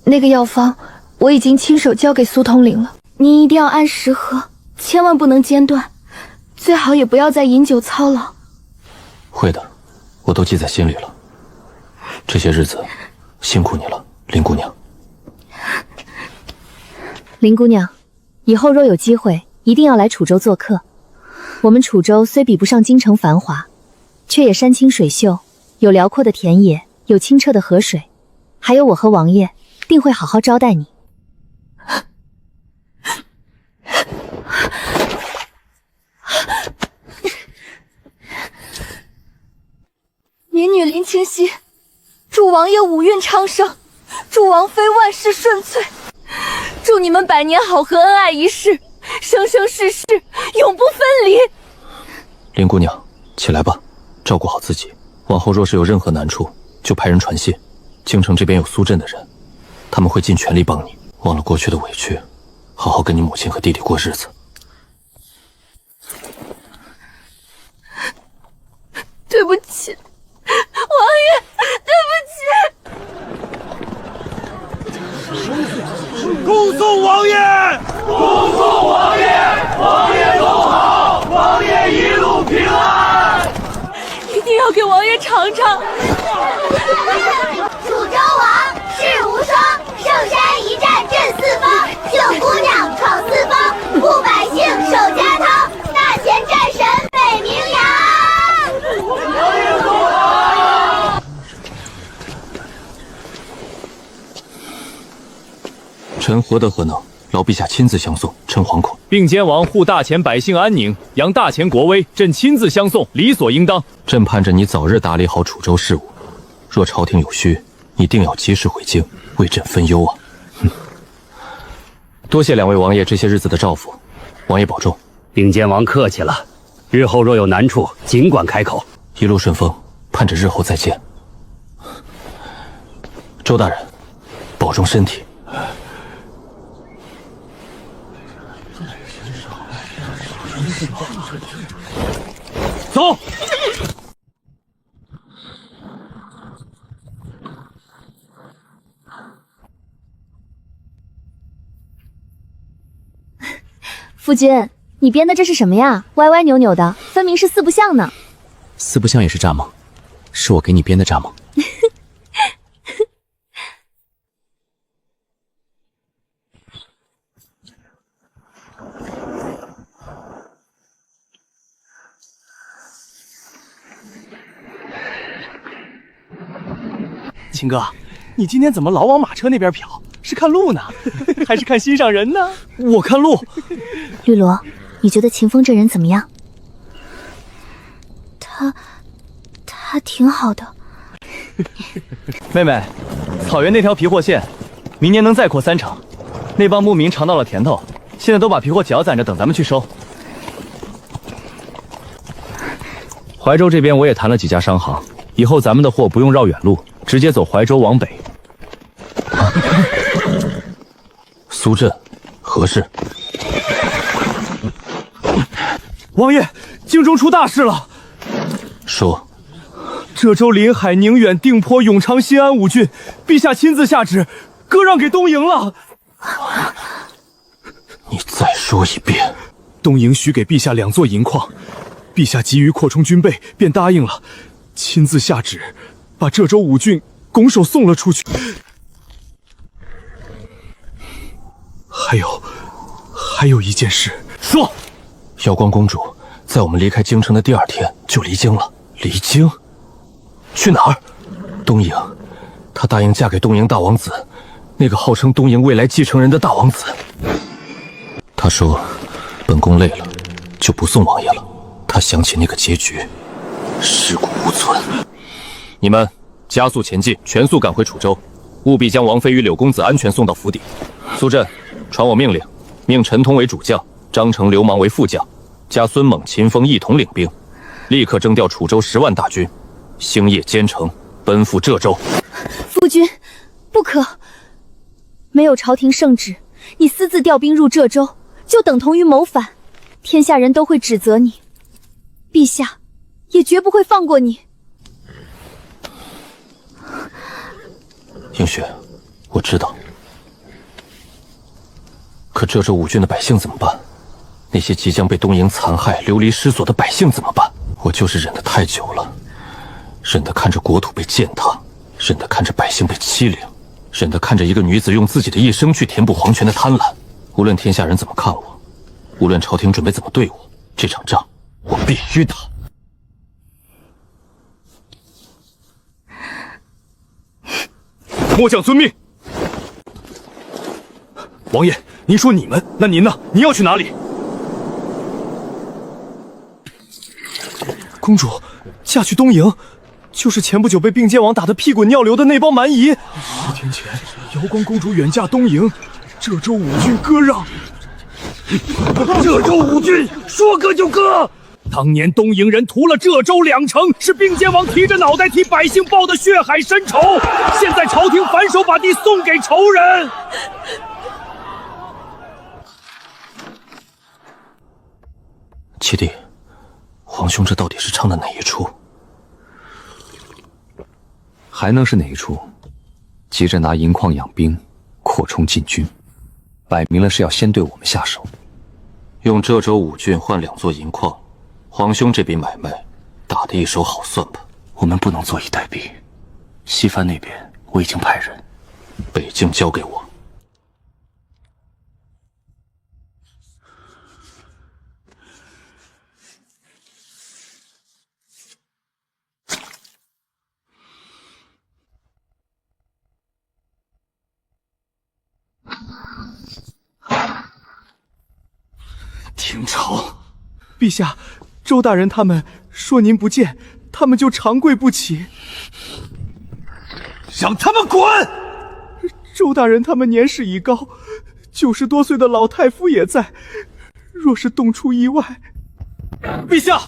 那个药方我已经亲手交给苏统领了，您一定要按时喝，千万不能间断，最好也不要再饮酒操劳。会的，我都记在心里了。这些日子辛苦你了，林姑娘。林姑娘，以后若有机会，一定要来楚州做客。我们楚州虽比不上京城繁华，却也山清水秀，有辽阔的田野，有清澈的河水，还有我和王爷，定会好好招待你。民女林清溪，祝王爷五运昌盛，祝王妃万事顺遂，祝你们百年好合，恩爱一世，生生世世永不分离。林姑娘，起来吧，照顾好自己。往后若是有任何难处，就派人传信。京城这边有苏镇的人，他们会尽全力帮你。忘了过去的委屈，好好跟你母亲和弟弟过日子。对不起，王爷，对不起。恭送王爷，恭送王爷，王爷走好，王爷一路平安。一定要给王爷尝尝。楚州王世无双，圣山一战震四方，救姑娘闯四方，护百姓守家堂，大贤战神美名扬。王爷走好。臣何德何能，劳陛下亲自相送，臣惶恐。并肩王护大前百姓安宁，扬大前国威，朕亲自相送，理所应当。朕盼着你早日打理好楚州事务，若朝廷有需，你定要及时回京，为朕分忧啊！多谢两位王爷这些日子的照拂，王爷保重。并肩王客气了，日后若有难处，尽管开口。一路顺风，盼着日后再见。周大人，保重身体。走。夫君，你编的这是什么呀？歪歪扭扭的，分明是四不像呢。四不像也是蚱蜢，是我给你编的蚱蜢。秦哥，你今天怎么老往马车那边瞟？是看路呢，还是看心上人呢？我看路。绿萝，你觉得秦风这人怎么样？他挺好的。妹妹，草原那条皮货线，明年能再扩3场。那帮牧民尝到了甜头，现在都把皮货脚攒着，等咱们去收。怀州这边我也谈了几家商行，以后咱们的货不用绕远路，直接走怀州往北。苏震，何事？王爷，京中出大事了。说，浙州临海、宁远、定坡、永昌、新安5郡，陛下亲自下旨，割让给东营了。你再说一遍。东营许给陛下2座银矿，陛下急于扩充军备，便答应了，亲自下旨，把浙州5郡拱手送了出去。还有一件事。说，瑶光公主在我们离开京城的第2天就离京了。离京？去哪儿？东营。她答应嫁给东营大王子，那个号称东营未来继承人的大王子。她说，本宫累了，就不送王爷了。她想起那个结局，尸骨无存。你们加速前进，全速赶回楚州，务必将王妃与柳公子安全送到府邸。苏震，传我命令，命陈通为主将，张成、流氓为副将，加孙猛、秦风一同领兵，立刻征调楚州10万大军，星夜兼程，奔赴浙州。夫君，不可！没有朝廷圣旨，你私自调兵入浙州，就等同于谋反，天下人都会指责你，陛下也绝不会放过你。映雪，我知道。可浙州5郡的百姓怎么办？那些即将被东营残害、流离失所的百姓怎么办？我就是忍得太久了，忍得看着国土被践踏，忍得看着百姓被欺凌，忍得看着一个女子用自己的一生去填补皇权的贪婪。无论天下人怎么看我，无论朝廷准备怎么对我，这场仗我必须打。末将遵命。王爷，您说你们，那您呢？您要去哪里？公主嫁去东营，就是前不久被并肩王打得屁滚尿流的那帮蛮夷。10天前，瑶光公主远嫁东营，浙州5郡割让。浙州5郡说割就割。当年东营人屠了浙州2城，是并肩王提着脑袋替百姓报的血海深仇。现在朝廷反手把地送给仇人。七弟，皇兄这到底是唱的哪一出？还能是哪一出？急着拿银矿养兵，扩充禁军，摆明了是要先对我们下手。用浙州5郡换2座银矿，皇兄这笔买卖打得一手好算吧？我们不能坐以待毙。西番那边我已经派人，北境交给我。廷朝，陛下，周大人他们说您不见，他们就长跪不起。让他们滚！周大人他们年事已高，90多岁的老太夫也在，若是动出意外，陛下，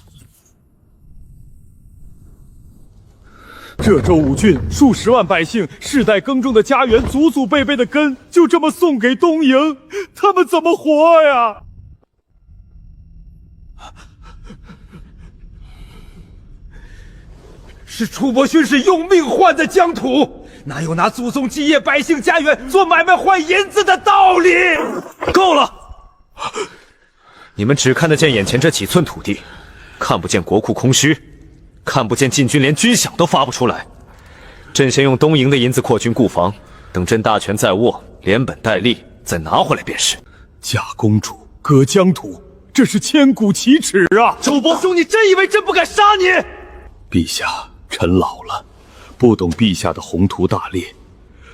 浙州5郡数10万百姓世代耕种的家园，祖祖辈辈的根，就这么送给东营，他们怎么活呀？是楚伯勋是用命换的疆土，哪有拿祖宗基业、百姓家园做买卖换银子的道理？够了！你们只看得见眼前这几寸土地，看不见国库空虚，看不见禁军连军饷都发不出来。朕先用东营的银子扩军固防，等朕大权在握，连本带利再拿回来便是。假公主割疆土，这是千古奇耻啊！周伯兄，你真以为朕不敢杀你？陛下，臣老了，不懂陛下的宏图大略，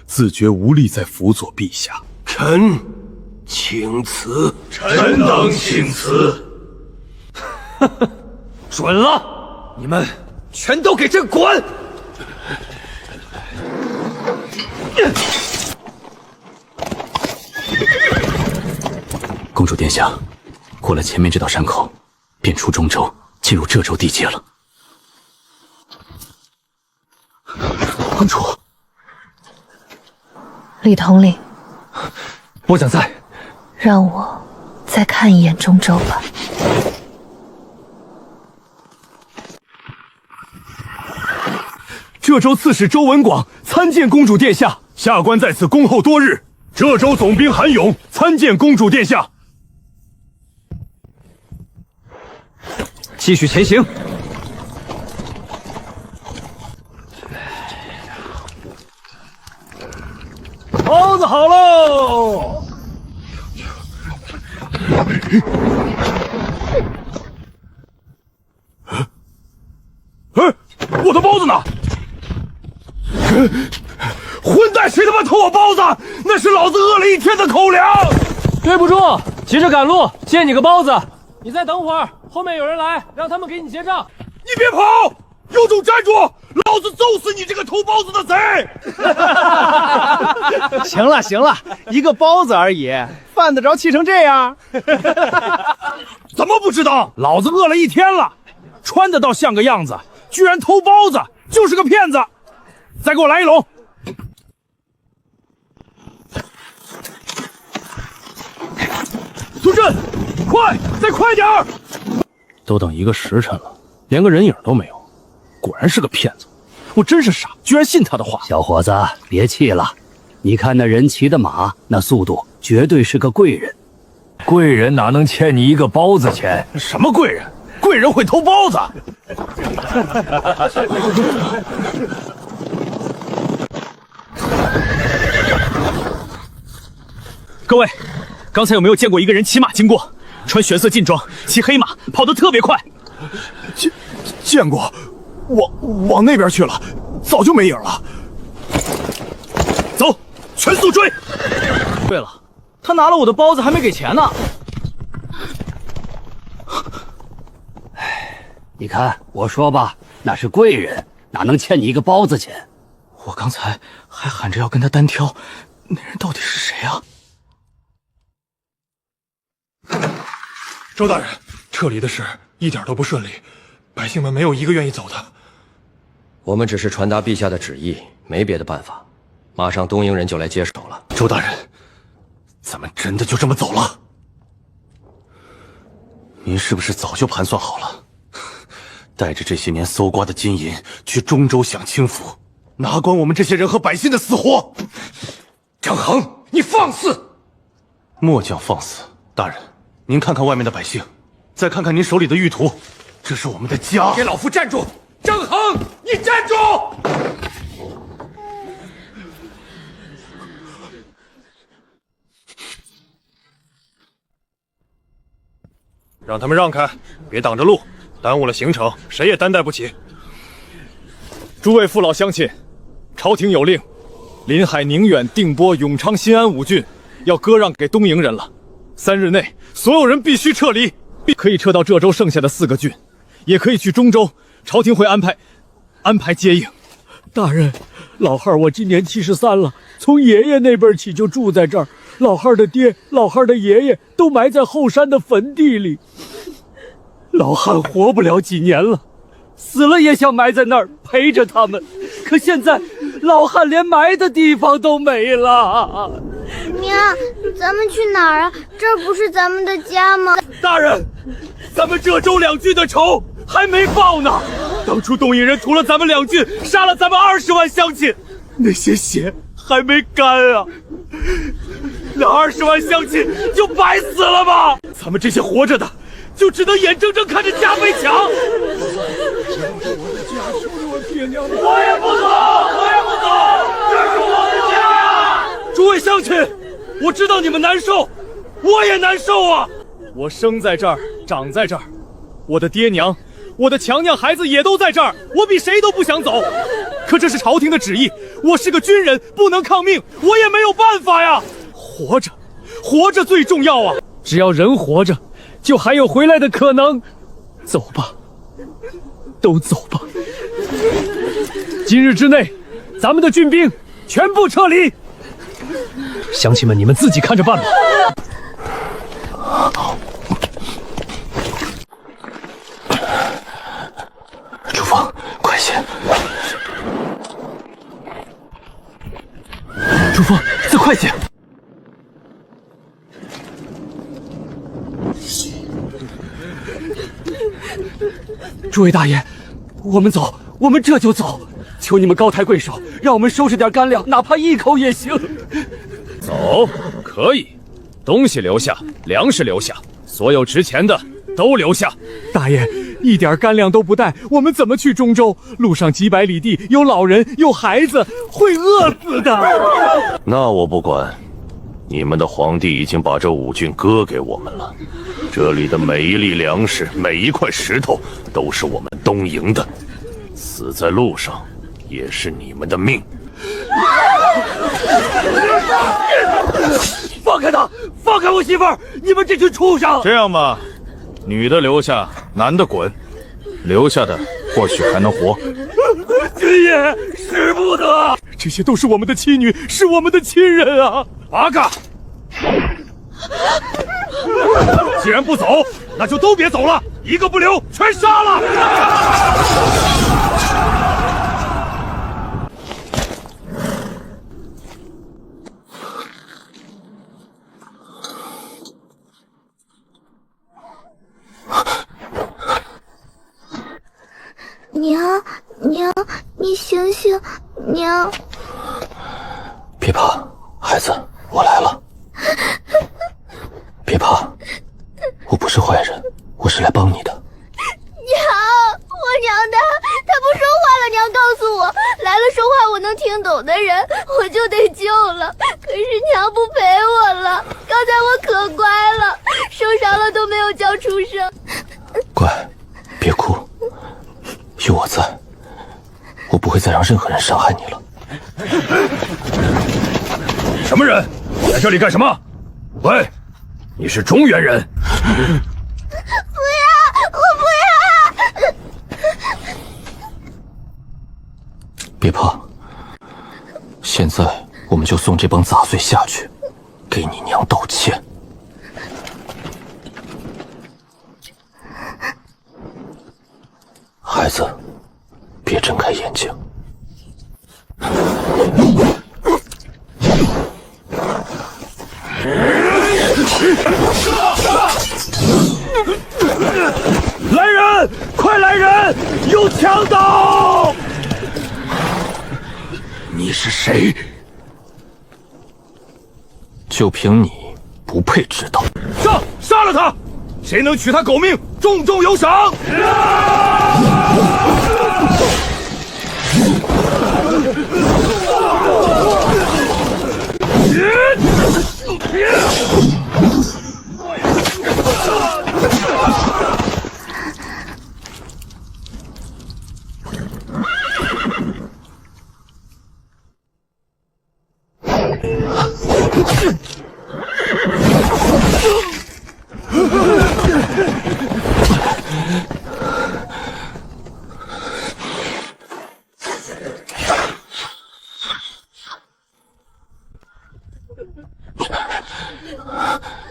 自觉无力再辅佐陛下。臣请辞。臣等请辞。准了，你们全都给朕滚！公主殿下，过了前面这道山口，便出中州，进入浙州地界了。公主，李统领，末将在。让我再看一眼中州吧。浙州刺史周文广参见公主殿下，下官在此恭候多日。浙州总兵韩勇参见公主殿下。继续前行。包子好喽！我的包子呢？混蛋，谁他妈偷我包子？那是老子饿了一天的口粮。对不住，急着赶路，借你个包子。你再等会儿，后面有人来，让他们给你结账。你别跑，有种站住！老子揍死你这个偷包子的贼！行了行了，一个包子而已，犯得着气成这样？怎么不知道？老子饿了一天了，穿得倒像个样子，居然偷包子，就是个骗子！再给我来一笼。孙振，快，再快点儿！都等1个时辰了，连个人影都没有，果然是个骗子。我真是傻，居然信他的话。小伙子，别气了，你看那人骑的马，那速度，绝对是个贵人。贵人哪能欠你一个包子钱？什么贵人？贵人会偷包子？各位，刚才有没有见过一个人骑马经过，穿玄色劲装，骑黑马，跑得特别快？见过，往那边去了，早就没影了。走，全速追！对了，他拿了我的包子还没给钱呢。你看，我说吧，那是贵人，哪能欠你一个包子钱？我刚才还喊着要跟他单挑，那人到底是谁啊？周大人，撤离的事一点都不顺利，百姓们没有一个愿意走的。我们只是传达陛下的旨意，没别的办法。马上东营人就来接手了。周大人，咱们真的就这么走了？您是不是早就盘算好了，带着这些年搜刮的金银去中州享清福，哪管我们这些人和百姓的死活？张衡，你放肆！末将放肆。大人，您看看外面的百姓，再看看您手里的玉图，这是我们的家。给老夫站住！张衡，你站住！让他们让开，别挡着路，耽误了行程，谁也担待不起。诸位父老乡亲，朝廷有令，临海、宁远、定波、永昌、新安5郡要割让给东营人了。3日内，所有人必须撤离，可以撤到浙州剩下的4个郡，也可以去中州，朝廷会安排接应。大人，老汉我今年73了，从爷爷那辈起就住在这儿。老汉的爹、老汉的爷爷都埋在后山的坟地里，老汉活不了几年了，死了也想埋在那儿陪着他们。可现在，老汉连埋的地方都没了。娘，咱们去哪儿啊？这不是咱们的家吗？大人，咱们浙州2郡的仇还没报呢。当初东瀛人屠了咱们2郡，杀了咱们20万乡亲，那些血还没干啊！那20万乡亲就白死了吗？咱们这些活着的，就只能眼睁睁看着家被抢。我也不走，我也不走，这是我的家！诸位乡亲，我知道你们难受，我也难受啊！我生在这儿，长在这儿，我的爹娘，我的强娘孩子也都在这儿，我比谁都不想走。可这是朝廷的旨意，我是个军人，不能抗命，我也没有办法呀。活着，活着最重要啊！只要人活着，就还有回来的可能。走吧，都走吧。今日之内，咱们的军兵全部撤离。乡亲们，你们自己看着办吧。主峰，快些！主峰，再快些！诸位大爷，我们走，我们这就走。求你们高抬贵手，让我们收拾点干粮，哪怕1口也行。走，可以，东西留下，粮食留下，所有值钱的都留下。大爷，一点干粮都不带，我们怎么去中州？路上几百里地，有老人，有孩子，会饿死的。那我不管，你们的皇帝已经把这5郡割给我们了，这里的每一粒粮食，每一块石头，都是我们东营的。死在路上，也是你们的命。放开他！放开我媳妇儿！你们这群畜生！这样吧，女的留下，男的滚。留下的或许还能活。军爷，使不得！这些都是我们的妻女，是我们的亲人啊！八嘎！既然不走，那就都别走了，一个不留，全杀了！娘，你醒醒，娘！别怕，孩子，我来了。别怕，我不是坏人，我是来帮你的。娘，我娘他不说话了，娘告诉我，来了说话我能听懂的人，我就得救了。可是娘不陪我了，刚才我可乖了，受伤了都没有叫出声。乖，别哭，有我在，我不会再让任何人伤害你了。什么人？在这里干什么？喂，你是中原人？不要，我不要！别怕，现在我们就送这帮杂碎下去，给你娘道歉。孩子，别睁开眼睛。来人！快来人！有强盗！你是谁？就凭你，不配知道。杀了他！谁能取他狗命，重重有赏！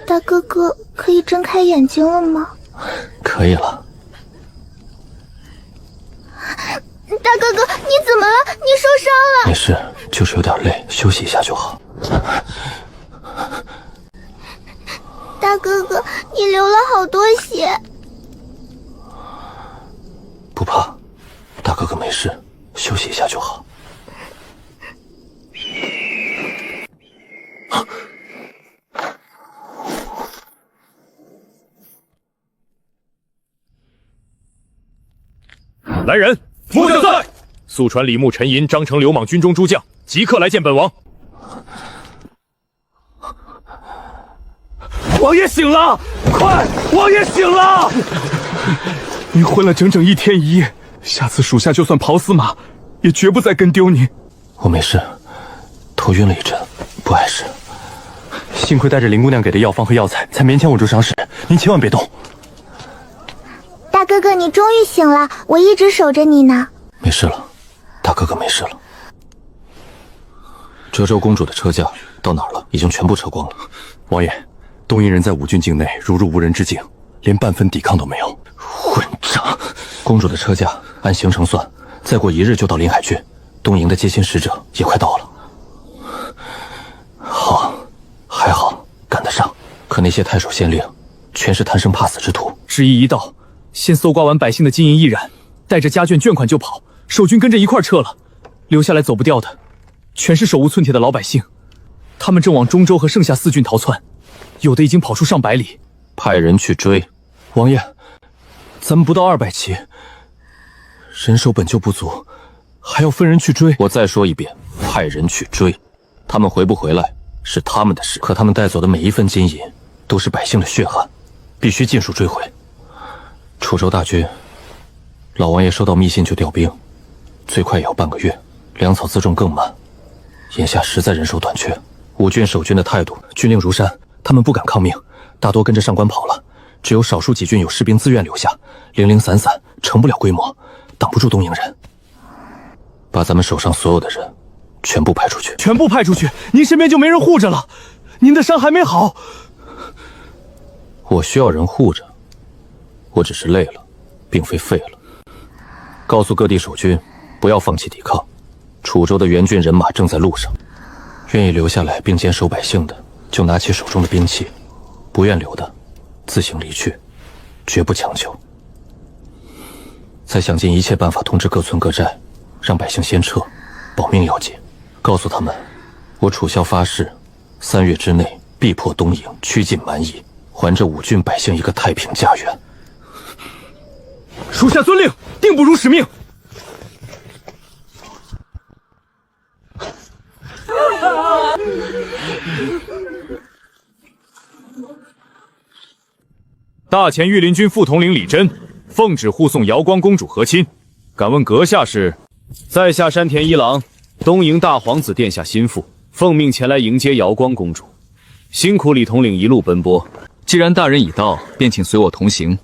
大哥哥，可以睁开眼睛了吗？可以了。大哥哥，你怎么了？你受伤了？没事，就是有点累，休息一下就好。大哥哥，你流了好多血。不怕，事，休息一下就好。来人，末将在，速传李牧、陈寅、张成、刘莽军中诸将，即刻来见本王。王爷醒了，快！王爷醒了！你昏了整整1天1夜，下次属下就算跑死马，也绝不再跟丢您。我没事，头晕了一阵，不碍事。幸亏带着林姑娘给的药方和药材，才勉强稳住伤势。您千万别动。大哥哥，你终于醒了，我一直守着你呢。没事了，大哥哥没事了。柘州公主的车驾到哪儿了？已经全部撤光了。王爷，东瀛人在5郡境内如入无人之境，连半分抵抗都没有。混账！公主的车驾按行程算，再过1日就到临海郡，东瀛的接亲使者也快到了。好，还好赶得上。可那些太守县令，全是贪生怕死之徒。旨意一到，先搜刮完百姓的金银衣染，带着家眷眷款就跑，守军跟着一块撤了，留下来走不掉的，全是手无寸铁的老百姓。他们正往中州和剩下4郡逃窜，有的已经跑出上百里。派人去追。王爷，咱们不到200骑，人手本就不足，还要分人去追。我再说一遍，派人去追。他们回不回来是他们的事，可他们带走的每一份金银都是百姓的血汗，必须尽数追回。楚州大军，老王爷收到密信就调兵，最快也要半个月，粮草辎重更慢。眼下实在人手短缺，5郡守军的态度军令如山，他们不敢抗命，大多跟着上官跑了，只有少数几郡有士兵自愿留下，零零散散，成不了规模，挡不住东瀛人。把咱们手上所有的人全部派出去。全部派出去，您身边就没人护着了，您的伤还没好。我需要人护着，我只是累了，并非废了。告诉各地守军，不要放弃抵抗。楚州的援军人马正在路上，愿意留下来并肩守百姓的，就拿起手中的兵器；不愿留的，自行离去，绝不强求。再想尽一切办法通知各村各寨，让百姓先撤，保命要紧。告诉他们，我楚萧发誓，3月之内必破东瀛，驱尽蛮夷，还这5郡百姓一个太平家园。属下遵令，定不辱使命。大前御林军副统领李真奉旨护送瑶光公主和亲，敢问阁下是？在下山田一郎，东瀛大皇子殿下心腹，奉命前来迎接瑶光公主。辛苦李统领一路奔波，既然大人已到，便请随我同行，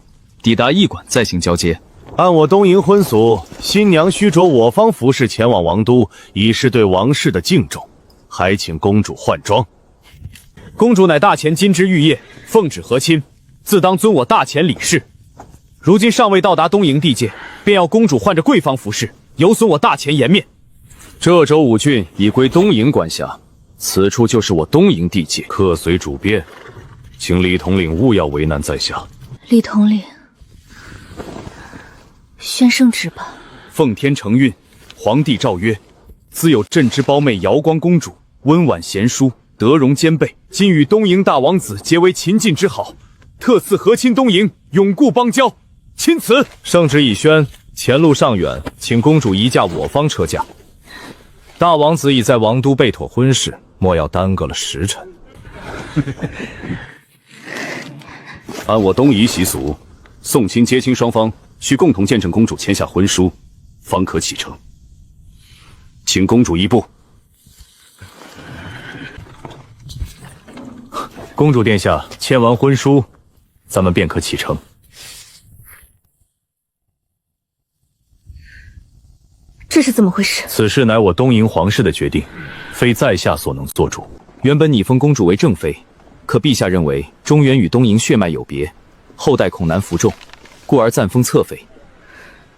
抵达驿馆再行交接。按我东瀛婚俗，新娘须着我方服饰前往王都，以示对王室的敬重。还请公主换装。公主乃大前金枝玉叶，奉旨和亲，自当遵我大前礼事。如今尚未到达东瀛地界，便要公主换着贵方服饰，有损我大前颜面。柘州5郡已归东瀛管辖，此处就是我东瀛地界，客随主便，请李统领勿要为难在下。李统领，宣圣旨吧。奉天承运，皇帝诏曰：自有朕之胞妹瑶光公主，温婉贤淑，德容兼备，今与东瀛大王子结为秦晋之好，特赐和亲东瀛，永固邦交。钦此。圣旨已宣，前路尚远，请公主移驾我方车驾。大王子已在王都备妥婚事，莫要耽搁了时辰。按我东夷习俗，送亲接亲双方需共同见证公主签下婚书，方可启程。请公主移步。公主殿下签完婚书，咱们便可启程。这是怎么回事？此事乃我东瀛皇室的决定，非在下所能做主。原本拟封公主为正妃，可陛下认为中原与东瀛血脉有别，后代恐难服众，故而暂封侧妃。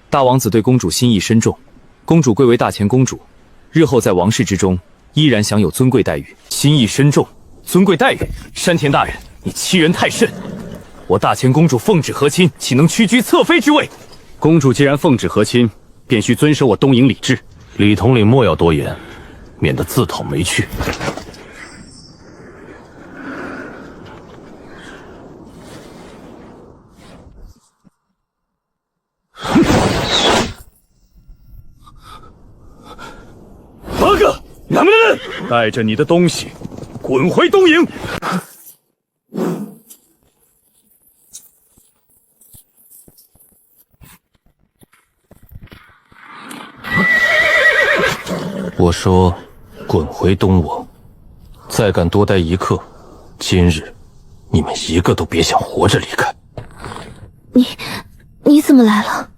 大王子对公主心意深重，公主贵为大前公主，日后在王室之中依然享有尊贵待遇。心意深重，尊贵待遇。山田大人，你欺人太甚！我大前公主奉旨和亲，岂能屈居侧妃之位？公主既然奉旨和亲，便须遵守我东瀛礼制。李统领莫要多言，免得自讨没趣。八个，哪门的人，带着你的东西，滚回东瀛！我说，滚回东瓮！再敢多待一刻，今日你们一个都别想活着离开。你怎么来了？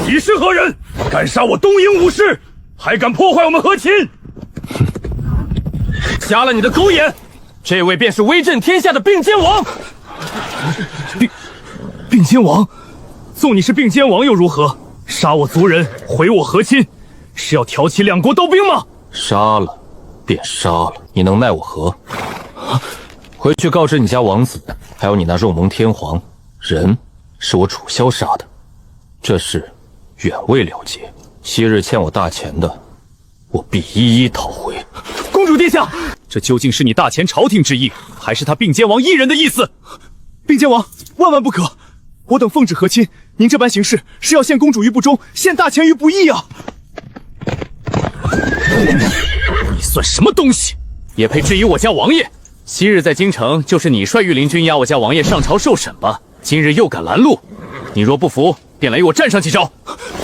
你是何人？敢杀我东瀛武士，还敢破坏我们和亲？瞎了你的狗眼！这位便是威震天下的并肩王。并肩王，纵你是并肩王又如何？杀我族人，毁我和亲，是要挑起两国刀兵吗？杀了，便杀了，你能奈我何？回去告知你家王子，还有你那肉蒙天皇，人是我楚萧杀的，这事远未了结。昔日欠我大钱的，我必一一讨回。公主殿下，这究竟是你大前朝廷之意，还是他并肩王一人的意思？并肩王，万万不可！我等奉旨和亲，您这般行事是要陷公主于不忠，陷大钱于不义啊！你算什么东西，也配质疑我家王爷？昔日在京城，就是你率御林军押我家王爷上朝受审吧？今日又敢拦路，你若不服，便来与我战上几招。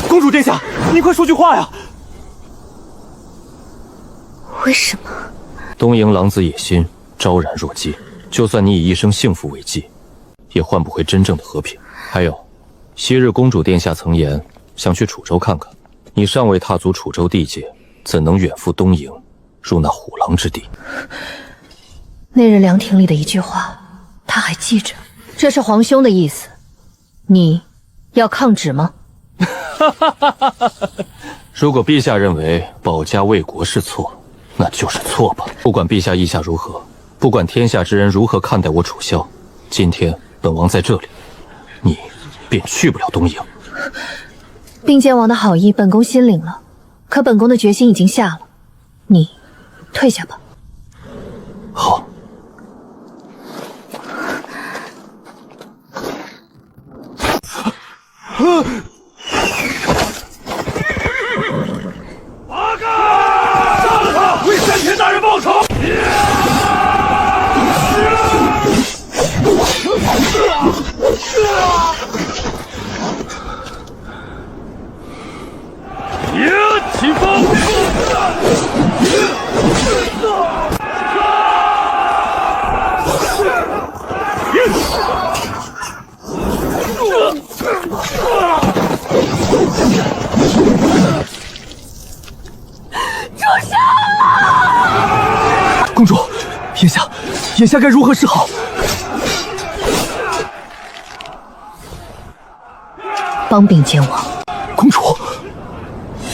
公主殿下，您快说句话呀！为什么？东瀛狼子野心昭然若揭，就算你以一生幸福为祭，也换不回真正的和平。还有，昔日公主殿下曾言想去楚州看看，你尚未踏足楚州地界，怎能远赴东瀛，入那虎狼之地？那日凉亭里的一句话，他还记着。这是皇兄的意思，你要抗旨吗？如果陛下认为保家卫国是错，那就是错吧。不管陛下意下如何，不管天下之人如何看待我楚萧，今天本王在这里，你便去不了东瀛。并肩王的好意，本宫心领了，可本宫的决心已经下了，你退下吧。好。八个，杀了他，为山田大人报仇！起风！住手啊！公主，眼下该如何是好？帮并肩王。公主，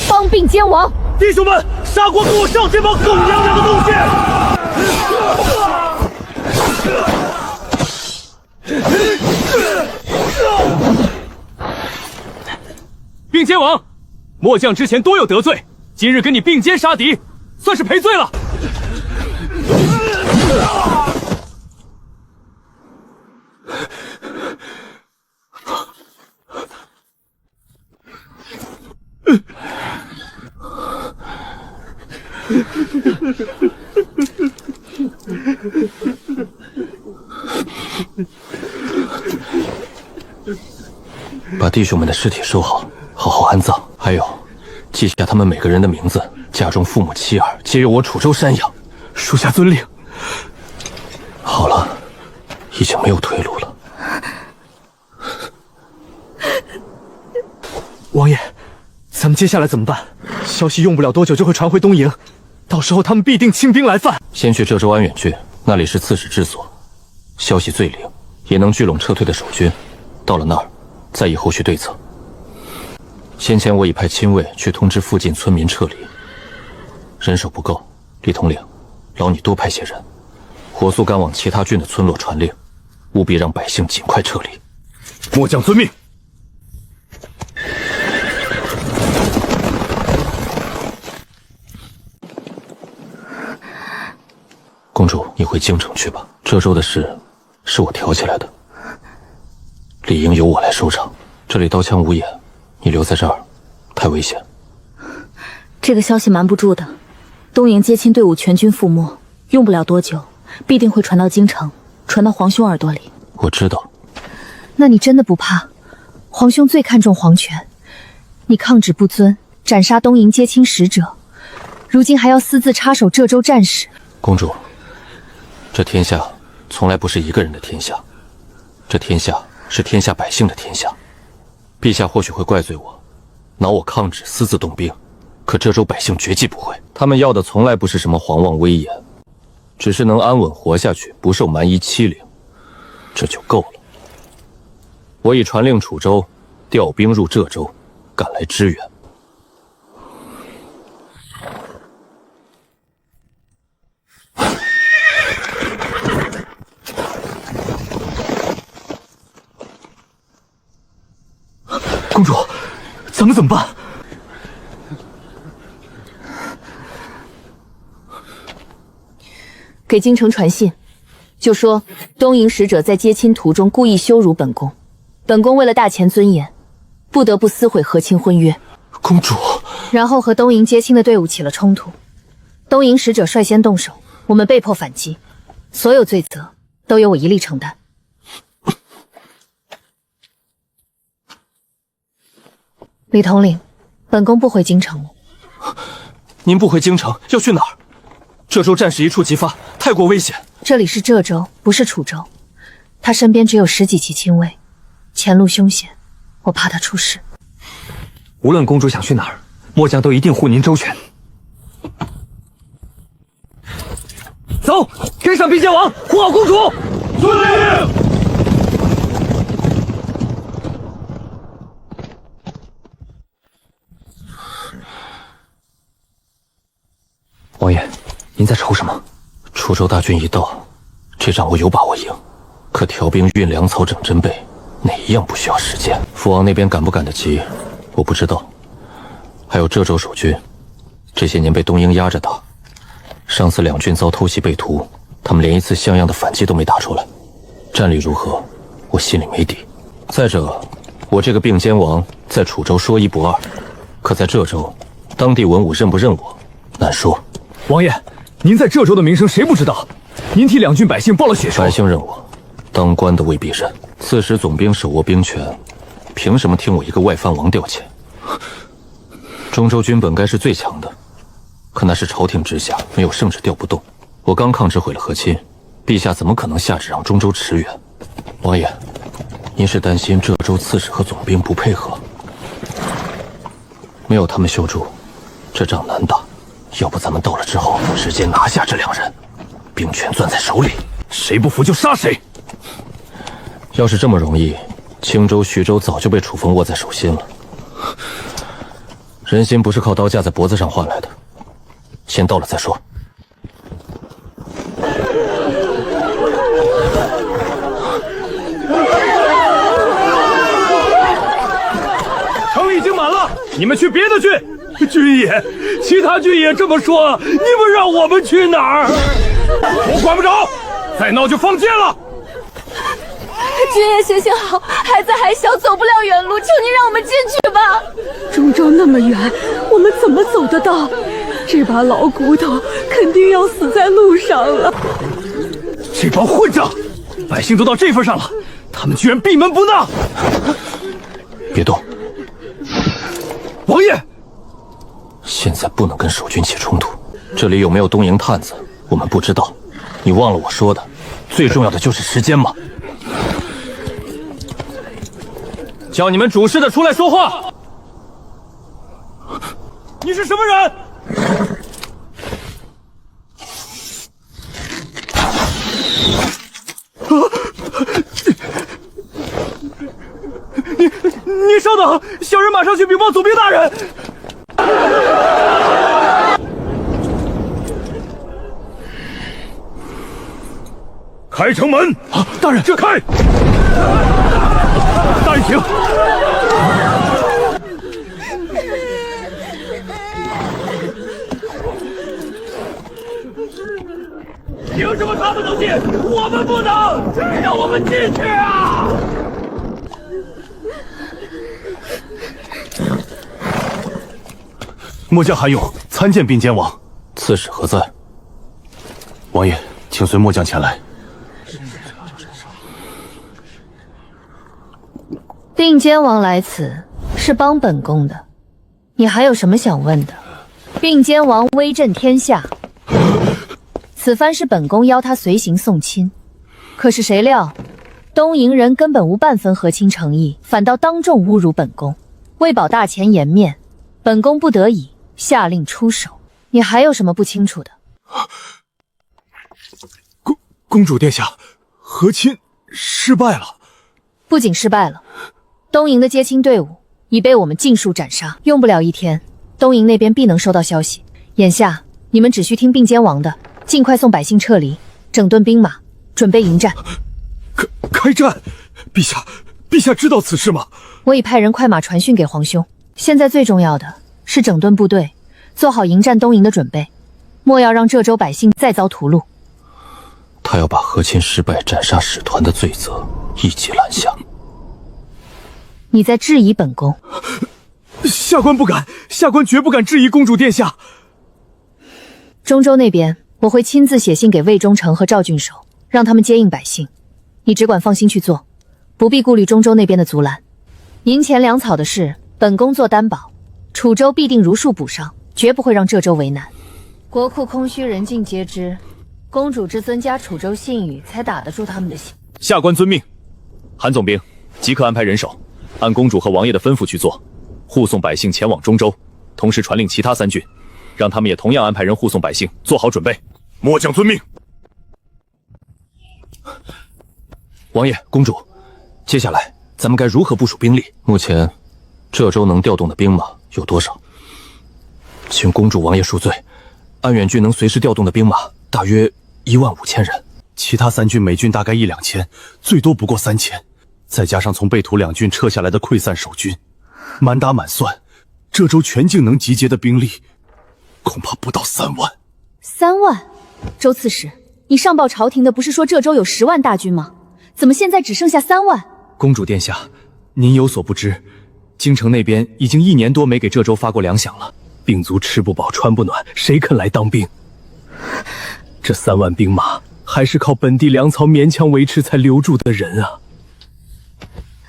帮并肩王！弟兄们，杀光给我上这帮狗娘养的东西！并肩王，末将之前多有得罪，今日跟你并肩杀敌，算是赔罪了。把弟兄们的尸体收好，好好安葬。还有，记下他们每个人的名字，家中父母妻儿皆由我楚州赡养。属下遵令。好了，已经没有退路了。王爷，咱们接下来怎么办？消息用不了多久就会传回东瀛，到时候他们必定亲兵来犯。先去浙州安远郡，那里是刺史治所，消息最灵，也能聚拢撤退的守军。到了那儿，再议后续对策。先前我已派亲卫去通知附近村民撤离，人手不够，李统领，劳你多派些人，火速赶往其他郡的村落传令，务必让百姓尽快撤离。末将遵命。公主，你回京城去吧。这周的事是我挑起来的，理应由我来收场。这里刀枪无眼，你留在这儿太危险。这个消息瞒不住的，东营接亲队伍全军覆没，用不了多久，必定会传到京城，传到皇兄耳朵里。我知道。那你真的不怕？皇兄最看重皇权，你抗旨不遵，斩杀东营接亲使者，如今还要私自插手浙州战事。公主，这天下从来不是一个人的天下，这天下是天下百姓的天下。陛下或许会怪罪我，恼我抗旨私自动兵，可浙州百姓绝技不会。他们要的从来不是什么皇望威严，只是能安稳活下去，不受蛮夷欺凌，这就够了。我已传令楚州调兵入浙州，赶来支援。公主，咱们怎么办？给京城传信，就说东营使者在接亲途中故意羞辱本宫，本宫为了大前尊严，不得不撕毁和亲婚约。公主，然后和东营接亲的队伍起了冲突，东营使者率先动手，我们被迫反击，所有罪责都由我一力承担。李统领，本宫不回京城了。您不回京城，要去哪儿？浙州战事一触即发，太过危险。这里是浙州，不是楚州。他身边只有10几骑亲卫，前路凶险，我怕他出事。无论公主想去哪儿，末将都一定护您周全。走，跟上并肩王，护好公主。遵令。王爷，您在愁什么？楚州大军一到，这仗我有把握赢，可调兵运粮草整针备，哪一样不需要时间？父王那边赶不赶得及，我不知道。还有浙州守军，这些年被东营压着打，上次2军遭偷袭被屠，他们连一次像样的反击都没打出来，战力如何，我心里没底。再者，我这个并肩王在楚州说一不二，可在浙州，当地文武认不认我，难说。王爷，您在浙州的名声谁不知道？您替2郡百姓报了血仇。百姓认我，当官的未必认。刺史总兵手握兵权，凭什么听我一个外藩王调遣？中州军本该是最强的，可那是朝廷之下，没有圣旨调不动。我刚抗旨毁了和亲，陛下怎么可能下旨让中州驰援？王爷，您是担心浙州刺史和总兵不配合？没有他们修筑，这仗难打。要不咱们到了之后，直接拿下这2人，兵权攥在手里，谁不服就杀谁。要是这么容易，青州、徐州早就被楚风握在手心了。人心不是靠刀架在脖子上换来的，先到了再说。城已经满了，你们去别的郡。军爷，其他郡也这么说，你们让我们去哪儿？我管不着，再闹就放箭了。军爷行行好，孩子还小，走不了远路，求您让我们进去吧。中州那么远，我们怎么走得到？这把老骨头肯定要死在路上了。这帮混账，百姓都到这份上了，他们居然闭门不纳。别动，王爷。现在不能跟守军起冲突，这里有没有东营探子，我们不知道。你忘了我说的，最重要的就是时间吗？叫你们主事的出来说话。你是什么人？你稍等，小人马上去禀报总兵大人。开城门！啊，大人，这开！大人请。凭什么他们能进，我们不能？让我们进去啊！末将韩勇参见并肩王。刺史何在？王爷，请随末将前来。并肩王来此是帮本宫的，你还有什么想问的？并肩王威震天下，此番是本宫邀他随行送亲，可是谁料东瀛人根本无半分和亲诚意，反倒当众侮辱本宫，为保大前颜面，本宫不得已下令出手。你还有什么不清楚的？公主殿下，和亲失败了。不仅失败了，东瀛的接亲队伍已被我们尽数斩杀，用不了1天，东瀛那边必能收到消息。眼下你们只需听并肩王的，尽快送百姓撤离，整顿兵马，准备迎战。开战！陛下知道此事吗？我已派人快马传讯给皇兄。现在最重要的是整顿部队，做好迎战东瀛的准备，莫要让浙州百姓再遭屠戮。他要把和亲失败斩杀使团的罪责一起揽下。你在质疑本宫？下官不敢，下官绝不敢质疑公主殿下。中州那边，我会亲自写信给魏忠诚和赵郡守，让他们接应百姓。你只管放心去做，不必顾虑中州那边的阻拦。银钱粮草的事，本宫做担保，楚州必定如数补上，绝不会让浙州为难。国库空虚，人尽皆知。公主之尊加楚州信誉，才打得住他们的心。下官遵命。韩总兵，即刻安排人手，按公主和王爷的吩咐去做，护送百姓前往中州，同时传令其他3郡，让他们也同样安排人护送百姓，做好准备。末将遵命。王爷、公主，接下来咱们该如何部署兵力？目前，浙州能调动的兵马有多少？请公主、王爷恕罪，安远郡能随时调动的兵马大约15000人，其他3郡每郡大概1、2千，最多不过3000，再加上从贝土2郡撤下来的溃散守军，满打满算，浙州全境能集结的兵力，恐怕不到3万。3万？周刺史，你上报朝廷的不是说浙州有10万大军吗？怎么现在只剩下3万？公主殿下，您有所不知，京城那边已经1年多没给浙州发过粮饷了，兵卒吃不饱穿不暖，谁肯来当兵？这3万兵马还是靠本地粮草勉强维持才留住的人啊！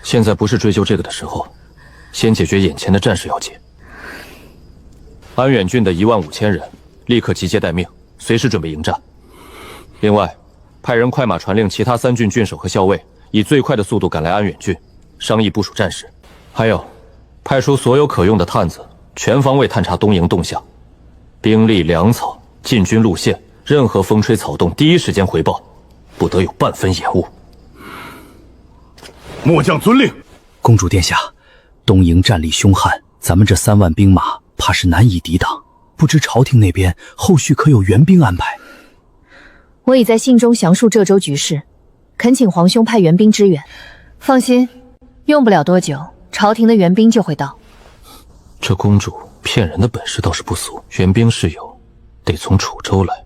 现在不是追究这个的时候，先解决眼前的战事要紧。安远郡的15000人立刻集结待命，随时准备迎战。另外，派人快马传令其他3郡郡守和校尉，以最快的速度赶来安远郡，商议部署战事。还有，派出所有可用的探子，全方位探查东瀛动向，兵力、粮草、进军路线，任何风吹草动，第一时间回报，不得有半分延误。末将遵令。公主殿下，东瀛战力凶悍，咱们这3万兵马怕是难以抵挡，不知朝廷那边后续可有援兵安排？我已在信中详述浙州局势，恳请皇兄派援兵支援。放心，用不了多久，朝廷的援兵就会到。这公主骗人的本事倒是不俗，援兵是有，得从楚州来。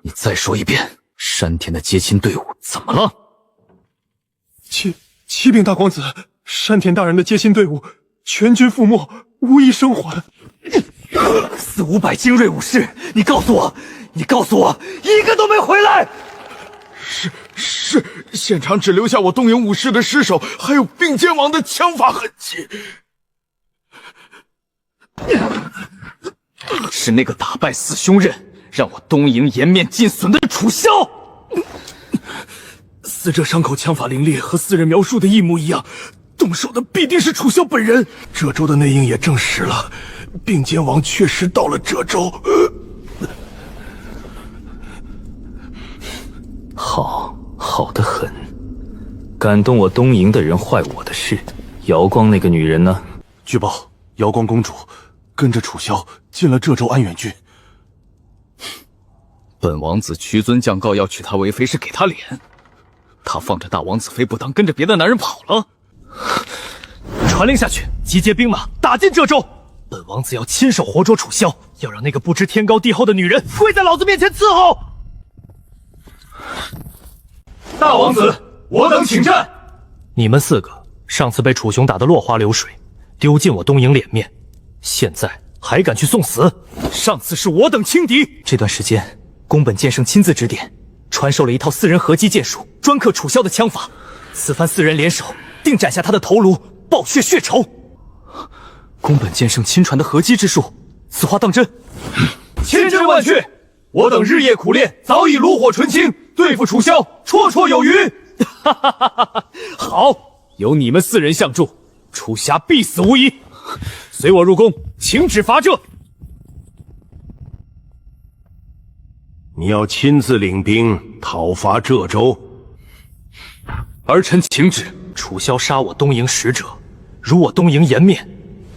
你再说一遍，山田的接亲队伍怎么了？启禀大公子，山田大人的接亲队伍全军覆没，无一生还。4、500精锐武士，你告诉我，一个都没回来！是，现场只留下我东瀛武士的尸首，还有并肩王的枪法痕迹。是那个打败4兄人，让我东瀛颜面尽损的楚萧。死者伤口枪法凌冽，和4人描述的一模一样，动手的必定是楚萧本人。浙州的内应也证实了，并肩王确实到了浙州。好得很，敢动我东瀛的人坏我的事。瑶光那个女人呢？据报，瑶光公主跟着楚萧进了浙州安远郡。本王子屈尊降告要娶她为妃，是给她脸。她放着大王子妃不当，跟着别的男人跑了。传令下去，集结兵马，打进这州。本王子要亲手活捉楚萧，要让那个不知天高地厚的女人跪在老子面前伺候。大王子，我等请战。你们4个上次被楚雄打得落花流水，丢尽我东营脸面，现在还敢去送死？上次是我等轻敌。这段时间，宫本剑圣亲自指点，传授了一套4人合击剑术，专克楚萧的枪法。此番4人联手，定斩下他的头颅，报血血仇。宫本剑圣亲传的合击之术，此话当真？千真万确，我等日夜苦练，早已炉火纯青，对付楚萧绰绰有余。好，有你们4人相助，楚侠必死无疑。随我入宫，请旨伐浙。你要亲自领兵讨伐浙州？儿臣请旨。楚萧杀我东营使者，辱我东营颜面，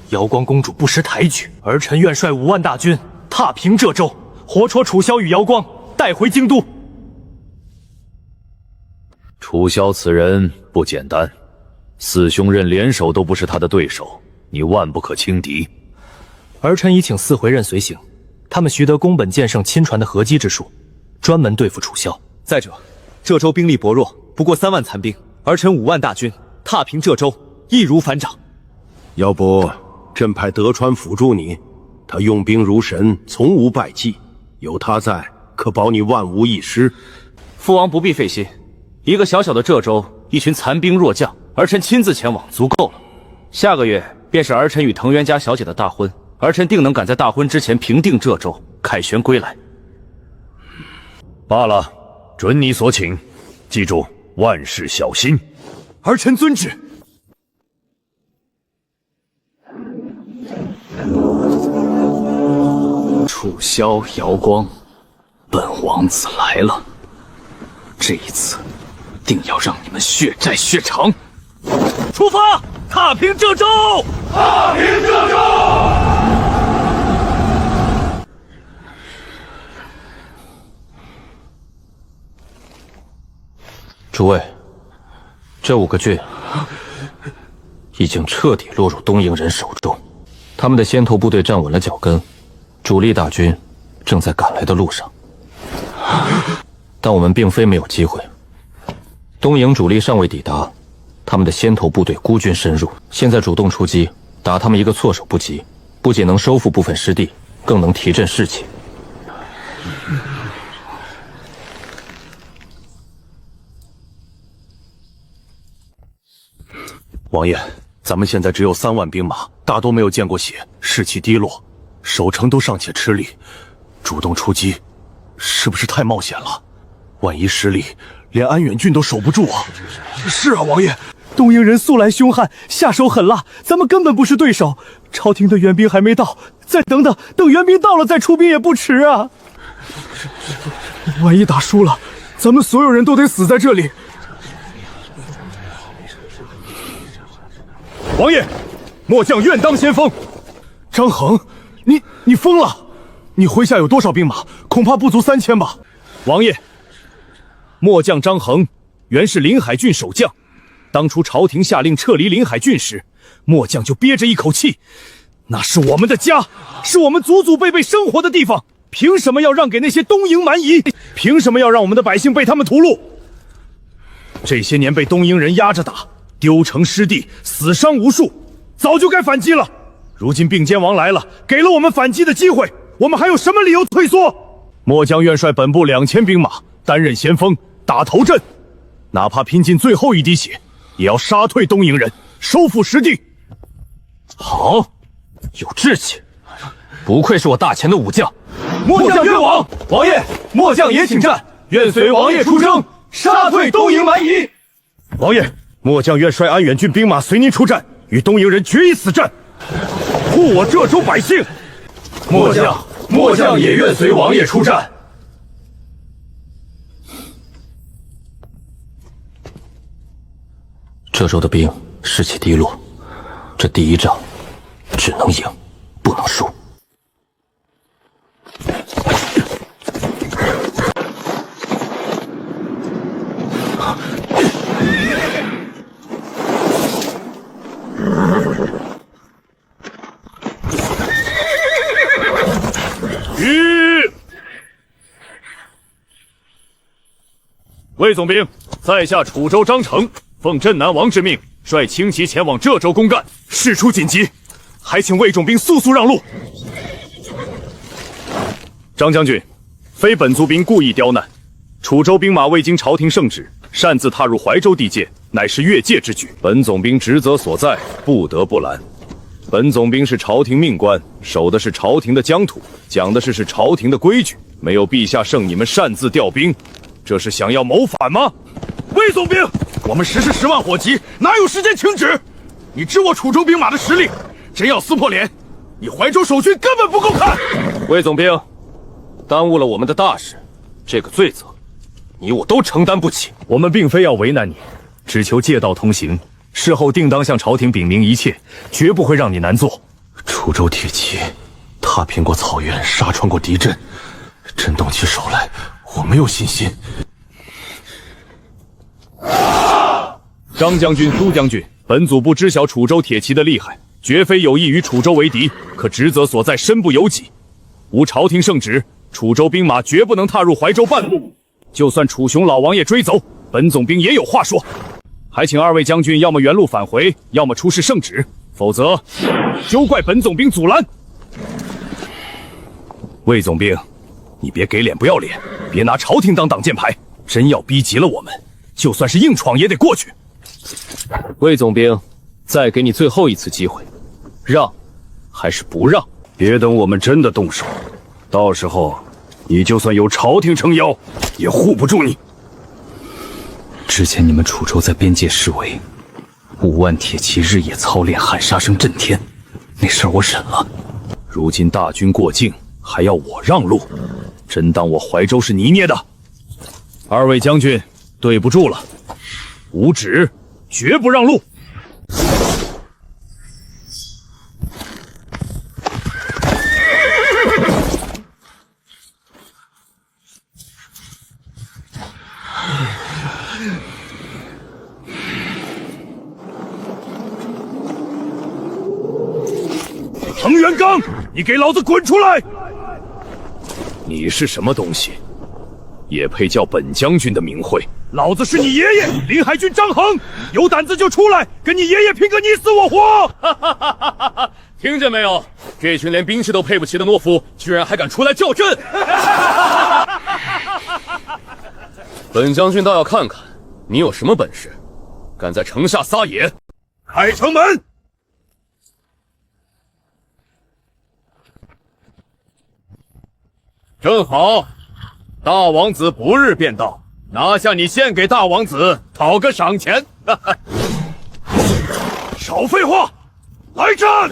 瑶光公主不识抬举，儿臣愿率5万大军踏平浙州，活捉楚萧与瑶光，带回京都。楚萧此人不简单，4兄任联手都不是他的对手，你万不可轻敌。儿臣已请4回任随行，他们须得宫本剑圣亲传的合击之术，专门对付楚萧。再者，浙州兵力薄弱，不过3万残兵，儿臣5万大军踏平浙州，易如反掌。要不朕派德川辅助你，他用兵如神，从无败绩，有他在，可保你万无一失。父王不必费心，一个小小的浙州，一群残兵弱将，儿臣亲自前往足够了。下个月便是儿臣与藤原家小姐的大婚，儿臣定能赶在大婚之前平定浙州，凯旋归来。罢了，准你所请，记住万事小心。儿臣遵旨。楚萧、瑶光，本王子来了。这一次，定要让你们血债血偿。出发，踏平浙州！踏平浙州！诸位，这5个郡已经彻底落入东瀛人手中，他们的先头部队站稳了脚跟，主力大军正在赶来的路上。但我们并非没有机会，东瀛主力尚未抵达，他们的先头部队孤军深入，现在主动出击，打他们一个措手不及，不仅能收复部分失地，更能提振士气。王爷，咱们现在只有3万兵马，大多没有见过血，士气低落，守城都尚且吃力，主动出击，是不是太冒险了？万一失利，连安远郡都守不住啊！是啊，王爷，东瀛人素来凶悍，下手狠辣，咱们根本不是对手。朝廷的援兵还没到，再等等，等援兵到了再出兵也不迟啊！万一打输了，咱们所有人都得死在这里。王爷，末将愿当先锋。张衡，你疯了？你麾下有多少兵马？恐怕不足3000吧？王爷，末将张衡原是临海郡守将，当初朝廷下令撤离临海郡时，末将就憋着一口气，那是我们的家，是我们祖祖辈辈生活的地方，凭什么要让给那些东瀛蛮夷？凭什么要让我们的百姓被他们屠戮？这些年被东瀛人压着打，丢城失地，死伤无数，早就该反击了。如今并肩王来了，给了我们反击的机会，我们还有什么理由退缩？末将愿率本部2000兵马，担任先锋，打头阵，哪怕拼尽最后一滴血，也要杀退东瀛人，收复失地。好，有志气，不愧是我大前的武将。末将愿往。王爷，末将也请战，愿随王爷出征，杀退东瀛蛮夷。王爷，末将愿率安远郡兵马随您出战，与东瀛人决一死战，护我浙州百姓。末将也愿随王爷出战。浙州的兵士气低落，这第一仗只能赢，不能输。魏总兵，在下楚州张成，奉镇南王之命，率轻骑前往浙州公干。事出紧急，还请魏总兵速速让路。张将军，非本族兵故意刁难，楚州兵马未经朝廷圣旨，擅自踏入怀州地界，乃是越界之举。本总兵职责所在，不得不拦。本总兵是朝廷命官，守的是朝廷的疆土，讲的是朝廷的规矩。没有陛下圣你们擅自调兵，这是想要谋反吗？魏总兵，我们实是10万火急，哪有时间请旨？你知我楚州兵马的实力，真要撕破脸，你怀州守军根本不够看。魏总兵，耽误了我们的大事，这个罪责，你我都承担不起。我们并非要为难你，只求借道通行，事后定当向朝廷禀明一切，绝不会让你难做。楚州铁骑踏遍过草原，杀穿过敌阵，真动起手来，我没有信心。张将军、苏将军，本组不知晓楚州铁骑的厉害，绝非有意与楚州为敌，可职责所在，身不由己。无朝廷圣旨，楚州兵马绝不能踏入怀州半步。就算楚雄老王爷追走，本总兵也有话说。还请2位将军要么原路返回，要么出示圣旨，否则休怪本总兵阻拦。魏总兵，你别给脸不要脸，别拿朝廷当挡箭牌，真要逼急了我们，就算是硬闯也得过去。魏总兵，再给你最后一次机会，让还是不让？别等我们真的动手，到时候你就算有朝廷撑腰，也护不住你。之前你们楚州在边界示威，5万铁骑日夜操练，喊杀声震天，那事儿我忍了。如今大军过境，还要我让路，真当我怀州是泥捏的？2位将军，对不住了，无旨，绝不让路。程元刚，你给老子滚出来！你是什么东西，也配叫本将军的名讳？老子是你爷爷临海军张衡，有胆子就出来，跟你爷爷拼个你死我活！听见没有？这群连兵士都配不起的懦夫，居然还敢出来叫阵！本将军倒要看看你有什么本事，敢在城下撒野！开城门！正好，大王子不日便到，拿下你献给大王子，讨个赏钱。少废话，来战！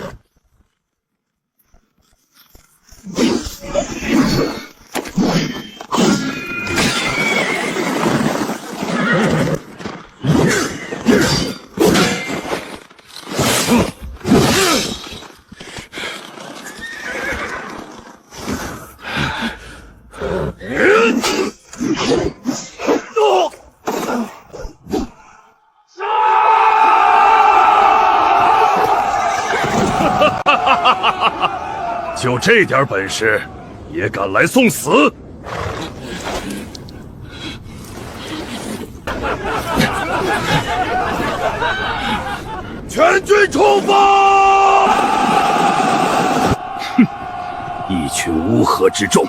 就这点本事，也敢来送死？全军出发！哼，一群乌合之众！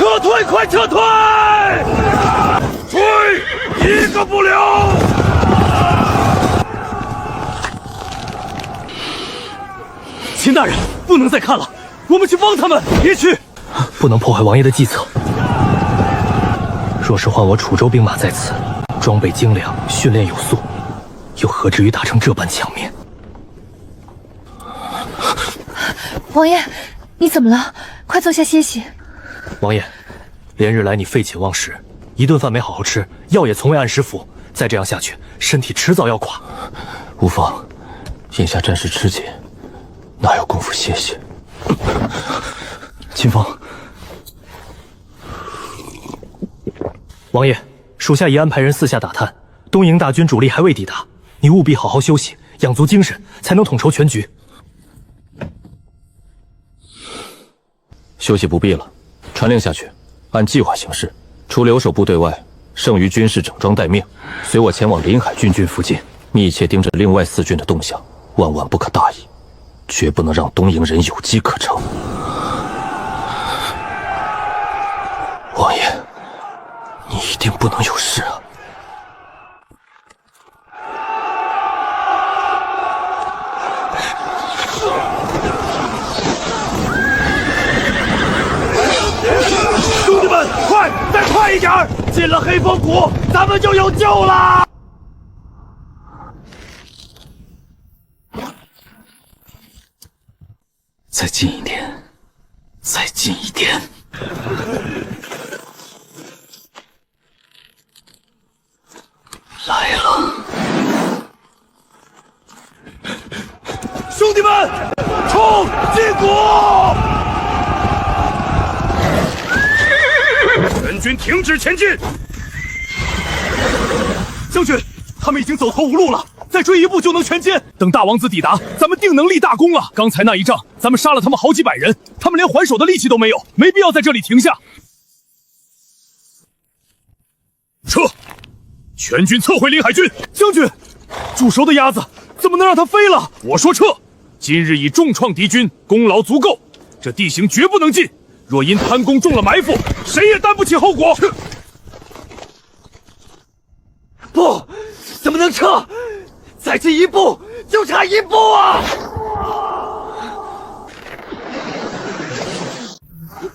撤退，快撤退！追，一个不留！秦大人，不能再看了，我们去帮他们。别去，不能破坏王爷的计策。若是换我楚州兵马在此，装备精良，训练有素，又何至于打成这般场面？王爷，你怎么了？快坐下歇息。王爷，连日来你废寝忘食，一顿饭没好好吃，药也从未按时服，再这样下去，身体迟早要垮。无妨，眼下战事吃紧，哪有功夫歇息？秦风，王爷，属下已安排人四下打探，东营大军主力还未抵达，你务必好好休息，养足精神，才能统筹全局。休息不必了，传令下去，按计划行事。除留守部队外，剩余军士整装待命，随我前往临海郡郡附近，密切盯着另外4郡的动向，万万不可大意，绝不能让东营人有机可乘。王爷，你一定不能有事啊！兄弟们，快，再快一点！进了黑风谷，咱们就有救了！再近一点，再近一点。来了！兄弟们，冲进谷！全军停止前进！将军，他们已经走投无路了，再追一步就能全歼。等大王子抵达，咱们定能立大功了。刚才那一仗，咱们杀了他们好几百人，他们连还手的力气都没有，没必要在这里停下。撤！全军撤回临海郡。将军，煮熟的鸭子怎么能让它飞了？我说撤！今日已重创敌军，功劳足够，这地形绝不能进。若因贪功中了埋伏，谁也担不起后果。不，怎么能撤？再进一步就差一步啊！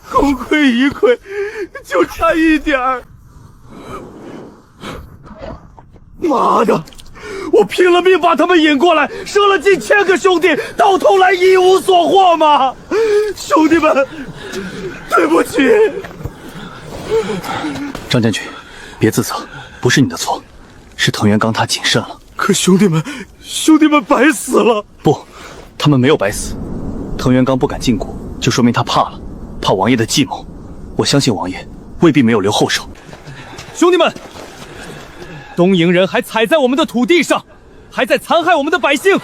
功亏一篑，就差一点儿。妈的！我拼了命把他们引过来，射了近1000个兄弟，到头来一无所获吗？兄弟们，对不起。张将军，别自责，不是你的错，是藤原刚他谨慎了。可兄弟们白死了。不，他们没有白死。藤原刚不敢进谷，就说明他怕了，怕王爷的计谋。我相信王爷未必没有留后手。兄弟们，东营人还踩在我们的土地上，还在残害我们的百姓，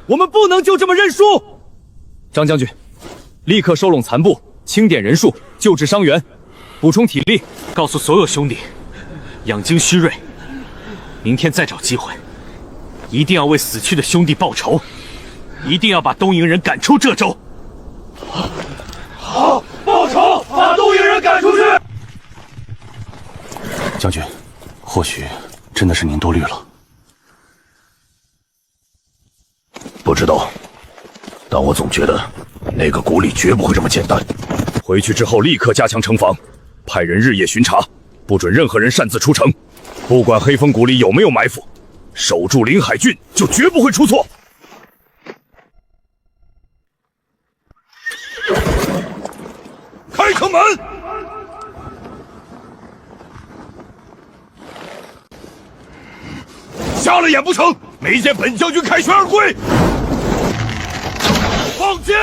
我们不能就这么认输。张将军，立刻收拢残部，清点人数，救治伤员，补充体力，告诉所有兄弟，养精蓄锐，明天再找机会，一定要为死去的兄弟报仇，一定要把东营人赶出这州。好，报仇，把东营人赶出去。将军，或许真的是您多虑了。不知道，但我总觉得那个谷里绝不会这么简单。回去之后立刻加强城防，派人日夜巡查，不准任何人擅自出城。不管黑风谷里有没有埋伏，守住临海郡就绝不会出错。开城门！瞎了眼不成，没见本将军凯旋而归。放箭！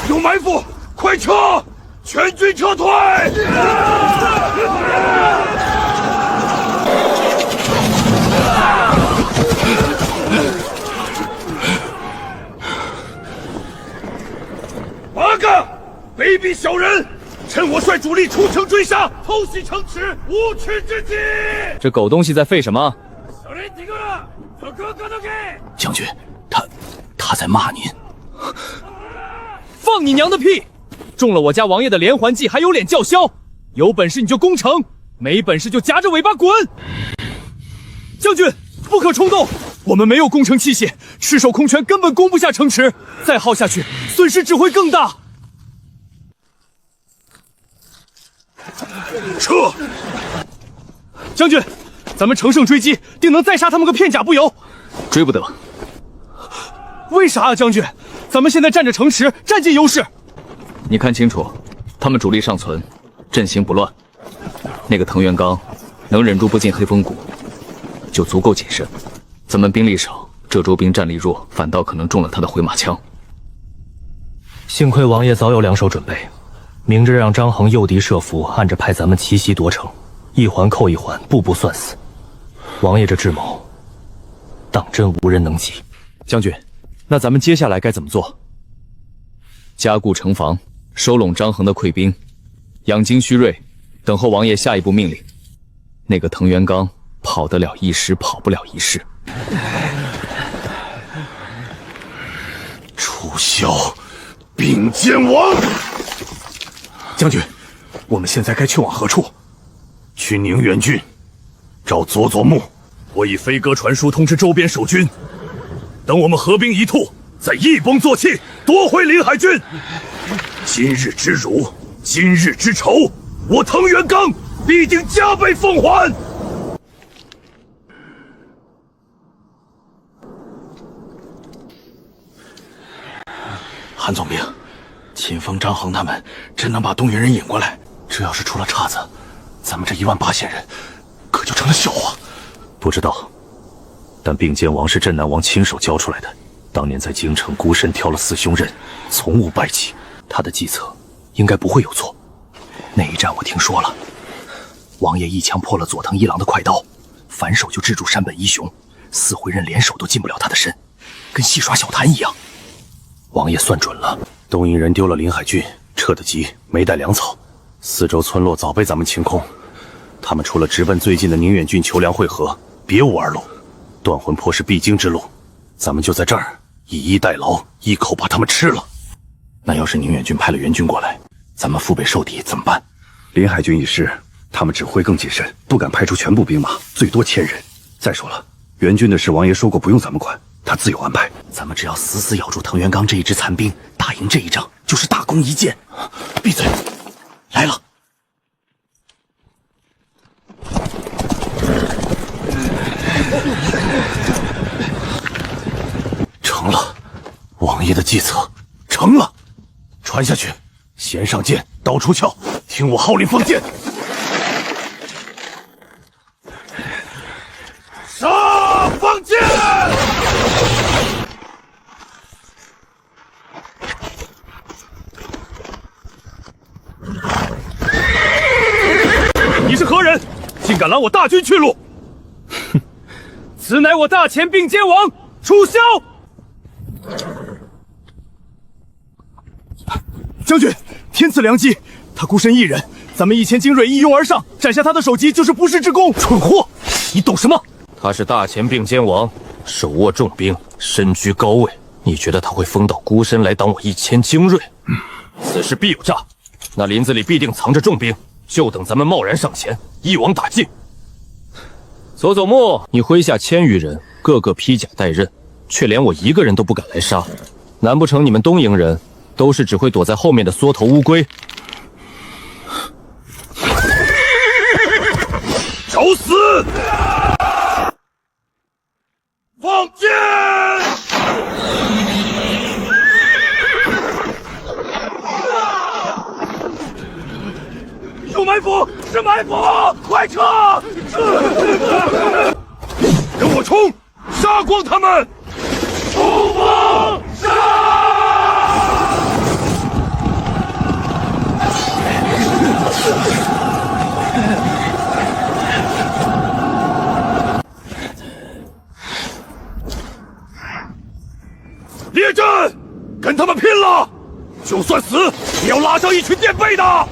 有埋伏，快撤！全军撤退！八个卑鄙小人！趁我率主力出城追杀，偷袭城池，无耻之极！这狗东西在吠什么？将军，他在骂您。放你娘的屁！中了我家王爷的连环计，还有脸叫嚣？有本事你就攻城，没本事就夹着尾巴滚！将军，不可冲动，我们没有攻城器械，赤手空拳根本攻不下城池，再耗下去，损失只会更大。撤！将军，咱们乘胜追击，定能再杀他们个片甲不留。追不得。为啥啊，将军？咱们现在占着城池，占尽优势。你看清楚，他们主力尚存，阵型不乱。那个藤原刚能忍住不进黑风谷，就足够谨慎。咱们兵力少，浙州兵战力弱，反倒可能中了他的回马枪。幸亏王爷早有两手准备，明着让张衡诱敌设伏，按着派咱们奇袭夺城，一环扣一环，步步算死。王爷这智谋，当真无人能及。将军，那咱们接下来该怎么做？加固城防，收拢张衡的溃兵，养精蓄锐，等候王爷下一步命令。那个藤原刚跑得了一时，跑不了一世。楚萧，并肩王。将军，我们现在该去往何处？去宁远郡，找佐佐木。我以飞鸽传书通知周边守军，等我们合兵一处，再一鼓作气夺回临海郡。今日之辱，今日之仇，我藤原刚必定加倍奉还。韩总兵，秦风、张衡他们真能把东原人引过来？这要是出了岔子，咱们这18000人可就成了笑话。不知道，但并肩王是镇南王亲手教出来的，当年在京城孤身挑了4兄刃，从无败绩。他的计策应该不会有错。那一战我听说了，王爷一枪破了佐藤一郎的快刀，反手就制住山本一雄，4回刃联手都进不了他的身，跟戏耍小坛一样。王爷算准了，东瀛人丢了临海郡，撤得急，没带粮草，四周村落早被咱们清空。他们除了直奔最近的宁远郡求粮会合，别无二路。断魂坡是必经之路，咱们就在这儿以逸待劳，一口把他们吃了。那要是宁远郡派了援军过来，咱们腹背受敌怎么办？临海郡一失，他们指挥更谨慎，不敢派出全部兵马，最多1000人。再说了，援军的事王爷说过不用咱们管，他自有安排。咱们只要死死咬住藤原刚这一支残兵，打赢这一仗就是大功一件。闭嘴！来了。成了，王爷的计策成了。传下去，弦上箭，刀出鞘，听我号令放箭。杀！放箭！你是何人？竟敢拦我大军去路！哼！此乃我大前并肩王楚萧。将军，天赐良机，他孤身一人，咱们1000精锐一拥而上，斩下他的首级就是不世之功。蠢货，你懂什么？他是大前并肩王，手握重兵，身居高位，你觉得他会疯到孤身来挡我1000精锐？此事必有诈，那林子里必定藏着重兵，就等咱们贸然上前，一网打尽。佐佐木，你麾下1000余人，个个披甲带刃，却连我一个人都不敢来杀，难不成你们东瀛人都是只会躲在后面的缩头乌龟？找死！放箭！有埋伏！是埋伏！快撤！跟我冲！杀光他们！冲锋！杀！列阵，跟他们拼了！就算死，也要拉上一群垫背的！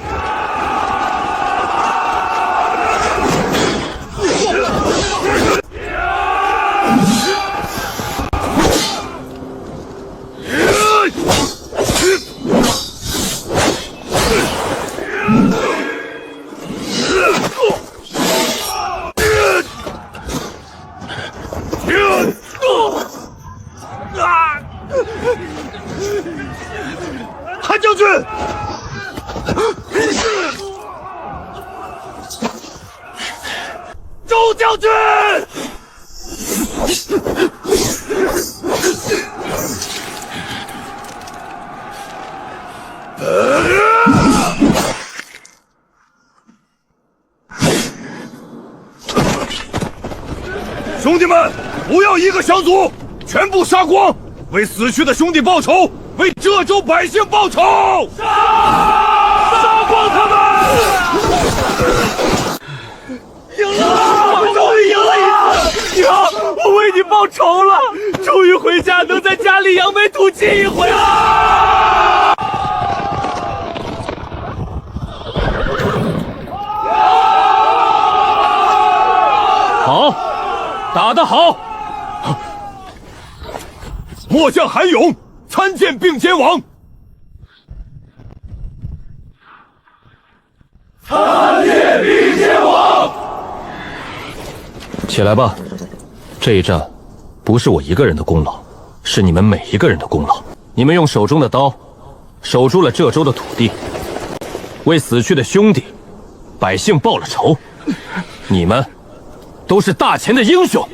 兄弟们，不要一个想祖，全部杀光，为死去的兄弟报仇，为浙州百姓报仇！杀光他们！赢了！我们终于赢了一次！娘，我为你报仇了，终于回家能在家里扬眉吐气一回了。好，打得好！末将韩勇参见并肩王。参见并肩王。起来吧，这一战不是我一个人的功劳，是你们每一个人的功劳。你们用手中的刀守住了浙州的土地，为死去的兄弟、百姓报了仇。你们都是大前的英雄。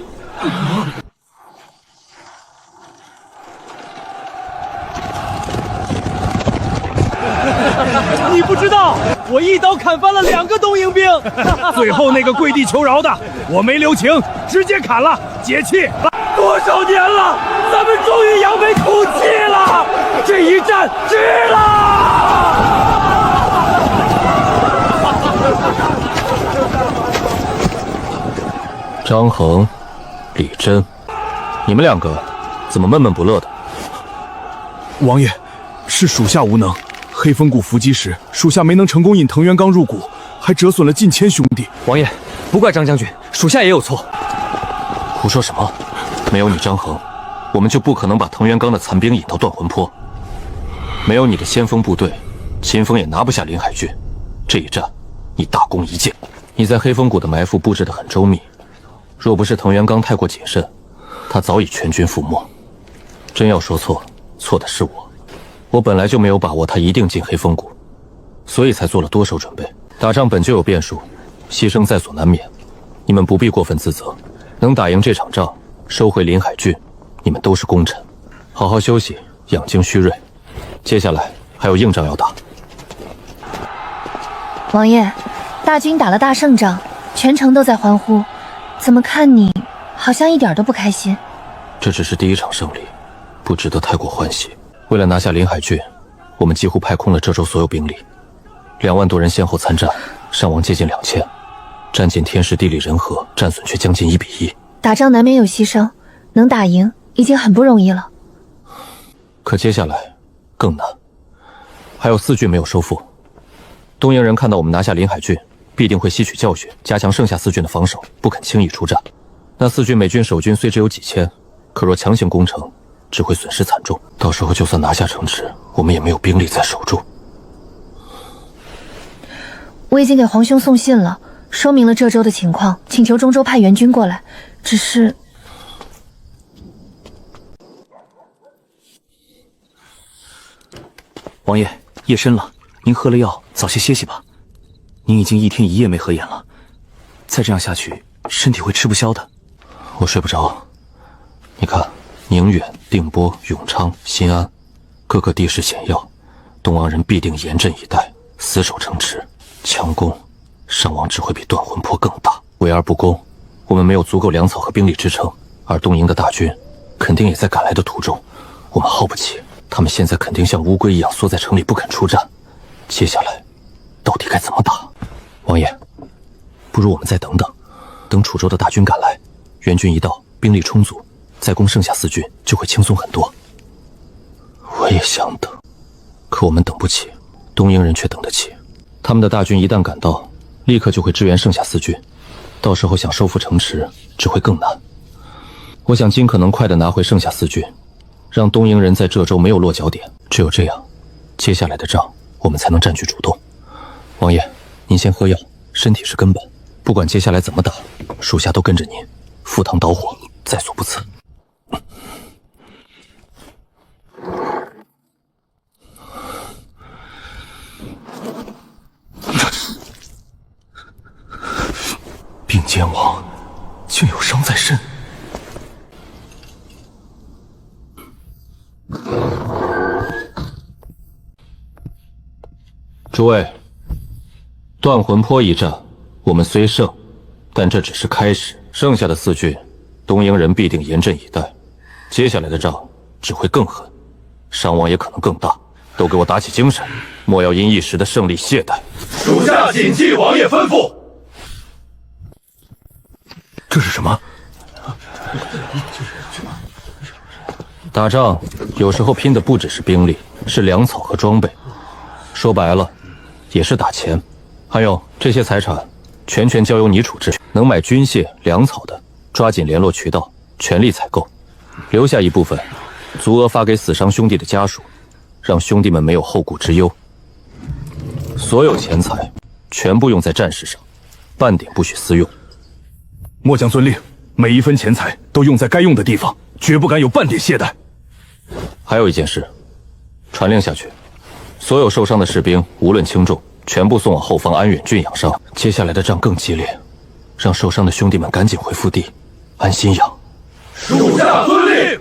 你不知道，我一刀砍翻了2个东营兵。最后那个跪地求饶的，我没留情，直接砍了，解气。多少年了，咱们终于扬眉吐气了，这一战值了！张衡、李真，你们2个怎么闷闷不乐的？王爷，是属下无能。黑风谷伏击时，属下没能成功引藤原刚入谷，还折损了近1000兄弟。王爷，不怪张将军，属下也有错。胡说什么？没有你张衡，我们就不可能把藤原刚的残兵引到断魂坡。没有你的先锋部队，秦风也拿不下临海郡。这一战，你大功一件。你在黑风谷的埋伏布置得很周密，若不是藤原刚太过谨慎，他早已全军覆没。真要说错，错的是我。我本来就没有把握他一定进黑风谷，所以才做了多手准备。打仗本就有变数，牺牲在所难免，你们不必过分自责。能打赢这场仗，收回临海郡，你们都是功臣。好好休息，养精蓄锐。接下来还有硬仗要打。王爷，大军打了大胜仗，全城都在欢呼，怎么看你好像一点都不开心？这只是第一场胜利，不值得太过欢喜。为了拿下临海郡，我们几乎派空了浙州所有兵力，2万多人先后参战，伤亡接近2000，战尽天时地利人和，战损却将近1比1。打仗难免有牺牲，能打赢已经很不容易了。可接下来更难，还有4郡没有收复。东营人看到我们拿下临海郡，必定会吸取教训，加强剩下4郡的防守，不肯轻易出战。那4郡美军守军虽只有几千，可若强行攻城，只会损失惨重，到时候就算拿下城池，我们也没有兵力再守住。我已经给皇兄送信了，说明了浙州的情况，请求中州派援军过来。只是，王爷，夜深了，您喝了药，早些歇息吧。您已经1天1夜没合眼了，再这样下去，身体会吃不消的。我睡不着。你看，宁远、定波、永昌、新安，各个地势险要，东王人必定严阵以待，死守城池，强攻，伤亡只会比断魂坡更大。围而不攻，我们没有足够粮草和兵力支撑，而东营的大军肯定也在赶来的途中，我们耗不起。他们现在肯定像乌龟一样缩在城里不肯出战，接下来到底该怎么打？王爷，不如我们再等等，等楚州的大军赶来，援军一到，兵力充足，再攻剩下4郡就会轻松很多。我也想等，可我们等不起，东营人却等得起。他们的大军一旦赶到，立刻就会支援剩下4郡，到时候想收复城池只会更难。我想尽可能快地拿回剩下4郡，让东营人在浙州没有落脚点。只有这样，接下来的仗我们才能占据主动。王爷，您先喝药，身体是根本，不管接下来怎么打，属下都跟着您，赴汤蹈火，在所不辞。并肩王竟有伤在身，诸位，断魂坡一战，我们虽胜，但这只是开始。剩下的4郡，东瀛人必定严阵以待。接下来的仗只会更狠，伤亡也可能更大。都给我打起精神，莫要因一时的胜利懈怠。属下谨记王爷吩咐。这是什么？打仗有时候拼的不只是兵力，是粮草和装备。说白了，也是打钱。还有这些财产，全交由你处置。能买军械、粮草的，抓紧联络渠道，全力采购，留下一部分，足额发给死伤兄弟的家属，让兄弟们没有后顾之忧。所有钱财全部用在战事上，半点不许私用。末将遵令，每一分钱财都用在该用的地方，绝不敢有半点懈怠。还有一件事，传令下去，所有受伤的士兵，无论轻重，全部送往后方安远郡养伤。接下来的仗更激烈，让受伤的兄弟们赶紧回腹地，安心养。属下遵令。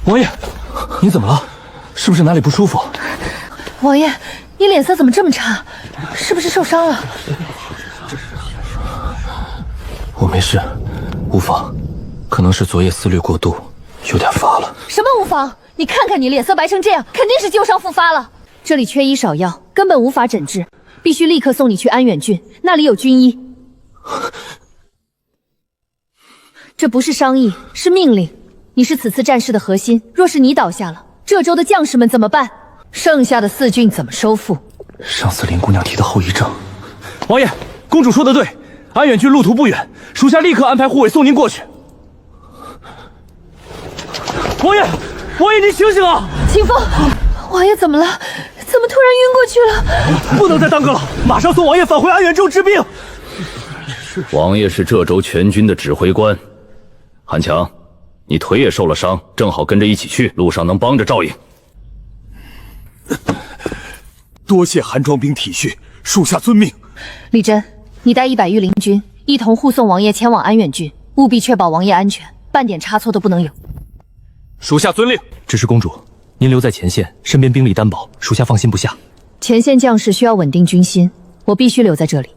王爷，你怎么了？是不是哪里不舒服？王爷，你脸色怎么这么差？是不是受伤了？我没事，无妨，可能是昨夜思虑过度，有点乏了。什么无妨？你看看你脸色白成这样，肯定是旧伤复发了。这里缺医少药，根本无法诊治，必须立刻送你去安远郡，那里有军医。这不是商议，是命令。你是此次战事的核心，若是你倒下了，这州的将士们怎么办？剩下的4郡怎么收复？上次林姑娘提的后遗症。王爷，公主说的对，安远郡路途不远，属下立刻安排护卫送您过去。王爷，王爷，您醒醒啊！秦风，王爷怎么了？怎么突然晕过去了？不能再耽搁了，马上送王爷返回安远州治病。王爷是这州全军的指挥官，韩强，你腿也受了伤，正好跟着一起去，路上能帮着照应。多谢韩庄兵体恤，属下遵命。李真，你带100御林军一同护送王爷前往安远郡，务必确保王爷安全，半点差错都不能有。属下遵令。只是公主，您留在前线，身边兵力担保，属下放心不下。前线将士需要稳定军心，我必须留在这里。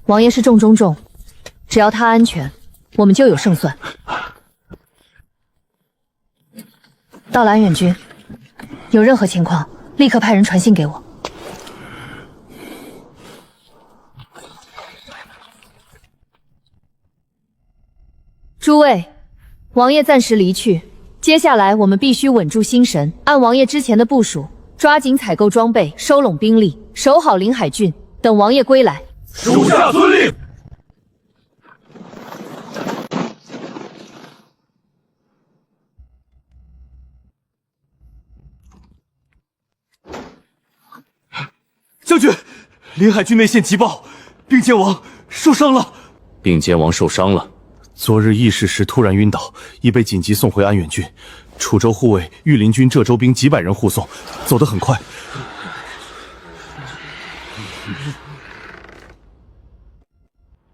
王爷是重中重，只要他安全，我们就有胜算。到了安远郡，有任何情况立刻派人传信给我。诸位，王爷暂时离去，接下来我们必须稳住心神，按王爷之前的部署，抓紧采购装备，收拢兵力，守好临海郡，等王爷归来。属下遵令。将军，临海郡内线急报，并肩王受伤了。并肩王受伤了。昨日议事时突然晕倒，已被紧急送回安远郡。楚州护卫、御林军、浙州兵几百人护送，走得很快。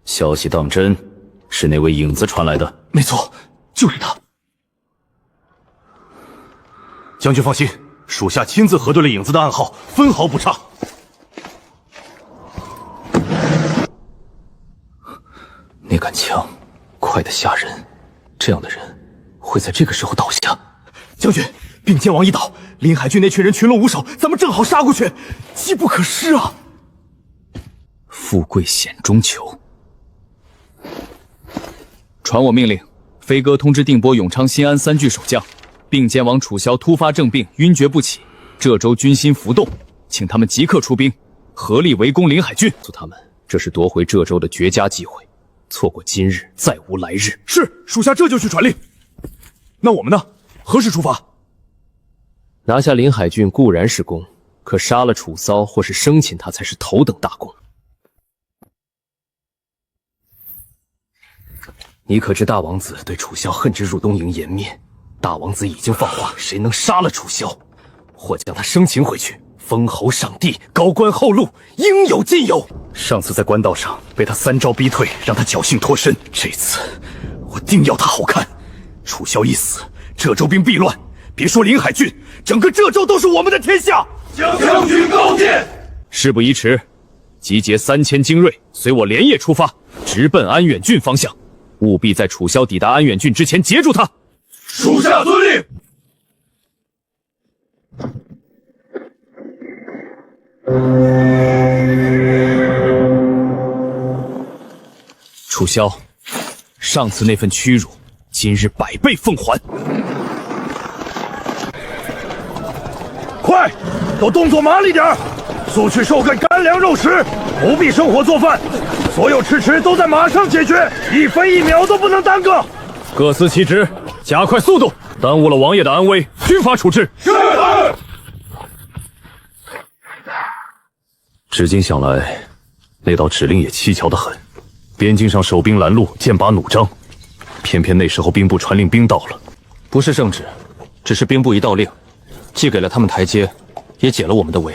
消息当真，是那位影子传来的。没错，就是他。将军放心，属下亲自核对了影子的暗号，分毫不差。那杆枪快得吓人，这样的人会在这个时候倒下。将军，并肩王一倒，临海郡那群人群龙无首，咱们正好杀过去，机不可失啊！富贵险中求。传我命令，飞鸽通知定波、永昌、新安3郡守将，并肩王楚萧突发政病，晕厥不起，这州军心浮动，请他们即刻出兵，合力围攻临海郡。告诉他们，这是夺回这州的绝佳机会，错过今日，再无来日。是，属下这就去传令。那我们呢？何时出发？拿下临海郡固然是功，可杀了楚骚或是生擒他才是头等大功。你可知大王子对楚萧恨之入东瀛颜面？大王子已经放话，谁能杀了楚萧，或将他生擒回去，封侯赏地，高官厚禄，应有尽有。上次在官道上被他3招逼退，让他侥幸脱身。这次我定要他好看。楚萧一死，浙州兵必乱，别说临海郡，整个浙州都是我们的天下。将军高见。事不宜迟，集结3000精锐，随我连夜出发，直奔安远郡方向，务必在楚萧抵达安远郡之前截住他。属下遵令。楚萧，上次那份屈辱，今日100倍奉还。快，都动作麻利点儿，速去收根干粮肉食，不必生火做饭，所有迟迟都在马上解决，1分1秒都不能耽搁。各司其职，加快速度，耽误了王爷的安危，军法处置。是。至今想来，那道指令也蹊跷得很。边境上守兵拦路，剑拔弩张，偏偏那时候兵部传令兵到了。不是圣旨，只是兵部一道令，既给了他们台阶，也解了我们的围。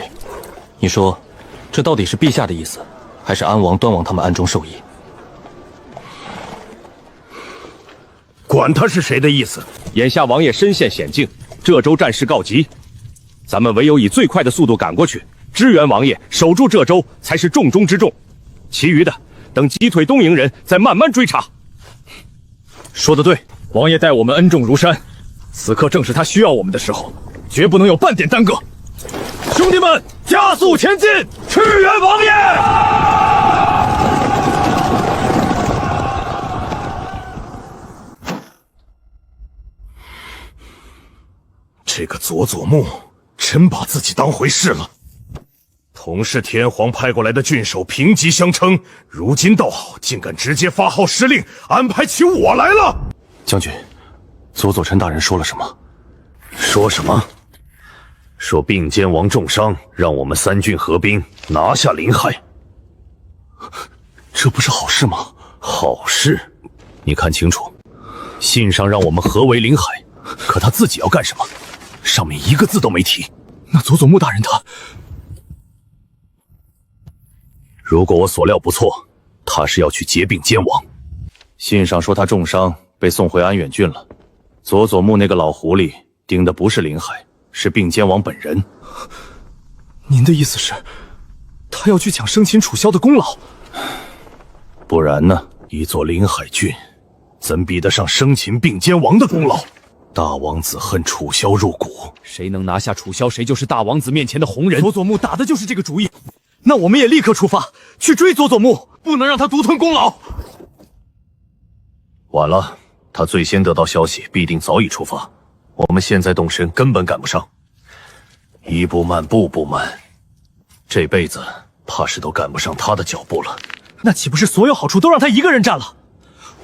你说，这到底是陛下的意思，还是安王、端王他们暗中授意？管他是谁的意思，眼下王爷身陷险境，浙州战事告急，咱们唯有以最快的速度赶过去，支援王爷，守住浙州才是重中之重。其余的，等击退东瀛人，再慢慢追查。说得对，王爷待我们恩重如山，此刻正是他需要我们的时候，绝不能有半点耽搁。兄弟们，加速前进，驰援王爷！这个佐佐木真把自己当回事了。同是天皇派过来的郡守平级相称，如今倒好，竟敢直接发号施令，安排起我来了。将军，佐佐臣大人说了什么？说什么？说并肩王重伤，让我们3郡合兵拿下临海。这不是好事吗？好事？你看清楚，信上让我们合围临海，可他自己要干什么？上面一个字都没提。那佐佐木大人他……如果我所料不错，他是要去结并肩王。信上说他重伤，被送回安远郡了。佐佐木那个老狐狸盯的不是临海，是并肩王本人。您的意思是，他要去抢生擒楚萧的功劳？不然呢？一座临海郡，怎比得上生擒并肩王的功劳？大王子恨楚萧入骨，谁能拿下楚萧，谁就是大王子面前的红人。佐佐木打的就是这个主意，那我们也立刻出发去追佐佐木，不能让他独吞功劳。晚了，他最先得到消息，必定早已出发。我们现在动身根本赶不上，一步慢，步步慢，这辈子怕是都赶不上他的脚步了。那岂不是所有好处都让他一个人占了？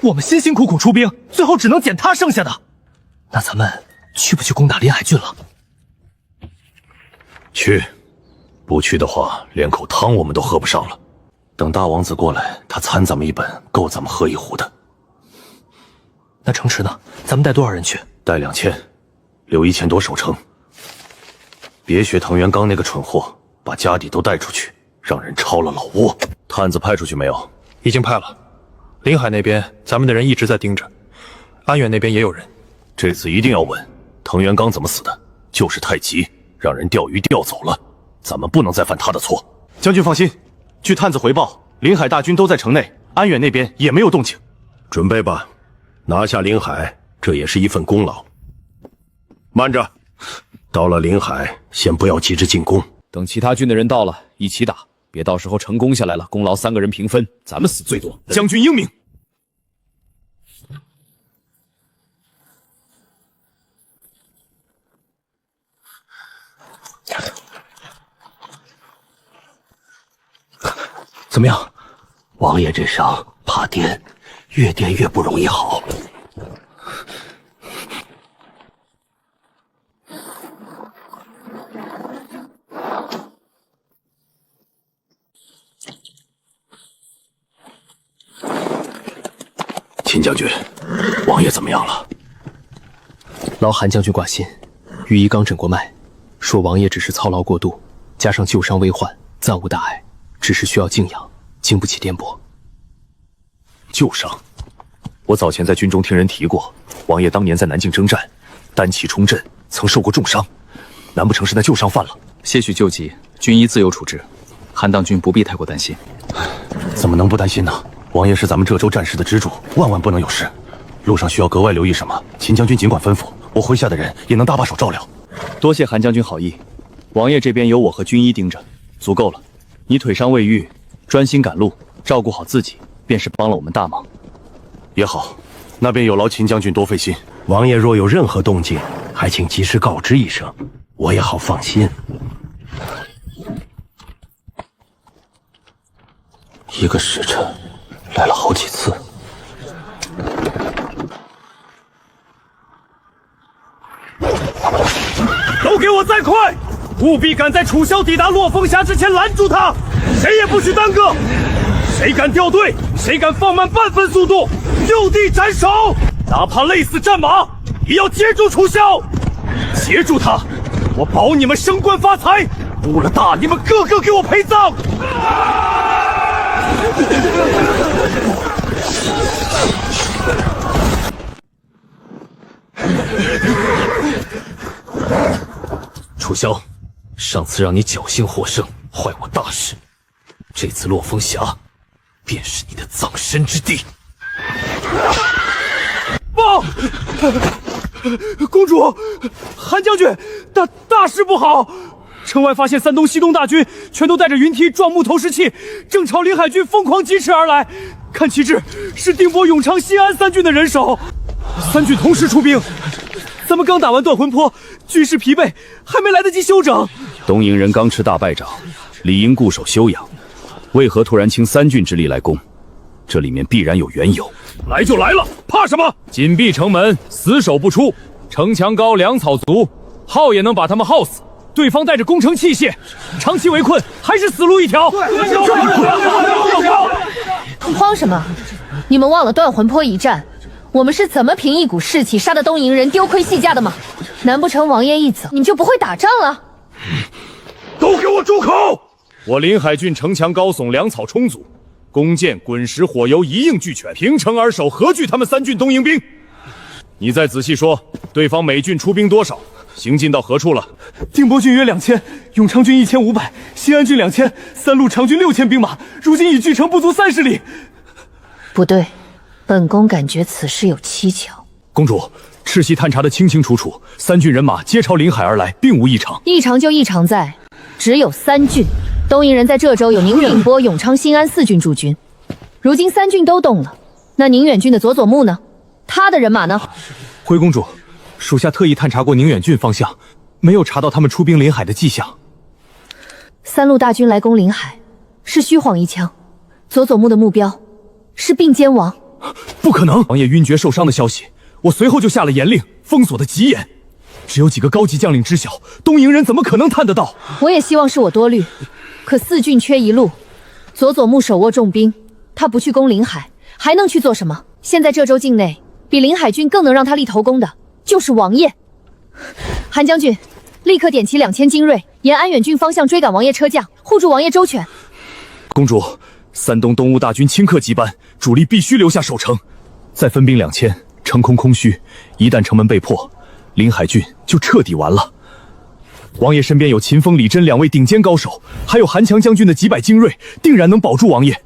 我们辛辛苦苦出兵，最后只能捡他剩下的。那咱们去不去攻打临海郡了？去，不去的话，连口汤我们都喝不上了。等大王子过来，他参咱们一本，够咱们喝一壶的。那城池呢？咱们带多少人去？带2000，留1000多守城。别学藤原刚那个蠢货，把家底都带出去，让人抄了老窝。探子派出去没有？已经派了。临海那边咱们的人一直在盯着，安远那边也有人。这次一定要问藤原刚怎么死的，就是太急，让人钓鱼钓走了。咱们不能再犯他的错。将军放心，据探子回报，临海大军都在城内，安远那边也没有动静。准备吧，拿下临海，这也是一份功劳。慢着，到了临海，先不要急着进攻，等其他郡的人到了，一起打，别到时候成功下来了，功劳3个人平分，咱们死最多。将军英明。怎么样？王爷这伤怕颠，越颠越不容易好。秦将军，王爷怎么样了？劳韩将军挂心，御医刚诊过脉，说王爷只是操劳过度，加上旧伤未患，暂无大碍，只是需要静养，经不起颠簸。旧伤，我早前在军中听人提过，王爷当年在南境征战，单骑冲阵，曾受过重伤，难不成是那旧伤犯了？些许救急，军医自有处置，韩当军不必太过担心。怎么能不担心呢？王爷是咱们这州战事的支柱，万万不能有事。路上需要格外留意什么，秦将军尽管吩咐，我麾下的人也能搭把手照料。多谢韩将军好意，王爷这边有我和军医盯着，足够了。你腿伤未愈，专心赶路，照顾好自己，便是帮了我们大忙。也好，那便有劳秦将军多费心。王爷若有任何动静，还请及时告知一声，我也好放心。一个时辰来了好几次。都给我再快！务必赶在楚萧抵达落风峡之前拦住他，谁也不许耽搁。谁敢掉队，谁敢放慢半分速度，就地斩首！哪怕累死战马，也要接住楚萧！截住他，我保你们升官发财！误了大，你们个个给我陪葬！楚萧，上次让你侥幸获胜，坏我大事，这次落风峡便是你的葬身之地。报，公主，韩将军，大事不好！城外发现山东、西东大军全都带着云梯、壮木投石器，正朝临海军疯狂疾驰而来。看旗帜，是定波、永昌、新安三郡的人手，三郡同时出兵。咱们刚打完断魂坡，军事疲惫，还没来得及休整。东瀛人刚吃大败仗，理应固守休养，为何突然倾三郡之力来攻？这里面必然有缘由。来就来了，怕什么？紧闭城门，死守不出。城墙高，粮草足，耗也能把他们耗死。对方带着工程器械，长期围困，还是死路一条。慌什么？你们忘了断魂坡一战，我们是怎么凭一股士气杀得东瀛人丢盔弃甲的吗？难不成王爷一走，你们就不会打仗了？都给我住口！我临海郡城墙高耸，粮草充足，弓箭、滚石、火油一应俱全，平城而守，何惧他们三郡东瀛兵？你再仔细说，对方每郡出兵多少？行进到何处了？定波郡约2000，永昌郡1500，新安郡2000，三路长军6000兵马，如今已距城不足30里。不对，本宫感觉此事有蹊跷。公主，赤溪探查的清清楚楚，三郡人马皆朝临海而来，并无异常。异常就异常在，只有3郡。东瀛人在这州有宁远、定波、永昌、新安4郡驻军，如今3郡都动了，那宁远郡的佐佐木呢？他的人马呢？回公主，属下特意探查过宁远郡方向，没有查到他们出兵临海的迹象。3路大军来攻临海，是虚晃一枪。佐佐木的目标是并肩王。不可能！王爷晕厥受伤的消息，我随后就下了严令，封锁的极严。只有几个高级将领知晓，东瀛人怎么可能探得到？我也希望是我多虑，可4郡缺一路，佐佐木手握重兵，他不去攻临海，还能去做什么？现在这州境内，比临海郡更能让他立头功的，就是王爷。韩将军，立刻点齐2000精锐，沿安远郡方向追赶王爷车将，护住王爷周全。公主，山东东吴大军顷刻急搬，主力必须留下守城，再分兵2000，城空空虚，一旦城门被破，临海郡就彻底完了。王爷身边有秦风、李真2位顶尖高手，还有韩强将军的几百精锐，定然能保住王爷。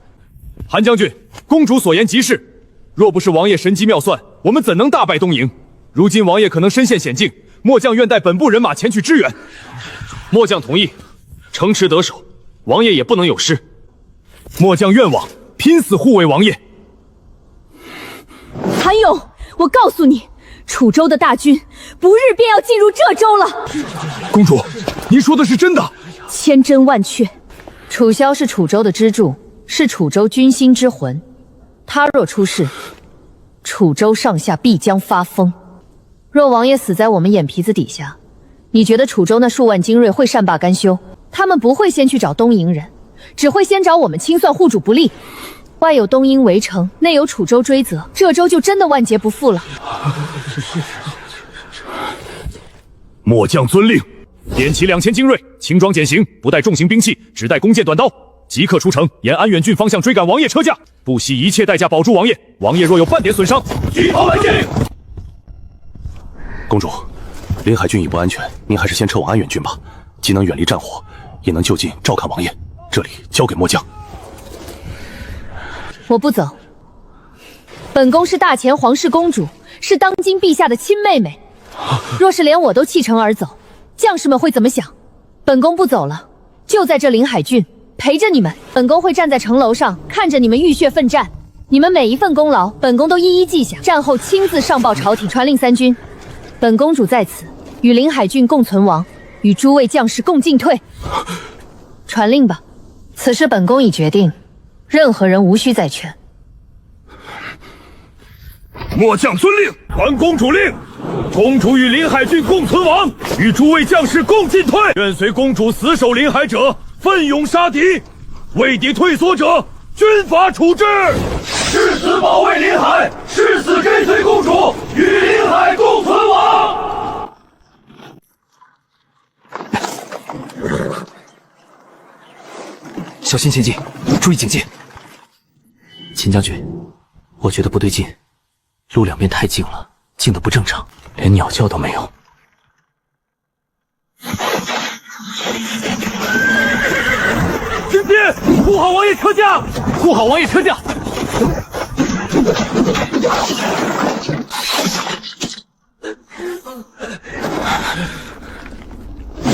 韩将军，公主所言极是，若不是王爷神机妙算，我们怎能大败东瀛？如今王爷可能身陷险境，末将愿带本部人马前去支援。末将同意，城池得守，王爷也不能有失。末将愿往，拼死护卫王爷。韩勇，我告诉你，楚州的大军不日便要进入这州了。公主，您说的是真的？千真万确。楚萧是楚州的支柱，是楚州军心之魂。他若出事，楚州上下必将发疯。若王爷死在我们眼皮子底下，你觉得楚州那数万精锐会善罢甘休？他们不会先去找东瀛人，只会先找我们清算护主不利。外有东瀛围城，内有楚州追责，这州就真的万劫不复了。末将遵令，点齐2000精锐，轻装简行，不带重型兵器，只带弓箭短刀，即刻出城，沿安远郡方向追赶王爷车驾，不惜一切代价保住王爷。王爷若有半点损伤，击头来见。公主，临海郡已不安全，您还是先撤往安远郡吧，既能远离战火，也能就近照看王爷。这里交给末将。我不走。本宫是大前皇室公主，是当今陛下的亲妹妹。若是连我都弃城而走，将士们会怎么想？本宫不走了，就在这临海郡陪着你们。本宫会站在城楼上，看着你们浴血奋战，你们每一份功劳，本宫都一一记下，战后亲自上报朝廷，传令三军。本公主在此，与临海郡共存亡，与诸位将士共进退。传令吧，此事本宫已决定，任何人无需再劝。末将遵令，传公主令。公主与临海郡共存亡，与诸位将士共进退。愿随公主死守临海者，奋勇杀敌；为敌退缩者，军法处置。誓死保卫临海，誓死跟随公主，与临海共存亡。小心前进，注意警戒。秦将军，我觉得不对劲，路两边太静了，静得不正常，连鸟叫都没有。军鞭，护好王爷车驾，护好王爷车驾。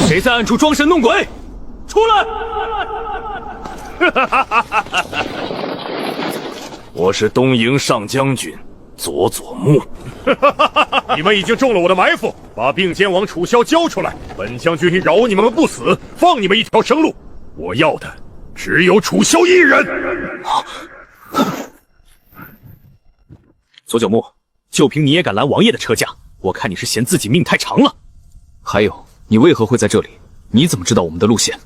谁在暗处装神弄鬼？出来！我是东营上将军佐佐木。你们已经中了我的埋伏，把并肩王楚萧交出来，本将军饶你们不死，放你们一条生路。我要的只有楚萧一人。佐久木，就凭你也敢拦王爷的车驾，我看你是嫌自己命太长了。还有，你为何会在这里？你怎么知道我们的路线？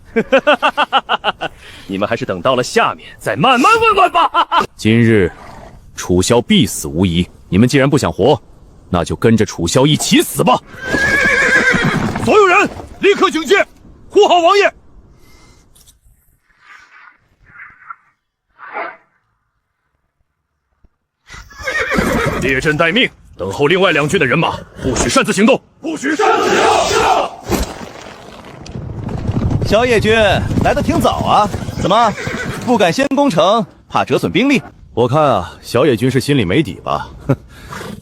你们还是等到了下面再慢慢问问吧。今日楚萧必死无疑，你们既然不想活，那就跟着楚萧一起死吧！所有人立刻警戒，护好王爷！列阵待命，等候另外2郡的人马，不许擅自行动，不许擅自行动！小野君来得挺早啊，怎么不敢先攻城，怕折损兵力？我看啊，小野君是心里没底吧？哼，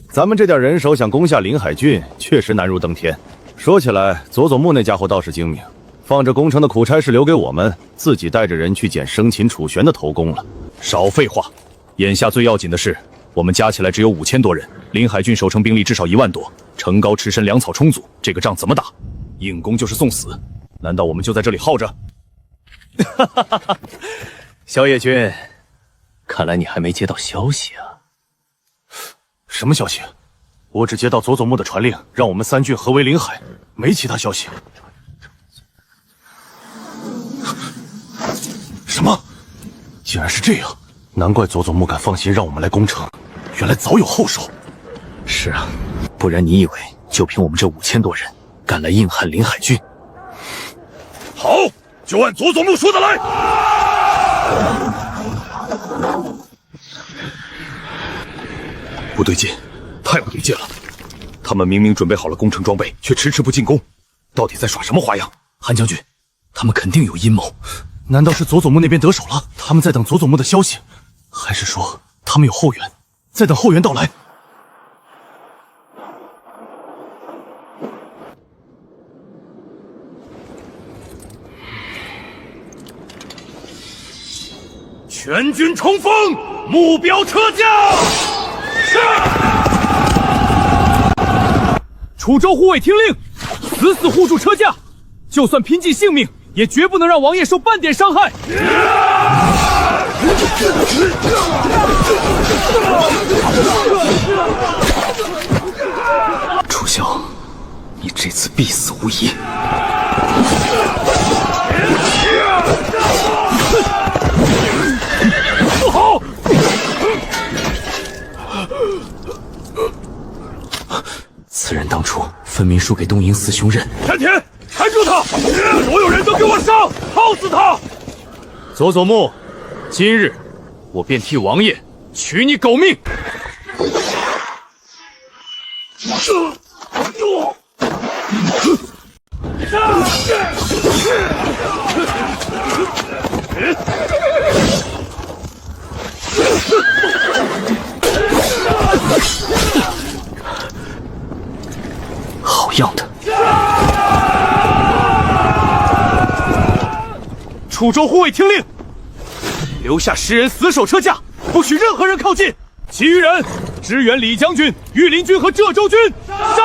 咱们这点人手想攻下临海郡，确实难如登天。说起来，佐佐木那家伙倒是精明，放着攻城的苦差事留给我们，自己带着人去捡生擒楚玄的头功了。少废话，眼下最要紧的是，我们加起来只有5000多人，临海郡守城兵力至少1万多，城高池深，粮草充足，这个仗怎么打？硬攻就是送死。难道我们就在这里耗着？小野君，看来你还没接到消息啊。什么消息？我只接到佐佐木的传令，让我们3郡合围临海，没其他消息。什么？竟然是这样！难怪佐佐木敢放心让我们来攻城，原来早有后手。是啊，不然你以为就凭我们这5000多人，敢来硬汉临海郡？好，就按佐佐木说的来。不对劲，太不对劲了！他们明明准备好了攻城装备，却迟迟不进攻，到底在耍什么花样？韩将军，他们肯定有阴谋。难道是佐佐木那边得手了？他们在等佐佐木的消息，还是说他们有后援，在等后援到来？全军冲锋，目标车驾！是。楚州护卫听令，死死护住车驾，就算拼尽性命，也绝不能让王爷受半点伤害。楚萧，你这次必死无疑。不好！此人当初分明输给东营四兄刃。山田，缠住他！所有人都给我上，耗死他！佐佐木，今日我便替王爷取你狗命！好样的！楚州护卫听令，留下10人死守车架，不许任何人靠近。其余人支援李将军、御林军和浙州军。杀！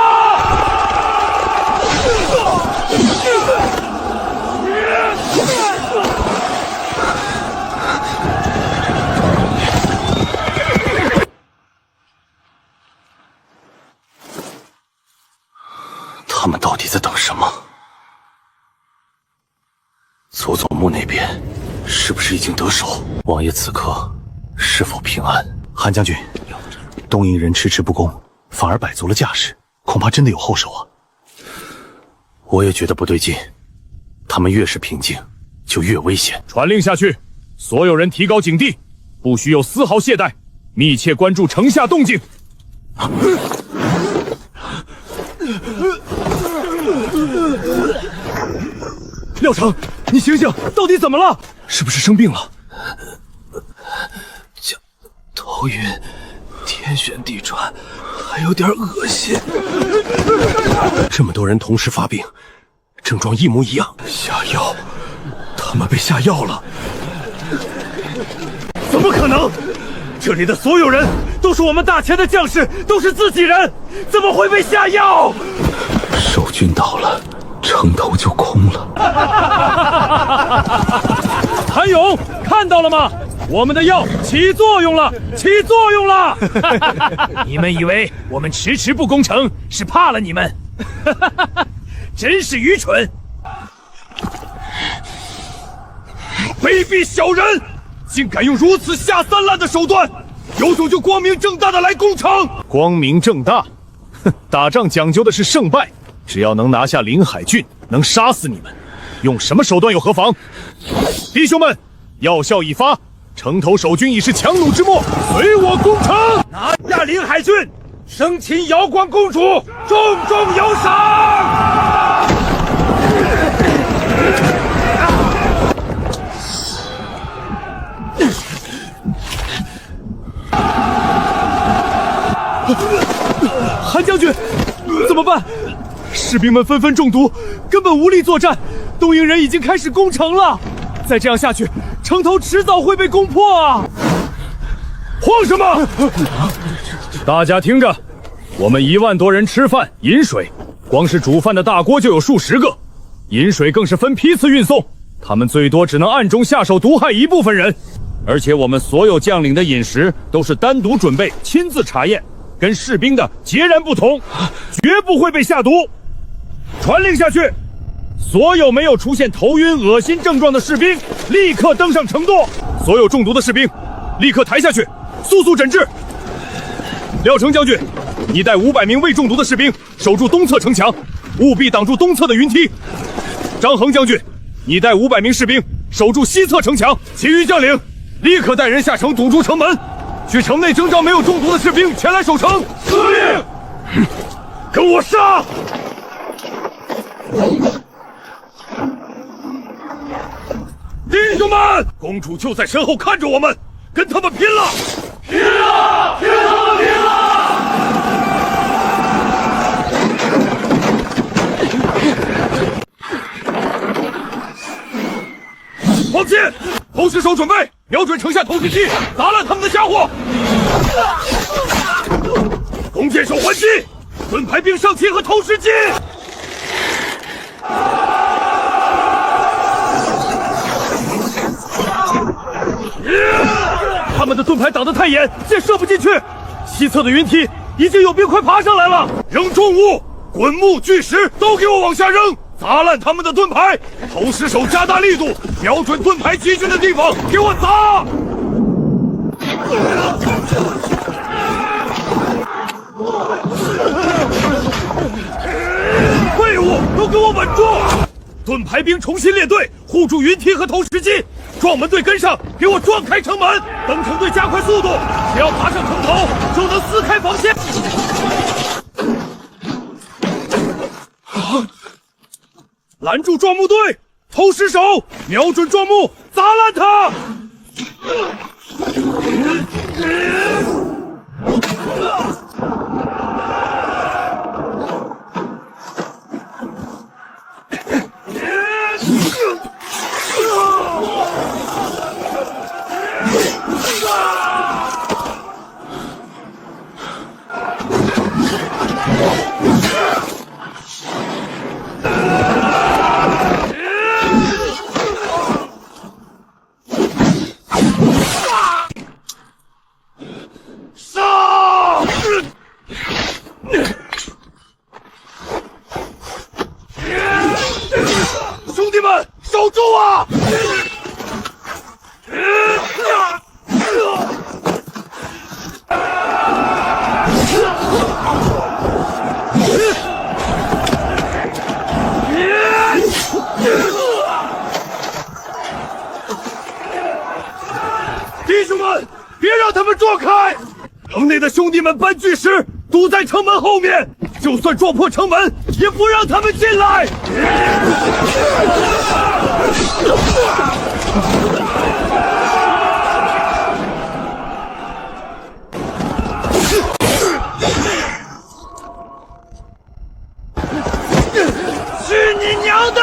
他们到底在等什么？佐佐木那边是不是已经得手？王爷此刻是否平安？韩将军，东瀛人迟迟不攻，反而摆足了架势，恐怕真的有后手啊！我也觉得不对劲，他们越是平静，就越危险。传令下去，所有人提高警惕，不许有丝毫懈怠，密切关注城下动静。廖成，你醒醒，到底怎么了？是不是生病了？头晕，天旋地转，还有点恶心。这么多人同时发病，症状一模一样。下药，他们被下药了。怎么可能？这里的所有人都是我们大前的将士，都是自己人，怎么会被下药？守军到了，城头就空了。韩勇，看到了吗？我们的药起作用了，起作用了！你们以为我们迟迟不攻城是怕了你们？真是愚蠢！卑鄙小人，竟敢用如此下三滥的手段，有种就光明正大的来攻城！光明正大？哼，打仗讲究的是胜败，只要能拿下临海郡，能杀死你们，用什么手段又何妨？弟兄们，药效已发。城头守军已是强弩之末，随我攻城，拿下临海郡，生擒瑶光公主，重重有赏！韩将军，怎么办？士兵们纷纷中毒，根本无力作战。东瀛人已经开始攻城了，再这样下去，城头迟早会被攻破啊！慌什么？大家听着，我们1万多人吃饭饮水，光是煮饭的大锅就有数十个，饮水更是分批次运送，他们最多只能暗中下手毒害一部分人。而且我们所有将领的饮食都是单独准备，亲自查验，跟士兵的截然不同，绝不会被下毒。传令下去，所有没有出现头晕、恶心症状的士兵，立刻登上城垛；所有中毒的士兵，立刻抬下去，速速诊治。廖成将军，你带500名未中毒的士兵守住东侧城墙，务必挡住东侧的云梯。张衡将军，你带500名士兵守住西侧城墙，其余将领立刻带人下城堵住城门，去城内征召没有中毒的士兵前来守城。司令，跟我杀！弟兄们，公主就在身后看着我们，跟他们拼了！拼了！跟他们拼了！往前，投石手准备，瞄准城下投石机，砸烂他们的家伙！弓箭手还击，盾牌兵上前和投石机！他们的盾牌挡得太严，箭射不进去。西侧的云梯已经有兵快爬上来了，扔重物、滚木、巨石都给我往下扔，砸烂他们的盾牌。投石手加大力度，瞄准盾牌集聚的地方，给我砸！废物，都给我稳住！盾牌兵重新列队，护住云梯和投石机。撞门队跟上，给我撞开城门！登城队加快速度，只要爬上城头，就能撕开防线。拦住撞木队，投石手，瞄准壮木，砸烂他！兄弟们，守住啊！弟兄们，别让他们撞开！城内的兄弟们搬巨石，堵在城门后面，就算撞破城门，也不让他们进来！去你娘的！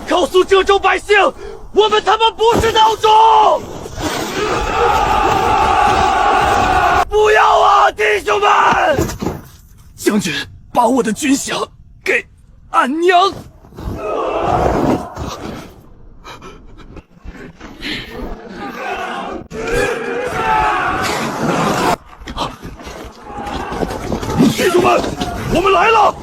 告诉浙州百姓，我们他妈不是孬种！不要啊，弟兄们！将军，把我的军饷给俺娘。弟兄们，我们来了！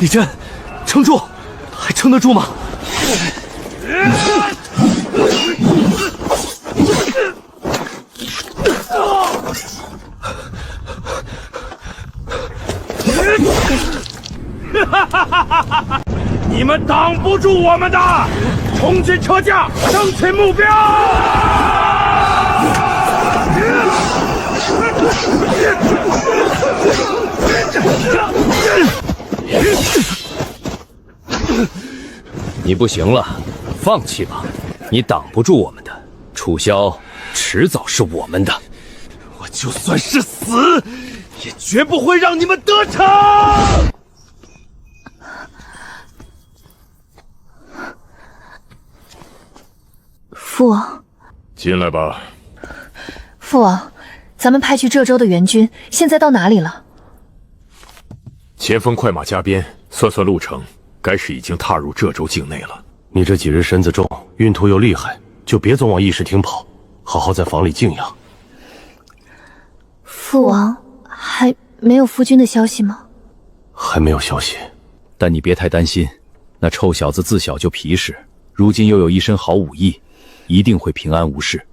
李真，撑住，还撑得住吗？你们挡不住我们的！冲进车架，正擒目标！你不行了，放弃吧，你挡不住我们的。楚萧迟早是我们的。我就算是死，也绝不会让你们得逞！父王，进来吧。父王，咱们派去浙州的援军现在到哪里了？前锋快马加鞭，算算路程，该是已经踏入浙州境内了。你这几日身子重，运途又厉害，就别总往议事厅跑，好好在房里静养。父王还没有夫君的消息吗？还没有消息，但你别太担心，那臭小子自小就皮实，如今又有一身好武艺，一定会平安无事。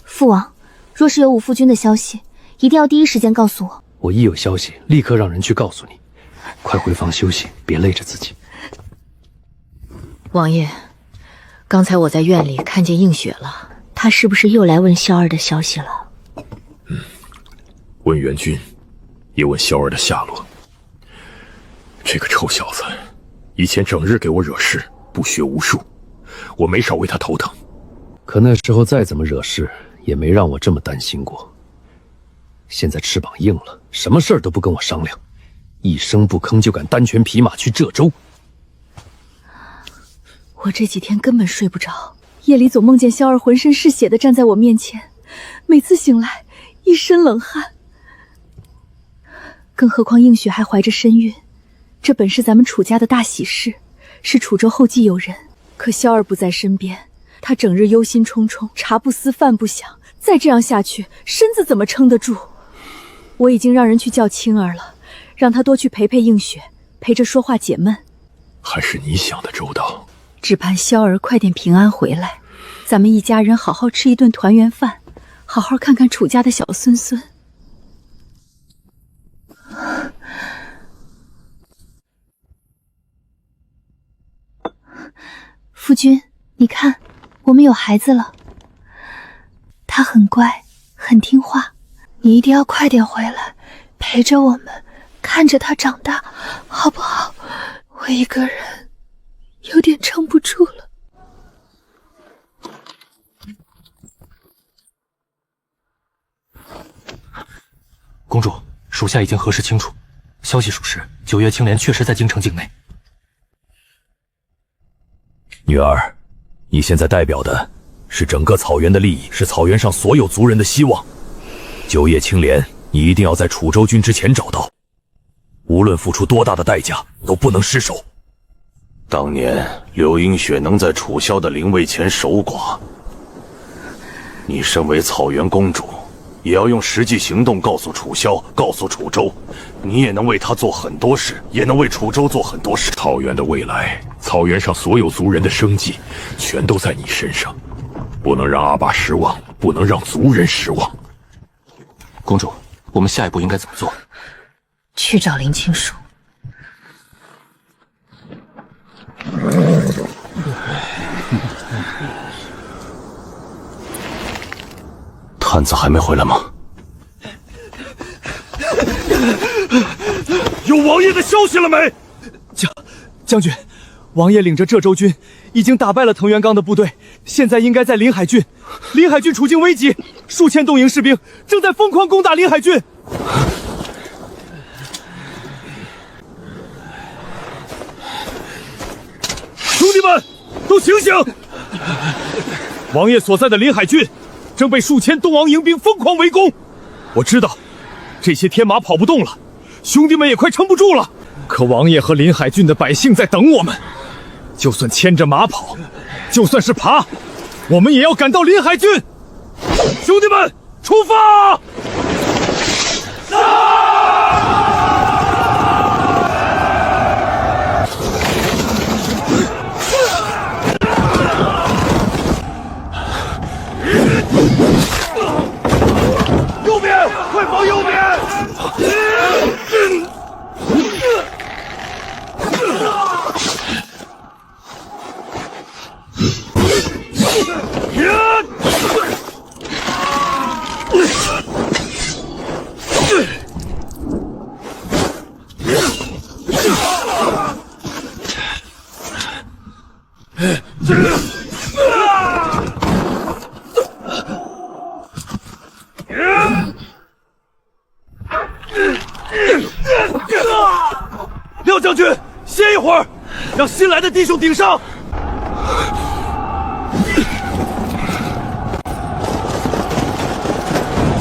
父王，若是有武夫君的消息，一定要第一时间告诉我。我一有消息，立刻让人去告诉你。快回房休息，别累着自己。王爷，刚才我在院里看见映雪了，她是不是又来问萧儿的消息了？问援军，也问萧儿的下落。这个臭小子，以前整日给我惹事，不学无术，我没少为他头疼。可那时候再怎么惹事，也没让我这么担心过。现在翅膀硬了，什么事儿都不跟我商量，一声不吭就敢单拳匹马去浙州。我这几天根本睡不着，夜里总梦见萧儿浑身是血的站在我面前，每次醒来一身冷汗。更何况映雪还怀着身孕，这本是咱们楚家的大喜事，是楚州后继有人。可萧儿不在身边，他整日忧心忡忡，茶不思饭不想，再这样下去，身子怎么撑得住？我已经让人去叫青儿了，让他多去陪陪映雪，陪着说话解闷。还是你想的周到。只盼萧儿快点平安回来，咱们一家人好好吃一顿团圆饭，好好看看楚家的小孙孙。夫君，你看，我们有孩子了。他很乖，很听话，你一定要快点回来，陪着我们，看着他长大，好不好？我一个人有点撑不住了。公主，属下已经核实清楚，消息属实，9月青莲确实在京城境内。女儿，你现在代表的是整个草原的利益，是草原上所有族人的希望。9叶青莲，你一定要在楚州军之前找到，无论付出多大的代价，都不能失手。当年柳映雪能在楚萧的灵位前守寡，你身为草原公主，也要用实际行动告诉楚萧，告诉楚州，你也能为他做很多事，也能为楚州做很多事。草原的未来，草原上所有族人的生计，全都在你身上，不能让阿爸失望，不能让族人失望。公主，我们下一步应该怎么做？去找林青树。探子还没回来吗？有王爷的消息了没？将军，王爷领着浙州军已经打败了藤原刚的部队，现在应该在临海郡。临海郡处境危急，数千东营士兵正在疯狂攻打临海郡。兄弟们，都醒醒！王爷所在的临海郡正被数千东王营兵疯狂围攻。我知道，这些天马跑不动了，兄弟们也快撑不住了。可王爷和临海郡的百姓在等我们，就算牵着马跑，就算是爬，我们也要赶到临海郡。兄弟们，出发！右边，快跑右边！廖将军，歇一会儿，让新来的弟兄顶上。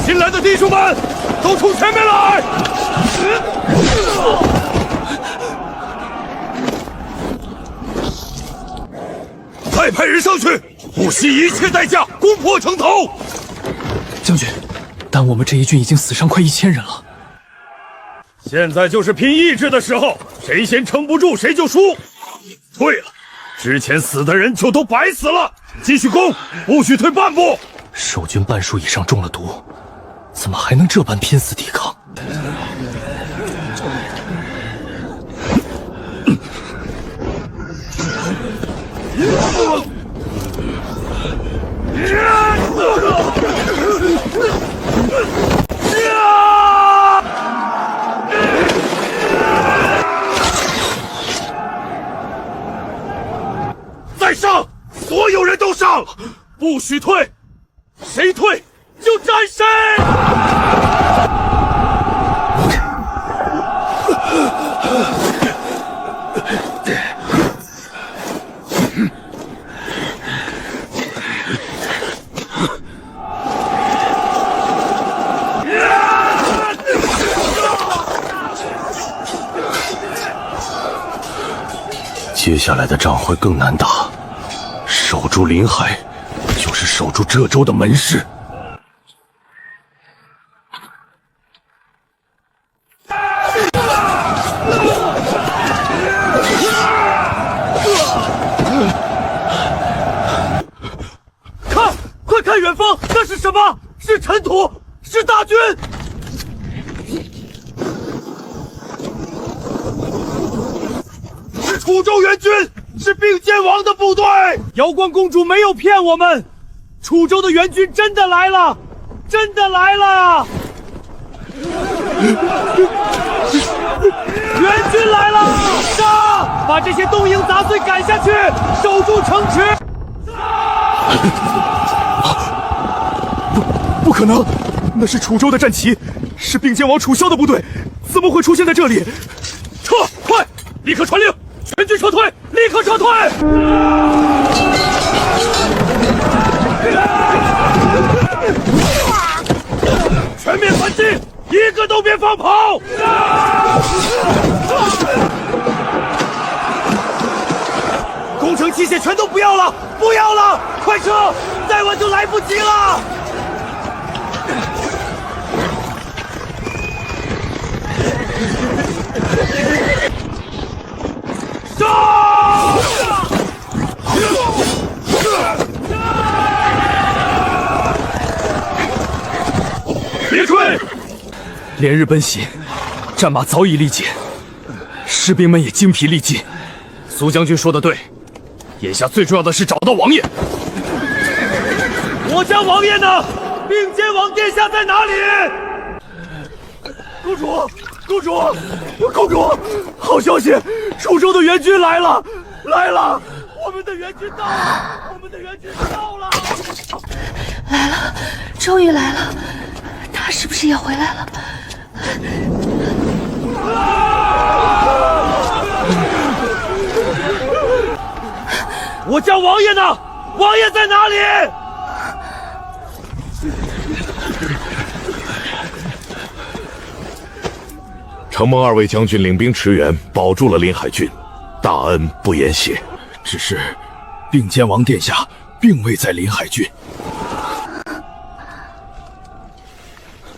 新来的弟兄们，都冲前面来！再派人上去，不惜一切代价攻破城头。将军，但我们这一军已经死伤快1000人了。现在就是拼意志的时候，谁先撑不住谁就输。对了，之前死的人就都白死了，继续攻，不许退半步。守军半数以上中了毒，怎么还能这般拼死抵抗？再上，所有人都上，不许退，谁退就斩谁！接下来的仗会更难打。守住临海，就是守住这州的门市。看，快看远方，那是什么？是尘土，是大军！是楚州援军，是并肩王的部队。瑶光公主没有骗我们，楚州的援军真的来了，真的来了！援军来了！杀！把这些东瀛杂碎赶下去，守住城池！不可能，那是楚州的战旗，是并肩王楚萧的部队，怎么会出现在这里？撤！快！立刻传令，全军撤退！立刻撤退！全面反击，一个都别放跑！工程器械全都不要了，不要了！快撤，再晚就来不及了！杀！别追！连日奔袭，战马早已力竭，士兵们也精疲力尽。苏将军说的对，眼下最重要的是找到王爷。我家王爷呢？并肩王殿下在哪里？公主，公主，公主！好消息，楚州的援军来了，来了！我们的援军到了，我们的援军到了！来了，终于来了！他是不是也回来了？我家王爷呢？王爷在哪里？承蒙二位将军领兵驰援，保住了临海郡，大恩不言谢。只是，并肩王殿下并未在临海郡。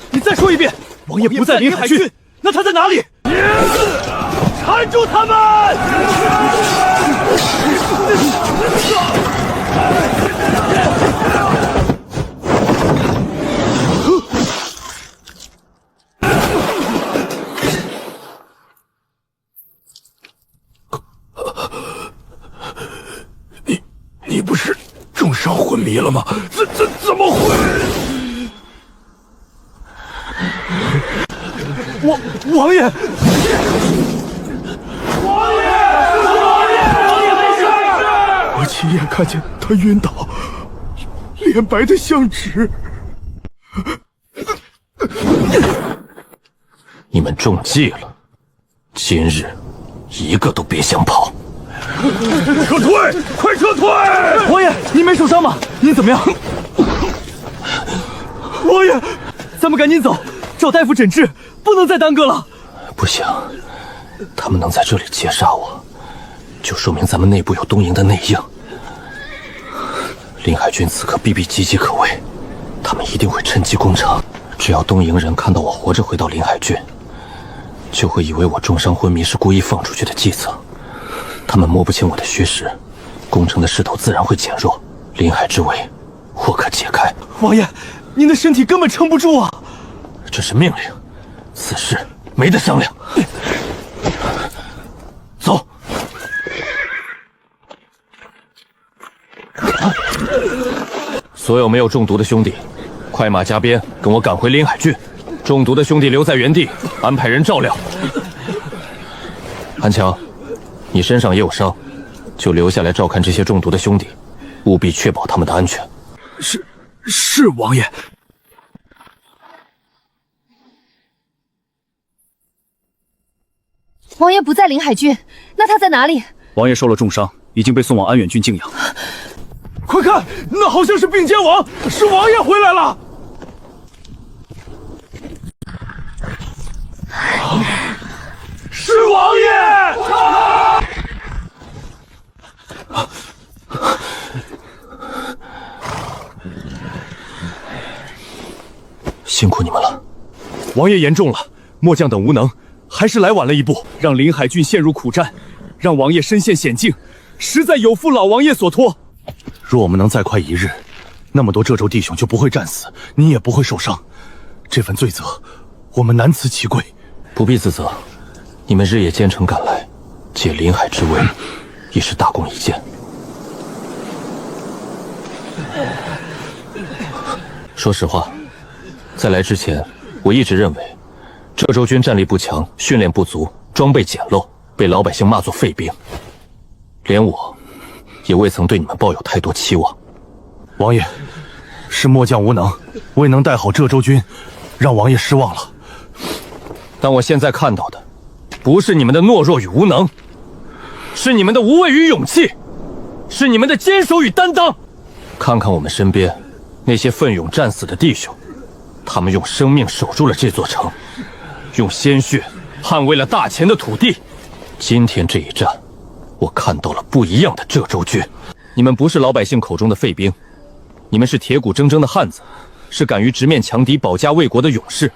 你再说一遍，王爷不在临海郡，那他在哪里？缠住他们！你不是重伤昏迷了吗？怎么会？王爷！王爷！王爷没事！我亲眼看见他晕倒，脸白的像纸。你们中计了，今日一个都别想跑！撤退！快撤退！王爷，您没受伤吗？您怎么样？王爷，咱们赶紧走，找大夫诊治，不能再耽搁了。不行，他们能在这里截杀我，就说明咱们内部有东瀛的内应。临海军此刻必岌岌可危，他们一定会趁机攻城。只要东瀛人看到我活着回到临海郡，就会以为我重伤昏迷是故意放出去的计策。他们摸不清我的虚实，攻城的势头自然会减弱，临海之围或可解开。王爷，您的身体根本撑不住啊！这是命令，此事没得商量。走。所有没有中毒的兄弟，快马加鞭，跟我赶回临海郡。中毒的兄弟留在原地，安排人照料。韩强，你身上也有伤，就留下来照看这些中毒的兄弟，务必确保他们的安全。是王爷。王爷不在临海郡，那他在哪里？王爷受了重伤，已经被送往安远郡静养。快看，那好像是并肩王，是王爷回来了。是王爷！辛苦你们了。王爷言重了，末将等无能，还是来晚了一步，让临海郡陷入苦战，让王爷身陷险境，实在有负老王爷所托。若我们能再快一日，那么多浙州弟兄就不会战死，你也不会受伤。这份罪责，我们难辞其归。不必自责，你们日夜兼程赶来，借临海之危，已是大功一件。说实话，在来之前，我一直认为浙州军战力不强，训练不足，装备简陋，被老百姓骂作废兵。连我也未曾对你们抱有太多期望。王爷，是末将无能，未能带好浙州军，让王爷失望了。但我现在看到的，不是你们的懦弱与无能，是你们的无畏与勇气，是你们的坚守与担当。看看我们身边那些奋勇战死的弟兄，他们用生命守住了这座城，用鲜血捍卫了大钱的土地。今天这一战，我看到了不一样的浙州军。你们不是老百姓口中的废兵，你们是铁骨铮铮的汉子，是敢于直面强敌、保家卫国的勇士。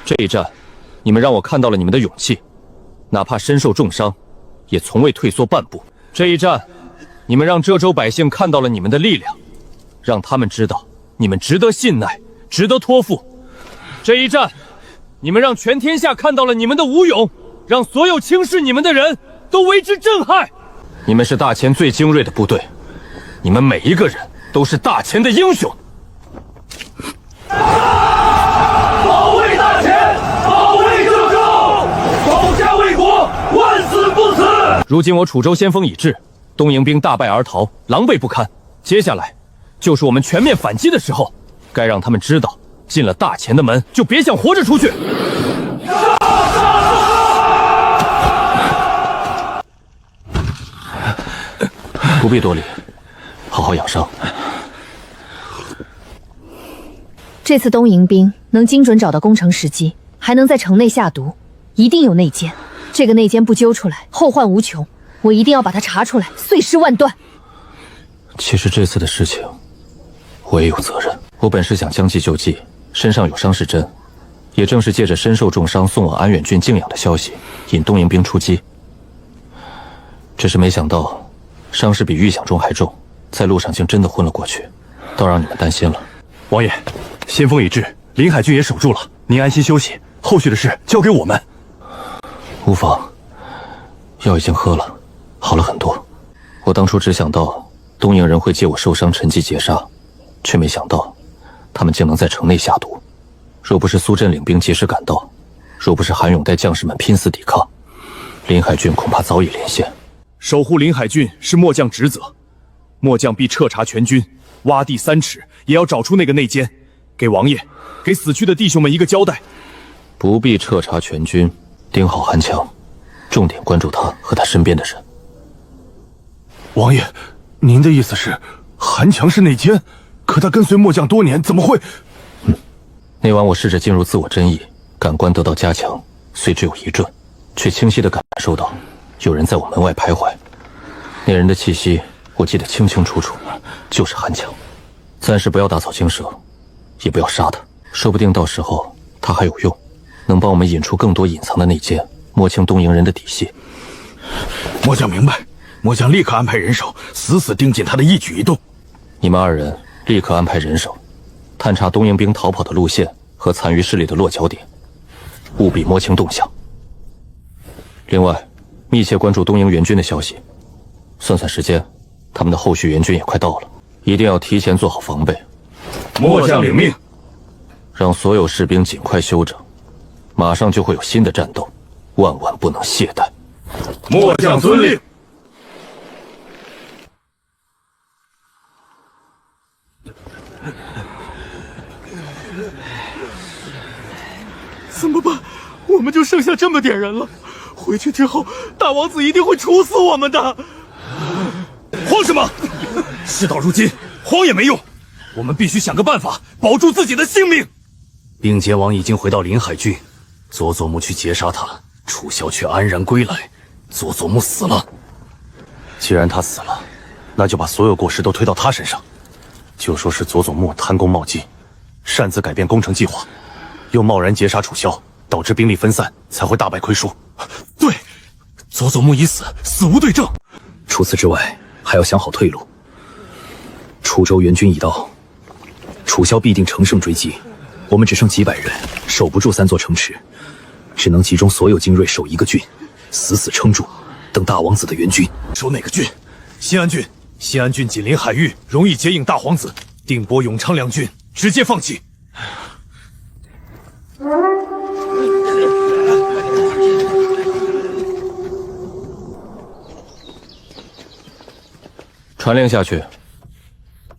这一战，你们让我看到了你们的勇气，哪怕身受重伤，也从未退缩半步。这一战，你们让浙州百姓看到了你们的力量，让他们知道你们值得信赖，值得托付。这一战，你们让全天下看到了你们的无勇，让所有轻视你们的人都为之震撼。你们是大钱最精锐的部队，你们每一个人都是大钱的英雄。保卫大钱，保卫浙州，保家卫国，万死不辞。如今我楚州先锋已至，东营兵大败而逃，狼狈不堪。接下来就是我们全面反击的时候，该让他们知道，进了大钱的门就别想活着出去。不必多礼，好好养伤。这次东营兵能精准找到攻城时机，还能在城内下毒，一定有内奸。这个内奸不揪出来，后患无穷。我一定要把他查出来，碎尸万段。其实这次的事情，我也有责任。我本是想将计就计，身上有伤是真，也正是借着身受重伤送往安远郡静养的消息，引东营兵出击。只是没想到，伤势比预想中还重，在路上竟真的昏了过去，倒让你们担心了。王爷，先锋已至，临海郡也守住了，您安心休息，后续的事交给我们。无妨，药已经喝了，好了很多。我当初只想到东营人会借我受伤趁机劫杀，却没想到他们竟能在城内下毒。若不是苏震领兵及时赶到，若不是韩勇带将士们拼死抵抗，临海郡恐怕早已连线。守护临海郡是末将职责，末将必彻查全军，挖地3尺也要找出那个内奸，给王爷，给死去的弟兄们一个交代。不必彻查全军，盯好韩强，重点关注他和他身边的人。王爷，您的意思是韩强是内奸？可他跟随末将多年，怎么会？那晚我试着进入自我真意，感官得到加强，虽只有一阵，却清晰地感受到有人在我门外徘徊。那人的气息我记得清清楚楚，就是韩强。暂时不要打草惊蛇，也不要杀他，说不定到时候他还有用，能帮我们引出更多隐藏的内奸，摸清东营人的底细。末将明白，末将立刻安排人手，死死盯紧他的一举一动。你们2人立刻安排人手，探查东营兵逃跑的路线和残余势力的落脚点，务必摸清动向。另外，密切关注东营援军的消息。算算时间，他们的后续援军也快到了，一定要提前做好防备。末将领命。让所有士兵尽快休整，马上就会有新的战斗，万万不能懈怠。末将遵令。怎么办？我们就剩下这么点人了，回去之后，大王子一定会处死我们的。慌什么？事到如今，慌也没用，我们必须想个办法保住自己的性命。并杰王已经回到临海郡，佐佐木去劫杀他，楚萧却安然归来，佐佐木死了。既然他死了，那就把所有过失都推到他身上，就说是佐佐木贪功冒进，擅自改变攻城计划，又贸然截杀楚萧，导致兵力分散，才会大败亏输。对，佐佐木已死，死无对证。除此之外，还要想好退路。楚州援军已到，楚萧必定乘胜追击，我们只剩几百人，守不住3座城池，只能集中所有精锐守一个郡，死死撑住，等大王子的援军。守哪个郡？新安郡。新安郡紧邻海域，容易接应大皇子。定波、永昌两郡直接放弃。传令下去，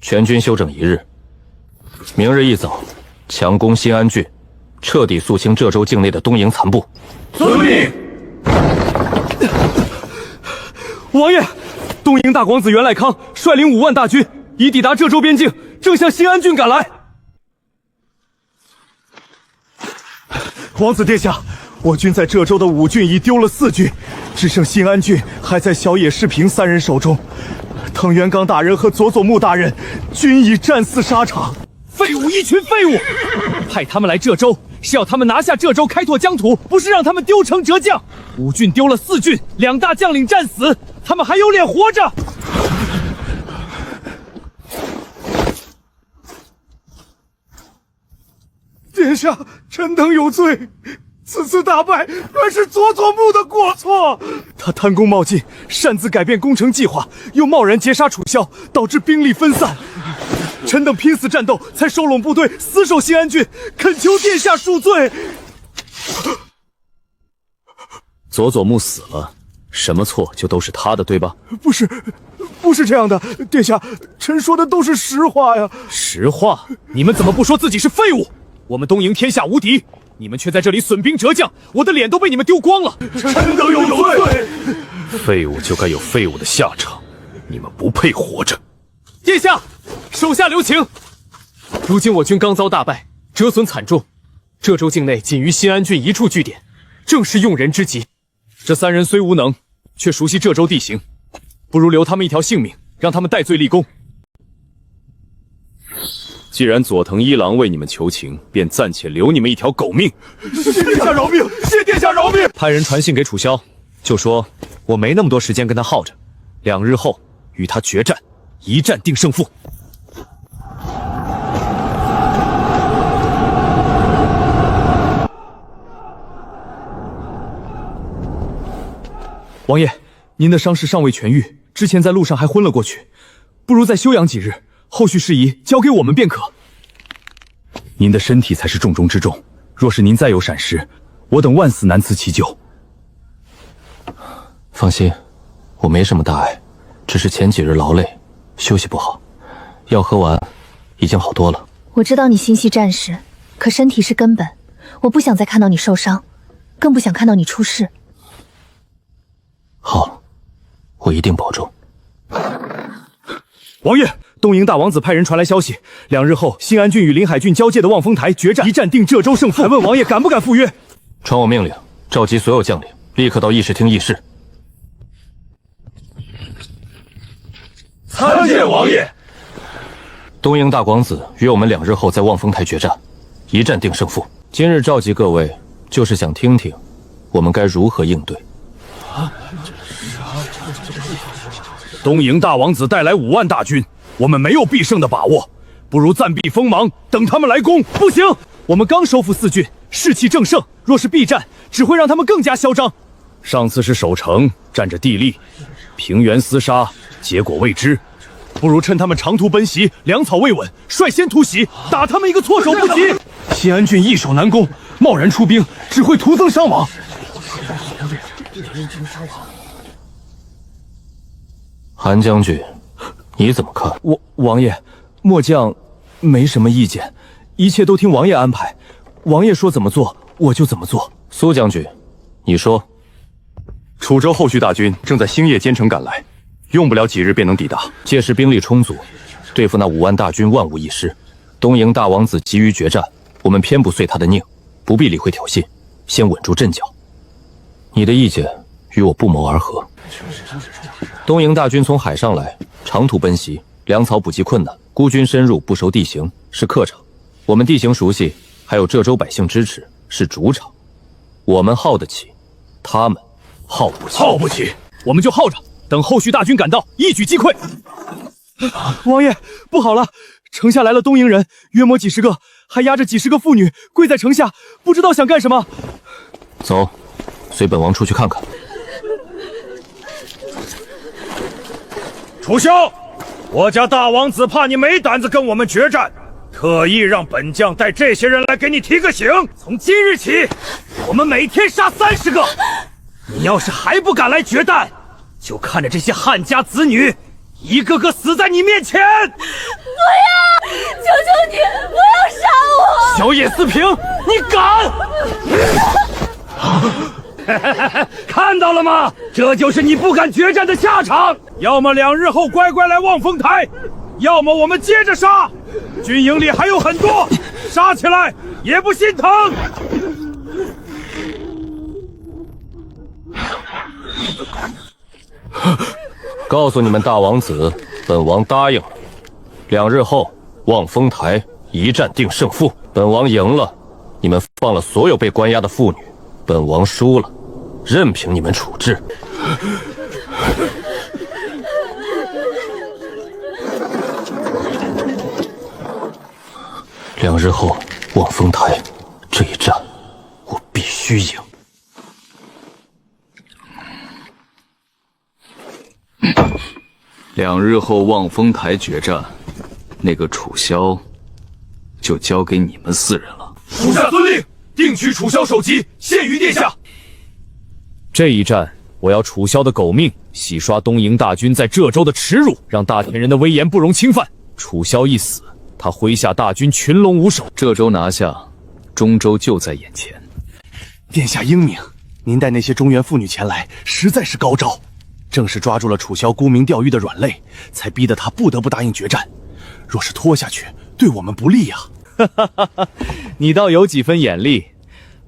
全军休整1日，明日一早强攻新安郡，彻底肃清浙州境内的东瀛残部。遵命。王爷，东瀛大广子袁赖康率领5万大军，已抵达浙州边境，正向新安郡赶来。皇子殿下，我军在浙州的5郡已丢了4郡，只剩新安郡还在小野世平3人手中。藤原刚大人和佐佐木大人均已战死沙场。废物，一群废物！派他们来浙州，是要他们拿下浙州，开拓疆土，不是让他们丢城折将。5郡丢了4郡，2大将领战死，他们还有脸活着？殿下，臣等有罪。此次大败原是佐佐木的过错，他贪功冒进，擅自改变攻城计划，又贸然截杀楚萧，导致兵力分散。臣等拼死战斗，才收拢部队，死守新安郡，恳求殿下恕罪。佐佐木死了，什么错就都是他的，对吧？不是这样的，殿下，臣说的都是实话呀。实话？你们怎么不说自己是废物？我们东瀛天下无敌，你们却在这里损兵折将，我的脸都被你们丢光了。臣等有罪。废物就该有废物的下场，你们不配活着。殿下，手下留情。如今我军刚遭大败，折损惨重，浙州境内仅余新安郡一处据点，正是用人之急。这3人虽无能，却熟悉浙州地形，不如留他们一条性命，让他们戴罪立功。既然佐藤一郎为你们求情，便暂且留你们一条狗命。谢殿下饶命！谢殿下饶命！派人传信给楚萧，就说我没那么多时间跟他耗着，2日后与他决战，一战定胜负。王爷，您的伤势尚未痊愈，之前在路上还昏了过去，不如再休养几日，后续事宜交给我们便可。您的身体才是重中之重，若是您再有闪失，我等万死难辞其咎。放心，我没什么大碍，只是前几日劳累，休息不好，药喝完已经好多了。我知道你心系战士，可身体是根本，我不想再看到你受伤，更不想看到你出事。好，我一定保重。王爷，东瀛大王子派人传来消息，2日后新安郡与临海郡交界的望风台决战，一战定浙州胜负。还问王爷敢不敢赴约？传我命令，召集所有将领，立刻到议事厅议事。参见王爷。东瀛大广子约我们2日后在望风台决战，一战定胜负。今日召集各位，就是想听听我们该如何应对。东瀛大王子带来5万大军，我们没有必胜的把握，不如暂避锋芒，等他们来攻。不行，我们刚收复4郡，士气正盛，若是避战，只会让他们更加嚣张。上次是守城，占着地利，平原厮杀，结果未知，不如趁他们长途奔袭，粮草未稳，率先突袭，打他们一个措手不及。新安郡易守难攻，贸然出兵，只会徒增伤亡。韩将军，你怎么看？王爷，末将没什么意见，一切都听王爷安排。王爷说怎么做，我就怎么做。苏将军，你说。楚州后续大军正在星夜兼程赶来，用不了几日便能抵达。届时兵力充足，对付那5万大军万无一失。东瀛大王子急于决战，我们偏不遂他的宁，不必理会挑衅，先稳住阵脚。你的意见与我不谋而合。东瀛大军从海上来，长途奔袭，粮草补给困难，孤军深入，不熟地形，是客场。我们地形熟悉，还有浙州百姓支持，是主场。我们耗得起，他们耗不起。耗不起，我们就耗着，等后续大军赶到，一举击溃。王爷，不好了！城下来了东瀛人，约莫几十个，还押着几十个妇女跪在城下，不知道想干什么。走，随本王出去看看。楚萧，我家大王子怕你没胆子跟我们决战，特意让本将带这些人来给你提个醒。从今日起，我们每天杀30个。你要是还不敢来决战，就看着这些汉家子女一个个死在你面前！不要！求求你，不要杀我！小野思平，你敢！看到了吗？这就是你不敢决战的下场。要么2日后乖乖来望风台，要么我们接着杀。军营里还有很多，杀起来也不心疼。告诉你们大王子，本王答应了，2日后望风台一战定胜负。本王赢了，你们放了所有被关押的妇女；本王输了，任凭你们处置。2日后望风台这一战，我必须赢。2日后望风台决战，那个楚萧就交给你们4人了。属下遵令，定取楚萧首级，献于殿下。这一战，我要楚萧的狗命，洗刷东瀛大军在浙州的耻辱，让大田人的威严不容侵犯。楚萧一死，他麾下大军群龙无首，浙州拿下，中州就在眼前。殿下英明，您带那些中原妇女前来，实在是高招。正是抓住了楚萧沽名钓誉的软肋，才逼得他不得不答应决战。若是拖下去，对我们不利呀。你倒有几分眼力。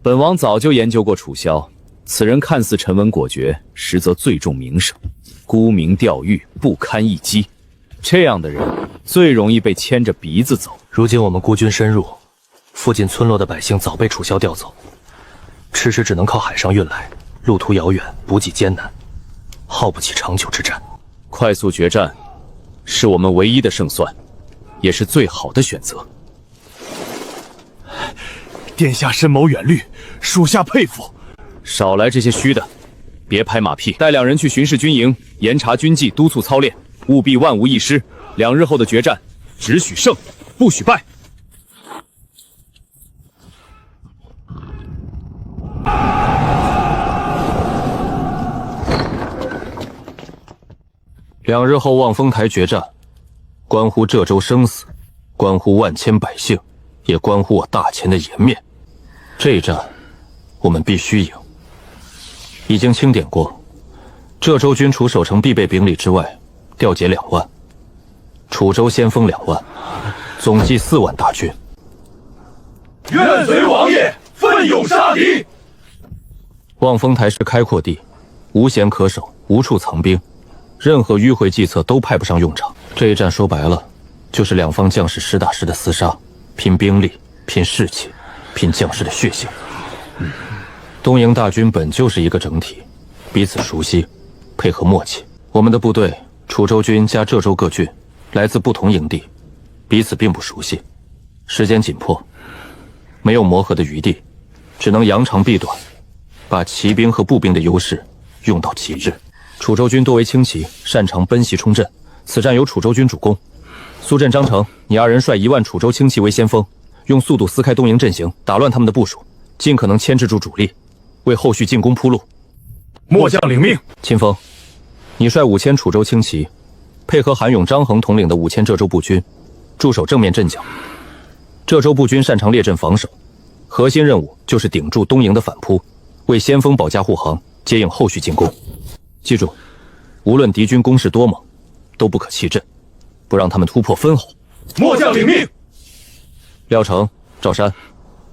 本王早就研究过楚萧，此人看似沉稳果决，实则最重名声，沽名钓誉，不堪一击。这样的人最容易被牵着鼻子走。如今我们孤军深入，附近村落的百姓早被楚萧调走，迟迟只能靠海上运来，路途遥远，补给艰难，耗不起长久之战。快速决战是我们唯一的胜算，也是最好的选择。殿下深谋远虑，属下佩服。少来这些虚的，别拍马屁。带2人去巡视军营，严查军纪，督促操练，务必万无一失。2日后的决战，只许胜，不许败。2日后望风台决战，关乎浙州生死，关乎万千百姓，也关乎我大钱的颜面。这一战，我们必须赢。已经清点过，浙州军除守城必备兵力之外，调解2万，楚州先锋2万，总计4万大军。愿随王爷奋勇杀敌。望风台是开阔地，无险可守，无处藏兵，任何迂回计策都派不上用场。这一战说白了，就是2方将士实打实的厮杀，拼兵力，拼士气，拼将士的血性。东瀛大军本就是一个整体，彼此熟悉，配合默契。我们的部队，楚州军加浙州各郡，来自不同营地，彼此并不熟悉，时间紧迫，没有磨合的余地，只能扬长避短，把骑兵和步兵的优势用到极致。楚州军多为轻骑，擅长奔袭冲阵，此战由楚州军主攻。苏震、张成，你2人率1万楚州轻骑为先锋，用速度撕开东瀛阵型，打乱他们的部署，尽可能牵制住主力，为后续进攻铺路。末将领命。秦风，你率5000楚州轻骑，配合韩勇、张衡统领的5000浙州步军，驻守正面阵脚。浙州步军擅长列阵防守，核心任务就是顶住东瀛的反扑，为先锋保驾护航，接应后续进攻。记住，无论敌军攻势多猛，都不可弃阵，不让他们突破分毫。末将领命。廖成、赵山，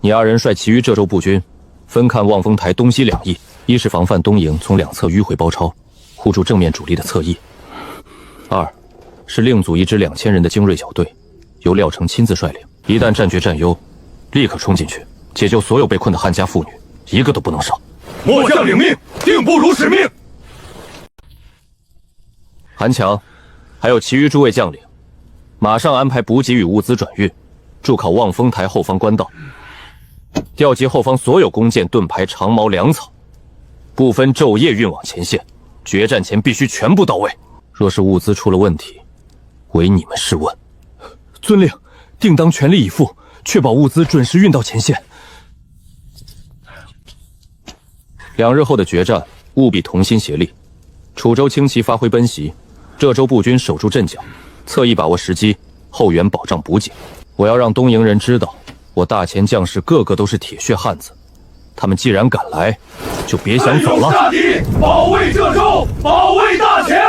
你2人率其余浙州步军，分看望风台东西2翼，一是防范东营从2侧迂回包抄，护住正面主力的侧翼；二是另组一支2000人的精锐小队，由廖成亲自率领，一旦战局占优，立刻冲进去，解救所有被困的汉家妇女，一个都不能少。末将领命，定不辱使命。韩强，还有其余诸位将领，马上安排补给与物资转运，驻靠望风台后方官道，调集后方所有弓箭、盾牌、长矛、粮草，不分昼夜运往前线。决战前必须全部到位。若是物资出了问题，唯你们是问。遵令，定当全力以赴，确保物资准时运到前线。2日后的决战，务必同心协力。楚州轻骑发挥奔袭，浙州步军守住阵脚，侧翼把握时机，后援保障补给。我要让东营人知道，我大前将士个个都是铁血汉子，他们既然敢来，就别想走了。下地，保卫浙州，保卫大前。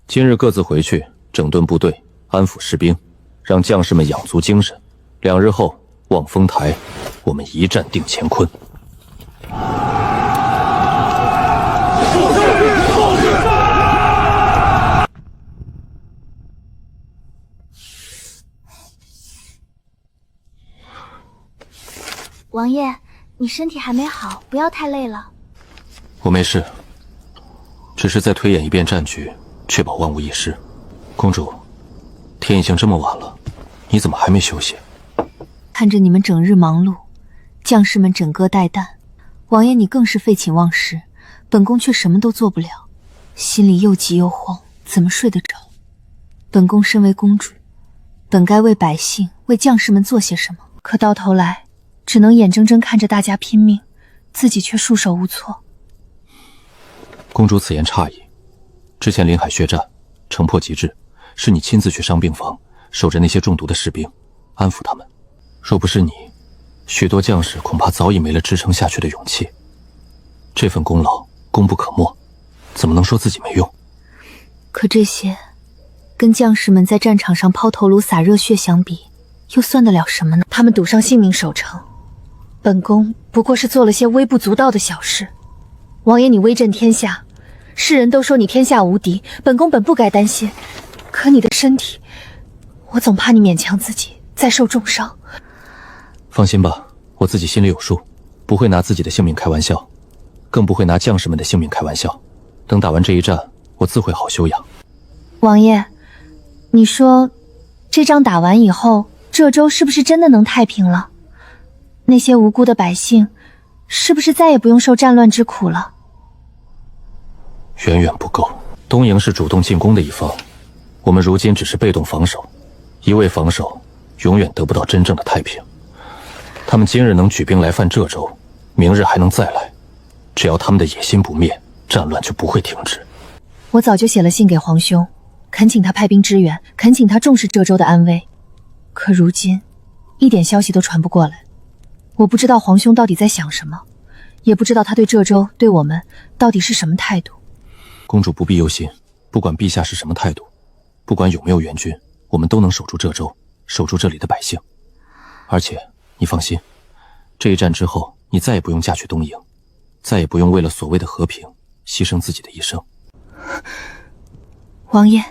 今日各自回去整顿部队，安抚士兵，让将士们养足精神。2日后，望风台，我们一战定乾坤。王爷，你身体还没好，不要太累了。我没事，只是再推演一遍战局，确保万无一失。公主，天已经这么晚了，你怎么还没休息？看着你们整日忙碌，将士们枕戈待旦，王爷你更是废寝忘食，本宫却什么都做不了，心里又急又慌，怎么睡得着？本宫身为公主，本该为百姓、为将士们做些什么，可到头来只能眼睁睁看着大家拼命，自己却束手无措。公主此言差矣。之前临海血战，城破即至，是你亲自去伤病房，守着那些中毒的士兵，安抚他们。若不是你，许多将士恐怕早已没了支撑下去的勇气。这份功劳功不可没，怎么能说自己没用？可这些跟将士们在战场上抛头颅洒热血相比，又算得了什么呢？他们赌上性命守城，本宫不过是做了些微不足道的小事。王爷你威震天下，世人都说你天下无敌，本宫本不该担心，可你的身体，我总怕你勉强自己再受重伤。放心吧，我自己心里有数，不会拿自己的性命开玩笑，更不会拿将士们的性命开玩笑。等打完这一战，我自会好休养。王爷，你说这仗打完以后，浙州是不是真的能太平了？那些无辜的百姓是不是再也不用受战乱之苦了？远远不够。东营是主动进攻的一方，我们如今只是被动防守，一味防守永远得不到真正的太平。他们今日能举兵来犯浙州，明日还能再来，只要他们的野心不灭，战乱就不会停止。我早就写了信给皇兄，恳请他派兵支援，恳请他重视浙州的安危，可如今一点消息都传不过来。我不知道皇兄到底在想什么，也不知道他对浙州、对我们到底是什么态度。公主不必忧心，不管陛下是什么态度，不管有没有援军，我们都能守住浙州，守住这里的百姓。而且你放心，这一战之后，你再也不用嫁去东营，再也不用为了所谓的和平牺牲自己的一生。王爷，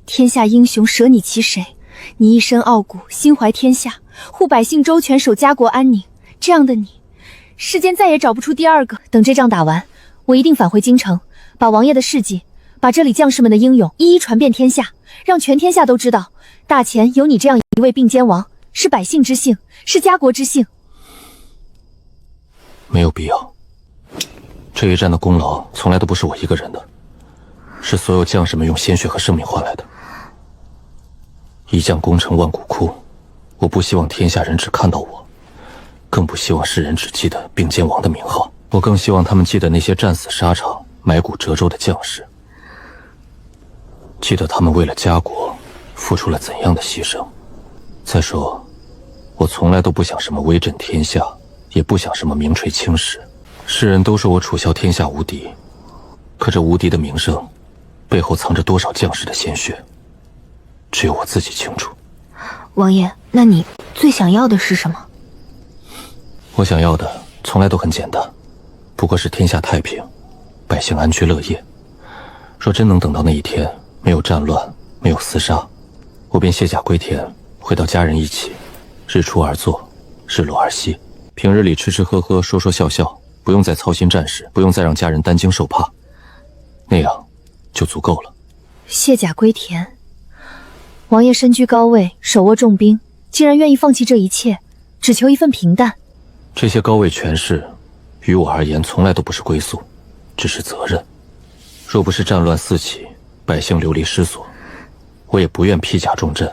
天下英雄舍你其谁？你一身傲骨，心怀天下，护百姓周全，守家国安宁，这样的你，世间再也找不出第二个。等这仗打完，我一定返回京城，把王爷的事迹，把这里将士们的英勇一一传遍天下，让全天下都知道，大前有你这样一位并肩王，是百姓之幸，是家国之幸。没有必要，这一战的功劳从来都不是我一个人的，是所有将士们用鲜血和生命换来的。一将功成万骨枯，我不希望天下人只看到我，更不希望世人只记得并肩王的名号。我更希望他们记得那些战死沙场、埋骨浙州的将士，记得他们为了家国付出了怎样的牺牲。再说，我从来都不想什么威震天下，也不想什么名垂青史。世人都说我楚萧天下无敌，可这无敌的名声背后藏着多少将士的鲜血，只有我自己清楚。王爷，那你最想要的是什么？我想要的从来都很简单，不过是天下太平，百姓安居乐业。若真能等到那一天，没有战乱，没有厮杀，我便卸甲归田，回到家人一起，日出而作，日落而息。平日里吃吃喝喝，说说笑笑，不用再操心战事，不用再让家人担惊受怕，那样就足够了。卸甲归田，王爷身居高位，手握重兵，竟然愿意放弃这一切，只求一份平淡。这些高位权势，于我而言从来都不是归宿，只是责任。若不是战乱四起，百姓流离失所，我也不愿披甲重阵，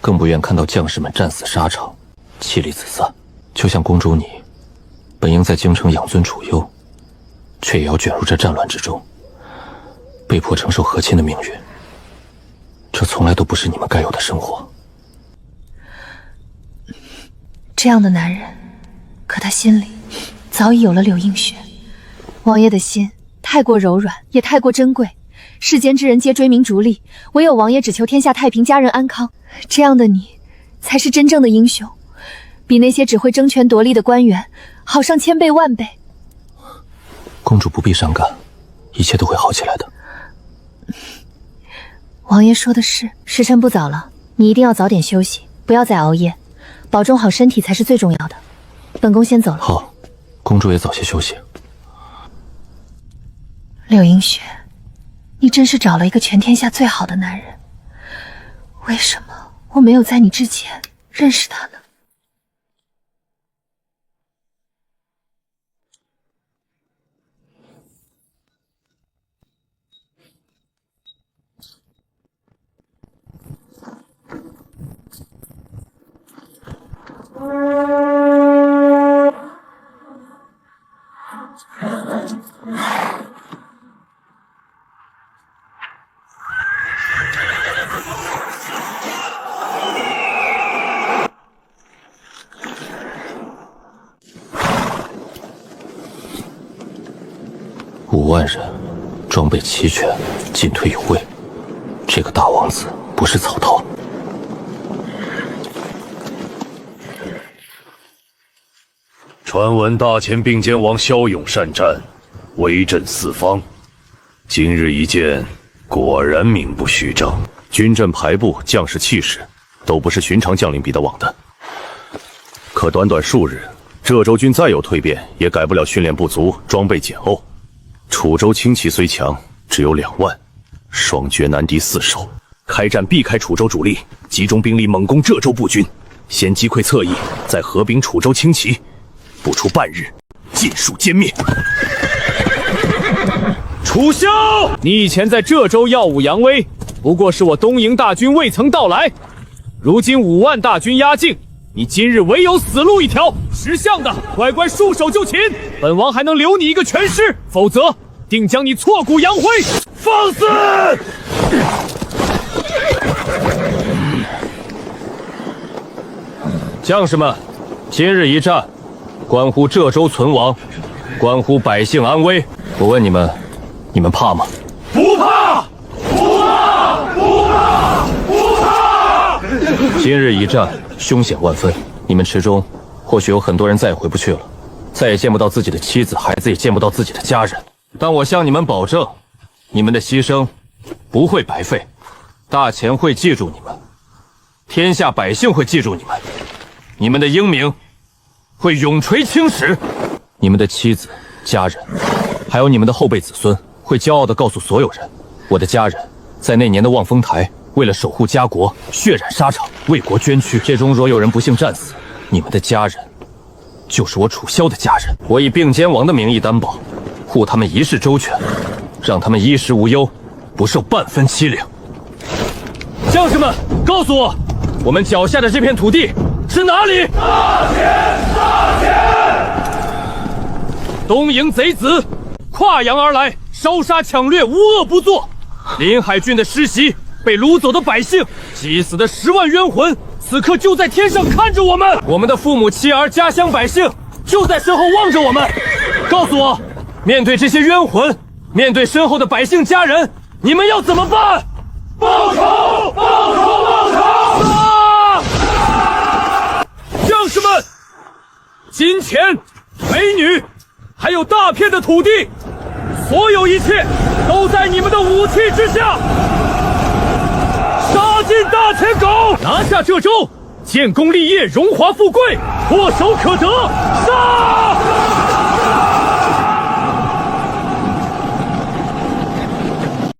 更不愿看到将士们战死沙场，妻离子散。就像公主你，本应在京城养尊处优，却也要卷入这战乱之中，被迫承受和亲的命运。这从来都不是你们该有的生活。这样的男人，可他心里早已有了柳映雪。王爷的心太过柔软，也太过珍贵。世间之人皆追名逐利，唯有王爷只求天下太平，家人安康。这样的你，才是真正的英雄，比那些只会争权夺利的官员好上千倍万倍。公主不必伤感，一切都会好起来的。王爷说的是，时辰不早了，你一定要早点休息，不要再熬夜，保重好身体才是最重要的。本宫先走了。好，公主也早些休息。柳映雪，你真是找了一个全天下最好的男人，为什么我没有在你之前认识他呢？5万人，装备齐全，进退有位。这个大王子不是草套。传闻大前并肩王骁勇善战，威震四方。今日一见，果然名不虚张。军阵排布，将士气势，都不是寻常将领比得网的。可短短数日，浙州军再有蜕变，也改不了训练不足、装备简陋。楚州轻骑虽强，只有2万，双绝难敌4手。开战避开楚州主力，集中兵力猛攻浙州步军，先击溃侧翼，再合兵楚州轻骑。不出半日，尽数歼灭。楚萧，你以前在浙州耀武扬威，不过是我东营大军未曾到来。如今5万大军压境，你今日唯有死路一条。识相的，乖乖束手就擒，本王还能留你一个全尸，否则定将你挫骨扬灰。放肆！将士们，今日一战，关乎浙州存亡，关乎百姓安危。我问你们，你们怕吗？不怕！不怕！不怕！不怕！今日一战，凶险万分。你们池中，或许有很多人再也回不去了，再也见不到自己的妻子、孩子，也见不到自己的家人。但我向你们保证，你们的牺牲不会白费，大前会记住你们，天下百姓会记住你们，你们的英名会永垂青史。你们的妻子、家人，还有你们的后辈子孙，会骄傲地告诉所有人，我的家人在那年的望风台，为了守护家国，血染沙场，为国捐躯。这中若有人不幸战死，你们的家人就是我楚萧的家人。我以并肩王的名义担保，护他们一世周全，让他们衣食无忧，不受半分欺凌。将士们，告诉我，我们脚下的这片土地是哪里？大前！大前！东营贼子跨洋而来，烧杀抢掠，无恶不作。临海郡的世袭，被掳走的百姓，击死的10万冤魂，此刻就在天上看着我们。我们的父母妻儿、家乡百姓就在身后望着我们。告诉我，面对这些冤魂，面对身后的百姓家人，你们要怎么办？报仇！报仇！报仇！啊！将士们，金钱、美女，还有大片的土地，所有一切都在你们的武器之下。杀进大前狗，拿下浙州，建功立业，荣华富贵，唾手可得。杀！